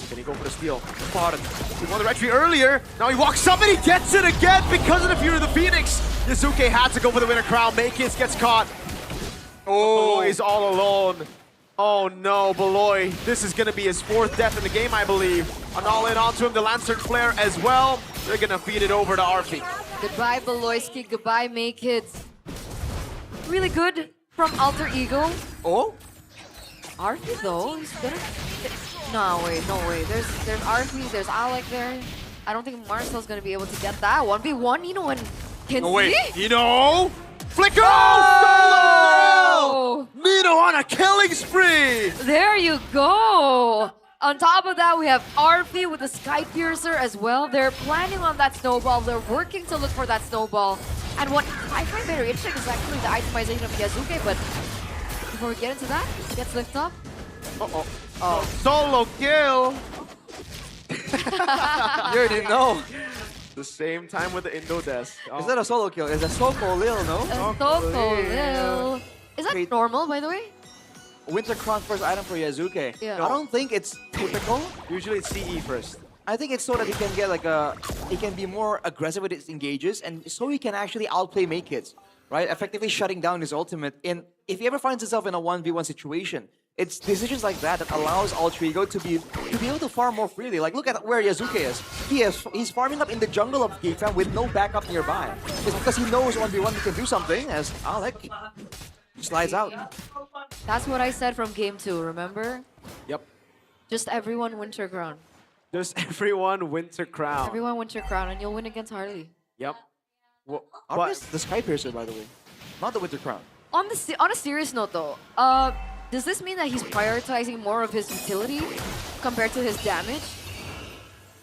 Can he go for the steal? Spotted. He won the retry earlier. Now he walks up and he gets it again because of the Fury of the Phoenix. Yasuke had to go for the winner crown. Makis gets caught. Oh, he's all alone. Oh no, Beloy. This is going to be his 4th death in the game, I believe. An all-in onto him, the Lantern Flare as well. They're going to feed it over to Arfi. Goodbye, Beloisky. Goodbye, Makekids. Really good from Alter Ego. Oh? Arfi though, he's gonna... No way, no way. There's Arfi, there's Alec there. I don't think Marcel's gonna be able to get that. 1v1, Nino and Kinsey? No, wait. Nino! Flicker! Oh! Nino on a killing spree! There you go! On top of that, we have Arfi with the Sky Piercer as well. They're planning on that snowball. They're working to look for that snowball. And what I find very interesting is actually the itemization of Yasuke, but before we get into that, he gets lifted up. Uh-oh. Oh. Solo kill! You already know. The same time with the Indo desk. Oh. Is that a solo kill? It's a Soko Lil, no? Soko Lil. Is that normal, by the way? Winter Crown first item for Yasuke. Yeah. I don't think it's typical. Usually it's CE first. I think it's so that he can get like he can be more aggressive with his engages, and so he can actually outplay Makekids, right? Effectively shutting down his ultimate. And if he ever finds himself in a 1v1 situation, it's decisions like that that allows Alter Ego to be able to farm more freely. Like look at where Yasuke is. He's farming up in the jungle of Geek Fam with no backup nearby. It's because he knows 1v1 he can do something as Alec slides out. That's what I said from game 2, remember? Yep. Just everyone Winter Crown. Just everyone Winter Crown. Everyone Winter Crown, and you'll win against Harley. Yep. Well, but the Sky Piercer, by the way, not the Winter Crown. On a serious note, though, does this mean that he's prioritizing more of his utility compared to his damage?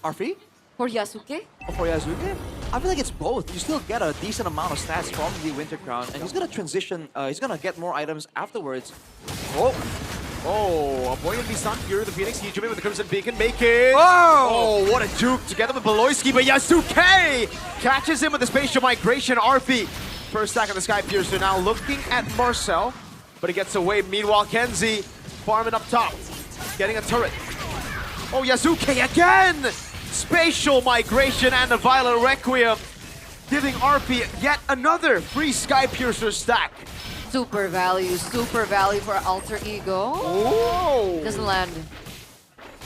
Arfi? For Yasuke? Oh, for Yasuke? I feel like it's both. You still get a decent amount of stats from the Winter Crown, and he's gonna transition. He's gonna get more items afterwards. Oh. Oh, a Boyan Bisan, Fury the Phoenix, Hijime with the Crimson Beacon, make it! Oh! Oh, what a juke together with Beloisky, but Yasuke catches him with the Spatial Migration, Arfi. First stack of the Sky Piercer now looking at Marcel, but he gets away. Meanwhile, Kenzie farming up top, getting a turret. Oh, Yasuke again! Spatial Migration and the Violet Requiem, giving Arfi yet another free Sky Piercer stack. Super value for Alter Ego. Oh! Doesn't land.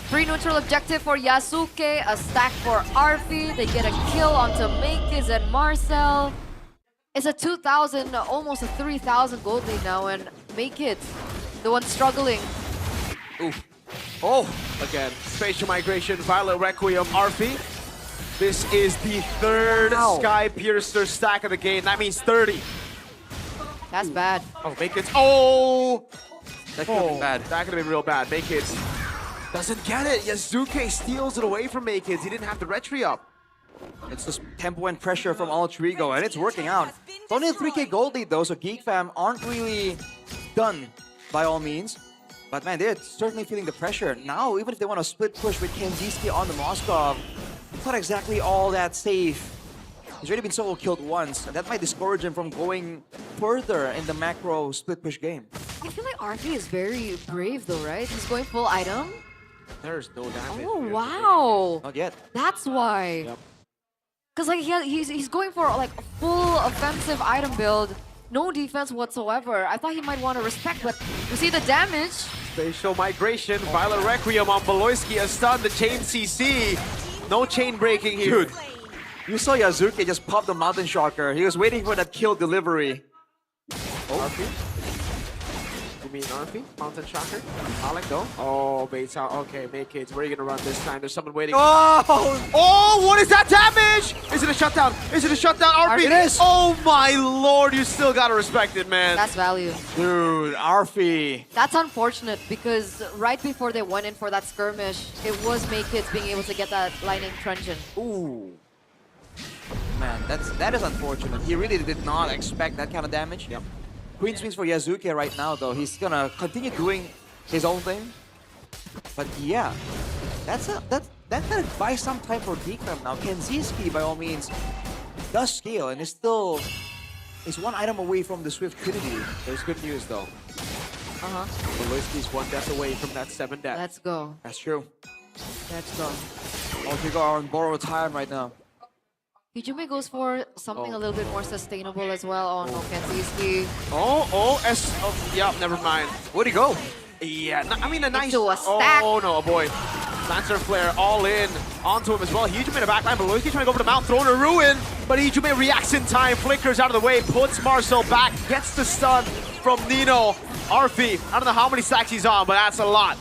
Free neutral objective for Yasuke, a stack for Arfi. They get a kill onto Makekids and Marcel. It's a 2,000, almost a 3,000 gold lead now, and Makekids, the one struggling. Ooh. Oh, again, Spatial Migration, Violet Requiem, Arfi. This is the 3rd Sky Piercer stack of the game. That means 30. That's bad. Oh, Makekids. Oh! That could have been bad. That could have been real bad. Makekids doesn't get it. Yasuke steals it away from Makekids. He didn't have the retry up. It's just tempo and pressure from Alter Ego, and it's working out. It's only a 3k gold lead though, so Geek Fam aren't really done by all means. But man, they're certainly feeling the pressure. Now, even if they want to split push with Kenziski on the Moskov, it's not exactly all that safe. He's already been solo killed once, and that might discourage him from going further in the macro split push game. I feel like Arfi is very brave though, right? He's going full item. There's no damage. Oh, wow. Not yet. That's why. Yep. Because like he's going for like a full offensive item build no defense whatsoever. I thought he might want to respect, but you see the damage. Spatial migration, Violet Requiem on Beloyski, a stun, the chain CC. No chain breaking here. Dude, you saw Yazuki just pop the Mountain Shocker. He was waiting for that kill delivery. RP? You mean RP? Mountain Shocker? Alec though? Oh, baits out. Okay, make it. Where are you gonna run this time? There's someone waiting. Oh, what is that damage? Is it a shutdown? Is it a shutdown? RP? It is. Oh my lord, you still gotta respect it, man. That's value. Dude, Arfi. That's unfortunate because right before they went in for that skirmish, it was Make-Kids being able to get that lightning truncheon. Ooh. Man, that is unfortunate. He really did not expect that kind of damage. Yep. Queen swings for Yazuki right now, though. He's gonna continue doing his own thing. But yeah, that kind of buys some time for Geekfam now. Kenziski, by all means, does scale and is one item away from the Swift Trinity. There's good news though. Beloyski's one death away from that 7 death. Let's go. That's true. Let's go. All three are on borrowed time right now. Hijume goes for something a little bit more sustainable as well. Oh no, Kenziski. Yeah, never mind. Where'd he go? Yeah, I mean a nice... Into a stack. Oh no, boy. Lancer Flare all in onto him as well. Hijume in the backline, Beloyski trying to go for the Mount Throne or Ruin, but Hijume reacts in time, flickers out of the way, puts Marcel back, gets the stun from Nino. Arfi, I don't know how many stacks he's on, but that's a lot.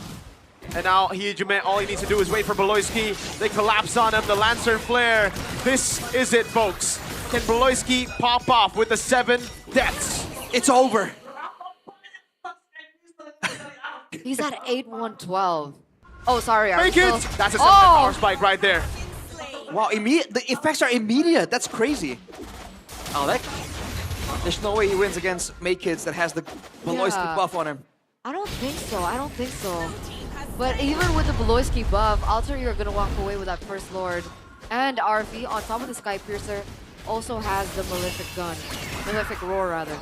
And now Hijume, all he needs to do is wait for Beloyski. They collapse on him, the Lancer Flare. This is it, folks. Can Beloyski pop off with the 7 deaths? It's over. He's at 8-1-12. Oh, sorry. Make it! Still... That's a 7 power spike right there. Wow, the effects are immediate. That's crazy. Alec, there's no way he wins against Make-Kids that has the Beloyski buff on him. I don't think so. I don't think so. But even with the Beloyski buff, Alter, you're going to walk away with that First Lord. And RV, on top of the Sky Piercer, also has the Malefic gun. Malefic Roar, rather.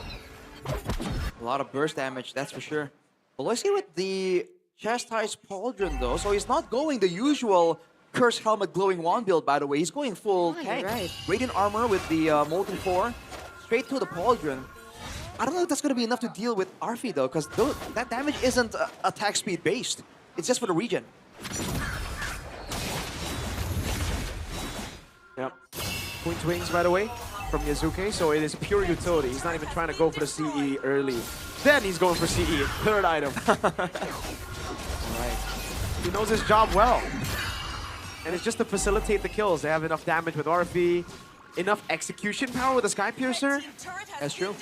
A lot of burst damage, that's for sure. Beloyski with the Chastised Pauldron, though, so he's not going the usual Curse Helmet Glowing Wand build, by the way. He's going full tank. Right. Radiant Armor with the Molten Core, straight to the Pauldron. I don't know if that's going to be enough to deal with Arfi, though, because that damage isn't attack speed based. It's just for the regen. Yep. Queen's Wings, by the way, from Yazuki, so it is pure utility. He's not even trying to go for the CE early. Then he's going for CE, third item. Right. He knows his job well. And it's just to facilitate the kills. They have enough damage with Arfi, enough execution power with the Sky Piercer. That's true.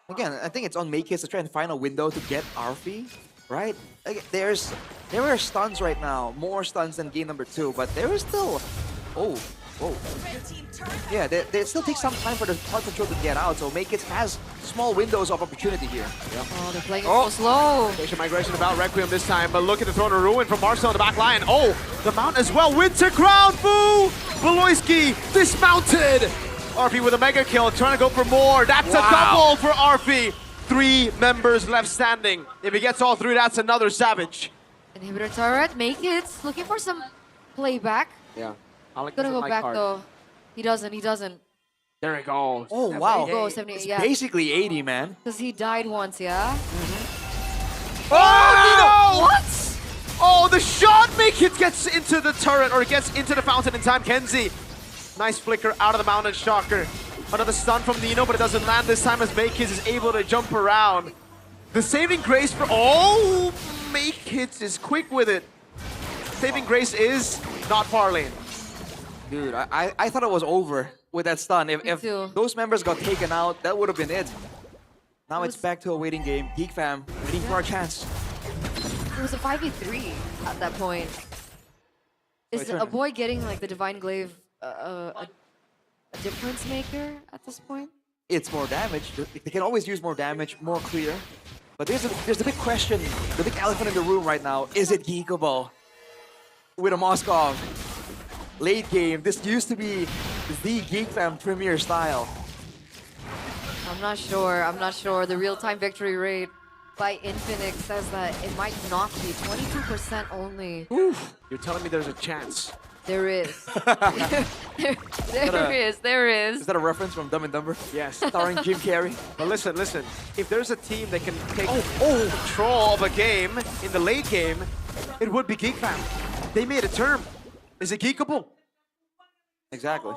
Again, I think it's on Make-Kids to try and find a window to get Arfi, right? Like, there are stuns right now, more stuns than game number 2, but there is still... Oh, whoa. Yeah, they still take some time for the Heart Control to get out, so Make-Kids has small windows of opportunity here. Yep. Oh, they're playing it so slow. Station migration about Requiem this time, but look at the Throne of Ruin from Marcel in the back line. Oh, the Mount as well. Winter Crown, boo! Beloyski dismounted. RP with a mega kill, trying to go for more. That's a double for RP. 3 members left standing. If he gets all 3, that's another savage. Inhibitor turret, Make-Kids looking for some playback. Yeah. Alec Gonna doesn't go like back hard. though. He doesn't. There he goes. Oh, wow. Go, 78, It's yeah. basically 80, man. Because he died once, yeah? Oh, no! What? Oh, the shot Make-It gets into the turret, or gets into the fountain in time. Kenzie. Nice flicker out of the Mountain Shocker. Another stun from Nino, but it doesn't land this time as Make-It is able to jump around. The saving grace for... Oh, Make-It is quick with it. Saving grace is not far lane. Dude, I thought it was over with that stun. If those members got taken out, that would have been it. Now it's back to a waiting game. Geek fam, waiting for a chance. It was a 5v3 at that point. Is a boy getting like the Divine Glaive a difference maker at this point? It's more damage. They can always use more damage, more clear. But there's the big question, the big elephant in the room right now. Is it Geekable? With a Moskov. Late game, this used to be the Geek Fam premier style. I'm not sure. I'm not sure. The real-time victory rate by Infinix says that it might not be 22% only. Oof. You're telling me there's a chance. There is. There is. Is that a reference from Dumb and Dumber? Yes. Starring Jim Carrey. But listen. If there's a team that can take control of a game in the late game, it would be Geek Fam. They made a term. Is it geekable? Exactly.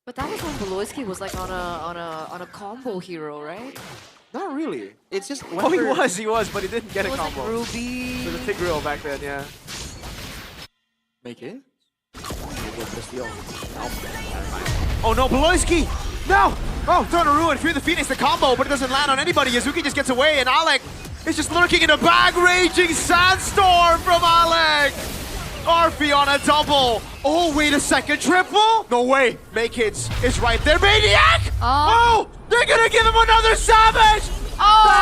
But that was when Beloisky was like on a combo hero, right? Not really. It's just Oh, he was, but he didn't get It a was like combo. Ruby. So the Tigreal back then, yeah. Make it. Oh no, Beloisky! No! Oh, throwing a ruin through the Phoenix, the combo, but it doesn't land on anybody. Yazuki just gets away, and Alec is just lurking in the bag. Raging Sandstorm from Alec! Arfi on a double. Oh, wait a second, triple? No way. Make hits is right there. Maniac! Oh, they're gonna give him another savage! Oh!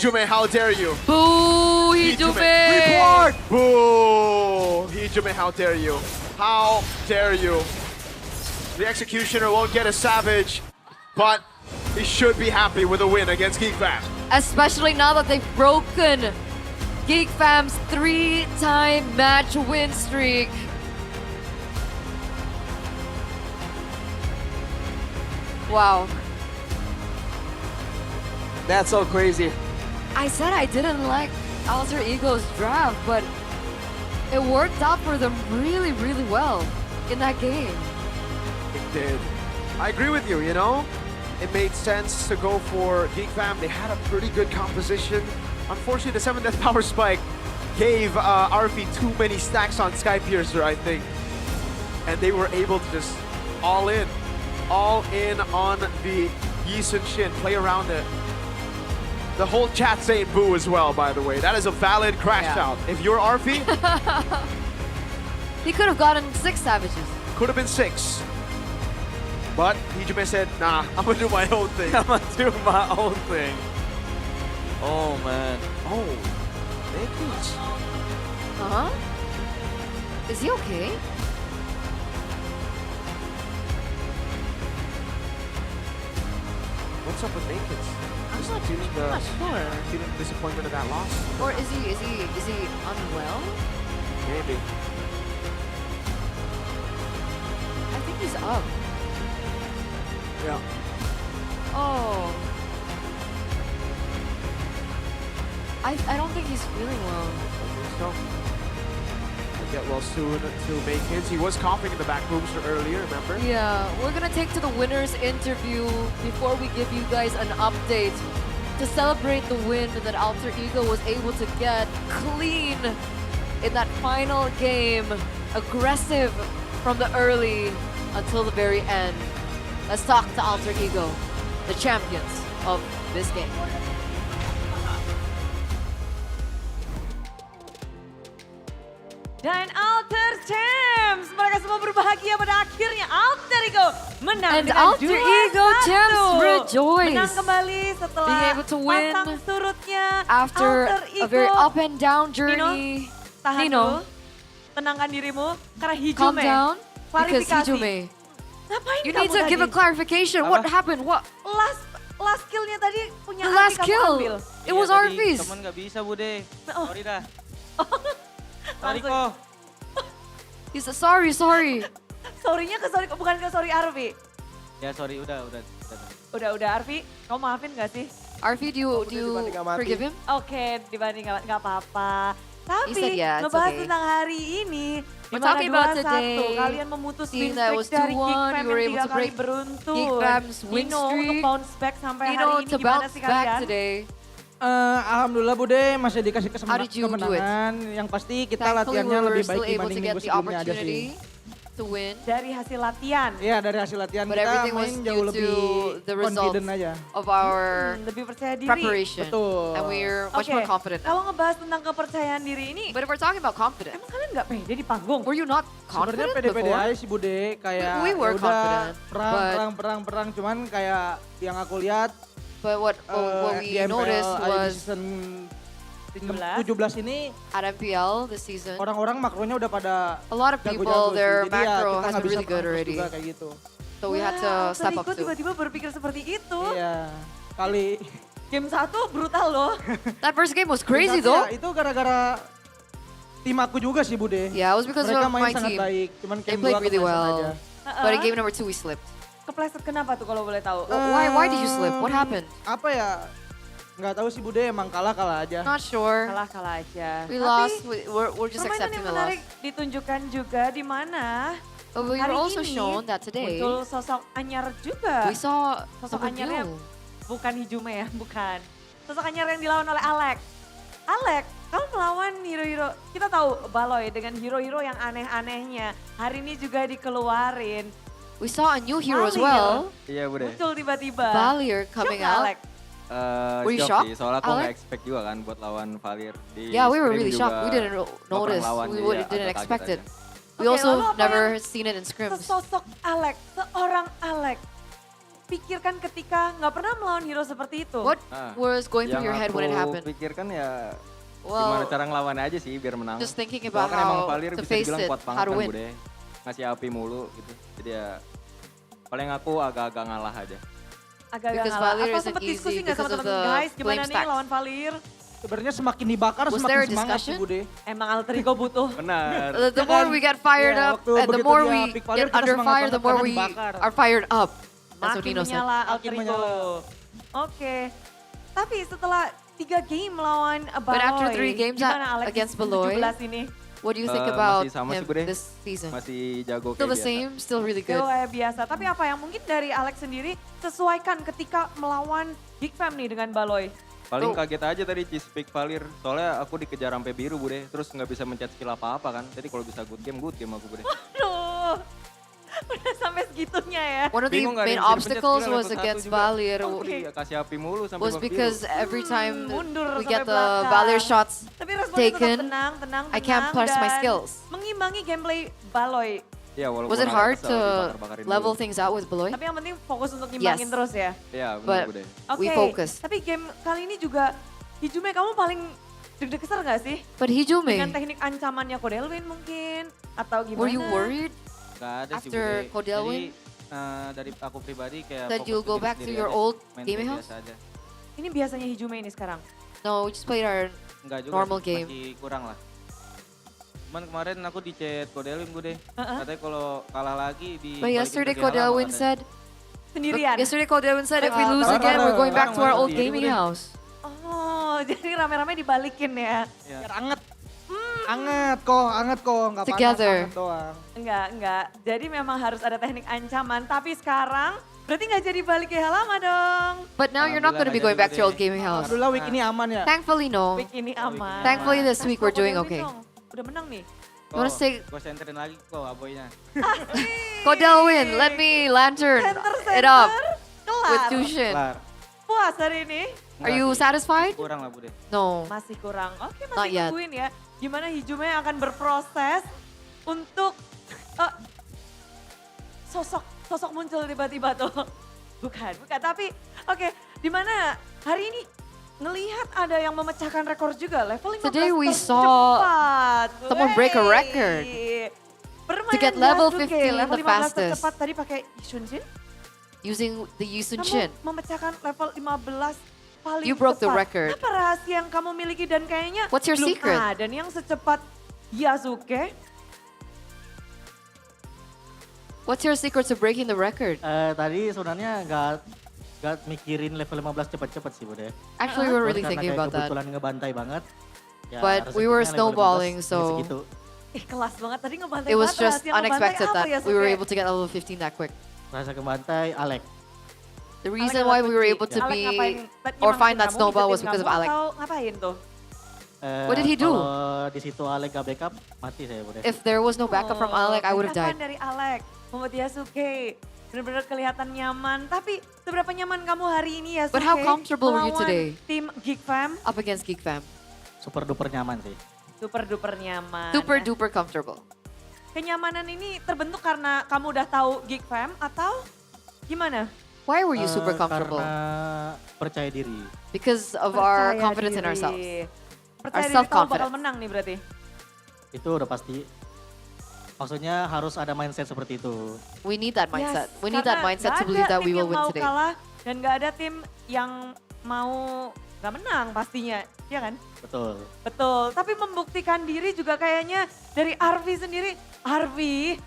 Hijume, how dare you? Boo, Hijume! Report! Boo! Hijume, how dare you? How dare you? The Executioner won't get a savage, but he should be happy with a win against Geek Fam. Especially now that they've broken Geek Fam's 3-time match win streak. Wow. That's so crazy. I said I didn't like Alter Ego's draft, but it worked out for them really, really well in that game. It did. I agree with you, you know? It made sense to go for Geek Fam. They had a pretty good composition. Unfortunately, the 7 Death Power Spike gave Arfi too many stacks on Sky Piercer, I think. And they were able to just all in on the Yi Sun Shin, play around it. The whole chat saying boo as well, by the way. That is a valid crash out. If you're Arfi, He could have gotten 6 savages. could have been 6. But Hijume said, nah, I'm gonna do my own thing. I'm gonna do my own thing. Oh man. Oh, Nakeds. Huh? Is he okay? What's up with Nakeds? I'm not sure. Feeling disappointment of that loss? Or is he unwell? Maybe. I think he's up. Yeah. Oh. I don't think he's feeling well. So, he'll get well soon to make hits. He was coughing in the back rooms earlier, remember? Yeah, we're gonna take to the winner's interview before we give you guys an update to celebrate the win that Alter Ego was able to get clean in that final game. Aggressive from the early until the very end. Let's talk to Alter Ego, the champions of this game. Dan Alter Champs, mereka semua berbahagia pada akhirnya Alter Ego menang And dengan Alter 2-1. Ego Champs rejoice. Menang kembali setelah being able to win pasang surutnya. after Alter Ego. a very up and down journey. Nino, tahan Nino, dulu. Tenangkan dirimu karena Hijume. calm down because Klarifikasi. Hijume. Ngapain You kamu need to tadi? give a clarification. What happened? What? Last killnya tadi punya The Arfi last kamu kill. ambil. It was Arfi's. Temen nggak bisa, Bude. Oh. Sorry dah. Sorry Langsung. kok. He said, sorry. Sorry-nya bukan ke sorry Arfi. Ya sorry, udah. Udah Arfi, kamu maafin gak sih? Arfi, do you forgive him? Oke, dibanding nggak apa-apa. Tapi said, yeah, it's ngebahas okay. tentang hari ini, We're dimana talking about 2-1, today, kalian memutus seeing win that it streak was dari 2-1, Geek Fam you were yang able 3 to kali break beruntun. Geek Fam's win Nino streak. untuk bounce back sampai Nino hari ini to gimana bounce sih back kalian? today. Alhamdulillah Bude masih dikasih How did you do it? kesenangan. Yang pasti kita Thankfully, latihannya we were lebih still baik able to dibanding get minggu the sebelumnya aja sih. opportunity to win. Dari hasil latihan. Iya dari hasil latihan But kita everything main was jauh due lebih to the result confident aja. of our Lebih percaya diri. preparation. Betul. And we're much Oke, more confident. kalau ngebahas tentang kepercayaan diri ini, But if we're talking about confidence, emang kalian nggak pede di panggung? were you not Sebenarnya confident pede-pede before? aja sih Bude, kayak We were ya udah confident, perang, cuman kayak yang aku lihat But what di we MPL noticed ID was season 17 ini at MPL this season, orang-orang makronya udah pada a lot of people, jago-jago sih. their Jadi ya macro kita has nggak been bisa really good terus already. juga kayak gitu. So we had to Wah, step up Alter Ego too. tiba-tiba berpikir seperti itu. Iya, kali Game 1 brutal loh. That first game was Game crazy satu though. ya, itu gara-gara tim aku juga sih Bude. Yeah, it was because Mereka of main my sangat team. baik, cuman They game played 2 really kepleset well. aja. But in game number 2 we slipped. Kepleset kenapa tuh kalau boleh tahu? Why did you slip? What happened? Apa ya? Nggak tahu sih Bude, emang kalah aja. Not sure. Kalah aja. We Tapi, lost. We're just permainan accepting yang the loss. menarik ditunjukkan juga di mana But we hari were also ini shown that today muncul sosok anyar juga. we saw Sosok someone anyarnya new. bukan Hijume ya, bukan. Sosok anyar yang dilawan oleh Alex. Alex, kamu melawan hero-hero, kita tahu Baloy dengan hero-hero yang aneh-anehnya. Hari ini juga dikeluarin. We saw a new hero as Valier. well. Iya Bude. Muncul tiba-tiba. Valier coming Shock nggak, out. Alex? Were you Shock shocked, sih, soalnya aku nggak Alex? expect juga kan buat lawan Valier di Yeah, we were scrim really juga shocked. We didn't nggak pernah notice. lawan, We jadi didn't agak kaget expect it. aja. We Oke, also lalu apa never yang seen it in scrims. Sesosok Alex, seorang Alex. Pikirkan ketika nggak pernah melawan hero seperti itu. What was going through your head when it happened? Yang aku pikirkan ya Well, gimana cara ngelawannya aja sih biar menang. just thinking Soalnya about kan emang how Valier to bisa face dibilang it, kuat how banget to kan win. Bude. Ngasih api mulu gitu. Jadi ya paling aku agak-agak ngalah aja. Agak-agak Because ngalah. Valier Atau isn't sempet easy diskusi nggak sama because of teman-teman the guys, gimana flame nih stacks. lawan Valier? Sebenarnya semakin dibakar Was semakin there a semangat sih discussion? Bude. Emang alter ego butuh. Benar. The more we get fired Iya, up, waktu and the begitu more dia we pick Valier, get kita under semangat fire, banget the more karena we dibakar. are fired up. That's what Makin Nino said. menyala alter Makin ego. menyala. Oke. Tapi setelah 3 game melawan Baloy. But after 3 games gimana Alex against di Baloy, 17 ini? what do you think about masih sama him sih Bude. this season? Masih jago Still kayak the biasa. same, still really good. Kayak biasa. Tapi apa yang mungkin dari Alex sendiri sesuaikan ketika melawan Big Fam nih dengan Baloy? Paling kaget aja tadi cheese pick Valier. Soalnya aku dikejar sampai biru Bude. Terus nggak bisa mencet skill apa-apa kan. Jadi kalau bisa good game aku Bude. Aduh. Udah sampai segitunya ya. One of the Bingung nggak ada main yang bisa dipencet obstacles skill was level 1 against juga. Valier Iya, kasih api mulu sampai was babak biru. because every time Mundur we sampai get the belakang. Valier shots Tapi responnya tetap taken, tenang, I can't press my dan skills. mengimbangi gameplay Baloy. Iya, walaupun Was it agak hard kesel to dibakar-bakarin level dulu. things out with Baloy? Tapi yang penting fokus untuk ngimbangin Yes. terus ya. Iya, benar But Bude. Oke. we focus. Tapi game kali ini juga Hijume kamu paling deg-degan gak sih? But Hijume, Dengan teknik ancamannya Kodelwin mungkin atau gimana? were you worried? Gak ada sih After Bude. Kodelwin? Jadi dari aku pribadi kayak That fokus you'll ke go diri back to sendiri your aja, old main gaming kayak house? biasa aja. Ini biasanya Hijume ini sekarang. No, we just played our Enggak juga normal sih, game. masih kurang lah. Cuman kemarin aku di chat Kodelwin Bude. Katanya kalau kalah lagi di But yesterday Kodelwin said, Sendirian. yesterday Kodelwin said if we lose bareng, again, we're going back to our bareng, old sendiri, gaming udah. house. Oh, jadi rame-rame dibalikin ya. Biar anget. Anget kok, nggak panas, Together. anget doang. Enggak. Jadi memang harus ada teknik ancaman. Tapi sekarang berarti nggak jadi balik ke lama dong. But now you're not going to be going back to your old gaming house. Alhamdulillah week ini aman ya. Thankfully, no. Week ini aman. Thankfully this week we're doing Kodelwin okay. dong. Udah menang nih. You wanna say, Gue senterin lagi kok aboynya. Kodelwin, let me lantern it up with Kelar. Tushin. Kelar. Puas hari ini. Are you satisfied? Kurang lah Bude. No. Masih kurang. Oke, Not masih yet. tungguin ya. Gimana Hijume akan berproses untuk sosok muncul tiba-tiba tuh. Bukan. Tapi oke, dimana hari ini ngelihat ada yang memecahkan rekor juga level 15 Today we tercepat. saw someone break a Wey. record Permainan to get level Yasuke, 15 level the 15 fastest tercepat tadi pakai Yusunshin. using the Yusun Kamu Shin. memecahkan level 15 paling You broke the cepat. record. Apa rahasia yang kamu miliki dan kayaknya What's your belum secret? ada nih yang secepat Yasuke? What's your secret to breaking the record? Tadi sebenarnya nggak mikirin level 15 cepet-cepet sih Bude. Actually, we were really Karena thinking kayak about that. kebetulan ngebantai banget. Ya, But we were rezekinya level 15, snowballing, ya so segitu. Kelas banget tadi ngebantai it was banget, just rahasia ngebantai unexpected apa that ya, we were Suke? able to get level 15 that quick. Rasa kebantai Alek. The reason why we were able to Alek be ngapain? or Gimana find tuh that kamu snowball was ngikutin because of kamu Alec. atau ngapain tuh? What did he do? Kalau di situ Alek gak backup, mati saya Bude. If there was no backup from Alec, I would have backupan died. dari Alek, membuat Yasuke. Benar-benar kelihatan nyaman. Tapi seberapa nyaman kamu hari ini Yasuke? But how comfortable were you melawan today? Tim Geek Fam? Up against Geek Fam. Super duper nyaman sih. Super duper nyaman. Super duper comfortable. Kenyamanan ini terbentuk karena kamu udah tahu Geek Fam atau gimana? Why were you super comfortable? Karena percaya diri. Because of our Percaya confidence in diri. ourselves. Percaya Our diri kamu bakal self-confidence. menang nih berarti. Itu udah pasti. Maksudnya harus ada mindset seperti itu. We need that mindset. Yes, We need that karena mindset nggak to believe ada that we tim will yang win mau today. kalah dan gak ada tim yang mau nggak menang pastinya, ya kan? Betul. Betul, tapi membuktikan diri juga kayaknya dari Arvi sendiri. Arvi,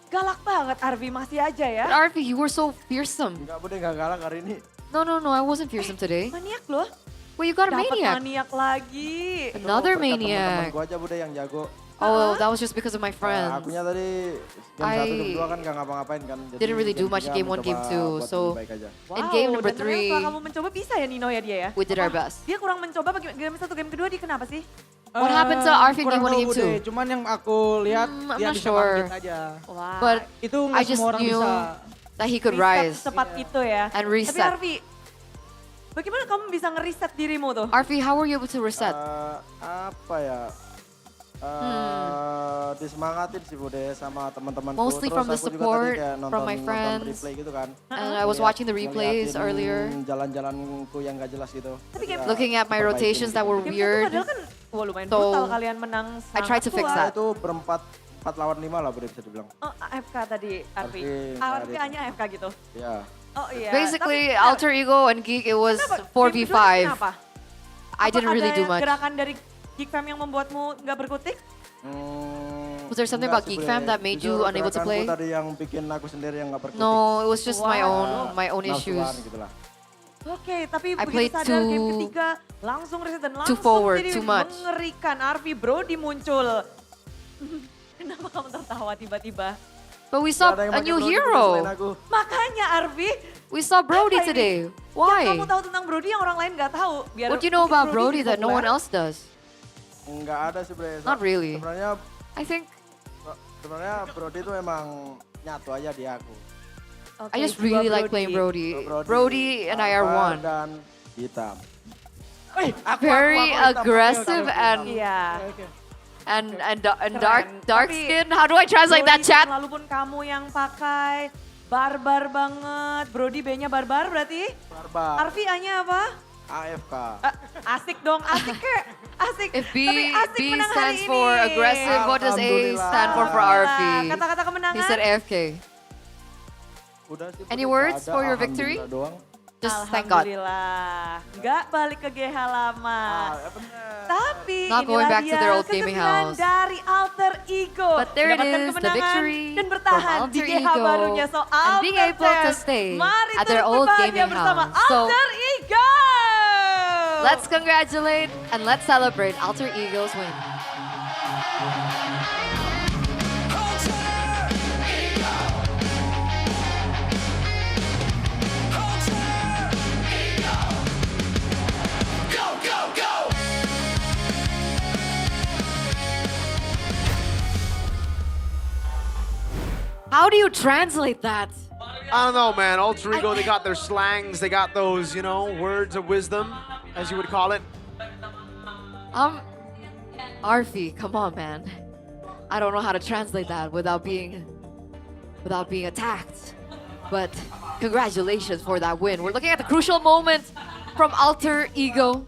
galak banget Arvi masih aja ya. But Arvi, you were so fearsome. Enggak, Bude, enggak galak hari ini. No, I wasn't fearsome today. Maniak loh. Well, you got a Dapat maniac. maniak lagi. Another Berkat maniac. teman-temanku aja, Bude, yang jago. Oh, that was just because of my friends. Akunya tadi game 1, game 2 kan gak ngapa-ngapain kan. Jadi didn't really do game much 3 game 1, game mencoba 2. buat So lebih baik aja. in game number dan ternyata 3, setelah kamu mencoba bisa ya Nino ya dia ya? we did our best. Dia kurang mencoba game 1, game kedua dia kenapa sih? What happened to Arvin game 1 and game 2? Cuman yang aku lihat I'm dia not bisa sure. bangkit aja. Wah. But Itu I nggak just semua orang knew bisa. that he could Reset rise. secepat itu ya. And Tapi reset. Arvi, bagaimana kamu bisa ngeriset dirimu tuh? Arvi, how were you able to reset? Apa ya? Disemangatin sih Bude sama teman-temanku. Mostly Terus from the aku juga tadi support, kayak from my nonton friends. replay gitu kan. And I was watching the replays Ngeliatin earlier. jalan-jalanku yang gak jelas gitu. Tapi game Looking at my rotations that were game weird. padahal kan wah, lumayan So, brutal kalian menang I tried to fix kuat. that. Itu berempat 4 lawan 5 lah Bude bisa dibilang. Oh, AFK tadi Arvi. Arvi, Arvi hanya AFK gitu. Ya. Oh iya. Basically, Tapi, Alter Ego and Geek, it was kenapa? 4v5. Game kedua kenapa? I didn't really do Ada much. gerakan dari Geek Fam yang membuatmu nggak berkutik? Was there something about Geek Fam that made you unable to play? Tadi yang bikin aku sendiri yang gak berkutik. No, it was just my Wow. own issues. Gitu lah. Oke, tapi I begitu played sadar game too- ketiga langsung reset dan too langsung forward, jadi too much. mengerikan. Arvi Brody muncul. Kenapa kamu tertawa tiba-tiba? But we saw a new hero. Makanya Arvi. We saw Brody apa ini? today. Yang Why? kamu tahu tentang Brody yang orang lain nggak tahu. Biar What do you know mungkin about Brody bisa that no one populer. else does? Enggak ada sebenarnya. Not really. Sebenarnya I think Brody itu emang nyatu aja di aku. I just really like playing Brody. Brody and I are Apa one. Dan hitam. Very hitam. aggressive Oke. and Iya. and Keren. dark Tapi skin. How do I translate that Brody, chat? Lalu pun kamu yang pakai barbar banget. Brody B-nya barbar berarti? Barbar. Arvi A-nya apa? AFK. Asik dong, asik kek. Asik. If Tapi asik B menang stands hari for ini. aggressive, what does A stand for Alhamdulillah. RP? Kata-kata kemenangan. He said AFK. Udah sih, Any udah words ada, for your victory? alhamdulillah doang. Just thank God. Alhamdulillah. Nggak balik ke GH lama. Tapi Not going inilah back to dia their old gaming kesembilan house. dari Alter Ego. But there it Mendapatkan is, the kemenangan victory dan from bertahan di Alter GH Ego barunya. So and being Alter able to Fans, stay mari at their turut old berbahagia gaming bersama house. So, Alter Ego. let's congratulate and let's celebrate Alter Ego's win. How do you translate that? I don't know, man. Alter Ego, they got their slangs, they got those, you know, words of wisdom, as you would call it. Arfi, come on, man. I don't know how to translate that without being attacked. But congratulations for that win. We're looking at the crucial moment from Alter Ego.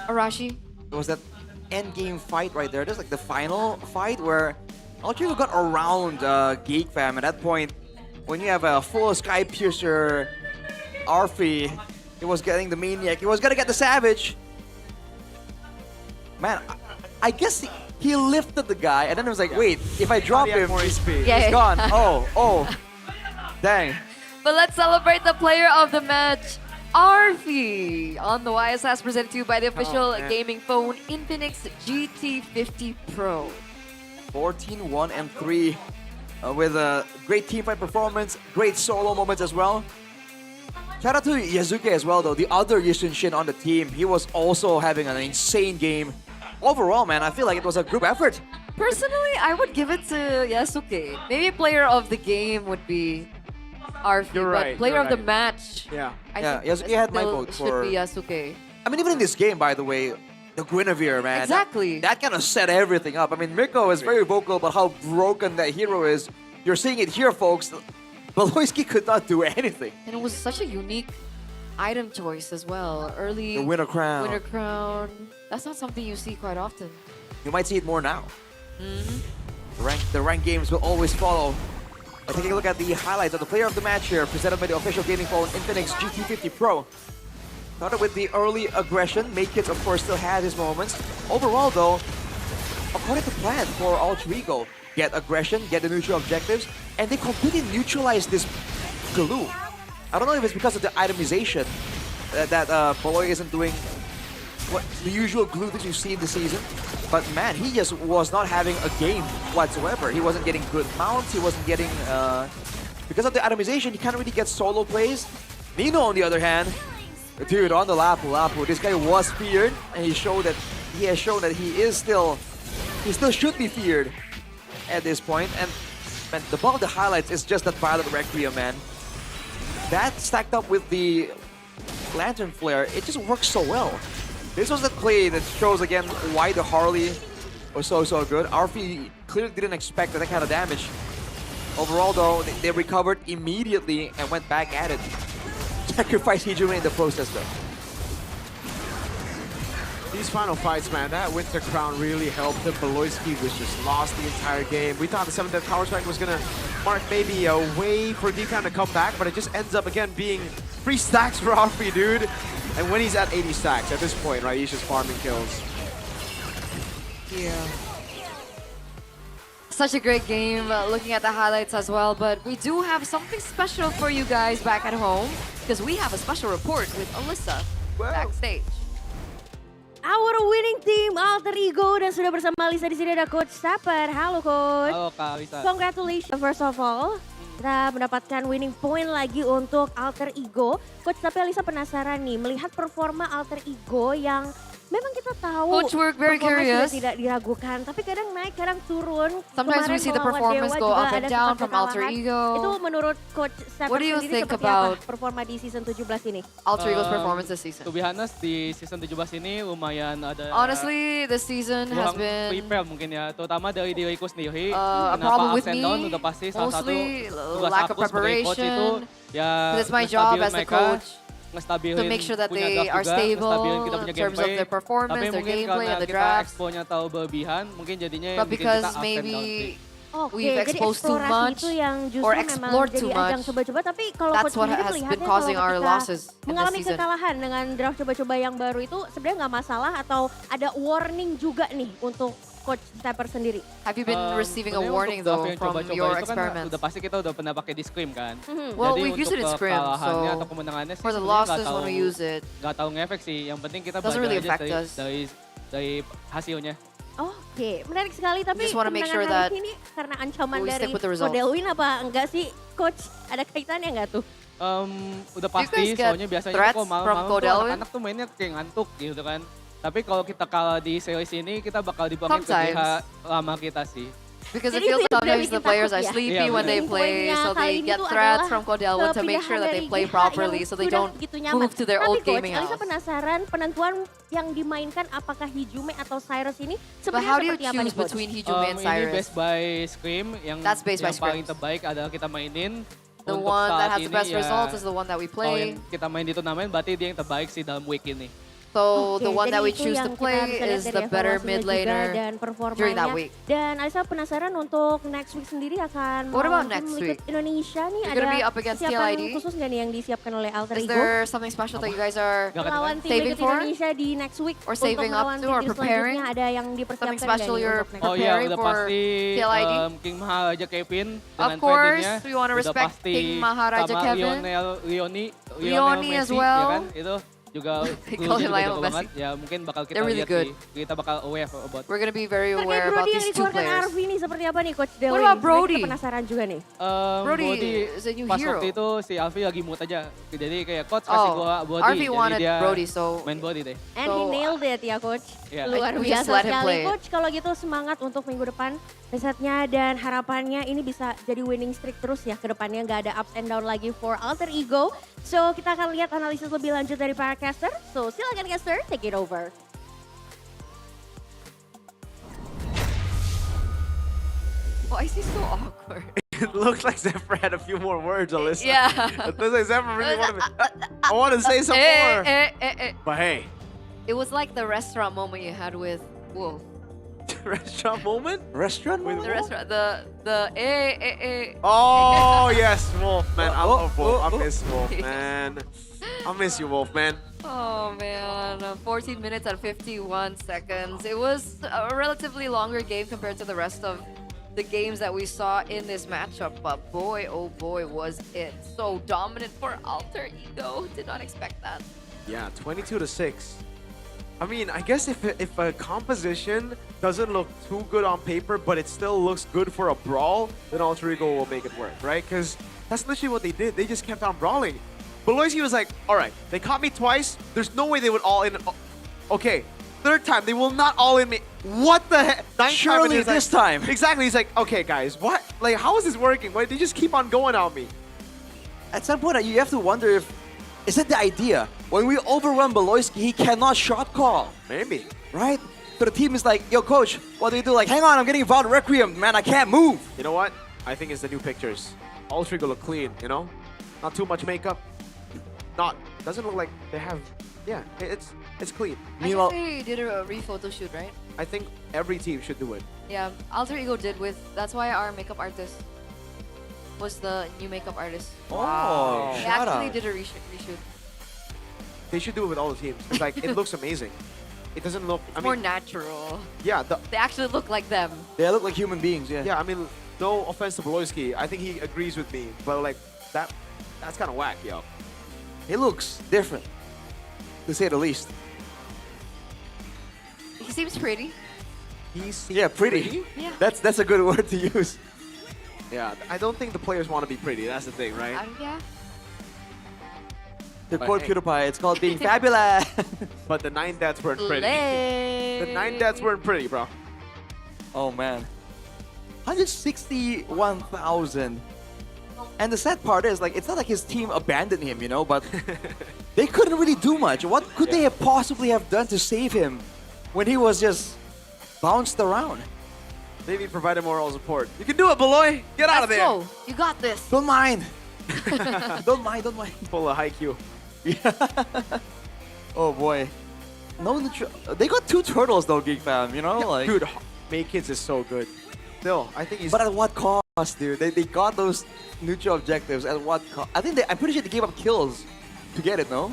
Arashi. It was that end game fight right there. Just like the final fight where Alter Ego got around Geek Fam. At that point, when you have a full Sky Piercer, Arfi, he was getting the Maniac. He was gonna get the Savage. Man, I guess he lifted the guy, and then it was like, wait, if I drop him, he's Yeah. gone. Oh, dang. But let's celebrate the player of the match, Arfi, on the YSS presented to you by the official man. gaming phone Infinix GT50 Pro. 14-1-3 with a great teamfight performance, great solo moments as well. Shout out to Yazuke as well though, the other Yushin Shin on the team. He was also having an insane game. Overall, man, I feel like it was a group effort. Personally, I would give it to Yasuke. Maybe player of the game would be Arfi, You're right, but player you're of the right. match, Yeah. I Yeah, think Yasuke had my still vote should for- be Yasuke. I mean, even in this game, by the way, the Guinevere, man. Exactly. That kind of set everything up. I mean, Mirko is very vocal about how broken that hero is. You're seeing it here, folks. Beloyski could not do anything. And it was such a unique item choice as well. Early The Winter Crown. Winter Crown. That's not something you see quite often. You might see it more now. Mm-hmm. The ranked games will always follow. Taking a look at the highlights of the player of the match here, presented by the official gaming phone Infinix GT50 Pro. Started with the early aggression. Makekids, of course, still had his moments. Overall, though, according to plan for Alter Ego, get aggression, get the neutral objectives, and they completely neutralize this glue. I don't know if it's because of the itemization that Poloy isn't doing what the usual glue that you see in the season, but man, he just was not having a game whatsoever. He wasn't getting good mounts, he wasn't getting, because of the itemization, he can't really get solo plays. Nino, on the other hand, dude, on the Lapu, this guy was feared, and he has shown that he still should be feared at this point. And man, the bulk of the highlights is just that Violet Requiem, man. That stacked up with the Lantern Flare, it just works so well. This was the play that shows again why the Harley was so good. Arfi clearly didn't expect that kind of damage. Overall though, they recovered immediately and went back at it. Sacrificed Hijime in the process though. These final fights, man, that Winter Crown really helped him. Beloyski was just lost the entire game. We thought the 7th Power Strike was gonna mark maybe a way for D-Crown to come back, but it just ends up again being 3 stacks for Arfi, dude. And when he's at 80 stacks at this point, right, he's just farming kills. Yeah. Such a great game, looking at the highlights as well, but we do have something special for you guys back at home, because we have a special report with Alyssa backstage. Our winning team Alter Ego dan sudah bersama Lisa di sini ada Coach Saper. Halo Coach. Halo Kak Lisa. Congratulations first of all. Kita mendapatkan winning point lagi untuk Alter Ego. Coach, tapi Lisa penasaran nih melihat performa Alter Ego yang memang kita tahu Coach, we're very performa curious. sudah tidak diragukan, tapi kadang naik, kadang turun. Sometimes we see the performance go up and down from Alter Ego. Itu menurut Coach Saper What do you sendiri think seperti about apa performa di season 17 ini? Alter Ego's performance this season? To be honest, di season 17 ini lumayan ada... Honestly, this season has been prepare mungkin ya, terutama dari diriku sendiri. a Kenapa problem ups with and me, down udah pasti salah satu mostly tugas lack aku of sebagai coach itu preparation. ya It's my job as the mereka, coach ngestabilin to make sure that punya they draft are juga, ngestabilin stable kita punya in terms of gameplay. their performance, Tapi their mungkin gameplay, karena and the kita drafts. expo-nya terlalu berlebihan, mungkin jadinya But bikin because kita up and maybe down sih. Oke, we've jadi exposed too eksplorasi much itu yang justru or memang explored jadi too ajang much. coba-coba. Tapi kalau That's Coach what sendiri has melihatnya been causing kalau our ketika losses in this mengalami season. kekalahan dengan draft coba-coba yang baru itu sebenarnya nggak masalah atau ada warning juga nih untuk Coach Stepper sendiri? Have you been receiving a Sebenarnya warning untuk draft though yang from coba-coba your itu kan experiments? udah pasti kita udah pernah pakai di scrim kan. Well, Jadi we've used it in untuk scrim, kekalahannya so atau kemenangannya sih for the sebenarnya losses when we use it, nggak tahu ngefek sih. Yang penting kita doesn't belajar really aja affect dari, us. dari hasilnya. Oke, menarik sekali. Tapi just wanna make kemenangan sure hari that ini karena ancaman we dari stick with the results. Kodelwin apa enggak sih, Coach? Ada kaitannya nggak tuh? Udah Do you pasti, guys get soalnya biasanya threats kok from malam-malam tuh Kodelwin? anak-anak tuh mainnya kayak ngantuk gitu kan. Tapi kalau kita kalah di series ini, kita bakal dibuangin ke Sometimes. pihak lama kita sih. Because it Jadi feels itu yang sometimes bikin the players takut are ya? sleepy when they play, Poinnya so kali they ini get tuh threats adalah from Kodelwin to make kepindahan sure that they dari play GH properly, yang so they sudah don't begitu nyaman. move to their Tapi old Coach, gaming Alisa house. penasaran penentuan yang dimainkan apakah Hijume atau Cyrus ini But how sebenarnya do you seperti apa nih, choose Coach? between Hijume and Ini Cyrus? based by scrim, yang, That's based by yang paling scrims. terbaik adalah kita mainin. The Untuk one that saat has the ini best ya, results is the one that we Kalau play. yang kita main di turnamen, berarti dia yang terbaik sih dalam week ini. So Oke, the one jadi that we itu choose yang to kita play bisa lihat is dari the better evaluasinya mid juga laner dan during that performanya. week. Dan Alisa penasaran untuk next week sendiri akan What about melawan tim next Liquid week? Indonesia nih. You're gonna Ada be up against persiapan TLID? khusus nggak nih yang disiapkan oleh Alter Is Ego? there something special that you guys are Melawan tim saving Liquid for? Indonesia di next week Or saving untuk up melawan to tim or tim preparing? selanjutnya ada yang dipersiapkan Something nggak special nih you're untuk next Oh week? iya, preparing udah for pasti TLID? King Maharaja Kevin Of dengan course, Freddy-nya. we wanna Udah respect pasti King Maharaja sama Kevin. Leonie as Messi, well. ya kan? Itu juga They call him juga Lionel jago Messi. banget. Ya mungkin bakal kita They're really lihat good. sih. Kita bakal aware about. We're gonna be very Terkait aware about Brody yang these two dikeluarkan players. Arvi nih seperti apa nih Coach Dewi? What about Sebenarnya Brody? Kita penasaran juga nih. Brody Brody is a new pas hero. waktu itu si Alfi lagi mute aja. Jadi kayak coach kasih Oh, gua Brody. Arvi Jadi wanted dia Brody, so main Brody deh. And he nailed it ya Coach. Yeah. Luar We just biasa let him sekali play it. Coach. Kalau gitu semangat untuk minggu depan risetnya dan harapannya ini bisa jadi winning streak terus ya ke depannya. Nggak ada ups and down lagi for Alter Ego. So kita akan lihat analisis lebih lanjut dari para caster. So silakan caster, take it over. Why is he so awkward? It looks like Zephyr had a few more words, Alyssa. Yeah. It looks like Zephyr really I want to say some more. But hey. It was like the restaurant moment you had with Wolf. Restaurant moment? Restaurant The restaurant, the Oh, yes, Wolf, man. I love Wolf. I miss Wolf, man. I miss you, Wolf, man. Oh man, 14 minutes and 51 seconds. It was a relatively longer game compared to the rest of the games that we saw in this matchup, but boy, oh boy, was it so dominant for Alter Ego. Did not expect that. Yeah, 22-6. I mean, I guess if a composition doesn't look too good on paper, but it still looks good for a brawl, then Alter Ego will make it work, right? Because that's literally what they did. They just kept on brawling. Beloisky was like, all right, they caught me twice. There's no way they would all in. Okay, third time, they will not all in me. What the heck? Ninth Surely time, this time. Exactly. He's like, okay, guys, what? Like, how is this working? Why they just keep on going on me? At some point, you have to wonder if, is it the idea? When we overrun Beloisky, he cannot shot call. Maybe. Right? So the team is like, yo, coach, what do you do? Like, hang on, I'm getting Vowed Requiem. Man, I can't move. You know what? I think it's the new pictures. Alter Ego look clean, you know? Not too much makeup. Doesn't look like they have, yeah, it's clean. Meanwhile, they did a re-photo shoot, right? I think every team should do it. Yeah, Alter Ego did that's why our makeup artist was the new makeup artist. Oh, They actually did a reshoot. They should do it with all the teams. It's like, it looks amazing. It doesn't look, It's more natural. Yeah, They actually look like them. They look like human beings, yeah. Yeah, I mean, no offense to Beloisky. I think he agrees with me, but like, that's kind of whack, yo. He looks different, to say the least. He seems pretty. Yeah, pretty. Yeah. That's a good word to use. Yeah, I don't think the players want to be pretty. That's the thing, right? Yeah. To But quote hey. PewDiePie, it's called being fabulous. But the 9 deaths weren't pretty. The 9 deaths weren't pretty, bro. Oh man. 161,000. And the sad part is, like, it's not like his team abandoned him, you know, but they couldn't really do much. What could they have possibly have done to save him when he was just bounced around? Maybe provided moral support. You can do it, Beloy. Get out of there. Let's go. You got this. Don't mind. don't mind. Full of high Q. Oh boy. No, they got 2 turtles though, Geek Fam, you know? Yeah, like, dude, Make Kids is so good. Still, I think he's... But at what cost, dude? They got those neutral objectives at what cost? I'm pretty sure they gave up kills to get it, no?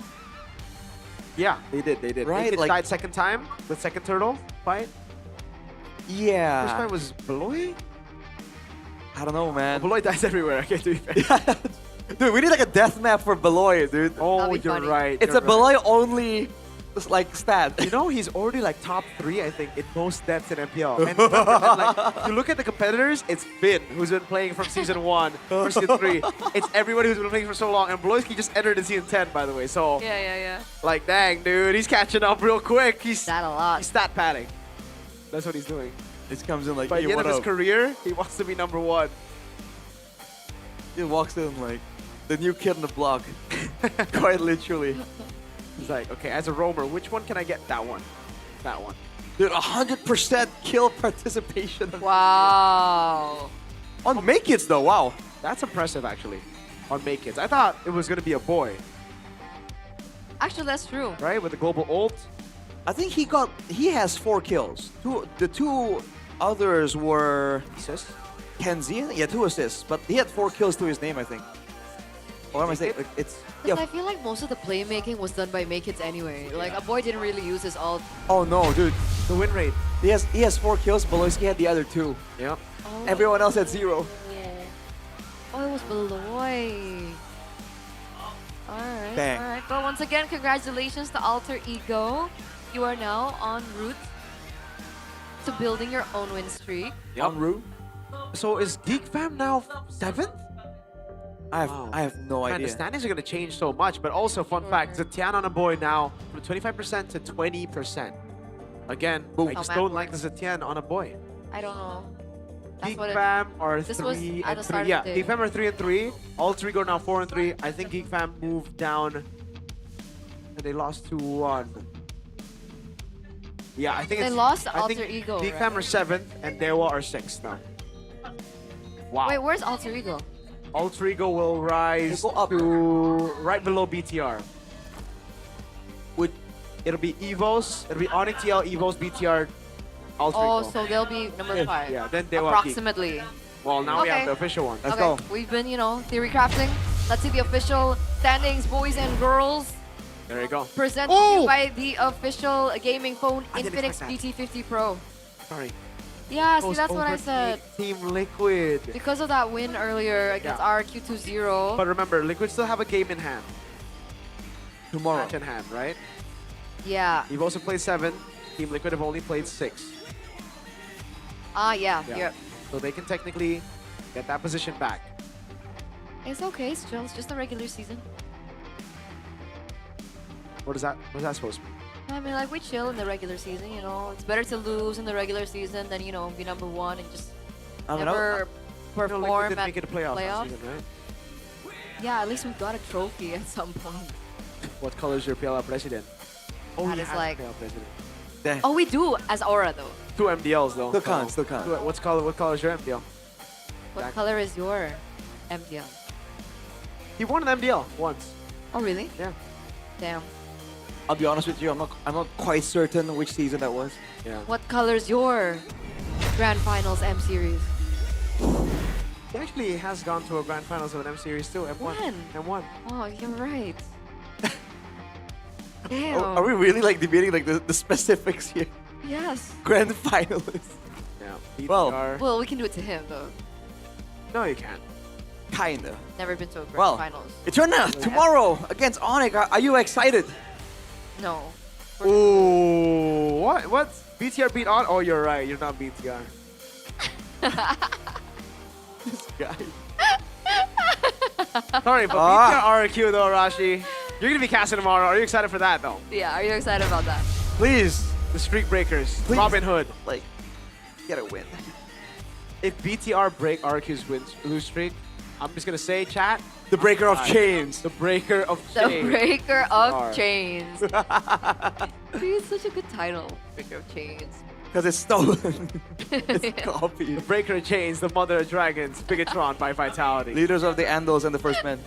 Yeah, they did. Right, Make Kids like- died second time, the second turtle fight. Yeah. First fight was Beloy? I don't know, man. Beloy dies everywhere, I can't do it. Dude, we need like a death map for Beloy, dude. Oh, you're right. It's a Beloy only like stat. You know, he's already like top 3, I think, in most deaths in MPL. And remember, like, if you look at the competitors, it's Finn, who's been playing from Season 1 or Season 3. It's everybody who's been playing for so long. And Beloisky just entered in Season 10, by the way. So, Yeah. like, dang, dude, he's catching up real quick. He's That a lot. He's stat padding. That's what he's doing. This comes in like, By hey, the end what of his up? career, he wants to be #1. He walks in like the new kid on the block. Quite literally. He's like, okay, as a roamer, which one can I get? That one. That one. Dude, 100% kill participation. Wow. On Make Kids though, wow. That's impressive, actually, on Make Kids. I thought it was going to be a boy, Actually, that's true. right? With the global ult. I think he has 4 kills. The 2 others were Assists? Kenzie, yeah, 2 assists, but he had 4 kills to his name, I think. Or am I saying, like, it's, Because yeah. I feel like most of the playmaking was done by Make Kids anyway. Like, a boy didn't really use his ult. Oh no, dude. The win rate. He has 4 kills, Beloisky had the other 2. Yep. Oh. Everyone else had 0. Oh, it was Beloy. Alright, Bang. alright. Well, once again, congratulations to Alter Ego. You are now en route to building your own win streak. Yep. So is Geek Fam now 7th? I have no Man, idea. the standings are going to change so much, but also, fun fact, Zetian on a boy now from 25% to 20%. Again, I just How don't math like the Zetian on a boy. I don't know. That's Geek what Fam are this was 3 at and the 3. start of Yeah, the Geek day. Fam are 3 and 3. Alter Ego now 4 and 3. I think Geek Fam moved down and they lost 2-1. Yeah, I think They it's, lost I think Alter Ego, Geek Fam are 7th and Dewa are 6th now. Wow. Wait, where's Alter Ego? Alter Ego will rise They go up. to right below BTR. It'll be Evos, it'll be Onyx TL, Evos, BTR, Alter Oh, Ego. so they'll be number 5. Yeah, then Dewa Geek. Approximately. Well, now we have Okay. the official one. Let's Okay, go. we've been, theory crafting. Let's see the official standings, boys and girls. There you go. Presented to you by the official gaming phone I didn't Infinix expect GT50 Pro. Sorry. Yeah, see, Goes that's what I over said. Team Liquid. Because of that win earlier against Yeah. RQ20. But remember, Liquid still have a game in hand. Tomorrow. Match in hand, right? Yeah. You've also played 7. Team Liquid have only played 6. Yeah. So they can technically get that position back. It's okay, still. It's just the regular season. What is that supposed to be? I mean, like, we chill in the regular season, you know. It's better to lose in the regular season than, you know, be number 1 and just never perform Liquid didn't at make it a playoff last playoff. season, right? Yeah, at least we got a trophy at some point. What color is your PL president? Oh, That he is has like- a PL president. Oh, we do as Aura, though. 2 MDLs though. Still counts, still counts. What color is your MDL? What color is your MPL? He won an MDL once. Oh, really? Yeah. Damn. I'll be honest with you, I'm not quite certain which season that was. Yeah. What color is your Grand Finals M Series? He actually has gone to a grand finals of an M series too. M1. When? M1. Oh, you're right. Damn. Are we really like debating like the specifics here? Yes. Grand finalists. Yeah. Well, Well, we can do it to him, though. No, you can't. kinda. Never been to a Grand Well, Finals. Eterna, tomorrow against Onyx. Are you excited? No. Ooh, what? BTR beat on? Oh, you're right. You're not BTR. This guy. Sorry, but BTR RQ though, Rashi. You're gonna be casting tomorrow. Are you excited for that though? Yeah, are you excited about that? Please. The Streak Breakers. Please. Robin Hood. Like, get a win. If BTR break RQ's lose streak, I'm just gonna say, chat. The breaker of chains. The breaker of The chains. Breaker of Are. Chains. Dude, it's such a good title. Breaker of Chains. Because it's stolen. It's copied. The breaker of chains, the mother of dragons, Bigatron by Vitality. Leaders of the Andals and the First Men.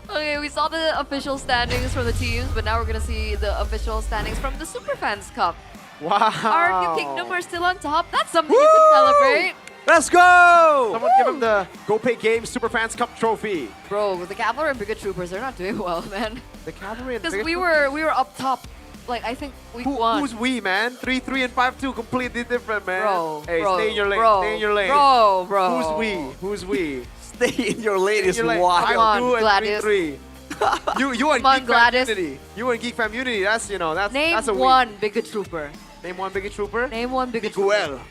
Okay, we saw the official standings from the teams, but now we're gonna see the official standings from the Superfans Cup. Wow. RQ Kingdom are still on top. That's something you can celebrate. Let's go! Someone give him the GoPay Games Superfans Cup trophy. Bro, the Cavalry and Brigade Troopers, they're not doing well, man. The Cavalry and Because Brigade we were up top. Like, I think week 1. Who's we, man? 3-3 and 5-2, completely different, man. Bro, Hey, bro, stay in your lane. bro, Stay in your lane. bro. Who's we? Who's we? Stay in your lane is Stay in your lane. wild. Come on, 5-2 and Gladius. 3-3. You and Come on, Geek Fam Gladys. Unity. You and Geek Fam Unity. That's Name that's a one Brigade Trooper. Name one Biggie Trooper. Name one Brigade Trooper. Miguel.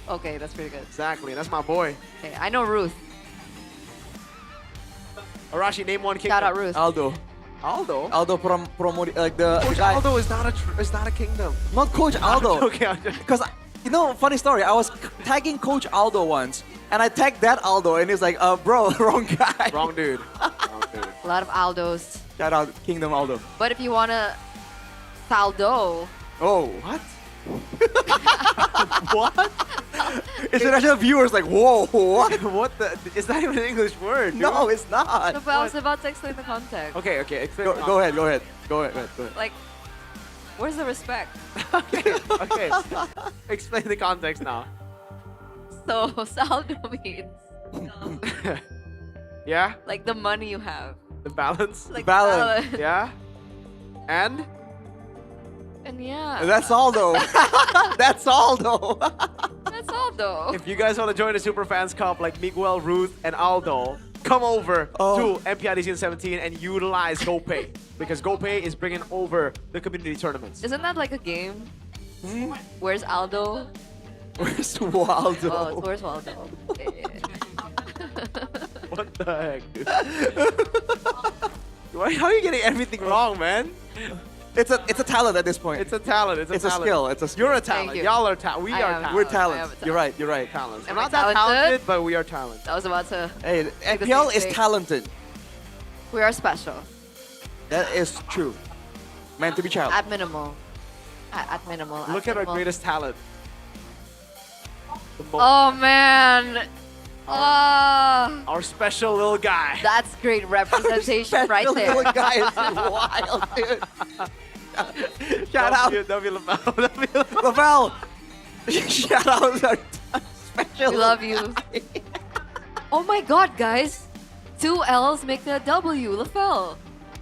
Okay, that's pretty good. Exactly. That's my boy. Okay, I know Ruth. Arashi, name one kingdom. Shout out Ruth. Aldo. Aldo. Aldo promoted like the Coach guy. Aldo is not a kingdom. Not Coach Aldo. Okay, I'm joking. Because you know, funny story. I was tagging Coach Aldo once, and I tagged that Aldo, and he's like, bro, wrong guy. Wrong dude. Wrong dude. A lot of Aldos. Shout out Kingdom Aldo. But if you wanna Saldo, Oh, what? What? International viewers like, whoa, what? What the? It's not even an English word. Dude. No, it's not. no, but I was about to explain the context. Okay. Explain Go ahead. Like, where's the respect? Okay. Explain the context now. So Saldo means Yeah. like the money you have. The balance. Like Balance. the Yeah. And And yeah. That's Aldo. That's Aldo. That's all though. if you guys want to join the Superfans Cup like Miguel, Ruth, and Aldo, come over to MPL Season 17 and utilize GoPay. Because GoPay is bringing over the community tournaments. Isn't that like a game? Where's Aldo? Where's Waldo? Oh, it's where's Waldo? Yeah. What the heck, dude? How are you getting everything wrong, man? It's a talent at this point. It's a talent. It's a It's a talent. skill. It's a skill. You're a talent. you. Y'all are talent. We I are am. talent. We're I talent. am a You're right. You're right. Talents. We're Am I not that talented? talented, but we are talented. I was about to. Hey, Say the MPL same is thing. talented. We are special. That is true. Meant to be child. At minimal. At minimal. Look at our minimal. greatest talent. The mo- Oh man. Our special little guy. That's great representation right there. Little guy is wild, dude. Shout out. W Lavelle. Lavelle. Shout out our special. We love you. Oh my god, guys. 2 L's make the W. LaFell.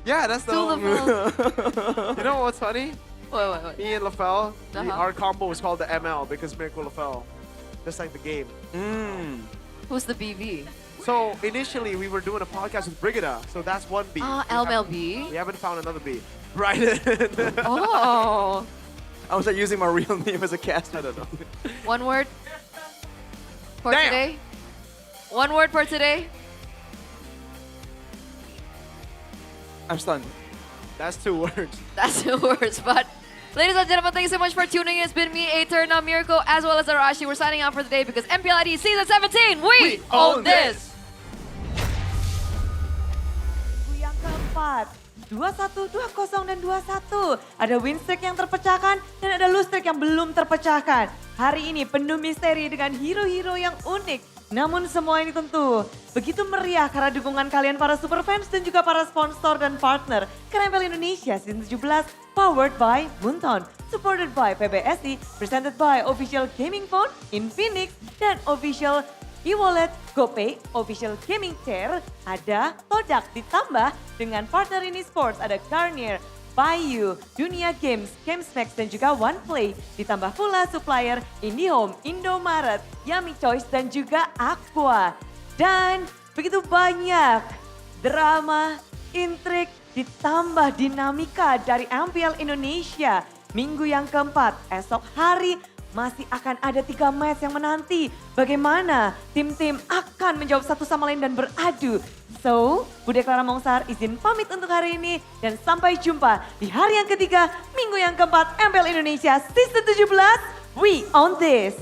Yeah, that's the To whole LaFell. You know what's funny? What? Me and LaFell, Uh-huh. our combo was called the ML because Miracle LaFell. Just like the game. Who's the BB? So initially we were doing a podcast with Brigida, so that's one B. MLB? We haven't found another B. Bryden. Oh. I was like using my real name as a cast. I don't know. One word for Damn. today? One word for today? I'm stunned. That's 2 words. That's the words, but ladies and gentlemen, thank you so much for tuning in. It's been me, Eterna, Miracle, as well as Arashi. We're signing out for the day because MPL ID Season 17, we own this! Minggu yang keempat, 21, 20, dan 21. Ada win streak yang terpecahkan dan ada lose streak yang belum terpecahkan. Hari ini penuh misteri dengan hero-hero yang unik. Namun semua ini tentu begitu meriah karena dukungan kalian para super fans dan juga para sponsor dan partner. Karena MPL Indonesia Season 17 powered by Bunton, supported by PBSI, presented by Official Gaming Phone, Infinix, dan Official e-wallet, GoPay, Official Gaming Chair, ada Todak ditambah dengan partner ini sports ada Garnier, Bayu, Dunia Games, GamesMax dan juga OnePlay. Ditambah pula supplier IndiHome, Indomaret, Yummy Choice dan juga Aqua. Dan begitu banyak drama, intrik, ditambah dinamika dari MPL Indonesia. Minggu yang keempat, esok hari masih akan ada 3 match yang menanti. Bagaimana tim-tim akan menjawab satu sama lain dan beradu. So, Bude Clara Mongsar izin pamit untuk hari ini. Dan sampai jumpa di hari yang ketiga, minggu yang keempat MPL Indonesia Season 17. We own this!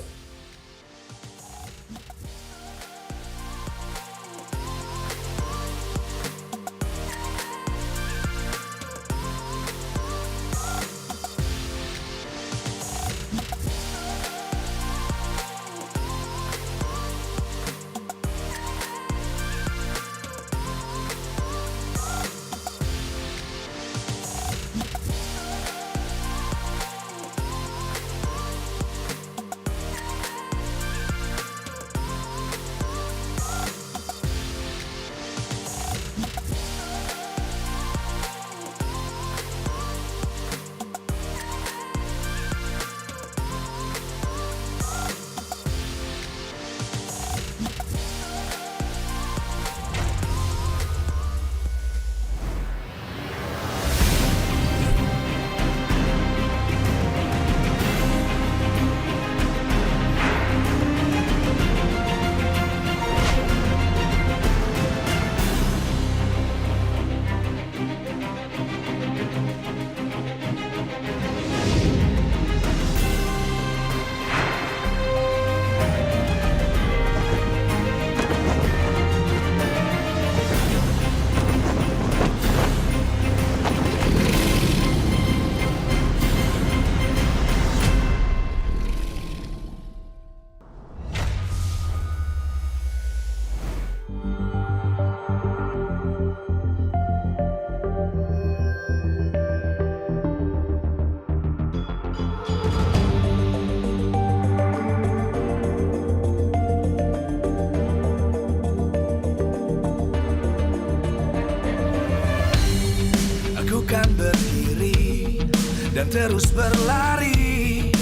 Kan berdiri dan terus berlari,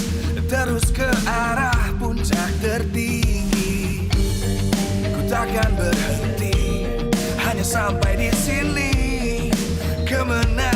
terus ke arah puncak tertinggi. Ku takkan berhenti hanya sampai di sini. Kemenangan